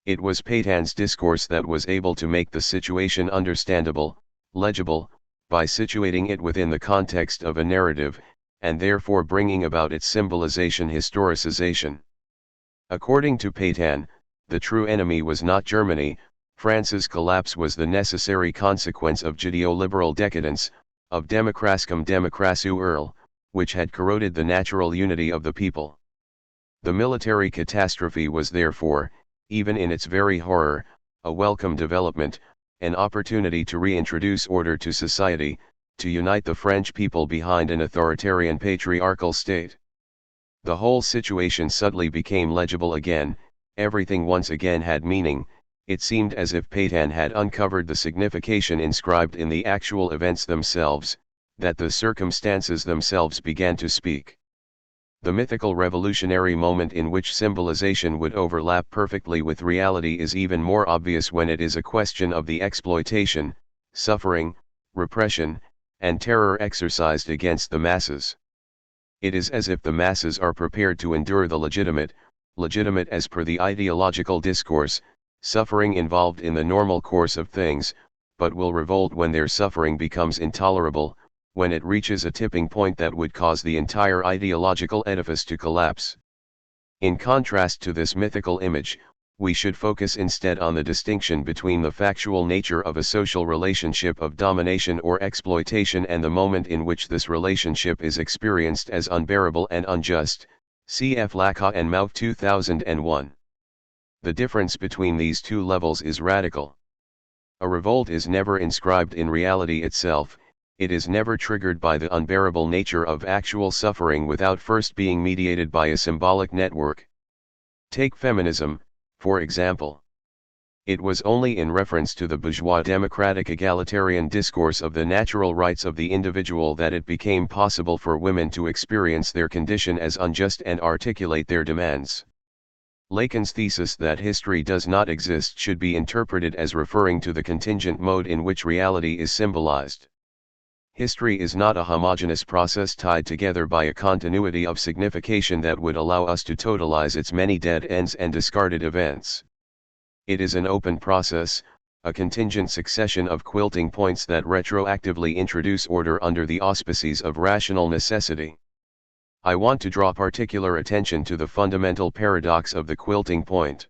It was Pétain's discourse that was able to make the situation understandable, legible, by situating it within the context of a narrative, and therefore bringing about its symbolization historicization. According to Pétain, the true enemy was not Germany. France's collapse was the necessary consequence of judeo-liberal decadence, of democracy cum democracy earl, which had corroded the natural unity of the people. The military catastrophe was therefore, even in its very horror, a welcome development, an opportunity to reintroduce order to society, to unite the French people behind an authoritarian patriarchal state. The whole situation suddenly became legible again, everything once again had meaning. It seemed as if Pétain had uncovered the signification inscribed in the actual events themselves, that the circumstances themselves began to speak. The mythical revolutionary moment in which symbolization would overlap perfectly with reality is even more obvious when it is a question of the exploitation, suffering, repression, and terror exercised against the masses. It is as if the masses are prepared to endure the legitimate as per the ideological discourse, suffering involved in the normal course of things, but will revolt when their suffering becomes intolerable, when it reaches a tipping point that would cause the entire ideological edifice to collapse. In contrast to this mythical image, we should focus instead on the distinction between the factual nature of a social relationship of domination or exploitation and the moment in which this relationship is experienced as unbearable and unjust, cf. Lacan and Mauch 2001. The difference between these two levels is radical. A revolt is never inscribed in reality itself. It is never triggered by the unbearable nature of actual suffering without first being mediated by a symbolic network. Take feminism, for example. It was only in reference to the bourgeois democratic egalitarian discourse of the natural rights of the individual that it became possible for women to experience their condition as unjust and articulate their demands. Lacan's thesis that history does not exist should be interpreted as referring to the contingent mode in which reality is symbolized. History is not a homogeneous process tied together by a continuity of signification that would allow us to totalize its many dead ends and discarded events. It is an open process, a contingent succession of quilting points that retroactively introduce order under the auspices of rational necessity. I want to draw particular attention to the fundamental paradox of the quilting point.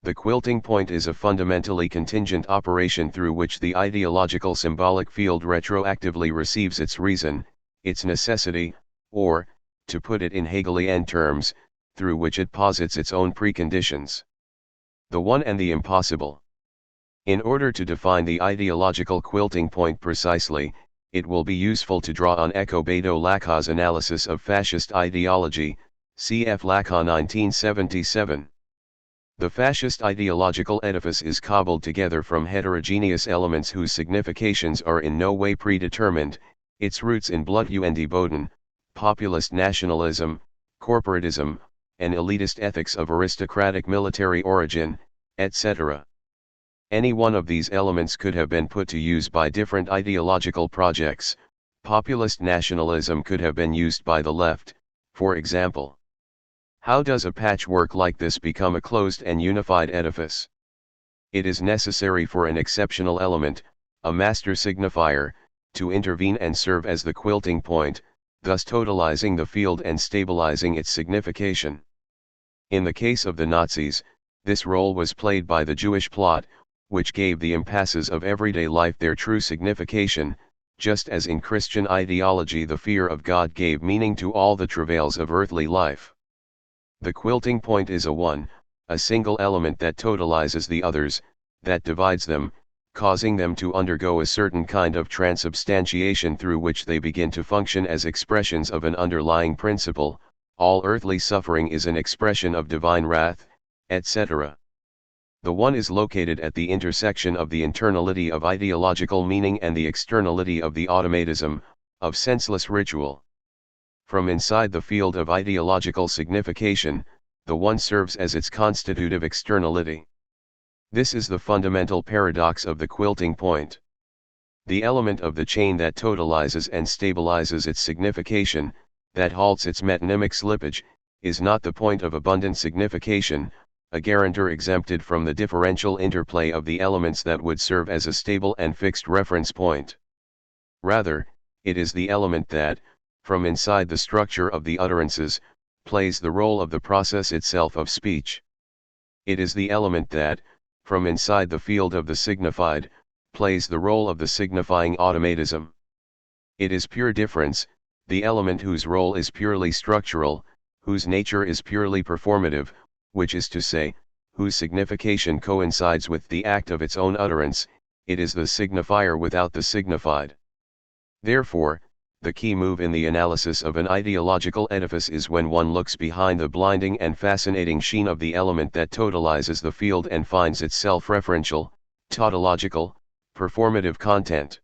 The quilting point is a fundamentally contingent operation through which the ideological symbolic field retroactively receives its reason, its necessity, or, to put it in Hegelian terms, through which it posits its own preconditions. The one and the impossible. In order to define the ideological quilting point precisely, it will be useful to draw on Ecobedo Lacan's analysis of fascist ideology, cf. Lacan 1977. The fascist ideological edifice is cobbled together from heterogeneous elements whose significations are in no way predetermined, its roots in Blut und Boden, populist nationalism, corporatism, and elitist ethics of aristocratic military origin, etc. Any one of these elements could have been put to use by different ideological projects. Populist nationalism could have been used by the left, for example. How does a patchwork like this become a closed and unified edifice? It is necessary for an exceptional element, a master signifier, to intervene and serve as the quilting point, thus totalizing the field and stabilizing its signification. In the case of the Nazis, this role was played by the Jewish plot, which gave the impasses of everyday life their true signification, just as in Christian ideology the fear of God gave meaning to all the travails of earthly life. The quilting point is a single element that totalizes the others, that divides them, causing them to undergo a certain kind of transubstantiation through which they begin to function as expressions of an underlying principle. All earthly suffering is an expression of divine wrath, etc. The one is located at the intersection of the internality of ideological meaning and the externality of the automatism, of senseless ritual. From inside the field of ideological signification, the one serves as its constitutive externality. This is the fundamental paradox of the quilting point. The element of the chain that totalizes and stabilizes its signification, that halts its metonymic slippage, is not the point of abundant signification, a guarantor exempted from the differential interplay of the elements that would serve as a stable and fixed reference point. Rather, it is the element that, from inside the structure of the utterances, plays the role of the process itself of speech. It is the element that, from inside the field of the signified, plays the role of the signifying automatism. It is pure difference, the element whose role is purely structural, whose nature is purely performative, which is to say, whose signification coincides with the act of its own utterance. It is the signifier without the signified. Therefore, the key move in the analysis of an ideological edifice is when one looks behind the blinding and fascinating sheen of the element that totalizes the field and finds its self-referential, tautological, performative content.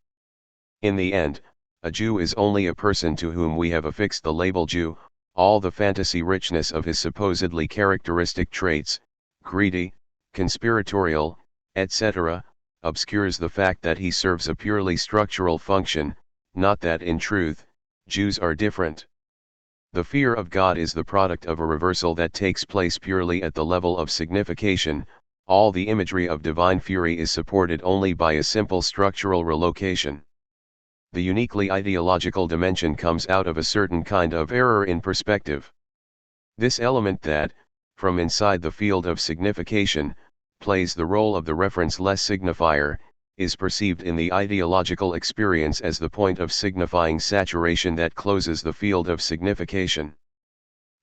In the end, a Jew is only a person to whom we have affixed the label Jew. All the fantasy richness of his supposedly characteristic traits, greedy, conspiratorial, etc., obscures the fact that he serves a purely structural function, not that in truth, Jews are different. The fear of God is the product of a reversal that takes place purely at the level of signification. All the imagery of divine fury is supported only by a simple structural relocation. The uniquely ideological dimension comes out of a certain kind of error in perspective. This element that, from inside the field of signification, plays the role of the reference-less signifier, is perceived in the ideological experience as the point of signifying saturation that closes the field of signification.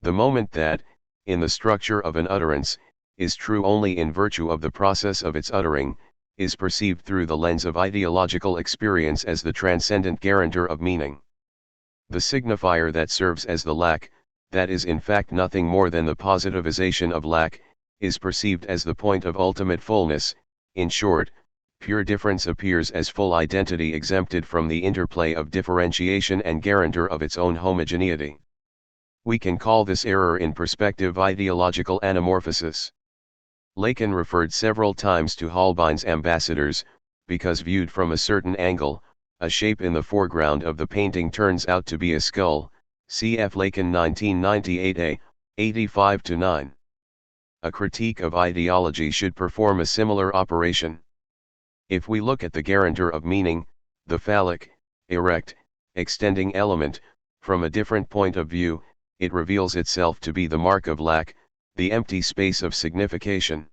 The moment that, in the structure of an utterance, is true only in virtue of the process of its uttering, is perceived through the lens of ideological experience as the transcendent guarantor of meaning. The signifier that serves as the lack, that is in fact nothing more than the positivization of lack, is perceived as the point of ultimate fullness. In short, pure difference appears as full identity exempted from the interplay of differentiation and guarantor of its own homogeneity. We can call this error in perspective ideological anamorphosis. Lacan referred several times to Holbein's ambassadors, because viewed from a certain angle, a shape in the foreground of the painting turns out to be a skull, cf. Lacan 1998a, 85-9. A critique of ideology should perform a similar operation. If we look at the guarantor of meaning, the phallic, erect, extending element, from a different point of view, it reveals itself to be the mark of lack, the empty space of signification.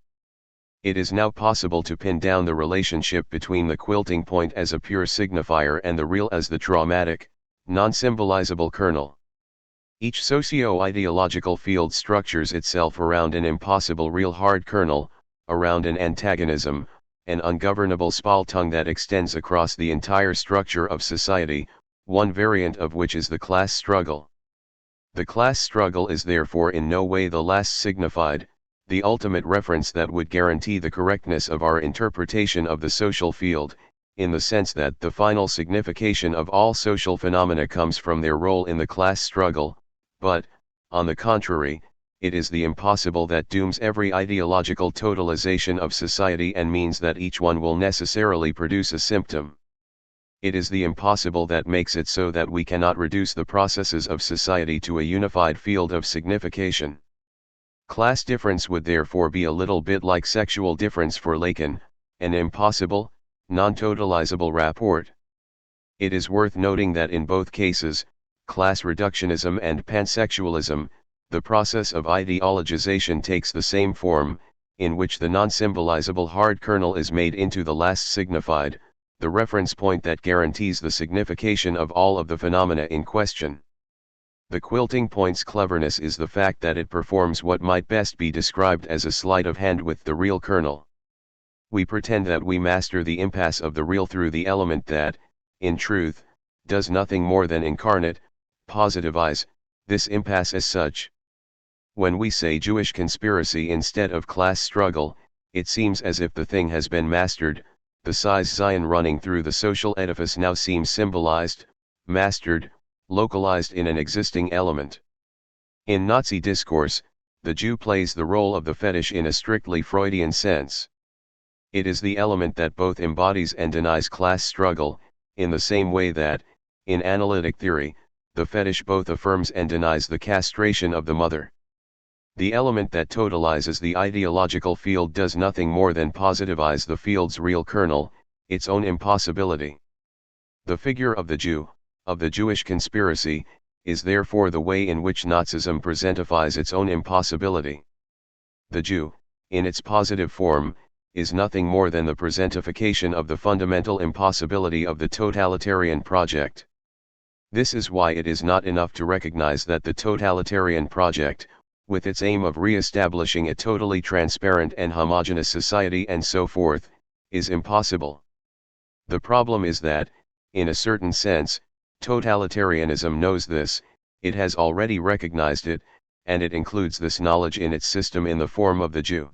It is now possible to pin down the relationship between the quilting point as a pure signifier and the real as the traumatic, non-symbolizable kernel. Each socio-ideological field structures itself around an impossible real hard kernel, around an antagonism, an ungovernable spaltung that extends across the entire structure of society, one variant of which is the class struggle. The class struggle is therefore in no way the last signified, the ultimate reference that would guarantee the correctness of our interpretation of the social field, in the sense that the final signification of all social phenomena comes from their role in the class struggle, but, on the contrary, it is the impossible that dooms every ideological totalization of society and means that each one will necessarily produce a symptom. It is the impossible that makes it so that we cannot reduce the processes of society to a unified field of signification. Class difference would therefore be a little bit like sexual difference for Lacan, an impossible, non-totalizable rapport. It is worth noting that in both cases, class reductionism and pansexualism, the process of ideologization takes the same form. in which the non-symbolizable hard kernel is made into the last signified, the reference point that guarantees the signification of all of the phenomena in question. The quilting point's cleverness is the fact that it performs what might best be described as a sleight of hand with the real kernel. We pretend that we master the impasse of the real through the element that, in truth, does nothing more than incarnate, positivize, this impasse as such. When we say Jewish conspiracy instead of class struggle, it seems as if the thing has been mastered, the size Zion running through the social edifice now seems symbolized, mastered, localized in an existing element. In Nazi discourse, the Jew plays the role of the fetish in a strictly Freudian sense. It is the element that both embodies and denies class struggle, in the same way that, in analytic theory, the fetish both affirms and denies the castration of the mother. The element that totalizes the ideological field does nothing more than positivize the field's real kernel, its own impossibility. The figure of the Jew, of the Jewish conspiracy, is therefore the way in which Nazism presentifies its own impossibility. The Jew, in its positive form, is nothing more than the presentification of the fundamental impossibility of the totalitarian project. This is why it is not enough to recognize that the totalitarian project, with its aim of re-establishing a totally transparent and homogeneous society and so forth, is impossible. The problem is that, in a certain sense, totalitarianism knows this, it has already recognized it, and it includes this knowledge in its system in the form of the Jew.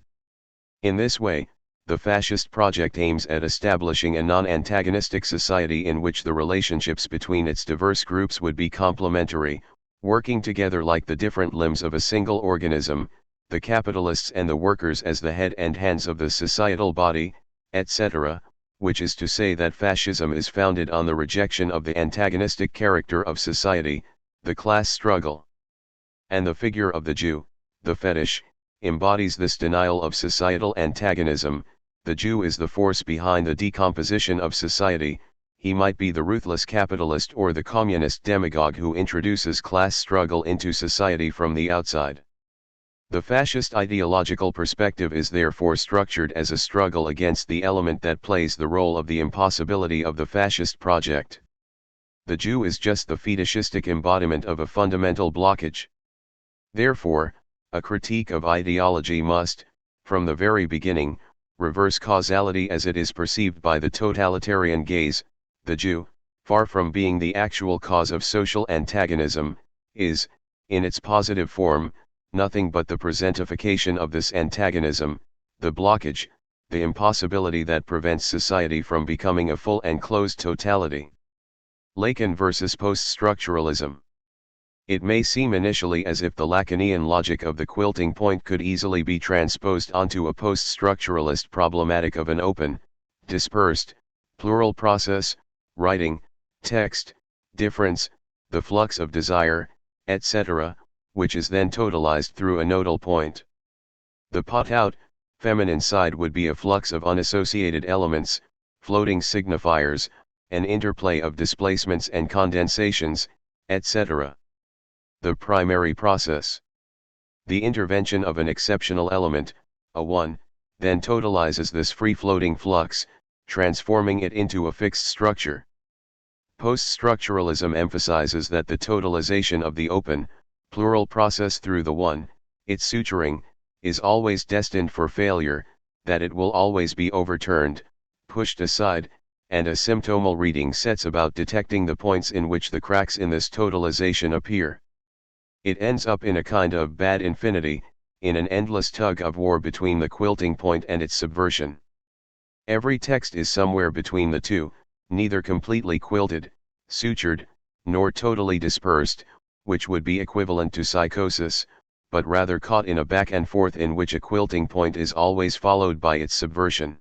In this way, the fascist project aims at establishing a non-antagonistic society in which the relationships between its diverse groups would be complementary, working together like the different limbs of a single organism, the capitalists and the workers as the head and hands of the societal body, etc., which is to say that fascism is founded on the rejection of the antagonistic character of society, the class struggle. And the figure of the Jew, the fetish, embodies this denial of societal antagonism. The Jew is the force behind the decomposition of society. He might be the ruthless capitalist or the communist demagogue who introduces class struggle into society from the outside. The fascist ideological perspective is therefore structured as a struggle against the element that plays the role of the impossibility of the fascist project. The Jew is just the fetishistic embodiment of a fundamental blockage. Therefore, a critique of ideology must, from the very beginning, reverse causality as it is perceived by the totalitarian gaze. The Jew, far from being the actual cause of social antagonism, is, in its positive form, nothing but the presentification of this antagonism, the blockage, the impossibility that prevents society from becoming a full and closed totality. Lacan versus post-structuralism. It may seem initially as if the Lacanian logic of the quilting point could easily be transposed onto a post-structuralist problematic of an open, dispersed, plural process, writing, text, difference, the flux of desire, etc., which is then totalized through a nodal point. The pot-out, feminine side would be a flux of unassociated elements, floating signifiers, an interplay of displacements and condensations, etc. The primary process. The intervention of an exceptional element, a one, then totalizes this free-floating flux, transforming it into a fixed structure. Post-structuralism emphasizes that the totalization of the open, plural process through the one, its suturing, is always destined for failure, that it will always be overturned, pushed aside, and a symptomal reading sets about detecting the points in which the cracks in this totalization appear. It ends up in a kind of bad infinity, in an endless tug-of-war between the quilting point and its subversion. Every text is somewhere between the two, neither completely quilted, sutured, nor totally dispersed, which would be equivalent to psychosis, but rather caught in a back and forth in which a quilting point is always followed by its subversion.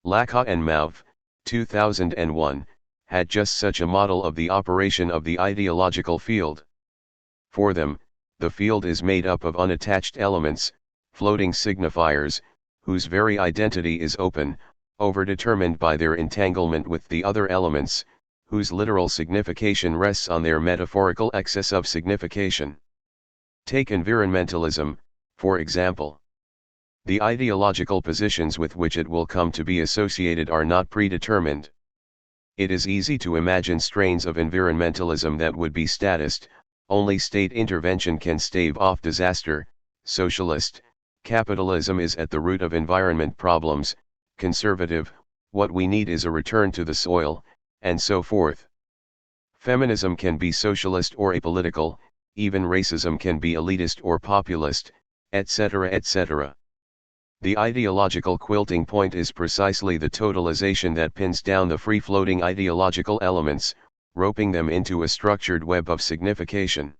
Lacan and Mauve, 2001, had just such a model of the operation of the ideological field. For them, the field is made up of unattached elements, floating signifiers, whose very identity is open, overdetermined by their entanglement with the other elements, whose literal signification rests on their metaphorical excess of signification. Take environmentalism, for example. The ideological positions with which it will come to be associated are not predetermined. It is easy to imagine strains of environmentalism that would be statist, only state intervention can stave off disaster, socialist, capitalism is at the root of environment problems, conservative, what we need is a return to the soil, and so forth. Feminism can be socialist or apolitical, even racism can be elitist or populist, etc. etc. The ideological quilting point is precisely the totalization that pins down the free-floating ideological elements, roping them into a structured web of signification.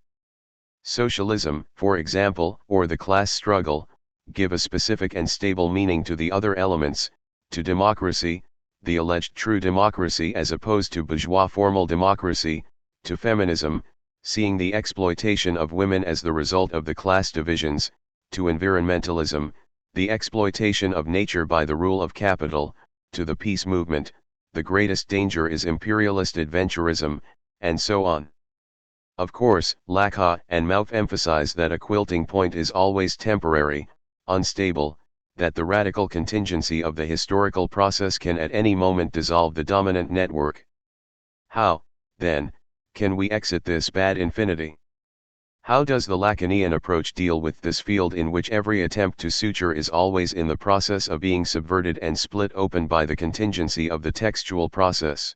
Socialism, for example, or the class struggle, give a specific and stable meaning to the other elements, to democracy, the alleged true democracy as opposed to bourgeois formal democracy, to feminism, seeing the exploitation of women as the result of the class divisions, to environmentalism, the exploitation of nature by the rule of capital, to the peace movement, the greatest danger is imperialist adventurism, and so on. Of course, Lacan and Mauve emphasize that a quilting point is always temporary, unstable, that the radical contingency of the historical process can at any moment dissolve the dominant network. How, then, can we exit this bad infinity? How does the Lacanian approach deal with this field in which every attempt to suture is always in the process of being subverted and split open by the contingency of the textual process?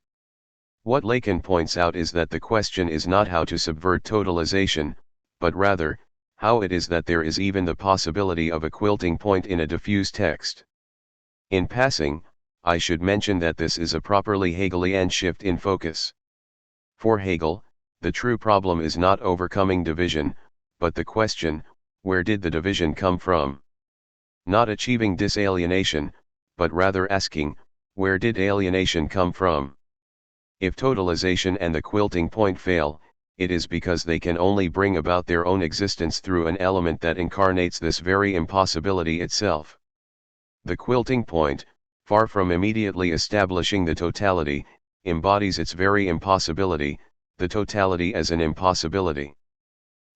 What Lacan points out is that the question is not how to subvert totalization, but rather, how it is that there is even the possibility of a quilting point in a diffuse text. In passing, I should mention that this is a properly Hegelian shift in focus. For Hegel, the true problem is not overcoming division, but the question, where did the division come from? Not achieving disalienation, but rather asking, where did alienation come from? If totalization and the quilting point fail, it is because they can only bring about their own existence through an element that incarnates this very impossibility itself. The quilting point, far from immediately establishing the totality, embodies its very impossibility, the totality as an impossibility.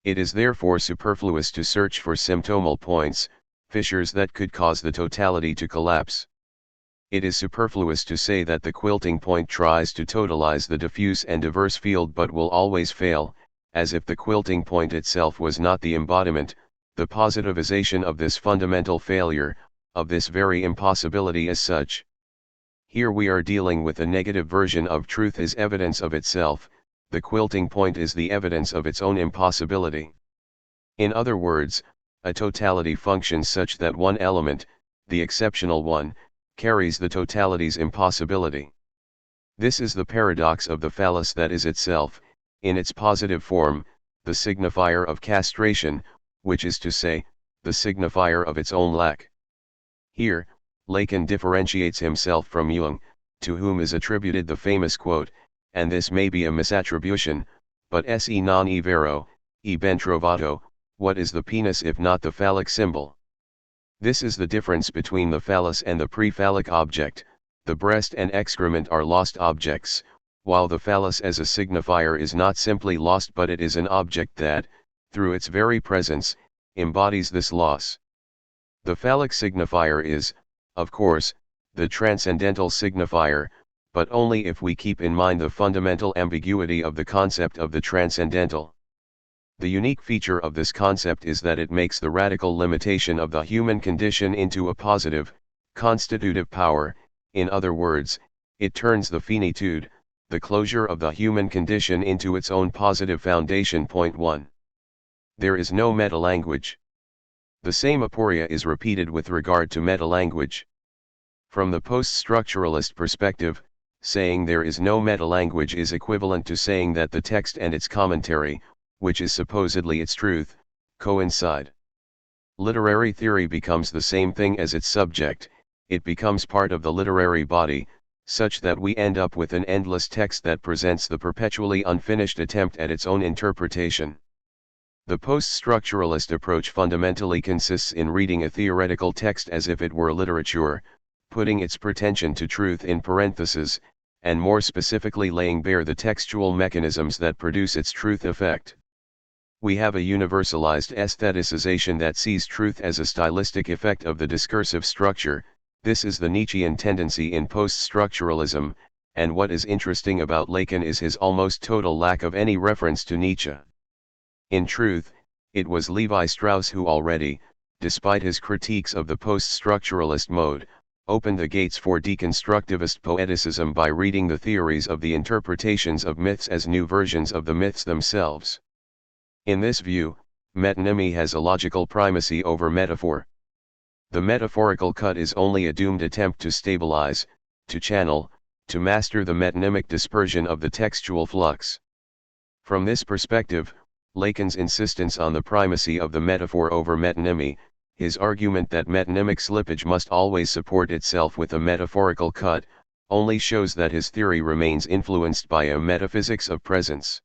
It is therefore superfluous to search for symptomal points, fissures that could cause the totality to collapse. It is superfluous to say that the quilting point tries to totalize the diffuse and diverse field but will always fail, as if the quilting point itself was not the embodiment, the positivization of this fundamental failure, of this very impossibility as such. Here we are dealing with a negative version of truth as evidence of itself. The quilting point is the evidence of its own impossibility. In other words, a totality functions such that one element, the exceptional one, carries the totality's impossibility. This is the paradox of the phallus that is itself, in its positive form, the signifier of castration, which is to say, the signifier of its own lack. Here, Lacan differentiates himself from Jung, to whom is attributed the famous quote, and this may be a misattribution, but se non è vero, e ben trovato, what is the penis if not the phallic symbol? This is the difference between the phallus and the pre-phallic object. The breast and excrement are lost objects, while the phallus as a signifier is not simply lost but it is an object that, through its very presence, embodies this loss. The phallic signifier is, of course, the transcendental signifier, but only if we keep in mind the fundamental ambiguity of the concept of the transcendental. The unique feature of this concept is that it makes the radical limitation of the human condition into a positive, constitutive power. In other words, it turns the finitude, the closure of the human condition into its own positive foundation. Point 1. There is no meta-language. The same aporia is repeated with regard to meta-language. From the post-structuralist perspective, saying there is no meta-language is equivalent to saying that the text and its commentary, which is supposedly its truth, coincide. Literary theory becomes the same thing as its subject, it becomes part of the literary body, such that we end up with an endless text that presents the perpetually unfinished attempt at its own interpretation. The post-structuralist approach fundamentally consists in reading a theoretical text as if it were literature, putting its pretension to truth in parentheses, and more specifically laying bare the textual mechanisms that produce its truth effect. We have a universalized aestheticization that sees truth as a stylistic effect of the discursive structure. This is the Nietzschean tendency in post-structuralism, and what is interesting about Lacan is his almost total lack of any reference to Nietzsche. In truth, it was Levi Strauss who already, despite his critiques of the post-structuralist mode, opened the gates for deconstructivist poeticism by reading the theories of the interpretations of myths as new versions of the myths themselves. In this view, metonymy has a logical primacy over metaphor. The metaphorical cut is only a doomed attempt to stabilize, to channel, to master the metonymic dispersion of the textual flux. From this perspective, Lacan's insistence on the primacy of the metaphor over metonymy, his argument that metonymic slippage must always support itself with a metaphorical cut, only shows that his theory remains influenced by a metaphysics of presence.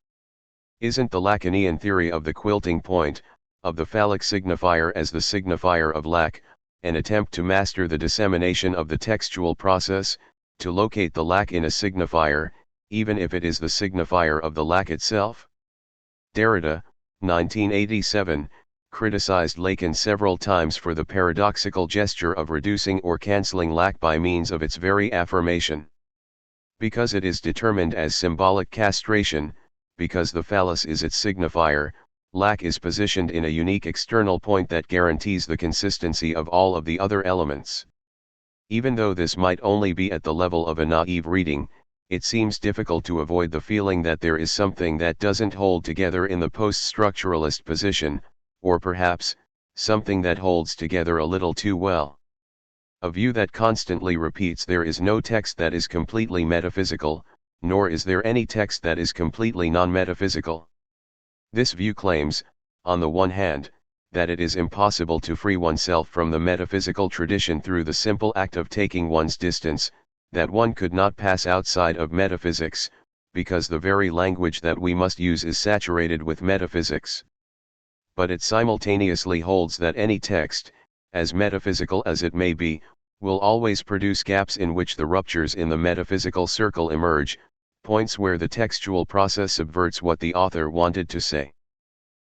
Isn't the Lacanian theory of the quilting point, of the phallic signifier as the signifier of lac, an attempt to master the dissemination of the textual process, to locate the lac in a signifier, even if it is the signifier of the lac itself? Derrida, 1987, criticized Lacan several times for the paradoxical gesture of reducing or cancelling lac by means of its very affirmation. Because it is determined as symbolic castration, because the phallus is its signifier, lac is positioned in a unique external point that guarantees the consistency of all of the other elements. Even though this might only be at the level of a naive reading, it seems difficult to avoid the feeling that there is something that doesn't hold together in the post-structuralist position, or perhaps, something that holds together a little too well. A view that constantly repeats there is no text that is completely metaphysical, nor is there any text that is completely non-metaphysical. This view claims, on the one hand, that it is impossible to free oneself from the metaphysical tradition through the simple act of taking one's distance, that one could not pass outside of metaphysics, because the very language that we must use is saturated with metaphysics. But it simultaneously holds that any text, as metaphysical as it may be, will always produce gaps in which the ruptures in the metaphysical circle emerge, points where the textual process subverts what the author wanted to say.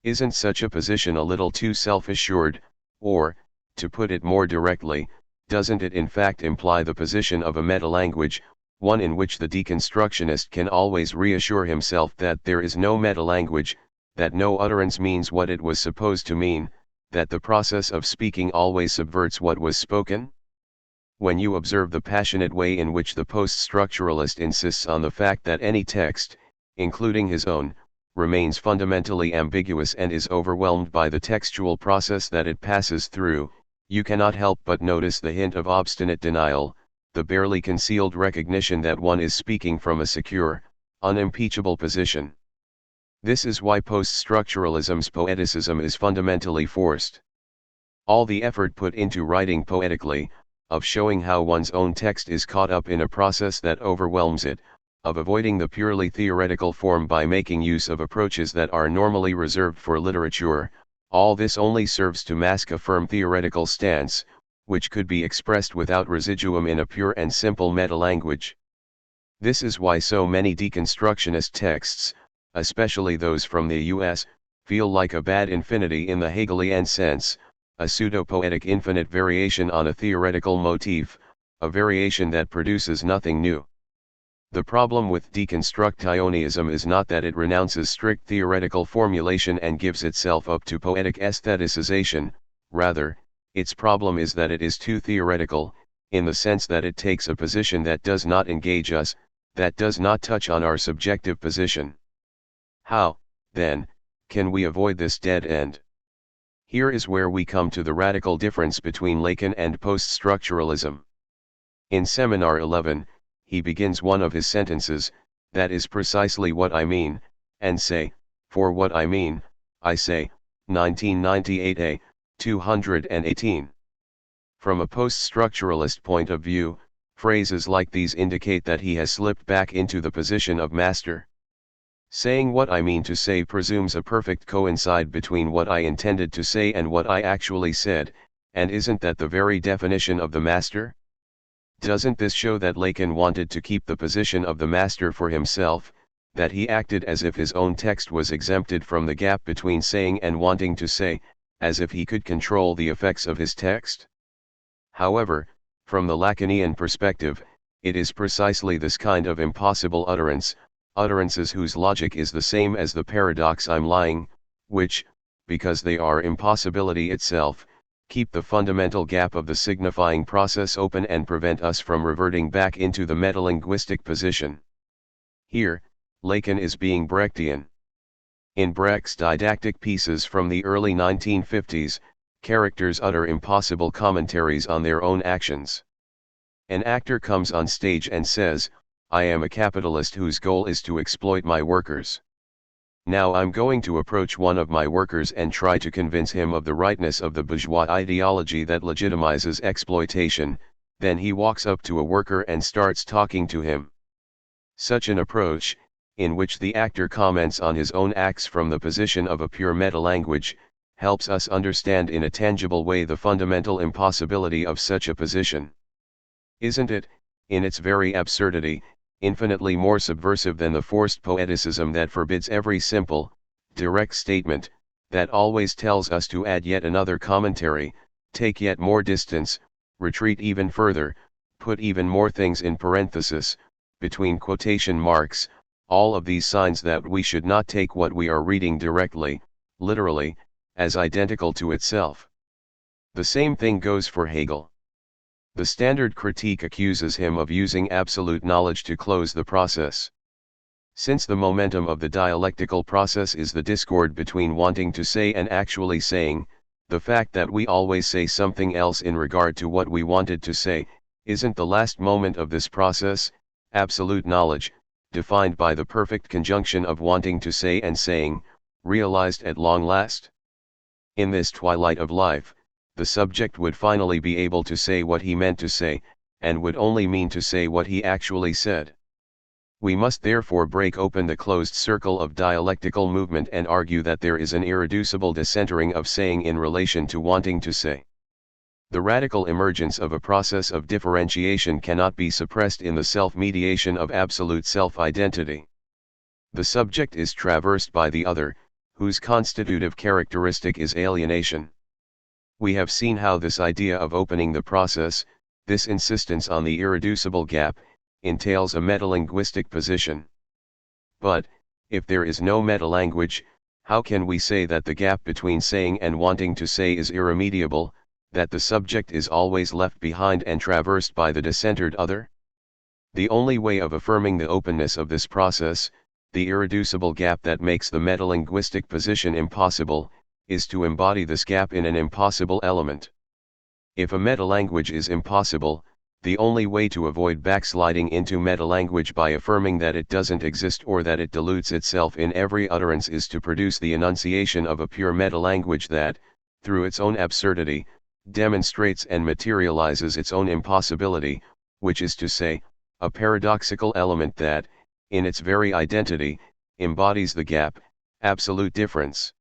Isn't such a position a little too self-assured, or, to put it more directly, doesn't it in fact imply the position of a metalanguage, one in which the deconstructionist can always reassure himself that there is no metalanguage, that no utterance means what it was supposed to mean, that the process of speaking always subverts what was spoken? When you observe the passionate way in which the post-structuralist insists on the fact that any text, including his own, remains fundamentally ambiguous and is overwhelmed by the textual process that it passes through, you cannot help but notice the hint of obstinate denial, the barely concealed recognition that one is speaking from a secure, unimpeachable position. This is why post-structuralism's poeticism is fundamentally forced. All the effort put into writing poetically, of showing how one's own text is caught up in a process that overwhelms it, of avoiding the purely theoretical form by making use of approaches that are normally reserved for literature, all this only serves to mask a firm theoretical stance, which could be expressed without residuum in a pure and simple metalanguage. This is why so many deconstructionist texts, especially those from the US, feel like a bad infinity in the Hegelian sense, a pseudo-poetic infinite variation on a theoretical motif, a variation that produces nothing new. The problem with deconstructionism is not that it renounces strict theoretical formulation and gives itself up to poetic aestheticization, rather, its problem is that it is too theoretical, in the sense that it takes a position that does not engage us, that does not touch on our subjective position. How, then, can we avoid this dead end? Here is where we come to the radical difference between Lacan and post-structuralism. In Seminar 11, he begins one of his sentences, "That is precisely what I mean," and say, "For what I mean, I say," 1998a, 218. From a post-structuralist point of view, phrases like these indicate that he has slipped back into the position of master. Saying what I mean to say presumes a perfect coincide between what I intended to say and what I actually said, and isn't that the very definition of the master? Doesn't this show that Lacan wanted to keep the position of the master for himself, that he acted as if his own text was exempted from the gap between saying and wanting to say, as if he could control the effects of his text? However, from the Lacanian perspective, it is precisely this kind of impossible utterances whose logic is the same as the paradox I'm lying, which, because they are impossibility itself, keep the fundamental gap of the signifying process open and prevent us from reverting back into the metalinguistic position. Here, Lacan is being Brechtian. In Brecht's didactic pieces from the early 1950s, characters utter impossible commentaries on their own actions. An actor comes on stage and says, "I am a capitalist whose goal is to exploit my workers. Now I'm going to approach one of my workers and try to convince him of the rightness of the bourgeois ideology that legitimizes exploitation." Then he walks up to a worker and starts talking to him. Such an approach, in which the actor comments on his own acts from the position of a pure metalanguage, helps us understand in a tangible way the fundamental impossibility of such a position. Isn't it, in its very absurdity, infinitely more subversive than the forced poeticism that forbids every simple, direct statement, that always tells us to add yet another commentary, take yet more distance, retreat even further, put even more things in parenthesis, between quotation marks, all of these signs that we should not take what we are reading directly, literally, as identical to itself. The same thing goes for Hegel. The standard critique accuses him of using absolute knowledge to close the process. Since the momentum of the dialectical process is the discord between wanting to say and actually saying, the fact that we always say something else in regard to what we wanted to say, isn't the last moment of this process, absolute knowledge, defined by the perfect conjunction of wanting to say and saying, realized at long last? In this twilight of life, the subject would finally be able to say what he meant to say, and would only mean to say what he actually said. We must therefore break open the closed circle of dialectical movement and argue that there is an irreducible decentering of saying in relation to wanting to say. The radical emergence of a process of differentiation cannot be suppressed in the self-mediation of absolute self-identity. The subject is traversed by the other, whose constitutive characteristic is alienation. We have seen how this idea of opening the process, this insistence on the irreducible gap, entails a metalinguistic position. But, if there is no metalanguage, how can we say that the gap between saying and wanting to say is irremediable, that the subject is always left behind and traversed by the decentered other? The only way of affirming the openness of this process, the irreducible gap that makes the metalinguistic position impossible, is to embody this gap in an impossible element. If a metalanguage is impossible, the only way to avoid backsliding into metalanguage by affirming that it doesn't exist or that it dilutes itself in every utterance is to produce the enunciation of a pure metalanguage that, through its own absurdity, demonstrates and materializes its own impossibility, which is to say, a paradoxical element that, in its very identity, embodies the gap, absolute difference.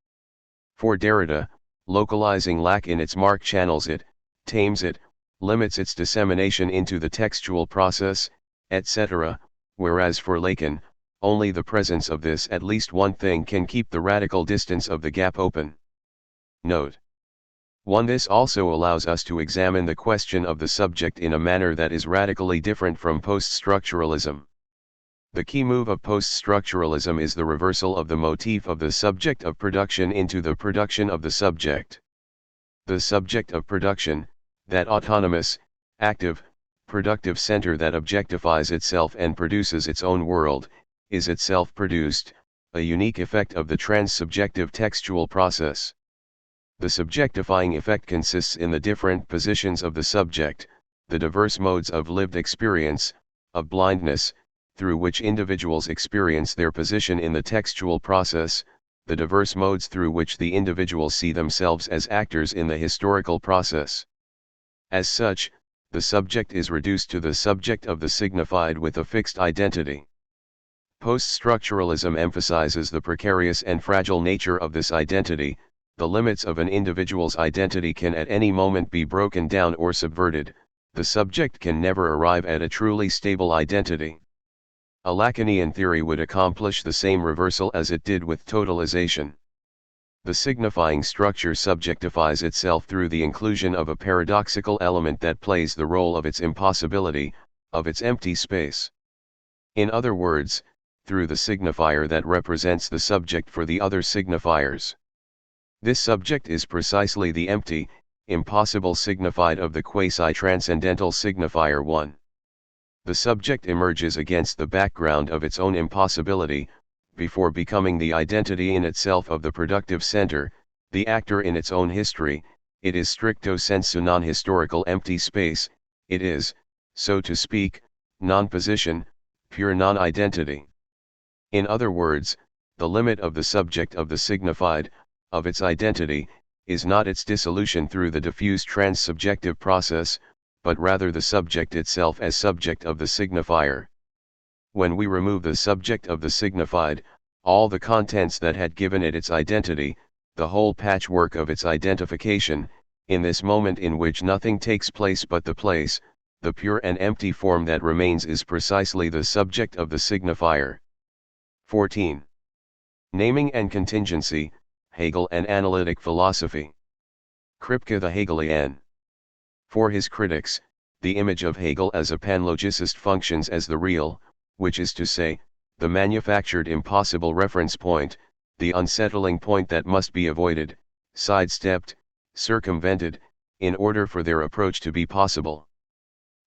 For Derrida, localizing lack in its mark channels it, tames it, limits its dissemination into the textual process, etc., whereas for Lacan, only the presence of this at least one thing can keep the radical distance of the gap open. Note 1. This also allows us to examine the question of the subject in a manner that is radically different from post-structuralism. The key move of post-structuralism is the reversal of the motif of the subject of production into the production of the subject. The subject of production, that autonomous, active, productive center that objectifies itself and produces its own world, is itself produced, a unique effect of the transsubjective textual process. The subjectifying effect consists in the different positions of the subject, the diverse modes of lived experience, of blindness, through which individuals experience their position in the textual process, the diverse modes through which the individuals see themselves as actors in the historical process. As such, the subject is reduced to the subject of the signified with a fixed identity. Post-structuralism emphasizes the precarious and fragile nature of this identity. The limits of an individual's identity can at any moment be broken down or subverted. The subject can never arrive at a truly stable identity. A Lacanian theory would accomplish the same reversal as it did with totalization. The signifying structure subjectifies itself through the inclusion of a paradoxical element that plays the role of its impossibility, of its empty space. In other words, through the signifier that represents the subject for the other signifiers. This subject is precisely the empty, impossible signified of the quasi-transcendental signifier 1. The subject emerges against the background of its own impossibility, before becoming the identity in itself of the productive center, the actor in its own history. It is stricto sensu non-historical empty space, it is, so to speak, non-position, pure non-identity. In other words, the limit of the subject of the signified, of its identity, is not its dissolution through the diffuse transsubjective process, but rather the subject itself as subject of the signifier. When we remove the subject of the signified, all the contents that had given it its identity, the whole patchwork of its identification, in this moment in which nothing takes place but the place, the pure and empty form that remains is precisely the subject of the signifier. 14. Naming and contingency, Hegel and analytic philosophy. Kripke the Hegelian. For his critics, the image of Hegel as a panlogicist functions as the real, which is to say, the manufactured impossible reference point, the unsettling point that must be avoided, sidestepped, circumvented, in order for their approach to be possible.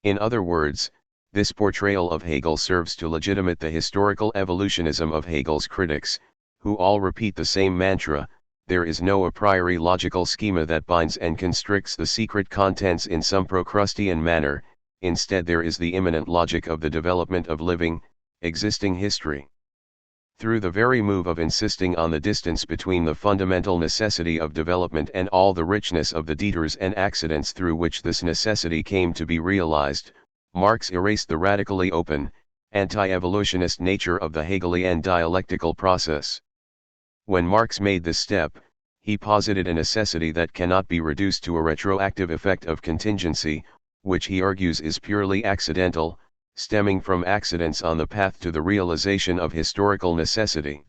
In other words, this portrayal of Hegel serves to legitimate the historical evolutionism of Hegel's critics, who all repeat the same mantra: there is no a priori logical schema that binds and constricts the secret contents in some Procrustean manner, instead there is the immanent logic of the development of living, existing history. Through the very move of insisting on the distance between the fundamental necessity of development and all the richness of the detours and accidents through which this necessity came to be realized, Marx erased the radically open, anti-evolutionist nature of the Hegelian dialectical process. When Marx made this step, he posited a necessity that cannot be reduced to a retroactive effect of contingency, which he argues is purely accidental, stemming from accidents on the path to the realization of historical necessity.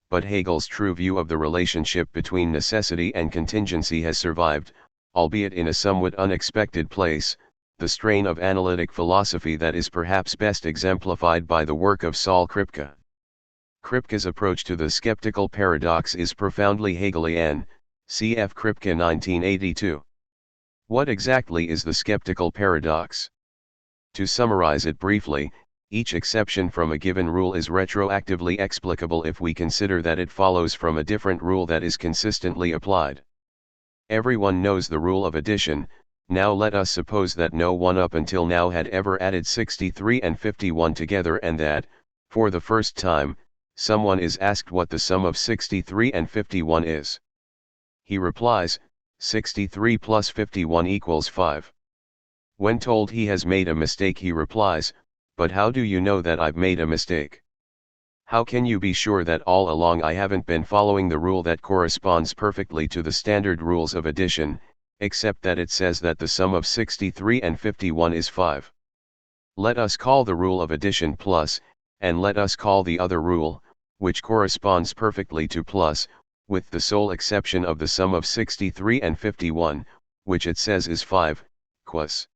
But Hegel's true view of the relationship between necessity and contingency has survived, albeit in a somewhat unexpected place, the strain of analytic philosophy that is perhaps best exemplified by the work of Saul Kripke. Kripke's approach to the skeptical paradox is profoundly Hegelian, cf. Kripke 1982. What exactly is the skeptical paradox? To summarize it briefly, each exception from a given rule is retroactively explicable if we consider that it follows from a different rule that is consistently applied. Everyone knows the rule of addition. Now let us suppose that no one up until now had ever added 63 and 51 together and that, for the first time, someone is asked what the sum of 63 and 51 is. He replies, 63 plus 51 equals 5. When told he has made a mistake he replies, but how do you know that I've made a mistake? How can you be sure that all along I haven't been following the rule that corresponds perfectly to the standard rules of addition, except that it says that the sum of 63 and 51 is 5. Let us call the rule of addition plus, and let us call the other rule, which corresponds perfectly to plus, with the sole exception of the sum of 63 and 51, which it says is 5, quas.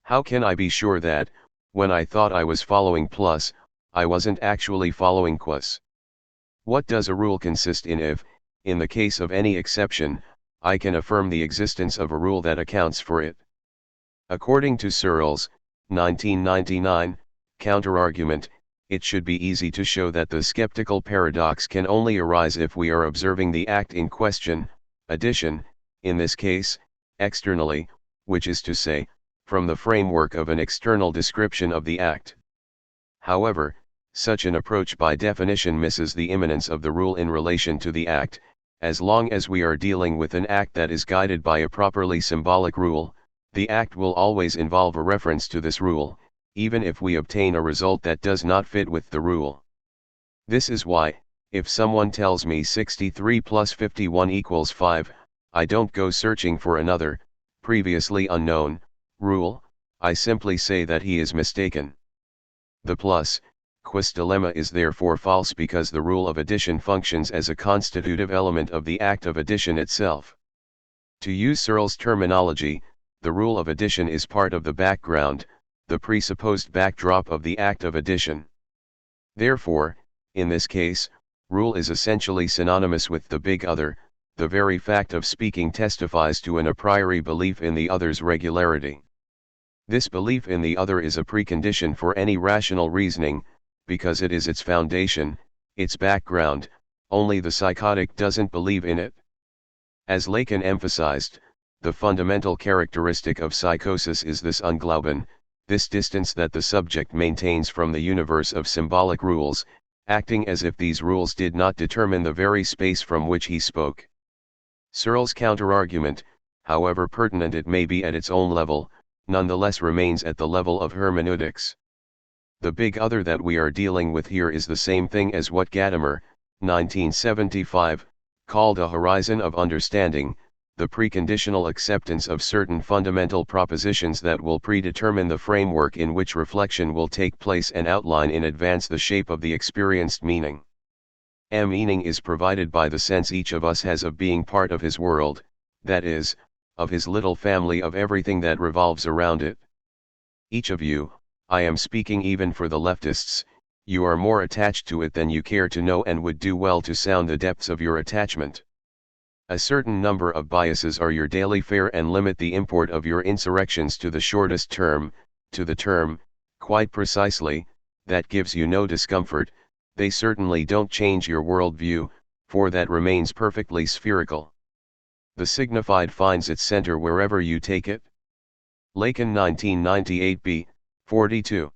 How can I be sure that, when I thought I was following plus, I wasn't actually following quas? What does a rule consist in if, in the case of any exception, I can affirm the existence of a rule that accounts for it? According to Searles, 1999, counterargument, it should be easy to show that the skeptical paradox can only arise if we are observing the act in question, addition, in this case, externally, which is to say, from the framework of an external description of the act. However, such an approach by definition misses the immanence of the rule in relation to the act. As long as we are dealing with an act that is guided by a properly symbolic rule, the act will always involve a reference to this rule, even if we obtain a result that does not fit with the rule. This is why, if someone tells me 63 plus 51 equals 5, I don't go searching for another, previously unknown, rule. I simply say that he is mistaken. The plus, Quist dilemma is therefore false because the rule of addition functions as a constitutive element of the act of addition itself. To use Searle's terminology, the rule of addition is part of the background, the presupposed backdrop of the act of addition. Therefore, in this case, rule is essentially synonymous with the big other. The very fact of speaking testifies to an a priori belief in the other's regularity. This belief in the other is a precondition for any rational reasoning, because it is its foundation, its background. Only the psychotic doesn't believe in it. As Lacan emphasized, the fundamental characteristic of psychosis is this Unglauben, this distance that the subject maintains from the universe of symbolic rules, acting as if these rules did not determine the very space from which he spoke. Searle's counterargument, however pertinent it may be at its own level, nonetheless remains at the level of hermeneutics. The big other that we are dealing with here is the same thing as what Gadamer, 1975, called a horizon of understanding, the preconditional acceptance of certain fundamental propositions that will predetermine the framework in which reflection will take place and outline in advance the shape of the experienced meaning. Meaning is provided by the sense each of us has of being part of his world, that is, of his little family of everything that revolves around it. Each of you, I am speaking even for the leftists, you are more attached to it than you care to know and would do well to sound the depths of your attachment. A certain number of biases are your daily fare and limit the import of your insurrections to the shortest term, to the term, quite precisely, that gives you no discomfort. They certainly don't change your worldview, for that remains perfectly spherical. The signified finds its center wherever you take it. Lacan 1998b, 42.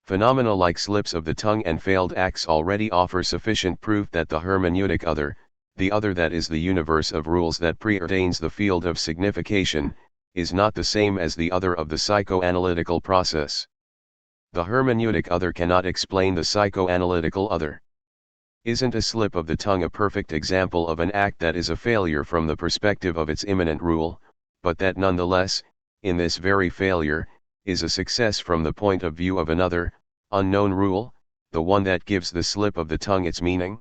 Phenomena like slips of the tongue and failed acts already offer sufficient proof that the hermeneutic other, the other that is the universe of rules that preordains the field of signification, is not the same as the other of the psychoanalytical process. The hermeneutic other cannot explain the psychoanalytical other. Isn't a slip of the tongue a perfect example of an act that is a failure from the perspective of its immanent rule, but that nonetheless, in this very failure, is a success from the point of view of another, unknown rule, the one that gives the slip of the tongue its meaning?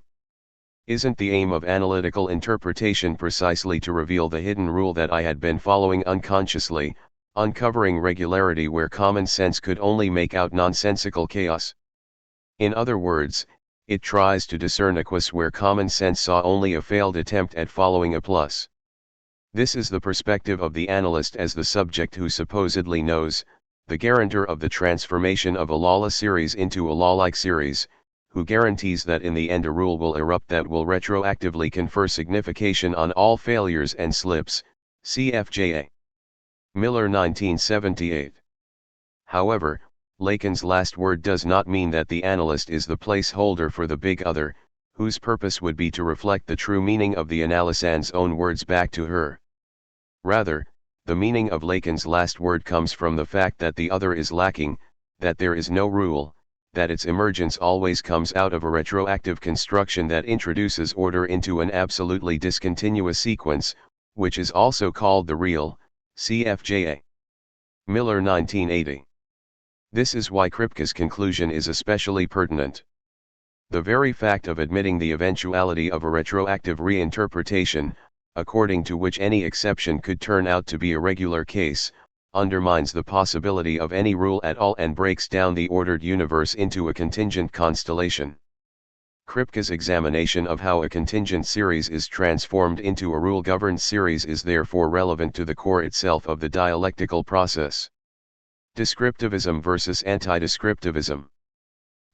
Isn't the aim of analytical interpretation precisely to reveal the hidden rule that I had been following unconsciously, uncovering regularity where common sense could only make out nonsensical chaos? In other words, it tries to discern a quis where common sense saw only a failed attempt at following a plus. This is the perspective of the analyst as the subject who supposedly knows, the guarantor of the transformation of a lawless series into a law-like series, who guarantees that in the end a rule will erupt that will retroactively confer signification on all failures and slips, CFJA. Miller 1978. However, Lacan's last word does not mean that the analyst is the placeholder for the big other, whose purpose would be to reflect the true meaning of the analysand's own words back to her. Rather, the meaning of Lacan's last word comes from the fact that the other is lacking, that there is no rule, that its emergence always comes out of a retroactive construction that introduces order into an absolutely discontinuous sequence, which is also called the real, CFJA. Miller 1980. This is why Kripke's conclusion is especially pertinent. The very fact of admitting the eventuality of a retroactive reinterpretation, according to which any exception could turn out to be a regular case, undermines the possibility of any rule at all and breaks down the ordered universe into a contingent constellation. Kripke's examination of how a contingent series is transformed into a rule-governed series is therefore relevant to the core itself of the dialectical process. Descriptivism versus anti-descriptivism.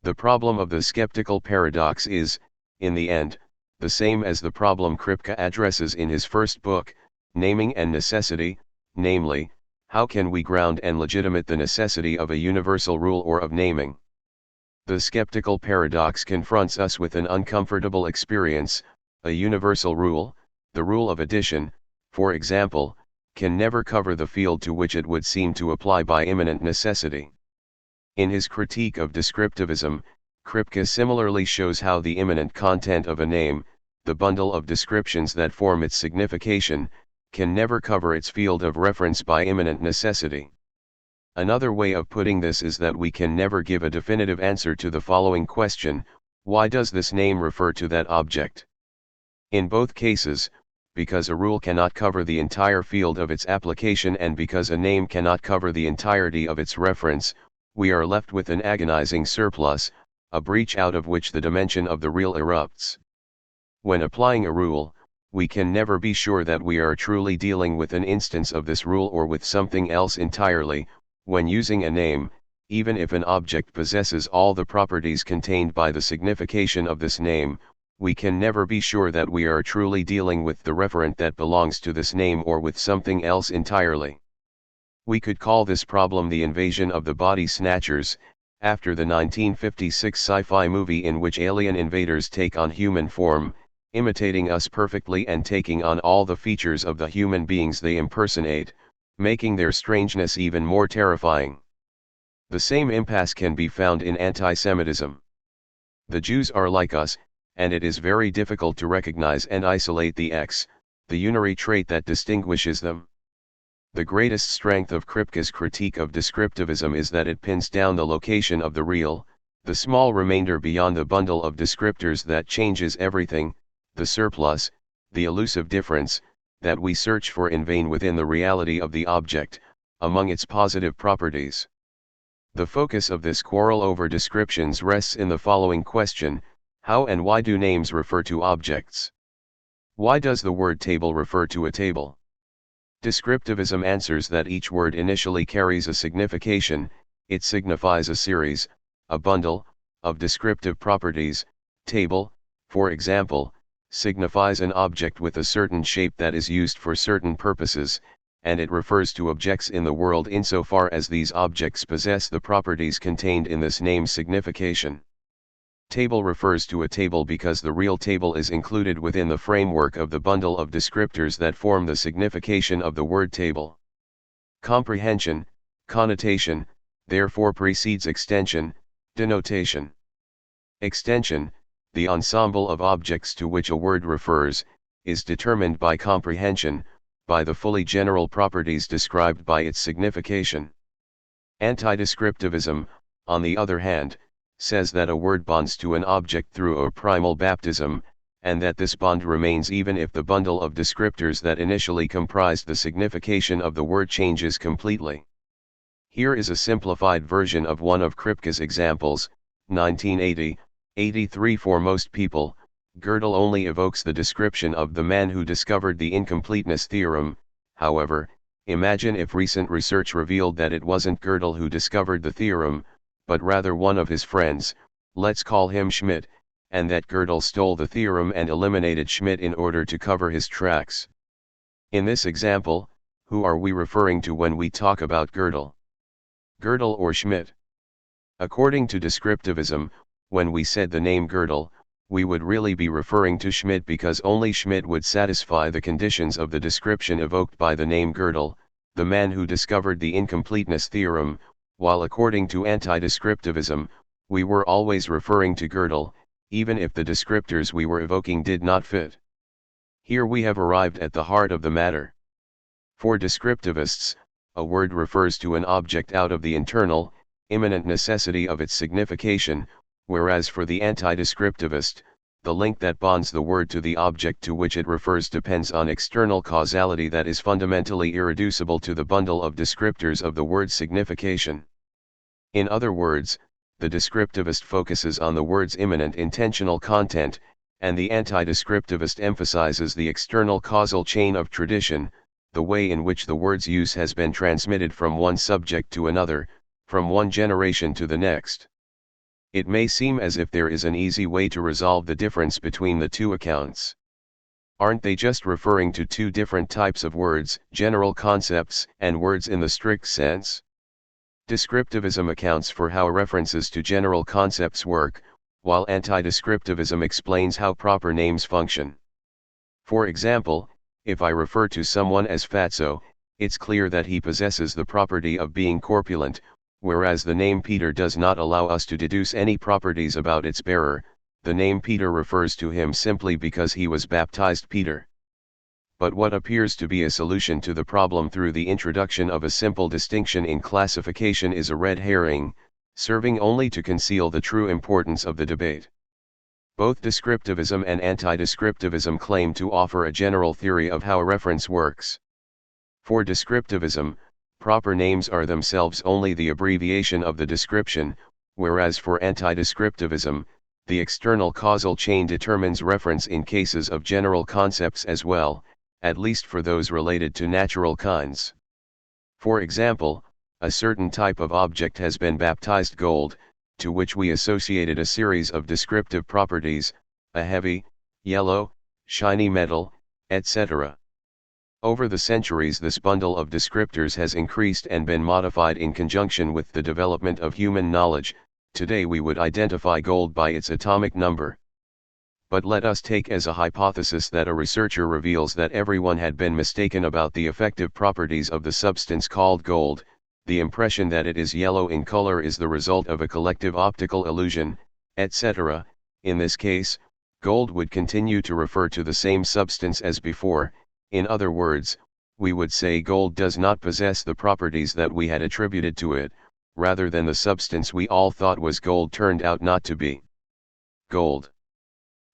The problem of the skeptical paradox is, in the end, the same as the problem Kripke addresses in his first book, Naming and Necessity, namely, how can we ground and legitimate the necessity of a universal rule or of naming? The skeptical paradox confronts us with an uncomfortable experience. A universal rule, the rule of addition, for example, can never cover the field to which it would seem to apply by immanent necessity. In his critique of descriptivism, Kripke similarly shows how the immanent content of a name, the bundle of descriptions that form its signification, can never cover its field of reference by immanent necessity. Another way of putting this is that we can never give a definitive answer to the following question: why does this name refer to that object? In both cases, because a rule cannot cover the entire field of its application and because a name cannot cover the entirety of its reference, we are left with an agonizing surplus, a breach out of which the dimension of the real erupts. When applying a rule, we can never be sure that we are truly dealing with an instance of this rule or with something else entirely. When using a name, even if an object possesses all the properties contained by the signification of this name, we can never be sure that we are truly dealing with the referent that belongs to this name or with something else entirely. We could call this problem the invasion of the body snatchers, after the 1956 sci-fi movie in which alien invaders take on human form, imitating us perfectly and taking on all the features of the human beings they impersonate, making their strangeness even more terrifying. The same impasse can be found in anti-Semitism. The Jews are like us, and it is very difficult to recognize and isolate the unary trait that distinguishes them. The greatest strength of Kripke's critique of descriptivism is that it pins down the location of the real, the small remainder beyond the bundle of descriptors that changes everything, the surplus, the elusive difference, that we search for in vain within the reality of the object, among its positive properties. The focus of this quarrel over descriptions rests in the following question: how and why do names refer to objects? Why does the word table refer to a table? Descriptivism answers that each word initially carries a signification, it signifies a series, a bundle, of descriptive properties. Table, for example, signifies an object with a certain shape that is used for certain purposes, and it refers to objects in the world insofar as these objects possess the properties contained in this name's signification. Table refers to a table because the real table is included within the framework of the bundle of descriptors that form the signification of the word table. Comprehension, connotation, therefore precedes extension, denotation. Extension, the ensemble of objects to which a word refers, is determined by comprehension, by the fully general properties described by its signification. Anti-descriptivism, on the other hand, says that a word bonds to an object through a primal baptism, and that this bond remains even if the bundle of descriptors that initially comprised the signification of the word changes completely. Here is a simplified version of one of Kripke's examples, 1980-83. For most people, Gödel only evokes the description of the man who discovered the incompleteness theorem. However, imagine if recent research revealed that it wasn't Gödel who discovered the theorem, but rather one of his friends, let's call him Schmidt, and that Gödel stole the theorem and eliminated Schmidt in order to cover his tracks. In this example, who are we referring to when we talk about Gödel? Gödel or Schmidt? According to descriptivism, when we said the name Gödel, we would really be referring to Schmidt because only Schmidt would satisfy the conditions of the description evoked by the name Gödel, the man who discovered the incompleteness theorem, while according to anti-descriptivism, we were always referring to Gödel, even if the descriptors we were evoking did not fit. Here we have arrived at the heart of the matter. For descriptivists, a word refers to an object out of the internal, immanent necessity of its signification, whereas for the anti-descriptivist, the link that bonds the word to the object to which it refers depends on external causality that is fundamentally irreducible to the bundle of descriptors of the word's signification. In other words, the descriptivist focuses on the word's immanent intentional content, and the anti-descriptivist emphasizes the external causal chain of tradition, the way in which the word's use has been transmitted from one subject to another, from one generation to the next. It may seem as if there is an easy way to resolve the difference between the two accounts. Aren't they just referring to two different types of words, general concepts and words in the strict sense? Descriptivism accounts for how references to general concepts work, while anti-descriptivism explains how proper names function. For example, if I refer to someone as fatso, it's clear that he possesses the property of being corpulent, whereas the name Peter does not allow us to deduce any properties about its bearer. The name Peter refers to him simply because he was baptized Peter. but what appears to be a solution to the problem through the introduction of a simple distinction in classification is a red herring, serving only to conceal the true importance of the debate. Both descriptivism and anti-descriptivism claim to offer a general theory of how a reference works. For descriptivism, proper names are themselves only the abbreviation of the description, whereas for anti-descriptivism, the external causal chain determines reference in cases of general concepts as well, at least for those related to natural kinds. For example, a certain type of object has been baptized gold, to which we associated a series of descriptive properties, a heavy, yellow, shiny metal, etc. Over the centuries this bundle of descriptors has increased and been modified in conjunction with the development of human knowledge. Today we would identify gold by its atomic number. But let us take as a hypothesis that a researcher reveals that everyone had been mistaken about the effective properties of the substance called gold. The impression that it is yellow in color is the result of a collective optical illusion, etc. In this case, gold would continue to refer to the same substance as before. In other words, we would say gold does not possess the properties that we had attributed to it, rather than the substance we all thought was gold turned out not to be gold.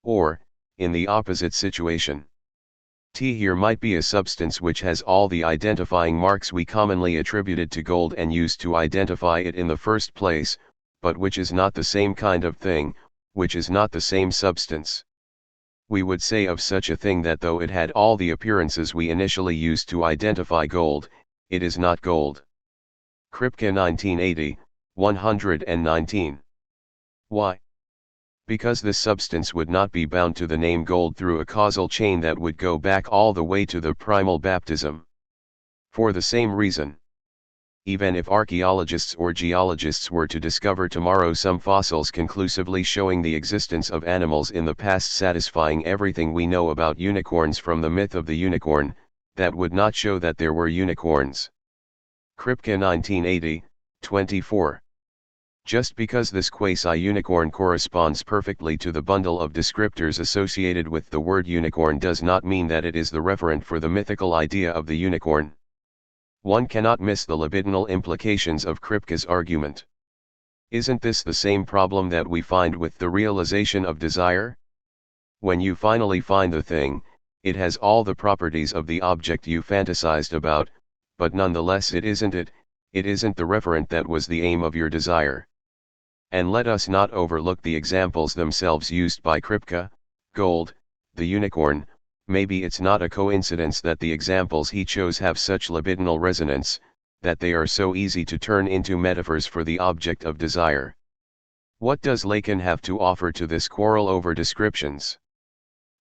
Or, in the opposite situation, T here might be a substance which has all the identifying marks we commonly attributed to gold and used to identify it in the first place, but which is not the same kind of thing, which is not the same substance. We would say of such a thing that though it had all the appearances we initially used to identify gold, it is not gold. Kripke 1980, 119. Why? Because this substance would not be bound to the name gold through a causal chain that would go back all the way to the primal baptism. For the same reason, even if archaeologists or geologists were to discover tomorrow some fossils conclusively showing the existence of animals in the past satisfying everything we know about unicorns from the myth of the unicorn, that would not show that there were unicorns. Kripke 1980, 24. Just because this quasi-unicorn corresponds perfectly to the bundle of descriptors associated with the word unicorn does not mean that it is the referent for the mythical idea of the unicorn. One cannot miss the libidinal implications of Kripke's argument. Isn't this the same problem that we find with the realization of desire? When you finally find the thing, it has all the properties of the object you fantasized about, but nonetheless it isn't the referent that was the aim of your desire. And let us not overlook the examples themselves used by Kripke: gold, the unicorn. Maybe it's not a coincidence that the examples he chose have such libidinal resonance, that they are so easy to turn into metaphors for the object of desire. What does Lacan have to offer to this quarrel over descriptions?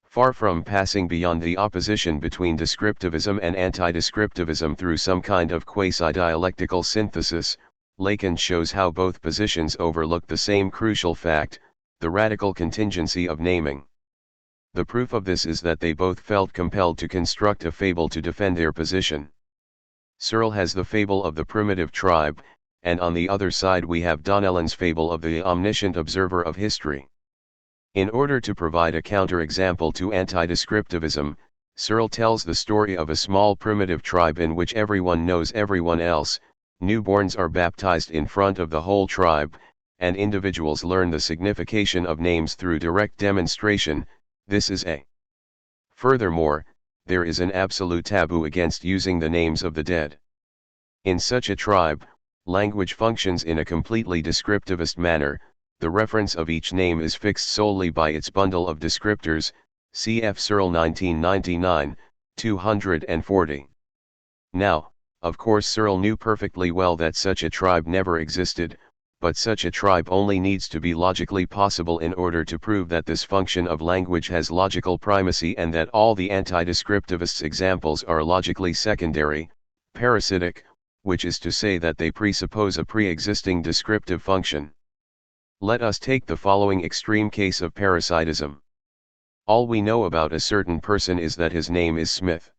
Far from passing beyond the opposition between descriptivism and anti-descriptivism through some kind of quasi-dialectical synthesis, Lacan shows how both positions overlook the same crucial fact, the radical contingency of naming. The proof of this is that they both felt compelled to construct a fable to defend their position. Searle has the fable of the primitive tribe, and on the other side we have Donnellan's fable of the omniscient observer of history. In order to provide a counter-example to anti-descriptivism, Searle tells the story of a small primitive tribe in which everyone knows everyone else. Newborns are baptized in front of the whole tribe, and individuals learn the signification of names through direct demonstration. This is a. Furthermore, there is an absolute taboo against using the names of the dead. In such a tribe, language functions in a completely descriptivist manner. The reference of each name is fixed solely by its bundle of descriptors, cf. Searle 1999, 240. Now, of course Searle knew perfectly well that such a tribe never existed, but such a tribe only needs to be logically possible in order to prove that this function of language has logical primacy and that all the anti-descriptivists' examples are logically secondary, parasitic, which is to say that they presuppose a pre-existing descriptive function. Let us take the following extreme case of parasitism. All we know about a certain person is that his name is Smith.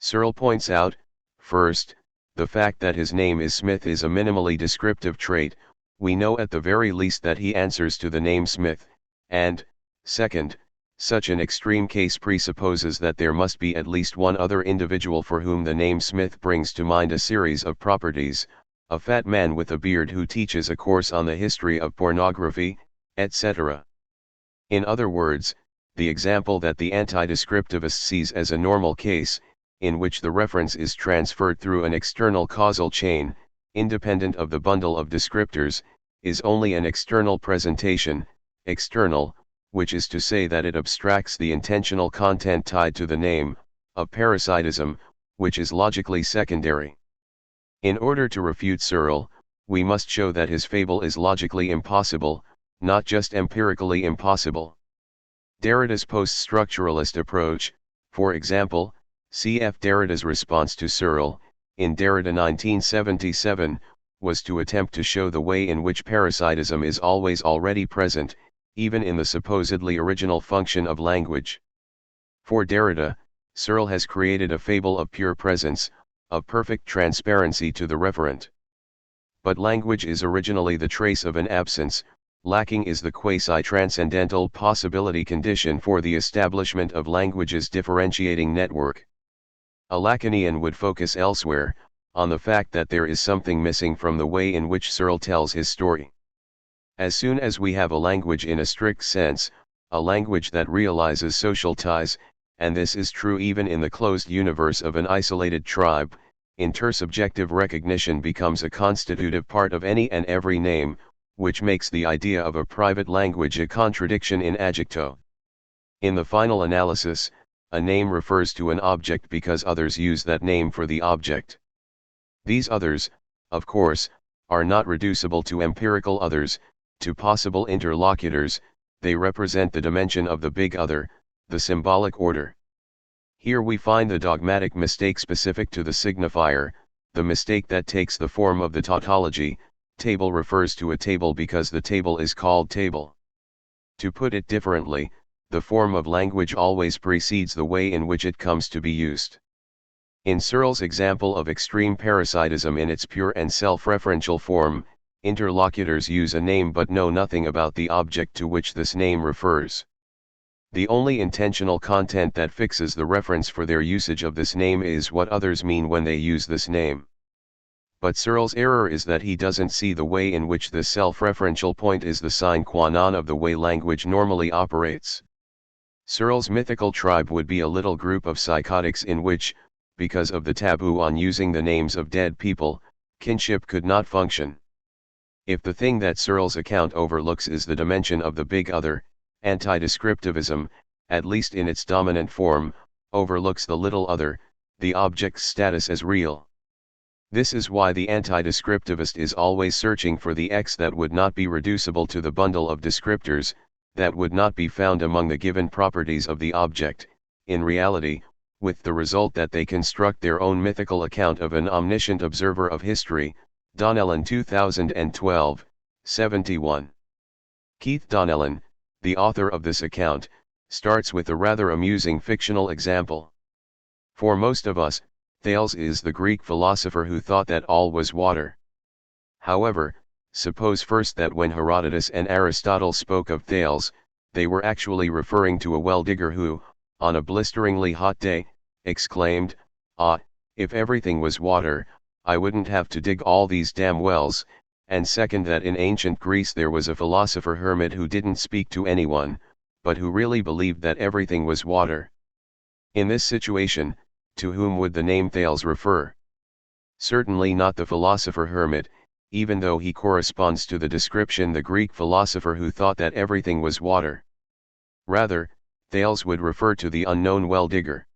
Searle points out, first, the fact that his name is Smith is a minimally descriptive trait. We know at the very least that he answers to the name Smith, and, second, Such an extreme case presupposes that there must be at least one other individual for whom the name Smith brings to mind a series of properties, a fat man with a beard who teaches a course on the history of pornography, etc. In other words, the example that the anti-descriptivist sees as a normal case, in which the reference is transferred through an external causal chain, independent of the bundle of descriptors, is only an external presentation, external, which is to say that it abstracts the intentional content tied to the name, of parasitism, which is logically secondary. In order to refute Searle, we must show that his fable is logically impossible, not just empirically impossible. Derrida's post-structuralist approach, for example, cf. Derrida's response to Searle, in Derrida 1977, was to attempt to show the way in which parasitism is always already present, even in the supposedly original function of language. For Derrida, Searle has created a fable of pure presence, of perfect transparency to the referent. But language is originally the trace of an absence, lacking is the quasi-transcendental possibility condition for the establishment of language's differentiating network. A Lacanian would focus elsewhere, on the fact that there is something missing from the way in which Searle tells his story. As soon as we have a language in a strict sense, a language that realizes social ties, and this is true even in the closed universe of an isolated tribe, intersubjective recognition becomes a constitutive part of any and every name, which makes the idea of a private language a contradiction in adjecto. In the final analysis, a name refers to an object because others use that name for the object. These others, of course, are not reducible to empirical others, to possible interlocutors, they represent the dimension of the big other, the symbolic order. Here we find the dogmatic mistake specific to the signifier, the mistake that takes the form of the tautology. Table refers to a table because the table is called table. To put it differently, the form of language always precedes the way in which it comes to be used. In Searle's example of extreme parasitism in its pure and self-referential form, interlocutors use a name but know nothing about the object to which this name refers. The only intentional content that fixes the reference for their usage of this name is what others mean when they use this name. But Searle's error is that he doesn't see the way in which this self-referential point is the sine qua non of the way language normally operates. Searle's mythical tribe would be a little group of psychotics in which, because of the taboo on using the names of dead people, kinship could not function. If the thing that Searle's account overlooks is the dimension of the big other, anti-descriptivism, at least in its dominant form, overlooks the little other, the object's status as real. This is why the anti-descriptivist is always searching for the X that would not be reducible to the bundle of descriptors, that would not be found among the given properties of the object, in reality, with the result that they construct their own mythical account of an omniscient observer of history. Donnellan 2012, 71. Keith Donnellan, the author of this account, starts with a rather amusing fictional example. For most of us, Thales is the Greek philosopher who thought that all was water. However, suppose first that when Herodotus and Aristotle spoke of Thales, they were actually referring to a well-digger who, on a blisteringly hot day, exclaimed, "Ah, if everything was water, I wouldn't have to dig all these damn wells," and second that in ancient Greece there was a philosopher hermit who didn't speak to anyone, but who really believed that everything was water. In this situation, to whom would the name Thales refer? Certainly not the philosopher hermit, even though he corresponds to the description the Greek philosopher who thought that everything was water. Rather, Thales would refer to the unknown well-digger.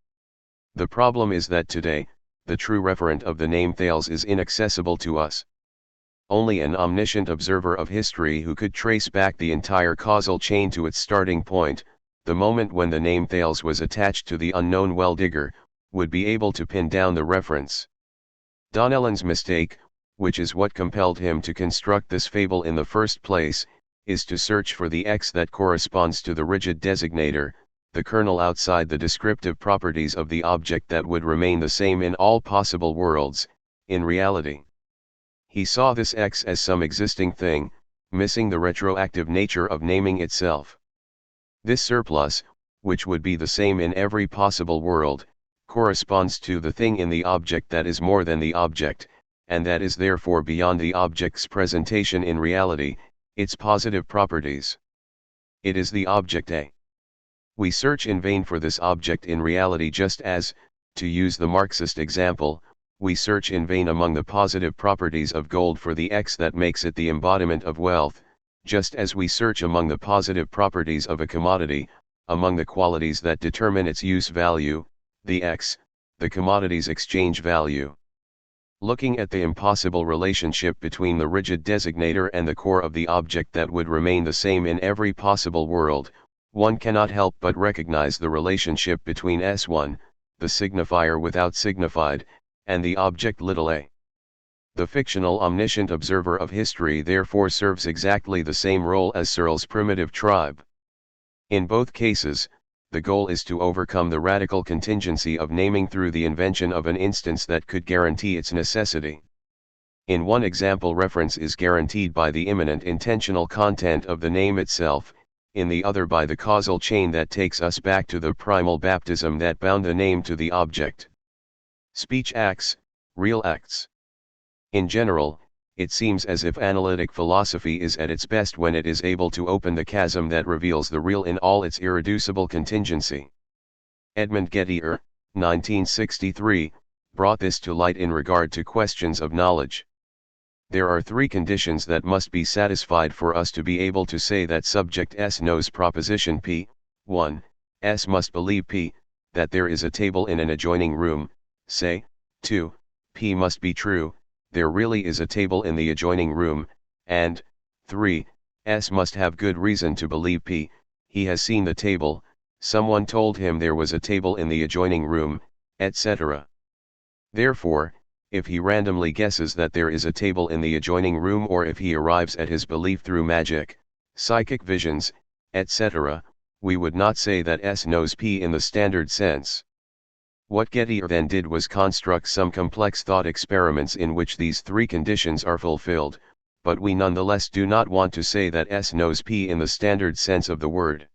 The problem is that today, the true referent of the name Thales is inaccessible to us. Only an omniscient observer of history who could trace back the entire causal chain to its starting point, the moment when the name Thales was attached to the unknown well-digger, would be able to pin down the reference. Donnellan's mistake, which is what compelled him to construct this fable in the first place, is to search for the X that corresponds to the rigid designator, the kernel outside the descriptive properties of the object that would remain the same in all possible worlds, in reality. He saw this X as some existing thing, missing the retroactive nature of naming itself. This surplus, which would be the same in every possible world, corresponds to the thing in the object that is more than the object, and that is therefore beyond the object's presentation in reality, its positive properties. It is the object A. We search in vain for this object in reality, just as, to use the Marxist example, we search in vain among the positive properties of gold for the X that makes it the embodiment of wealth, just as we search among the positive properties of a commodity, among the qualities that determine its use value, the X, the commodity's exchange value. Looking at the impossible relationship between the rigid designator and the core of the object that would remain the same in every possible world, one cannot help but recognize the relationship between S1, the signifier without signified, and the object a. The fictional omniscient observer of history therefore serves exactly the same role as Searle's primitive tribe. In both cases, the goal is to overcome the radical contingency of naming through the invention of an instance that could guarantee its necessity. In one example, reference is guaranteed by the immanent intentional content of the name itself, in the other by the causal chain that takes us back to the primal baptism that bound the name to the object. Speech acts, real acts. In general, it seems as if analytic philosophy is at its best when it is able to open the chasm that reveals the real in all its irreducible contingency. Edmund Gettier, 1963, brought this to light in regard to questions of knowledge. There are three conditions that must be satisfied for us to be able to say that subject S knows proposition P. 1. S must believe P, that there is a table in an adjoining room, say. 2. P must be true, there really is a table in the adjoining room, and 3. S must have good reason to believe P, he has seen the table, someone told him there was a table in the adjoining room, etc. Therefore, if he randomly guesses that there is a table in the adjoining room, or if he arrives at his belief through magic, psychic visions, etc., we would not say that S knows P in the standard sense. What Gettier then did was construct some complex thought experiments in which these three conditions are fulfilled, but we nonetheless do not want to say that S knows P in the standard sense of the word.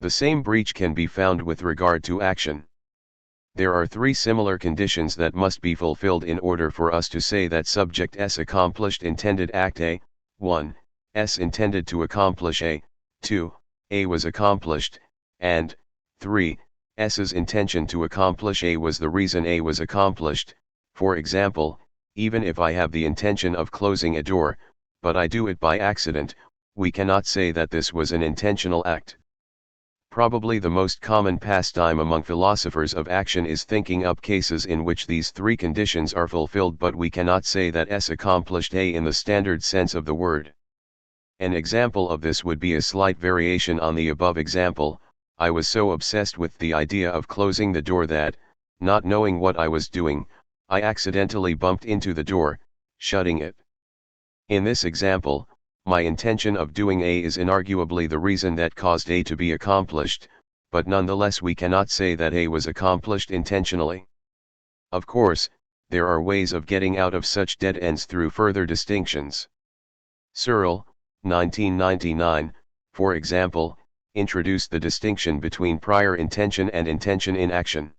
The same breach can be found with regard to action. There are three similar conditions that must be fulfilled in order for us to say that subject S accomplished intended act A. 1. S intended to accomplish A. 2. A was accomplished, and 3. S's intention to accomplish A was the reason A was accomplished. For example, even if I have the intention of closing a door, but I do it by accident, we cannot say that this was an intentional act. Probably the most common pastime among philosophers of action is thinking up cases in which these three conditions are fulfilled, but we cannot say that S accomplished A in the standard sense of the word. An example of this would be a slight variation on the above example. I was so obsessed with the idea of closing the door that, not knowing what I was doing, I accidentally bumped into the door, shutting it. In this example, my intention of doing A is inarguably the reason that caused A to be accomplished, but nonetheless we cannot say that A was accomplished intentionally. Of course, there are ways of getting out of such dead ends through further distinctions. Searle, 1999, for example, introduced the distinction between prior intention and intention in action.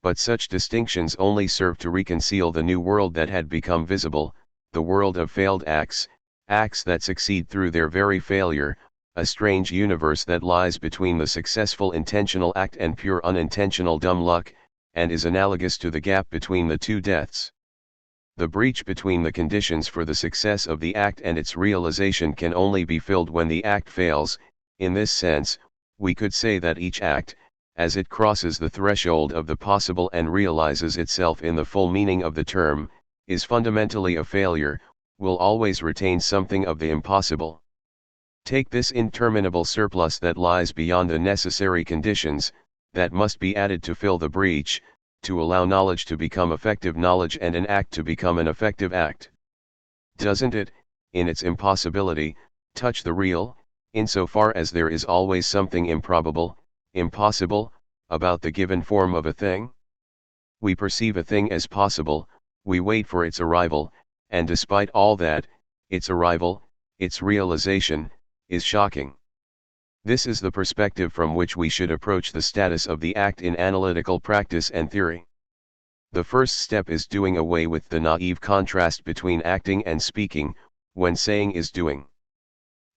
But such distinctions only serve to reconcile the new world that had become visible, the world of failed acts, acts that succeed through their very failure, a strange universe that lies between the successful intentional act and pure unintentional dumb luck, and is analogous to the gap between the two deaths. The breach between the conditions for the success of the act and its realization can only be filled when the act fails. In this sense, we could say that each act, as it crosses the threshold of the possible and realizes itself in the full meaning of the term, is fundamentally a failure, will always retain something of the impossible. Take this interminable surplus that lies beyond the necessary conditions, that must be added to fill the breach, to allow knowledge to become effective knowledge and an act to become an effective act. Doesn't it, in its impossibility, touch the real, insofar as there is always something improbable, impossible, about the given form of a thing? We perceive a thing as possible, we wait for its arrival, and despite all that, its arrival, its realization, is shocking. This is the perspective from which we should approach the status of the act in analytical practice and theory. The first step is doing away with the naive contrast between acting and speaking, when saying is doing.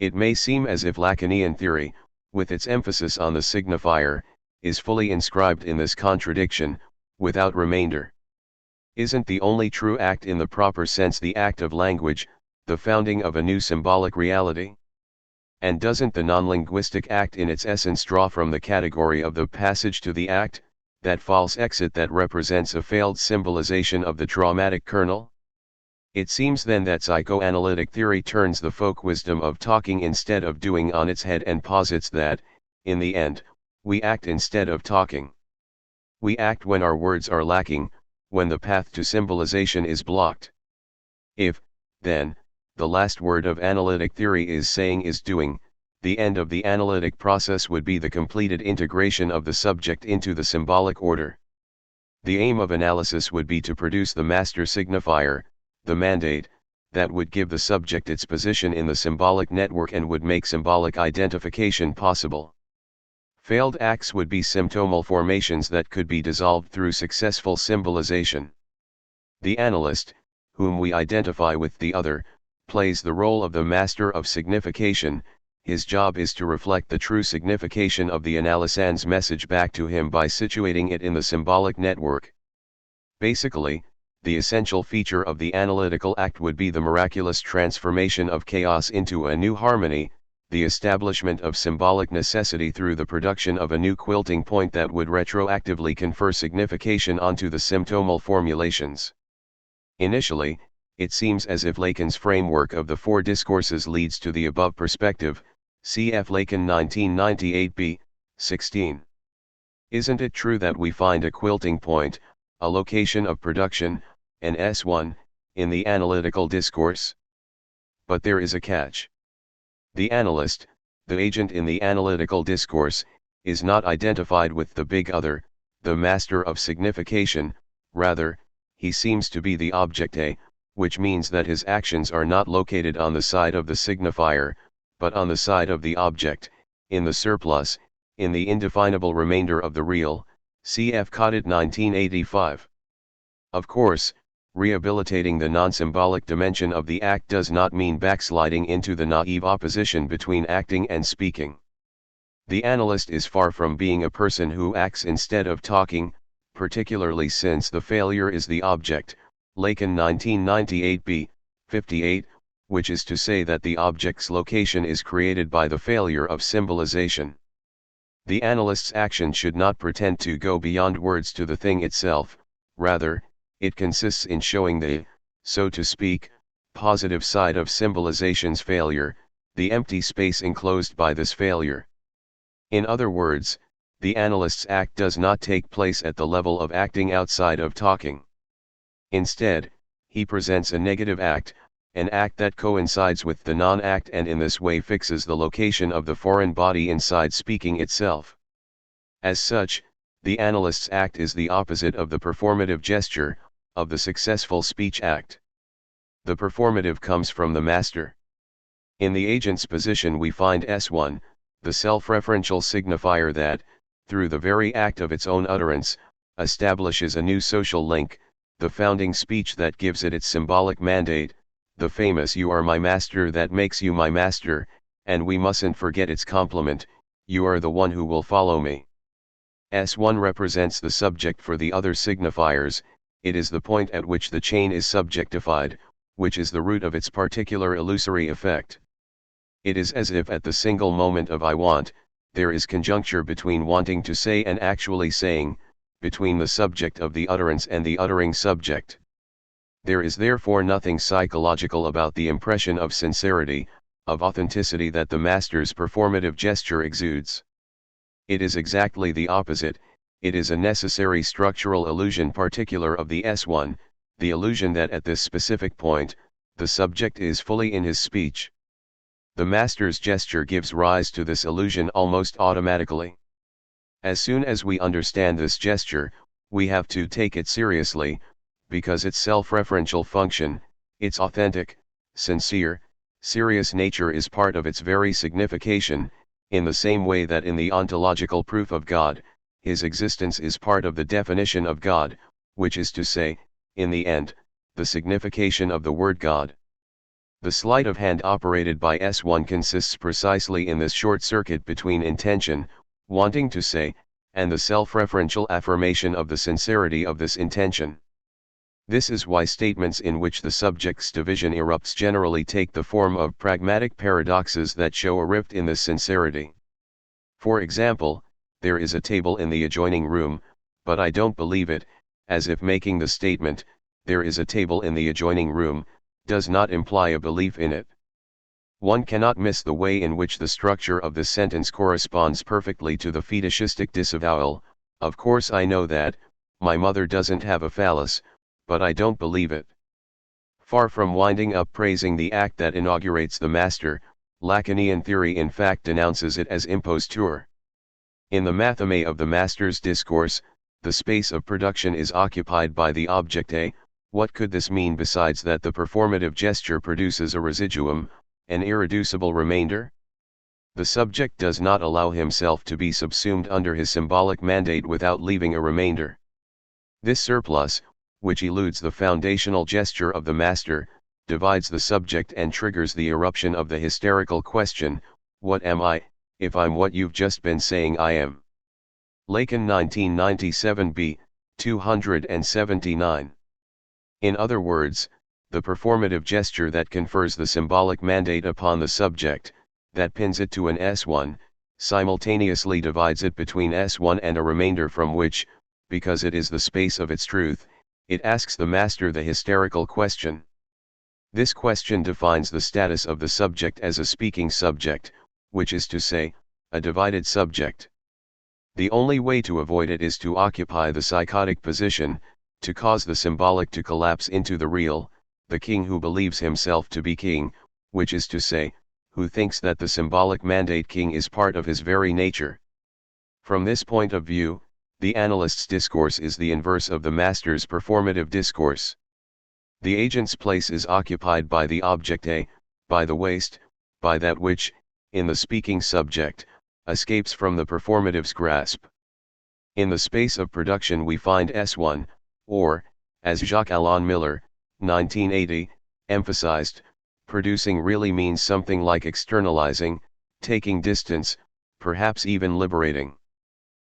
It may seem as if Lacanian theory, with its emphasis on the signifier, is fully inscribed in this contradiction, without remainder. Isn't the only true act in the proper sense the act of language, the founding of a new symbolic reality? And doesn't the non-linguistic act in its essence draw from the category of the passage to the act, that false exit that represents a failed symbolization of the traumatic kernel? It seems then that psychoanalytic theory turns the folk wisdom of talking instead of doing on its head and posits that, in the end, we act instead of talking. We act when our words are lacking, when the path to symbolization is blocked. If, then, the last word of analytic theory is saying is doing, the end of the analytic process would be the completed integration of the subject into the symbolic order. The aim of analysis would be to produce the master signifier, the mandate, that would give the subject its position in the symbolic network and would make symbolic identification possible. Failed acts would be symptomal formations that could be dissolved through successful symbolization. The analyst, whom we identify with the other, plays the role of the master of signification. His job is to reflect the true signification of the analysand's message back to him by situating it in the symbolic network. Basically, the essential feature of the analytical act would be the miraculous transformation of chaos into a new harmony, the establishment of symbolic necessity through the production of a new quilting point that would retroactively confer signification onto the symptomal formulations. Initially, it seems as if Lacan's framework of the four discourses leads to the above perspective, cf. Lacan 1998b, 16. Isn't it true that we find a quilting point, a location of production, an S1, in the analytical discourse? But there is a catch. The analyst, the agent in the analytical discourse, is not identified with the big other, the master of signification. Rather, he seems to be the object A, which means that his actions are not located on the side of the signifier, but on the side of the object, in the surplus, in the indefinable remainder of the real, cf. Cottet 1985. Of course, rehabilitating the non-symbolic dimension of the act does not mean backsliding into the naive opposition between acting and speaking. The analyst is far from being a person who acts instead of talking, particularly since the failure is the object, Lacan 1998b, 58, which is to say that the object's location is created by the failure of symbolization. The analyst's action should not pretend to go beyond words to the thing itself, rather, it consists in showing the, so to speak, positive side of symbolization's failure, the empty space enclosed by this failure. In other words, the analyst's act does not take place at the level of acting outside of talking. Instead, he presents a negative act, an act that coincides with the non-act and in this way fixes the location of the foreign body inside speaking itself. As such, the analyst's act is the opposite of the performative gesture, of the successful speech act. The performative comes from the master. In the agent's position we find S1, the self-referential signifier that, through the very act of its own utterance, establishes a new social link, the founding speech that gives it its symbolic mandate, the famous "You are my master" that makes you my master, and we mustn't forget its complement, "You are the one who will follow me." S1 represents the subject for the other signifiers, it is the point at which the chain is subjectified, which is the root of its particular illusory effect. It is as if at the single moment of I want, there is conjuncture between wanting to say and actually saying, between the subject of the utterance and the uttering subject. There is therefore nothing psychological about the impression of sincerity, of authenticity that the master's performative gesture exudes. It is exactly the opposite, it is a necessary structural illusion particular of the S1, the illusion that at this specific point, the subject is fully in his speech. The master's gesture gives rise to this illusion almost automatically. As soon as we understand this gesture, we have to take it seriously, because its self-referential function, its authentic, sincere, serious nature is part of its very signification, in the same way that in the ontological proof of God, his existence is part of the definition of God, which is to say, in the end, the signification of the word God. The sleight of hand operated by S1 consists precisely in this short circuit between intention, wanting to say, and the self-referential affirmation of the sincerity of this intention. This is why statements in which the subject's division erupts generally take the form of pragmatic paradoxes that show a rift in this sincerity. For example, there is a table in the adjoining room, but I don't believe it, as if making the statement, there is a table in the adjoining room, does not imply a belief in it. One cannot miss the way in which the structure of this sentence corresponds perfectly to the fetishistic disavowal, of course I know that, my mother doesn't have a phallus, but I don't believe it. Far from winding up praising the act that inaugurates the master, Lacanian theory in fact denounces it as imposture. In the matheme of the master's discourse, the space of production is occupied by the object A. What could this mean besides that the performative gesture produces a residuum, an irreducible remainder? The subject does not allow himself to be subsumed under his symbolic mandate without leaving a remainder. This surplus, which eludes the foundational gesture of the master, divides the subject and triggers the eruption of the hysterical question, what am I, if I'm what you've just been saying I am? Lacan 1997b, 279. In other words, the performative gesture that confers the symbolic mandate upon the subject, that pins it to an S1, simultaneously divides it between S1 and a remainder from which, because it is the space of its truth, it asks the master the hysterical question. This question defines the status of the subject as a speaking subject, which is to say, a divided subject. The only way to avoid it is to occupy the psychotic position, to cause the symbolic to collapse into the real, the king who believes himself to be king, which is to say, who thinks that the symbolic mandate king is part of his very nature. From this point of view, the analyst's discourse is the inverse of the master's performative discourse. The agent's place is occupied by the object A, by the waste, by that which, in the speaking subject, escapes from the performative's grasp. In the space of production we find S1, or, as Jacques-Alain Miller, 1980, emphasized, producing really means something like externalizing, taking distance, perhaps even liberating.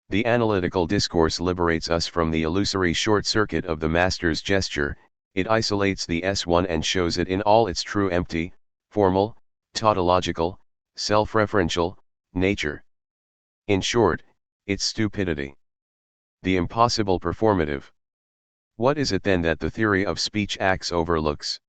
The analytical discourse liberates us from the illusory short circuit of the master's gesture, it isolates the S1 and shows it in all its true empty, formal, tautological, self-referential, nature. In short, its stupidity. The impossible performative. What is it then that the theory of speech acts overlooks?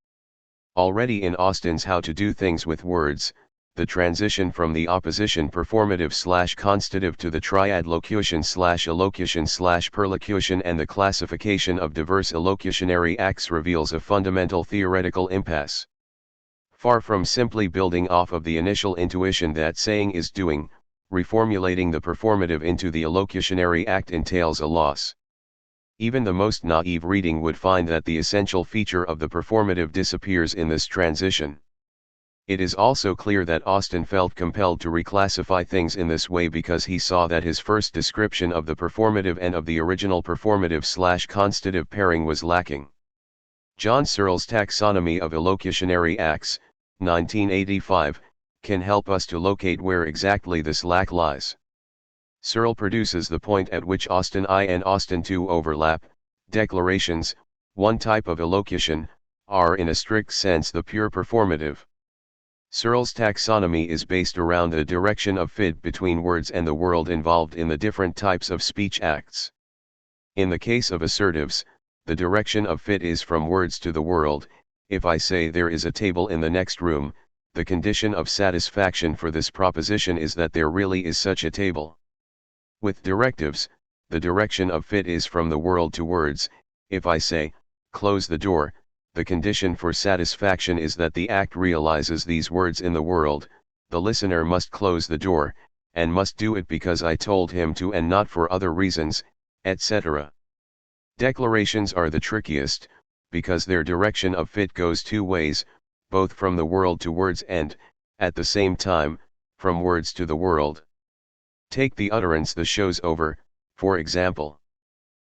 Already in Austin's How to Do Things with Words, the transition from the opposition performative/constative to the triad locution/elocution/perlocution and the classification of diverse elocutionary acts reveals a fundamental theoretical impasse. Far from simply building off of the initial intuition that saying is doing, reformulating the performative into the elocutionary act entails a loss. Even the most naive reading would find that the essential feature of the performative disappears in this transition. It is also clear that Austin felt compelled to reclassify things in this way because he saw that his first description of the performative and of the original performative/constative pairing was lacking. John Searle's Taxonomy of Elocutionary Acts, 1985, can help us to locate where exactly this lack lies. Searle produces the point at which Austin I and Austin II overlap. Declarations, one type of elocution, are in a strict sense the pure performative. Searle's taxonomy is based around the direction of fit between words and the world involved in the different types of speech acts. In the case of assertives, the direction of fit is from words to the world. If I say there is a table in the next room, the condition of satisfaction for this proposition is that there really is such a table. With directives, the direction of fit is from the world to words. If I say, close the door, the condition for satisfaction is that the act realizes these words in the world. The listener must close the door, and must do it because I told him to and not for other reasons, etc. Declarations are the trickiest, because their direction of fit goes two ways, both from the world to words and, at the same time, from words to the world. Take the utterance "the show's over," for example.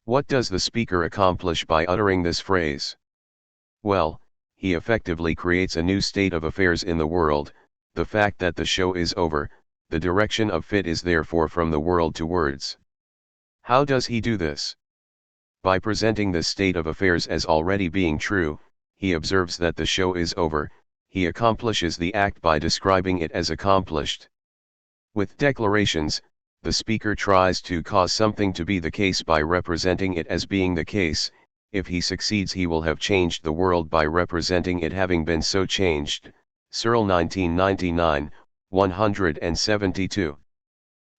What does the speaker accomplish by uttering this phrase? Well, he effectively creates a new state of affairs in the world, the fact that the show is over. The direction of fit is therefore from the world to words. How does he do this? By presenting this state of affairs as already being true, he observes that the show is over. He accomplishes the act by describing it as accomplished. With declarations, the speaker tries to cause something to be the case by representing it as being the case. If he succeeds, he will have changed the world by representing it having been so changed. Searle, 1999, 172.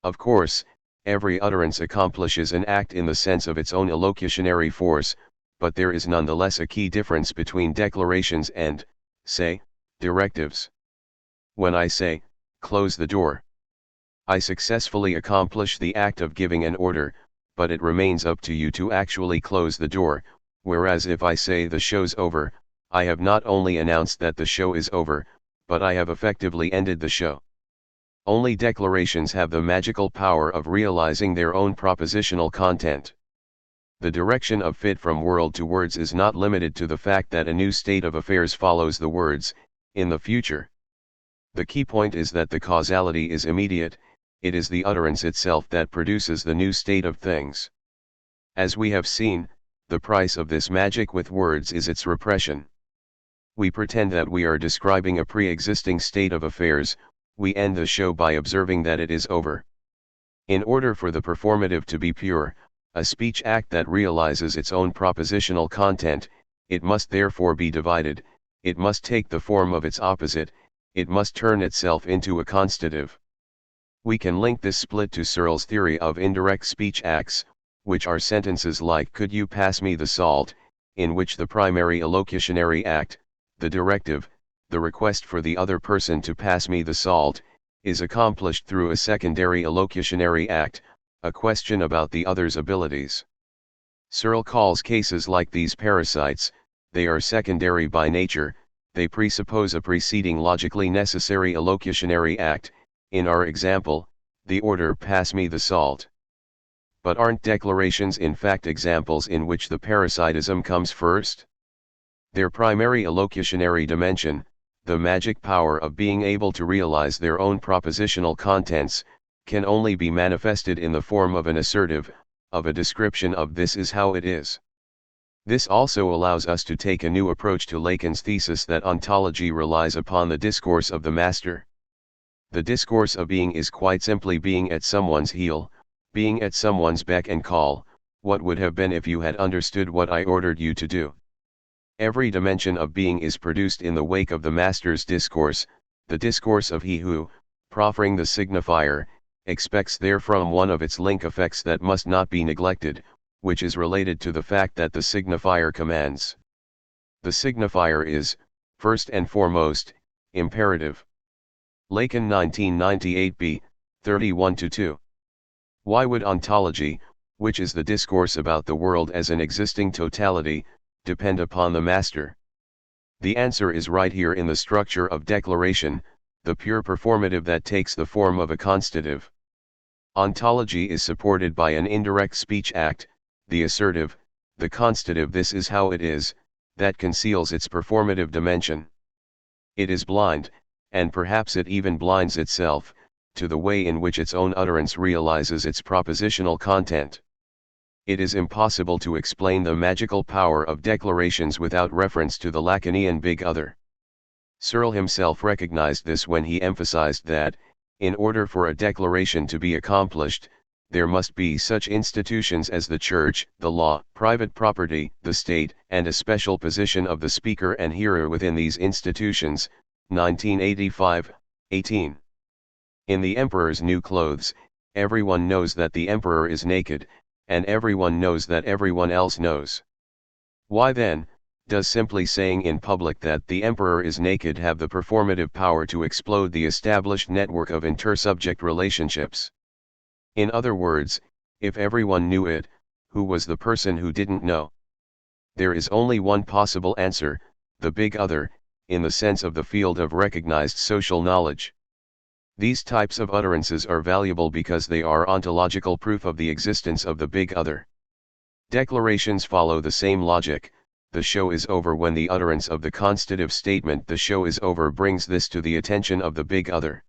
Of course, every utterance accomplishes an act in the sense of its own elocutionary force, but there is nonetheless a key difference between declarations and, say, directives. When I say, "Close the door," I successfully accomplish the act of giving an order, but it remains up to you to actually close the door, whereas if I say "the show's over," I have not only announced that the show is over, but I have effectively ended the show. Only declarations have the magical power of realizing their own propositional content. The direction of fit from world to words is not limited to the fact that a new state of affairs follows the words, in the future. The key point is that the causality is immediate. It is the utterance itself that produces the new state of things. As we have seen, the price of this magic with words is its repression. We pretend that we are describing a pre-existing state of affairs. We end the show by observing that it is over. In order for the performative to be pure, a speech act that realizes its own propositional content, it must therefore be divided. It must take the form of its opposite. It must turn itself into a constative. We can link this split to Searle's theory of indirect speech acts, which are sentences like "Could you pass me the salt?", in which the primary elocutionary act, the directive, the request for the other person to pass me the salt, is accomplished through a secondary elocutionary act, a question about the other's abilities. Searle calls cases like these parasites. They are secondary by nature. They presuppose a preceding logically necessary elocutionary act, in our example, the order "pass me the salt." But aren't declarations in fact examples in which the parasitism comes first? Their primary elocutionary dimension, the magic power of being able to realize their own propositional contents, can only be manifested in the form of an assertive, of a description of "this is how it is." This also allows us to take a new approach to Lacan's thesis that ontology relies upon the discourse of the master. The discourse of being is quite simply being at someone's heel, being at someone's beck and call. What would have been if you had understood what I ordered you to do? Every dimension of being is produced in the wake of the master's discourse, the discourse of he who, proffering the signifier, expects therefrom one of its link effects that must not be neglected, which is related to the fact that the signifier commands. The signifier is, first and foremost, imperative. Lacan, 1998b, 31-2. Why would ontology, which is the discourse about the world as an existing totality, depend upon the master? The answer is right here in the structure of declaration, the pure performative that takes the form of a constative. Ontology is supported by an indirect speech act, the assertive, the constative "this is how it is," that conceals its performative dimension. It is blind, and perhaps it even blinds itself, to the way in which its own utterance realizes its propositional content. It is impossible to explain the magical power of declarations without reference to the Lacanian big other. Searle himself recognized this when he emphasized that, in order for a declaration to be accomplished, there must be such institutions as the church, the law, private property, the state, and a special position of the speaker and hearer within these institutions. 1985, 18. In The Emperor's New Clothes, everyone knows that the emperor is naked, and everyone knows that everyone else knows. Why then, does simply saying in public that the emperor is naked have the performative power to explode the established network of intersubject relationships? In other words, if everyone knew it, who was the person who didn't know? There is only one possible answer, the big other, in the sense of the field of recognized social knowledge. These types of utterances are valuable because they are ontological proof of the existence of the big other. Declarations follow the same logic. The show is over when the utterance of the constitutive statement "the show is over" brings this to the attention of the big other.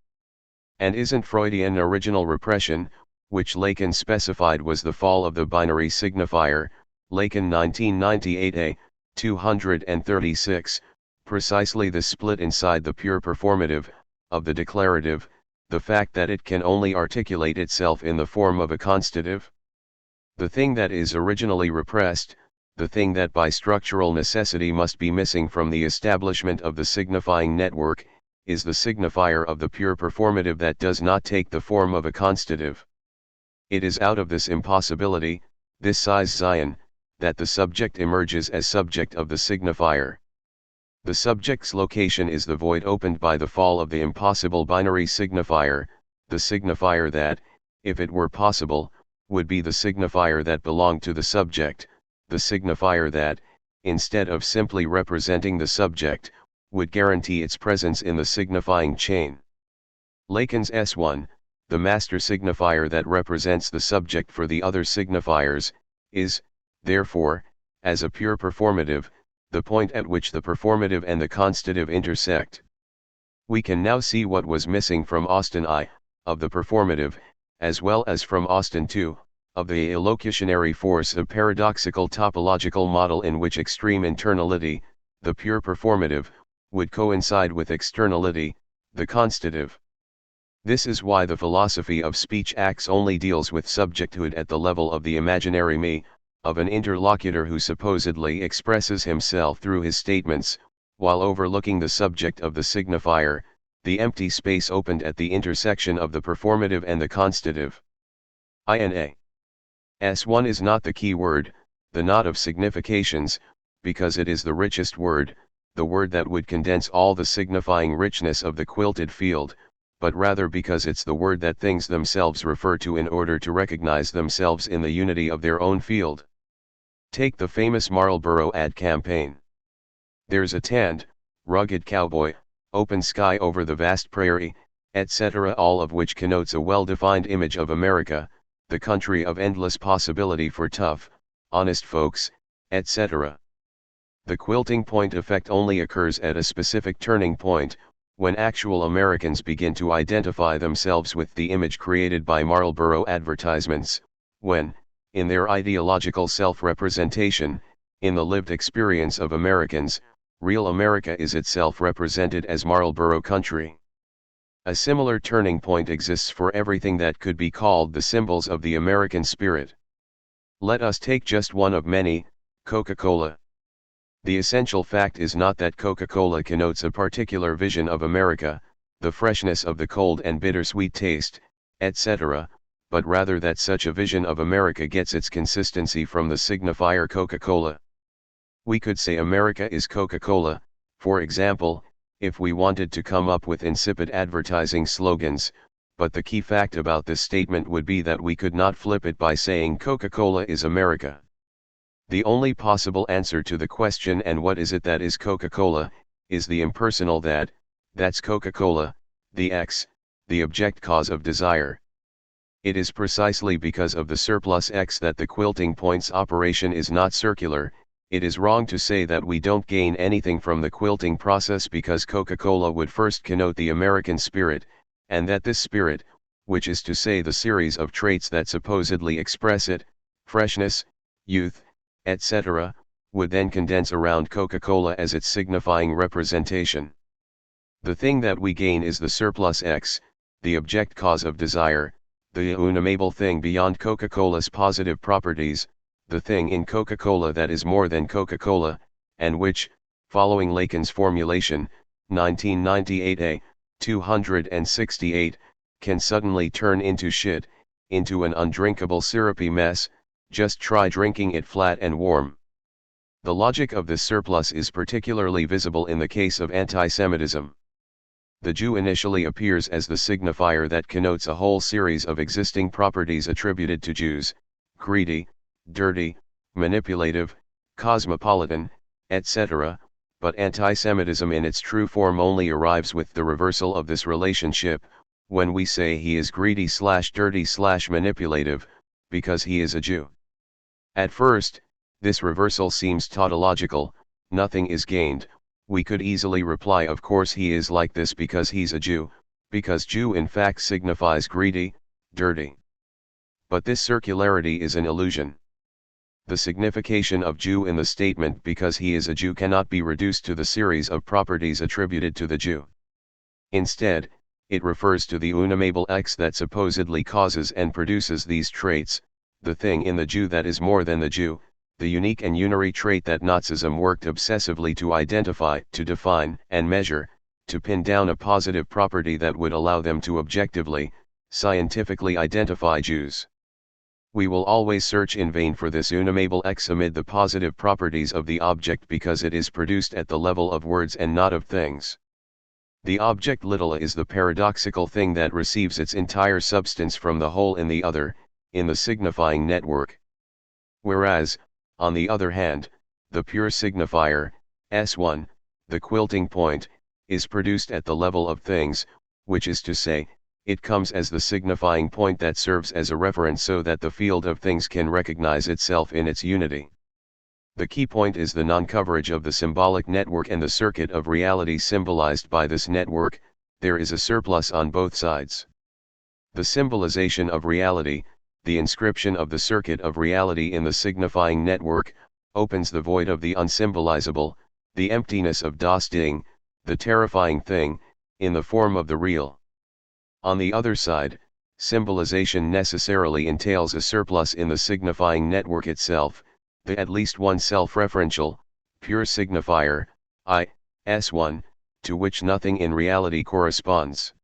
And isn't Freudian original repression, which Lacan specified was the fall of the binary signifier, Lacan 1998a, 236, precisely the split inside the pure performative, of the declarative, the fact that it can only articulate itself in the form of a constitutive? The thing that is originally repressed, the thing that by structural necessity must be missing from the establishment of the signifying network, is the signifier of the pure performative that does not take the form of a constitutive. It is out of this impossibility, this size Zion, that the subject emerges as subject of the signifier. The subject's location is the void opened by the fall of the impossible binary signifier, the signifier that, if it were possible, would be the signifier that belonged to the subject, the signifier that, instead of simply representing the subject, would guarantee its presence in the signifying chain. Lacan's S1, the master signifier that represents the subject for the other signifiers, is, therefore, as a pure performative, the point at which the performative and the constitutive intersect. We can now see what was missing from Austin I, of the performative, as well as from Austin II, of the allocutionary force, a paradoxical topological model in which extreme internality, the pure performative, would coincide with externality, the constitutive. This is why the philosophy of speech acts only deals with subjecthood at the level of the imaginary me, of an interlocutor who supposedly expresses himself through his statements, while overlooking the subject of the signifier, the empty space opened at the intersection of the performative and the constitutive. INA. S1 is not the key word, the knot of significations, because it is the richest word, the word that would condense all the signifying richness of the quilted field, but rather because it's the word that things themselves refer to in order to recognize themselves in the unity of their own field. Take the famous Marlboro ad campaign. There's a tanned, rugged cowboy, open sky over the vast prairie, etc., all of which connotes a well-defined image of America, the country of endless possibility for tough, honest folks, etc. The quilting point effect only occurs at a specific turning point, when actual Americans begin to identify themselves with the image created by Marlboro advertisements, when, in their ideological self-representation, in the lived experience of Americans, real America is itself represented as Marlboro country. A similar turning point exists for everything that could be called the symbols of the American spirit. Let us take just one of many, Coca-Cola. The essential fact is not that Coca-Cola connotes a particular vision of America, the freshness of the cold and bittersweet taste, etc., but rather that such a vision of America gets its consistency from the signifier Coca-Cola. We could say America is Coca-Cola, for example, if we wanted to come up with insipid advertising slogans, but the key fact about this statement would be that we could not flip it by saying Coca-Cola is America. The only possible answer to the question, and what is it that is Coca-Cola, is the impersonal that's Coca-Cola, the X, the object cause of desire. It is precisely because of the surplus X that the quilting point's operation is not circular. It is wrong to say that we don't gain anything from the quilting process because Coca-Cola would first connote the American spirit, and that this spirit, which is to say the series of traits that supposedly express it, freshness, youth, etc., would then condense around Coca-Cola as its signifying representation. The thing that we gain is the surplus X, the object cause of desire, the unamable thing beyond Coca-Cola's positive properties, the thing in Coca-Cola that is more than Coca-Cola, and which, following Lacan's formulation, 1998a, 268, can suddenly turn into shit, into an undrinkable syrupy mess. Just try drinking it flat and warm. The logic of this surplus is particularly visible in the case of anti-Semitism. The Jew initially appears as the signifier that connotes a whole series of existing properties attributed to Jews: greedy, dirty, manipulative, cosmopolitan, etc., but anti-Semitism in its true form only arrives with the reversal of this relationship, when we say he is greedy/dirty/manipulative, because he is a Jew. At first, this reversal seems tautological, nothing is gained. We could easily reply, of course he is like this because he's a Jew, because Jew in fact signifies greedy, dirty. But this circularity is an illusion. The signification of Jew in the statement because he is a Jew cannot be reduced to the series of properties attributed to the Jew. Instead, it refers to the unamable X that supposedly causes and produces these traits, the thing in the Jew that is more than the Jew, the unique and unary trait that Nazism worked obsessively to identify, to define, and measure, to pin down a positive property that would allow them to objectively, scientifically identify Jews. We will always search in vain for this unamable X amid the positive properties of the object because it is produced at the level of words and not of things. The object little is the paradoxical thing that receives its entire substance from the whole in the other, in the signifying network. Whereas, on the other hand, the pure signifier, S1, the quilting point, is produced at the level of things, which is to say, it comes as the signifying point that serves as a reference so that the field of things can recognize itself in its unity. The key point is the non-coverage of the symbolic network and the circuit of reality symbolized by this network. There is a surplus on both sides. The symbolization of reality, the inscription of the circuit of reality in the signifying network, opens the void of the unsymbolizable, the emptiness of das Ding, the terrifying thing, in the form of the real. On the other side, symbolization necessarily entails a surplus in the signifying network itself, the at least one self-referential, pure signifier, I, S1, to which nothing in reality corresponds.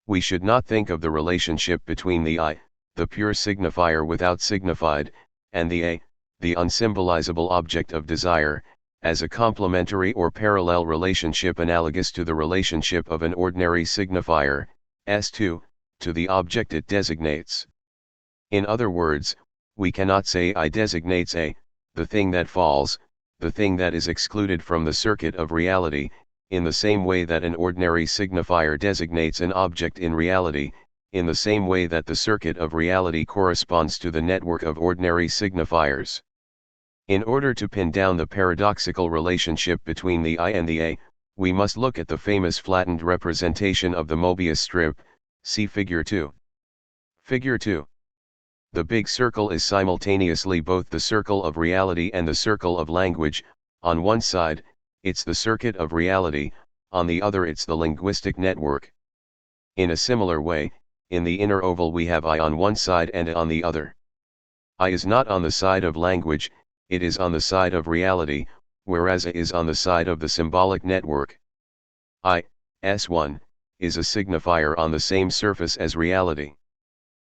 We should not think of the relationship between the I, the pure signifier without signified, and the A, the unsymbolizable object of desire, as a complementary or parallel relationship analogous to the relationship of an ordinary signifier, S2, to the object it designates. In other words, we cannot say I designates A, the thing that falls, the thing that is excluded from the circuit of reality, in the same way that an ordinary signifier designates an object in reality, in the same way that the circuit of reality corresponds to the network of ordinary signifiers. In order to pin down the paradoxical relationship between the I and the A, we must look at the famous flattened representation of the Mobius strip, see Figure 2. Figure 2. The big circle is simultaneously both the circle of reality and the circle of language. On one side, it's the circuit of reality, on the other it's the linguistic network. In a similar way, in the inner oval we have I on one side and A on the other. I is not on the side of language, it is on the side of reality, whereas A is on the side of the symbolic network. I, S1, is a signifier on the same surface as reality.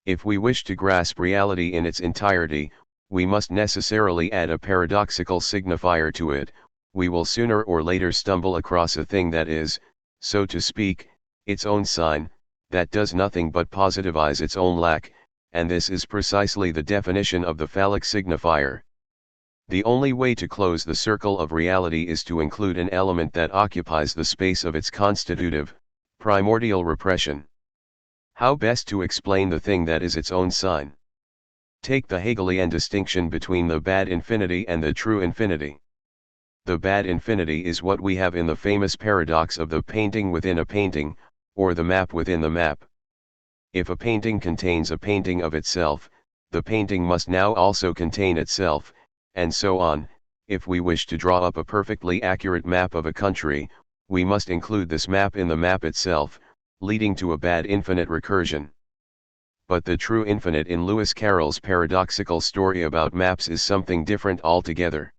If we wish to grasp reality in its entirety, we must necessarily add a paradoxical signifier to it. We will sooner or later stumble across a thing that is, so to speak, its own sign, that does nothing but positivize its own lack, and this is precisely the definition of the phallic signifier. The only way to close the circle of reality is to include an element that occupies the space of its constitutive, primordial repression. How best to explain the thing that is its own sign? Take the Hegelian distinction between the bad infinity and the true infinity. The bad infinity is what we have in the famous paradox of the painting within a painting, or the map within the map. If a painting contains a painting of itself, the painting must now also contain itself, and so on. If we wish to draw up a perfectly accurate map of a country, we must include this map in the map itself, leading to a bad infinite recursion. But the true infinite in Lewis Carroll's paradoxical story about maps is something different altogether.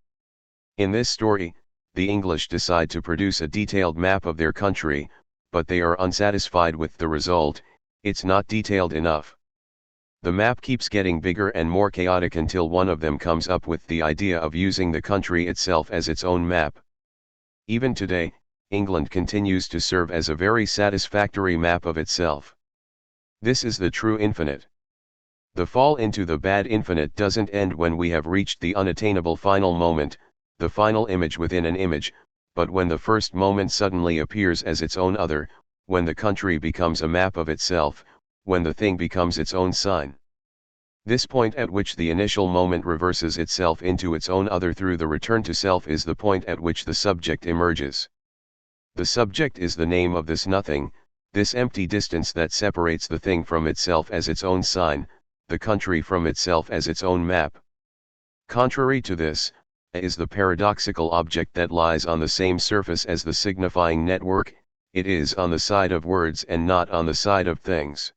In this story, the English decide to produce a detailed map of their country, but they are unsatisfied with the result. It's not detailed enough. The map keeps getting bigger and more chaotic until one of them comes up with the idea of using the country itself as its own map. Even today, England continues to serve as a very satisfactory map of itself. This is the true infinite. The fall into the bad infinite doesn't end when we have reached the unattainable final moment, the final image within an image, but when the first moment suddenly appears as its own other, when the country becomes a map of itself, when the thing becomes its own sign. This point at which the initial moment reverses itself into its own other through the return to self is the point at which the subject emerges. The subject is the name of this nothing, this empty distance that separates the thing from itself as its own sign, the country from itself as its own map. Contrary to this, A is the paradoxical object that lies on the same surface as the signifying network, it is on the side of words and not on the side of things.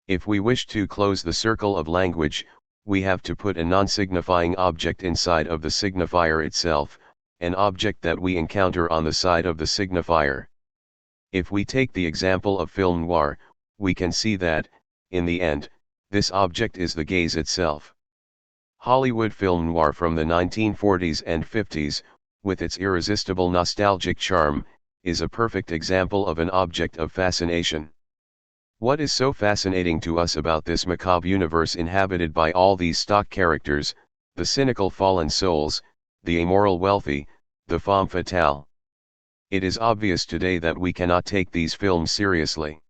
If we wish to close the circle of language, we have to put a non-signifying object inside of the signifier itself, an object that we encounter on the side of the signifier. If we take the example of film noir, we can see that, in the end, this object is the gaze itself. Hollywood film noir from the 1940s and 50s, with its irresistible nostalgic charm, is a perfect example of an object of fascination. What is so fascinating to us about this macabre universe inhabited by all these stock characters, the cynical fallen souls, the amoral wealthy, the femme fatale? It is obvious today that we cannot take these films seriously.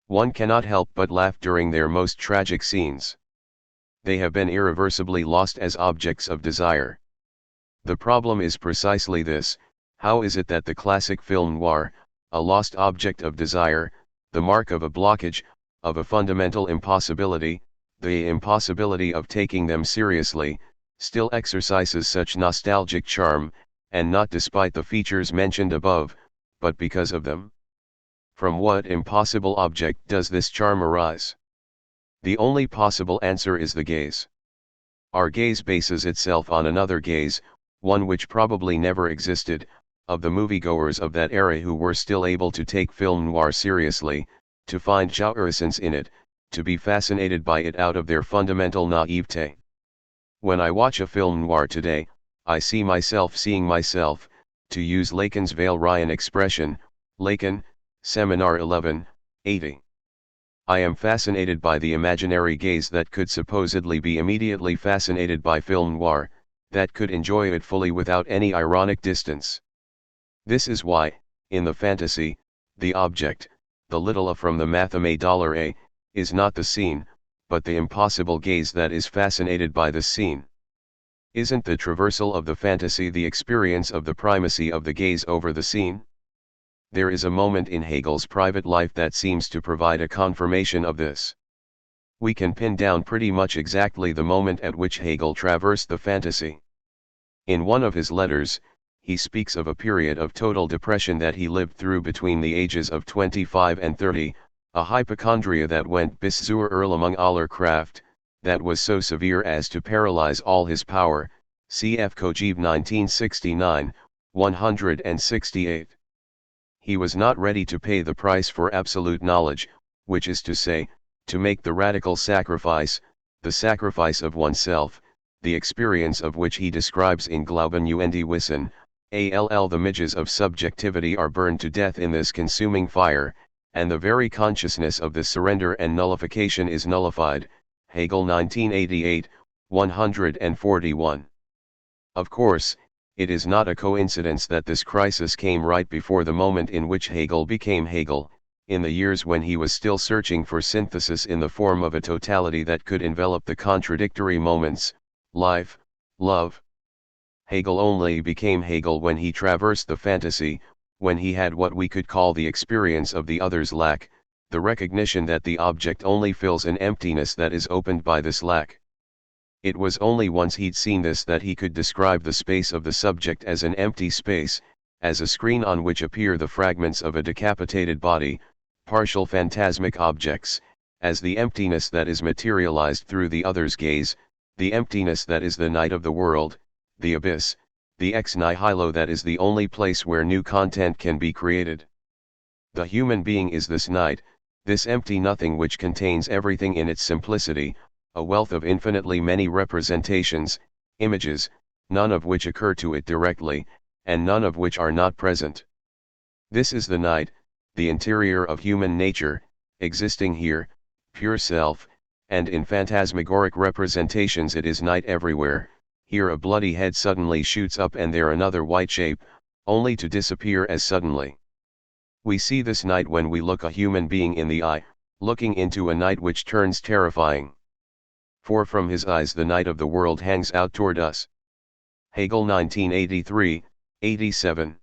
One cannot help but laugh during their most tragic scenes. They have been irreversibly lost as objects of desire. The problem is precisely this: how is it that the classic film noir, a lost object of desire, the mark of a blockage, of a fundamental impossibility, the impossibility of taking them seriously, still exercises such nostalgic charm, and not despite the features mentioned above, but because of them? From what impossible object does this charm arise? The only possible answer is the gaze. Our gaze bases itself on another gaze, one which probably never existed, of the moviegoers of that era who were still able to take film noir seriously, to find jouissance in it, to be fascinated by it out of their fundamental naivete. When I watch a film noir today, I see myself seeing myself, to use Lacan's Valerian expression, Lacan, Seminar 11, 80. I am fascinated by the imaginary gaze that could supposedly be immediately fascinated by film noir, that could enjoy it fully without any ironic distance. This is why, in the fantasy, the object, the little a from the matheme $a, is not the scene, but the impossible gaze that is fascinated by the scene. Isn't the traversal of the fantasy the experience of the primacy of the gaze over the scene? There is a moment in Hegel's private life that seems to provide a confirmation of this. We can pin down pretty much exactly the moment at which Hegel traversed the fantasy. In one of his letters, he speaks of a period of total depression that he lived through between the ages of 25 and 30, a hypochondria that went bis zur Erlösung aller Kraft, that was so severe as to paralyze all his power, cf. Kojève 1969, 168. He was not ready to pay the price for absolute knowledge, which is to say, to make the radical sacrifice, the sacrifice of oneself, the experience of which he describes in Glauben und Wissen. The midges of subjectivity are burned to death in this consuming fire, and the very consciousness of this surrender and nullification is nullified, Hegel 1988, 141. Of course, it is not a coincidence that this crisis came right before the moment in which Hegel became Hegel, in the years when he was still searching for synthesis in the form of a totality that could envelop the contradictory moments, life, love. Hegel only became Hegel when he traversed the fantasy, when he had what we could call the experience of the other's lack, the recognition that the object only fills an emptiness that is opened by this lack. It was only once he'd seen this that he could describe the space of the subject as an empty space, as a screen on which appear the fragments of a decapitated body, partial phantasmic objects, as the emptiness that is materialized through the other's gaze, the emptiness that is the night of the world, the abyss, the ex nihilo that is the only place where new content can be created. The human being is this night, this empty nothing which contains everything in its simplicity, a wealth of infinitely many representations, images, none of which occur to it directly, and none of which are not present. This is the night, the interior of human nature, existing here, pure self, and in phantasmagoric representations it is night everywhere. Here a bloody head suddenly shoots up and there another white shape, only to disappear as suddenly. We see this night when we look a human being in the eye, looking into a night which turns terrifying. For from his eyes the night of the world hangs out toward us. Hegel 1983, 87.